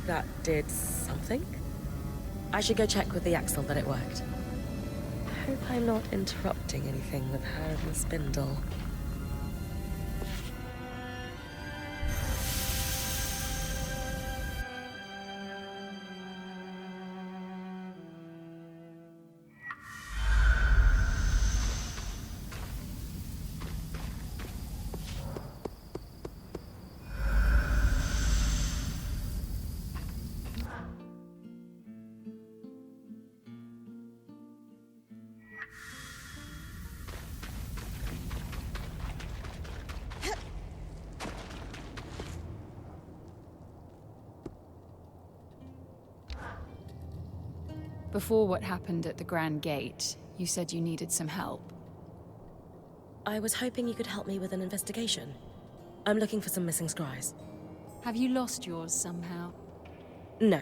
that did something. I should go check with the axle that it worked. Hope I'm not interrupting anything with her and the spindle. Before what happened at the Grand Gate, you said you needed some help. I was hoping you could help me with an investigation. I'm looking for some missing scries. Have you lost yours somehow? No,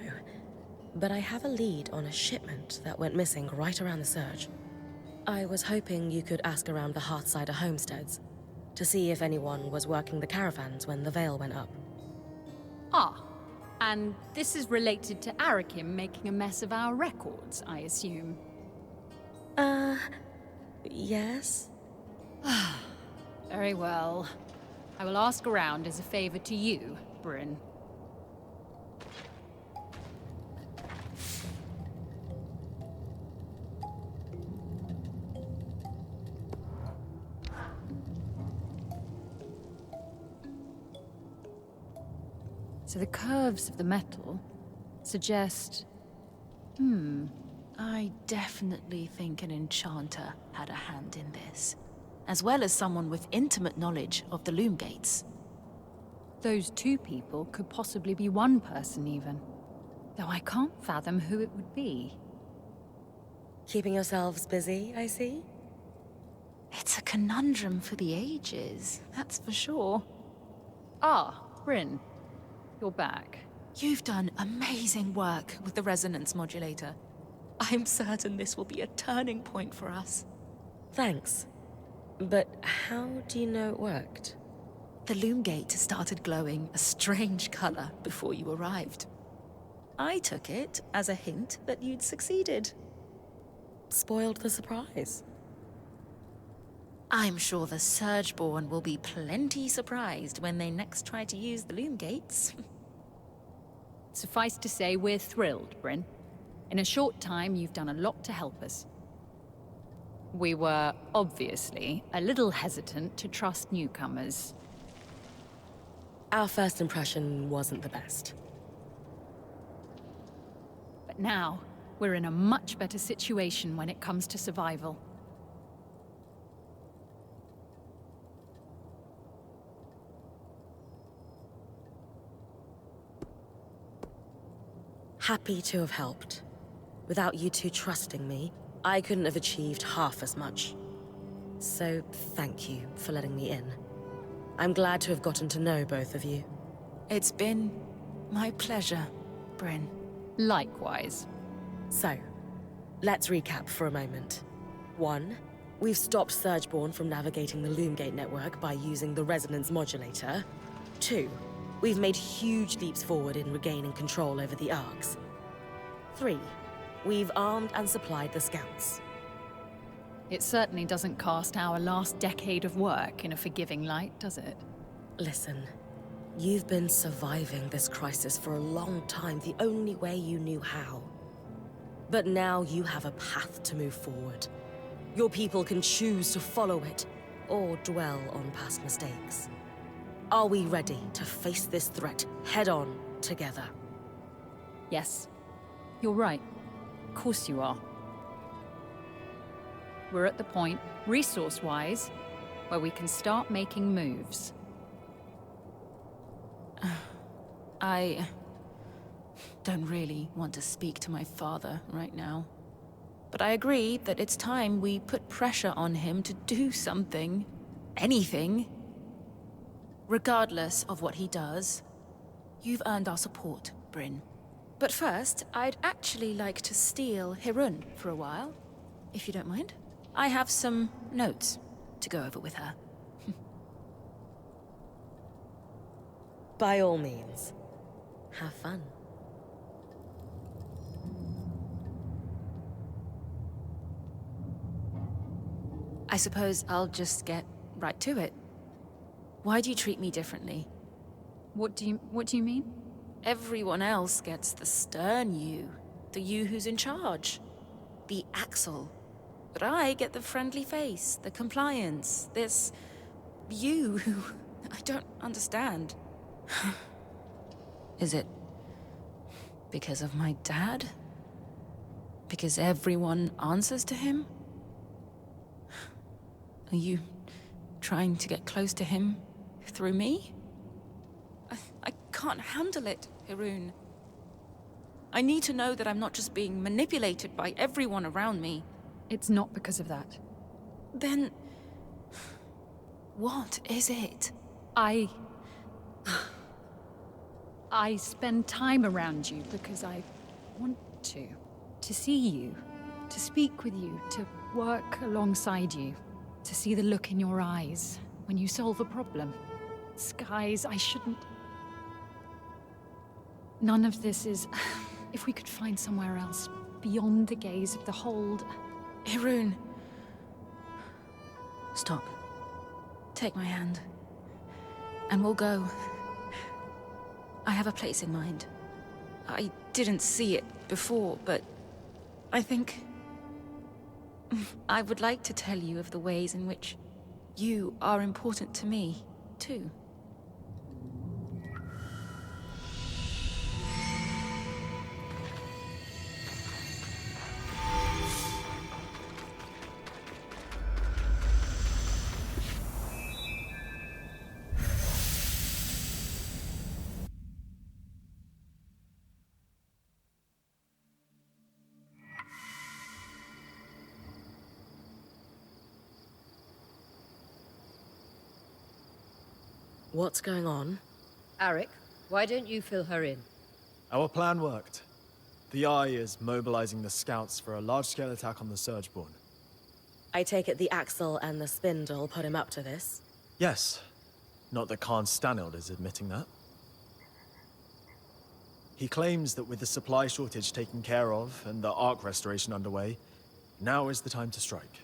but I have a lead on a shipment that went missing right around the surge. I was hoping you could ask around the Hearthsider homesteads to see if anyone was working the caravans when the veil went up. Ah, and this is related to Arakim making a mess of our records, I assume. Yes? Very well. I will ask around as a favor to you, Brynn. So the curves of the metal suggest... I definitely think an enchanter had a hand in this, as well as someone with intimate knowledge of the loom gates. Those two people could possibly be one person even. Though I can't fathom who it would be. Keeping yourselves busy, I see? It's a conundrum for the ages, that's for sure. Ah, Brynn. You're back. You've done amazing work with the resonance modulator. I'm certain this will be a turning point for us. Thanks. But how do you know it worked? The loom gate started glowing a strange color before you arrived. I took it as a hint that you'd succeeded. Spoiled the surprise. I'm sure the Surgeborn will be plenty surprised when they next try to use the loom gates. Suffice to say, we're thrilled, Brynn. In a short time, you've done a lot to help us. We were, obviously, a little hesitant to trust newcomers. Our first impression wasn't the best. But now, we're in a much better situation when it comes to survival. Happy to have helped. Without you two trusting me, I couldn't have achieved half as much. So, thank you for letting me in. I'm glad to have gotten to know both of you. It's been my pleasure, Brynn. Likewise. So, let's recap for a moment. 1, we've stopped Surgeborn from navigating the Loomgate network by using the resonance modulator. 2, we've made huge leaps forward in regaining control over the Arcs. 3, we've armed and supplied the Scouts. It certainly doesn't cast our last decade of work in a forgiving light, does it? Listen, you've been surviving this crisis for a long time the only way you knew how. But now you have a path to move forward. Your people can choose to follow it, or dwell on past mistakes. Are we ready to face this threat head-on together? Yes. You're right. Of course you are. We're at the point, resource-wise, where we can start making moves. I don't really want to speak to my father right now. But I agree that it's time we put pressure on him to do something. Anything. Regardless of what he does, you've earned our support, Brynn. But first, I'd actually like to steal Hirun for a while, if you don't mind. I have some notes to go over with her. By all means. Have fun. I suppose I'll just get right to it. Why do you treat me differently? What do you mean? Everyone else gets the stern you, the you who's in charge, the Axel. But I get the friendly face, the compliance, this you who I don't understand. Is it because of my dad? Because everyone answers to him? Are you trying to get close to him through me? I can't handle it, Haroon. I need to know that I'm not just being manipulated by everyone around me. It's not because of that. Then... what is it? I spend time around you because I want to. To see you, to speak with you, to work alongside you, to see the look in your eyes when you solve a problem. Skies, I shouldn't... None of this is... If we could find somewhere else, beyond the gaze of the hold... Haroon. Stop. Take my hand. And we'll go. I have a place in mind. I didn't see it before, but I think... I would like to tell you of the ways in which you are important to me, too. What's going on? Arik, why don't you fill her in? Our plan worked. The Eye is mobilizing the scouts for a large-scale attack on the Surgeborn. I take it the Axel and the Spindle put him up to this? Yes. Not that Khan Stanild is admitting that. He claims that with the supply shortage taken care of and the Ark restoration underway, now is the time to strike.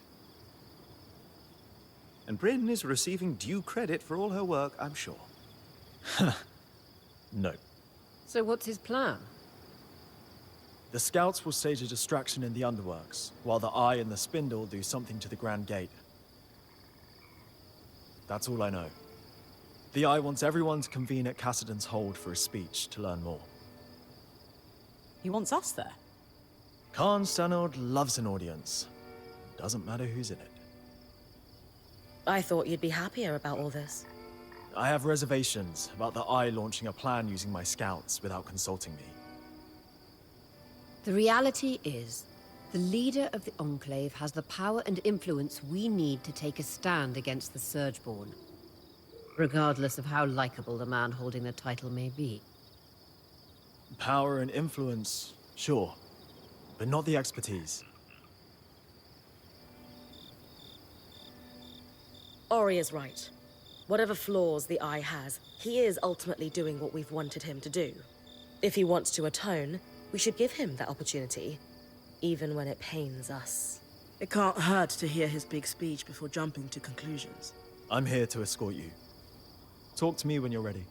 And Brynn is receiving due credit for all her work, I'm sure. No. So what's his plan? The scouts will stage a distraction in the underworks, while the Eye and the Spindle do something to the Grand Gate. That's all I know. The Eye wants everyone to convene at Cassidon's Hold for a speech to learn more. He wants us there. Khan Stanild loves an audience. Doesn't matter who's in it. I thought you'd be happier about all this. I have reservations about the Eye launching a plan using my scouts without consulting me. The reality is, the leader of the Enclave has the power and influence we need to take a stand against the Surgeborn, regardless of how likable the man holding the title may be. Power and influence, sure, but not the expertise. Ori is right. Whatever flaws the Eye has, he is ultimately doing what we've wanted him to do. If he wants to atone, we should give him that opportunity, even when it pains us. It can't hurt to hear his big speech before jumping to conclusions. I'm here to escort you. Talk to me when you're ready.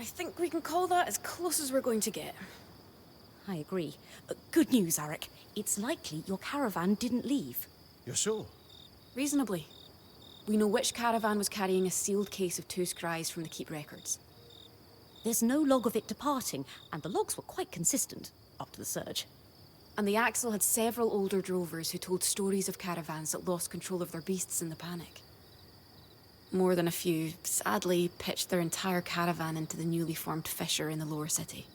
I think we can call that as close as we're going to get. I agree. Good news, Arik. It's likely your caravan didn't leave. You're sure? Reasonably. We know which caravan was carrying a sealed case of two scries from the Keep records. There's no log of it departing, and the logs were quite consistent up to the surge. And the Axel had several older drovers who told stories of caravans that lost control of their beasts in the panic. More than a few, sadly, pitched their entire caravan into the newly formed fissure in the lower city.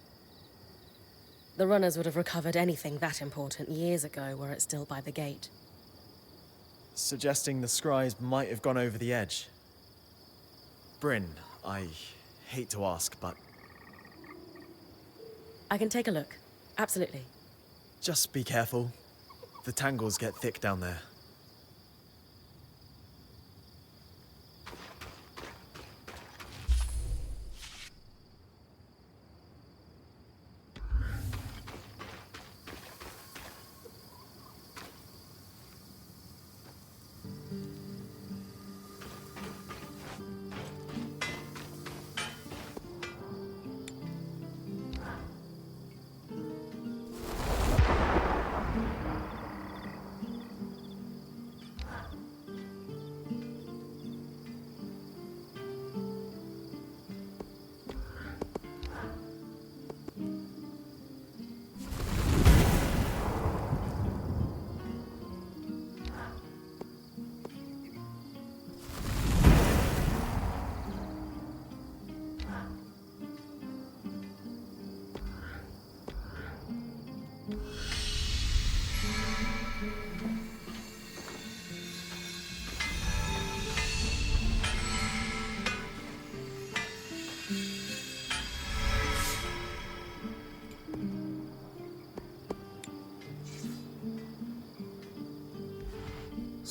The runners would have recovered anything that important years ago were it still by the gate. Suggesting the scries might have gone over the edge. Brynn, I hate to ask, but I can take a look. Absolutely. just be careful. The tangles get thick down there.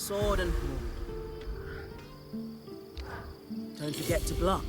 Sword and horn. Don't forget to block.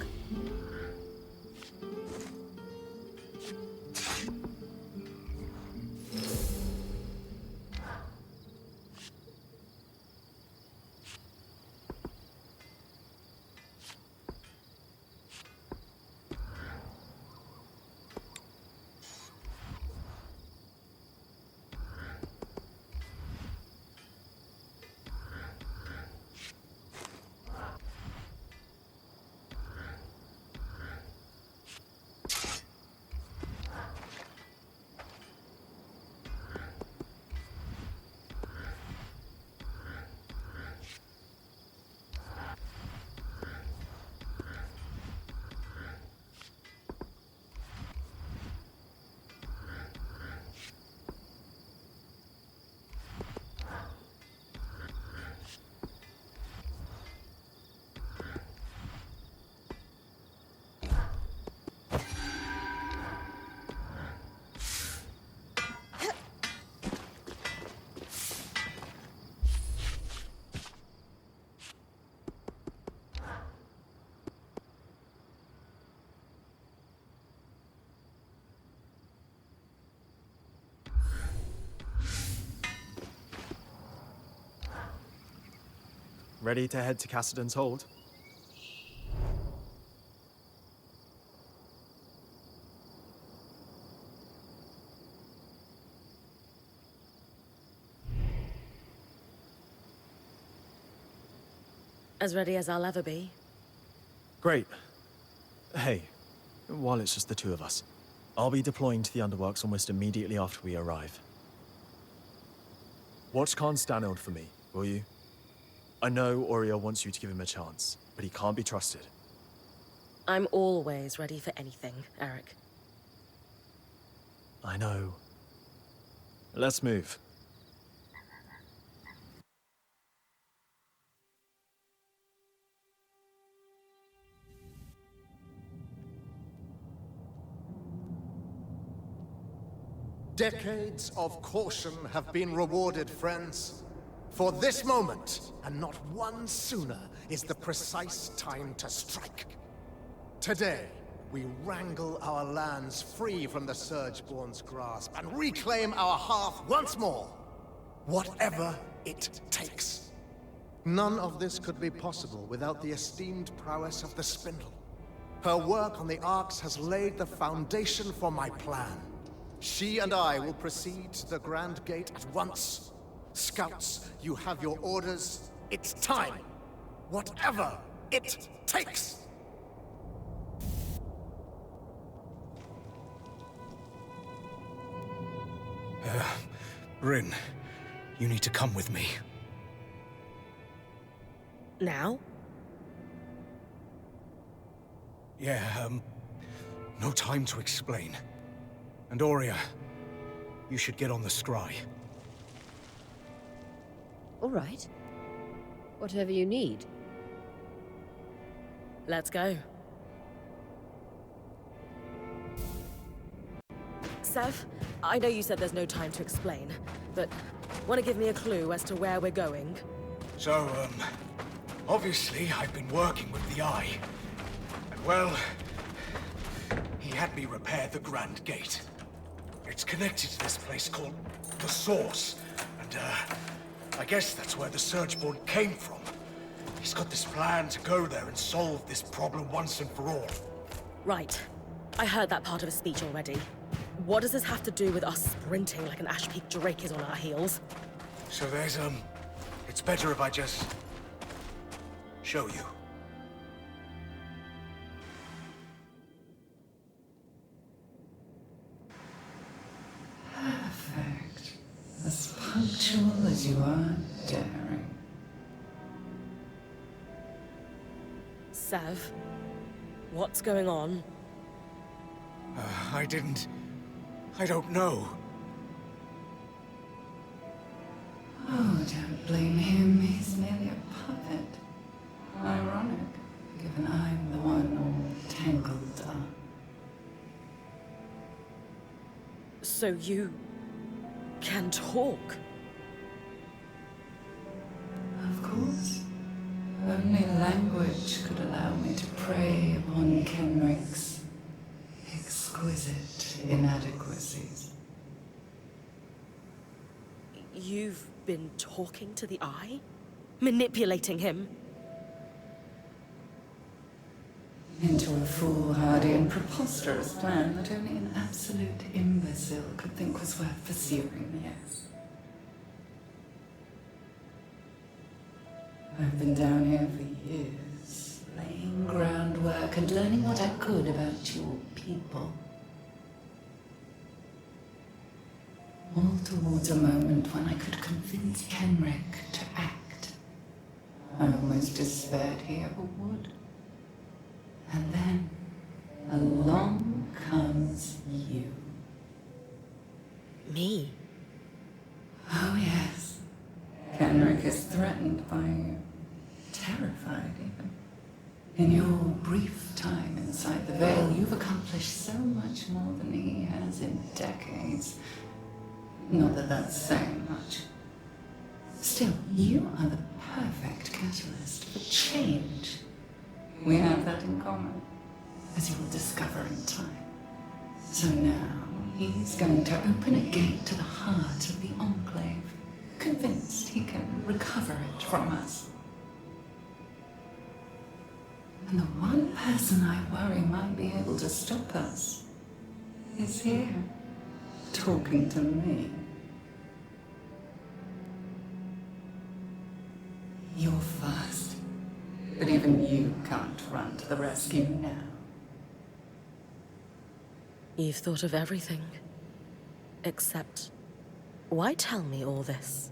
Ready to head to Cassidon's Hold? As ready as I'll ever be. Great. Hey, while it's just the two of us, I'll be deploying to the Underworks almost immediately after we arrive. Watch Khan Stanild for me, will you? I know Oriel wants you to give him a chance, but he can't be trusted. I'm always ready for anything, Eric. I know. Let's move. Decades of caution have been rewarded, friends. For this moment, and not one sooner, is the precise time to strike. Today, we wrangle our lands free from the Surgeborn's grasp and reclaim our hearth once more. Whatever it takes. None of this could be possible without the esteemed prowess of the Spindle. Her work on the Arcs has laid the foundation for my plan. She and I will proceed to the Grand Gate at once. Scouts, you have your orders. It's time. Whatever it takes. Brynn, you need to come with me. Now? Yeah, no time to explain. And Aurea, you should get on the scry. All right. Whatever you need. Let's go. Sev, I know you said there's no time to explain, but want to give me a clue as to where we're going? So, obviously I've been working with the Eye. And well, he had me repair the Grand Gate. It's connected to this place called the Source, and I guess that's where the Surgeborn came from. He's got this plan to go there and solve this problem once and for all. Right. I heard that part of his speech already. What does this have to do with us sprinting like an Ash Peak Drake is on our heels? So there's, it's better if I just show you. Perfect. As punctual as you are daring. Sev, what's going on? I don't know. Oh, don't blame him. He's merely a puppet. Ironic, given I'm the one all tangled up. So you can talk? Of course. Only language could allow me to prey upon Kenrick's exquisite inadequacies. You've been talking to the Eye? Manipulating him? Into a foolhardy and preposterous plan that only an absolute imbecile could think was worth pursuing, yes. I've been down here for years, laying groundwork and learning what I could about your people. All towards a moment when I could convince Kenrick to act. I almost despaired he ever would. And then, along comes you. Me? Oh yes. Kenrick is threatened by you. Terrified, even. In your brief time inside the Veil, you've accomplished so much more than he has in decades. Not that that's saying much. Still, you are the perfect catalyst for change. We have that in common, as you will discover in time. So now, he's going to open a gate to the heart of the Enclave, convinced he can recover it from us. And the one person I worry might be able to stop us is here, talking to me. You're fast, but even you can't run to the rescue now. You've thought of everything. Except, why tell me all this?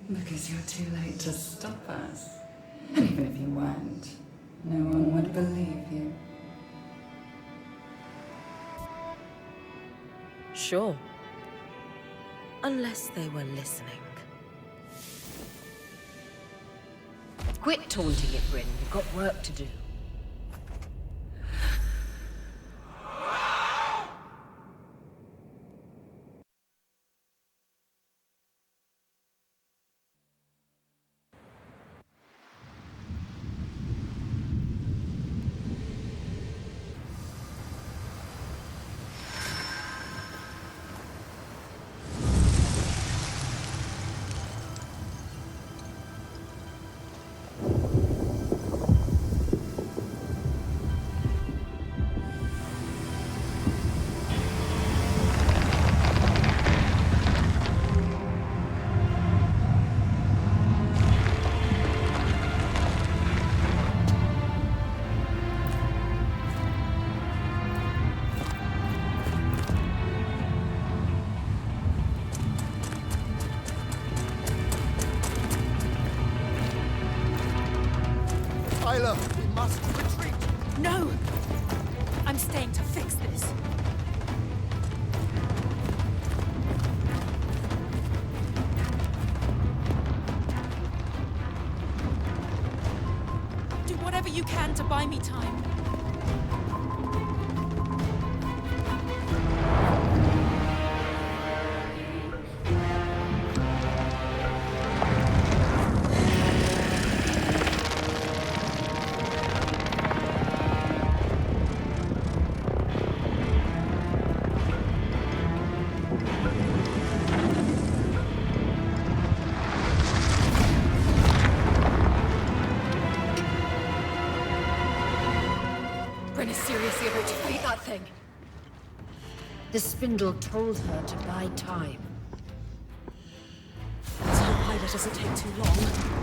Because you're too late to stop us. And even if you weren't, no one would believe you. Sure. Unless they were listening. Quit taunting it, Brynn. We've got work to do. No! I'm staying to fix this. Do whatever you can to buy me time. Brynn is seriously about to fight that thing. The spindle told her to buy time. Let's hope Hyder doesn't take too long.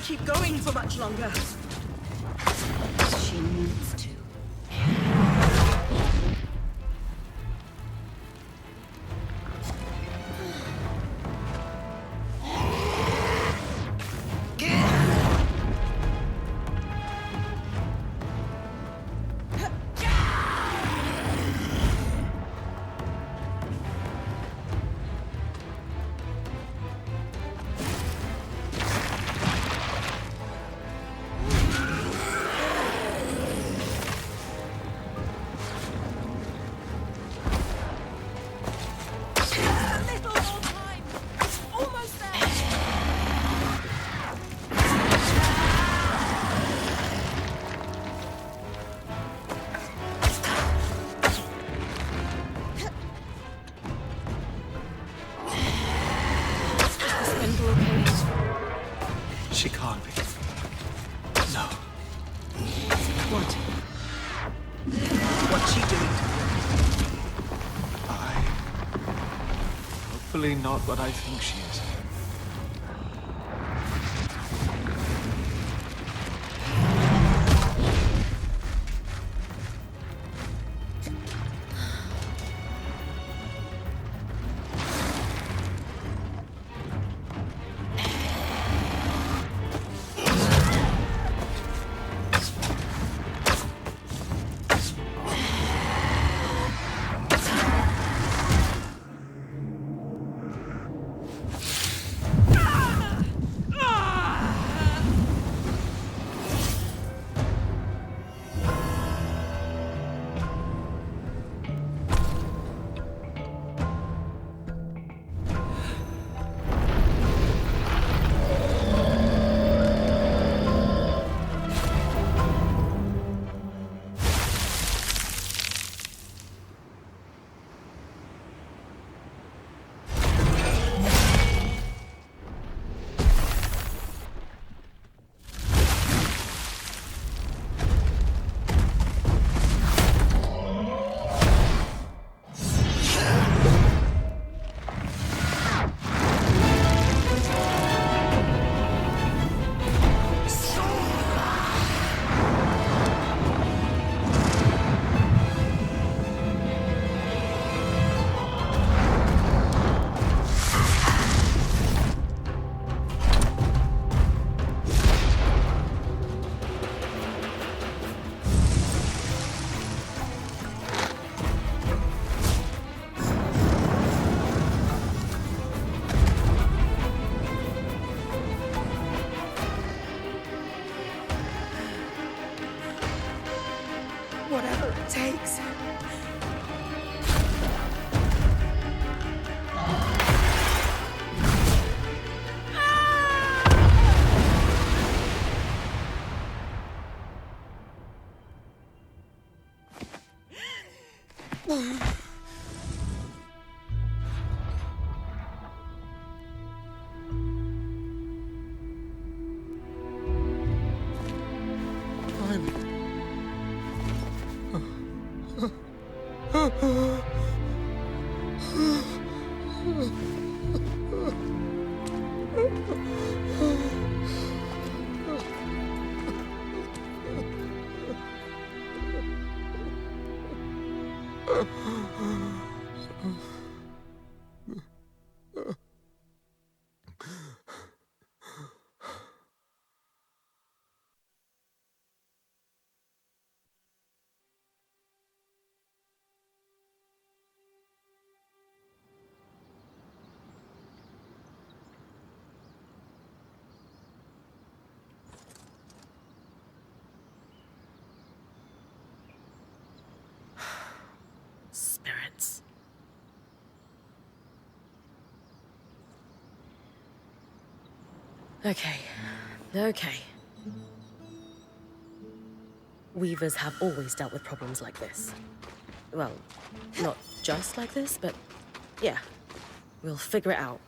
keep going for much longer. She needs to. She can't be. No. What? What's she doing to you? Hopefully not what I think she is. Whatever it takes. Spirits. Okay. Weavers have always dealt with problems like this. Well, not just like this, but yeah. We'll figure it out.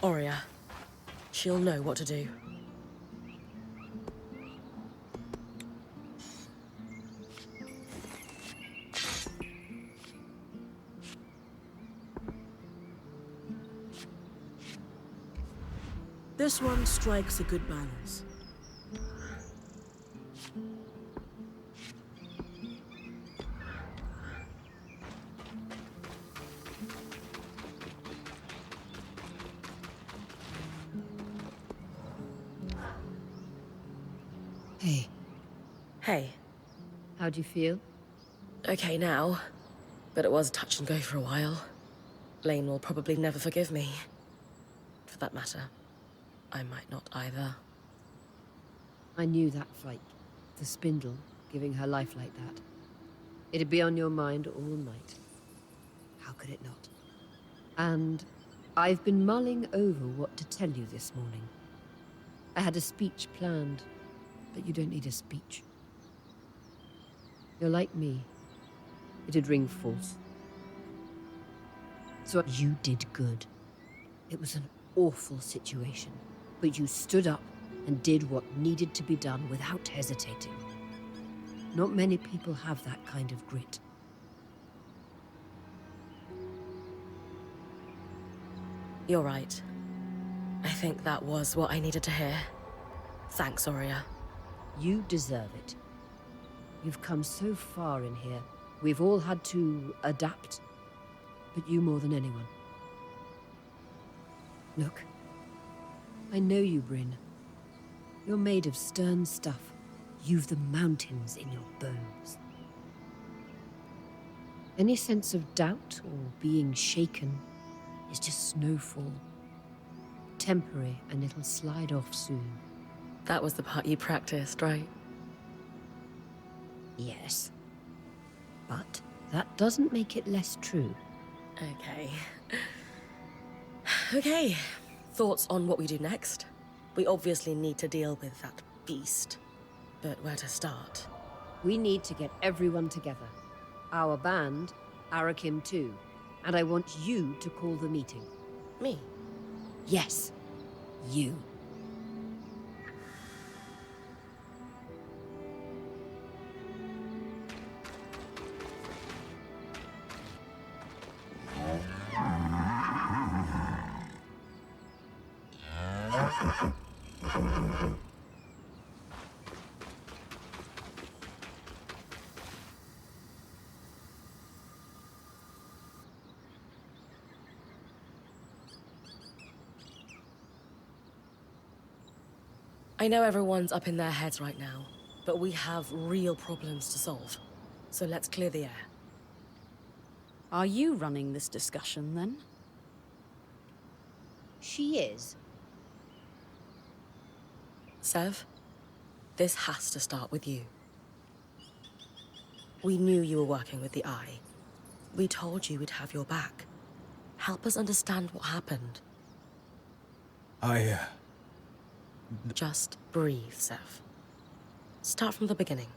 Aurea, she'll know what to do. This one strikes a good balance. Hey. Hey. How do you feel? Okay now, but it was touch and go for a while. Lane will probably never forgive me. For that matter, I might not either. I knew that fight. The spindle, giving her life like that. It'd be on your mind all night. How could it not? And I've been mulling over what to tell you this morning. I had a speech planned, but you don't need a speech. You're like me. It'd ring false. So you did good. It was an awful situation, but you stood up and did what needed to be done without hesitating. Not many people have that kind of grit. You're right. I think that was what I needed to hear. Thanks, Aurea. You deserve it. You've come so far in here. We've all had to adapt, but you more than anyone. Look, I know you, Brynn. You're made of stern stuff. You've the mountains in your bones. Any sense of doubt or being shaken is just snowfall. Temporary, and it'll slide off soon. That was the part you practiced, right? Yes. But that doesn't make it less true. Okay. Okay. Thoughts on what we do next? We obviously need to deal with that beast. But where to start? We need to get everyone together. Our band, Arakim too. And I want you to call the meeting. Me? Yes. You. I know everyone's up in their heads right now, but we have real problems to solve. So let's clear the air. Are you running this discussion, then? She is. Sev, this has to start with you. We knew you were working with the Eye. We told you we'd have your back. Help us understand what happened. Just breathe, Sev. Start from the beginning.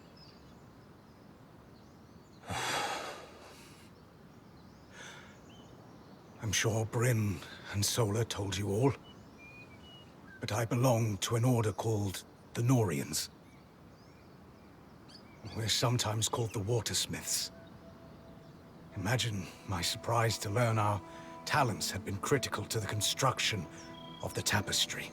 I'm sure Brynn and Sola told you all. But I belong to an order called the Norians. We're sometimes called the Watersmiths. Imagine my surprise to learn our talents had been critical to the construction of the tapestry.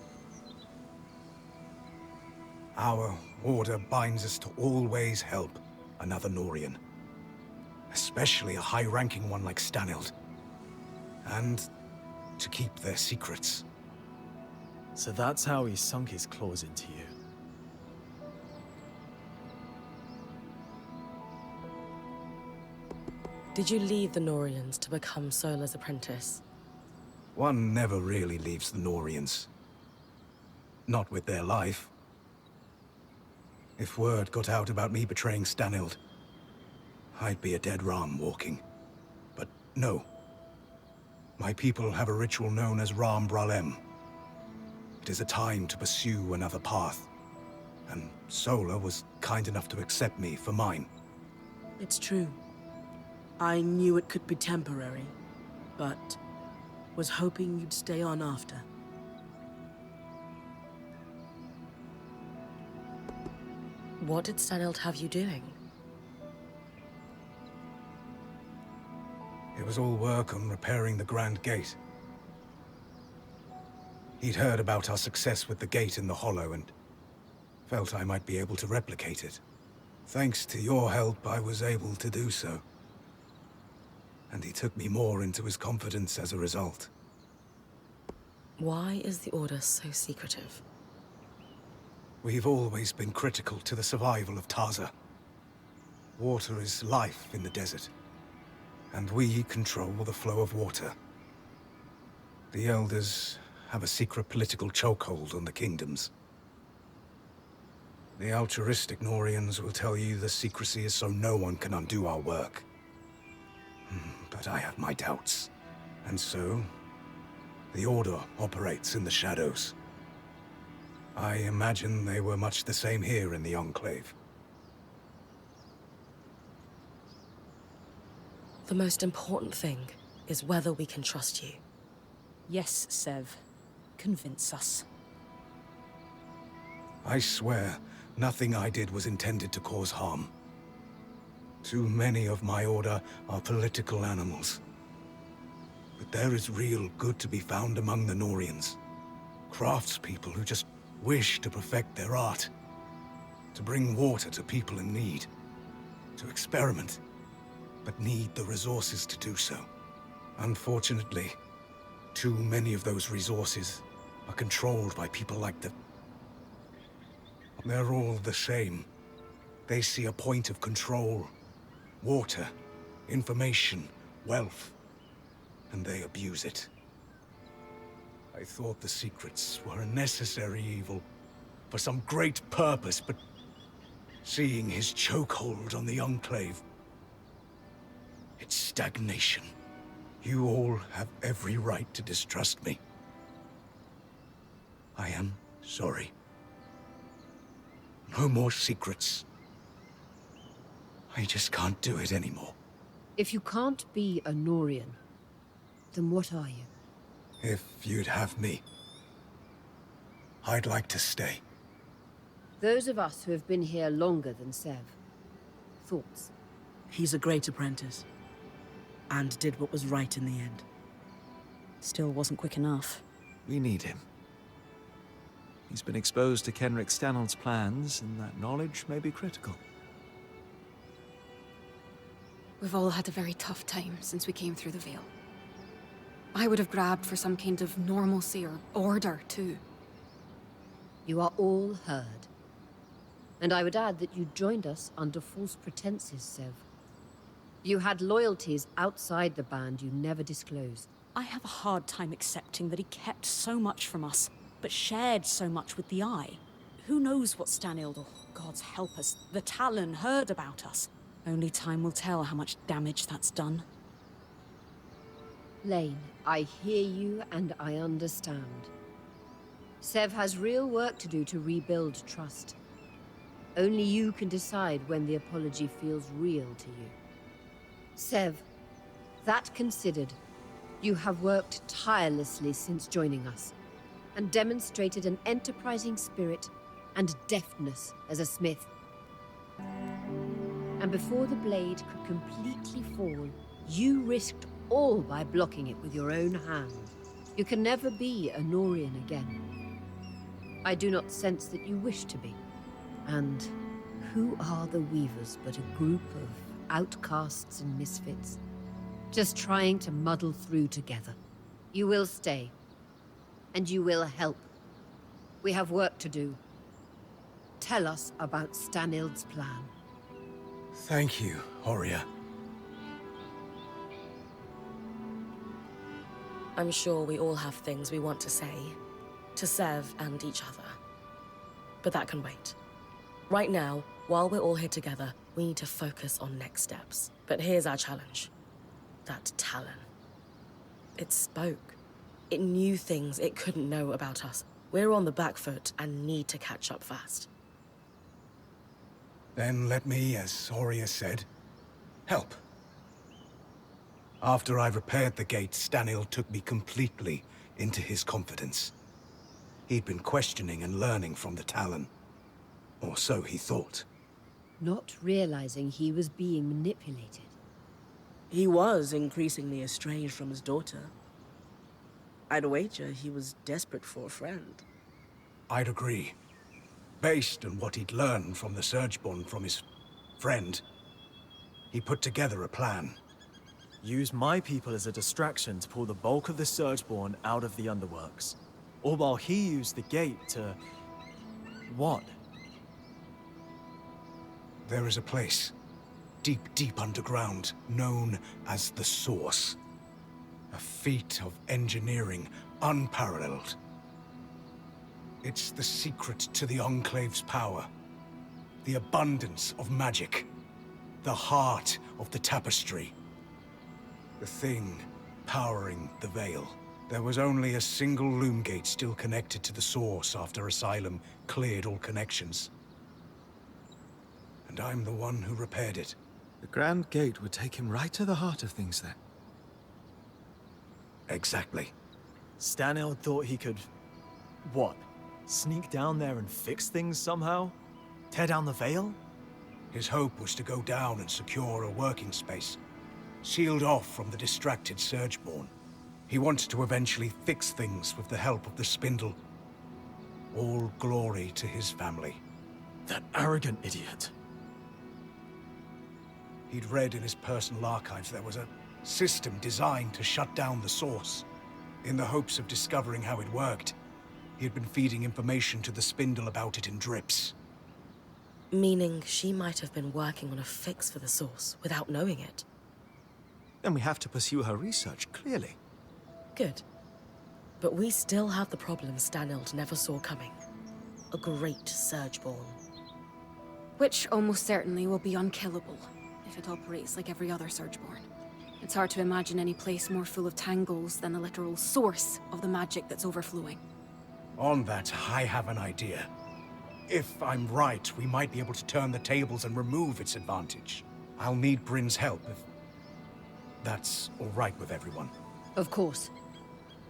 Our order binds us to always help another Norian. Especially a high-ranking one like Stanild. And to keep their secrets. So that's how he sunk his claws into you. Did you leave the Norians to become Sola's apprentice? One never really leaves the Norians. Not with their life. If word got out about me betraying Stanild, I'd be a dead ram walking. But no. My people have a ritual known as Ram Bralem. It is a time to pursue another path. And Sola was kind enough to accept me for mine. It's true. I knew it could be temporary, but was hoping you'd stay on after. What did Stanild have you doing? It was all work on repairing the Grand Gate. He'd heard about our success with the gate in the Hollow and Felt I might be able to replicate it. Thanks to your help, I was able to do so. And he took me more into his confidence as a result. Why is the Order so secretive? We've always been critical to the survival of Taza. Water is life in the desert, and we control the flow of water. The Elders have a secret political chokehold on the kingdoms. The altruistic Norians will tell you the secrecy is so no one can undo our work. But I have my doubts. And so, the Order operates in the shadows. I imagine they were much the same here in the Enclave. The most important thing is whether we can trust you. Yes, Sev. Convince us. I swear, nothing I did was intended to cause harm. Too many of my Order are political animals. But there is real good to be found among the Norians. Craftspeople who just wish to perfect their art. To bring water to people in need. To experiment. But need the resources to do so. Unfortunately, too many of those resources are controlled by people like the... They're all the same. They see a point of control. Water, information, wealth. And they abuse it. I thought the secrets were a necessary evil, for some great purpose, but seeing his chokehold on the Enclave, it's stagnation. You all have every right to distrust me. I am sorry. No more secrets. I just can't do it anymore. If you can't be a Norian, then what are you? If you'd have me, I'd like to stay. Those of us who have been here longer than Sev. Thoughts? He's a great apprentice. And did what was right in the end. Still wasn't quick enough. We need him. He's been exposed to Kenric Stanald's plans, and that knowledge may be critical. We've all had a very tough time since we came through the Veil. I would have grabbed for some kind of normalcy or order, too. You are all heard. And I would add that you joined us under false pretenses, Sev. You had loyalties outside the band you never disclosed. I have a hard time accepting that he kept so much from us, but shared so much with the Eye. Who knows what Stanild, or gods help us, the Talon heard about us? Only time will tell how much damage that's done. Lane, I hear you and I understand. Sev has real work to do to rebuild trust. Only you can decide when the apology feels real to you. Sev, that considered, you have worked tirelessly since joining us, and demonstrated an enterprising spirit and deftness as a smith. And before the blade could completely fall, you risked all by blocking it with your own hand. You can never be a Norian again. I do not sense that you wish to be. And who are the Weavers but a group of outcasts and misfits, just trying to muddle through together? You will stay, and you will help. We have work to do. Tell us about Stanild's plan. Thank you, Horia. I'm sure we all have things we want to say, to Sev and each other. But that can wait. Right now, while we're all here together, we need to focus on next steps. But here's our challenge. That Talon. It spoke. It knew things it couldn't know about us. We're on the back foot and need to catch up fast. Then let me, as Horia said, help. After I repaired the gate, Stanild took me completely into his confidence. He'd been questioning and learning from the Talon. Or so he thought. Not realizing he was being manipulated. He was increasingly estranged from his daughter. I'd wager he was desperate for a friend. I'd agree. Based on what he'd learned from the Surgeborn from his friend, he put together a plan. Use my people as a distraction to pull the bulk of the Surgeborn out of the underworks. All while he used the gate to... what? There is a place, deep, deep underground, known as the Source. A feat of engineering unparalleled. It's the secret to the Enclave's power. The abundance of magic. The heart of the tapestry. The thing powering the Veil. There was only a single loom gate still connected to the Source after Asylum cleared all connections. And I'm the one who repaired it. The Grand Gate would take him right to the heart of things, then. Exactly. Stanhill thought he could... what? Sneak down there and fix things somehow? Tear down the Veil? His hope was to go down and secure a working space, sealed off from the distracted Surgeborn. He wanted to eventually fix things with the help of the Spindle. All glory to his family. That arrogant idiot. He'd read in his personal archives there was a system designed to shut down the Source. In the hopes of discovering how it worked, he had been feeding information to the Spindle about it in drips. Meaning she might have been working on a fix for the Source without knowing it. Then we have to pursue her research, clearly. Good. But we still have the problem Stanhill never saw coming. A great Surgeborn. Which almost certainly will be unkillable, if it operates like every other Surgeborn. It's hard to imagine any place more full of tangles than the literal source of the magic that's overflowing. On that, I have an idea. If I'm right, we might be able to turn the tables and remove its advantage. I'll need Brynn's help if that's all right with everyone. Of course.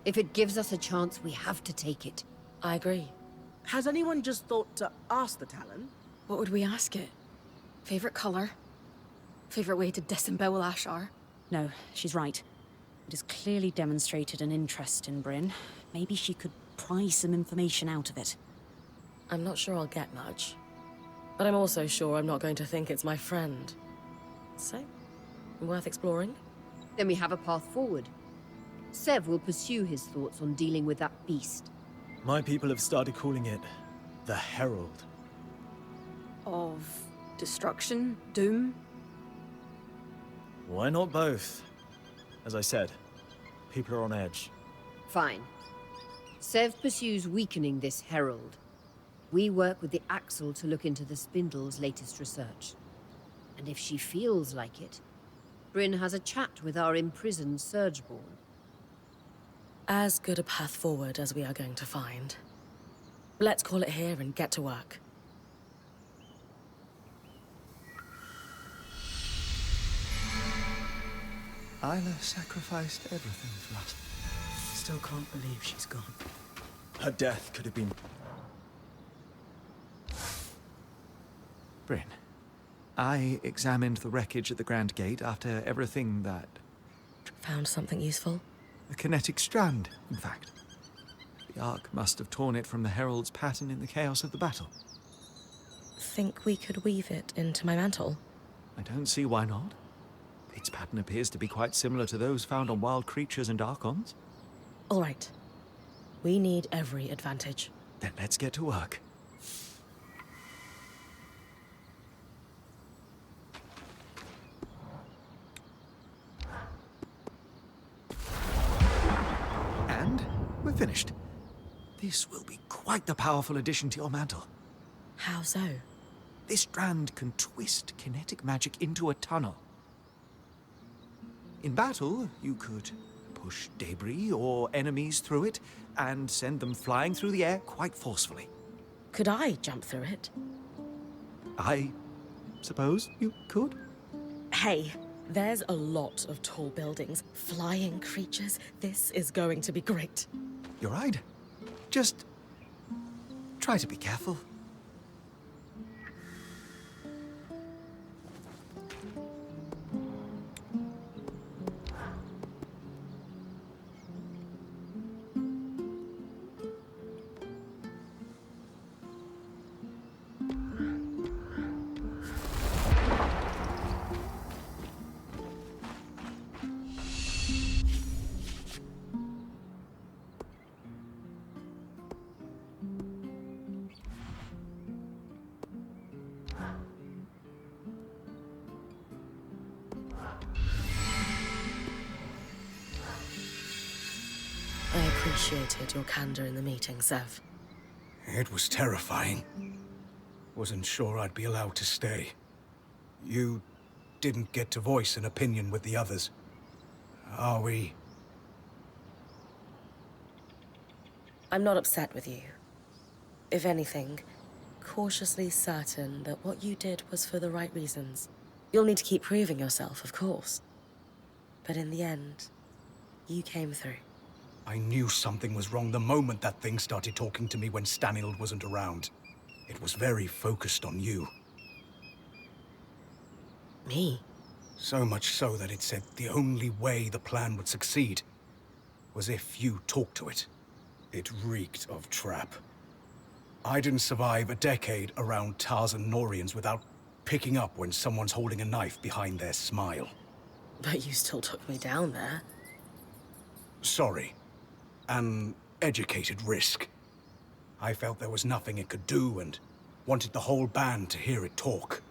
If it gives us a chance, we have to take it. I agree. Has anyone just thought to ask the Talon? What would we ask it? Favorite color? Favorite way to disembowel Ashar? No, she's right. It has clearly demonstrated an interest in Brynn. Maybe she could pry some information out of it. I'm not sure I'll get much. But I'm also sure I'm not going to think it's my friend. So, worth exploring? Then we have a path forward. Sev will pursue his thoughts on dealing with that beast. My people have started calling it the Herald. Of destruction? Doom? Why not both? As I said, people are on edge. Fine. Sev pursues weakening this Herald. We work with the Axle to look into the Spindle's latest research. And if she feels like it, Brynn has a chat with our imprisoned Surgeborn. As good a path forward as we are going to find. Let's call it here and get to work. Isla sacrificed everything for us. Still can't believe she's gone. Her death could have been... Brynn, I examined the wreckage at the Grand Gate after everything that... Found something useful? A kinetic strand, in fact. The Ark must have torn it from the Herald's pattern in the chaos of the battle. Think we could weave it into my mantle? I don't see why not. Its pattern appears to be quite similar to those found on wild creatures and Archons. All right. We need every advantage. Then let's get to work. And we're finished. This will be quite the powerful addition to your mantle. How so? This strand can twist kinetic magic into a tunnel. In battle, you could push debris or enemies through it and send them flying through the air quite forcefully. Could I jump through it? I suppose you could. Hey, there's a lot of tall buildings, flying creatures. This is going to be great. You're right. Just try to be careful. I appreciated your candor in the meeting, Sev. It was terrifying. Wasn't sure I'd be allowed to stay. You didn't get to voice an opinion with the others. Are we? I'm not upset with you. If anything, cautiously certain that what you did was for the right reasons. You'll need to keep proving yourself, of course. But in the end, you came through. I knew something was wrong the moment that thing started talking to me when Stanild wasn't around. It was very focused on you. Me? So much so that it said the only way the plan would succeed was if you talked to it. It reeked of trap. I didn't survive a decade around Tarzan Norians without picking up when someone's holding a knife behind their smile. But you still took me down there. Sorry. An educated risk. I felt there was nothing it could do and wanted the whole band to hear it talk.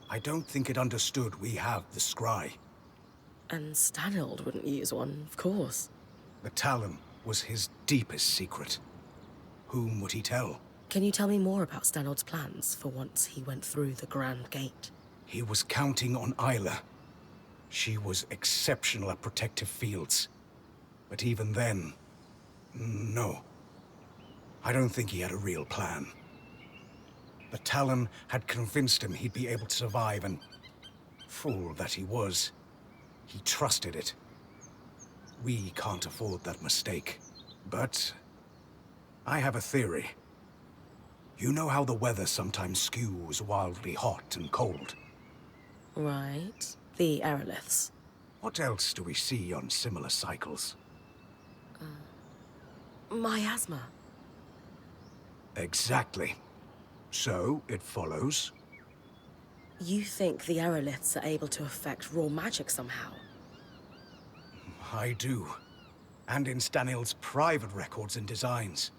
I don't think it understood we have the scry. And Stanild wouldn't use one, of course. The Talon was his deepest secret. Whom would he tell? Can you tell me more about Stanild's plans for once he went through the Grand Gate? He was counting on Isla. She was exceptional at protective fields. But even then, no. I don't think he had a real plan. The Talon had convinced him he'd be able to survive, and fool that he was, he trusted it. We can't afford that mistake. But I have a theory. You know how the weather sometimes skews wildly hot and cold? Right. The aeroliths. What else do we see on similar cycles? Miasma. Exactly. So, it follows. You think the aeroliths are able to affect raw magic somehow? I do. And in Stanild's private records and designs.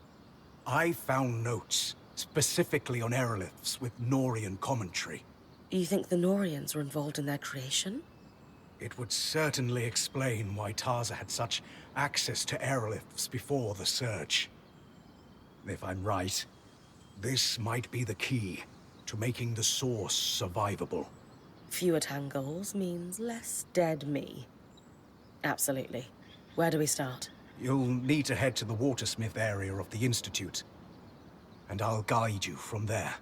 I found notes, specifically on aeroliths with Norian commentary. You think the Norians were involved in their creation? It would certainly explain why Tarza had such access to aeroliths before the Surge. If I'm right, this might be the key to making the source survivable. Fewer tangles means less dead me. Absolutely. Where do we start? You'll need to head to the Watersmith area of the Institute, and I'll guide you from there.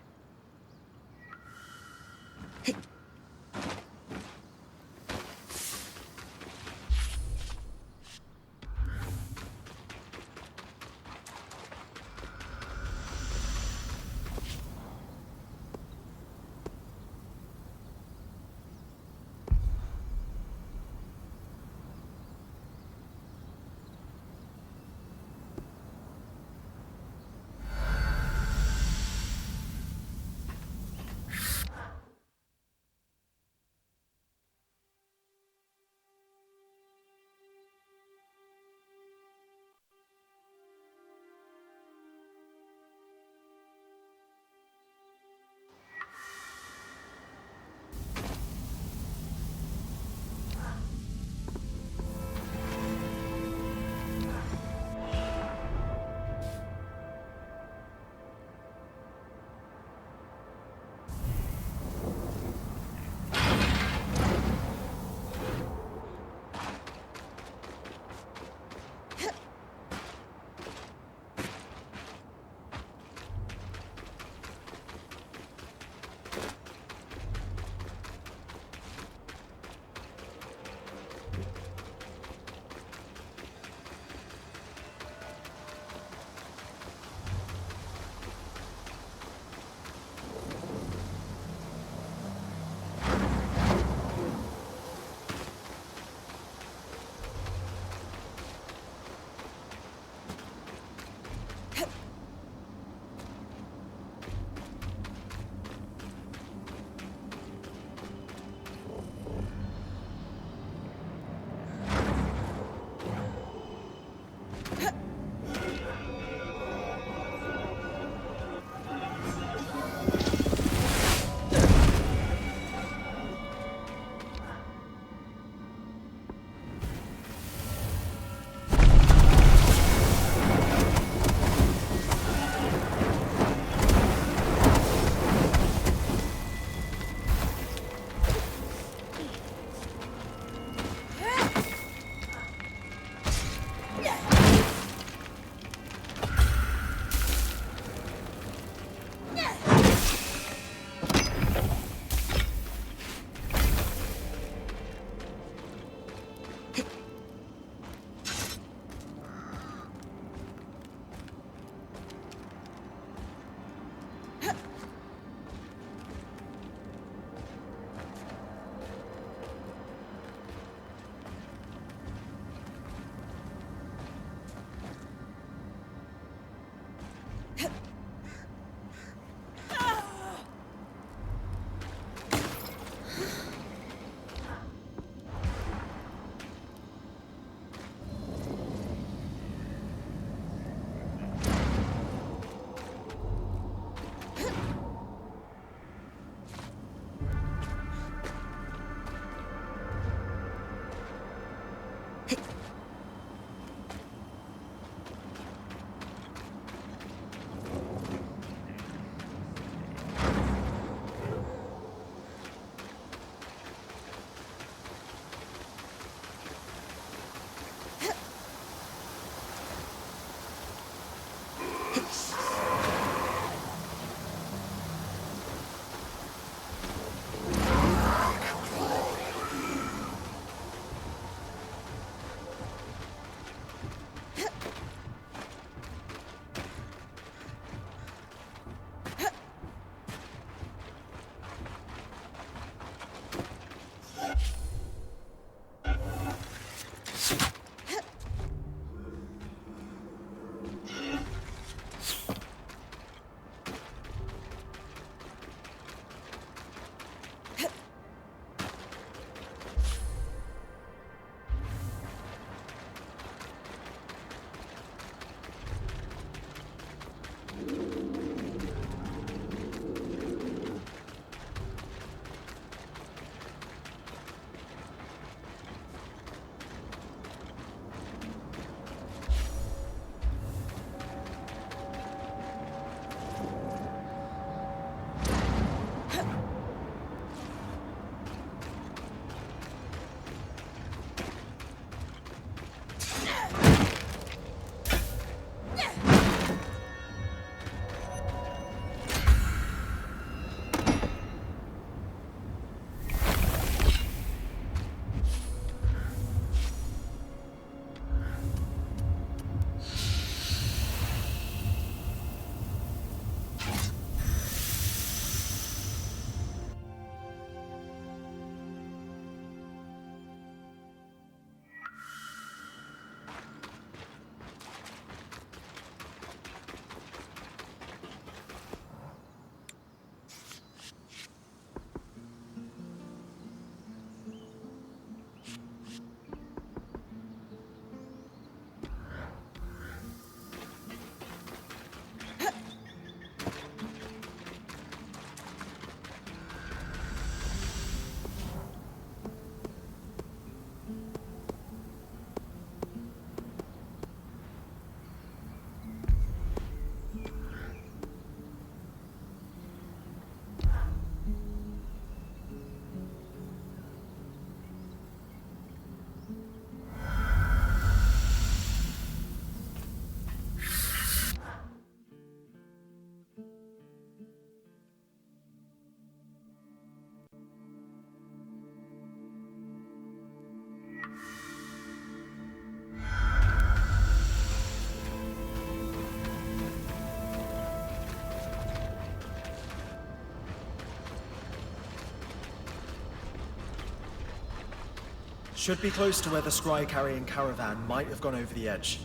Should be close to where the scry-carrying caravan might have gone over the edge.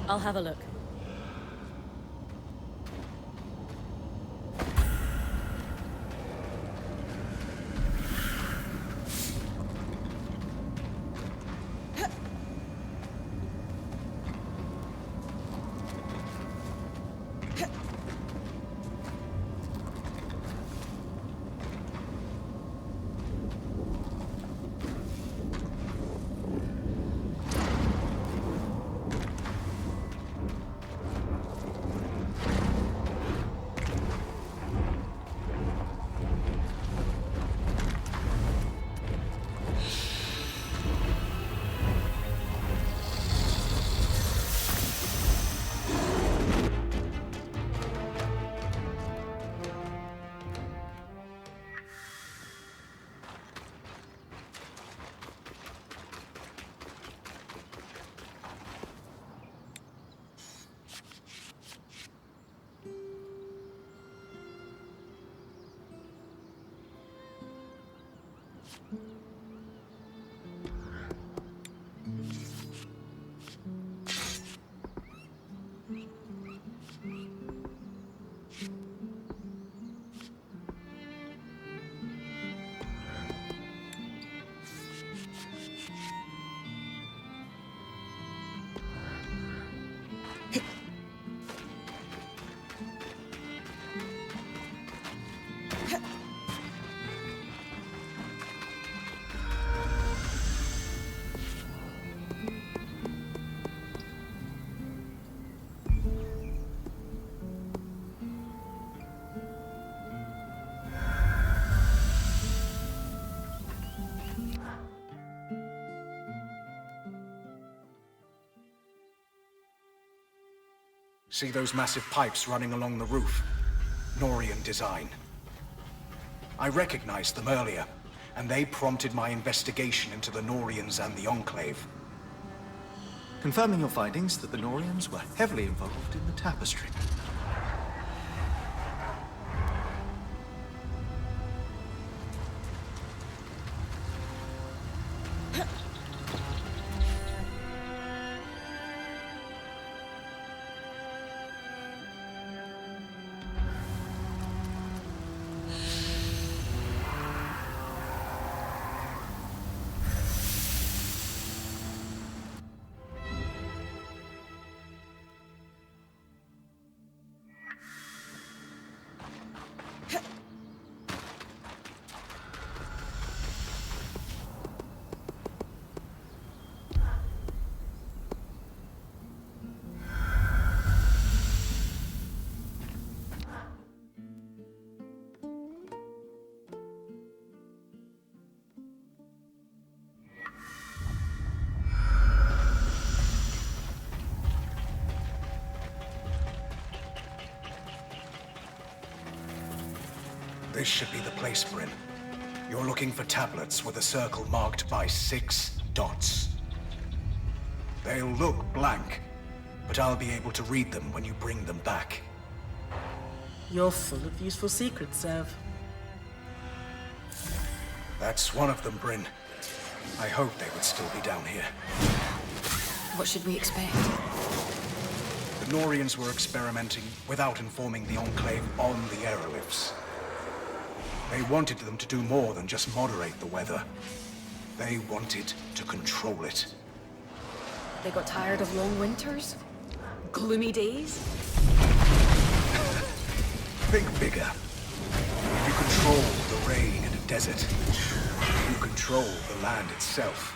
I'll have a look. See those massive pipes running along the roof? Norian design. I recognized them earlier, and they prompted my investigation into the Norians and the Enclave. Confirming your findings that the Norians were heavily involved in the tapestry. This should be the place, Brynn. You're looking for tablets with a circle marked by 6 dots. They'll look blank, but I'll be able to read them when you bring them back. You're full of useful secrets, Sev. That's one of them, Brynn. I hope they would still be down here. What should we expect? The Norians were experimenting without informing the Enclave on the aeroliths. They wanted them to do more than just moderate the weather. They wanted to control it. They got tired of long winters? Gloomy days? Think bigger. You control the rain in a desert. You control the land itself.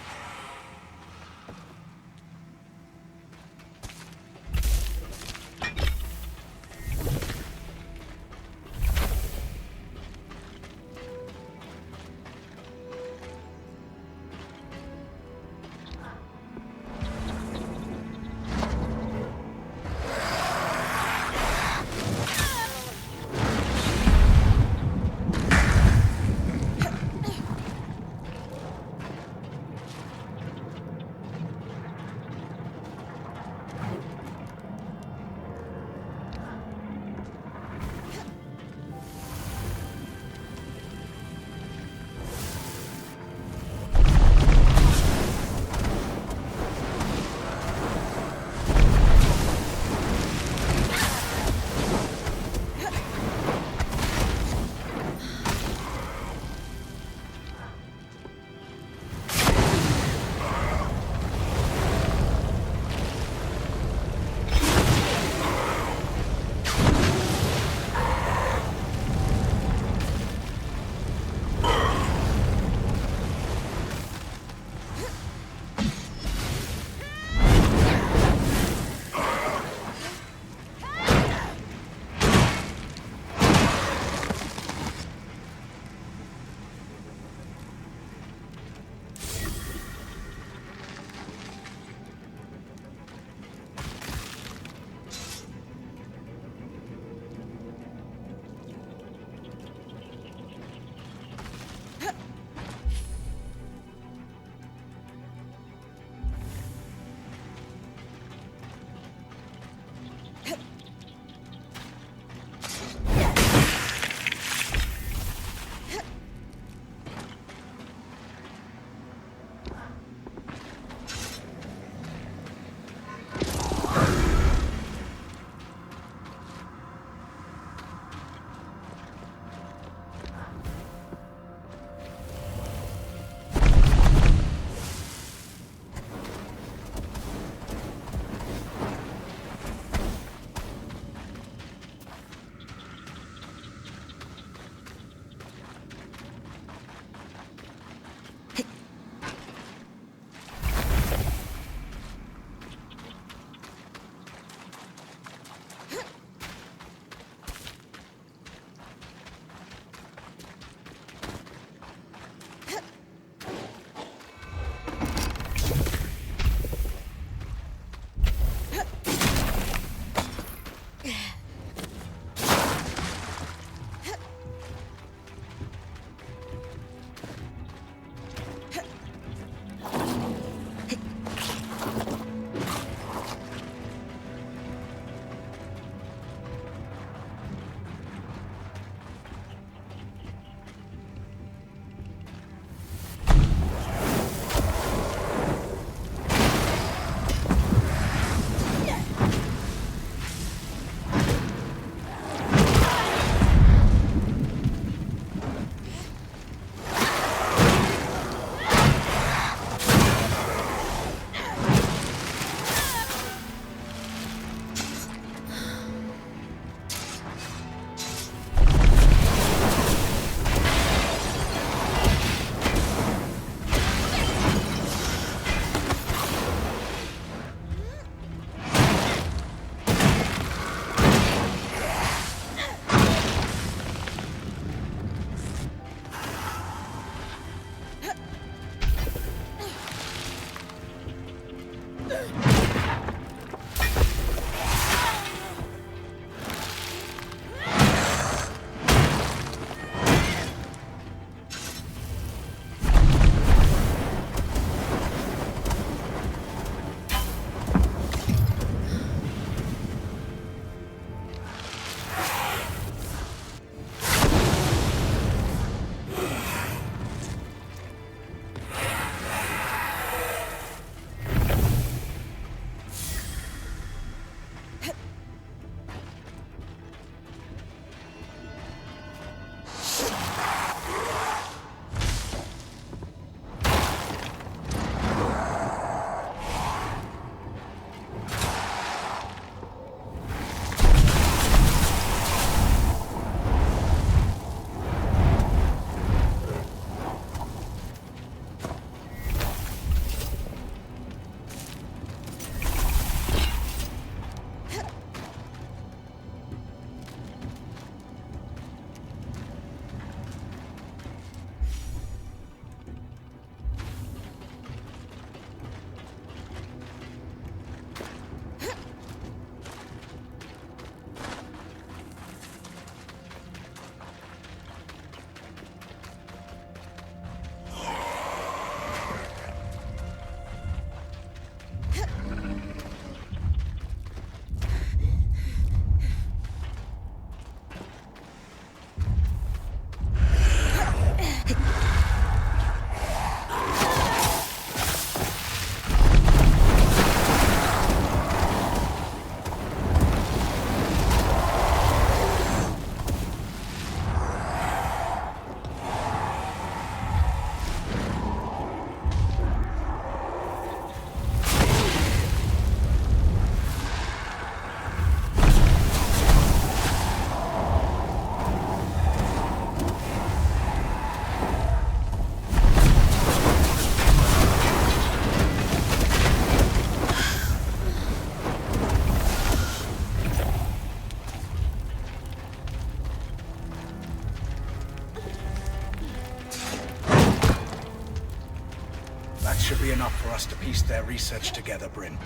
should be enough for us to piece their research together, Brynn.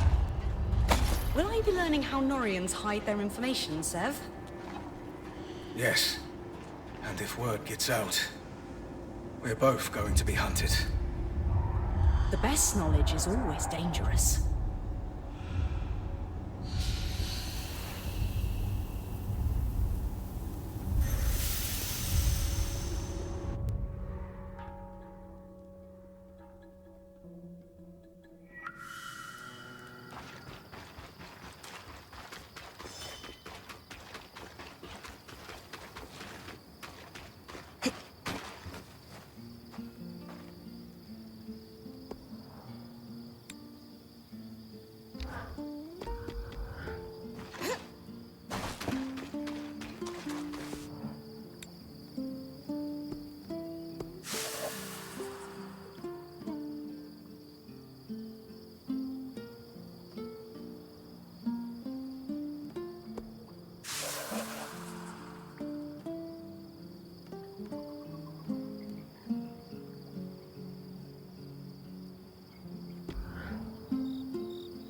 Will I be learning how Norians hide their information, Sev? Yes. And if word gets out, we're both going to be hunted. The best knowledge is always dangerous.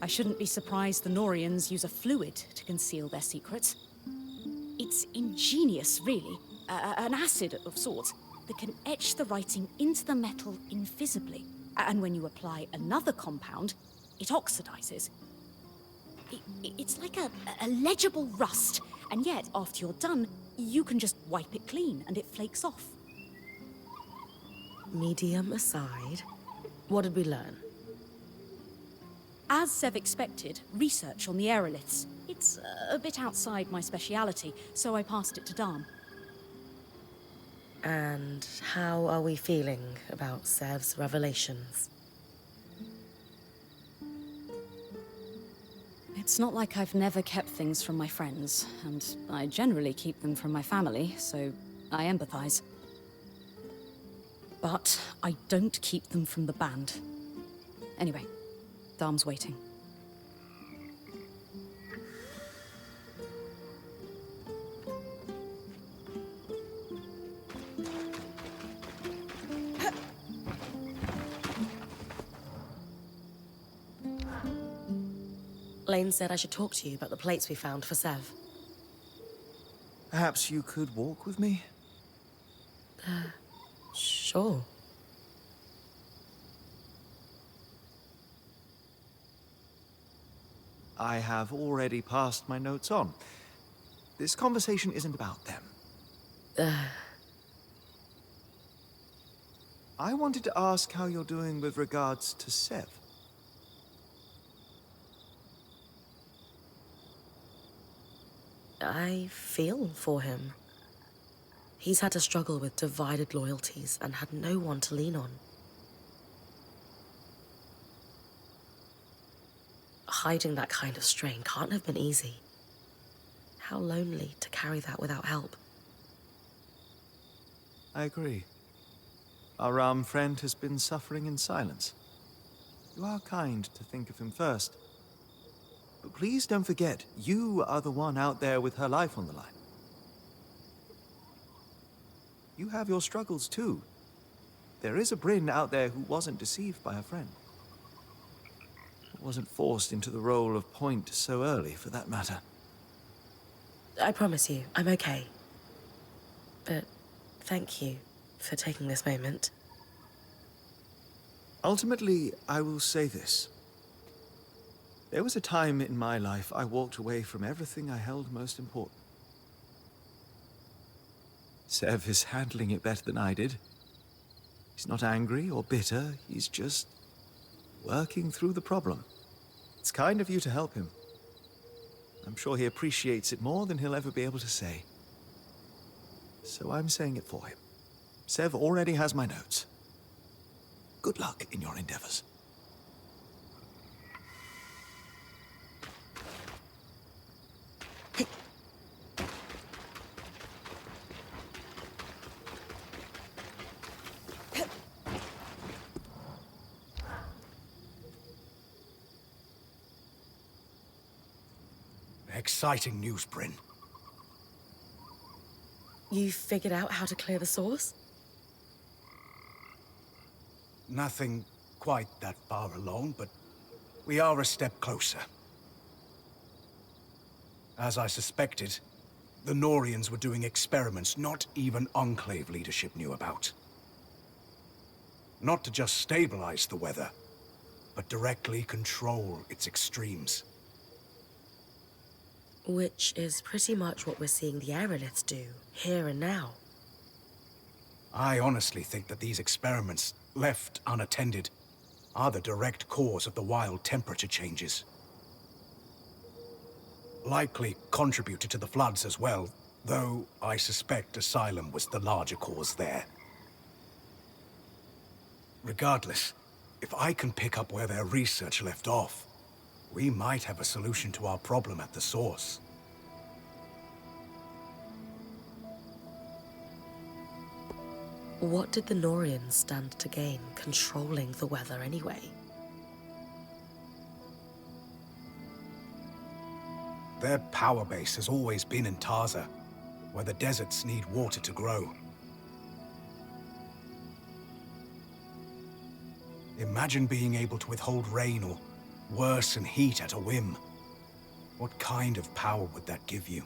I shouldn't be surprised the Norians use a fluid to conceal their secrets. It's ingenious, really. An acid of sorts that can etch the writing into the metal invisibly. And when you apply another compound, it oxidizes. It's like a legible rust, and yet, after you're done, you can just wipe it clean and it flakes off. Medium aside, what did we learn? As Sev expected, research on the aeroliths. It's a bit outside my speciality, so I passed it to Dam. And how are we feeling about Sev's revelations? It's not like I've never kept things from my friends, and I generally keep them from my family, so I empathize. But I don't keep them from the band. Anyway, Dam's waiting. Lane said I should talk to you about the plates we found for Sev. Perhaps you could walk with me? Sure. I have already passed my notes on. This conversation isn't about them. I wanted to ask how you're doing with regards to Sev. I feel for him. He's had to struggle with divided loyalties and had no one to lean on. Hiding that kind of strain can't have been easy. How lonely to carry that without help. I agree. Our Ram friend has been suffering in silence. You are kind to think of him first. But please don't forget, you are the one out there with her life on the line. You have your struggles too. There is a Brynn out there who wasn't deceived by her friend. Who wasn't forced into the role of point so early, for that matter. I promise you, I'm okay. But thank you for taking this moment. Ultimately, I will say this. There was a time in my life I walked away from everything I held most important. Sev is handling it better than I did. He's not angry or bitter, he's just working through the problem. It's kind of you to help him. I'm sure he appreciates it more than he'll ever be able to say. So I'm saying it for him. Sev already has my notes. Good luck in your endeavors. Exciting news, Brynn. You figured out how to clear the source? Nothing quite that far along, but we are a step closer. As I suspected, the Norians were doing experiments not even Enclave leadership knew about. Not to just stabilize the weather, but directly control its extremes. Which is pretty much what we're seeing the aeroliths do, here and now. I honestly think that these experiments, left unattended, are the direct cause of the wild temperature changes. Likely contributed to the floods as well, though I suspect Asylum was the larger cause there. Regardless, if I can pick up where their research left off, we might have a solution to our problem at the source. What did the Norians stand to gain controlling the weather anyway? Their power base has always been in Taza, where the deserts need water to grow. Imagine being able to withhold rain or worsen heat at a whim. What kind of power would that give you?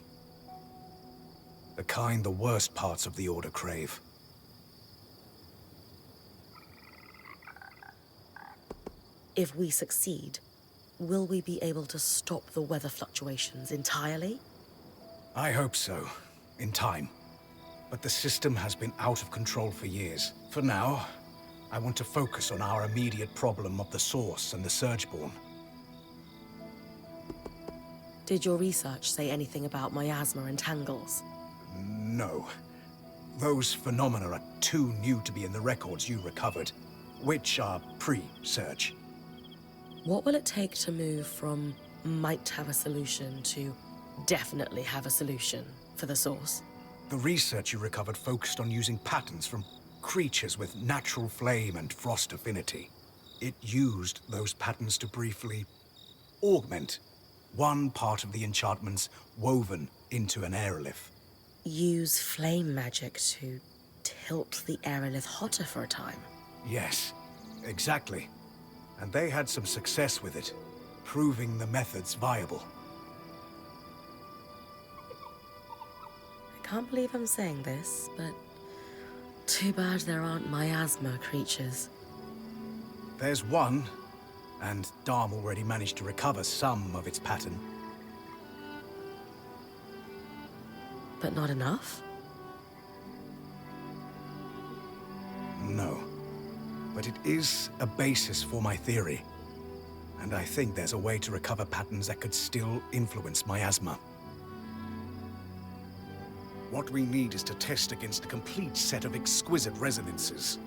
The kind the worst parts of the Order crave. If we succeed, will we be able to stop the weather fluctuations entirely? I hope so, in time. But the system has been out of control for years. For now, I want to focus on our immediate problem of the Source and the Surgeborn. Did your research say anything about miasma and tangles? No. Those phenomena are too new to be in the records you recovered, which are pre-Surge. What will it take to move from might have a solution to definitely have a solution for the Source? The research you recovered focused on using patterns from creatures with natural flame and frost affinity. It used those patterns to briefly augment one part of the enchantments woven into an aerolith. Use flame magic to tilt the aerolith hotter for a time? Yes, exactly. And they had some success with it, proving the methods viable. I can't believe I'm saying this, but too bad there aren't miasma creatures. There's one, and Dharm already managed to recover some of its pattern. But not enough? No. But it is a basis for my theory. And I think there's a way to recover patterns that could still influence miasma. What we need is to test against a complete set of exquisite resonances.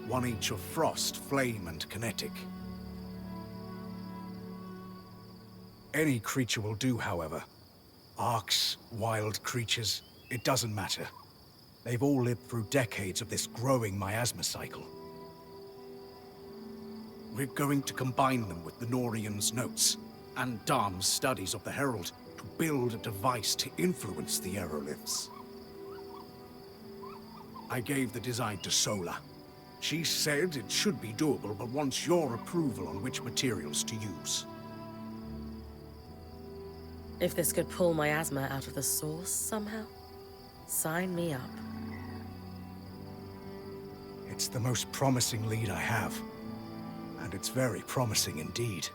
One each of frost, flame, and kinetic. Any creature will do, however. Arcs, wild creatures, it doesn't matter. They've all lived through decades of this growing miasma cycle. We're going to combine them with the Norians' notes and Dharm's studies of the Herald to build a device to influence the aeroliths. I gave the design to Sola. She said it should be doable, but wants your approval on which materials to use. If this could pull miasma out of the Source somehow, sign me up. It's the most promising lead I have. And it's very promising indeed.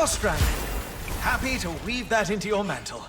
Strand. Happy to weave that into your mantle.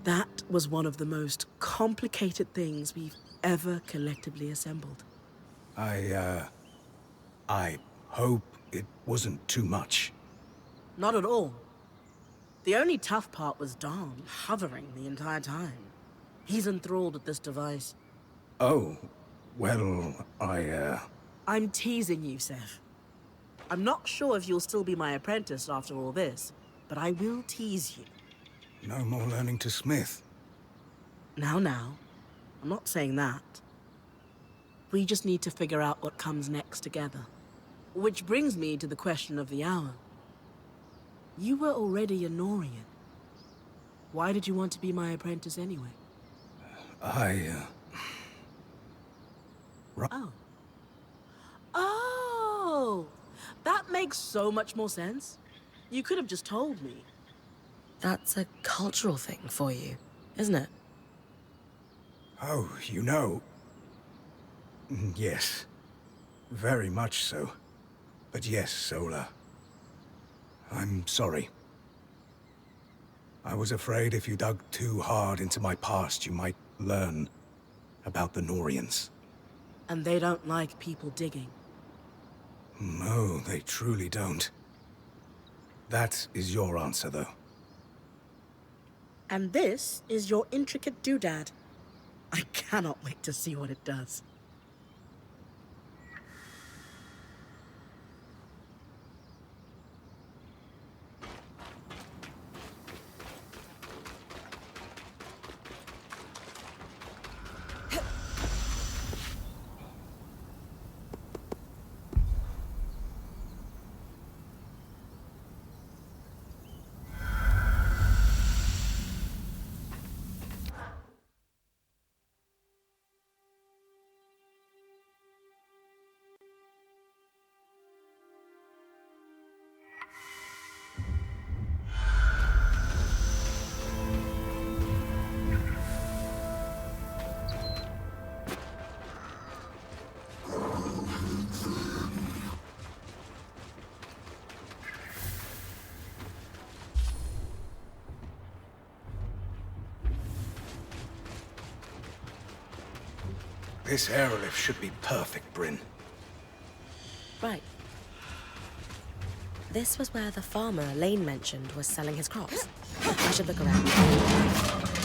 That was one of the most complicated things we've ever collectively assembled. I hope it wasn't too much. Not at all. The only tough part was Dom, hovering the entire time. He's enthralled with this device. Oh, well, I'm teasing you, Seth. I'm not sure if you'll still be my apprentice after all this, but I will tease you. No more learning to smith. Now. I'm not saying that. We just need to figure out what comes next together. Which brings me to the question of the hour. You were already a Norian. Why did you want to be my apprentice anyway? Oh! That makes so much more sense. You could have just told me. That's a cultural thing for you, isn't it? Oh, you know. Yes. Very much so. But yes, Sola. I'm sorry. I was afraid if you dug too hard into my past, you might learn about the Norians. And they don't like people digging. No, they truly don't. That is your answer, though. And this is your intricate doodad. I cannot wait to see what it does. This airlift should be perfect, Brynn. Right. This was where the farmer Lane mentioned was selling his crops. I should look around.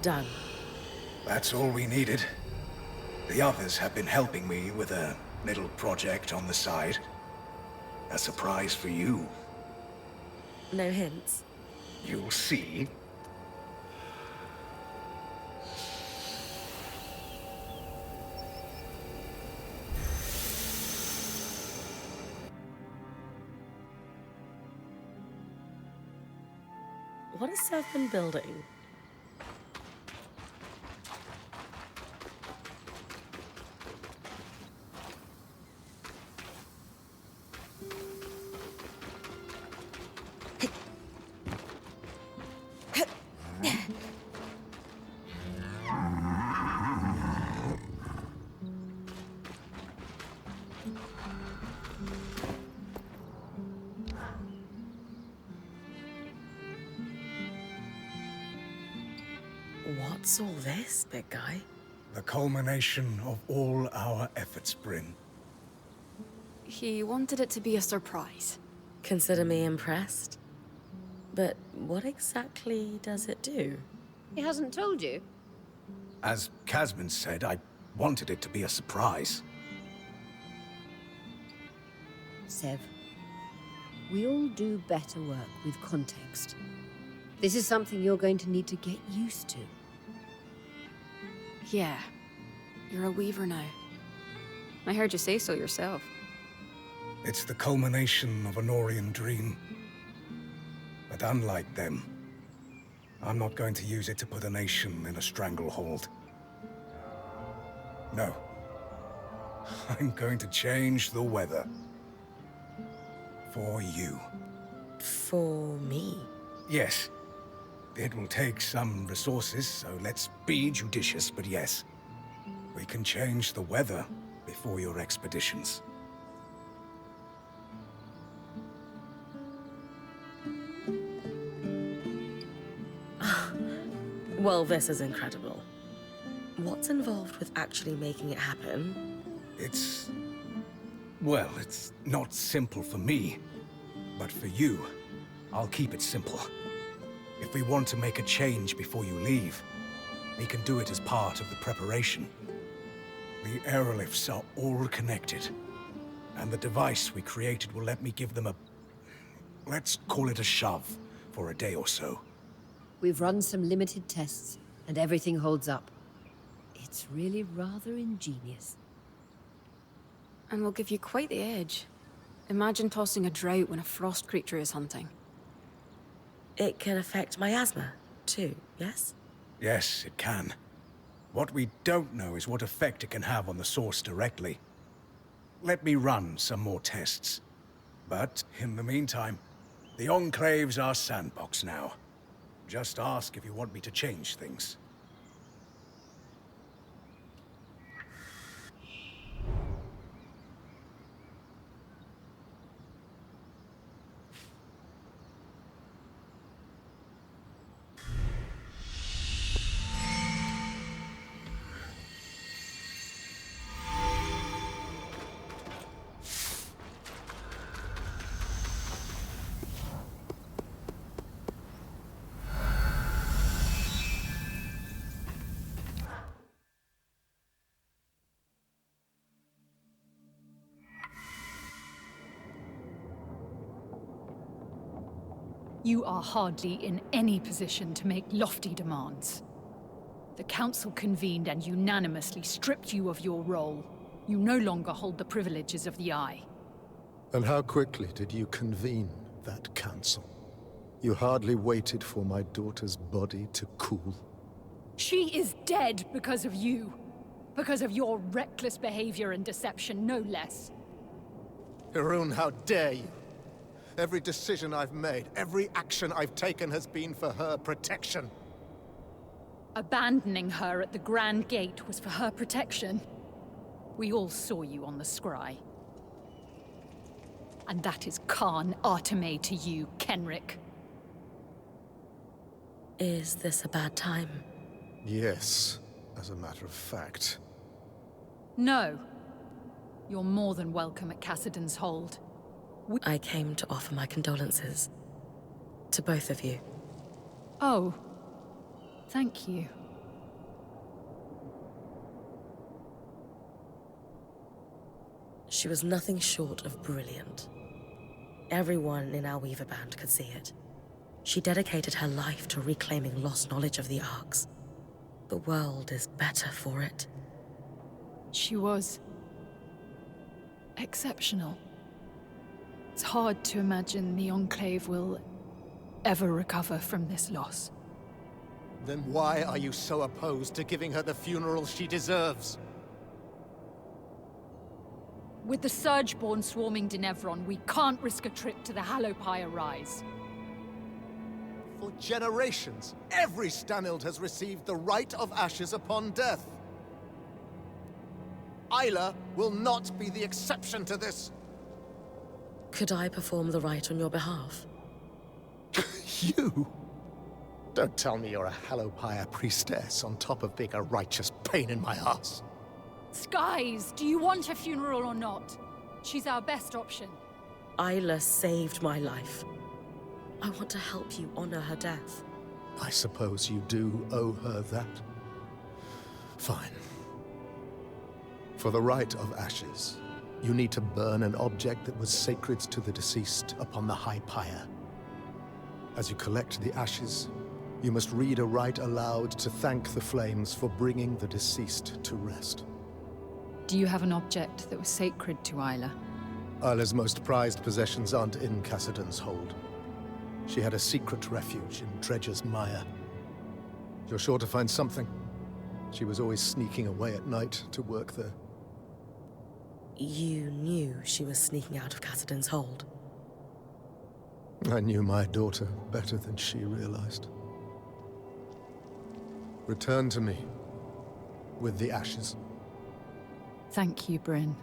Done. That's all we needed. The others have been helping me with a little project on the side. A surprise for you. No hints? You'll see. What has Seth been building? What's all this, big guy? The culmination of all our efforts, Brynn. He wanted it to be a surprise. Consider me impressed. But what exactly does it do? He hasn't told you? As Casman said, I wanted it to be a surprise. Sev, we all do better work with context. This is something you're going to need to get used to. Yeah. You're a weaver now. I heard you say so yourself. It's the culmination of an Orion dream. But unlike them, I'm not going to use it to put a nation in a stranglehold. No. I'm going to change the weather. For you. For me? Yes. It will take some resources, so let's be judicious, but yes. We can change the weather before your expeditions. Well, this is incredible. What's involved with actually making it happen? Well, it's not simple for me. But for you, I'll keep it simple. If we want to make a change before you leave, we can do it as part of the preparation. The aerolifts are all connected, and the device we created will let me give them let's call it a shove, for a day or so. We've run some limited tests, and everything holds up. It's really rather ingenious. And we'll give you quite the edge. Imagine tossing a drought when a frost creature is hunting. It can affect my asthma, too, yes? Yes, it can. What we don't know is what effect it can have on the source directly. Let me run some more tests. But, in the meantime, the Enclave's our sandbox now. Just ask if you want me to change things. You are hardly in any position to make lofty demands. The Council convened and unanimously stripped you of your role. You no longer hold the privileges of the Eye. And how quickly did you convene that council? You hardly waited for my daughter's body to cool. She is dead because of you. Because of your reckless behavior and deception, no less. Harun, how dare you? Every decision I've made, every action I've taken has been for her protection. Abandoning her at the Grand Gate was for her protection. We all saw you on the scry. And that is Khan Arteme to you, Kenric. Is this a bad time? Yes, as a matter of fact. No. You're more than welcome at Cassidon's Hold. I came to offer my condolences. To both of you. Oh. Thank you. She was nothing short of brilliant. Everyone in our Weaver band could see it. She dedicated her life to reclaiming lost knowledge of the Arcs. The world is better for it. She was exceptional. It's hard to imagine the Enclave will ever recover from this loss. Then why are you so opposed to giving her the funeral she deserves? With the Surgeborn swarming Denevron, we can't risk a trip to the Hallowpire Rise. For generations, every Stanild has received the right of ashes upon death. Isla will not be the exception to this. Could I perform the rite on your behalf? You? Don't tell me you're a Hallowpire priestess on top of being a righteous pain in my ass. Skies, do you want a funeral or not? She's our best option. Isla saved my life. I want to help you honor her death. I suppose you do owe her that. Fine. For the rite of ashes, you need to burn an object that was sacred to the deceased upon the high pyre. As you collect the ashes, you must read a rite aloud to thank the flames for bringing the deceased to rest. Do you have an object that was sacred to Isla? Isla's most prized possessions aren't in Cassidon's hold. She had a secret refuge in Dredger's Mire. You're sure to find something. She was always sneaking away at night to work there. You knew she was sneaking out of Cassidon's hold? I knew my daughter better than she realized. Return to me with the ashes. Thank you, Brynn.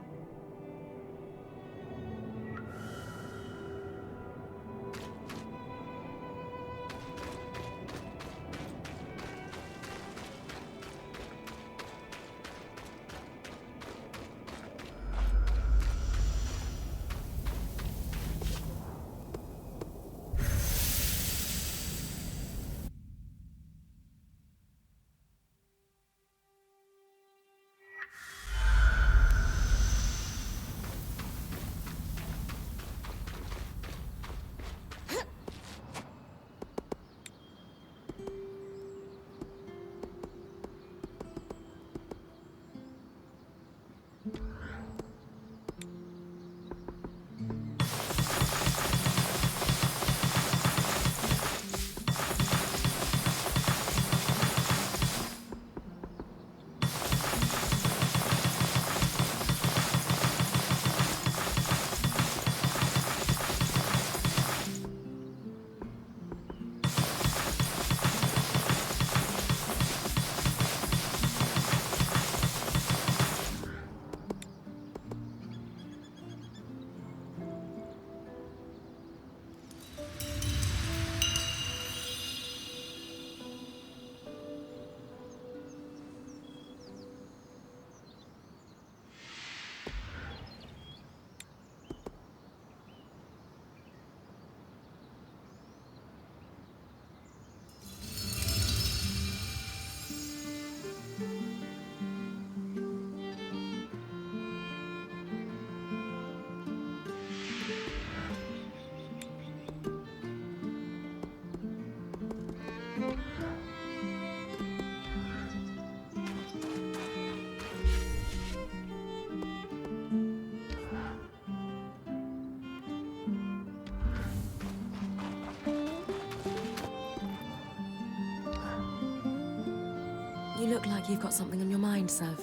You look like you've got something on your mind, Sev.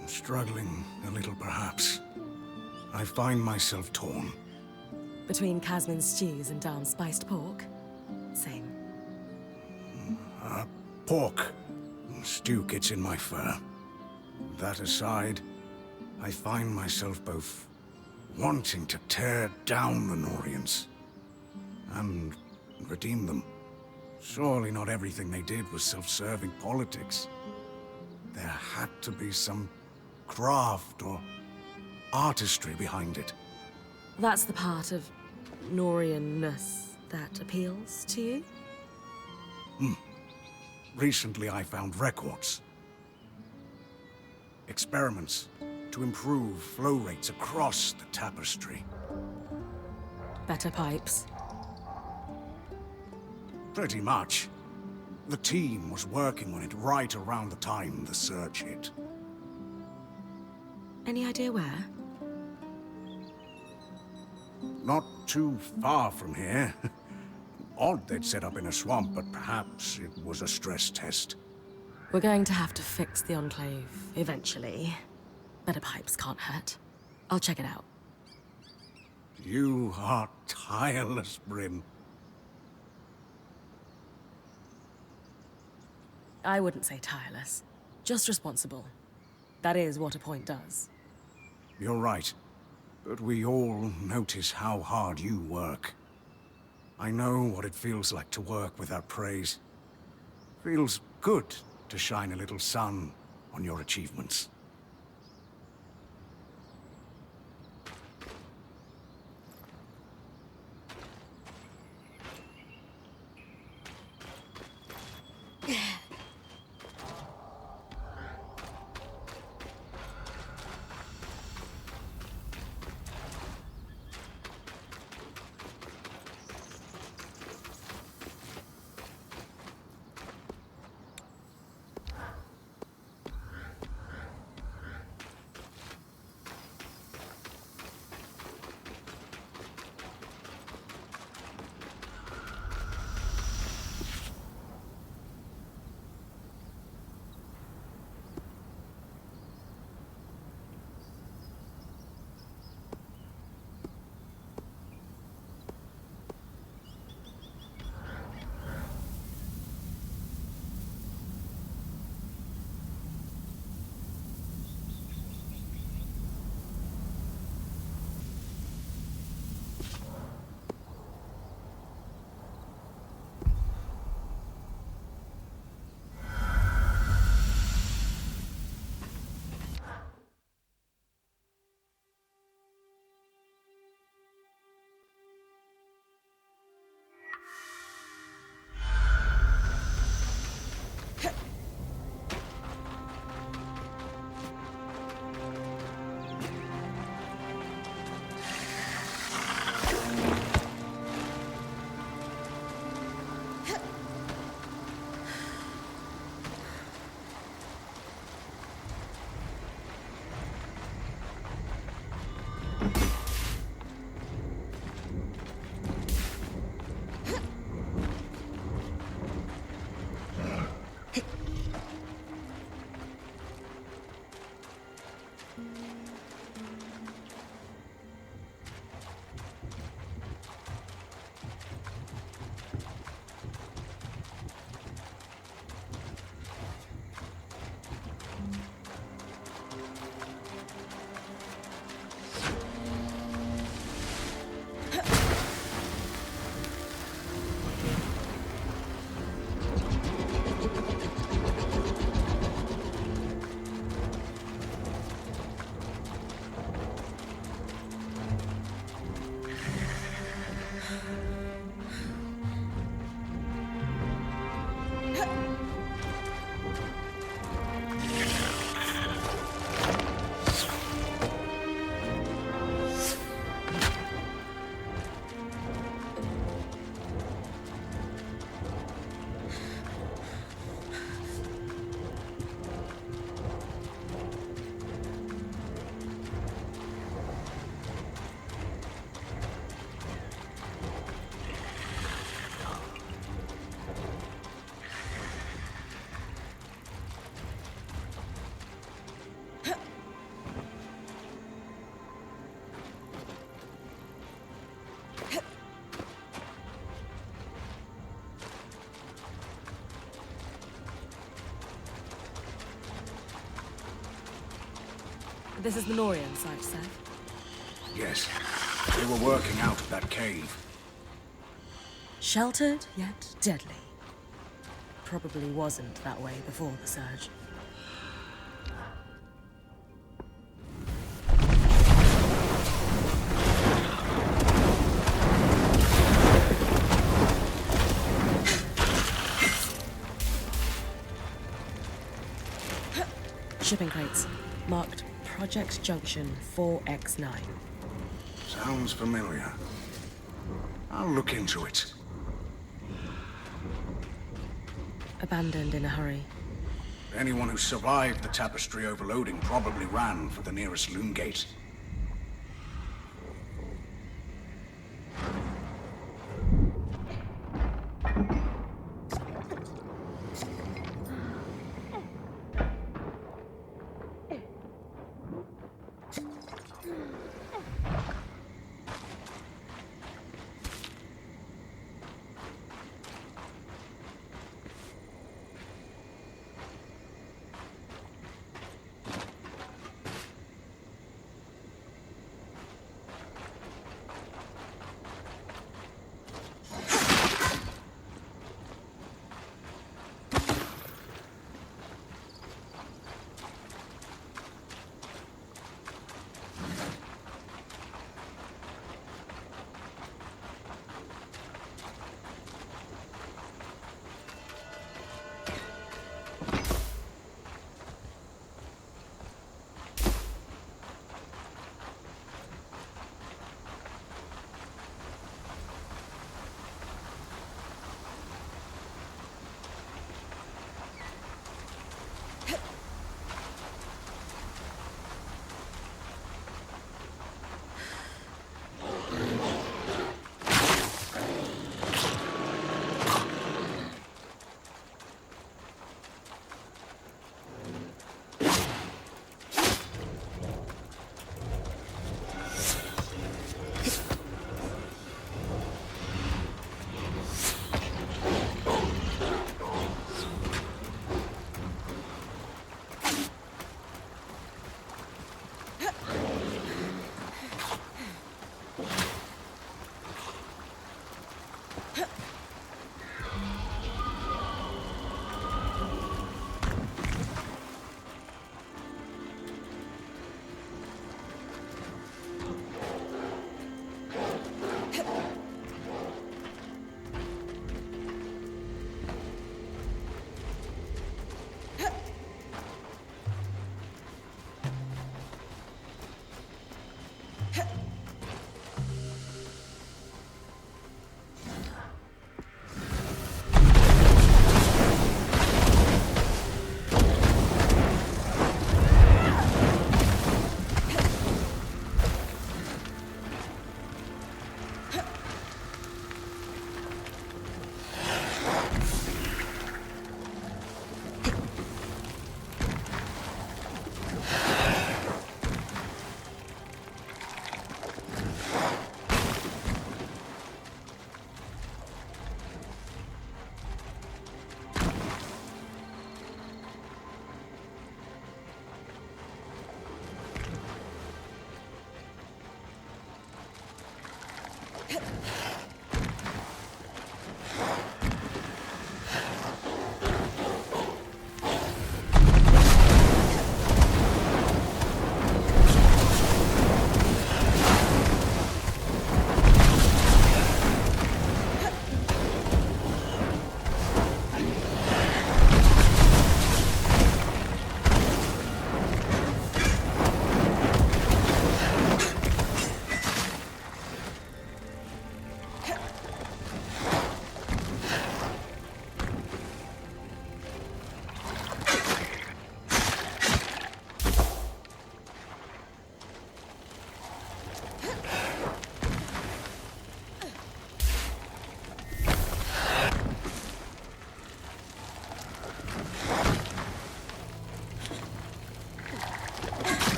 I'm struggling a little, perhaps. I find myself torn. Between Casmin's stews and Darm's spiced pork? Same. Pork. Stew gets in my fur. That aside, I find myself both wanting to tear down the Norians and redeem them. Surely not everything they did was self-serving politics. There had to be some craft or artistry behind it. That's the part of Norian-ness that appeals to you? Recently I found records. Experiments to improve flow rates across the tapestry. Better pipes? Pretty much. The team was working on it right around the time the surge hit. Any idea where? Not too far from here. Odd they'd set up in a swamp, but perhaps it was a stress test. We're going to have to fix the Enclave eventually. Better pipes can't hurt. I'll check it out. You are tireless, Brynn. I wouldn't say tireless. Just responsible. That is what a point does. You're right. But we all notice how hard you work. I know what it feels like to work without praise. Feels good to shine a little sun on your achievements. This is the Norian site, sir. Yes. They were working out of that cave. Sheltered, yet deadly. Probably wasn't that way before the surge. Shipping crates, marked Project Junction 4X9. Sounds familiar. I'll look into it. Abandoned in a hurry. Anyone who survived the tapestry overloading probably ran for the nearest loom gate.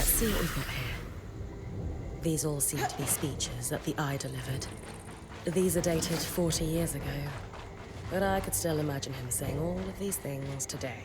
Let's see what we've got here. These all seem to be speeches that the Eye delivered. These are dated 40 years ago, but I could still imagine him saying all of these things today.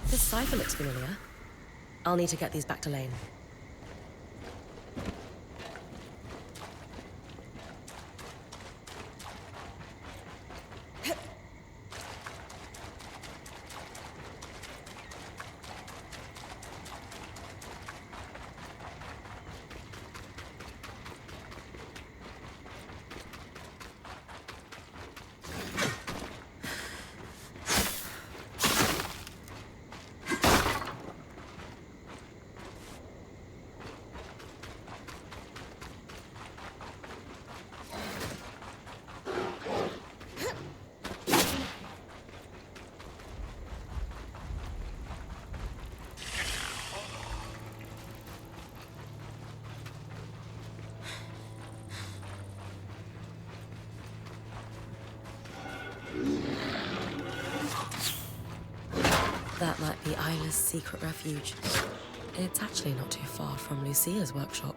This cipher looks familiar. I'll need to get these back to Lane. That might be Isla's secret refuge. It's actually not too far from Lucia's workshop.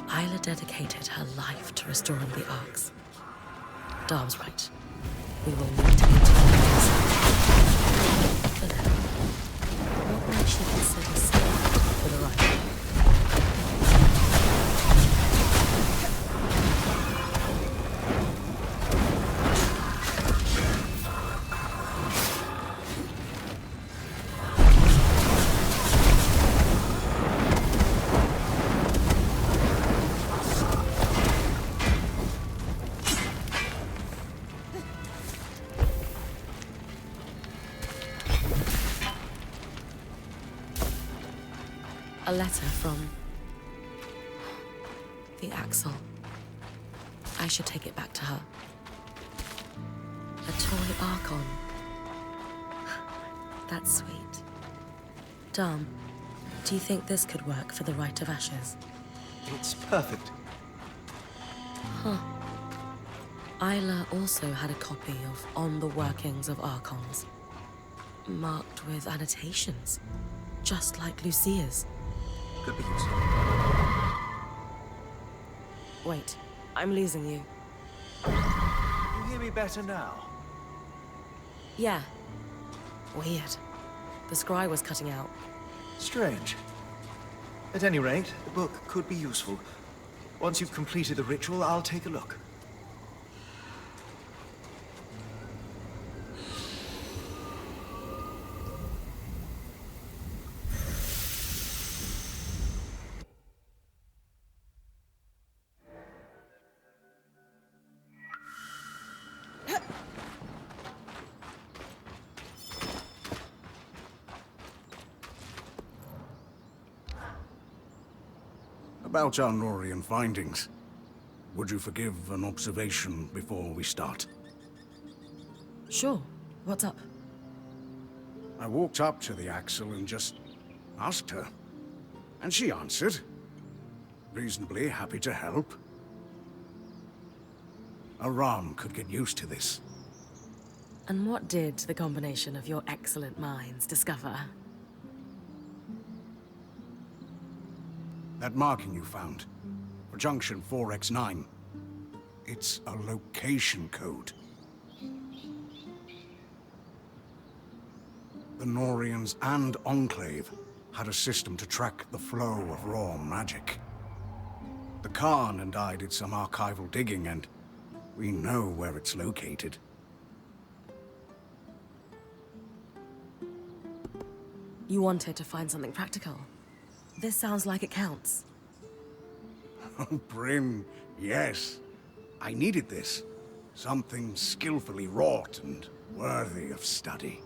Isla dedicated her life to restoring the Arcs. Darm's right. We will need to continue this. For now, what might she consider safe for the right? A letter from... the Axle. I should take it back to her. A toy Archon. That's sweet. Dom, do you think this could work for the Rite of Ashes? It's perfect. Huh. Isla also had a copy of On the Workings of Archons, marked with annotations, just like Lucia's. Could be useful. Wait, I'm losing you. You hear me better now? Yeah. Weird. The scry was cutting out. Strange. At any rate, the book could be useful. Once you've completed the ritual, I'll take a look. About our Norian findings, would you forgive an observation before we start? Sure. What's up? I walked up to the Axle and just asked her. And she answered. Reasonably happy to help. Aram could get used to this. And what did the combination of your excellent minds discover? That marking you found, for Junction 4X9, it's a location code. The Norians and Enclave had a system to track the flow of raw magic. The Khan and I did some archival digging, and we know where it's located. You wanted to find something practical. This sounds like it counts. Oh, Brynn, yes. I needed this. Something skillfully wrought and worthy of study.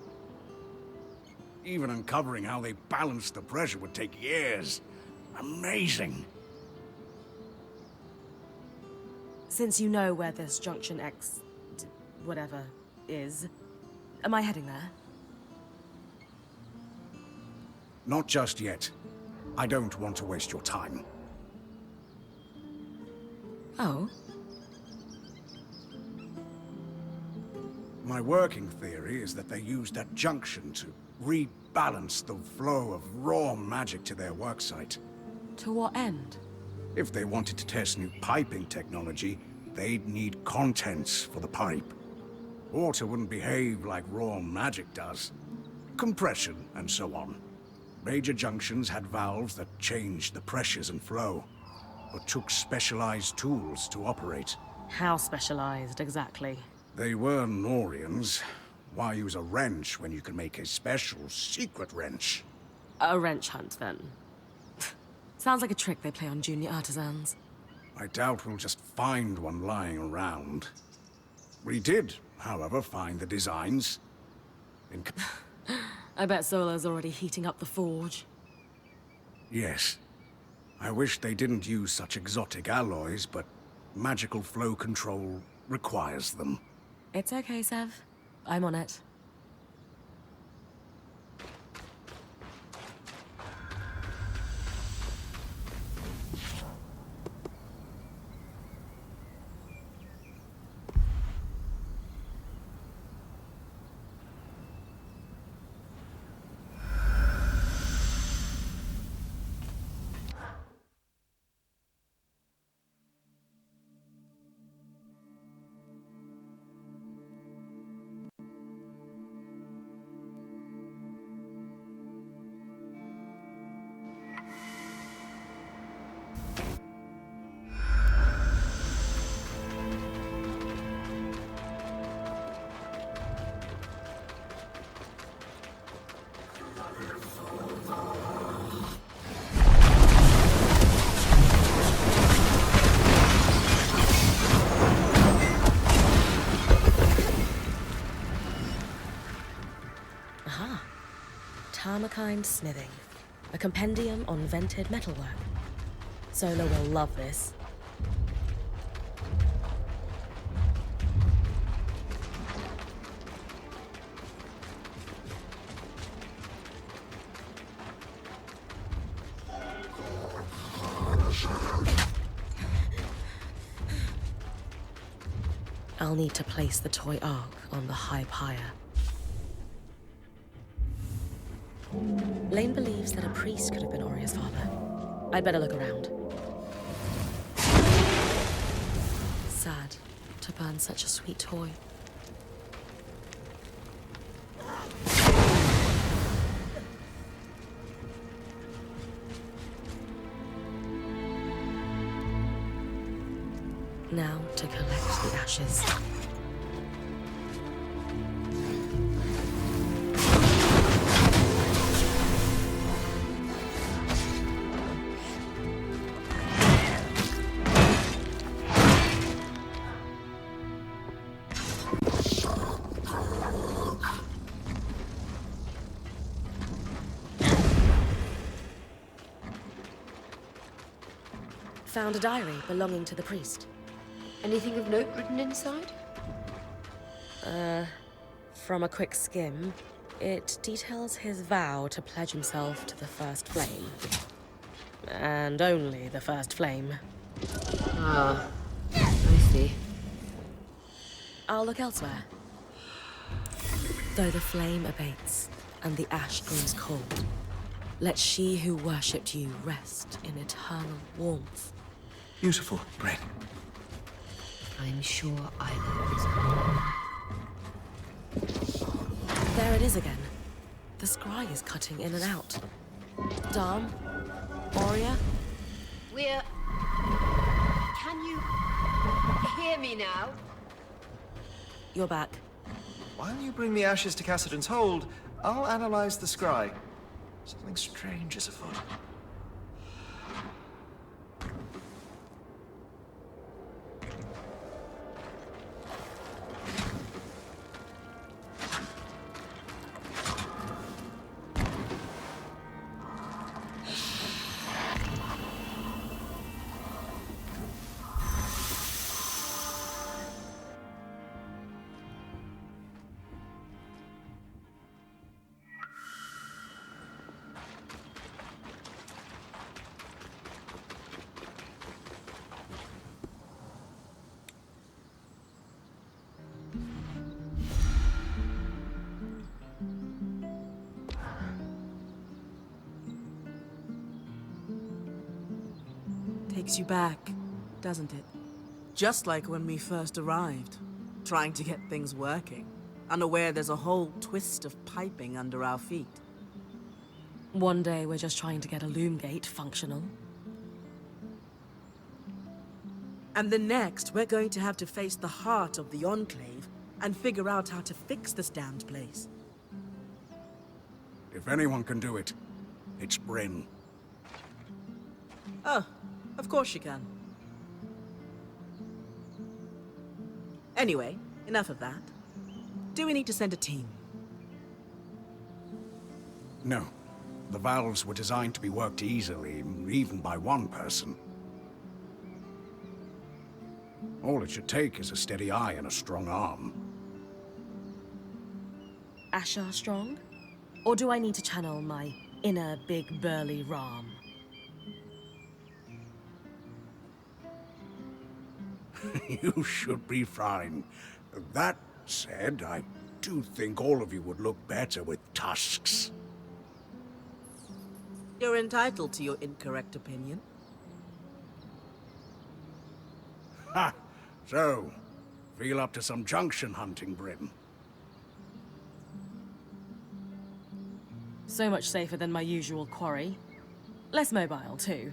Even uncovering how they balanced the pressure would take years. Amazing. Since you know where this Junction X... whatever is, am I heading there? Not just yet. I don't want to waste your time. Oh? My working theory is that they used that junction to rebalance the flow of raw magic to their worksite. To what end? If they wanted to test new piping technology, they'd need contents for the pipe. Water wouldn't behave like raw magic does. Compression and so on. Major junctions had valves that changed the pressures and flow, but took specialized tools to operate. How specialized, exactly? They were Norians. Why use a wrench when you can make a special secret wrench? A wrench hunt, then. Sounds like a trick they play on junior artisans. I doubt we'll just find one lying around. We did, however, find the designs. I bet Sola's already heating up the forge. Yes. I wish they didn't use such exotic alloys, but magical flow control requires them. It's okay, Sev. I'm on it. Tarmakind smithing. a compendium on vented metalwork. Solar will love this. I'll need to place the toy ark on the high pyre. Lane believes that a priest could have been Oria's father. I'd better look around. Sad to burn such a sweet toy. Now to collect the ashes. Found a diary belonging to the priest. Anything of note written inside? From a quick skim, it details his vow to pledge himself to the first flame. And only the first flame. Ah, I see. I'll look elsewhere. Though the flame abates and the ash grows cold, let she who worshipped you rest in eternal warmth. Beautiful, Brynn. I'm sure I will. There it is again. The scry is cutting in and out. Dom? Oria? We're... Can you hear me now? You're back. While you bring the ashes to Cassidon's hold, I'll analyze the scry. Something strange is afoot. Takes you back, doesn't it? Just like when we first arrived, trying to get things working, unaware there's a whole twist of piping under our feet. One day we're just trying to get a loom gate functional. And the next, we're going to have to face the heart of the Enclave and figure out how to fix this damned place. If anyone can do it, it's Brynn. Oh, of course you can. Anyway, enough of that. Do we need to send a team? No. The valves were designed to be worked easily, even by one person. All it should take is a steady eye and a strong arm. Asher strong? Or do I need to channel my inner big burly Ram? You should be fine. That said, I do think all of you would look better with tusks. You're entitled to your incorrect opinion. Ha! So, feel up to some junction hunting, Brynn. So much safer than my usual quarry. Less mobile, too.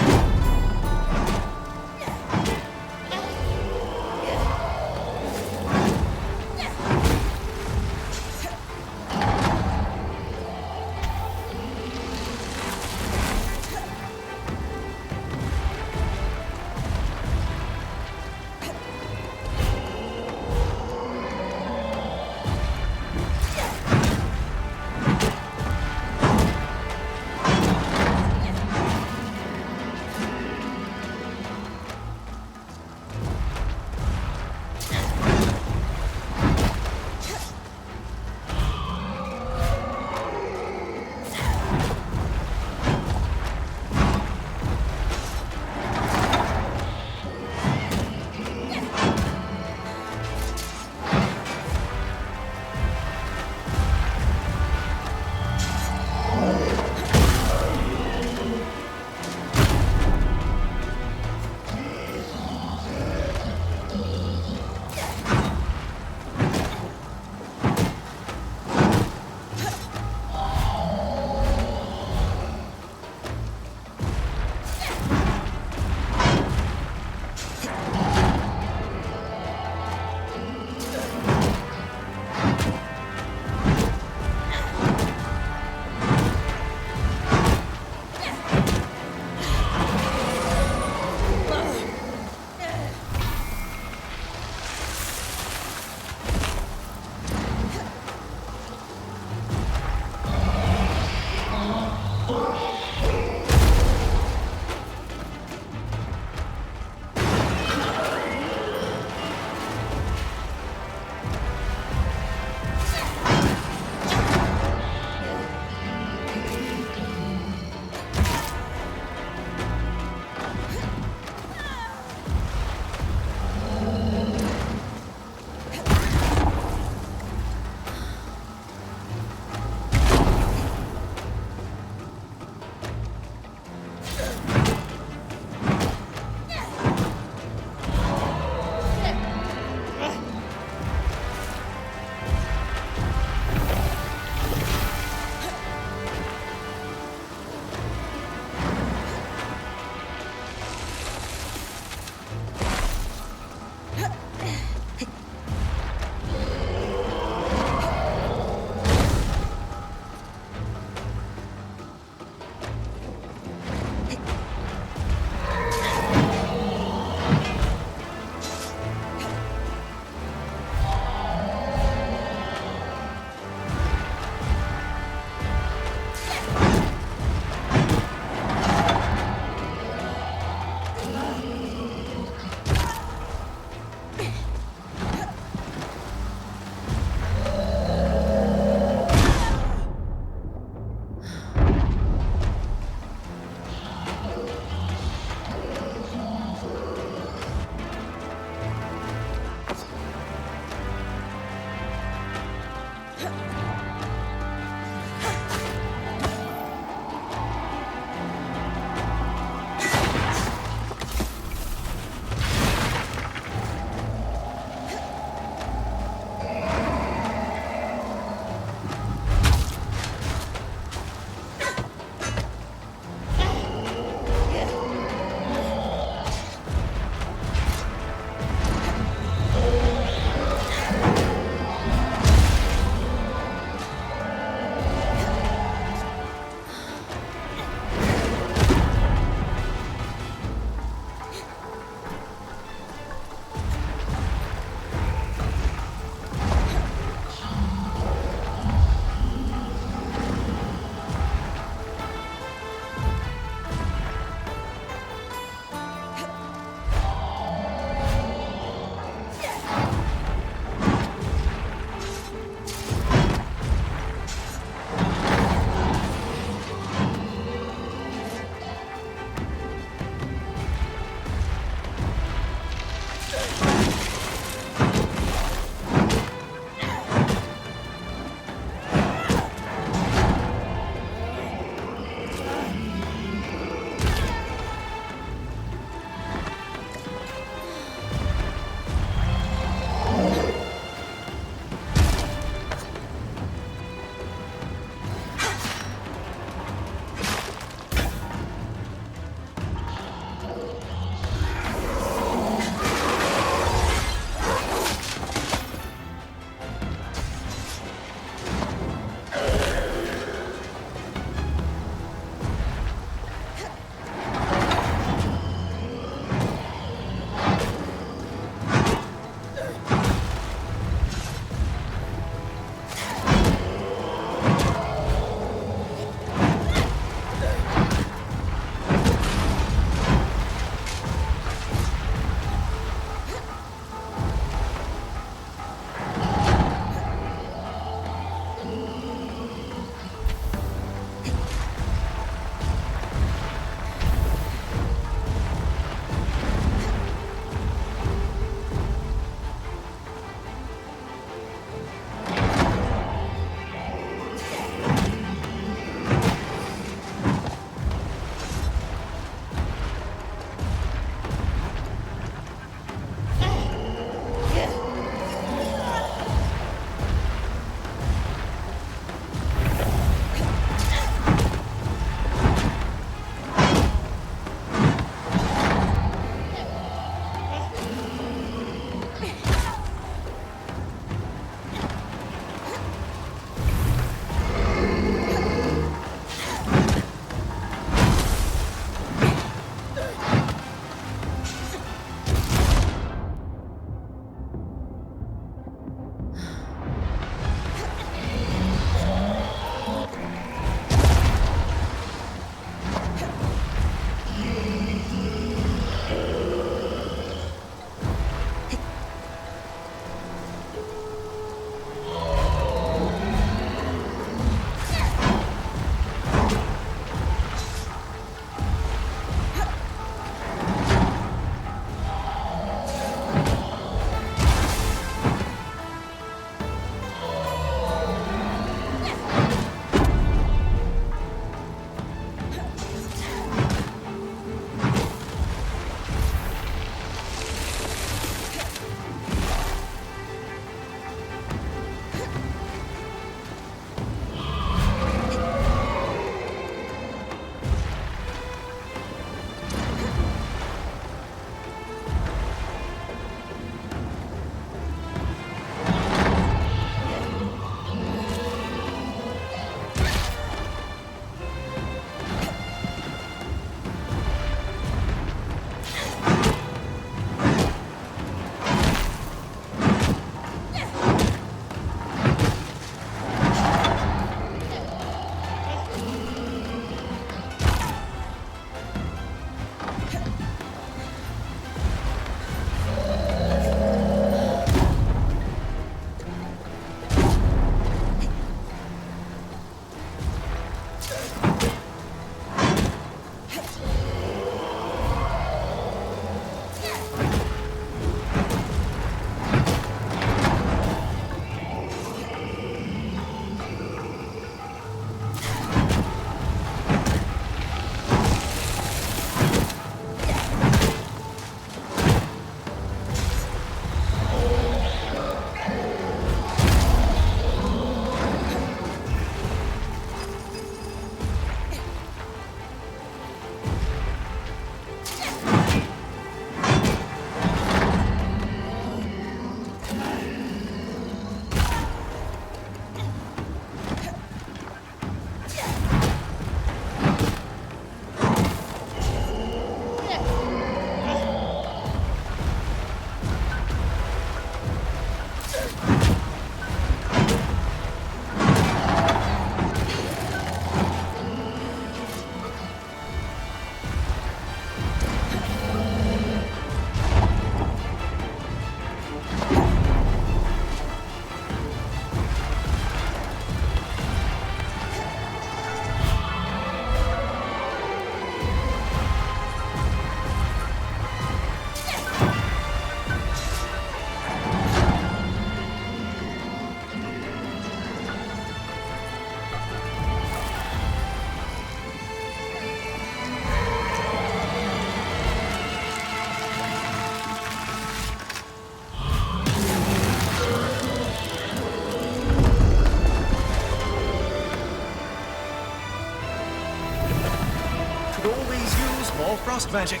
frost magic.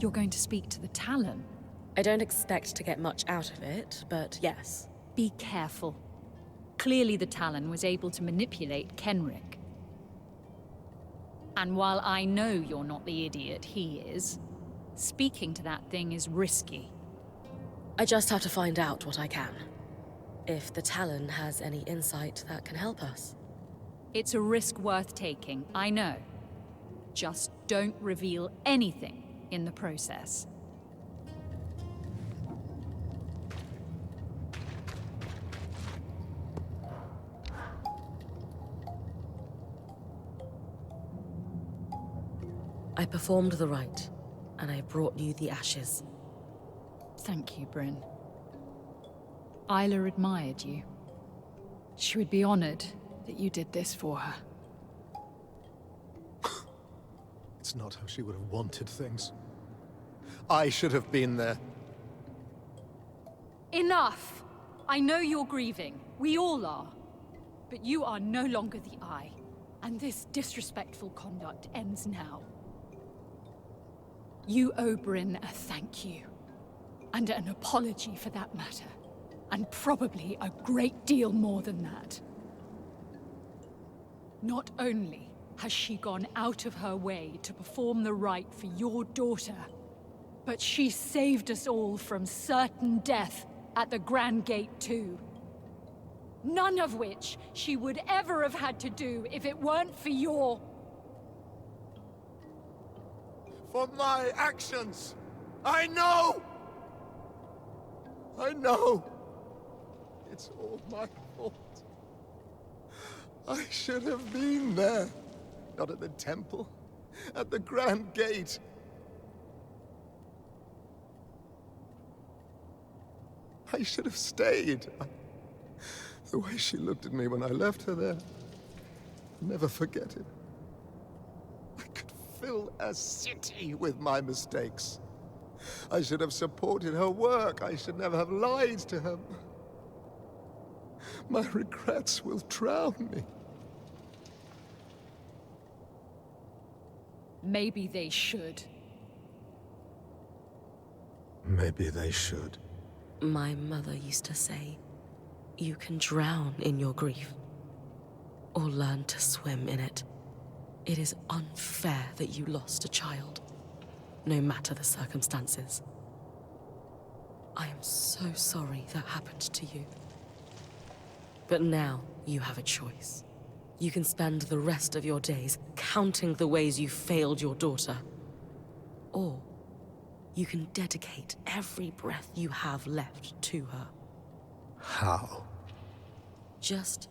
You're going to speak to the Talon? I don't expect to get much out of it, but yes. Be careful. Clearly the Talon was able to manipulate Kenrick. And while I know you're not the idiot he is, speaking to that thing is risky. I just have to find out what I can. If the Talon has any insight that can help us. It's a risk worth taking, I know. Just don't reveal anything in the process. I performed the rite, and I brought you the ashes. Thank you, Brynn. Isla admired you. She would be honored that you did this for her. It's not how she would have wanted things. I should have been there. Enough! I know you're grieving. We all are. But you are no longer the Eye, and this disrespectful conduct ends now. You owe Brynn a thank you, and an apology for that matter, and probably a great deal more than that. Not only has she gone out of her way to perform the rite for your daughter, but she saved us all from certain death at the Grand Gate too. None of which she would ever have had to do if it weren't for your... For my actions! I know! I know! It's all my fault. I should have been there. Not at the temple, at the Grand Gate. I should have stayed. The way she looked at me when I left her there, I'll never forget it. I could fill a city with my mistakes. I should have supported her work. I should never have lied to her. My regrets will drown me. Maybe they should. Maybe they should. My mother used to say, you can drown in your grief, or learn to swim in it. It is unfair that you lost a child, no matter the circumstances. I am so sorry that happened to you. But now you have a choice. You can spend the rest of your days counting the ways you failed your daughter. Or you can dedicate every breath you have left to her. How? Just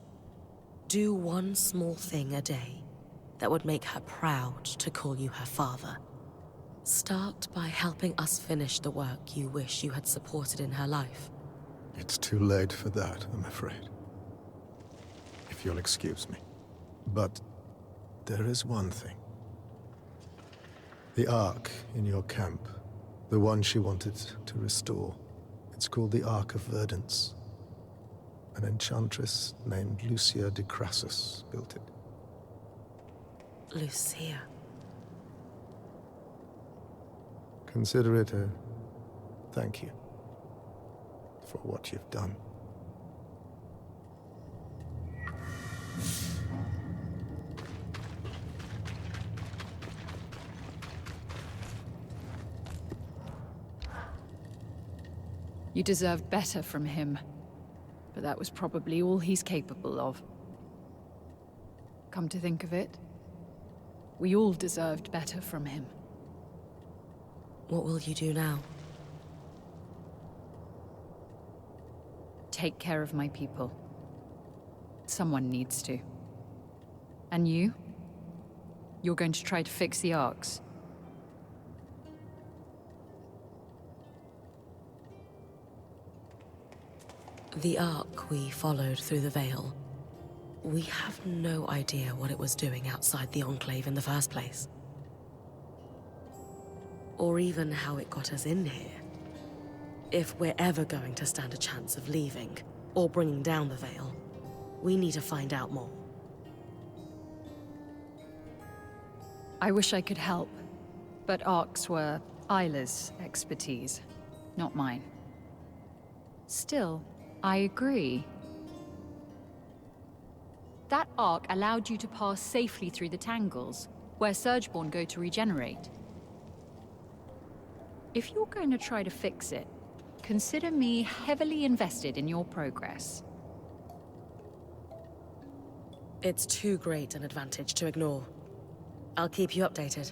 do one small thing a day that would make her proud to call you her father. Start by helping us finish the work you wish you had supported in her life. It's too late for that, I'm afraid. If you'll excuse me. But there is one thing. The Ark in your camp, the one she wanted to restore, it's called the Ark of Verdance. An enchantress named Lucia de Crassus built it. Lucia. Consider it a thank you for what you've done. You deserved better from him, but that was probably all he's capable of. Come to think of it, we all deserved better from him. What will you do now? Take care of my people. Someone needs to. And you? You're going to try to fix the arcs. The Ark we followed through the Veil. We have no idea what it was doing outside the Enclave in the first place. Or even how it got us in here. If we're ever going to stand a chance of leaving, or bringing down the Veil, we need to find out more. I wish I could help, but arcs were Isla's expertise, not mine. Still, I agree. That arc allowed you to pass safely through the tangles, where Surgeborn go to regenerate. If you're going to try to fix it, consider me heavily invested in your progress. It's too great an advantage to ignore. I'll keep you updated.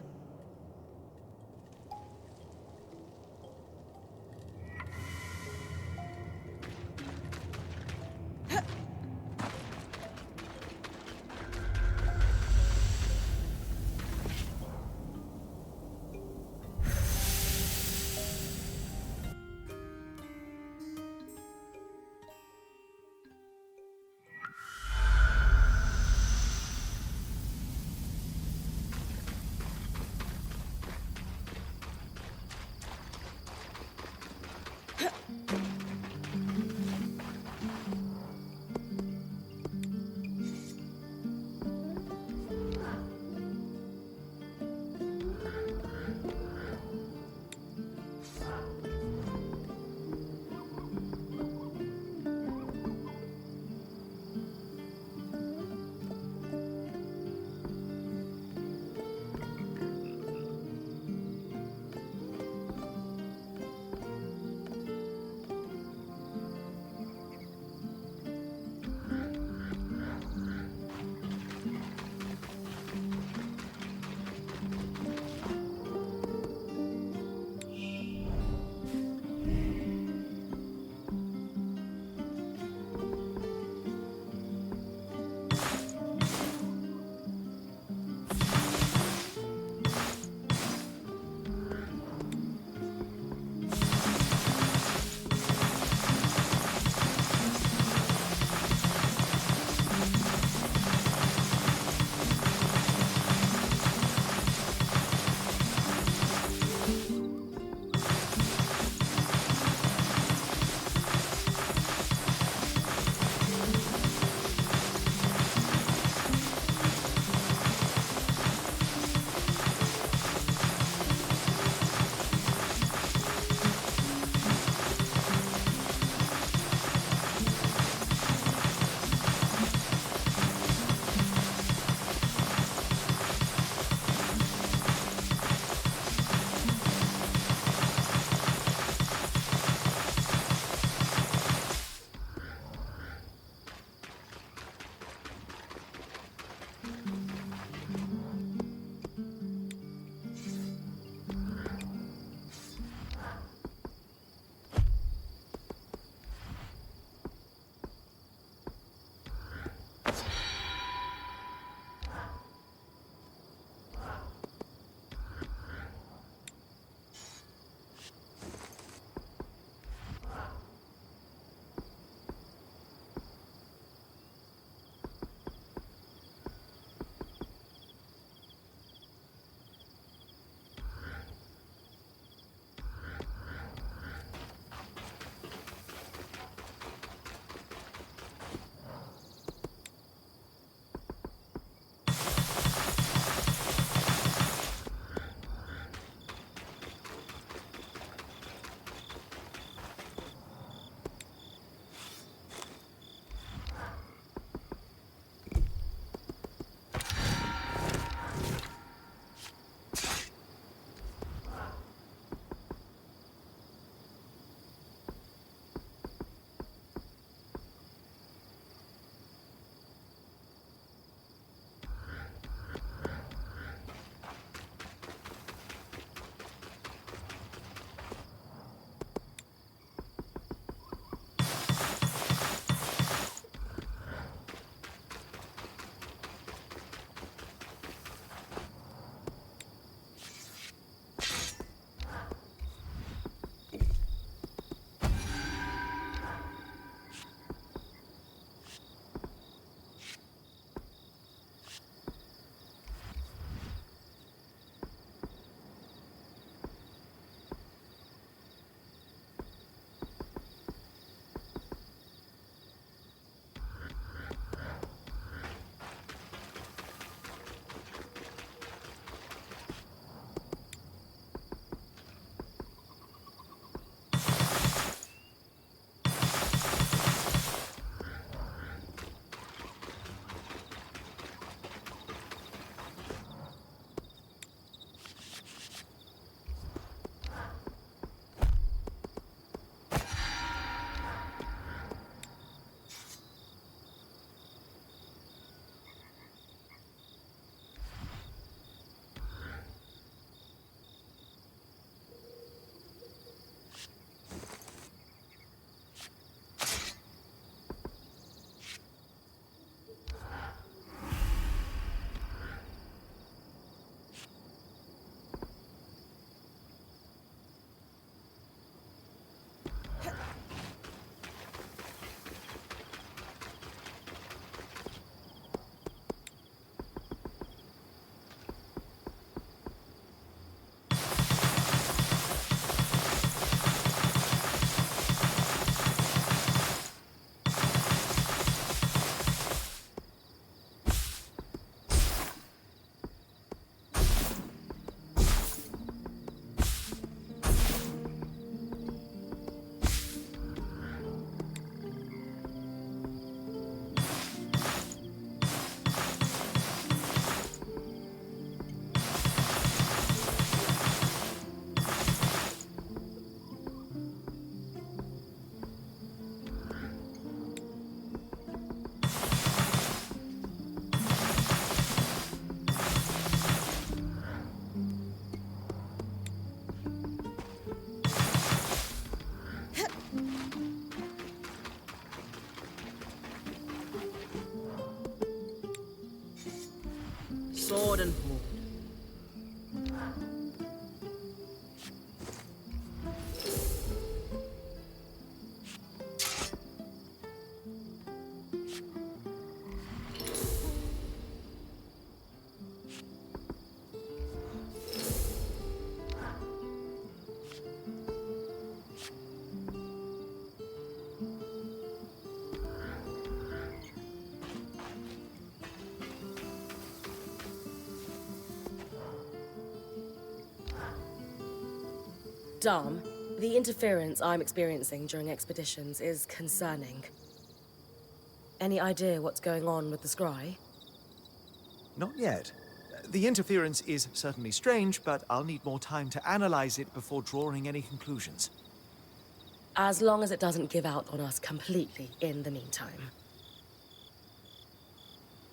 and more. Dom, the interference I'm experiencing during expeditions is concerning. Any idea what's going on with the scry? Not yet. The interference is certainly strange, but I'll need more time to analyze it before drawing any conclusions. As long as it doesn't give out on us completely in the meantime.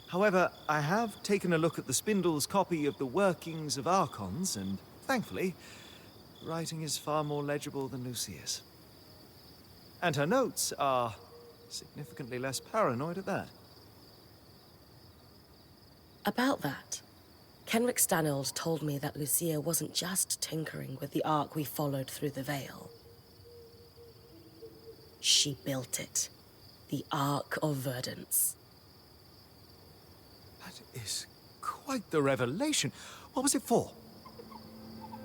However, I have taken a look at the Spindle's copy of the workings of Archons, and thankfully, writing is far more legible than Lucia's. And her notes are significantly less paranoid at that. About that, Kenrick Stanold told me that Lucia wasn't just tinkering with the arc we followed through the Veil. She built it. The Ark of Verdance. That is quite the revelation. What was it for?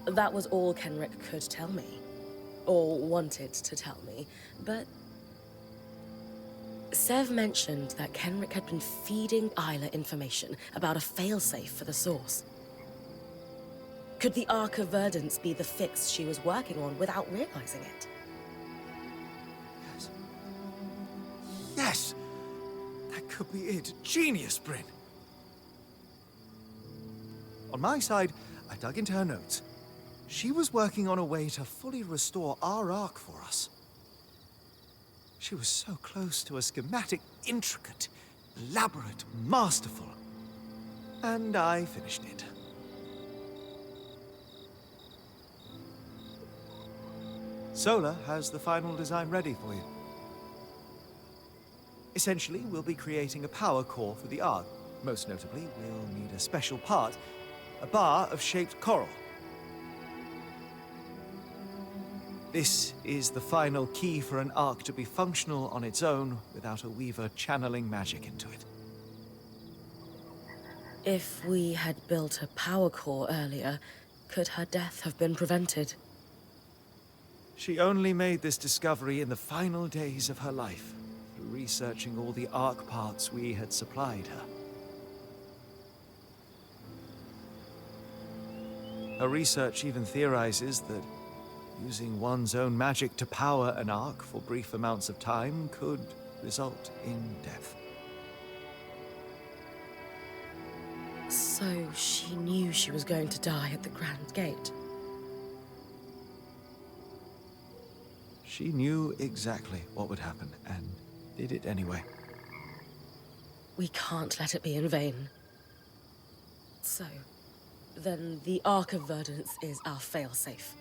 That was all Kenrick could tell me. Or wanted to tell me. But Sev mentioned that Kenrick had been feeding Isla information about a failsafe for the Source. Could the Ark of Verdance be the fix she was working on without realizing it? Yes! That could be it. Genius, Brynn! On my side, I dug into her notes. She was working on a way to fully restore our Ark for us. She was so close to a schematic, intricate, elaborate, masterful. And I finished it. Solar has the final design ready for you. Essentially, we'll be creating a power core for the Ark. Most notably, we'll need a special part, a bar of shaped coral. This is the final key for an Ark to be functional on its own without a Weaver channeling magic into it. If we had built a power core earlier, could her death have been prevented? She only made this discovery in the final days of her life, through researching all the Ark parts we had supplied her. Her research even theorizes that using one's own magic to power an Ark for brief amounts of time could result in death. So she knew she was going to die at the Grand Gate. She knew exactly what would happen, and did it anyway. We can't let it be in vain. So, then the Ark of Verdance is our failsafe.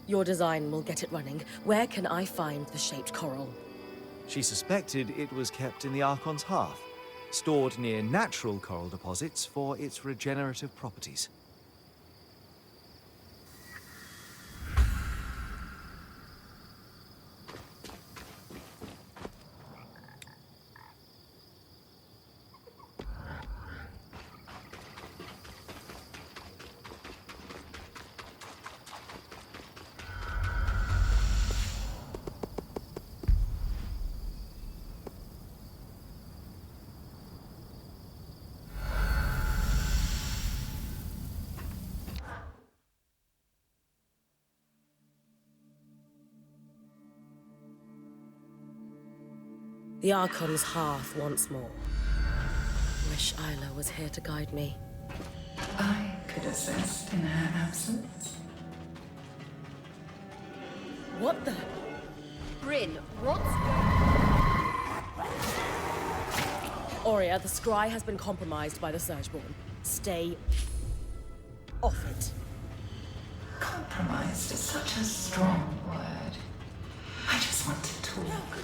Your design will get it running. Where can I find the shaped coral? She suspected it was kept in the Archon's hearth, stored near natural coral deposits for its regenerative properties. The Archon's hearth once more. Wish Isla was here to guide me. I could assist in her absence. What the? Brynn, what's... Aurea, the scry has been compromised by the Surgeborn. Stay off it. Compromised is such a strong word. I just want to talk.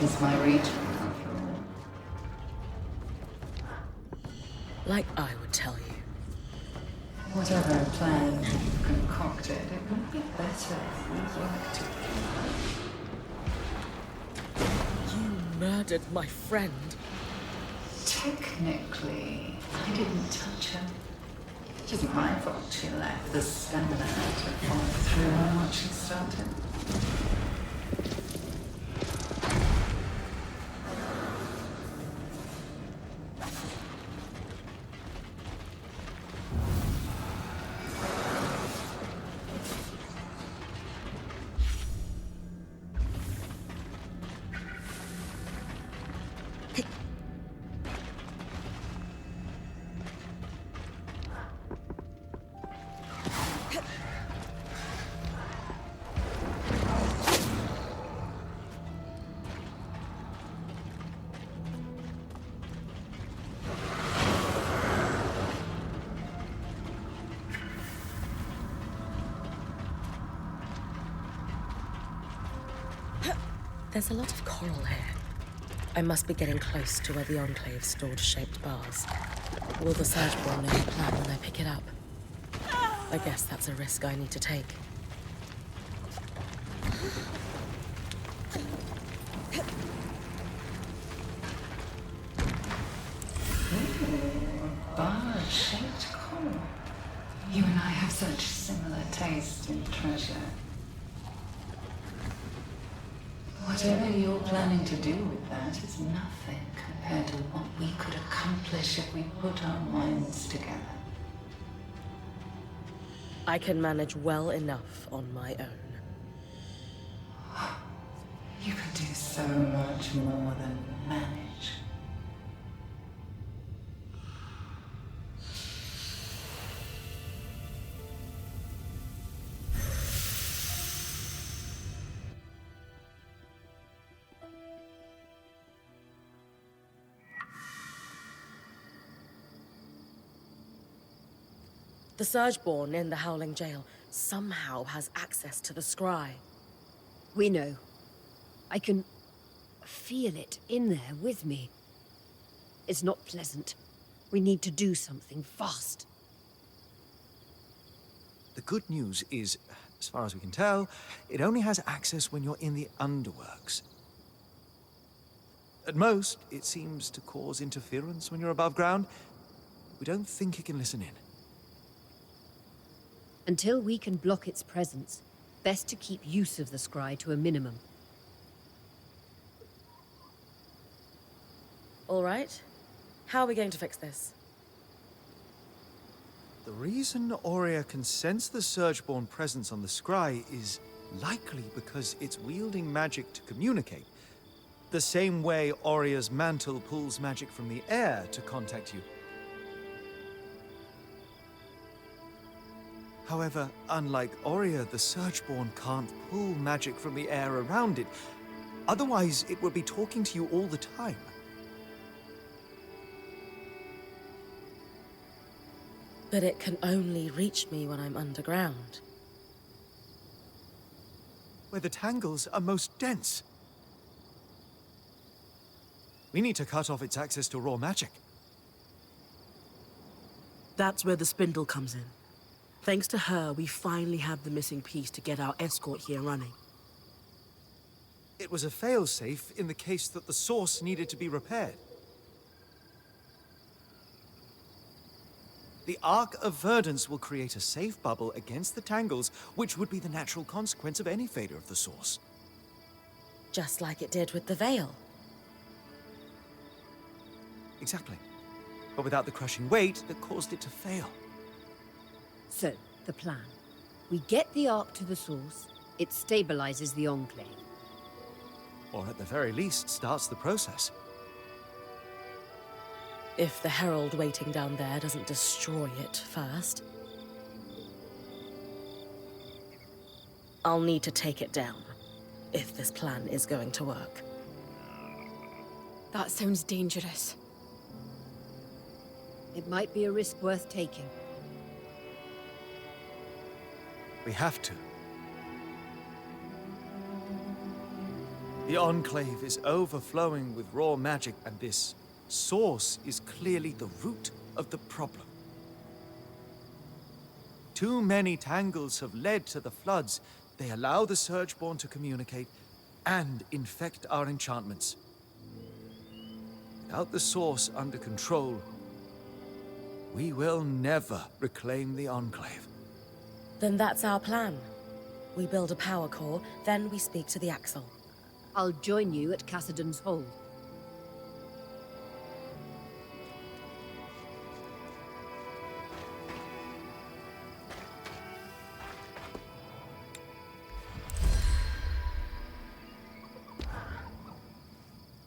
Is my region, after all. Like I would tell you. Whatever plan you've concocted, it would be better if we worked together. You murdered my friend. Technically, I didn't touch her. It isn't my fault she lacked the stamina to follow through on what she started. There's a lot of coral here. I must be getting close to where the Enclave stored shaped bars. Will the Surgeborn know the plan when I pick it up? I guess that's a risk I need to take. Bar-shaped coral. You and I have such similar taste in treasure. Whatever you're planning to do with that is nothing compared to what we could accomplish if we put our minds together. I can manage well enough on my own. You could do so much more than manage. The Surgeborn in the Howling Jail somehow has access to the scry. We know. I can feel it in there with me. It's not pleasant. We need to do something fast. The good news is, as far as we can tell, it only has access when you're in the underworks. At most, it seems to cause interference when you're above ground. We don't think it can listen in. Until we can block its presence, best to keep use of the scry to a minimum. All right. How are we going to fix this? The reason Aurea can sense the Surgeborn presence on the scry is likely because it's wielding magic to communicate. The same way Aurea's mantle pulls magic from the air to contact you. However, unlike Aurea, the Surgeborn can't pull magic from the air around it. Otherwise, it would be talking to you all the time. But it can only reach me when I'm underground. where the tangles are most dense. We need to cut off its access to raw magic. That's where the spindle comes in. Thanks to her, we finally have the missing piece to get our escort here running. It was a failsafe in the case that the source needed to be repaired. The Ark of Verdance will create a safe bubble against the tangles, which would be the natural consequence of any failure of the source. Just like it did with the Veil. Exactly. But without the crushing weight that caused it to fail. So, the plan. We get the Ark to the source, it stabilizes the Enclave. Or at the very least, starts the process. If the Herald waiting down there doesn't destroy it first. I'll need to take it down, if this plan is going to work. That sounds dangerous. It might be a risk worth taking. We have to. The Enclave is overflowing with raw magic, and this source is clearly the root of the problem. Too many tangles have led to the floods. They allow the Surgeborn to communicate and infect our enchantments. Without the source under control, we will never reclaim the Enclave. Then that's our plan. We build a power core, then we speak to the Axle. I'll join you at Cassidon's Hold.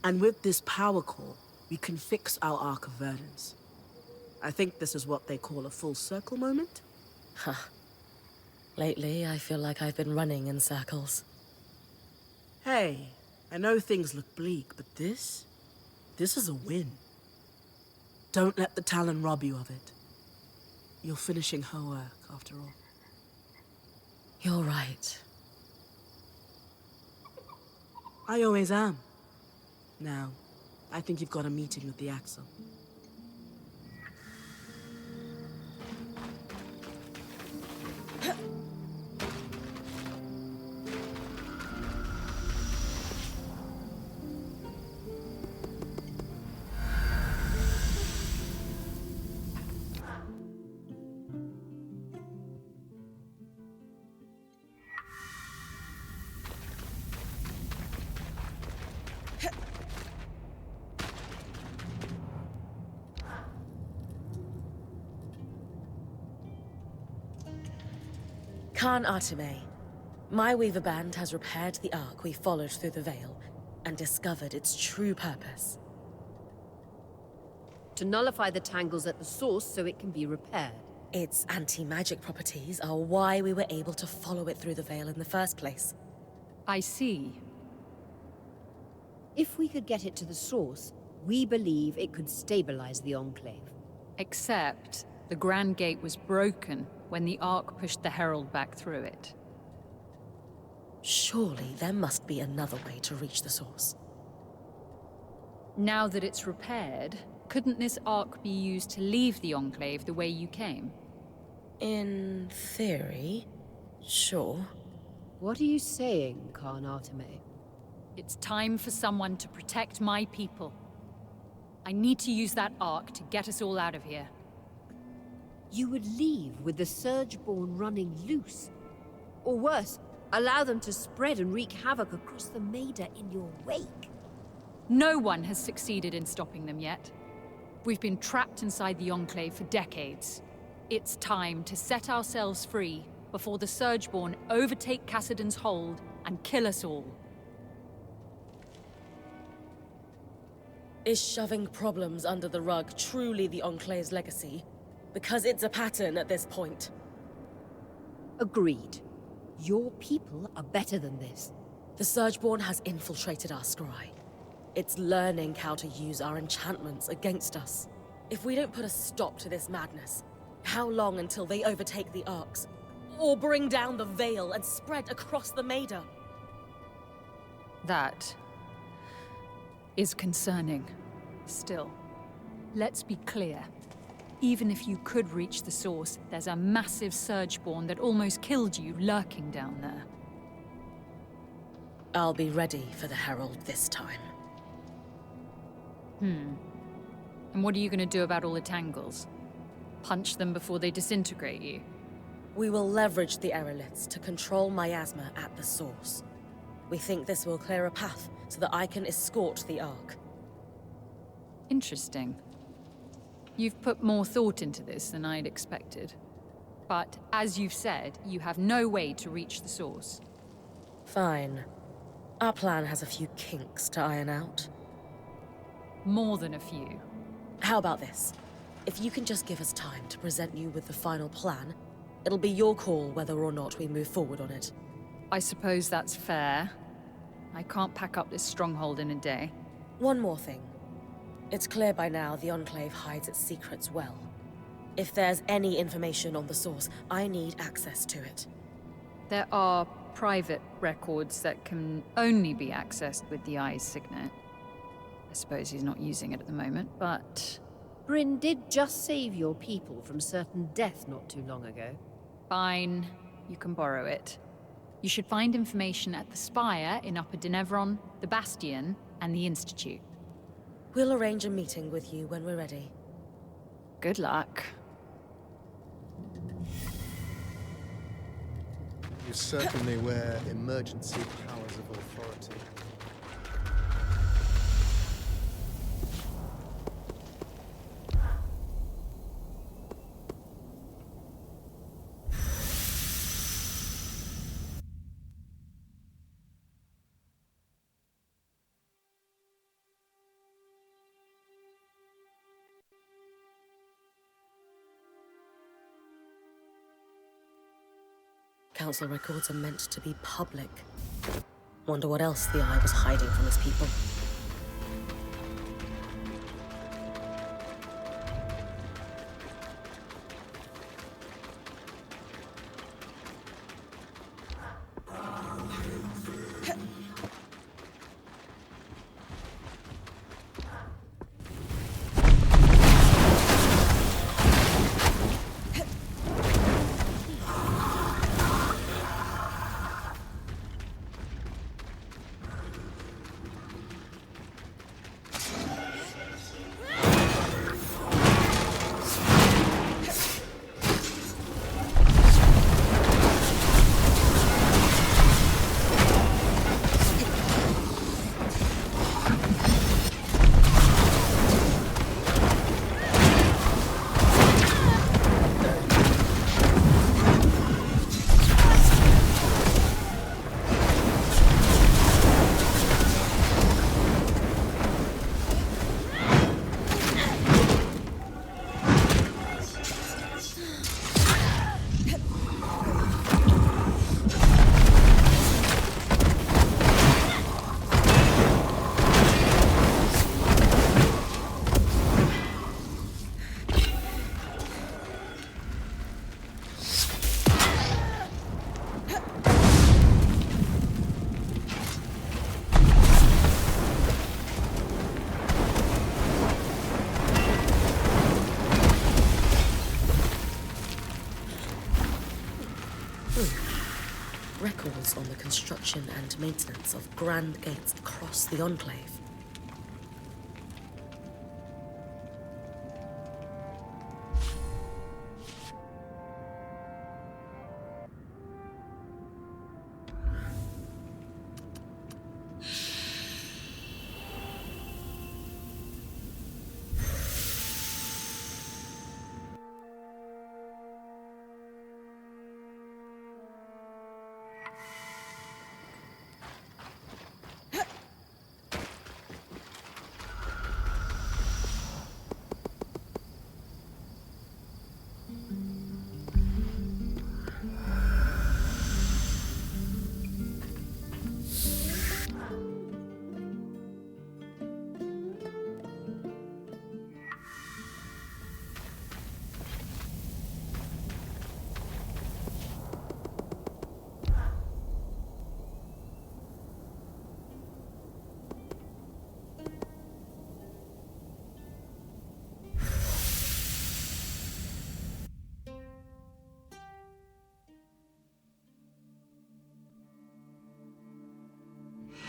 And with this power core, we can fix our Ark of Verdance. I think this is what they call a full circle moment? Huh. Lately, I feel like I've been running in circles. Hey, I know things look bleak, but this is a win. Don't let the Talon rob you of it. You're finishing her work, after all. You're right. I always am. Now, I think you've got a meeting with the Axle. Khan Artime, my Weaver Band has repaired the Ark we followed through the Veil and discovered its true purpose. To nullify the tangles at the source so it can be repaired. Its anti-magic properties are why we were able to follow it through the Veil in the first place. I see. If we could get it to the source, we believe it could stabilize the Enclave. Except the Grand Gate was broken when the Ark pushed the Herald back through it. Surely there must be another way to reach the source. Now that it's repaired, couldn't this Ark be used to leave the Enclave the way you came? In theory, sure. What are you saying, Khan Artime? It's time for someone to protect my people. I need to use that Ark to get us all out of here. You would leave with the Surgeborn running loose? Or worse, allow them to spread and wreak havoc across the Maida in your wake? No one has succeeded in stopping them yet. We've been trapped inside the Enclave for decades. It's time to set ourselves free before the Surgeborn overtake Cassidon's Hold and kill us all. Is shoving problems under the rug truly the Enclave's legacy? Because it's a pattern at this point. Agreed. Your people are better than this. The Surgeborn has infiltrated our scry. It's learning how to use our enchantments against us. If we don't put a stop to this madness, how long until they overtake the Arks? Or bring down the Veil and spread across the Maida? That is concerning. Still, let's be clear. Even if you could reach the source, there's a massive Surgeborn that almost killed you lurking down there. I'll be ready for the Herald this time. And what are you going to do about all the tangles? Punch them before they disintegrate you? We will leverage the aeroliths to control miasma at the source. We think this will clear a path so that I can escort the Ark. Interesting. You've put more thought into this than I'd expected. But, as you've said, you have no way to reach the source. Fine. Our plan has a few kinks to iron out. More than a few. How about this? If you can just give us time to present you with the final plan, it'll be your call whether or not we move forward on it. I suppose that's fair. I can't pack up this stronghold in a day. One more thing. It's clear by now the Enclave hides its secrets well. If there's any information on the source, I need access to it. There are private records that can only be accessed with the Eye's signet. I suppose he's not using it at the moment, but... Brynn did just save your people from certain death not too long ago. Fine. You can borrow it. You should find information at the Spire in Upper Denevron, the Bastion, and the Institute. We'll arrange a meeting with you when we're ready. Good luck. You certainly wear emergency powers of authority. Council records are meant to be public. Wonder what else the Eye was hiding from its people. Records on the construction and maintenance of grand gates across the Enclave.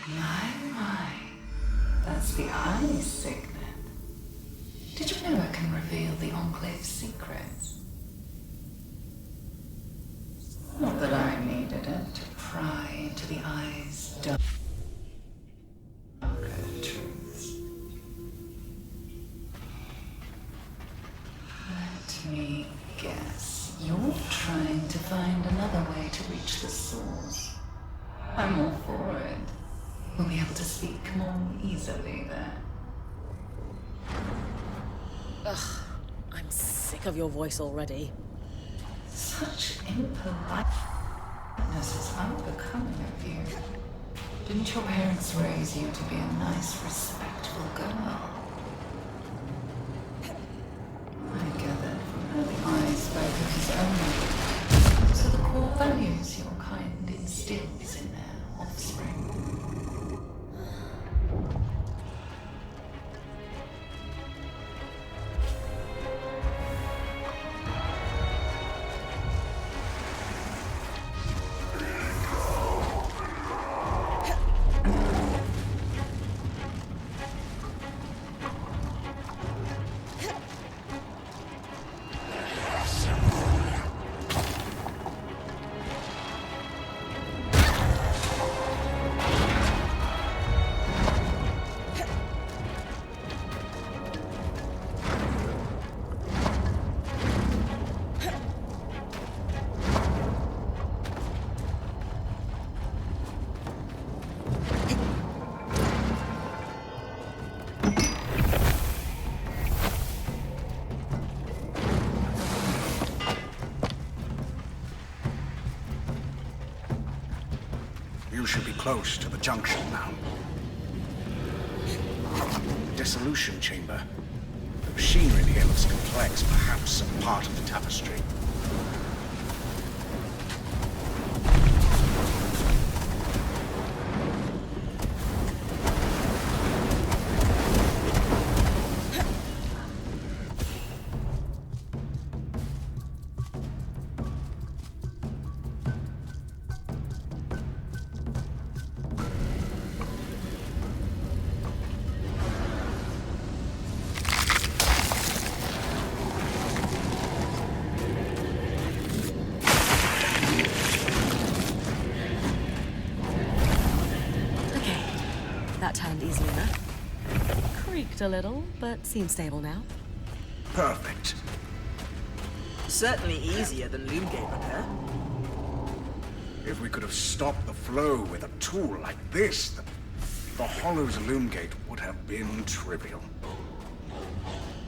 My. That's the eye signet. Did you know it can reveal the Enclave's secrets? Not that I needed it to pry into the eye's darker truths. Let me guess. You're trying to find another way to reach the source. I'm all for it. We'll be able to speak more easily there. Ugh, I'm sick of your voice already. Such impoliteness is unbecoming of you. Didn't your parents raise you to be a nice, respectful girl? I gathered from how the eyes spoke of his own. So the core values your kind instills in their offspring. You should be close to the junction now. Dissolution chamber. The machinery in here looks complex, perhaps a part of the tapestry. That turned easily enough. Creaked a little, but seems stable now. Perfect. Certainly easier than Loomgate repair. If we could have stopped the flow with a tool like this, the Hollow's Loomgate would have been trivial.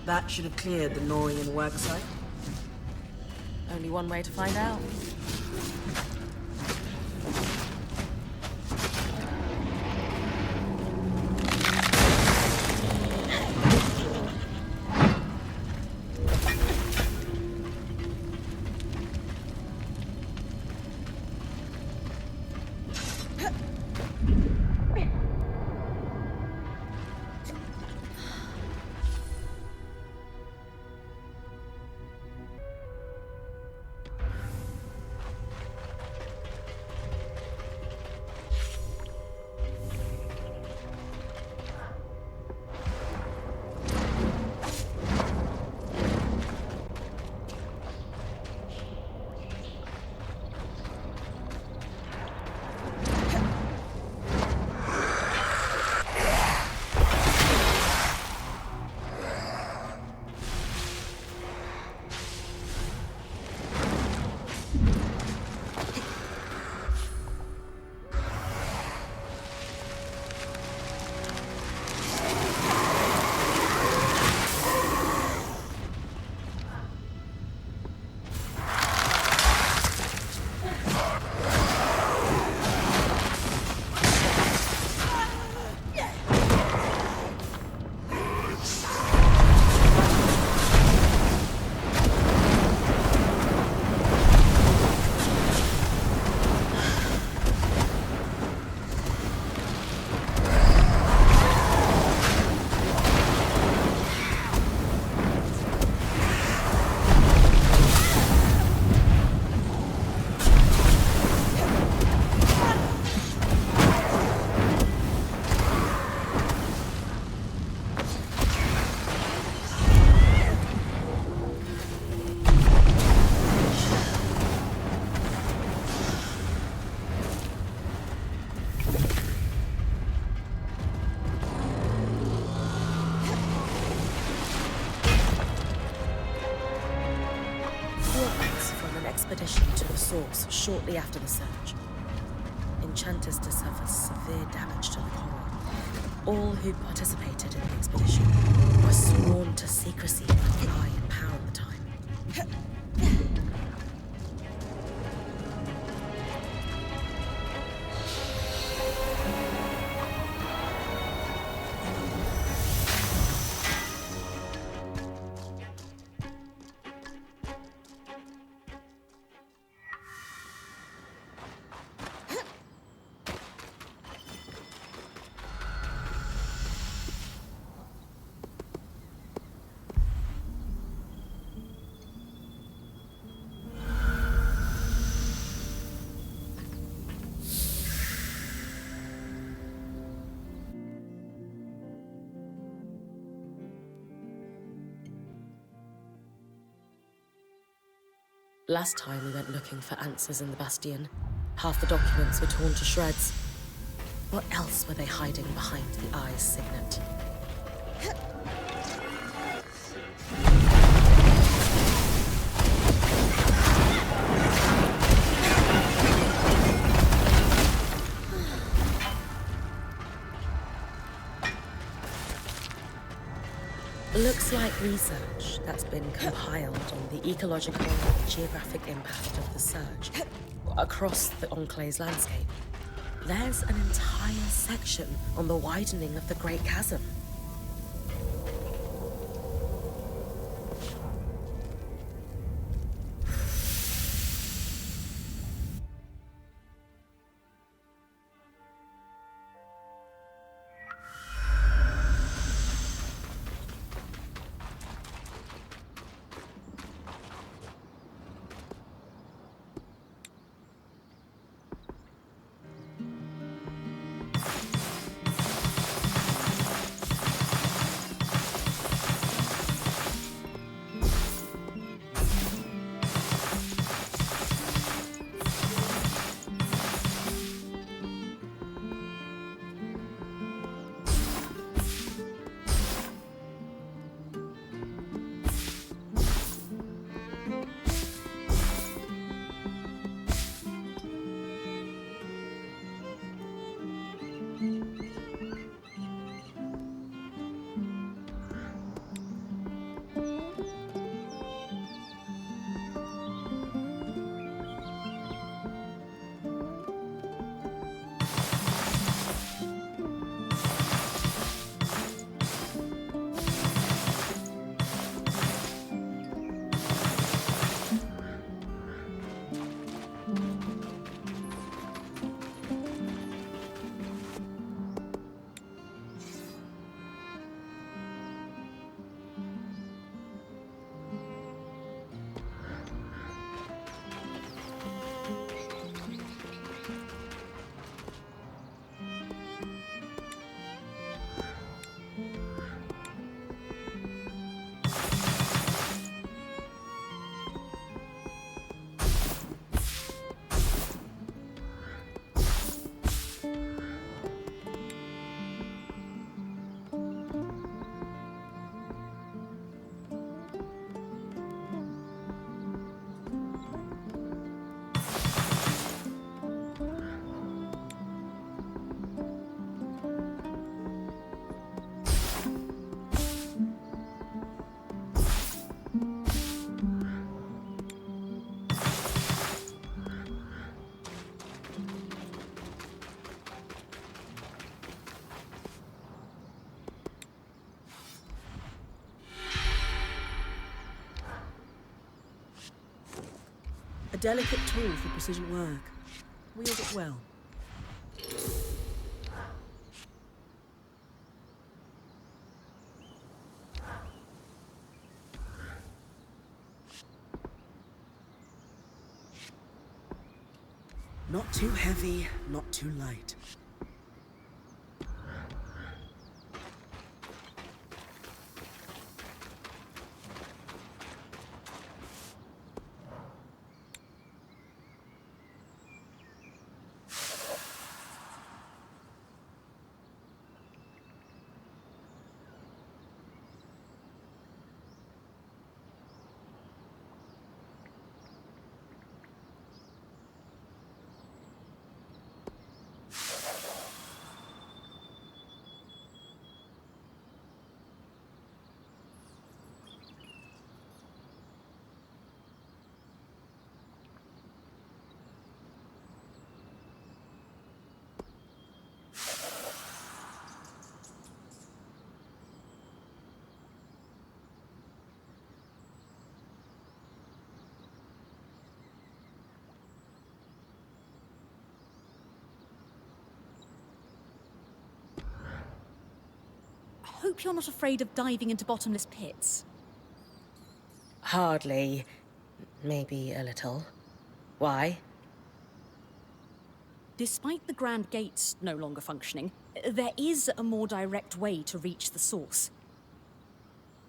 That should have cleared the gnawing in the worksite. Only one way to find out. source shortly after the surge. Enchanters to suffer severe damage to the coral. All who participated in the expedition were sworn to secrecy and lie in power at the time. Last time we went looking for answers in the Bastion, half the documents were torn to shreds. What else were they hiding behind the Eye's signet? Looks like research that's been compiled on the ecological and geographic impact of the surge across the Enclave's landscape. There's an entire section on the widening of the Great Chasm. A delicate tool for precision work. Wield it well. Not too heavy, not too light. hope you're not afraid of diving into bottomless pits. Hardly. Maybe a little. Why? Despite the Grand Gates no longer functioning, there is a more direct way to reach the source.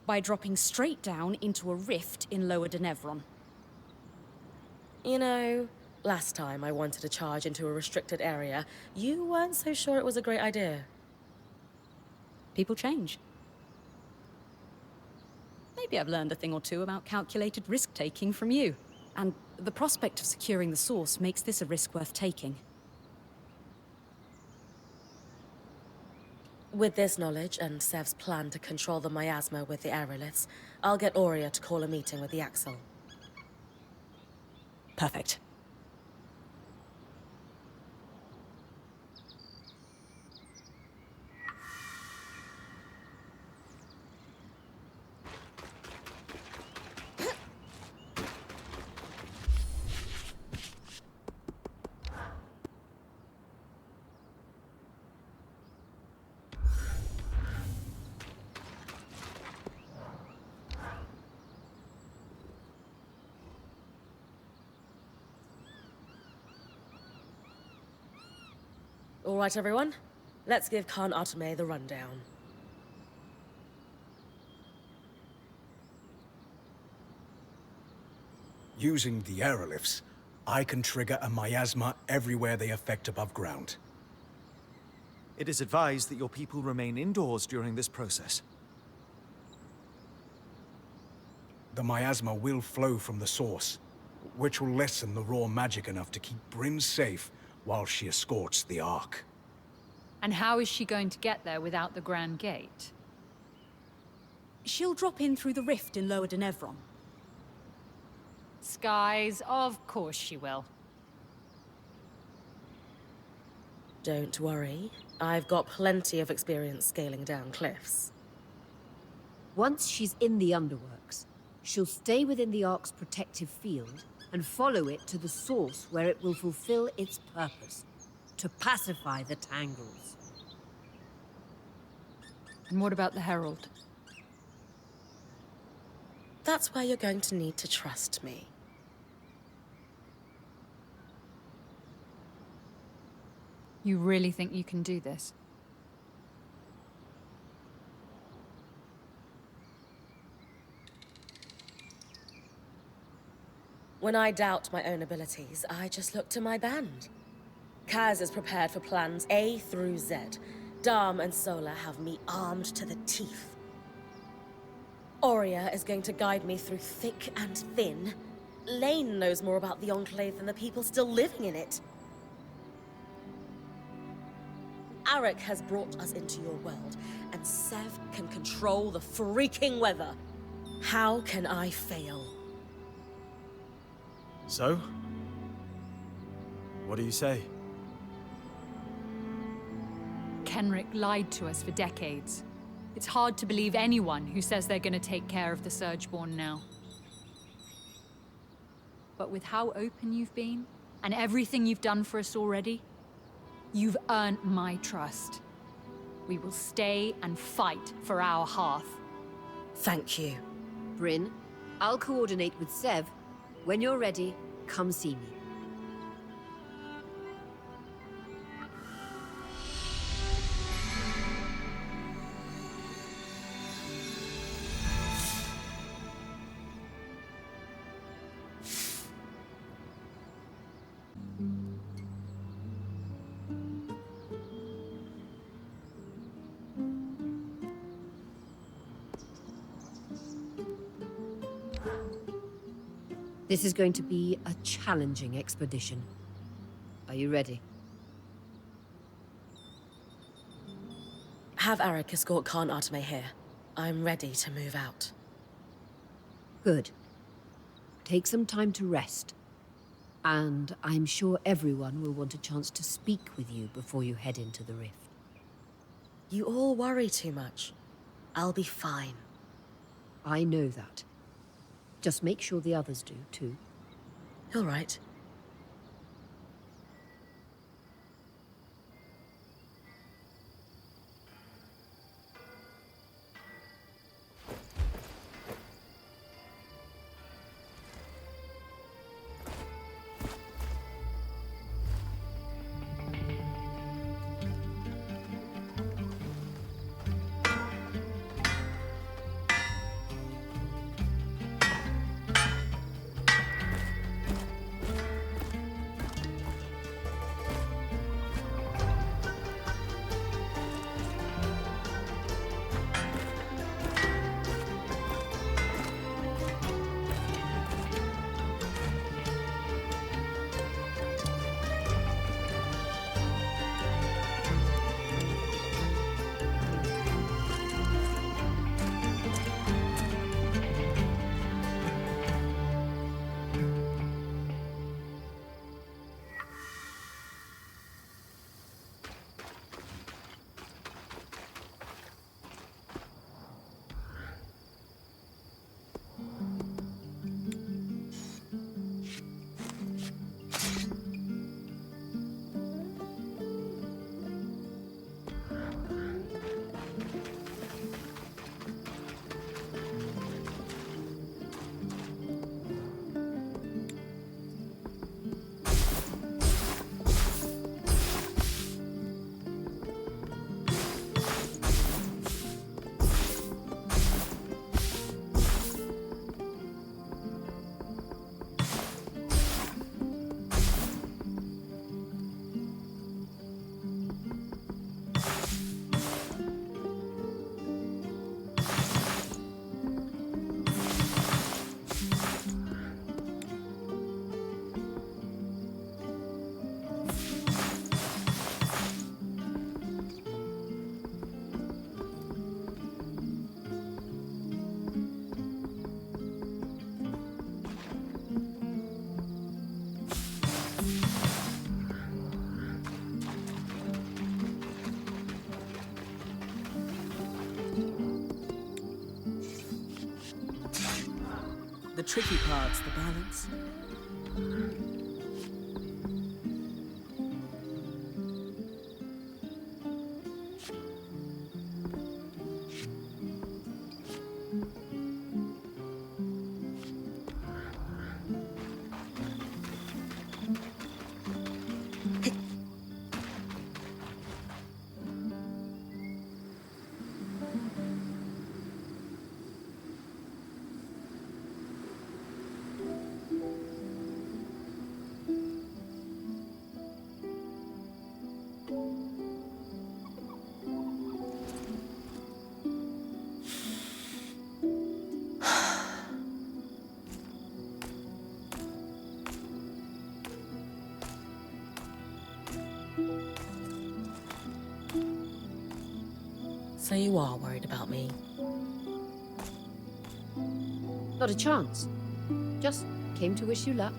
By dropping straight down into a rift in Lower Denevron. You know, last time I wanted to charge into a restricted area, you weren't so sure it was a great idea. People change. Maybe I've learned a thing or two about calculated risk-taking from you. And the prospect of securing the source makes this a risk worth taking. With this knowledge and Sev's plan to control the miasma with the aeroliths, I'll get Aurea to call a meeting with the Axle. Perfect. All right, everyone. Let's give Khan Arteme the rundown. Using the aeroliths, I can trigger a miasma everywhere they affect above ground. It is advised that your people remain indoors during this process. The miasma will flow from the source, which will lessen the raw magic enough to keep Brynn safe while she escorts the Ark. And how is she going to get there without the Grand Gate? She'll drop in through the rift in Lower Denevron. Skies, of course she will. Don't worry. I've got plenty of experience scaling down cliffs. Once she's in the underworks, she'll stay within the Ark's protective field and follow it to the source where it will fulfill its purpose, to pacify the Tangles. And what about the Herald? That's where you're going to need to trust me. You really think you can do this? When I doubt my own abilities, I just look to my band. Kaz is prepared for plans A through Z. Dharm and Sola have me armed to the teeth. Aurea is going to guide me through thick and thin. Lane knows more about the Enclave than the people still living in it. Arik has brought us into your world, and Sev can control the freaking weather. How can I fail? So? What do you say? Kenrick lied to us for decades. It's hard to believe anyone who says they're gonna take care of the Surgeborn now. But with how open you've been, and everything you've done for us already, you've earned my trust. We will stay and fight for our hearth. Thank you. Brynn, I'll coordinate with Sev. When you're ready, come see me. This is going to be a challenging expedition. Are you ready? Have Arik escort Khan Arteme here. I'm ready to move out. Good. Take some time to rest. And I'm sure everyone will want a chance to speak with you before you head into the rift. You all worry too much. I'll be fine. I know that. Just make sure the others do, too. All right. The tricky part's the balance. So you are worried about me? Not a chance. Just came to wish you luck.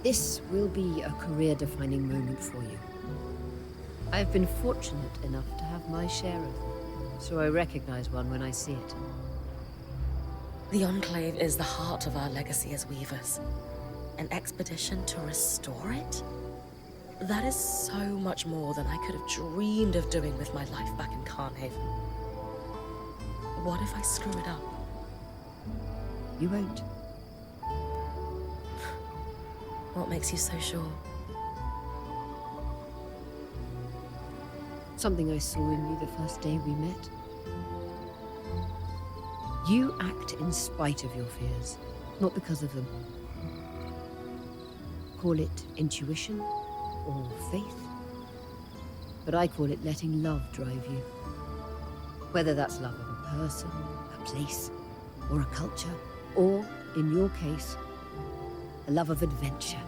This will be a career-defining moment for you. I've been fortunate enough to have my share of them, so I recognize one when I see it. The Enclave is the heart of our legacy as weavers. An expedition to restore it? That is so much more than I could have dreamed of doing with my life back in Carnhaven. What if I screw it up? You won't. What makes you so sure? Something I saw in you the first day we met. You act in spite of your fears, not because of them. Call it intuition or faith, but I call it letting love drive you. Whether that's love of a person, a place, or a culture, or, in your case, a love of adventure.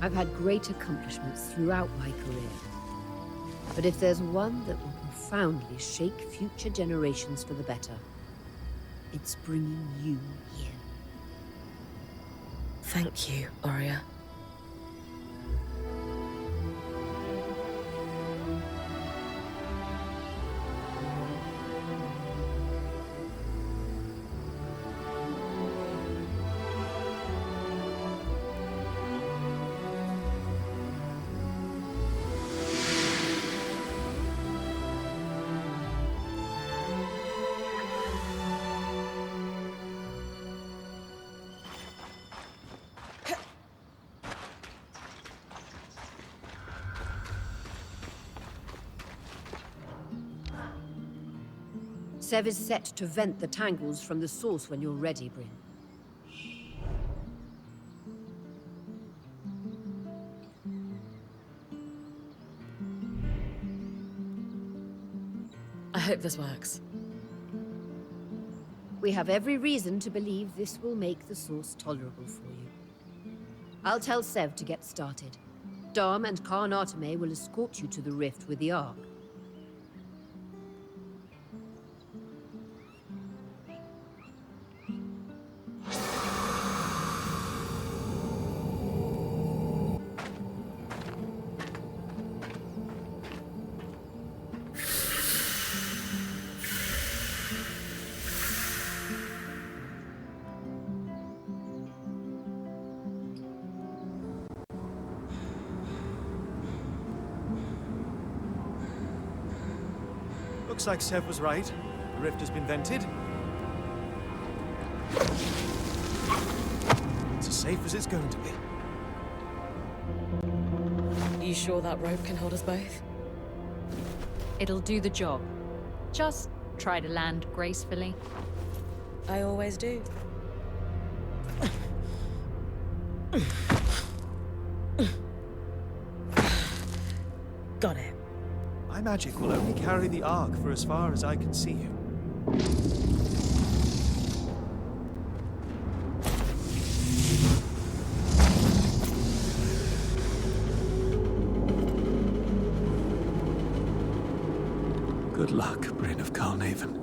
I've had great accomplishments throughout my career. But if there's one that will profoundly shake future generations for the better, it's bringing you here. Thank you, Aurea. Sev is set to vent the tangles from the source when you're ready, Brynn. I hope this works. We have every reason to believe this will make the source tolerable for you. I'll tell Sev to get started. Dom and Khan Arteme will escort you to the rift with the Ark. Looks like Sev was right. The rift has been vented. It's as safe as it's going to be. You sure that rope can hold us both? It'll do the job. Just try to land gracefully. I always do. Got it. My magic will only carry the Ark for as far as I can see you. Good luck, Brynn of Carnarvon.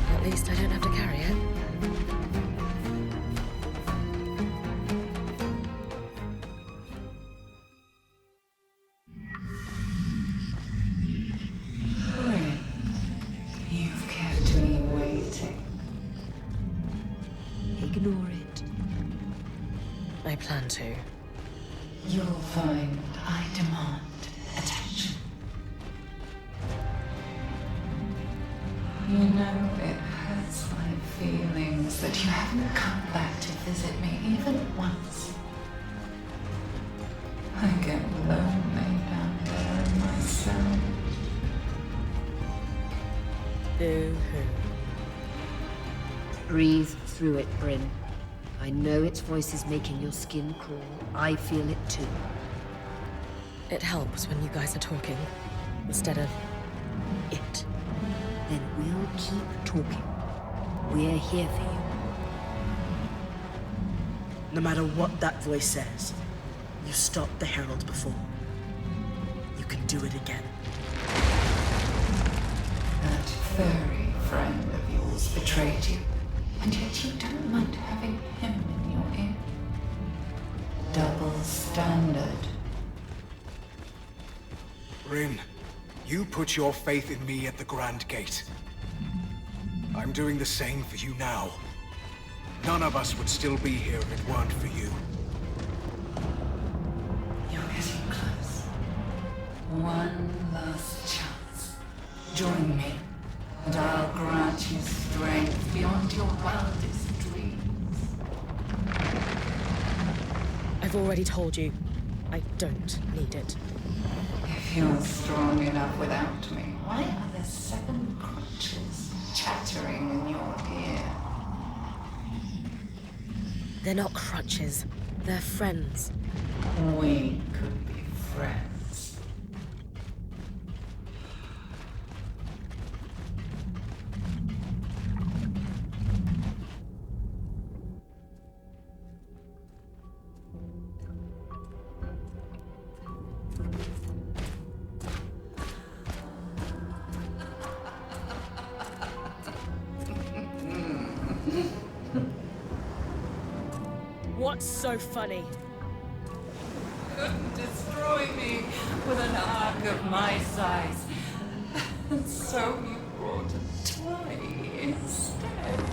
At least I don't have to carry it. Brynn, you've kept me waiting. Ignore it. I plan to. You'll find I demand attention. You know, it hurts my feelings that you haven't come back to visit me even once. I get lonely down there in my cell. Boo-hoo. Breathe through it, Brynn. I know its voice is making your skin crawl. I feel it too. It helps when you guys are talking, instead of it. Then we'll keep talking. We're here for you. No matter what that voice says, you stopped the Herald before. You can do it again. That furry friend of yours betrayed you, and yet you don't mind having him in your ear. Double standard. Brynn, you put your faith in me at the Grand Gate. I'm doing the same for you now. None of us would still be here if it weren't for you. You're getting close. One last chance. Join me, and I'll grant you strength beyond your wildest dreams. I've already told you, I don't need it. If you're strong enough without me, why are there 7 crutches chattering in your ear? They're not crutches. They're friends. We could be friends. What's so funny? Destroy me with an arc of my size. And so you brought a toy instead.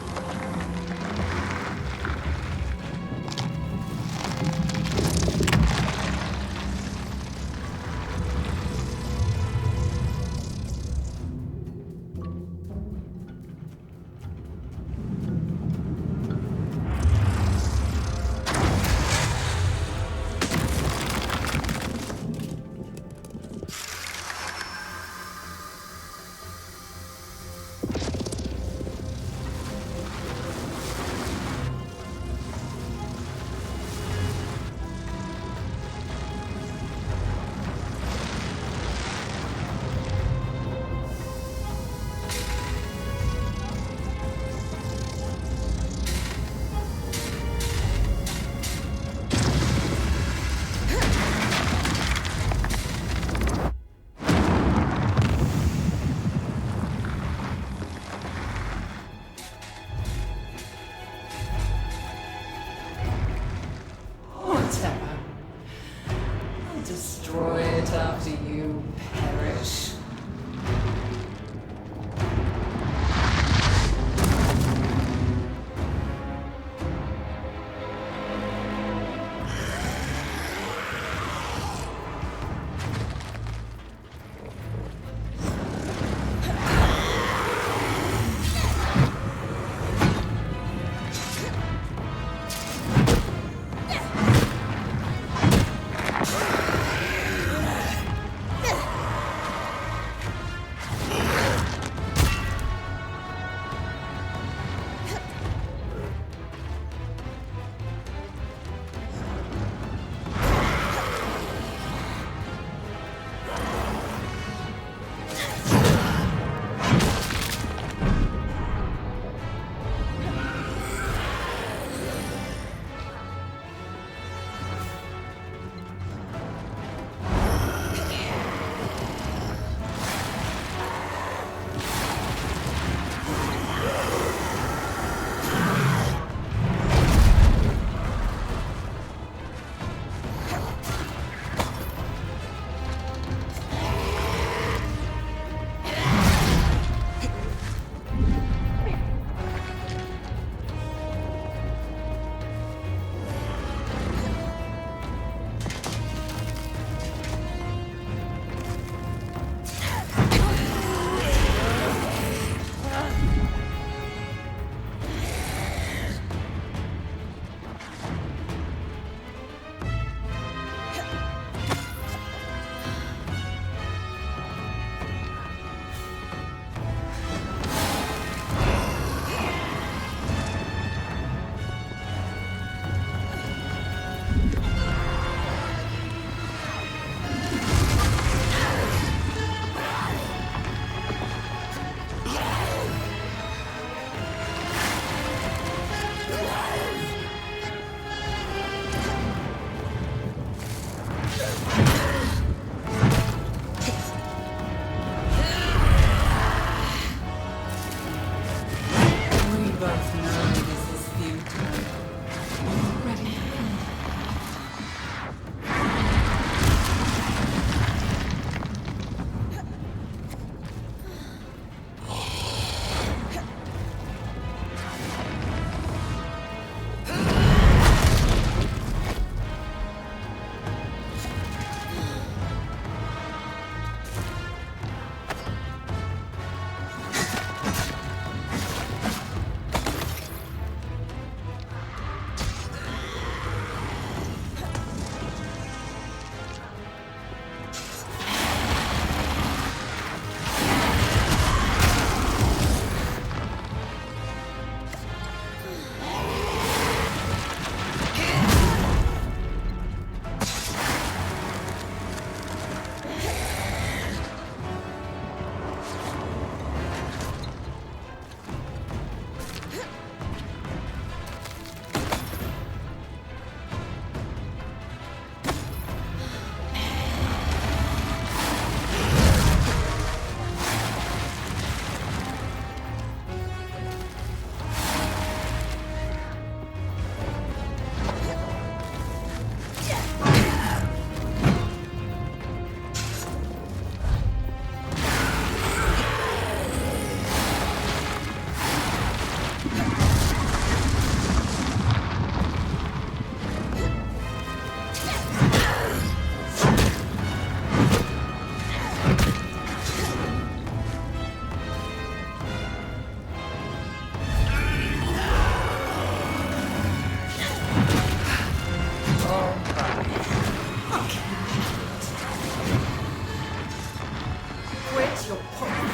Let your poison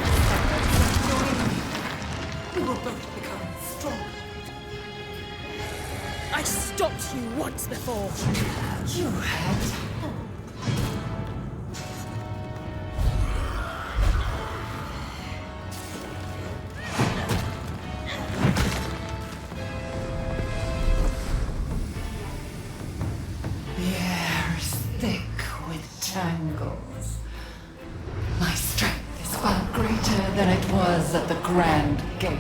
join me. We will both become stronger. I stopped you once before. You had hope. The air is thick with tangles. My strength is far greater than it was at the Grand Gate.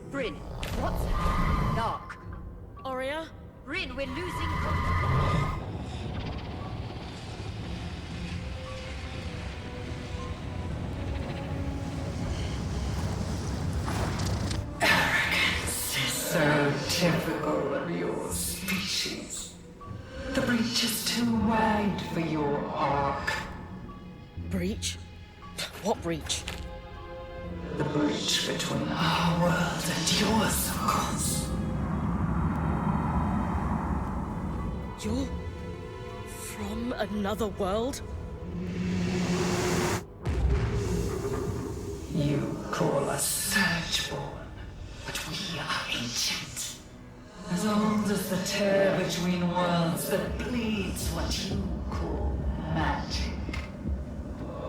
Brynn, what's dark? Aurea? Brynn, we're losing. Arrogance is so typical of your species. The breach is too wide for your arc. Breach? What breach? The breach between our world and yours, of course. You're from another world? You call us Surgeborn, but we are ancient. As old as the tear between worlds that bleeds what you call magic.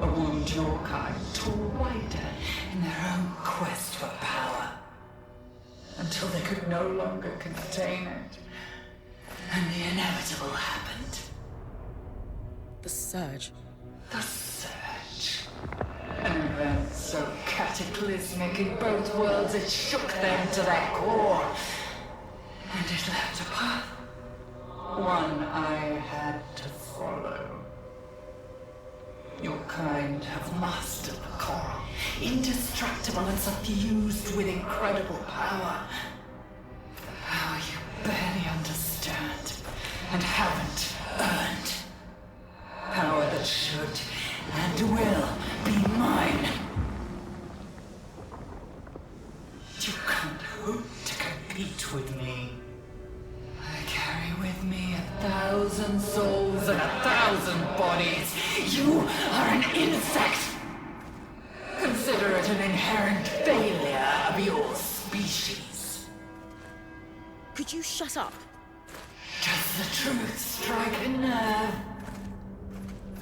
A wound your kind tore wider in their own quest for power. Until they could no longer contain it. And the inevitable happened. The Surge. The Surge. An event so cataclysmic in both worlds it shook them to their core. And it left a path. One I had to follow. Your kind have mastered the coral, indestructible and suffused with incredible power. Power you barely understand and haven't earned. Power that should and will be mine. You can't hope to compete with me. I carry with me 1,000 souls and 1,000 bodies. You are an insect. Consider it an inherent failure of your species. Could you shut up? Does the truth strike a nerve?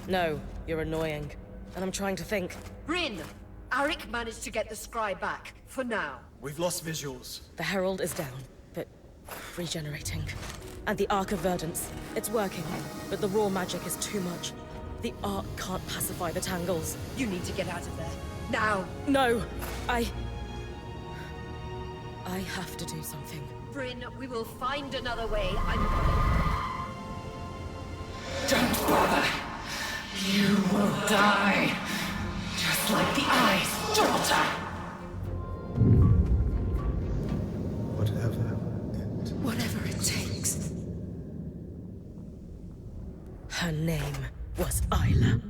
No, you're annoying. And I'm trying to think. Brynn, Arik managed to get the scry back, for now. We've lost visuals. The Herald is down, but regenerating. And the Arc of Verdance, it's working, but the raw magic is too much. The Arc can't pacify the tangles. You need to get out of there. Now! No! I have to do something. Brynn, we will find another way. Don't bother. You will die. Just just like the eyes, daughter! Whatever it takes. Her name was Isla.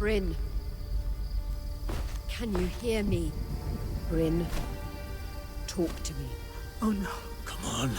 Brynn. Can you hear me? Brynn, talk to me. Oh no. Come on.